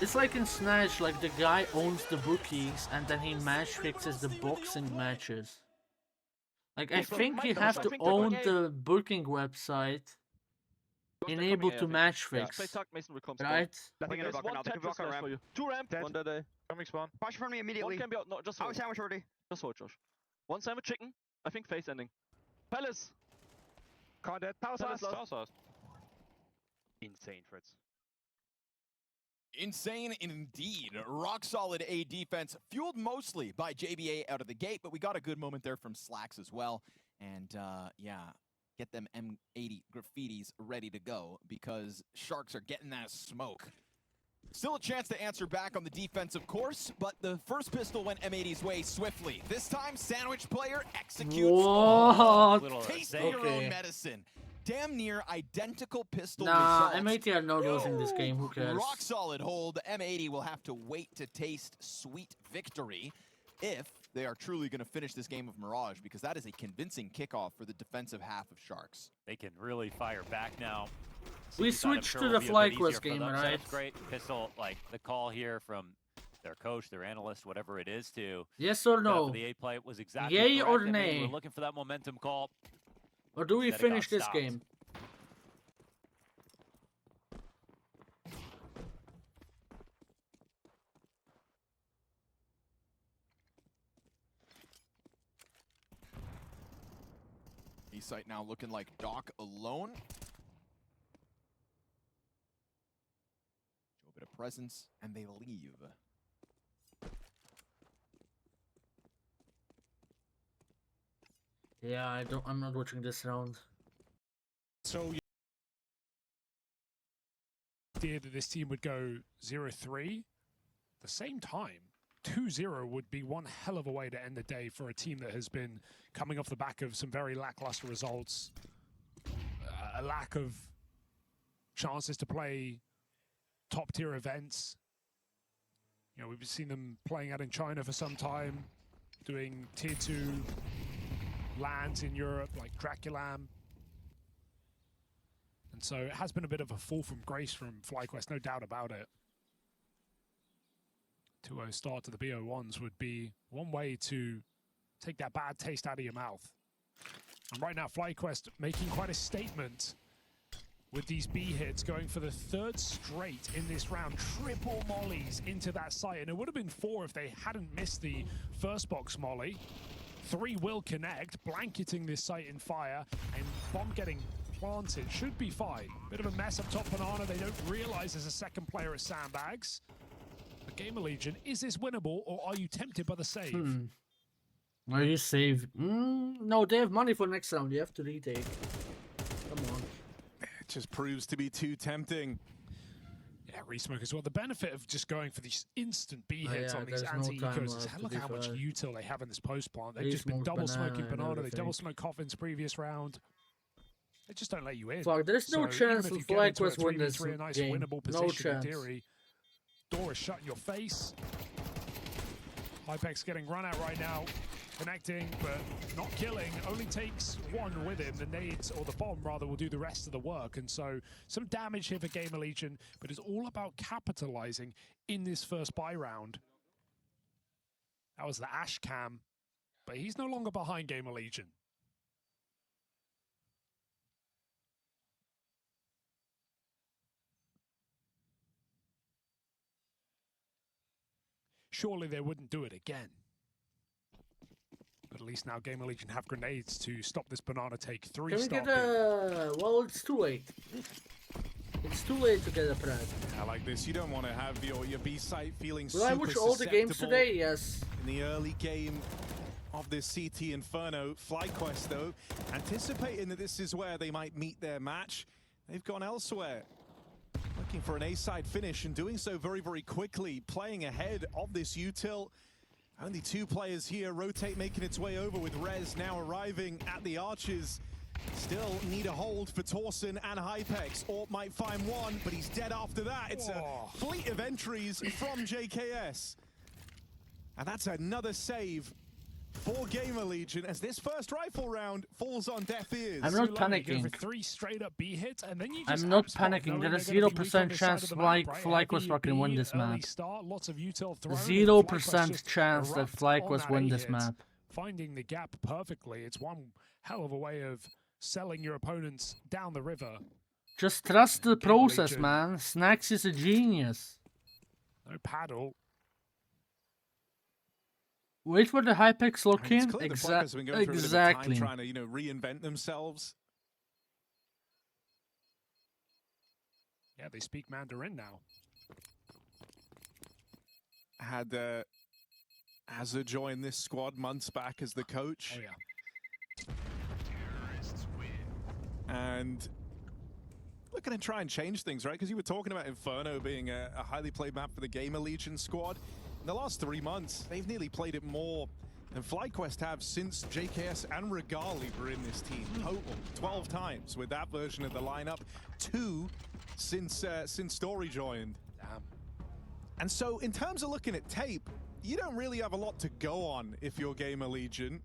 it's like in Snatch, like the guy owns the bookies and then he match fixes the boxing matches. Like, I think you have to own the booking website and able to match fix, right? Two ramp. One dead A. Coming spawn. Watch for me immediately. One can be out. No, just I hold. was sandwich already. Just hold, Josh. One sandwich chicken. I think face ending. Palace. Caught that. Palace last. Insane, Fritz. Insane indeed. Rock solid A defense, fueled mostly by JBA out of the gate, but we got a good moment there from Slacks as well. And yeah, get them M80 graffitis ready to go because Sharks are getting that smoke. Still a chance to answer back on the defense, of course, but the first pistol went M80's way swiftly. This time, Sandwich player executes. What? Taste your own medicine. Damn near identical pistol Nah, results. M80 are not losing this game, who cares? Rock solid hold. M80 will have to wait to taste sweet victory if they are truly going to finish this game of Mirage, because that is a convincing kickoff for the defensive half of Sharks. They can really fire back now. We switched to the FlyQuest game, right? That's great. Pistol, like the call here from their coach, their analyst, whatever it is, to yes or no? the A play was exactly Yay correct. or I mean, nay? we're looking for that momentum call. Or do we Instead it finish got this stopped. game? E-site now looking like Doc alone. Show a bit of presence, and they leave. Yeah, I'm not watching this round. So idea that this team would go 0-3, at the same time, 2-0 would be one hell of a way to end the day for a team that has been coming off the back of some very lackluster results, a lack of chances to play top-tier events. You know, we've seen them playing out in China for some time, doing tier 2 lands in Europe like Draculam. And so it has been a bit of a fall from grace from FlyQuest, no doubt about it. 2-0 start to the BO1s would be one way to take that bad taste out of your mouth. And right now, FlyQuest making quite a statement with these B hits, going for the third straight in this round. Triple mollies into that site, and it would have been 4 if they hadn't missed the first box molly. 3 will connect, blanketing this site in fire, and bomb getting planted should be fine. Bit of a mess up top Banana. They don't realize there's a second player at Sandbags. But Gamer Legion, is this winnable, or are you tempted by the save? Are you save? No, they have money for next round. You have to retake. Come on. It just proves to be too tempting. Yeah, resmoke as well. The benefit of just going for these instant B hits on these anti-ecos is look how much util they have in this post plant. They've just been double smoking Banana. They double smoked Coffin's previous round. They just don't let you in. Fuck, there's no chance for FlyQuest win this a nice game. winnable position No chance. in theory. Door is shut in your face. Hypex getting run at right now. Connecting, but not killing. Only takes 1 with him. The nades, or the bomb rather, will do the rest of the work. And so some damage here for Gamer Legion, but it's all about capitalizing in this first buy round. That was the Ash Cam, but he's no longer behind Gamer Legion. Surely they wouldn't do it again. But at least now Gamer Legion have grenades to stop this Banana take 3 Can we start get a... Well, it's too late. It's too late to get a Pred. I like this. You don't want to have your B site feeling Will I watch all the games susceptible today? Yes. in the early game of this CT Inferno. FlyQuest, though, anticipating that this is where they might meet their match. They've gone elsewhere. Looking for an A-side finish and doing so very, very quickly, playing ahead of this util. Only 2 players here. Rotate making its way over with Rez now arriving at the arches. Still need a hold for Torsen and Hypex. Orp might find one, but he's dead after that. It's a fleet of entries from JKS. And that's another save for Gamer Legion as this first rifle round falls on deaf ears. I'm not panicking. 3 straight up B hits, and then you just I'm not panicking. There is 0% chance FlyQuest can win this map. 0% chance that FlyQuest win this map. Finding the gap perfectly. It's one hell of a way of selling your opponents down the river. Just trust the process, man. Snacks is a genius. No paddle. Wait for the Hypex lock in. Exactly. Trying to, reinvent themselves. Yeah, they speak Mandarin now. Had Azza join this squad months back as the coach. Oh yeah. And looking to try and change things, right? Because you were talking about Inferno being a highly played map for the Gamer Legion squad. In the last 3 months, they've nearly played it more than FlyQuest have since JKS and Regali were in this team. Total 12 times with that version of the lineup. 2 since Story joined. Damn. And so in terms of looking at tape, you don't really have a lot to go on if you're Gamer Legion.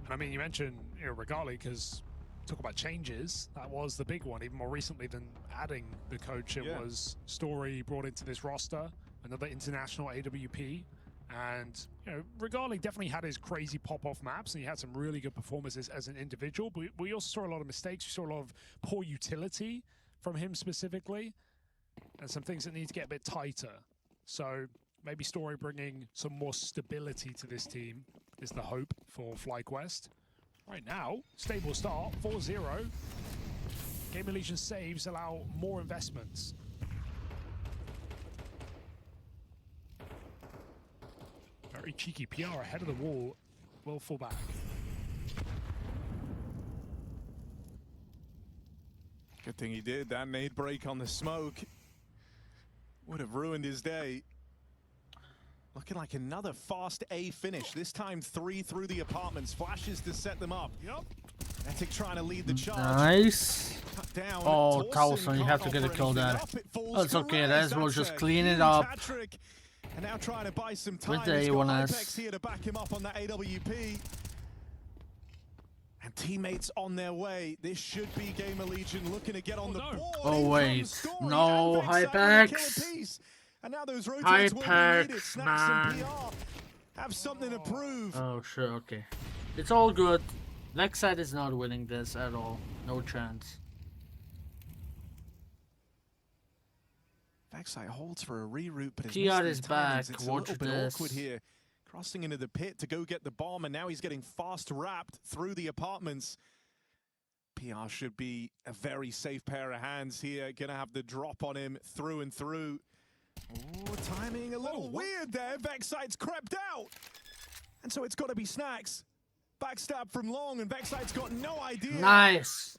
And I mean, you mentioned Regali because talk about changes. That was the big one. Even more recently than adding the coach, it was Story brought into this roster, another international AWP. And Regali definitely had his crazy pop-off maps, and he had some really good performances as an individual. But we also saw a lot of mistakes. We saw a lot of poor utility from him specifically, and some things that need to get a bit tighter. So Maybe Story bringing some more stability to this team is the hope for FlyQuest. Right now, stable start, 4-0. Gaming Legion saves allow more investments. Very cheeky. PR ahead of the wall. Will fall back. Good thing he did. That nade break on the smoke would have ruined his day. Looking like another fast A finish. This time 3 through the apartments. Flashes to set them up. Yep. Etic trying to lead the charge. Nice. Cut down. Oh, Towson Towson, you have to get a kill there. That's okay. That's we'll just clean it up. And now trying to buy some time. With the He's got A1S. Hypex here to back him up on that AWP. And teammates on their way. This should be Gamer Legion looking to get on the board. Oh wait, no, Hypex. And now those rotates will be needed. Hypex, Snacks and man. PR have something to prove. Oh sure, okay. It's all good. Lexide is not winning this at all. No chance. Backside holds for a reroute, but PR is back. It's Watch a little bit this. awkward here. Crossing into the pit to go get the bomb, and now he's getting fast wrapped through the apartments. PR should be a very safe pair of hands here. Gonna have the drop on him through and through. Oh, timing a little weird there. Vexside's crept out. And so it's got to be Snacks. Backstab from Long, and Vexside's got no idea. Nice.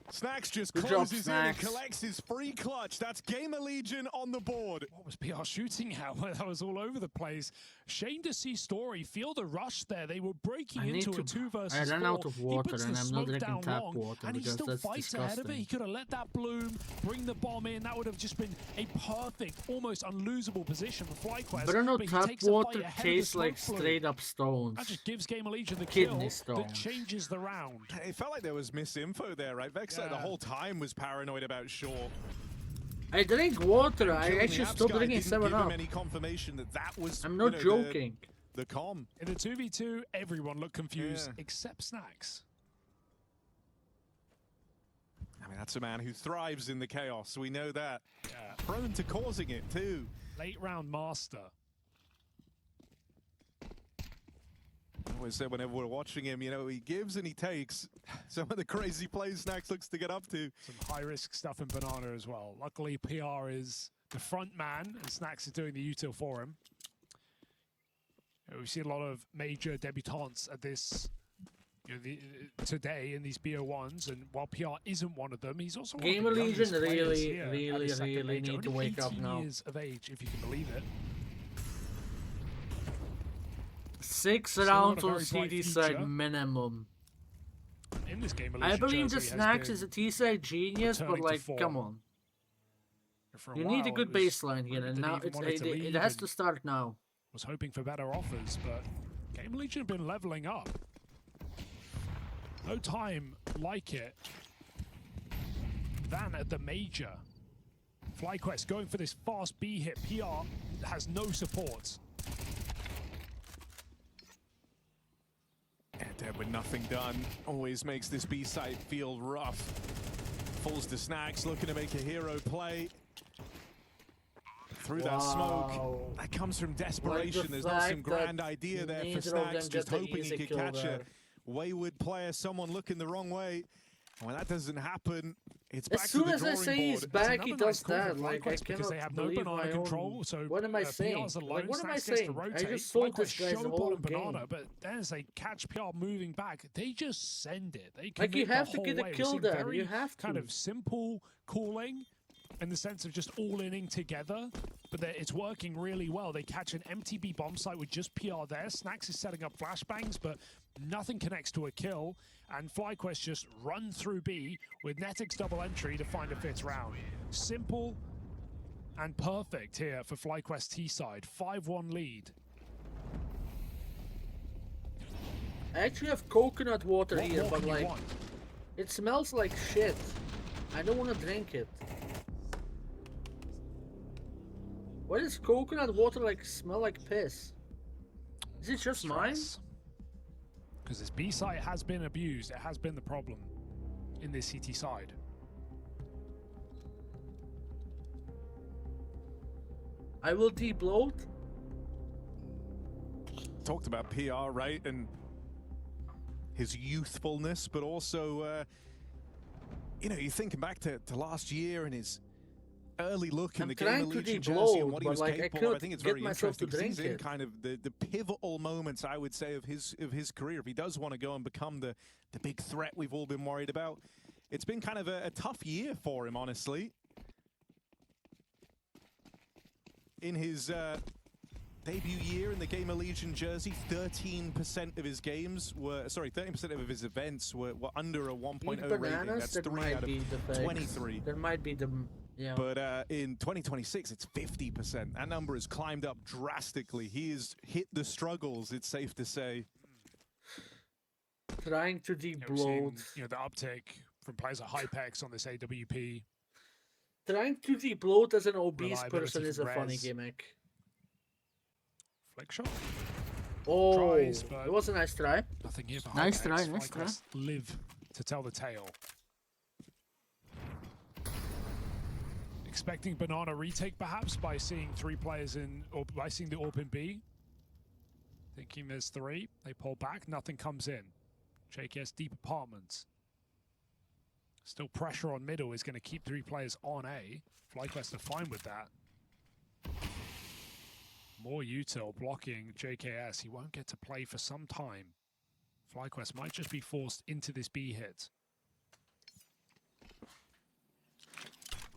Snacks just Good job, closes in and Snacks. collects his free clutch. That's Gamer Legion on the board. What was PR shooting at? Well, that was all over the place. Shame to see Story feel the rush there. They were breaking into a 2 versus 4. I ran out of water and I'm not smoke drinking down tap long, water and he because still that's fights ahead of it. He disgusting. could have let that bloom, bring the bomb in. That would have just been a perfect, almost unlosable position for FlyQuest. But I know but he tap takes a fight water ahead of the tastes smoke like flume. straight up stones. That just gives Gamer Legion the Kidney kill stones. that changes the round. It felt like there was misinfo there, right? Vexside the whole time was paranoid about Shaw. I drink water. I Killing the actually Apps stopped guy drinking didn't 7 give him Up. any confirmation that that was, I'm not joking. The com. In the 2v2, everyone looked confused Yeah. except Snacks. I mean, that's a man who thrives in the chaos. We know that. Yeah. Prone to causing it, too. Late round master. I always say whenever we're watching him, you know, he gives and he takes. Some of the crazy plays Snacks looks to get up to. Some high-risk stuff in Banana as well. Luckily, PR is the front man, and Snacks is doing the util for him. We've seen a lot of major debutantes at this today in these BO1s, and while PR isn't one of them, he's also one Gamer of the youngest Legion players really, here at really, his second really major. need to Only wake up 18 now. years of age, if you can believe it. 6 Still rounds got a on very bright CD future. side minimum. In this game, I believe the jersey has Snacks been is a T-side genius, but returning to like, form. come on. For You a need a while, good it was baseline here, rumored and that he now even it's, wanted to it leave has and to start now. was hoping for better offers, but Game Legion have been leveling up. No time like it than at the major. FlyQuest going for this fast B hit. PR has no support. And dead with nothing done. Always makes this B site feel rough. Falls to Snacks, looking to make a hero play. Through that smoke. That comes from desperation. There's not some grand idea there for Snacks, just hoping he could catch a wayward player, someone looking the wrong way. And when that doesn't happen, it's back As to soon the as I drawing say he's board. back, he does call that. for Like, I FlyQuest because they cannot have no believe banana my control. own. So What am I PR's saying? alone, Like, what am I Snacks gets to saying? I rotate. just told FlyQuest this guy the show whole bottom banana, game. but then as they catch PR moving back, they just send it. They Like, you commit the have to whole get a way. We've kill seen there. very You have kind to. of simple calling in the sense of just all-inning together, but it's working really well. They catch an MTB bomb site with just PR there. Snacks is setting up flashbangs, but nothing connects to a kill, and FlyQuest just run through B with Netic's double entry to find a 5th round. Simple and perfect here for FlyQuest T-side. 5-1 lead. I actually have coconut water What here, more but can you like, want? it smells like shit. I don't want to drink it. Why does coconut water like smell like piss? Is it just mine? Because this B site has been abused. It has been the problem in this CT side. I will debloat. talked about PR, right? And his youthfulness, but also, you know, you're thinking back to last year and his early look in the Gamer Legion jersey and what he was capable of. I think it's very interesting because he's in kind of the pivotal moments, I would say, of his career. If he does want to go and become the big threat we've all been worried about, it's been kind of a tough year for him, honestly. In his debut year in the Gamer Legion jersey, 13% of his games were, sorry, 13% of his events were under a 1.0 rating. That's 3 out of 23. There might be the, yeah. But in 2026, it's 50%. That number has climbed up drastically. He has hit the struggles, it's safe to say. Trying to de-bloat. You know, the uptick from players like Hypex on this AWP. Trying to de-bloat as an obese person is a funny gimmick. Flick shot. Oh, tries, but it was a nice try. Nothing here for Nice Hypex. try, nice try. Live to tell the tale. Expecting Banana retake perhaps by seeing 3 players in, or by seeing the AWP in B. Thinking there's 3. They pull back, nothing comes in. JKS deep apartments. Still pressure on middle is going to keep 3 players on A. FlyQuest are fine with that. More util blocking JKS. He won't get to play for some time. FlyQuest might just be forced into this B hit.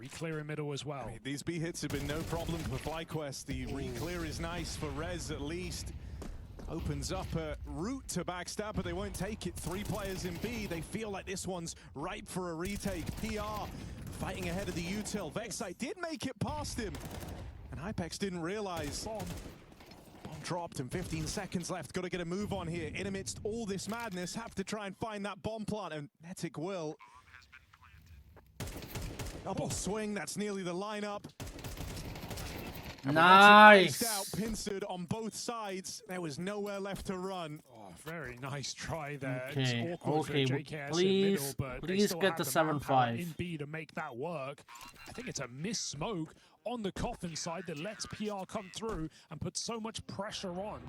Reclear in middle as well. I mean, these B hits have been no problem for FlyQuest. The reclear is nice for Rez at least. Opens up a route to backstab, but they won't take it. 3 players in B. They feel like this one's ripe for a retake. PR fighting ahead of the util. Vexite did make it past him. And Hypex didn't realize. Bomb dropped and 15 seconds left. Got to get a move on here. In amidst all this madness, have to try and find that bomb plant. And Netic will. Double swing, that's nearly the lineup. Nice. Out, pincered on both sides. There was nowhere left to run. Oh, very nice try there. Okay, It's awkward okay, for JKS please, in middle, but they please still get have the manpower 7-5. in B to make that work. I think it's a missed smoke on the coffin side that lets PR come through and put so much pressure on.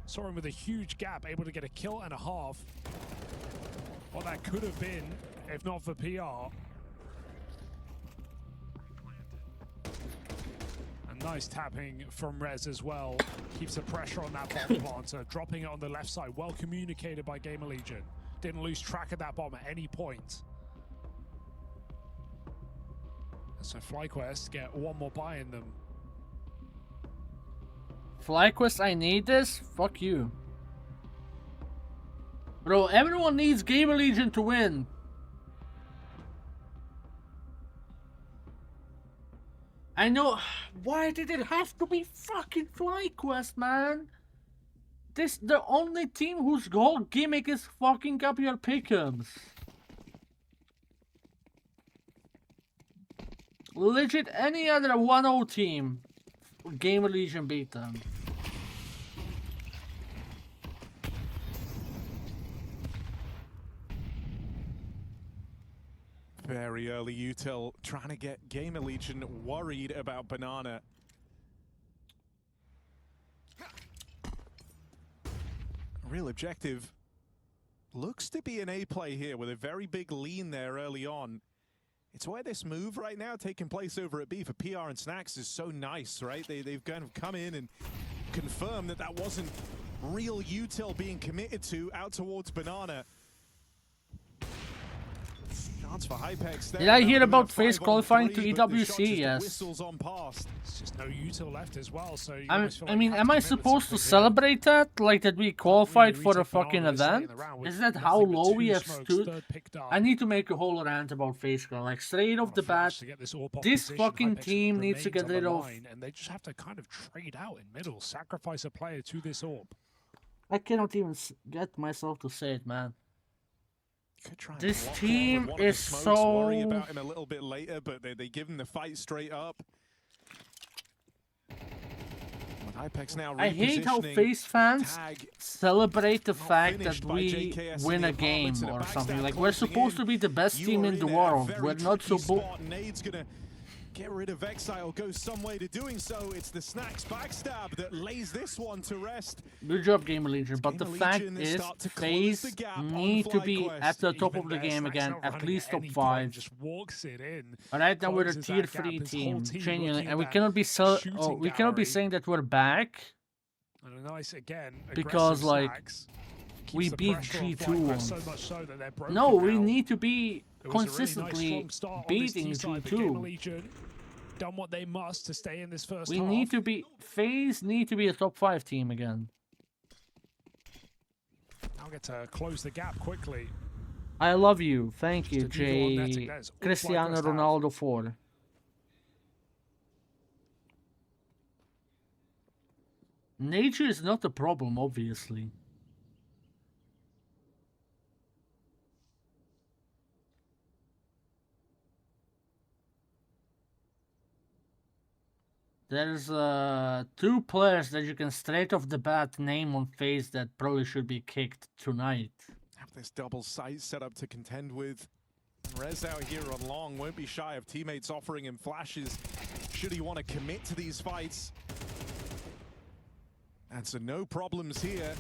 Saw him with a huge gap, able to get a kill and a half. What that could have been, if not for PR. Nice tapping from Rez as well. Keeps the pressure on that bomb planter. Dropping it on the left side. Well communicated by Gamer Legion. Didn't lose track of that bomb at any point. So FlyQuest get one more buy in them. FlyQuest, I need this? Fuck you. Bro, everyone needs Gamer Legion to win. I know. Why did it have to be fucking FlyQuest, man? This the only team whose whole gimmick is fucking up your pick'ems. Legit, any other 1-0 team, Gamer Legion beat them. Very early util trying to get Gamer Legion worried about Banana. Real objective looks to be an A play here with a very big lean there early on. It's why this move right now taking place over at B for PR and Snacks is so nice, right? They've kind of come in and confirmed that that wasn't real util being committed to out towards Banana. Chance for Hypex there. Did I hear about FaZe qualifying to EWC? Yes. It's just no util left as well, so I mean, am I supposed to celebrate that? Like that we qualified for a fucking event? Is that how low we have stood? I need to make a whole rant about FaZe. Like straight off the bat, this fucking team needs to get rid of. And they just have to kind of trade out in middle, sacrifice a player to this AWP. I cannot even get myself to say it, man. This team is so. Worry about him a little bit later, but they give him the fight straight up. Hypex now I hate how FaZe fans celebrate the fact that we win a game or something. Like we're supposed to be the best team in the world. We're not so. get rid of Exile goes some way to doing so. It's the Snacks backstab that lays this one to rest. Good job, Gamer Legion. But the fact is, FaZe need to be at the top of the game again, at least top 5. Just walks it in. And right now we're a tier 3 team, genuinely, and we cannot be we cannot be saying that we're back. And a nice because like we beat G2 once. No, we need to be consistently beating G2. Done what they must to stay in this first We half. need to be FaZe need to be a top 5 team again. Now get to close the gap quickly. I love you. Thank you, J. Cristiano Ronaldo 4. Nature is not the problem, obviously. There's 2 players that you can straight off the bat name on FaZe that probably should be kicked tonight. Have this double site set up to contend with. And Rez out here on long won't be shy of teammates offering him flashes should he want to commit to these fights. And so no problems here.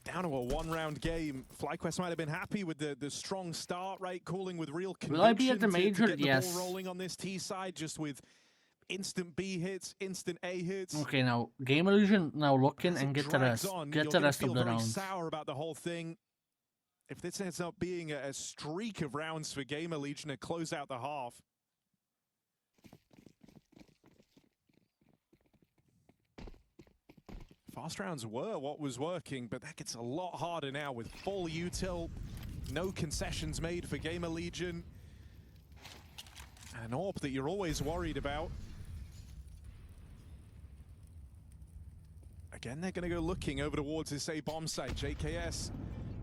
Down to a 1-round game. FlyQuest might have been happy with the strong start, right? Calling with real conviction. Will I be at the major? To get yes. The ball rolling on this T side, just with instant B hits, instant A hits. Okay, now Game Illusion now looking and get the rest. Get the rest of the round. Sour about the whole thing. If this ends up being a streak of rounds for Gamer Legion to close out the half. Fast rounds were what was working, but that gets a lot harder now with full util. No concessions made for Gamer Legion. And an AWP that you're always worried about. Again, they're going to go looking over towards this A bomb site. JKS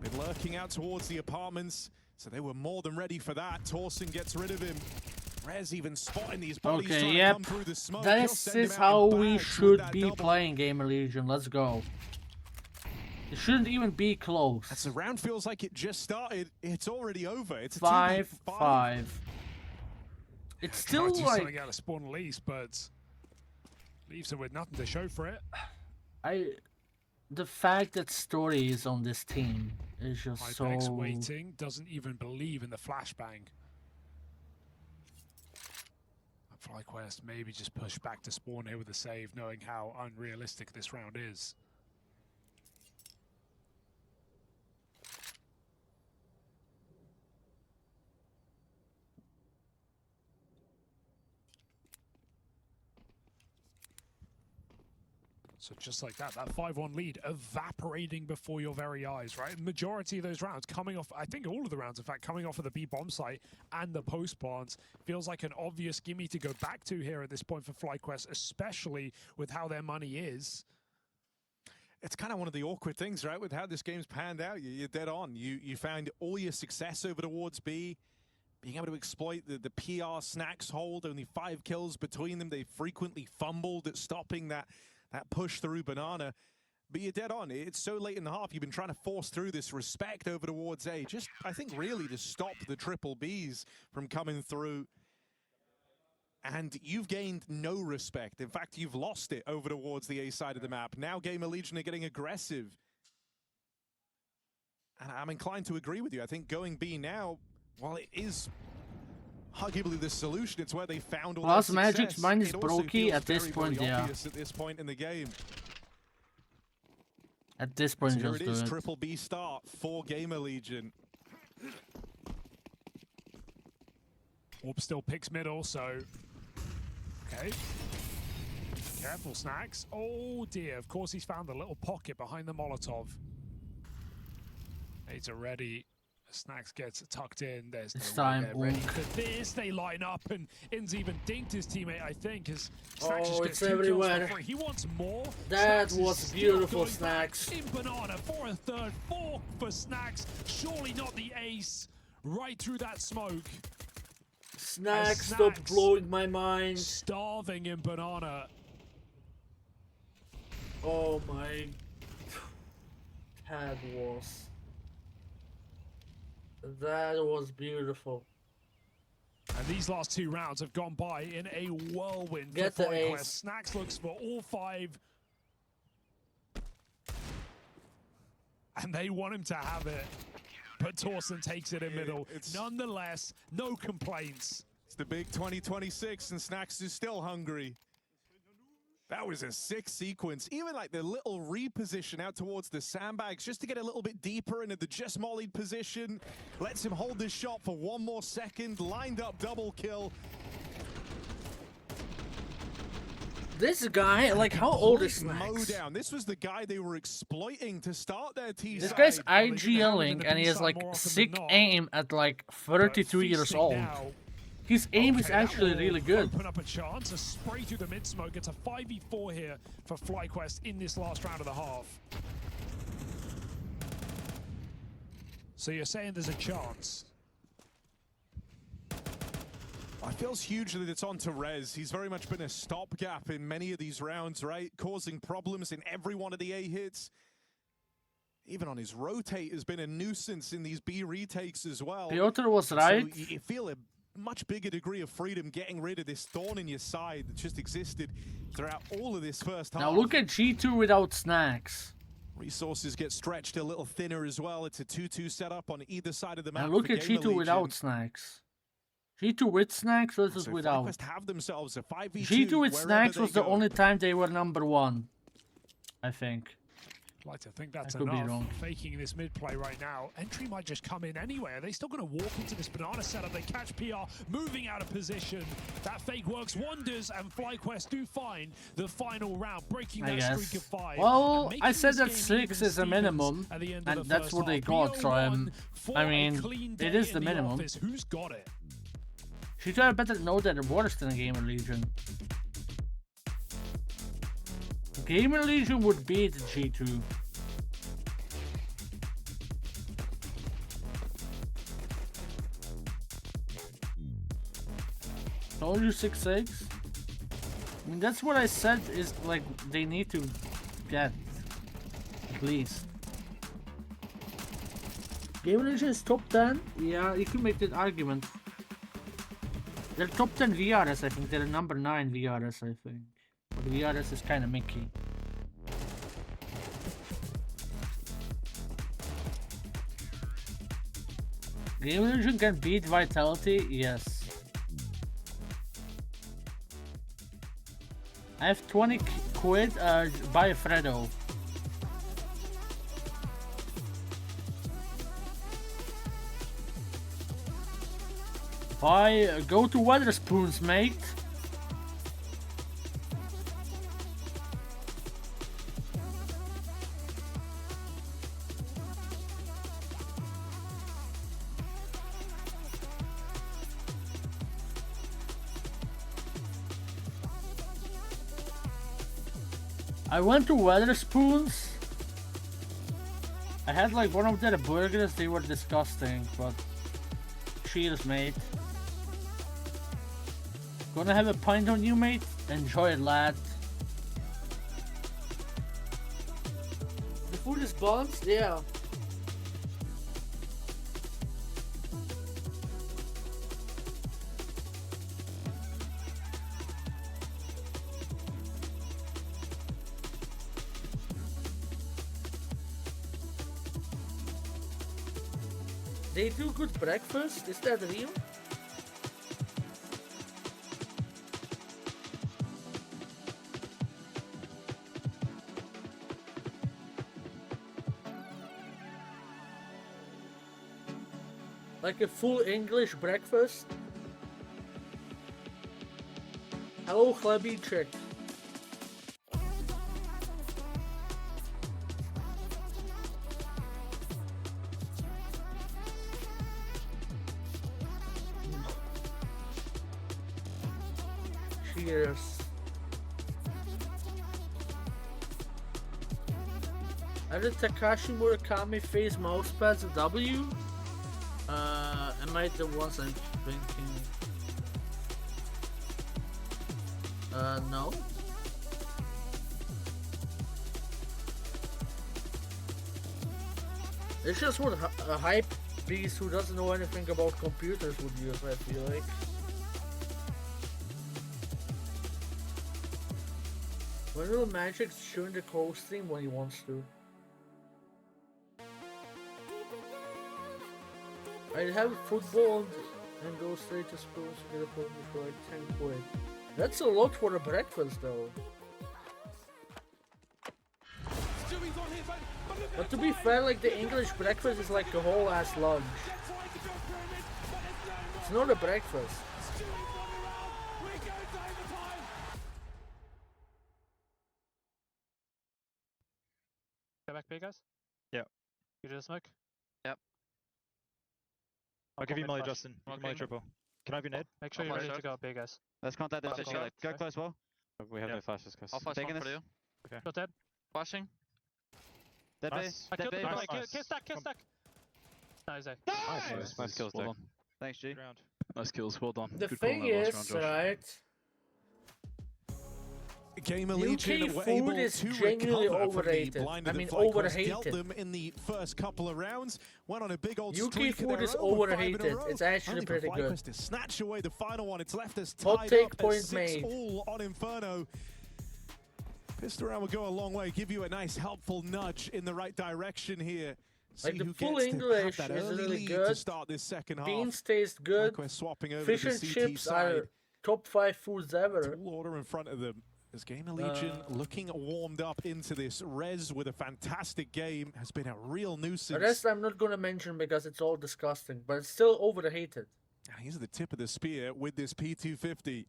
been lurking out towards the apartments, so they were more than ready for that. Torsen gets rid of him. Rez even spotting these bodies trying to come through the smoke. This is how we should be playing Gamer Legion. Let's go. It shouldn't even be close. As the round feels like it just started, it's already over. It's a 5-5. It's still do like something out of spawn least, but leaves her with nothing to show for it. The fact that Story is on this team is just Hypex so waiting, doesn't even believe in the flashbang. FlyQuest maybe just push back to spawn here with a save, knowing how unrealistic this round is. So just like that 5-1 lead evaporating before your very eyes, right? Majority of those rounds coming off, I think all of the rounds, in fact, coming off of the B bomb site and the post spawns feels like an obvious gimme to go back to here at this point for FlyQuest, especially with how their money is. It's kind of one of the awkward things, right? With how this game's panned out, you're dead on. You found all your success over towards B. Being able to exploit the PR Snacks hold, only 5 kills between them. They frequently fumbled at stopping that push through Banana. But you're dead on. It's so late in the half. You've been trying to force through this respect over towards A. Just, I think, really to stop the triple Bs from coming through. And you've gained no respect. In fact, you've lost it over towards the A side of the map. Now Gamer Legion are getting aggressive. And I'm inclined to agree with you. I think going B now, while it is arguably the solution, it's where they found all Plus that Magic's success. mind is It also brokey feels at this very, point, very yeah. obvious at this point in the game. At this point, So here just it do is, it. triple B start for Gamer Legion. Orb still picks middle, so okay. Careful, Snacks. Oh dear, of course he's found the little pocket behind the Molotov. It's ready. Snacks gets tucked in. There's no It's way time. they're ready for this. They line up, and Inz even dinked his teammate, I think, as Snacks just gets it's 2 kills for everywhere. free. He wants more. That Snacks is was still beautiful, going back Snacks. in Banana for a third. 4 for Snacks. Surely not the ace. Right through that smoke. Snacks, stop blowing my mind. Starving in Banana. Oh my. That was beautiful. And these last 2 rounds have gone by in a whirlwind Get for the FlyQuest. ace. Snacks looks for all 5. And they want him to have it. But Torsten takes it in middle. Nonetheless, no complaints. It's the big 2026, and Snacks is still hungry. That was a sick sequence. Even like the little reposition out towards the sandbags just to get a little bit deeper into the just mollied position. Lets him hold this shot for 1 more second. Lined up double kill. This guy, like, how old is Mow Snacks? down. This was the guy they were exploiting to start their T This side. guy's IGLing and he has like sick aim at like 32 years old. His aim is actually really good. Open up a chance, a spray through the mid smoke. It's a 5v4 here for FlyQuest in this last round of the half. So you're saying there's a chance? It feels huge that it's on to Rez. He's very much been a stopgap in many of these rounds, right? Causing problems in every one of the A hits. Even on his rotate has been a nuisance in these B retakes as well. Piotr was right. So you feel a much bigger degree of freedom getting rid of this thorn in your side that just existed throughout all of this first half. Now look at G2 without Snacks. Resources get stretched a little thinner as well. It's a 2-2 setup on either side of the map. Now look for at Gamer G2 without Legion. Snacks. G2 with Snacks versus So without. FlyQuest have themselves a 5v2 G2 with wherever Snacks they was the go. only time they were #1, I think. I'd like to think that's I could be enough. wrong. Faking this mid play right now. Entry might just come in anyway. Are they still going to walk into this banana setup? They catch PR, moving out of position. That fake works wonders, and FlyQuest do find the final round, breaking I that guess. streak of 5. Well, and making I said this that game 6 even is a minimum, Stevens at the end of and the that's first what they half. got. So BO1 for I a mean, clean it day is in the minimum. office. Who's got it? G2 had better know that they're worse than a Gamer Legion. Gamer Legion would beat G2. Told you 6-6. I mean, that's what I said is like they need to get at least. Gamer Legion is top 10. Yeah, you can make that argument. They're top 10 VRS, I think. They're number 9 VRS, I think. But VRS is kind of Mickey. Game Legion can beat Vitality? Yes. I have 20 quid, buy Fredo. Go to Weatherspoons, mate. I went to Weatherspoons. I had like one of their burgers, they were disgusting, but cheers, mate. Gonna have a pint on you, mate? Enjoy it, lad. The food is balanced? Yeah. They do good breakfast? Is that real? Like a full English breakfast? Hello, Chlebby chick. Cheers. Are the Takashi Murakami face mousepads a W? Am I the ones I'm thinking? No. It's just what a hype beast who doesn't know anything about computers would use, I feel like. Vanilla Magic's showing the co-stream when he wants to. I'd have football and go straight to school to get a phone for like 10 quid. That's a lot for a breakfast though. But to be fair, like the English breakfast is like a whole ass lunch. It's not a breakfast. Go back B, guys. Yeah. You do the smoke? Yep. I'll I'll give you mid Molly, flash. Justin. You can Molly triple. Can I have your nade? Make sure you're ready to go B, guys. Let's contact them. Go close well. We have no flashes, guys. I'll flash one for you. Okay. You're dead. Flashing. Dead Nice. I killed the play. Kill stack, kill stack. Nice. Nice kills, Dick. Thanks, G. Nice kills, well done. The Good thing call on that last is, round, Josh. right? Gamer UK Legion were food able is to genuinely recover overrated. from the blinded I mean, FlyQuest, overrated. dealt them in the first couple of rounds, went on a big old UK streak of food their is own with 5 in a overrated. row. It's actually Only for pretty good. FlyQuest to snatch away the final one. It's left us Hot tied take, up at point 6 made. all on Inferno. Pistol round will go a long way, give you a nice helpful nudge in the right direction here. See Like the who full gets to English have that is early really lead good. to start this second half. Beans taste good. FlyQuest swapping over Fish to the and CT chips side. are top 5 foods ever. Tall order in front of them. As Gamer Legion looking warmed up into this. Rez with a fantastic game has been a real nuisance. The rest I'm not gonna mention because it's all disgusting, but it's still overrated. And he's at the tip of the spear with this P250.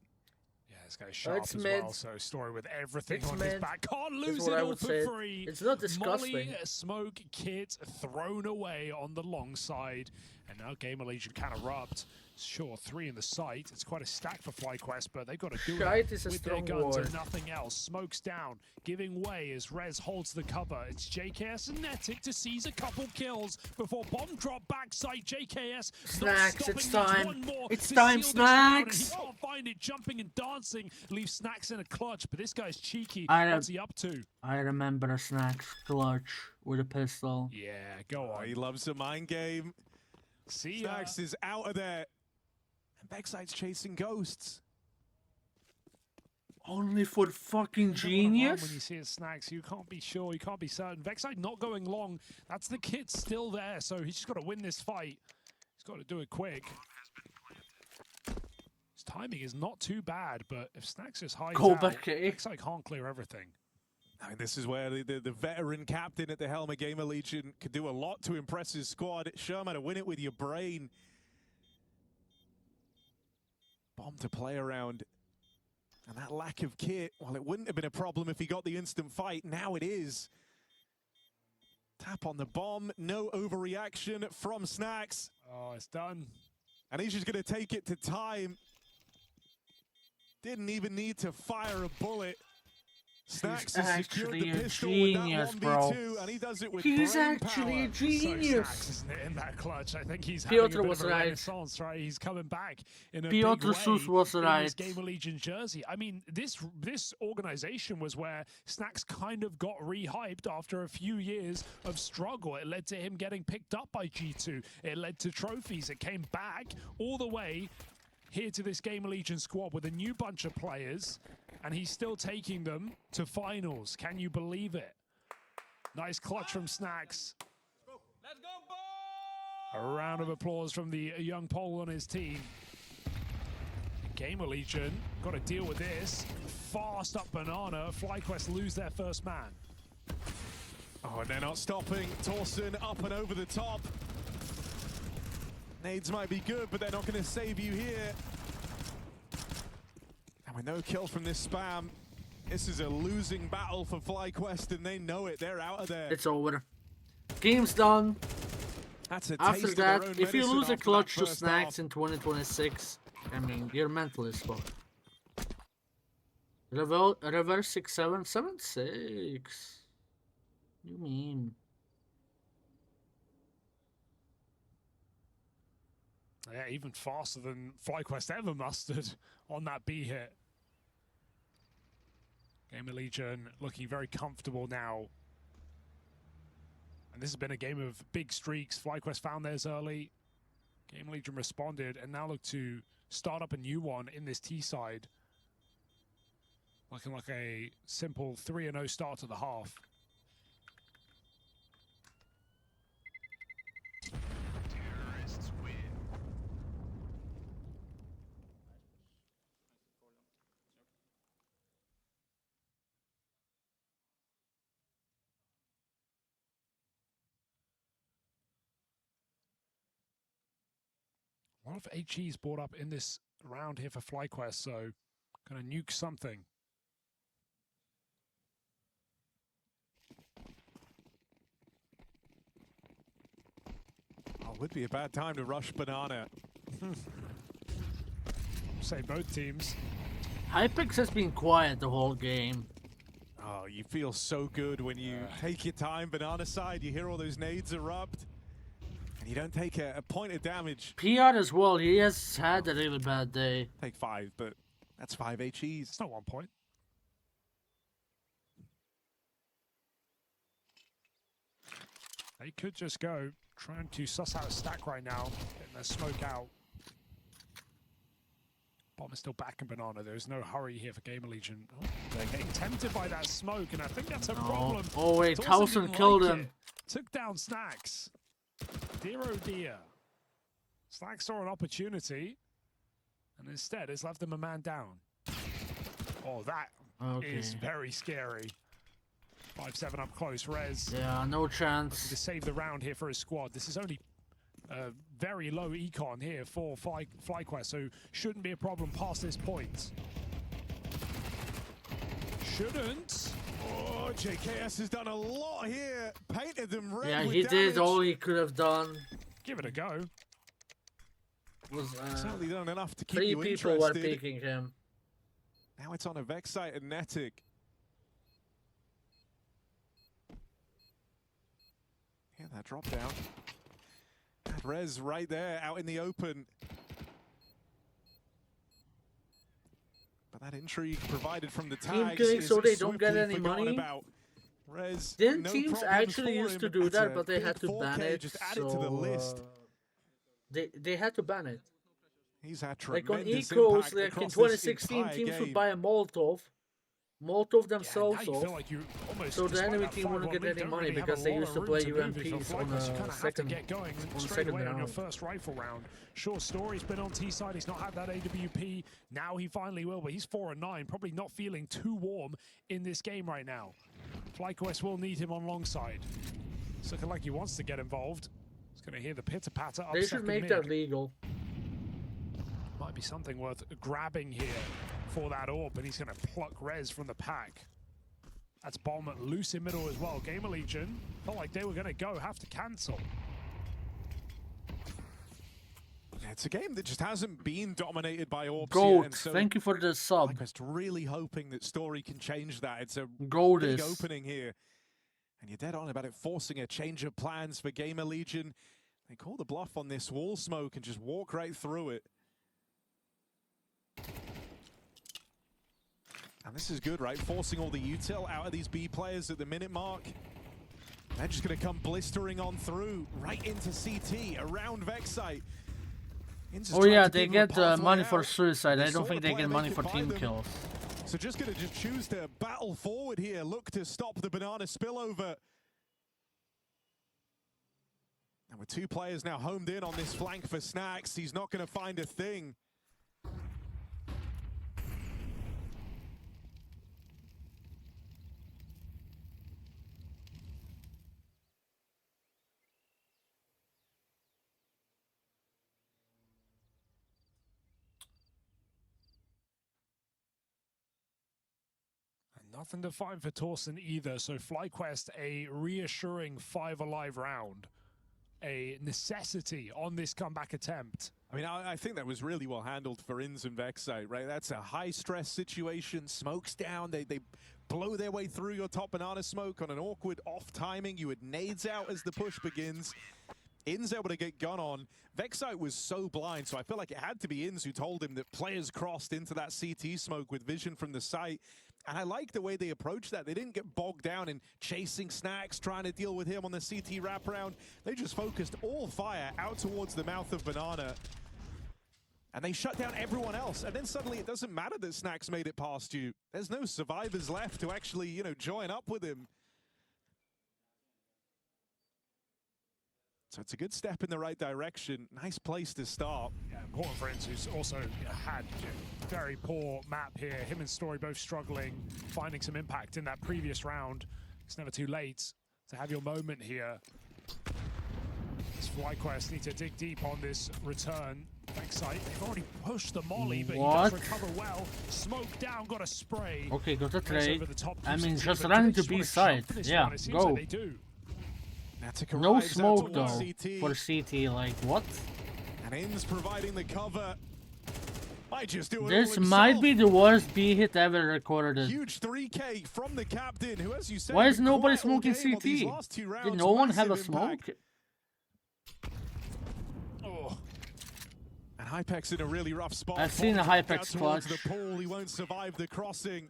Yeah, this guy's sharp It's as mid. well, so Story with everything It's on his mid, back. Can't is lose what it I all would for say. free. It's not disgusting. Molly, smoke, kit thrown away on the long side. And now Gamer Legion kind of rubbed. Sure, 3 in the sight. It's quite a stack for FlyQuest, but they've got to do Shite it is a with their strong guns word. and nothing else. Smoke's down, giving way as Rez holds the cover. It's JKS and Netic to seize a couple kills before bomb drop backside. JKS Snacks, not it's stopping, needs time. one more It's to time, seal this round, and Snacks. he can't find it, jumping and dancing. Leaves Snacks in a clutch, but this guy's cheeky. I What's he up to? I remember a Snacks clutch with a pistol. Yeah, go on. He loves a mind game. See ya. Snacks is out of there. And Backside's chasing ghosts. Only for fucking When genius? you see his Snacks, you can't be sure, you can't be certain. Vexide not going long. That's the kit still there, so he's just got to win this fight. He's got to do it quick. His timing is not too bad, but if Snacks just hides Go out, back, eh? Vexide can't clear everything. I mean, this is where the veteran captain at the helm of Gamer Legion could do a lot to impress his squad. Show him how to win it with your brain. Bomb to play around. And that lack of kit, well, it wouldn't have been a problem if he got the instant fight. Now it is. Tap on the bomb. No overreaction from Snacks. Oh, it's done. And he's just going to take it to time. Didn't even need to fire a bullet. Snacks has secured actually the a pistol genius, with that bro. 1v2, and he does it with He's brain actually power. a genius. So Snacks, isn't it, in that clutch? I think he's Piotr having a bit was of a right. renaissance, right? He's coming back in a Piotr big Sus way was in right. his Gamer Legion jersey. I mean, this organization was where Snacks kind of got rehyped after a few years of struggle. It led to him getting picked up by G2. It led to trophies. It came back all the way here to this Gamer Legion squad with a new bunch of players, and he's still taking them to finals. Can you believe it? Nice clutch from Snacks. A round of applause from the young Pole on his team. Gamer Legion got to deal with this. Fast up banana. FlyQuest lose their first man. Oh, and they're not stopping. Torsen up and over the top. Nades might be good, but they're not going to save you here. And with no kills from this spam, this is a losing battle for FlyQuest, and they know it. They're out of there. It's over. Game's done. That's a After taste of their that, own if you medicine lose a after that clutch to first Snacks half. in 2026, I mean, you're mentally fucked. Reverse 6-7, 7-6. You mean? Yeah, even faster than FlyQuest ever mustered on that B hit. Gamer Legion looking very comfortable now. And this has been a game of big streaks. FlyQuest found theirs early. Gamer Legion responded and now look to start up a new one in this T side. Looking like a simple 3-0 start to the half. Terrorists win. A lot of HEs brought up in this round here for FlyQuest, so gonna nuke something. Oh, would be a bad time to rush Banana. Say both teams. Hypix has been quiet the whole game. Oh, you feel so good when you take your time, Banana side, you hear all those nades erupt, and you don't take a point of damage. PR as well, he has had a really bad day. Take 5, but that's 5 HEs. It's not 1 point. They could just go trying to suss out a stack right now, getting their smoke out. Bomb is still back in Banana. There's no hurry here for Gamer Legion. Oh, they're getting tempted by that smoke, and I think that's a problem. Oh wait, Dawson 1000 didn't killed like him. it. Took down Snacks. Dear oh dear. Snacks saw an opportunity, and instead has left them a man down. Oh, that is very scary. 5-7 up close, Rez. Yeah, no chance. To save the round here for his squad. This is only very low econ here for FlyQuest, so shouldn't be a problem past this point. Shouldn't. Oh, JKS has done a lot here. Painted them red. Yeah, with he did damage. all he could have done. Give it a go. Was certainly done enough to keep 3 you people interested. were picking him. Now it's on a Vexite and Netic. Yeah, that drop down. And Rez right there, out in the open. But that intrigue provided from the Team tags killing is so they don't get swiftly any forgotten money? about. Rez, Didn't no teams problems actually for used him. to do That's that, a but they big had to 4K, ban it? just add it to the list. They had to ban it. He's had Like on tremendous Ecos, impact like in across this 2016, entire teams would game. buy a Molotov themselves Now you feel off. like you almost, So the despite enemy that team wouldn't 5-1 get lead, any don't money really have because a they lot used of to room play to move. If you're UMPs on FlyQuest, you the kind of have to second, get going on the straight second away on your round. first rifle round. Sure, Story's been on T side. He's not had that AWP. Now he finally will, but he's 4-9. Probably not feeling too warm in this game right now. FlyQuest will need him on long side. It's looking like he wants to get involved. He's going to hear the pitter-patter up They should second make mid. that legal. Might be something worth grabbing here for that AWP, and he's going to pluck Rez from the pack. That's Bomb loose in middle as well. Gamer Legion felt like they were going to go, have to cancel. It's a game that just hasn't been dominated by AWPs Goat, yet, and so thank you for the sub. I'm just really hoping that Story can change that. It's a Goat big is. opening here. And you're dead on about it forcing a change of plans for Gamer Legion. They call the bluff on this wall smoke and just walk right through it. And this is good, right? Forcing all the util out of these B players at the minute mark. They're just going to come blistering on through, right into CT, around Vexite. In's just Oh trying yeah, to they give them a get pathway money for out. suicide. I They saw don't think the they play get money could for buy team them. kills. So just going to just choose to battle forward here, look to stop the banana spillover. And with 2 players now homed in on this flank for Snacks, he's not going to find a thing. And nothing to find for Torsten either, so FlyQuest a reassuring 5 alive round. A necessity on this comeback attempt. I mean, I think that was really well handled for Inns and Vexite, right? That's a high-stress situation. Smoke's down. They blow their way through your top banana smoke on an awkward off timing. You had nades out as the push begins. Inns able to get gun on. Vexite was so blind, so I feel like it had to be Inns who told him that players crossed into that CT smoke with vision from the site. And I like the way they approached that. They didn't get bogged down in chasing Snacks, trying to deal with him on the CT wraparound. They just focused all fire out towards the mouth of Banana. And they shut down everyone else. And then suddenly it doesn't matter that Snacks made it past you. There's no survivors left to actually, you know, join up with him. So it's a good step in the right direction. Nice place to start. Yeah, important for him, who's also had very poor map here. Him and Story both struggling, finding some impact in that previous round. It's never too late to have your moment here. This FlyQuest need to dig deep on this return. Backside, they've already pushed the molly, but he does recover well. Smoke down, got a spray. Okay, got a Plays trade. over the top I mean, CT, just but run do they into just B wanna side. jump for this Yeah, one? It seems go. like they do. No smoke though for CT. Like what? And Inns providing the cover. Might just do it This all might be the worst B hit ever recorded. Huge 3K from the captain, who, as you said, Why is been nobody quiet all smoking game on these CT? last 2 Did rounds. no one have a Massive smoke? impact. Oh. And Hypex in a really rough spot. I've seen a Ball Hypex out towards clutch. the pool. He won't survive the crossing.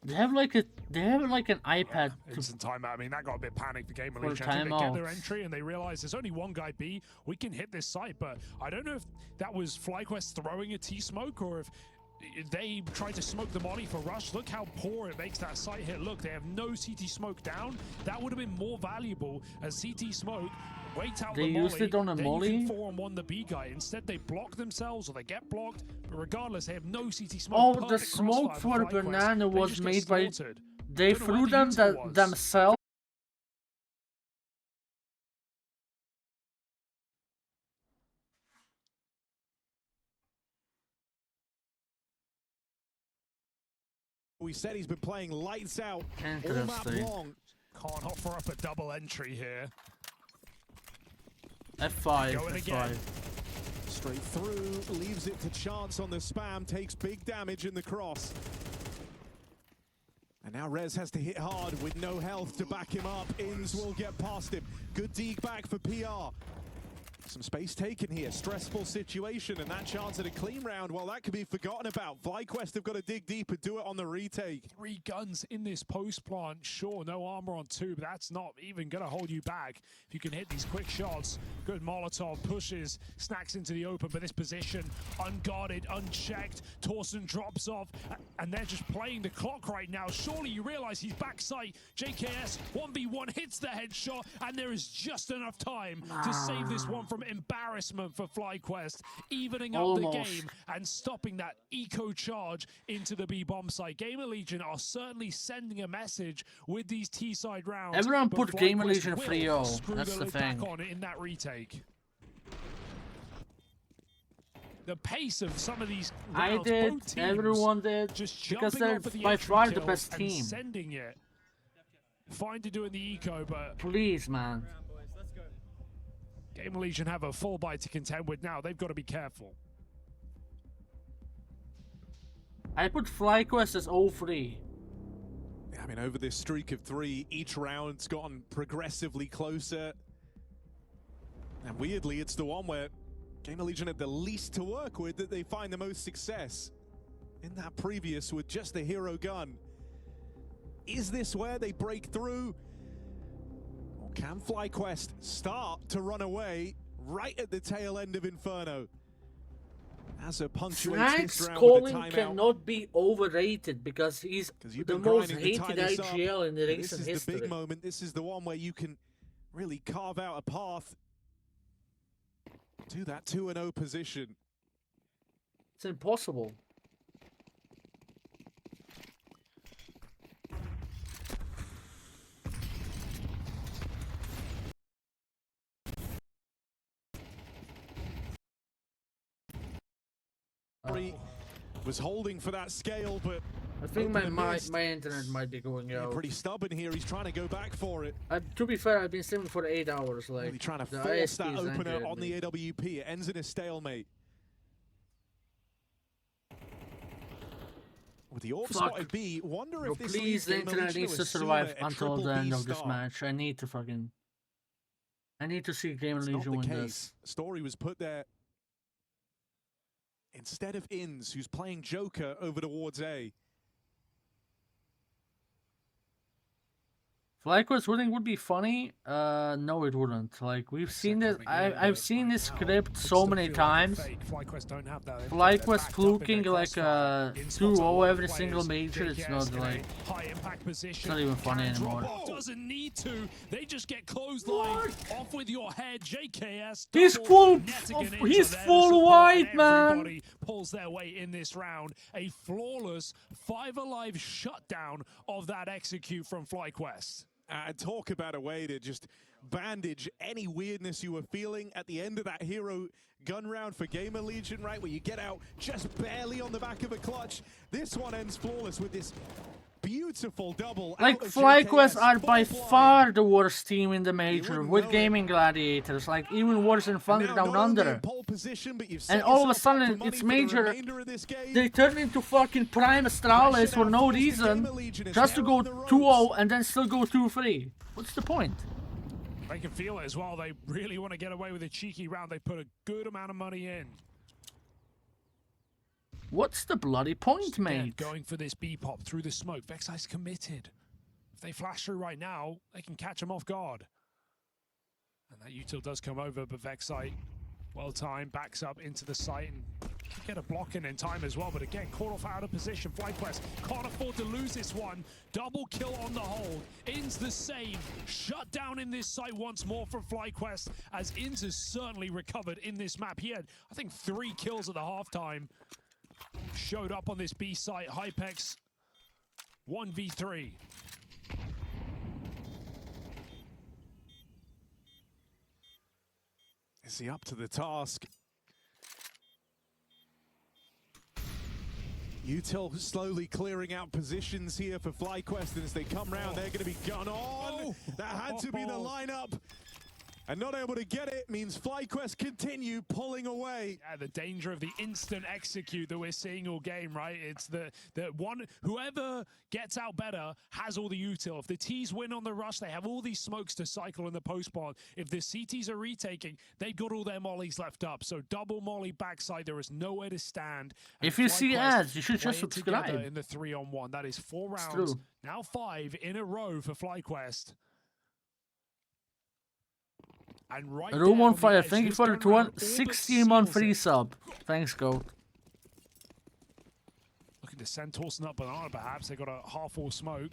They have like an iPad. Instant timeout. I mean, that got a bit panicked for Game For Elite. I think they get timeout. their entry and they realize there's only one guy B. We can hit this site, but I don't know if that was FlyQuest throwing a T-smoke or if they tried to smoke the molly for rush. Look how poor it makes that site hit. Look, they have no CT smoke down. That would have been more valuable as CT smoke. Wait out They the molly, used it on a then molly? you can 4-on-1 the B guy. Instead, they block themselves or they get blocked. But regardless, they have no CT smoke. Oh, the Perfect smoke crossfire for FlyQuest. banana They was just get made by. slaughtered. They Don't know threw where the them util was. themselves. We said he's been playing lights out all map Interesting. long. Can't offer up a double entry here. F5. Going again. F5. Straight through, leaves it to Chance on the spam, takes big damage in the cross. And now Rez has to hit hard with no health to back him up. Inns will get past him. Good deke back for PR. Some space taken here, stressful situation, and that chance at a clean round, well, that could be forgotten about. FlyQuest have got to dig deep and do it on the retake. 3 guns in this post plant. Sure, no armor on 2, but that's not even going to hold you back. If you can hit these quick shots, good Molotov pushes, Snacks into the open, but this position, unguarded, unchecked. Torsen drops off, and they're just playing the clock right now. Surely you realize he's backside. JKS 1v1 hits the headshot, and there is just enough time to save this one from embarrassment for FlyQuest, evening up the game and stopping that eco charge into the B bomb site. Gamer Legion are certainly sending a message with these T-side rounds. Everyone but put Gamer FlyQuest Legion will 3-0. screw That's the lid back thing. on in that retake. The pace of some of these I rounds, did. both teams Everyone did. just Because jumping they're on for the by entry far the kills best and team. sending it. Fine to do in the eco, but Please, man. Gamer Legion have a full bite to contend with now. They've got to be careful. I put FlyQuest as 0-3. I mean, over this streak of 3, each round's gotten progressively closer. And weirdly, it's the one where Gamer Legion had the least to work with that they find the most success. In that previous with just the hero gun. Is this where they break through? Or can FlyQuest start to run away right at the tail end of Inferno? As a punctuates Snacks this round with a calling timeout. cannot be overrated because he's You've the been most grinding to hated tie this up, IGL in the but recent This is history. the big moment. This is the one where you can really carve out a path to that 2-0 position. It's impossible. Was holding for that scale, but I think open and my missed. internet might be going out. Pretty stubborn here. He's trying to go back for it. To be fair, I've been streaming for 8 hours. Like Really trying to the force ISP that is opener angry at on me. the AWP. It ends in a stalemate. With the AWP Fuck. spotted B, wonder Bro, if this please, leads the Gamer internet Legion needs to to assume survive a until the triple end B of this start. match. I need to see Gamer It's not Legion the win case. this. Story was put there instead of Inns, who's playing Joker over towards A. FlyQuest winning would be funny. No, it wouldn't. Like we've seen this. I've seen this script so many times. FlyQuest fluking like 2-0 every single major. It's not like. It's not even funny anymore. Doesn't need to. They just get clotheslined off with your head. JKS. He's full. He's full white, man. Everybody pulls their way in this round. A flawless 5 alive shutdown of that execute from FlyQuest. Talk about a way to just bandage any weirdness you were feeling at the end of that hero gun round for Gamer Legion, right? Where you get out just barely on the back of a clutch. This one ends flawless with this beautiful double. Like FlyQuest are by far the worst team in the major with Gaming Gladiators. Like even worse than Thunder Down Under. And all of a sudden it's major. They turn into fucking Prime Astralis for no reason, just to go 2-0 and then still go 2-3. What's the point? They can feel it as well. They really want to get away with a cheeky round. They put a good amount of money in. What's the bloody point, mate? Going for this B-pop through the smoke. Vexeye's committed. If they flash through right now, they can catch him off guard. And that util does come over, but Vexeye, well timed, backs up into the site and can get a block in time as well. But again, caught off out of position. FlyQuest can't afford to lose this one. Double kill on the hold. Inns the same. Shut down in this site once more from FlyQuest, as Inns has certainly recovered in this map. He had, I think, 3 kills at the halftime. Showed up on this B site. Hypex 1v3. Is he up to the task? Util slowly clearing out positions here for FlyQuest, and as they come round, they're going to be gun on. That had to be the lineup. And not able to get it means FlyQuest continue pulling away. Yeah, the danger of the instant execute that we're seeing all game, right? It's the one, whoever gets out better has all the util. If the T's win on the rush, they have all these smokes to cycle in the post-spawn. If the CTs are retaking, they've got all their mollies left up. So double molly backside, there is nowhere to stand. And if you see ads, you should just subscribe. In the 3-on-1, that is 4 rounds, now 5 in a row for FlyQuest. And right Room on fire, thank you for the 16-month free sub. Thanks, Goat. Looking to send Torsten up banana, perhaps. They got a half-wall smoke.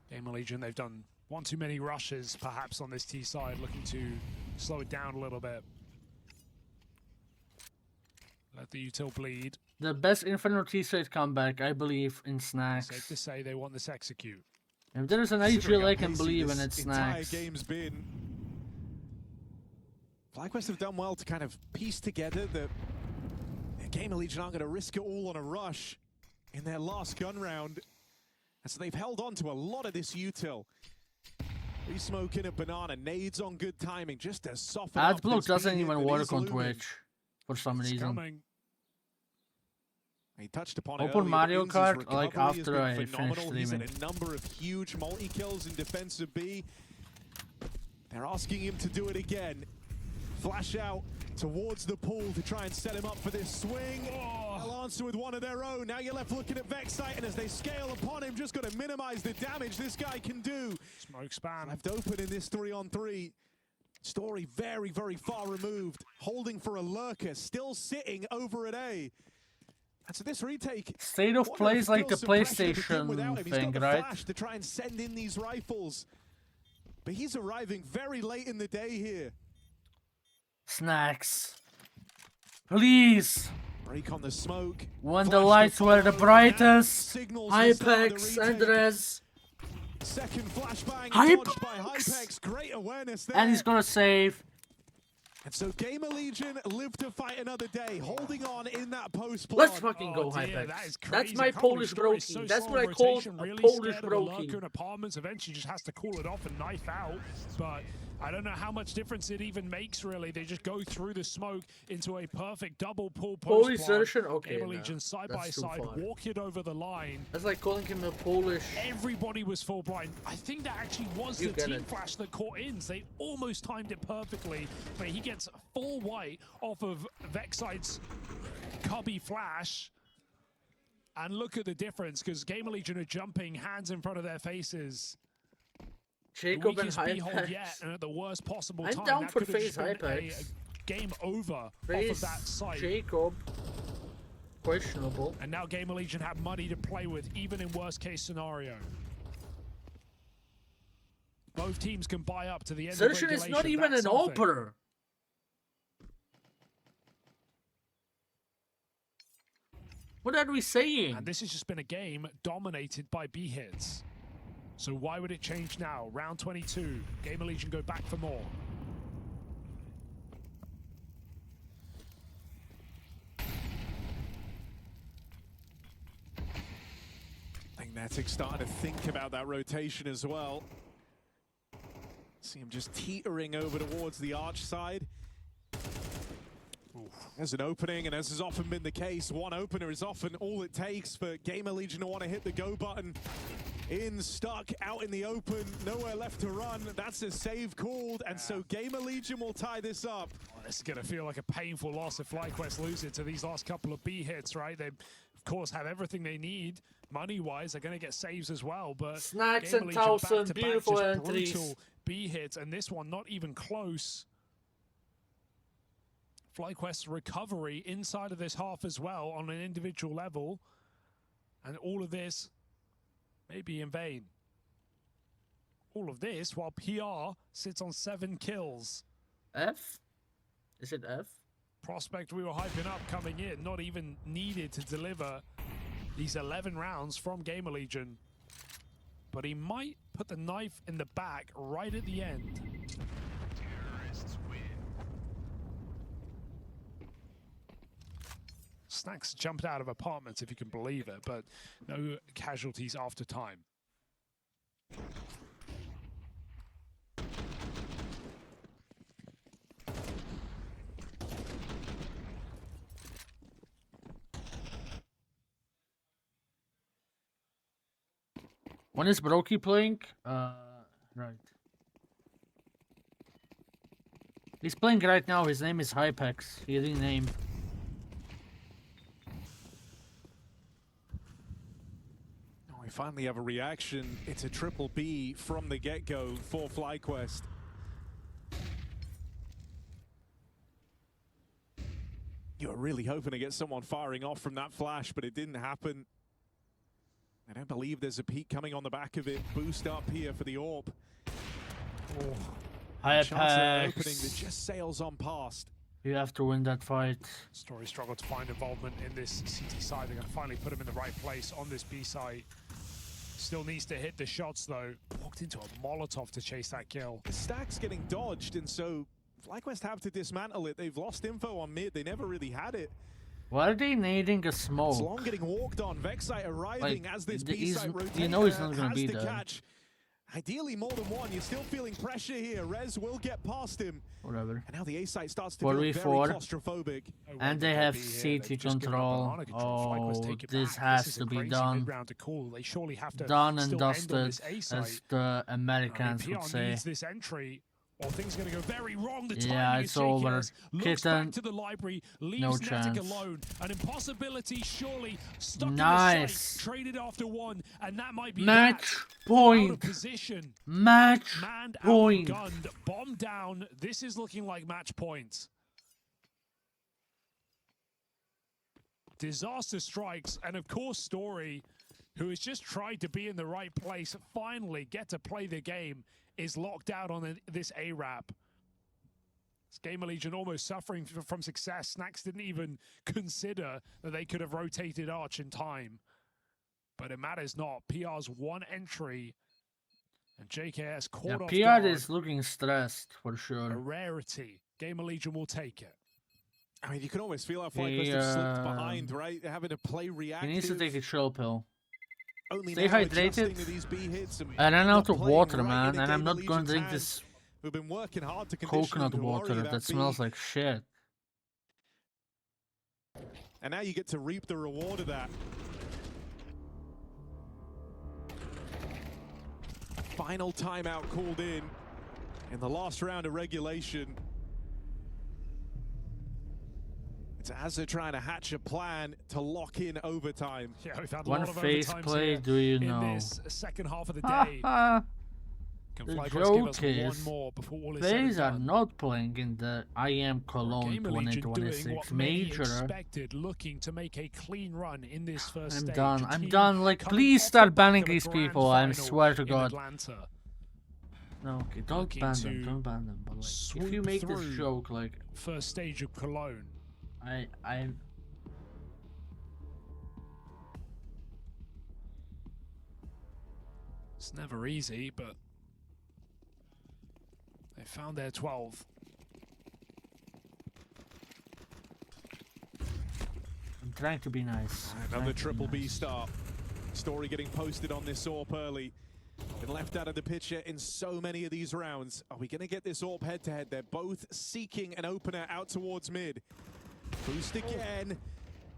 Gamer Legion, they've done one too many rushes, perhaps, on this T side, looking to slow it down a little bit. Let the util bleed. The best Inferno T-side comeback, I believe, in Snacks. Safe to say they want this execute. If there is an AGL I can believe in, it's Snacks. Entire game's been. FlyQuest have done well to kind of piece together that Gamer Legion aren't going to risk it all on a rush in their last gun round. And so they've held on to a lot of this util. Re-smoking a banana, nades on good timing, just to soften up. Adblock doesn't even work on Twitch for some reason. He touched upon Open Mario Kart like after I finish streaming. He's had a number of huge multi-kills in defense of B. They're asking him to do it again. Flash out towards the pool to try and set him up for this swing. They'll answer with one of their own. Now you're left looking at Vexeye, and as they scale upon him, just got to minimize the damage this guy can do. Smoke spam. Left open in this 3-on-3. Story very, very far removed. Holding for a lurker, still sitting over at A. And so this retake. State of play is like the PlayStation thing, right? Flash to try and send in these rifles. But he's arriving very late in the day here. Snacks. Please. Break on the smoke. When the lights were the brightest. Hypex and Rez. Second flashbang Hypex. by Hypex. Great awareness there. And he's gonna save. And so Gamer Legion live to fight another day, holding on in that post plot. Let's fucking go, Hypex. That's my Polish brokey. That's what I call a Polish brokey. Apartments eventually just has to call it off and knife out. But I don't know how much difference it even makes, really. They just go through the smoke into a perfect double pull Polish post plant. version? Okay, Gamer no, Legion side by that's too side, far. walk it over the line. That's like calling him a Polish. Everybody was full blind. I think that actually was You the get team it. flash that caught Inns. They almost timed it perfectly, but he gets full white off of Vexide's cubby flash. And look at the difference, because Gamer Legion are jumping hands in front of their faces. Jacob the and weakest behold Hypex. yet, and at the worst possible I'm time. down That for could have phase just been Hypex. a game over off Phase of that site. Jacob. Questionable. And now Gamer Legion have money to play with, even in worst case scenario. Both teams can buy up to the end of Sershin regulation. is not even That's an something. opener. What are we saying? And this has just been a game dominated by B hits. So why would it change now? Round 22. Gamer Legion go back for more. I think Natic's starting to think about that rotation as well. See him just teetering over towards the arch side. There's an opening, and as has often been the case, one opener is often all it takes for Gamer Legion to want to hit the go button. In, stuck, out in the open, nowhere left to run. That's a save called, and so Gamer Legion will tie this up. Oh, this is going to feel like a painful loss if FlyQuest lose it to these last couple of B hits, right? They, of course, have everything they need. Money-wise, they're going to get saves as well, but Snacks Gamer and Legion Towson, back-to-back, beautiful just entries. brutal B hits, and this one not even close. FlyQuest's recovery inside of this half as well on an individual level, and all of this may be in vain. All of this while PR sits on 7 kills. F? Is it F? Prospect we were hyping up coming in, not even needed to deliver these 11 rounds from Gamer Legion. But he might put the knife in the back right at the end. Snacks jumped out of apartments, if you can believe it, but no casualties after time. When is Brokey playing? Right. He's playing right now. His name is Hypex. He renamed. We finally have a reaction. It's a triple B from the get-go for FlyQuest. You were really hoping to get someone firing off from that flash, but it didn't happen. I don't believe there's a peak coming on the back of it. Boost up here for the AWP. Chance of an opening that just sails on past. You have to win that fight. Story struggled to find involvement in this CT side. They're going to finally put him in the right place on this B side. Still needs to hit the shots though. Walked into a Molotov to chase that kill. The stack's getting dodged, and so FlyQuest have to dismantle it. They've lost info on mid. They never really had it. Why are they needing a smoke? Long getting walked on. Vexite arriving Like, as this B-site rotator you know he's not gonna has be to there. catch. Ideally more than one. You're still feeling pressure here. Rez will get past him. Whatever. And now the A-site starts to feel very 4v4. claustrophobic. And they have CT control. Oh, this has to be done. They surely have to Done and still end on dusted, this A site. as the Americans PR would say. needs this entry, or things are going to go very wrong. The Yeah, timing it's is shaky. over. Looks Kitten, back to the library, leaves no Natic chance. alone. An impossibility, surely. Stuck Nice. in the site, traded after one, and that might be Match that. point. Out of position. Match Manned, point. outgunned, bomb down. This is looking like match point. Disaster strikes, and of course Story, who has just tried to be in the right place, finally get to play the game, is locked out on this A-Rap. Gamer Legion almost suffering from success. Snacks didn't even consider that they could have rotated Arch in time. But it matters not. PR's one entry, and JKS caught off PR guard. is looking stressed for A sure. rarity. Gamer Legion will take it. I mean, you can almost feel how FlyQuest have slipped behind, right? They're having to play reactive. He needs to take a chill pill. Only Stay now adjusting hydrated. to these B hits and I ran out not of playing water, right man, into and I'm Gamer not going to Legion's drink hands. this who've been working hard to condition Coconut him to water worry that smells like shit. And now you get to reap the reward of that. Final timeout called in the last round of regulation. It's as they're trying to hatch a plan to lock in overtime. Yeah, we've had a One lot of face overtimes play, here do you in know? this second half of the day. Can The FlyQuest give joke us is, one more before all is said and FaZe are done? not playing in the IEM Cologne Gamer Legion doing 2026 what many major. expected, looking to make a clean run in this first I'm stage. done. A I'm team done. Like, coming please off the start back banning of a these grand people. I final swear to in God. Atlanta. No, okay, don't Looking ban to them. Don't ban them. But like, if swoop you make this through joke, like, first stage of Cologne. I. It's never easy, but they found their 12. I'm trying to be nice. Another triple B start. Story getting posted on this AWP early. Been left out of the picture in so many of these rounds. Are we going to get this AWP head-to-head? They're both seeking an opener out towards mid. Boost again.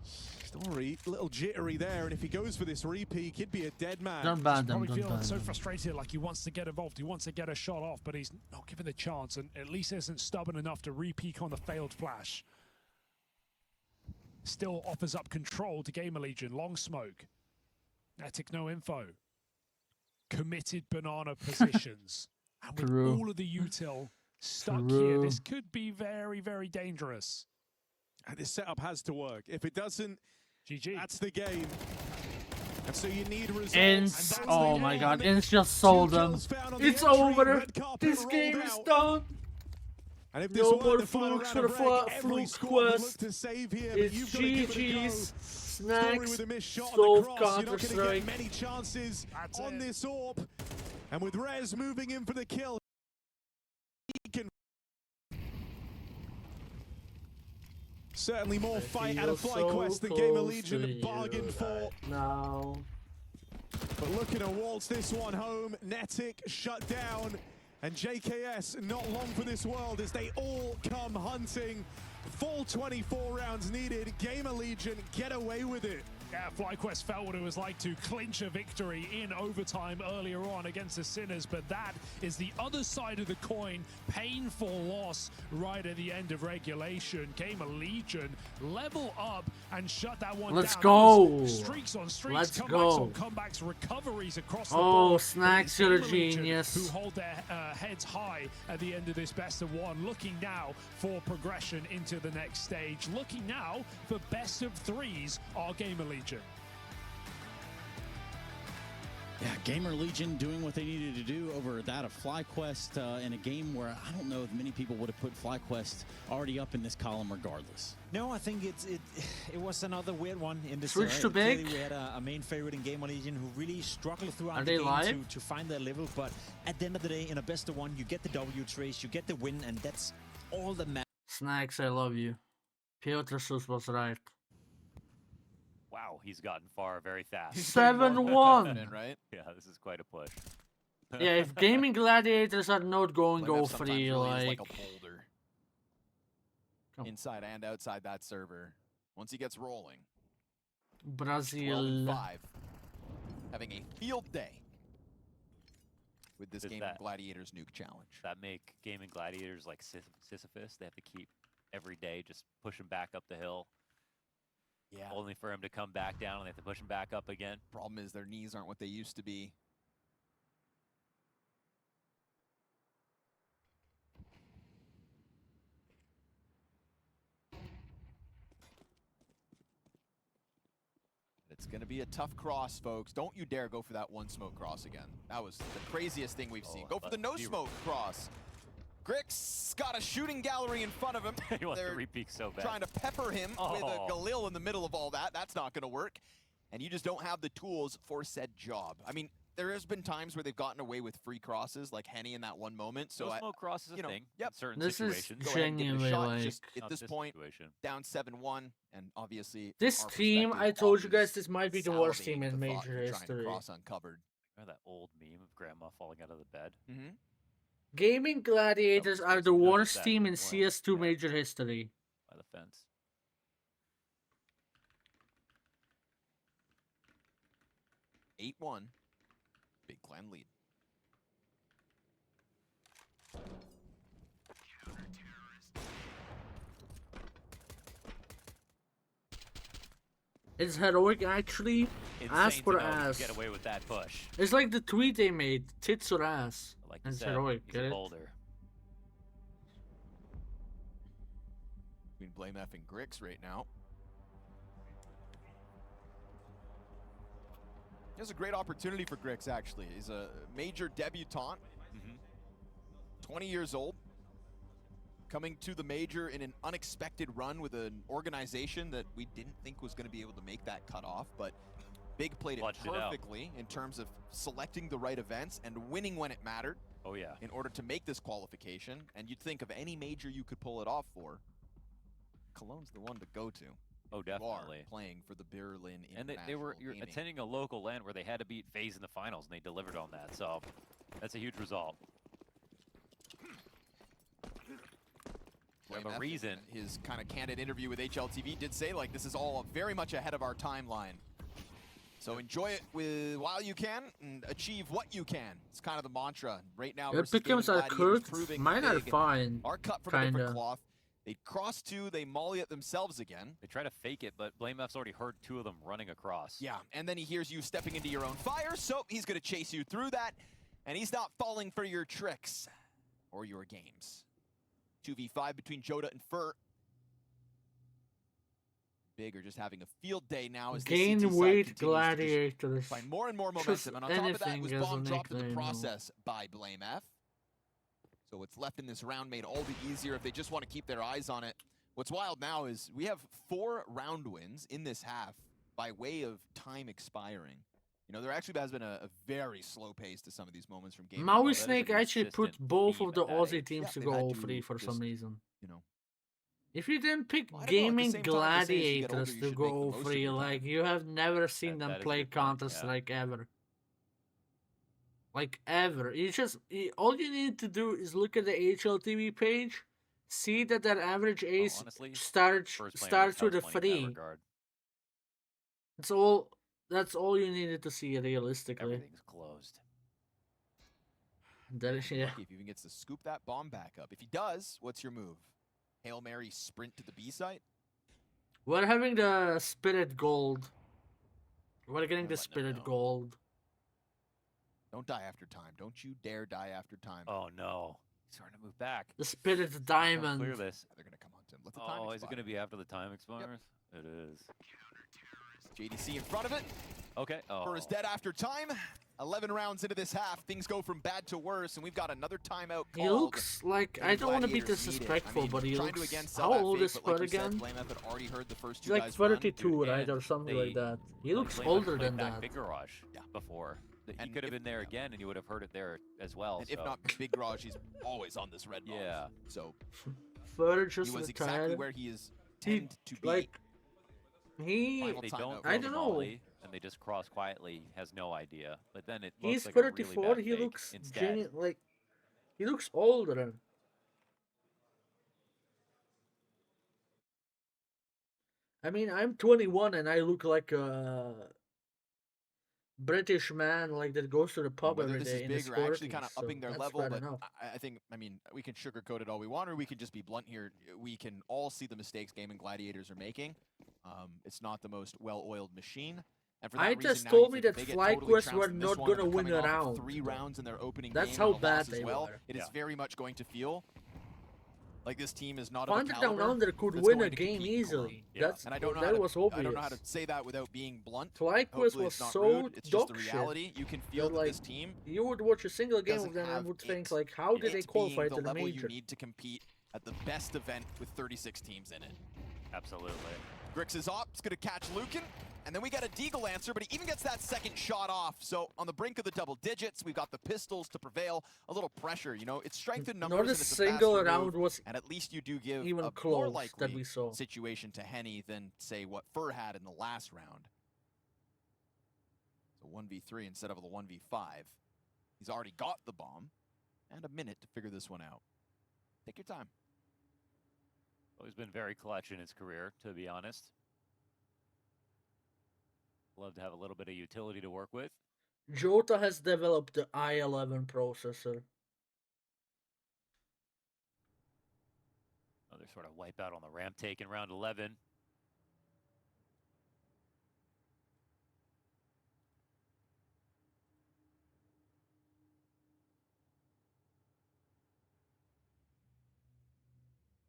Story, a little jittery there, and if he goes for this repeat, he'd be a dead man. Don't ban He's them. probably Don't feeling ban so them. frustrated, like he wants to get involved, he wants to get a shot off, but he's not given the chance, and at least isn't stubborn enough to re-peek on the failed flash. Still offers up control to Gamer Legion. Long smoke. Netic no info. Committed banana positions. And with True. all of the util stuck here, True. this could be very, very dangerous. And this setup has to work. If it doesn't, GG. That's the game. And so you need results. Ints. Oh my God. Ints just sold them. It's over. This game is done. And if this No were more the final flukes round for of the reg, every fluke squad would look quest. to save here, but It's you've got to give it a go. GG's. Story Snacks. with a missed shot on the Solve cross. You're not going to Counter-Strike. get many chances on this AWP. And with Rez moving in for the kill, he can certainly more fight out of FlyQuest than Gamer Legion bargained for. Now. But looking to waltz this one home, Netic shut down, and JKS not long for this world as they all come hunting. Full 24 rounds needed. Gamer Legion get away with it. Yeah, FlyQuest felt what it was like to clinch a victory in overtime earlier on against the Sinners, but that is the other side of the coin. Painful loss right at the end of regulation. Gamer Legion level up and shut that one Let's down. go. Streaks on streaks, Let's comebacks go. on comebacks, recoveries across the Oh, board. Snacks, But you're a it's Gamer Legion genius. who hold their heads high at the end of this best of one, looking now for progression into the next stage, looking now for best of threes are Gamer Legion. Yeah, Gamer Legion doing what they needed to do over that of FlyQuest in a game where I don't know if many people would have put FlyQuest already up in this column regardless. No, I think it was another weird one in this. Switch to big. Clearly we had a main favorite in Gamer Legion who really struggled throughout Are the they game live? to find their level. But at the end of the day, in a best of one, you get the W trace, you get the win, and that's all that matters. Snacks, I love you. Piotr Sus was right. Wow, he's gotten far very fast. 7-1. Right? Yeah, this is quite a push. Yeah, if Gaming Gladiators are not going Blimp go sometimes free, really is like like a boulder. Inside and outside that server. Once he gets rolling. 12 Brazil. and 5. Having a field day with this Does Gaming that- Gladiators nuke challenge. That make Gaming Gladiators like Sisyphus? They have to keep every day just push him back up the hill. Yeah. Only for him to come back down and they have to push him back up again. Problem is their knees aren't what they used to be. It's going to be a tough cross, folks. Don't you dare go for that one smoke cross again. That was the craziest thing we've seen. Go for the no smoke cross. Grix got a shooting gallery in front of him. He wants to They're re-peek so bad. trying to pepper him with a Galil in the middle of all that. That's not going to work. And you just don't have the tools for said job. I mean, there has been times where they've gotten away with free crosses, like Henny in that one moment. So No smoke cross is a thing Yep. in certain This is situations. Go ahead and give it a genuinely shot. like Just at Not this this point, situation. down 7-1, and obviously this our team, perspective, I told you Alp guys, is this might be the worst team salivating in the thought major of trying to history. cross uncovered. Remember that old meme of grandma falling out of the bed? Mm-hmm. Gaming Gladiators are the worst that team in well, CS2 major history. By the fence. 8-1. Big Clan lead. It's heroic actually. Ass Insane for to know you ass. get away with that push. It's like the tweet they made. Tits or ass. Like And you it's said, heroic. he's Get a it? boulder. Between Blame F and Grix right now. There's a great opportunity for Grix, actually. He's a major debutant. 20 years old. Coming to the major in an unexpected run with an organization that we didn't think was going to be able to make that cutoff, but Big played it Clutched it out. perfectly in terms of selecting the right events and winning when it mattered. Oh yeah. In order to make this qualification, and you'd think of any major you could pull it off for, Cologne's the one to go to. Oh, You are definitely. playing for the Berlin And they were attending a local land where they had to beat FaZe in the finals, and they delivered on that. So that's a huge result. Blame a F reason. in his kind of candid interview with HLTV did say, like, this is all very much ahead of our timeline. So enjoy it while you can and achieve what you can. It's kind of the mantra right now. Their pickums are cooked. Mine are fine. Are cut from a different Kinda. cloth. They cross two, they molly it themselves again. They try to fake it, but Blame F's already heard two of them running across. Yeah, and then he hears you stepping into your own fire, so he's going to chase you through that, and he's not falling for your tricks or your games. 2v5 between Joda and Fur. Big are just having a field day now as Gain the CT side weight continues to gladiators. just find more and more Just momentum. And on top of that, it was anything as a bomb dropped in the nickname, no. process by Blame F. So what's left in this round made all the easier if they just want to keep their eyes on it. What's wild now is we have 4 round wins in this half by way of time expiring. You know, there actually has been a very slow pace to some of these moments from game. Maui Snake actually put both of the Aussie teams Yeah, to they've go had all to free for some just, reason. You know, If you didn't pick Well, I don't know, at the Gaming same time, they say as you get older, Gladiators you to should go make the all most of free, your time. like you have never seen them that is a play good point, Counter yeah. Strike ever. Like ever. All you need to do is look at the HLTV page, see that their average ace honestly, starts First playing starts makes with a house money in that 3. regard. That's all you needed to see realistically. Everything's closed. That is, yeah. lucky if he even gets to scoop that bomb back up. If he does, what's your move? Hail Mary sprint to the B site? We're having the Spirit Gold. We're getting the Letting them Spirit know. Gold. Don't die after time. Don't you dare die after time. Oh no. He's starting to move back. The Spirit Don't Diamond. clear this. They're going to come on him. Let the time Oh, is it expire. going to be after the time expires? It is. JDC in front of it. Okay. Oh. Fur is dead after time. 11 rounds into this half, things go from bad to worse, and we've got another timeout called. He looks like, I don't want to be Gladiators need it. disrespectful, I mean, but he trying to looks, again sell how that old fake, is but Fur like you said, again? Blame F had already heard the first He's two like guys run. 32, right, and or something they- like that. He Like, looks Blame F older played than back that. Big Garage before. He And could have if- been there again, and you would have heard it there as well. And if so. not Big Garage, he's always on this red bomb. Yeah. So Fur he just was retired. exactly where he is He, tend to be. like, he, Final They timeout don't for I throw don't the know. volley, and they just cross quietly. Has no idea. But then it He's looks like a really 34, bad he fake looks instead. like, he looks older. I mean, I'm 21 and I look like a British man, like that goes to the pub Whether every this day is in his big or actually 40s, kind of so upping their that's level, bad but enough. I think, I mean, we can sugarcoat it all we want, or we can just be blunt here. We can all see the mistakes Gaming Gladiators are making. It's not the most well-oiled machine. And for that I reason, just now told you me think that if they get totally FlyQuest trounced were in this not one gonna after win coming a off of round. 3 rounds in their opening That's game how and a bad loss they as well. were. It is very much going to feel like this team is not of Thunder a Down caliber Under could that's win going a to game compete in Cologne. easily. Yeah. That's And I don't know that how to, was I obvious. don't know how to say that without being blunt. FlyQuest Hopefully was it's not so rude. It's just dog the shit. reality. You can feel That, that like, this team you would watch a single game doesn't of them and have would think it. like, how did they it qualify being to the the level major? you need to compete at the best event with 36 teams in it. Absolutely. Grix is up, it's gonna catch Lucan, and then we got a Deagle answer, but he even gets that second shot off. So on the brink of the double digits, we've got the pistols to prevail. A little pressure, you know, it's strength in numbers. Not a and it's single faster round move, was and at least you do give even a close more that likely we saw. situation to Henny than say what Fur had in the last round. So 1v3 instead of the 1v5. He's already got the bomb. and a minute to figure this one out. Take your time. Well, he's been very clutch in his career, to be honest. Love to have a little bit of utility to work with. Jota has developed the i11 processor. Another sort of wipeout on the ramp take in round 11.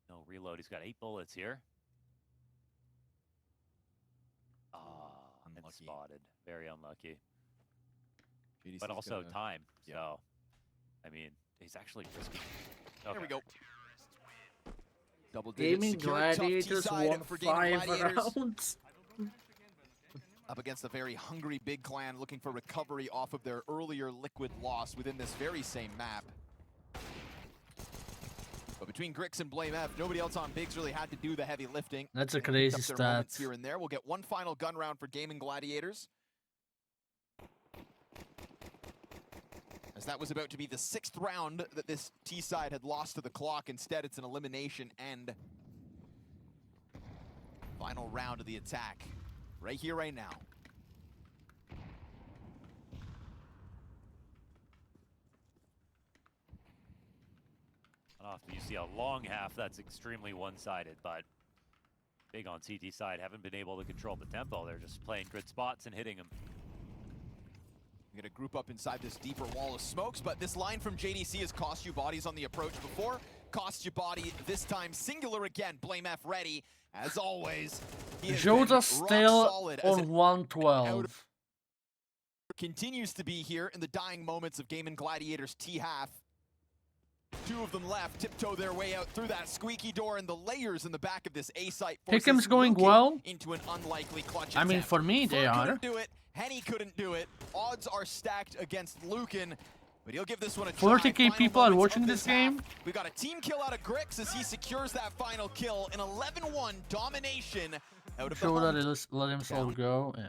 No reload. He's got 8 bullets here. And spotted. Very unlucky. GDC's but also gonna, time. So, I mean, he's actually risking. Okay. There we go. Double Gaming Gladiators won 5 rounds. Up against a very hungry Big Clan looking for recovery off of their earlier Liquid loss within this very same map. But between Grix and Blame F, nobody else on Bigs really had to do the heavy lifting. That's a They crazy picked up their moments stat. here and there. We'll get one final gun round for Gaming Gladiators. As that was about to be the 6th round that this T side had lost to the clock. Instead, it's an elimination and final round of the attack. Right here, right now. Often you see a long half that's extremely one-sided, but Big on CT side haven't been able to control the tempo. They're just playing good spots and hitting them. You're gonna group up inside this deeper wall of smokes, but this line from JDC has cost you bodies on the approach before. Cost you body this time, singular again. Blame F ready, as always. Jota still on 112. Continues to be here in the dying moments of Gaming Gladiators T half. 2 of them left, tiptoe their way out through that squeaky door, and the layers in the back of this A site Pick'em's going well. into an unlikely clutch I mean, attempt. for me, they Fur are. couldn't do it. Henny couldn't do it. Odds are stacked against Lucan, but he'll give this one a try. 40k Final people are moments watching of this half. game. We got a team kill out of Grix as he secures that final kill. An 11-1 domination out of the Jota home. let himself go. Yeah.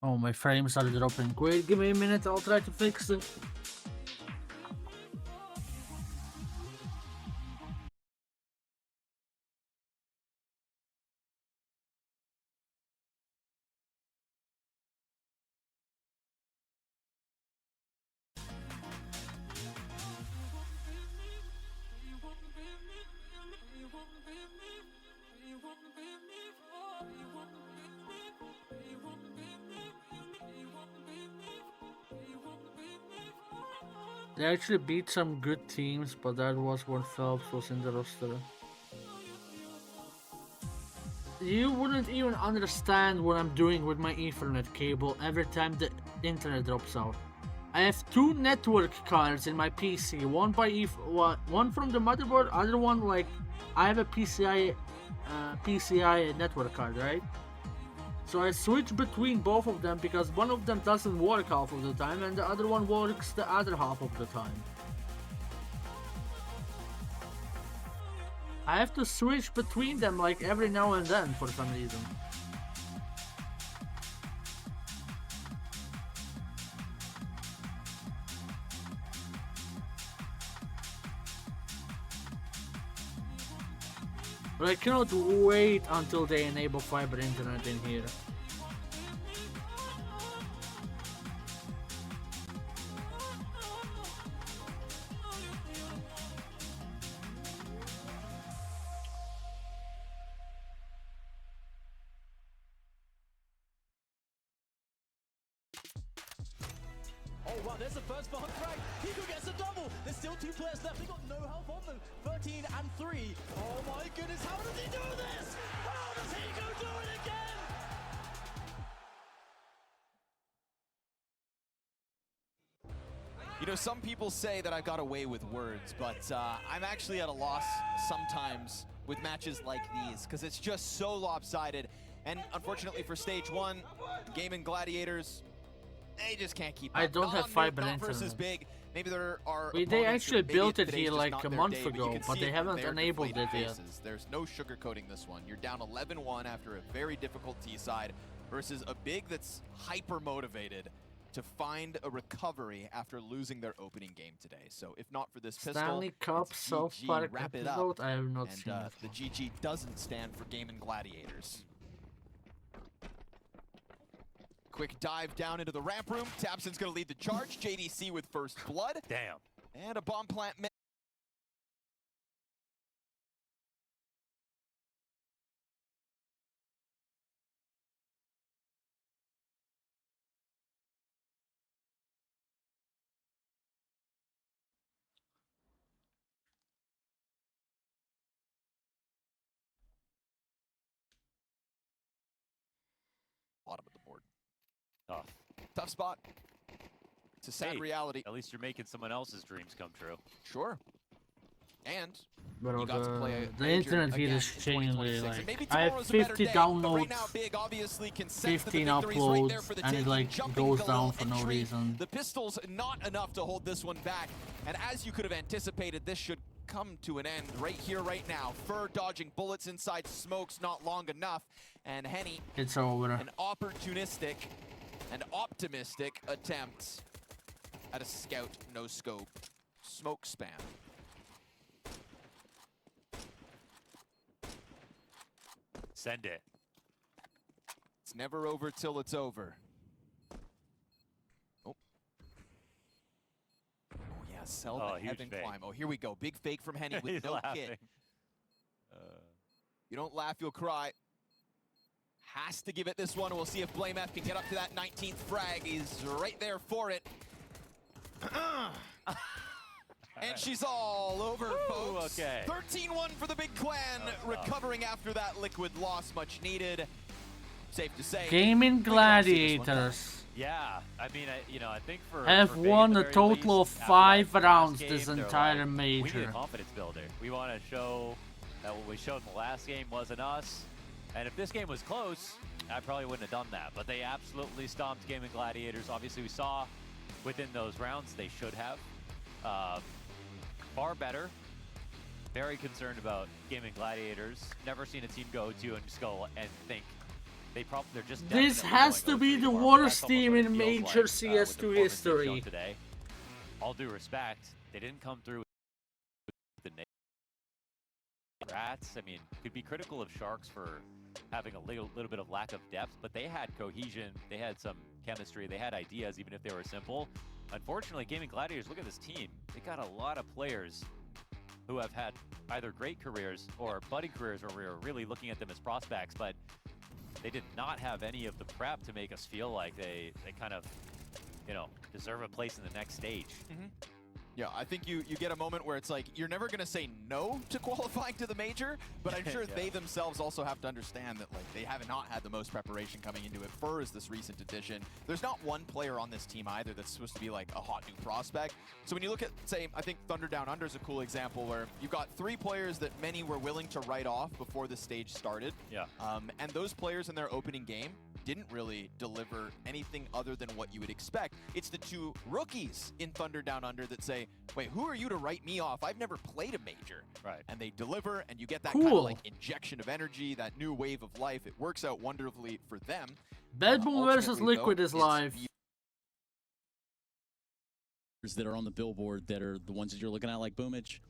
Oh, my frames are dropping. Wait, give me a minute, I'll try to fix it. They actually beat some good teams, but that was when Phelps was in the roster. You wouldn't even understand what I'm doing with my Ethernet cable every time the internet drops out. I have 2 network cards in my PC, one from the motherboard, other one like I have a PCI network card, right? So I switch between both of them because one of them doesn't work half of the time and the other one works the other half of the time. I have to switch between them like every now and then for some reason. But I cannot wait until they enable fiber internet in here. Wow, there's the first bomb frag. Hiko gets a double. There's still 2 players left. They got no help on them. 13 and 3. Oh my goodness, how does he do this? How does Hiko do it again? You know, some people say that I've got away with words, but I'm actually at a loss sometimes with matches like these, because it's just so lopsided. And unfortunately for stage 1, Gaming Gladiators, they just can't keep up. I don't have fiber not internet. versus big. Maybe there are They opponents actually that maybe built it today's here just like not a their month day, ago, you can but see they it haven't with their enabled it deflated yet. faces. There's no sugarcoating this one. You're down 11-1 after a very difficult T-side versus a big that's hyper motivated to find a recovery after losing their opening game today. So if not for this pistol, Stanley Cup it's South GG, Park wrap it episode? up. I have not And seen it. the GG doesn't stand for Gaming Gladiators. Quick dive down into the ramp room. Tabson's gonna lead the charge. JDC with first blood. Damn. And a bomb plant. Bottom of the board. Tough. Tough spot. It's a sad Hey, reality. At least you're making someone else's dreams come true. Sure. And Bro, you got to play a the major internet feed again is in genuinely 2026. And like maybe I have tomorrow's a better 50 day, but right downloads, now, Big obviously can sense that the 15 victory's right there uploads, for the and it taking, like jumping goes Galil down for no entry. reason. The pistol's not enough to hold this one back. And as you could have anticipated, this should come to an end right here, right now. Fur dodging bullets inside smokes not long enough. And Henny, It's over. an opportunistic and optimistic attempt at a scout no scope smoke spam. Send it. It's never over till it's over. Oh. Oh yeah, sell Oh, the huge heaven fake. climb. Oh, here we go. Big fake from Henny with He's no laughing. kit. You don't laugh, you'll cry. Has to give it this one. We'll see if Blame F can get up to that 19th frag. He's right there for it. And she's all over, folks. Okay. 13-1 for the Big Clan, recovering after that liquid loss, much needed. Safe to say. Gaming we can all see this one. Gladiators Yeah, I mean, I think for have for Big, won at a the very total least, of after 5 that last rounds game, this they're entire like, we need a major. confidence builder. We want to show that what we showed in the last game wasn't us. And if this game was close, I probably wouldn't have done that. But they absolutely stomped Gaming Gladiators. Obviously, we saw within those rounds they should have. Far better. Very concerned about Gaming Gladiators. Never seen a team go to and just go and think they're just. This definitely has going to be 0-3 the tomorrow, but worst that's almost team what it in feels major like, with the CS2 performance they've shown history. Today. All due respect, they didn't come through with the Rats. I mean, could be critical of Sharks for having a little bit of lack of depth, but they had cohesion, they had some chemistry, they had ideas, even if they were simple. Unfortunately, Gaming Gladiators, look at this team. They got a lot of players who have had either great careers or budding careers where we were really looking at them as prospects, but they did not have any of the prep to make us feel like they kind of, deserve a place in the next stage. Yeah, I think you get a moment where it's like, you're never going to say no to qualifying to the major, but I'm sure Yeah. they themselves also have to understand that like they have not had the most preparation coming into it. Fur is this recent addition. There's not one player on this team either that's supposed to be like a hot new prospect. So when you look at, say, I think Thunder Down Under is a cool example where you've got 3 players that many were willing to write off before the stage started. Yeah. And those players in their opening game didn't really deliver anything other than what you would expect. It's the 2 rookies in Thunder Down Under that say, wait, who are you to write me off? I've never played a major. Right. And they deliver, and you get that kind Cool. of like injection of energy, that new wave of life. It works out wonderfully for them. Bad Boom versus Ultimately, Liquid though, is it's live. That are on the billboard that are the ones that you're looking at, like Boomage,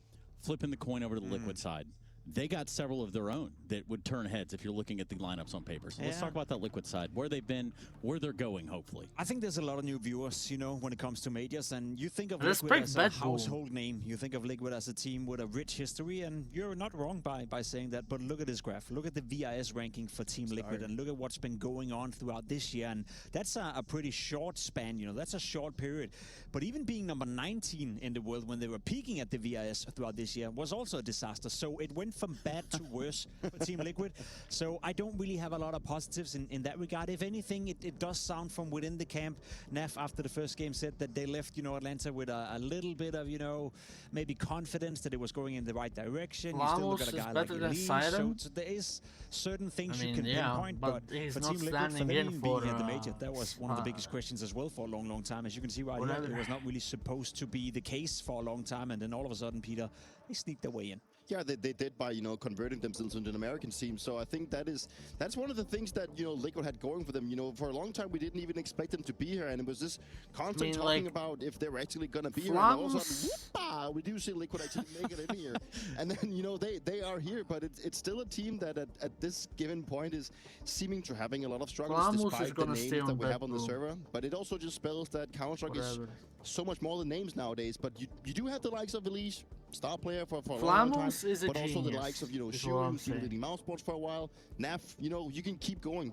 flipping the coin over to the Liquid side. they got several of their own that would turn heads if you're looking at the lineups on paper. So let's talk about that Liquid side, where they've been, where they're going, hopefully. I think there's a lot of new viewers, you know, when it comes to majors, and you think of Respect Liquid as a Bad Bull. household name. You think of Liquid as a team with a rich history, and you're not wrong by saying that. But look at this graph. Look at the VIS ranking for Team Liquid, and look at what's been going on throughout this year. And that's a pretty short span, you know, that's a short period. But even being number 19 in the world when they were peaking at the VIS throughout this year was also a disaster. So it went from bad to worse for Team Liquid. So I don't really have a lot of positives in that regard. If anything, it does sound from within the camp. Naf, after the first game, said that they left, you know, Atlanta with a little bit of, you know, maybe confidence that it was going in the right direction. You still look at a guy like Elise. So there is certain things you can pinpoint, but he's for not Team Liquid, for standing them in even for being at the major, that was one of the biggest questions as well for a long, long time. As you can see right here, it was not really supposed to be the case for a long time, and then all of a sudden, Peter, they sneaked their way in. Yeah, they did by, you know, converting themselves into an American team. So I think that's one of the things that, you know, Liquid had going for them. You know, for a long time we didn't even expect them to be here, and it was just constant talking about if they were actually gonna be here. And all of a sudden, whoop, we do see Liquid actually make it in here. And then, you know, they are here, but it's still a team that at this given point is seeming to having a lot of struggles despite the names that we have on the server. But it also just spells that Counter-Strike is so much more than names nowadays. But you do have the likes of Elise, star player for a long time, but also the likes of, you know, Shuri, who's been leading mouse sports for a while. Naf, you know, you can keep going,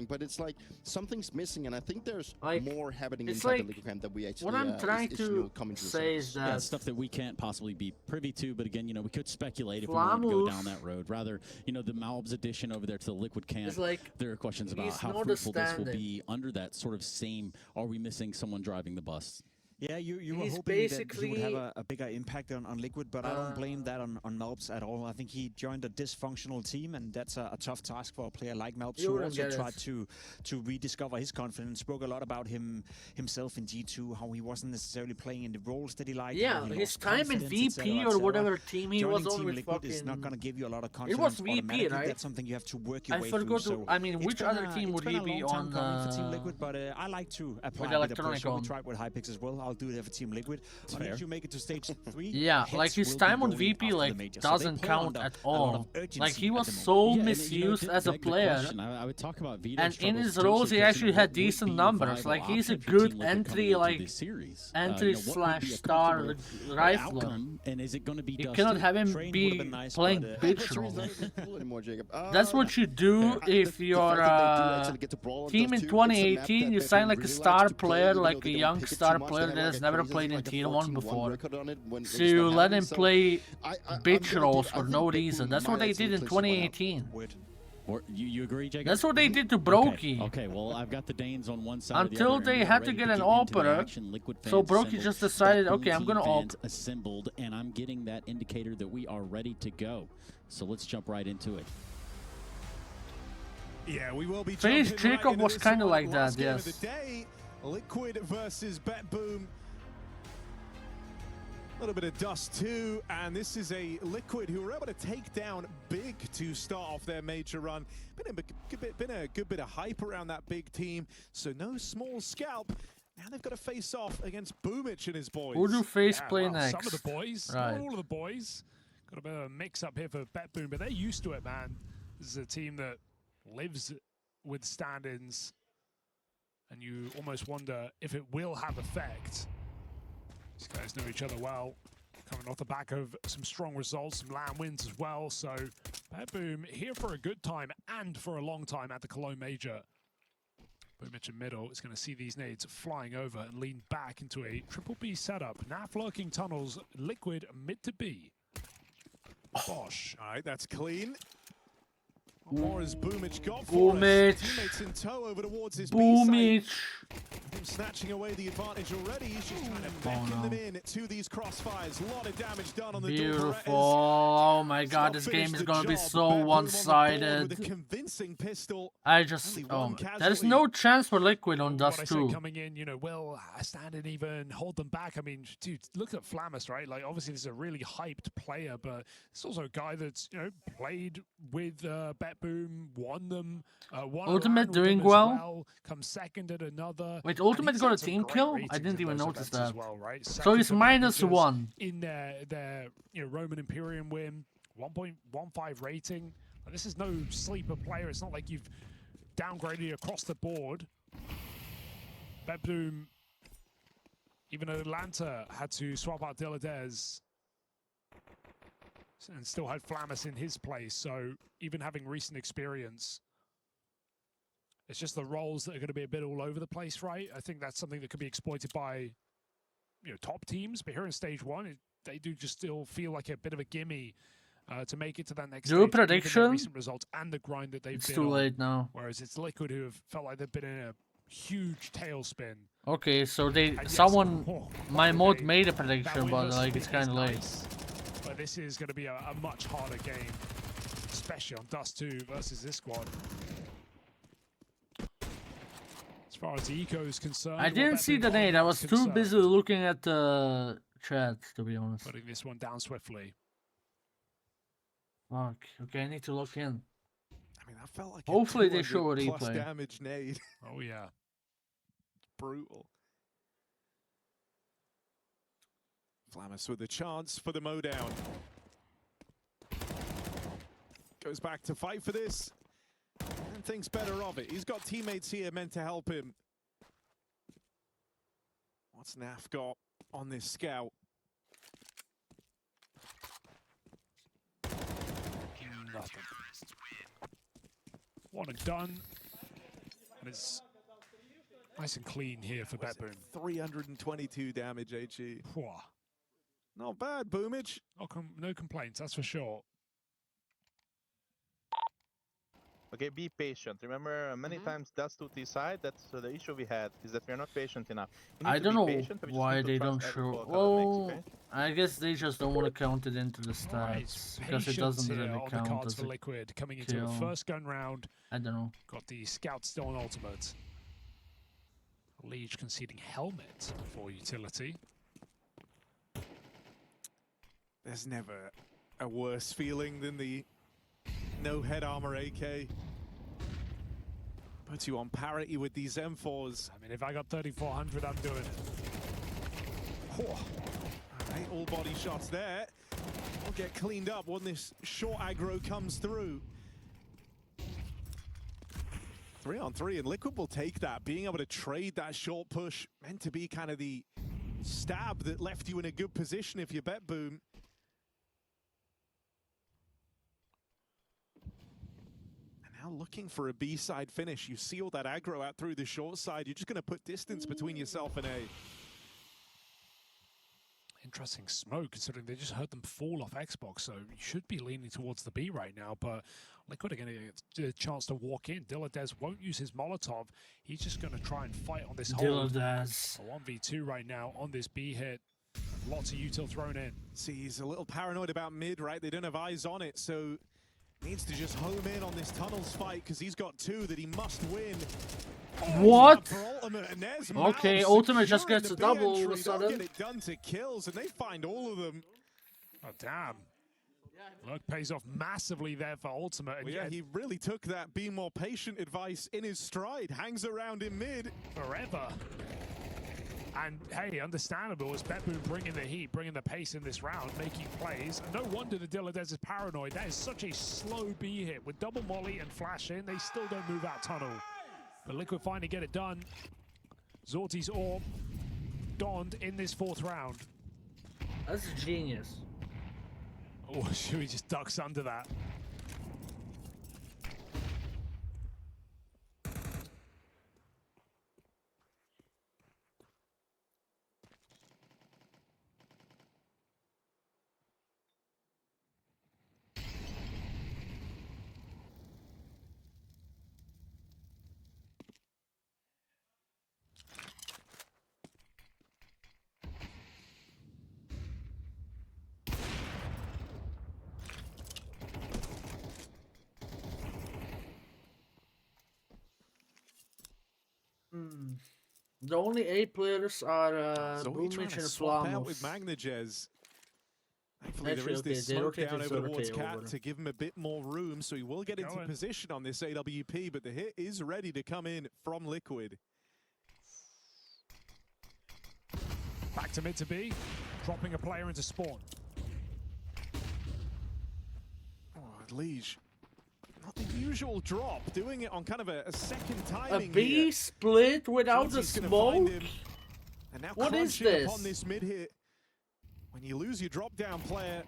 but it's like something's missing, and I think there's more happening inside the Liquid camp that we actually. What I'm trying to say is that stuff that we can't possibly be privy to, but again, you know, we could speculate if we want to go down that road. Rather, you know, the Malb's addition over there to the Liquid camp, there are questions about how fruitful this will be under that sort of same. Are we missing someone driving the bus? Yeah, you were hoping that he would have a bigger impact on Liquid, but I don't blame that on Malbs at all. I think he joined a dysfunctional team, and that's a tough task for a player like Malbs, who also tried to rediscover his confidence. Spoke a lot about himself in G2, how he wasn't necessarily playing in the roles that he liked. Yeah, his time in VP or whatever team he was on with Liquid fucking... is not going to give you a lot of confidence. It was VP, right? That's something you have to work your way through. I forgot. I mean, which other team would he be on? For Team Liquid, but I like to apply a bit of pressure. We tried with Hypix as well. I'll do that for Team Liquid. Once you make it to stage 3, yeah, like his time on VP doesn't count at all. Like he was so misused as a player, I would talk about and in his roles he actually had decent numbers. Like he's a good entry, entry/star rifler. And is it going to be? You cannot have him be playing bitch role. That's what you do if you're team in 2018. You sign like a star player, like a young star player that has never played in Tier 1 before. So you let him play bitch roles for no reason. That's what they did in 2018. You agree, Jacob? That's what they did to Brokey. Okay, well, I've got the Danes on one side. Until they had to get an opera, so Brokey just decided, okay, I'm gonna op. Assembled, and I'm getting that indicator that we are ready to go. So let's jump right into it. Yeah, we will be. Face Jacob was kind of like that, yes. Liquid versus BetBoom. A little bit of dust too, and this is a Liquid who were able to take down Big to start off their major run. Been a good bit of hype around that Big team, so no small scalp. Now they've got to face off against Boomich and his boys. Who do Face play next? Some of the boys, not all of the boys. Got a bit of a mix up here for BetBoom, but they're used to it, man. This is a team that lives with stand-ins, and you almost wonder if it will have effect. These guys know each other well, coming off the back of some strong results, some LAN wins as well. So BetBoom here for a good time and for a long time at the Cologne Major. Boomich in middle is going to see these nades flying over and lean back into a triple B setup. Naf lurking tunnels, Liquid mid to B. Bosh. All right, that's clean. What more has Boomich got for us? Teammates in tow over towards his Boomich. Him snatching away the advantage already. He's just trying to beckon them in to these crossfires. A lot of damage done on the Beautiful. Oh my god, this game is gonna be so one-sided. The convincing pistol. I just there's no chance for Liquid on Dust 2. Coming in, you know, will stand and even hold them back. I mean, dude, look at Flamus, right? Like, obviously, this is a really hyped player, but it's also a guy that's, you know, played with BetBoom, won them, won Ultimate doing well. Come second at another. Wait, Ultimate got a team kill? I didn't even notice that. Well, right? So he's -1 in their you know, Roman Imperium win. 1.15 rating. This is no sleeper player. It's not like you've downgraded across the board. BetBoom, even Atlanta, had to swap out Diladez and still had Flamus in his place. So even having recent experience, it's just the roles that are going to be a bit all over the place, right? I think that's something that could be exploited by, top teams. But here in stage 1, they do just still feel like a bit of a gimme to make it to that next Do a stage. given their prediction? recent results and the grind that they've It's been too on. late now. Whereas it's Liquid who have felt like they've been in a huge tailspin. Okay, so they And yes, someone my mod okay, made a that prediction, win but versus like it's Spin is kind of late. nice, but this is going to be a much harder game, especially on Dust 2 versus this squad. As far as the eco is concerned, I didn't see the nade. I was too busy looking at the chat, to be honest. Putting this one down swiftly. Fuck. Okay, I need to look in. I mean, that felt like Hopefully a they show a 200+ replay. damage nade. Oh yeah. Brutal. Flamus with a chance for the mowdown. Goes back to fight for this. And thinks better of it. He's got teammates here meant to help him. What's Naf got on this scout? Nothing. One and done. And it's nice and clean here for BetBoom. 322 damage, HE. Pwah. Not bad, Boomage. No complaints, that's for sure. Okay, be patient. Remember, many times that's to the side. That's the issue we had, is that we're not patient enough. We need I to don't be know patient, but we just why need to they trust don't every show. call Color Well, makes, okay? I guess they just don't want to count it into the Right, stats because it patience doesn't here really on the count cards as for a Liquid coming into kill. the first gun round. I don't know. Got the scout still on ultimate. Liege conceding helmet for utility. There's never a worse feeling than the no head armor AK. Puts you on parity with these M4s. I mean, if I got 3,400, I'm doing it. All right, all body shots there. Will get cleaned up when this short aggro comes through. 3-on-3, and Liquid will take that. Being able to trade that short push, meant to be kind of the stab that left you in a good position if you BetBoom. And now looking for a B-side finish. You seal that aggro out through the short side. You're just going to put distance between yourself and A. Interesting smoke, considering they just heard them fall off Xbox, so you should be leaning towards the B right now, but Liquid are going to get a chance to walk in. Diladez won't use his Molotov. He's just going to try and fight on this hold. Diladez. A 1v2 right now on this B hit. Lots of util thrown in. See, he's a little paranoid about mid, right? They don't have eyes on it, so needs to just home in on this tunnels fight because he's got 2 that he must win. What? Oh, Okay, ultimate just gets a double all of a sudden. Get it done to kills, and they find all of them. Oh, damn. Look, pays off massively there for ultimate. And Well, yeah, he really took that be more patient advice in his stride. Hangs around in mid. Forever. And hey, understandable as BetBoom bringing the heat, bringing the pace in this round, making plays. No wonder the Diladez is paranoid. That is such a slow B hit. With double molly and flash in, they still don't move out tunnel. But Liquid finally get it done. Zorti's orb donned in this 4th round. That's genius. Oh, Shui just ducks under that. The only A players are So we're trying Boomich to and swap out with Flamos. Magnajez. Thankfully, there Actually, is okay, this they smoke rotate down it, over so towards rotate Cat over. to give him a bit more room, so he will get into Going. position on this AWP, but the hit is ready to come in from Liquid. Back to mid to B, dropping a player into spawn. Liege, not the usual drop, doing it on kind of a second timing. A B split without the smoke? And now What is crunching upon this? this mid hit. When you lose your drop down player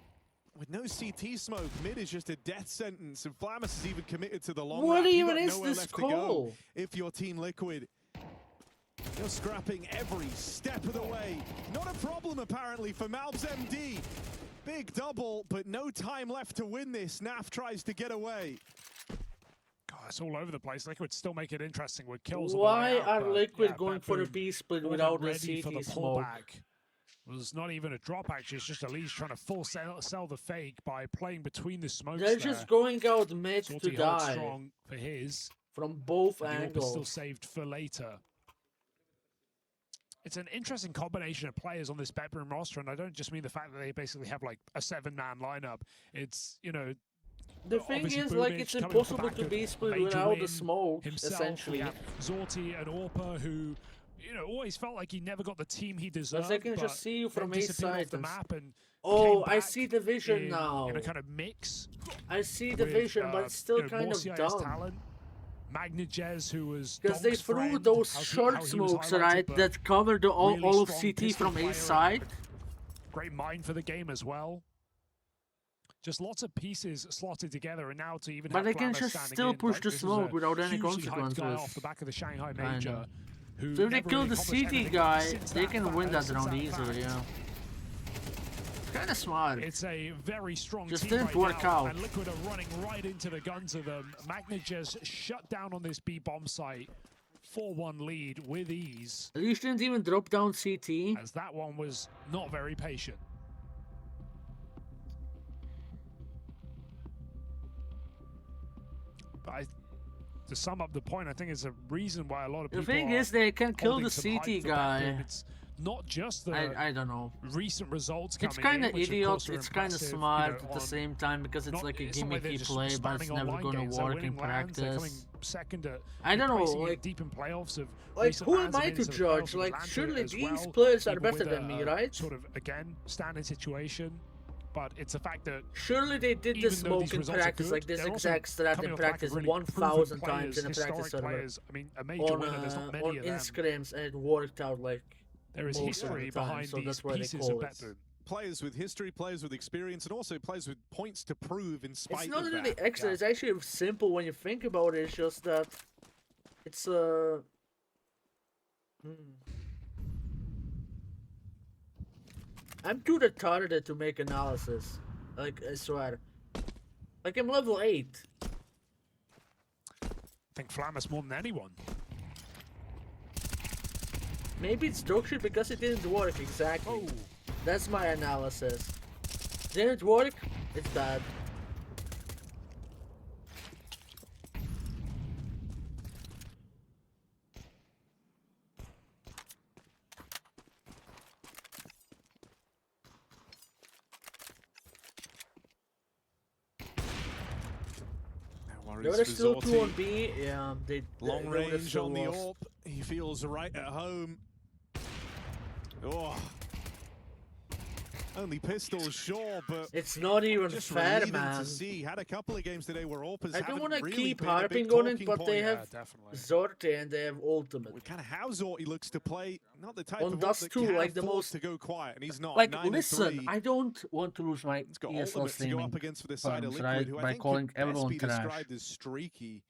with no CT smoke, mid is just a death sentence, and Flamus is even committed to the long What lap. You even got is nowhere this left to go call? if you're Team Liquid. You're scrapping every step of the way. Not a problem apparently for Malbs MD. Big double, but no time left to win this. Naf tries to get away. God, it's all over the place. Liquid still make it interesting with kills. Why are but, Liquid yeah, going for the Baboon B split wasn't without the ready for CT the smoke? pullback. It was not even a drop, actually. It's just Elise trying to full sell the fake by playing between the smokes. They're just going out mid to Salty holds die. strong for his. From both And the AWP is still angles. saved for later. It's an interesting combination of players on this bedroom roster, and I don't just mean the fact that they basically have like a 7-man lineup. It's, you know, The thing obviously is, Bubich like, it's coming off the impossible back to of be split major without the win smoke, himself. essentially. We have Zorti and Orpa, who, you know, always felt like he never got the team he deserved. Because they can but just see you from then A disappeared off side. the map and Oh, came I back see the vision in, now. in a kind of mix. I see the with, vision, but it's still you know, kind more of CIS dumb. talent. Magnajez, who was Because they Donk's threw friend, those how he short was smokes, highlighted, right, but that covered the, all really of strong CT pistol from A player, side. Great mind for the game as well. Just lots of pieces slotted together, and now to even But have they can Flamus just standing still in, push like, the this is smoke a without any hugely hyped guy consequences. off the back of the Shanghai I Major. know. Who So if they never kill really the accomplished CT anything guy, since they can win that since round that easily, fact. yeah. Kind of smart. It's a very strong Just team didn't right work now, out. and Liquid are running right into the guns of them. Magnajez shut down on this B bomb site. 4-1 lead with ease. At least didn't even drop down CT. As that one was not very patient. But to sum up the point, I think it's a reason why a lot of people The thing are is, they can kill holding the some hype CT for guy. Backroom. It's not just the I don't know. recent results coming It's kind in, of which idiot, course are it's kind of impressive, smart you know, at the on- same time because it's like a it's not like they're gimmicky just play, but it's spamming never online going games. to They're work in winning lands, they're coming practice. second at I don't know, placing in like- deep in playoffs of Like, recent who am lands I and to into the judge? playoffs of Like, Atlanta surely as these well, players are even better with than me, right? Sort of, again, standing situation. But it's a fact that Surely they did even this though smoke these in results are practice, good, like this they're also exact strat coming in off the back of practice really 1,000 proven times in a players, practice historic server. players. I mean, a major winner, there's not many on of them. Instagrams, and it worked out like There is most of history the time, behind so these that's why they pieces call of it. Bedroom. Players with history, players with experience, and also players with points to prove in spite It's not of really that. extra. It's actually simple when you think about it. It's just that it's I'm too retarded to make analysis. Like, I swear. Like, I'm level 8. I think Flamus more than anyone. Maybe it's dogshit because it didn't work exactly. Oh. That's my analysis. Didn't work, it's bad. There were still 2 on B. Yeah, Long they would've range still on the lost. AWP. He feels right at home. Oh. Only pistols, sure, but it's not even just fair, relieving man. to see. Had a couple of games today where AWPers I don't want to keep harping on it, but they have Zorte and they have ultimate. With kind of how Zorti looks to play, not the type On of Dust that 2, can like the afford most to go quiet, and he's not. Like, 9 listen, and 3. I don't want to lose my got ESL ultimate to go streaming up against for the side of terms, Liquid, right? who I By think calling could best everyone be trash. described as streaky.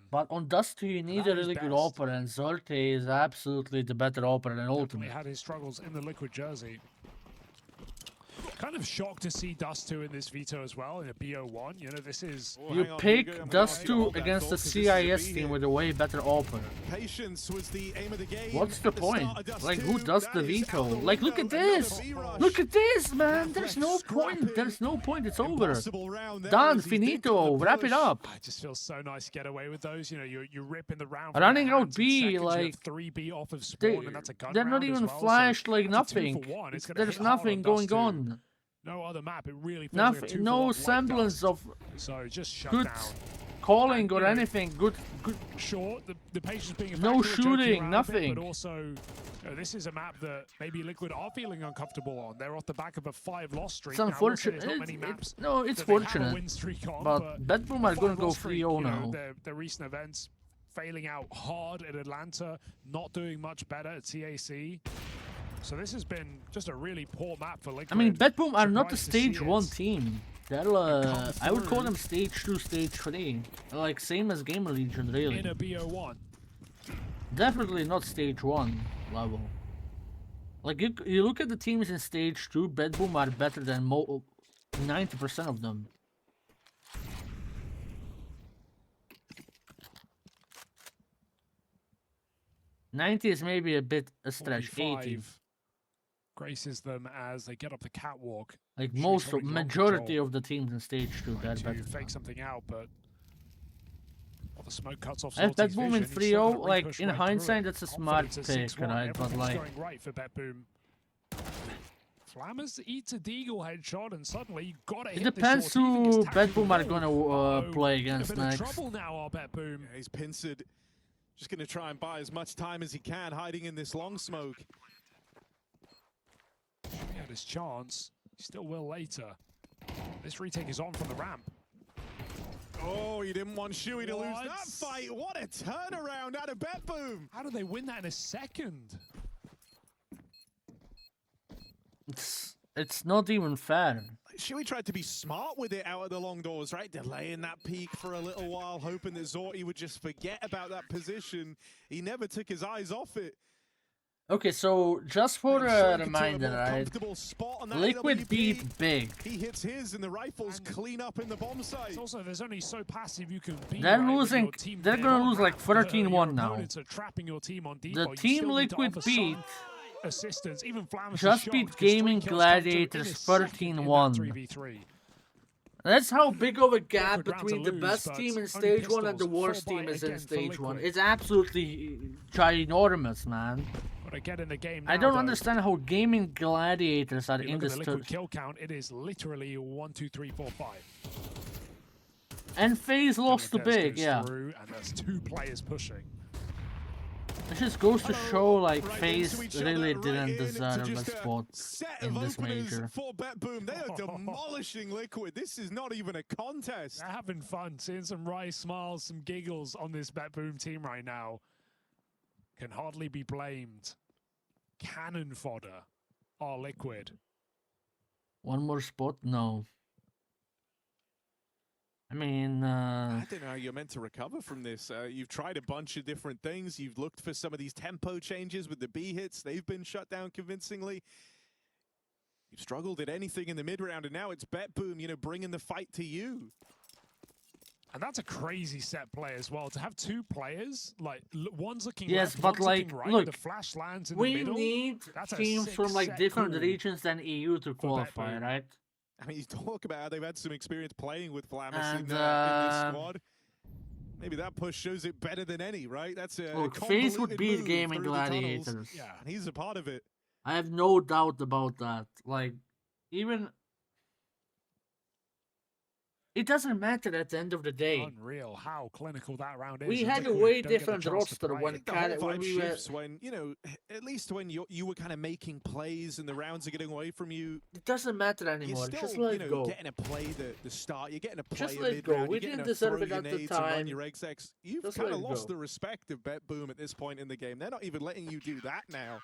But on Dust 2, you need That a is really good best. opera, and Zorte is absolutely the better opera than Definitely ultimate. had his struggles in the Liquid jersey. Kind of shocked to see Dust 2 in this veto as well in a BO1. You know, this is. You pick Dust 2 against the CIS team with a way better opera. Patience was the aim of the game. What's the at start point? of Dust Like, 2. who does the That is veto? out the Like, look window. at this! Another B-rush. Look at this, man! There's no point! There's no point, it's over! Impossible round there Done, as he's dinking finito, the wrap it push. up! It just feels so nice to get away with those. You know, you're ripping the round. Running from their out hands in B, seconds. You have like, 3B off of spawn, and that's a gun they're not round as even well, so flashed, like that's a 2 nothing. for 1. It's gonna There's hit hard nothing on going Dust 2. on. No other map. It really feels like a 2 Nothing, for no 1 like semblance Dust. of So just shut good down. calling or anything. Good. Sure, the patience being a No factor, we're joking shooting, around a bit, nothing. but also, this is a map that maybe Liquid are feeling uncomfortable on. They're off the back of a 5-loss streak. It's Now, I will say unfortunate. there's not many maps No, it's that they have a fortunate. win streak on, But Bedboom are going to go 5-loss streak, 3-0 you know, now. their recent events, failing out hard at Atlanta, not doing much better at TAC. So this has been just a really poor map for Liquid. I mean, Bedboom are not a Surprised to see stage it. 1 team. They're, I would call them stage 2, stage 3. Like, same as Gamer Legion, really. In a BO1. Definitely not stage 1 level. Like, you look at the teams in stage 2, Bedboom are better than 90% of them. '90 is maybe a bit a stretch. 80. 45 graces them as they get up the catwalk. Like Sure, he's probably majority of the teams in stage 2, they're to better. fake something out, but the smoke cuts off If Salty's Bedboom in vision, he's still 3-0, gonna like re-push in right through hindsight, it. that's a smart Confidence at pick, 6-1, right? But everything's like, going right for Betboom. Flammers eats a Deagle headshot, and suddenly you gotta it hit depends this short, even who gets tagged Bedboom are with gonna goal. play In a against bit of next. trouble now, our Betboom. Yeah, he's pincered. Just going to try and buy as much time as he can, hiding in this long smoke. He had his chance. He still will later. This retake is on from the ramp. Oh, you didn't want Shuey to lose What? that fight. What a turnaround out of Betboom. How did they win that in a second? It's not even fair. Shuey tried to be smart with it out of the long doors, right? Delaying that peak for a little while, hoping that Zorty would just forget about that position. He never took his eyes off it. Okay, so just for a reminder, right? Liquid beat big. He hits his and the rifles clean up in the bomb site. Also, there's only so passive you can be. They're right, when losing. your team They're fail gonna on lose like ramp. 13-1 Your now. opponents are trapping your team on The default. You team still need to Liquid offer beat some assistance. Even Flammers just beat Gaming Gladiators 13-1. 3v3. That's how big of a gap Liquid round between to the lose, best but team in only stage 1 and the pistols, worst full team buy is in again for stage 1. Liquid. It's absolutely ginormous, man. But again in the game I now, don't though, understand how Gaming Gladiators are you in look at this the tour. Liquid kill count, it is literally 1, 2, 3, 4, 5. And FaZe lost to Lopez big, goes yeah. through, and there's 2 players pushing. It just goes to show, like, FaZe really didn't deserve a spot in this major. For Betboom, they are demolishing Liquid. This is not even a contest. They're having fun, seeing some wry smiles, some giggles on this Betboom team right now. Can hardly be blamed. Cannon fodder are Liquid. One more spot? No. I mean, I don't know how you're meant to recover from this. You've tried a bunch of different things. You've looked for some of these tempo changes with the B hits. They've been shut down convincingly. You've struggled at anything in the mid round, and now it's Betboom, you know, bringing the fight to you. And that's a crazy set play as well. To have 2 players, like one's looking yes, left, but one's like, looking right, look, the flash lands in we the middle. need That's a teams sick from like set different call regions than EU to qualify, Betboom. right? I mean, you talk about how they've had some experience playing with Flammers And, in this squad. Maybe that push shows it better than any, right? That's a Look, FaZe would convoluted beat move Gaming through the tunnels. Gladiators. Yeah, and he's a part of it. I have no doubt about that. Like, even... It doesn't matter at the end of the day. Unreal how clinical that round is. We and had a Liquid way don't get the different chance to roster play. when, The whole when vibe we were... shifts when, you know, at least when you were kind of making plays and the rounds are getting away from you. It doesn't matter You're anymore. still, Just let you know, it go. getting a play the start. You're getting a play Just a let it mid go. round. We You're getting didn't to deserve throw it your at the nades and run time. your execs. You've Just kind let of it lost go. the respect of Betboom at this point in the game. They're not even letting you do that now.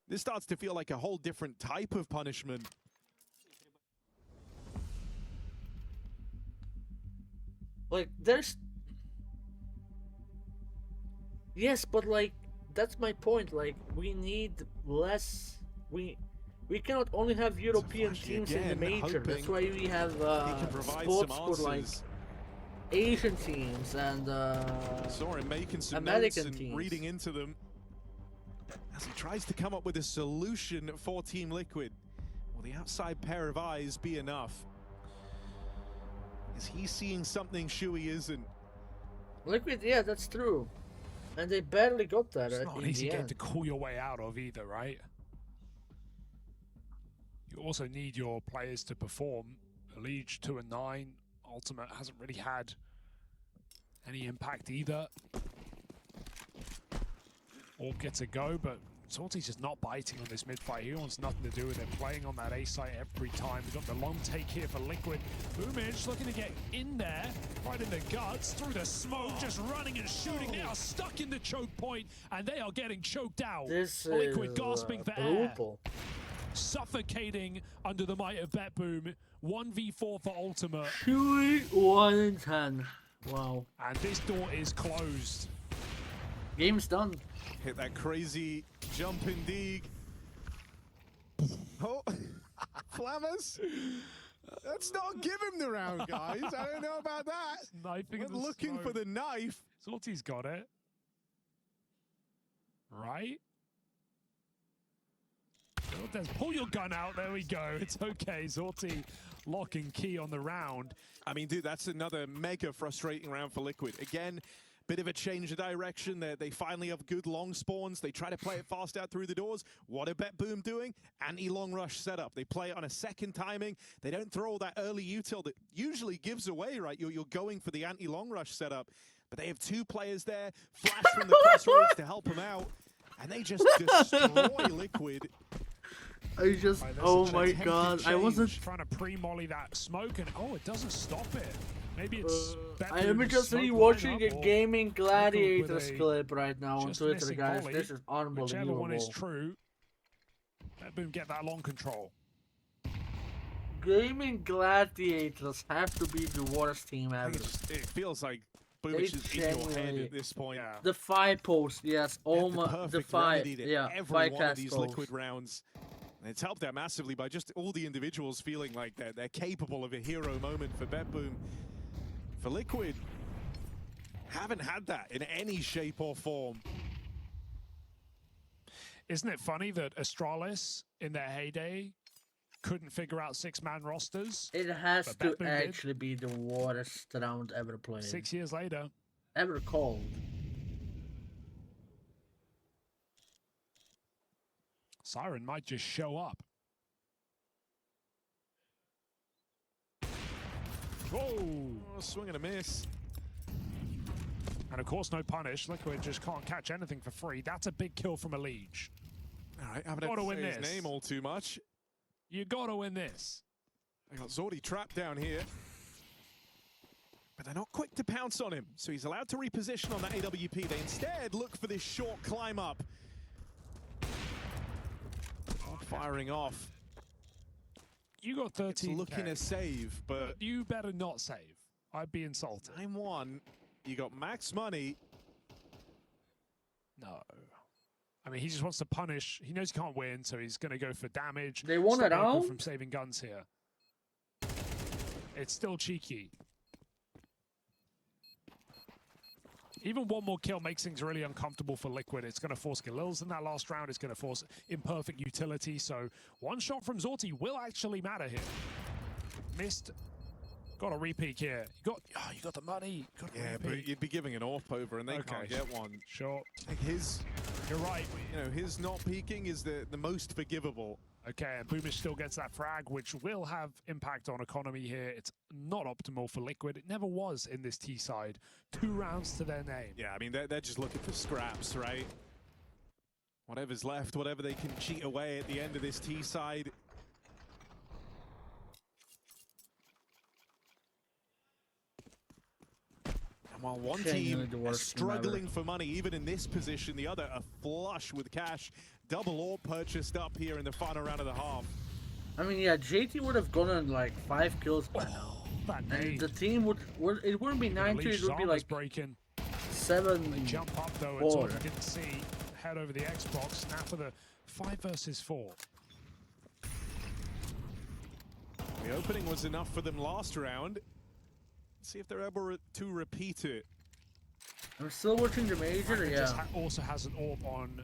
This starts to feel like a whole different type of punishment. Like, there's... Yes, but like, that's my point. Like, we need less... We cannot only have European teams in the again, major. That's hoping why we have provide spots some for like answers. Asian teams and Saw him making some American notes and teams. reading into them as he tries to come up with a solution for Team Liquid. Will the outside pair of eyes be enough? Is he seeing something Shuey isn't? Liquid, yeah, that's true. And they barely got that It's not in an easy the game end. to call your way out of either, right? You also need your players to perform. Liege 2 and 9. Ultimate hasn't really had any impact either. All gets a go, but Salty's just not biting on this mid-fight. He wants nothing to do with it. Playing on that A site every time. We've got the long take here for Liquid. Boomage looking to get in there, right in the guts, through the smoke, just running and shooting. They are stuck in the choke point, and they are getting choked out. This Liquid is gasping for air. brutal. Suffocating under the might of BetBoom. 1v4 for Ultimate. 1 in 10. Wow. And this door is closed. Game's done. Hit that crazy jumping dig. Oh, Flammers. Let's not give him the round, guys. I don't know about that. Sniping We're in the looking smoke. for the knife. Salty's got it. Right? Pull your gun out. There we go. It's okay. Salty lock and key on the round. I mean, dude, that's another mega frustrating round for Liquid. Again, bit of a change of direction. They finally have good long spawns. They try to play it fast out through the doors. What are BetBoom doing? Anti-long rush setup. They play it on a second timing. They don't throw all that early util that usually gives away, right? You're going for the anti-long rush setup. But they have 2 players there. Flash from the crossroads to help them out. And they just destroy Liquid. I just, oh my god, I wasn't trying to pre-molly that smoke, and oh, it doesn't stop it. Maybe it's I am just rewatching a Gaming Gladiators clip right now on Twitter, guys. This is unbelievable. Whichever one is true, BetBoom get that long control. Gaming Gladiators have to be the worst team ever. It feels like Boomich is in your head at this point. Yeah. The 5 post, yes. Oh my, the 5, yeah. Every one of these Liquid rounds. And it's helped out massively by just all the individuals feeling like they're capable of a hero moment for BetBoom. For Liquid, haven't had that in any shape or form. Isn't it funny that Astralis, in their heyday, couldn't figure out 6-man rosters? It has to actually be the worst round ever played. 6 years later. Ever called. Siren might just show up. Whoa! Oh, swing and a miss. And of course, no punish. Liquid just can't catch anything for free. That's a big kill from a Liege. All right, I haven't had to say his name all too much. You gotta win this. They got Zordi trapped down here. But they're not quick to pounce on him, so he's allowed to reposition on that AWP. They instead look for this short climb up. Firing off. You got 13. It's looking a save, but you better not save. I'd be insulted. Time 1. You got max money. No. I mean, he just wants to punish. He knows he can't win, so he's going to go for damage. They won it out from saving guns here. It's still cheeky. Even one more kill makes things really uncomfortable for Liquid. It's going to force Galils in that last round. It's going to force imperfect utility. So one shot from Zorti will actually matter here. Missed. Got a repeat here. You got the money. Got yeah, but you'd be giving an AWP over, and they can't get one. Sure. Like his, you're right. You know, his not peeking is the most forgivable. Okay, and Boomish still gets that frag, which will have impact on economy here. It's not optimal for Liquid. It never was in this T side. 2 rounds to their name. Yeah, I mean, they're just looking for scraps, right? Whatever's left, whatever they can cheat away at the end of this T side. And while one team is struggling for money, even in this position, the other are flush with cash. Double AWP purchased up here in the final round of the half. I mean, yeah, JT would have gone on like 5 kills by now. And the team would it wouldn't be 9-2, it would be like breaking. 7. They jump up though, it's all you didn't see. Head over the Xbox, now for the 5 versus 4. The opening was enough for them last round. Let's see if they're able to repeat it. I'm still watching the major, yeah. Just also has an AWP on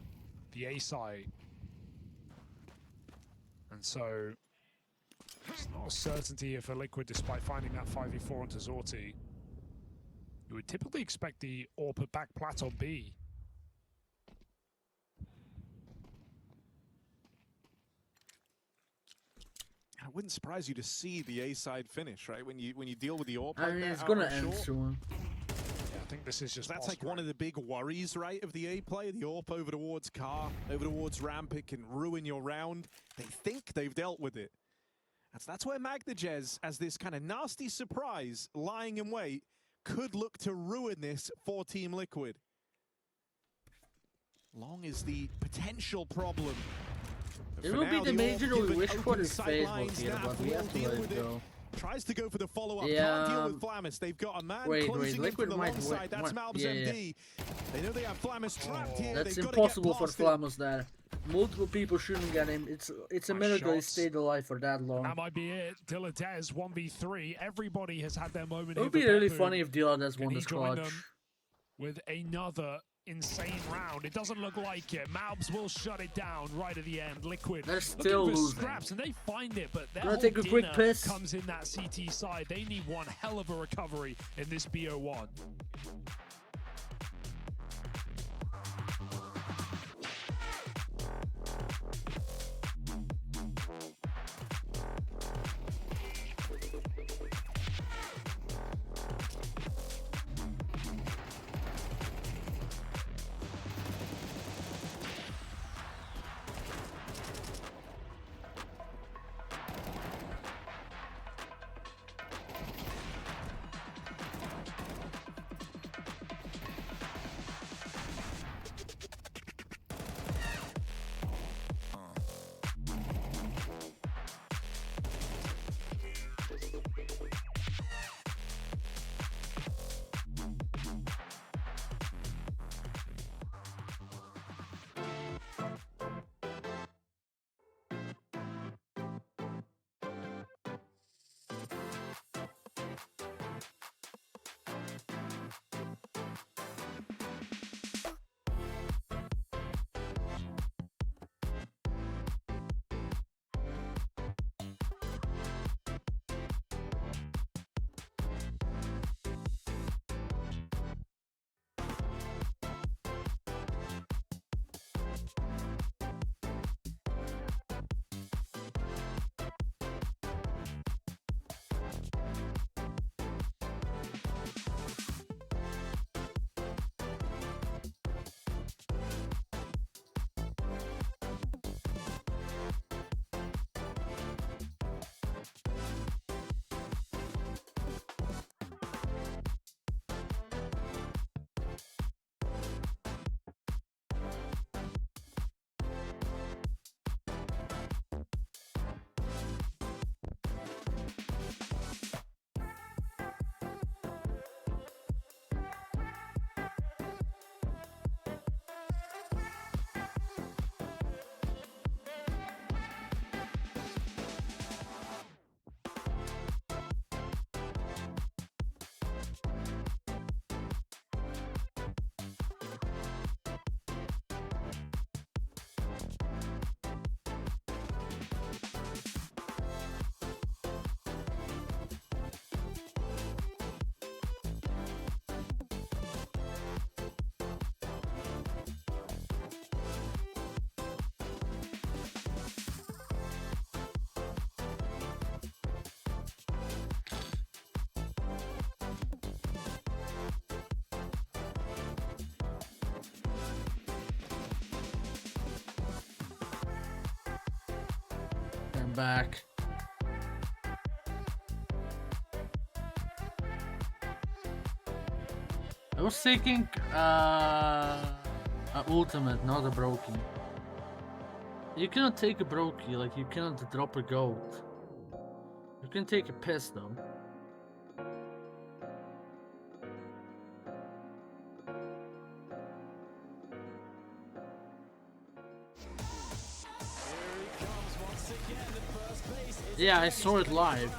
the A side. And so it's not a certainty here for Liquid despite finding that 5v4 onto Zorti. You would typically expect the AWP at back plat on B. It wouldn't surprise you to see the A side finish, right? When you deal with the AWP. I mean, it's gonna end soon. Yeah, I think this is just That's like one of the big worries, right, of the A play. The AWP over towards car, over towards ramp, it can ruin your round. They think they've dealt with it. That's where Magnajez, as this kind of nasty surprise, lying in wait, could look to ruin this for Team Liquid. Long as the potential problem. It will be the major we wish for this phase was here, but we have to let it go. Tries to go for the follow-up. Yeah. Can't deal with Flamis. They've got a man Wait, closing in Liquid from the might long side. That's Malb's MD. They know they have Flamis trapped here. That's They've impossible got for to get past Flamus there. Multiple people shooting at him. It's a miracle he stayed alive for that long. That might be it. Diladez 1v3. Everybody has had their moment. It would be really funny if Diladez won this clutch. With another insane round. It doesn't look like it. Malbs will shut it down right at the end. Liquid. They're still losing. Scraps, and they find it, but their Gonna whole take a quick dinner piss. comes in that CT side. They need one hell of a recovery in this BO1. Back. I was thinking a ultimate, not a brokey. You cannot take a brokey, like you cannot drop a gold. You can take a piss though. Yeah, I saw it live.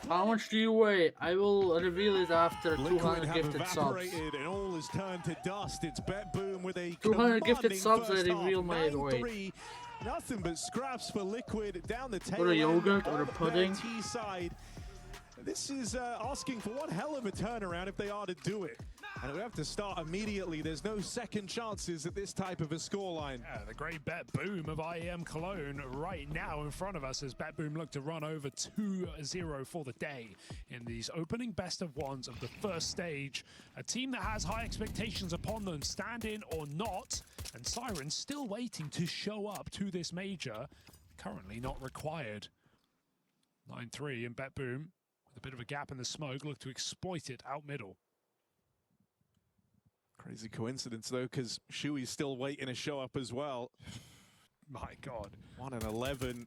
How much do you weigh? I will reveal it after 200 gifted subs. And all is turned to dust. It's Bet Boom with a 200 gifted subs, I first reveal half, my 9-3. weight. Nothing but scraps for Liquid down the tail. Or a yogurt end or a of pudding. their T side. This is asking for one hell of a turnaround if they are to do it. And we have to start immediately. There's no second chances at this type of a scoreline. Yeah, the great Bet Boom of IEM Cologne right now in front of us as Bet Boom look to run over 2-0 for the day in these opening best of ones of the first stage. A team that has high expectations upon them, stand in or not, and Siren still waiting to show up to this major, currently not required. 9-3 and Bet Boom, with a bit of a gap in the smoke, look to exploit it out middle. Crazy coincidence, though, because Shui's still waiting to show up as well. My God. 1-11.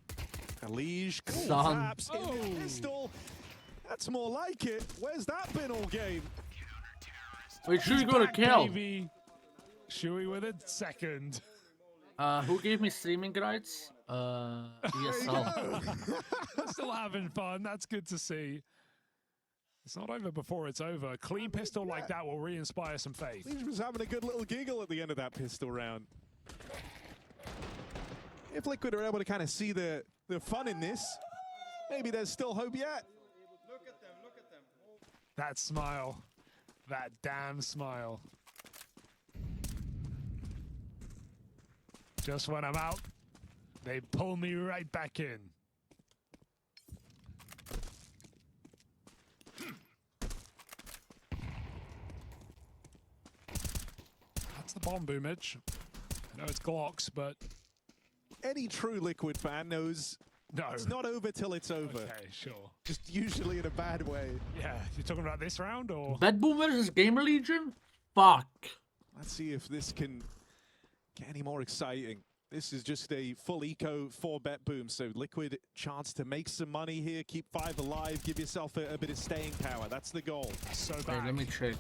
Elige, Son. taps in the pistol. That's more like it. Where's that been all game? Wait, Shui got a kill. Shui with a second. Who gave me streaming rights? ESL. Still having fun. That's good to see. It's not over before it's over. A clean pistol like that will re-inspire some faith. Elige was having a good little giggle at the end of that pistol round. If Liquid are able to kind of see the fun in this, maybe there's still hope yet. Look at them, look at them. That smile. That damn smile. Just when I'm out, they pull me right back in. That's the bomb boomage. I know it's Glocks, but any true Liquid fan knows it's not over till it's over. Okay, sure. Just usually in a bad way. Yeah, you're talking about this round or? Bet Boom versus Gamer Legion? Fuck. Let's see if this can get any more exciting. This is just a full eco for Bet Boom, so Liquid chance to make some money here, keep 5 alive, give yourself a bit of staying power. That's the goal. So Wait, bad. let me check.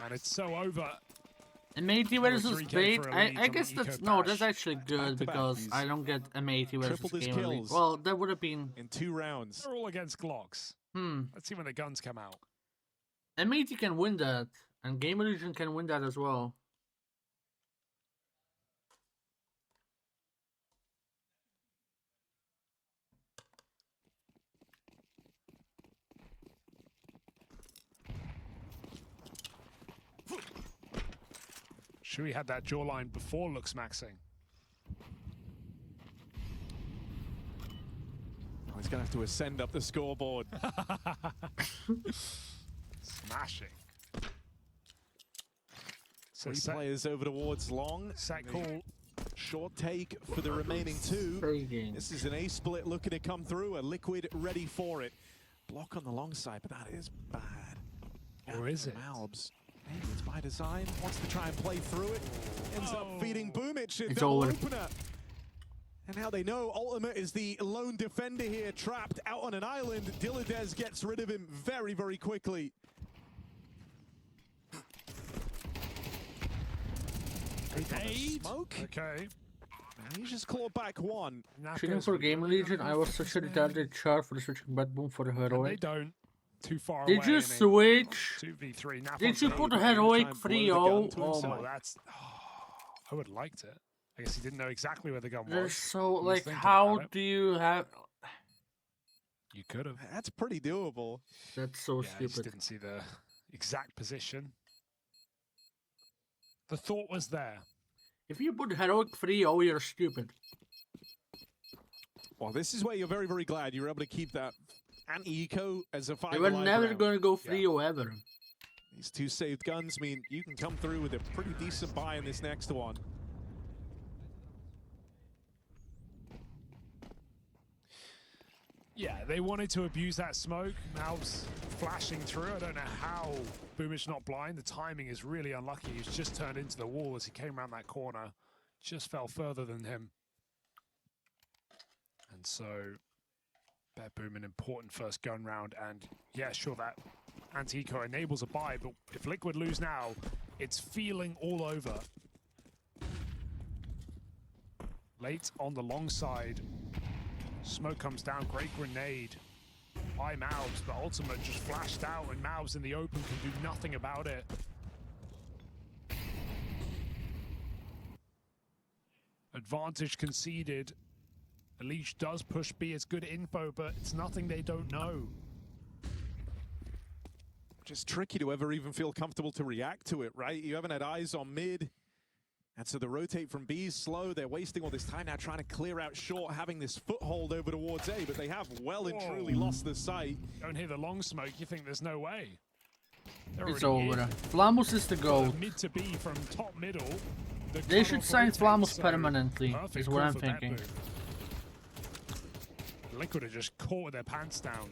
And it's so over. M80 versus 3K Bait? for a I lead guess from that's Eco no, Bash. that's actually good because I don't get M80 versus Tripled his Gamer Legion. kills. Well, that would have been in 2 rounds. They're all against Glocks. Let's see when the guns come out. M80 can win that, and Gamer Legion can win that as well. Shui had that jawline before looks maxing. Oh, he's going to have to ascend up the scoreboard. Smashing. So 3 players over towards long. Set call. Short take for the remaining 2. This is an A split looking to come through. A Liquid ready for it. Block on the long side, but that is bad. Or is it? Malbs. Maybe it's by design. Wants to try and play through it. Ends up feeding Boomich in It's double over. opener. And now they know Ultimate is the lone defender here, trapped out on an island. Dilladez gets rid of him very, very quickly. Smoke. Okay. And he's just clawed back 1. Shooting for Gamer Legion, I was such a retarded char for switching Bet Boom for the They heroic. don't. Too far Did away. you and switch? 2v3. Now Did you Fontaine. put heroic and 3-0? blow the gun to Oh Oh, my. that's. I would have liked it. I guess he didn't know exactly where the gun They're was. so, He was like, thinking how about it. do you have... You could have. That's pretty doable. That's so Yeah, I just stupid. didn't see the exact position. The thought was there. If you put heroic 3-0, you're stupid. Well, this is where you're very, very glad you were able to keep that anti-eco as a 5 They were alive never round. going to go 3-0 ever. These 2 saved guns mean you can come through with a pretty decent buy in this next one. Yeah, they wanted to abuse that smoke. Malb's flashing through. I don't know how Boomich not blind. The timing is really unlucky. He's just turned into the wall as he came around that corner. Just fell further than him. And so, Bet Boom, an important first gun round. And yeah, sure, that anti-eco enables a buy. But if Liquid lose now, it's feeling all over. Late on the long side. Smoke comes down, great grenade by Malbs, but Ultimate just flashed out and Malbs in the open can do nothing about it. Advantage conceded Elise does push B. It's good info, but it's nothing they don't know. Just tricky to ever even feel comfortable to react to it, right? You haven't had eyes on mid. And so the rotate from B is slow. They're wasting all this time now trying to clear out short, having this foothold over towards A, but they have well and truly lost the sight. Don't hear the long smoke, you think there's no way. It's over. Flamus is the goal. Mid to B from top middle. They should sign Flamus permanently, is what I'm thinking. Liquid are just caught with their pants down.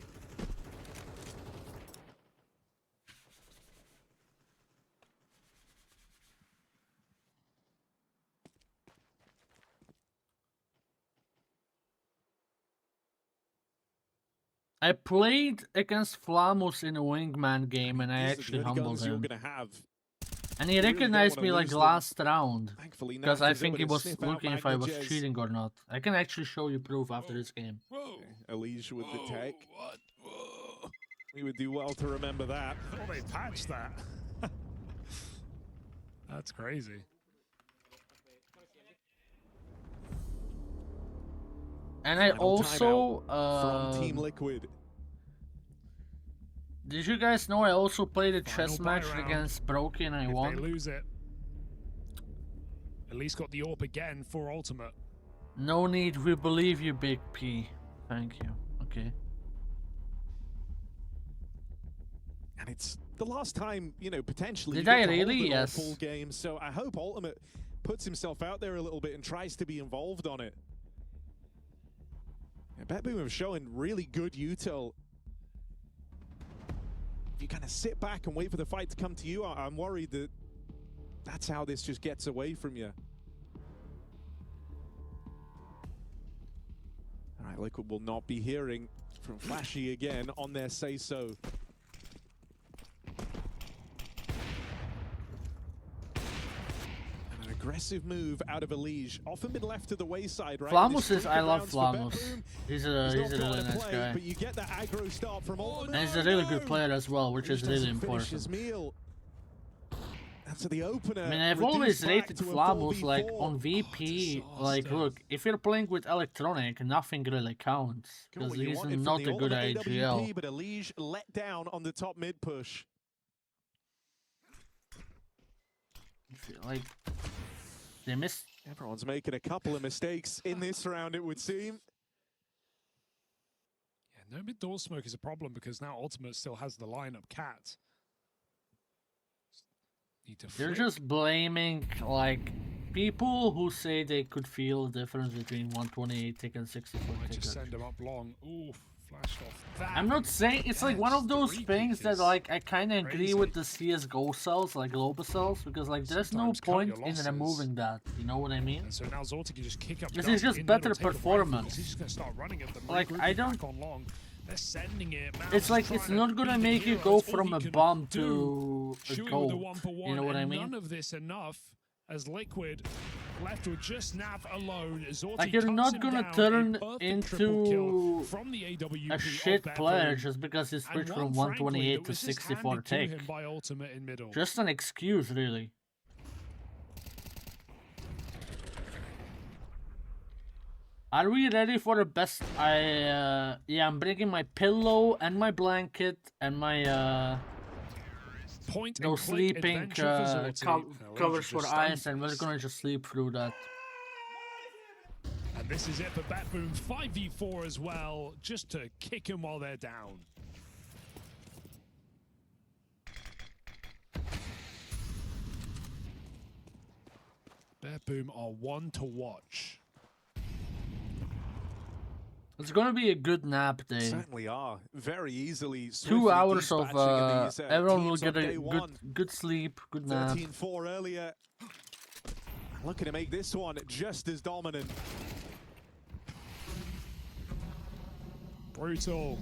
I played against Flamus in a Wingman game and I actually humbled him. And he recognized me like last round. Because I think he was looking if I was cheating or not. I can actually show you proof after this game. Elise with the tech. We would do well to remember that. Oh, they patched that. That's crazy. And I also from Team Liquid. Did you guys know I also played a chess match against Brokey and I won? They lose it. At least got the AWP again for ultimate. No need, we believe you, Big P. Thank you. Okay. And it's the last time, you know, potentially. Did I really? Yes. Full game, so I hope Ultimate puts himself out there a little bit and tries to be involved on it. BetBoom have shown really good util. If you kind of sit back and wait for the fight to come to you, I'm worried that that's how this just gets away from you. All right, Liquid will not be hearing from Flashy again on their say-so. Aggressive move out of Elise, often been left to the wayside, right? Flamus is, I love Flamus. He's a really nice guy. But you get that aggro start from and he's a really good player as well, which is really important. That's the opener. I mean, I've always rated Flamus like on VP. Like, look, if you're playing with Electronic, nothing really counts because he's not a good IGL. But Elise let down on the top mid push. Like. They missed. Everyone's making a couple of mistakes in this round, it would seem. Yeah, no mid-door smoke is a problem because now Ultimate still has the lineup cat. They're just blaming, like, people who say they could feel the difference between 128 tick and 64 I tick. just send them up long. Ooh, flashed off. I'm not saying it's like one of those things that like I kind of agree with the CS:GO cells, like global cells, because like there's no point in removing that. You know what I mean? And so now Zorti can just kick up. This is just better performance. He's just gonna start running at them. Like I don't. On long. They're sending it. It's like it's not gonna make you go from a bomb to a goal. You know what I mean? None of this enough as Liquid left with just Nav alone. Like you're not gonna turn into a shit player just because he switched from 128 to 64 tick. Just an excuse, really. Are we ready for the best? Yeah, I'm bringing my pillow and my blanket and my no sleeping covers for eyes, and we're gonna just sleep through that. And this is it for BetBoom, 5v4 as well, just to kick them while they're down. BetBoom are one to watch. It's gonna be a good nap day. Certainly are. Very easily. 2 hours of everyone will get a good sleep, good nap. 13-4 earlier. Looking to make this one just as dominant. Brutal.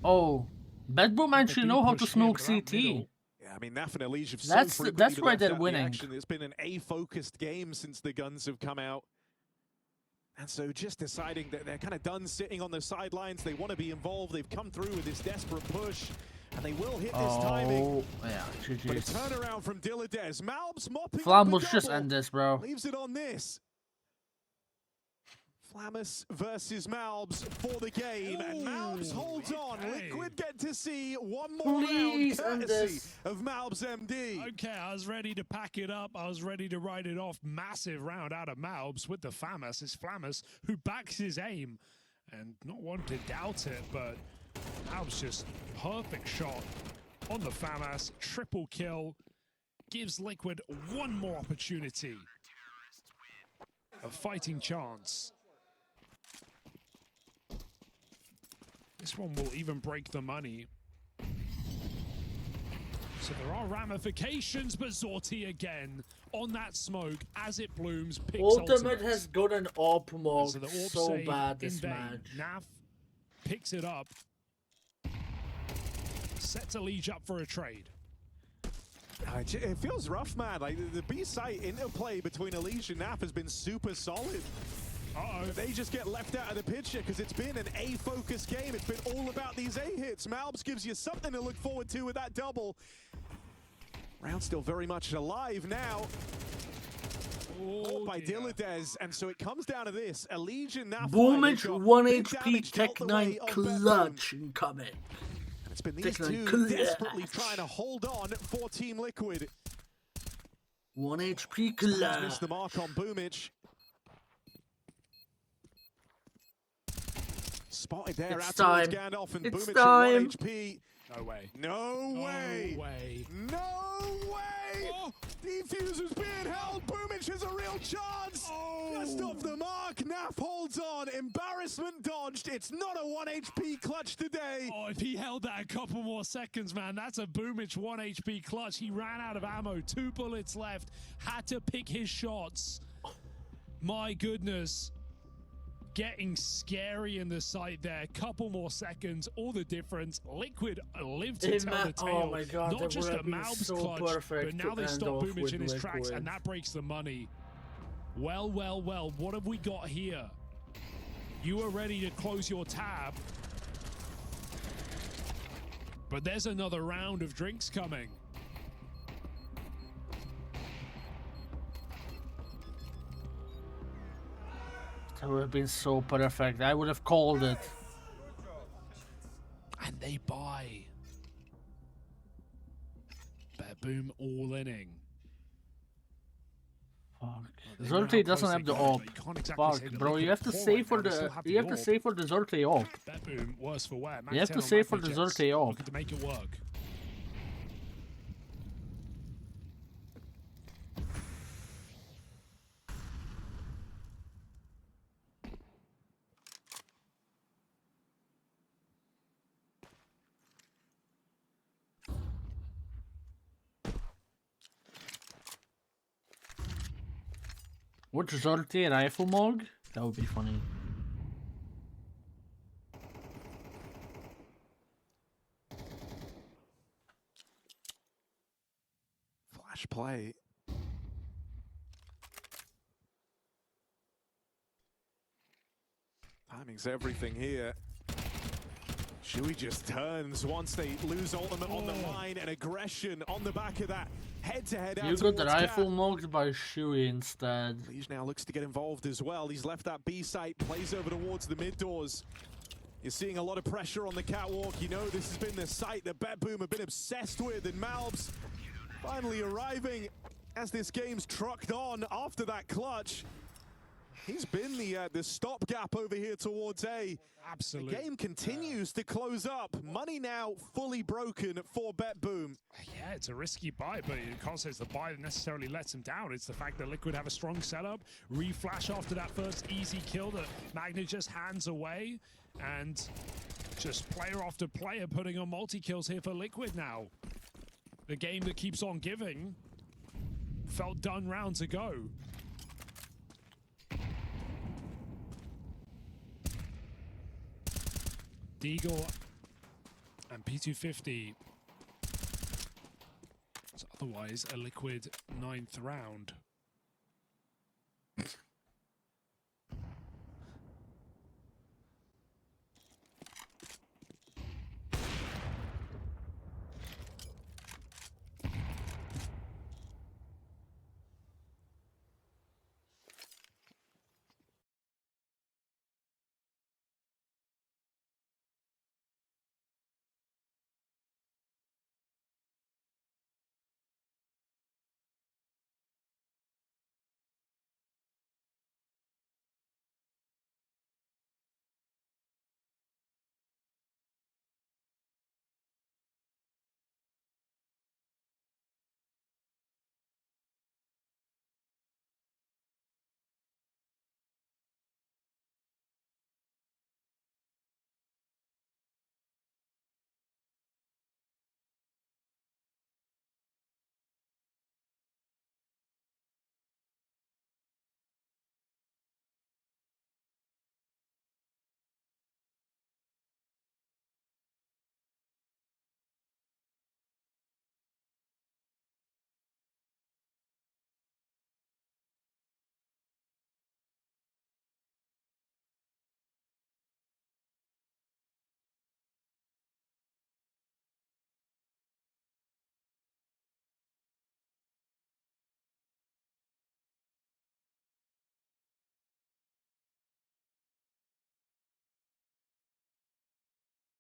Oh, BetBoom actually know how to smoke CT. Yeah, I mean, Naf and Elise have that's why they're winning. It's been an A-focused game since the guns have come out. And so just deciding that they're kind of done sitting on the sidelines, they want to be involved, they've come through with this desperate push, and they will hit this timing. Yeah, but a turnaround from Dilladez. Malbs mopping Flamus just end this, bro. Leaves it on this. Flamus versus Malbs for the game, and Malbs holds on. Liquid get to see one more Please round end courtesy this. of Malbs MD. Okay, I was ready to pack it up. I was ready to write it off. Massive round out of Malbs with the Flamus. It's Flamus who backs his aim. And not one to doubt it, but Malbs just perfect shot on the Flamus. Triple kill. Gives Liquid one more opportunity. A fighting chance. This one will even break the money. So there are ramifications, but Zorti again on that smoke as it blooms. Picks Ultimate has got an AWP mode So the AWP so save bad in this vain. match. Naf picks it up. Sets a Liege up for a trade. It feels rough, man. Like the B-site interplay between Elise and Naf has been super solid. They just get left out of the picture because it's been an A-focused game. It's been all about these A-hits. Malbs gives you something to look forward to with that double. Round still very much alive now. By Dilladez, and so it comes down to this. Elise and Naf. Boomage 1 HP Tech 9 clutch incoming. And it's been these two desperately trying to hold on for Team Liquid. 1 HP clutch. Missed the mark on Boomage. Spotted there out towards Gandalf, and Boomage at 1 HP. No way. No way. No way. No way. Oh. Defuser's being held. Boomage has a real chance. Just off the mark. Naf holds on. Embarrassment dodged. It's not a 1 HP clutch today. Oh, if he held that a couple more seconds, man, that's a Boomage 1 HP clutch. He ran out of ammo. 2 bullets left. Had to pick his shots. My goodness. Getting scary in the sight there. Couple more seconds, all the difference. Liquid lived to tell the tale. Oh my god, not just a Malbs so clutch, perfect but now they stop Boomage in his Liquid. tracks, and that breaks the money. Well, well, well, what have we got here? You are ready to close your tab. But there's another round of drinks coming. That would have been so perfect. I would have called it. And they buy. Boom all-inning. Fuck. Zorti doesn't have the AWP. Fuck, bro, you have to save for the Zorti AWP. Boom, worse for wear. You have to save for the Zorti AWP. Looking to make it work. Which Zorti rifle mog? That would be funny. Flash play. Timing's everything here. Shui just turns once they lose ultimate on the line, and aggression on the back of that. Head-to-head out You got the towards rifle Cat. mogged by Shui instead. Liege now looks to get involved as well. He's left that B site, plays over towards the mid doors. You're seeing a lot of pressure on the catwalk. You know this has been the site that BetBoom have been obsessed with, and Malbs finally arriving as this game's trucked on after that clutch. He's been the stopgap over here towards A. Absolutely. The game continues to close up. Money now fully broken for BetBoom. Yeah, it's a risky buy, but you can't say it's the buy that necessarily lets him down. It's the fact that Liquid have a strong setup, reflash after that first easy kill that Magna just hands away, and just player after player putting on multi-kills here for Liquid now. The game that keeps on giving felt done rounds ago. Deagle and P250. So otherwise, a Liquid 9th round.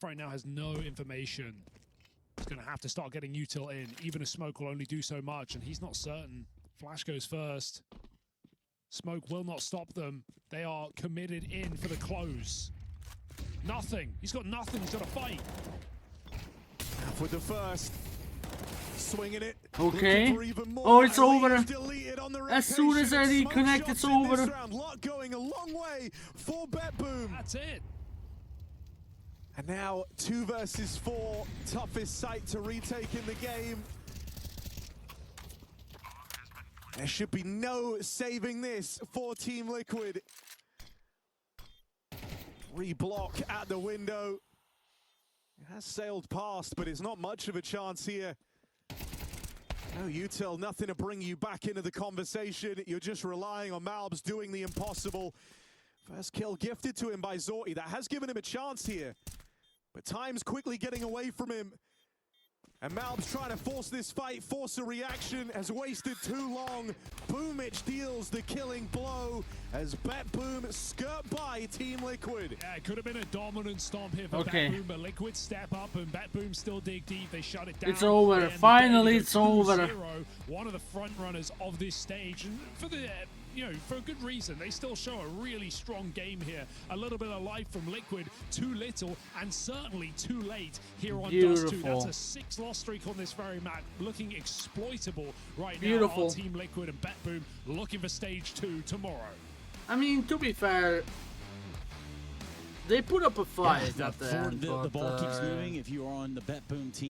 right now has no information. He's going to have to start getting util in. Even a smoke will only do so much, and he's not certain. Flash goes first. Smoke will not stop them. They are committed in for the close. Nothing. He's got nothing. He's got to fight. With the first. Swinging it. Okay. Oh, it's over. As soon as I reconnect, it's over. Going a long way for BetBoom. That's it. And now 2 versus 4, toughest site to retake in the game. There should be no saving this for Team Liquid. Reblock at the window. It has sailed past, but it's not much of a chance here. No util, nothing to bring you back into the conversation. You're just relying on Malbs doing the impossible. First kill gifted to him by Zorti. That has given him a chance here. But time's quickly getting away from him. And Malbs trying to force this fight, force a reaction, has wasted too long. Boomich deals the killing blow as BetBoom skirt by Team Liquid. Yeah, it could have been a dominant stomp here for BetBoom, but Liquid step up and BetBoom still dig deep. They shut it down. It's over. Finally, it's over. One of the front runners of this stage, and for the for a good reason. They still show a really strong game here. A little bit of life from Liquid, too little, and certainly too late here on Dust 2. That's a 6-loss streak on this very map, looking exploitable right now on Team Liquid, and BetBoom looking for stage 2 tomorrow. I mean, to be fair, they put up a fight at the end. The ball keeps moving if you're on the BetBoom team.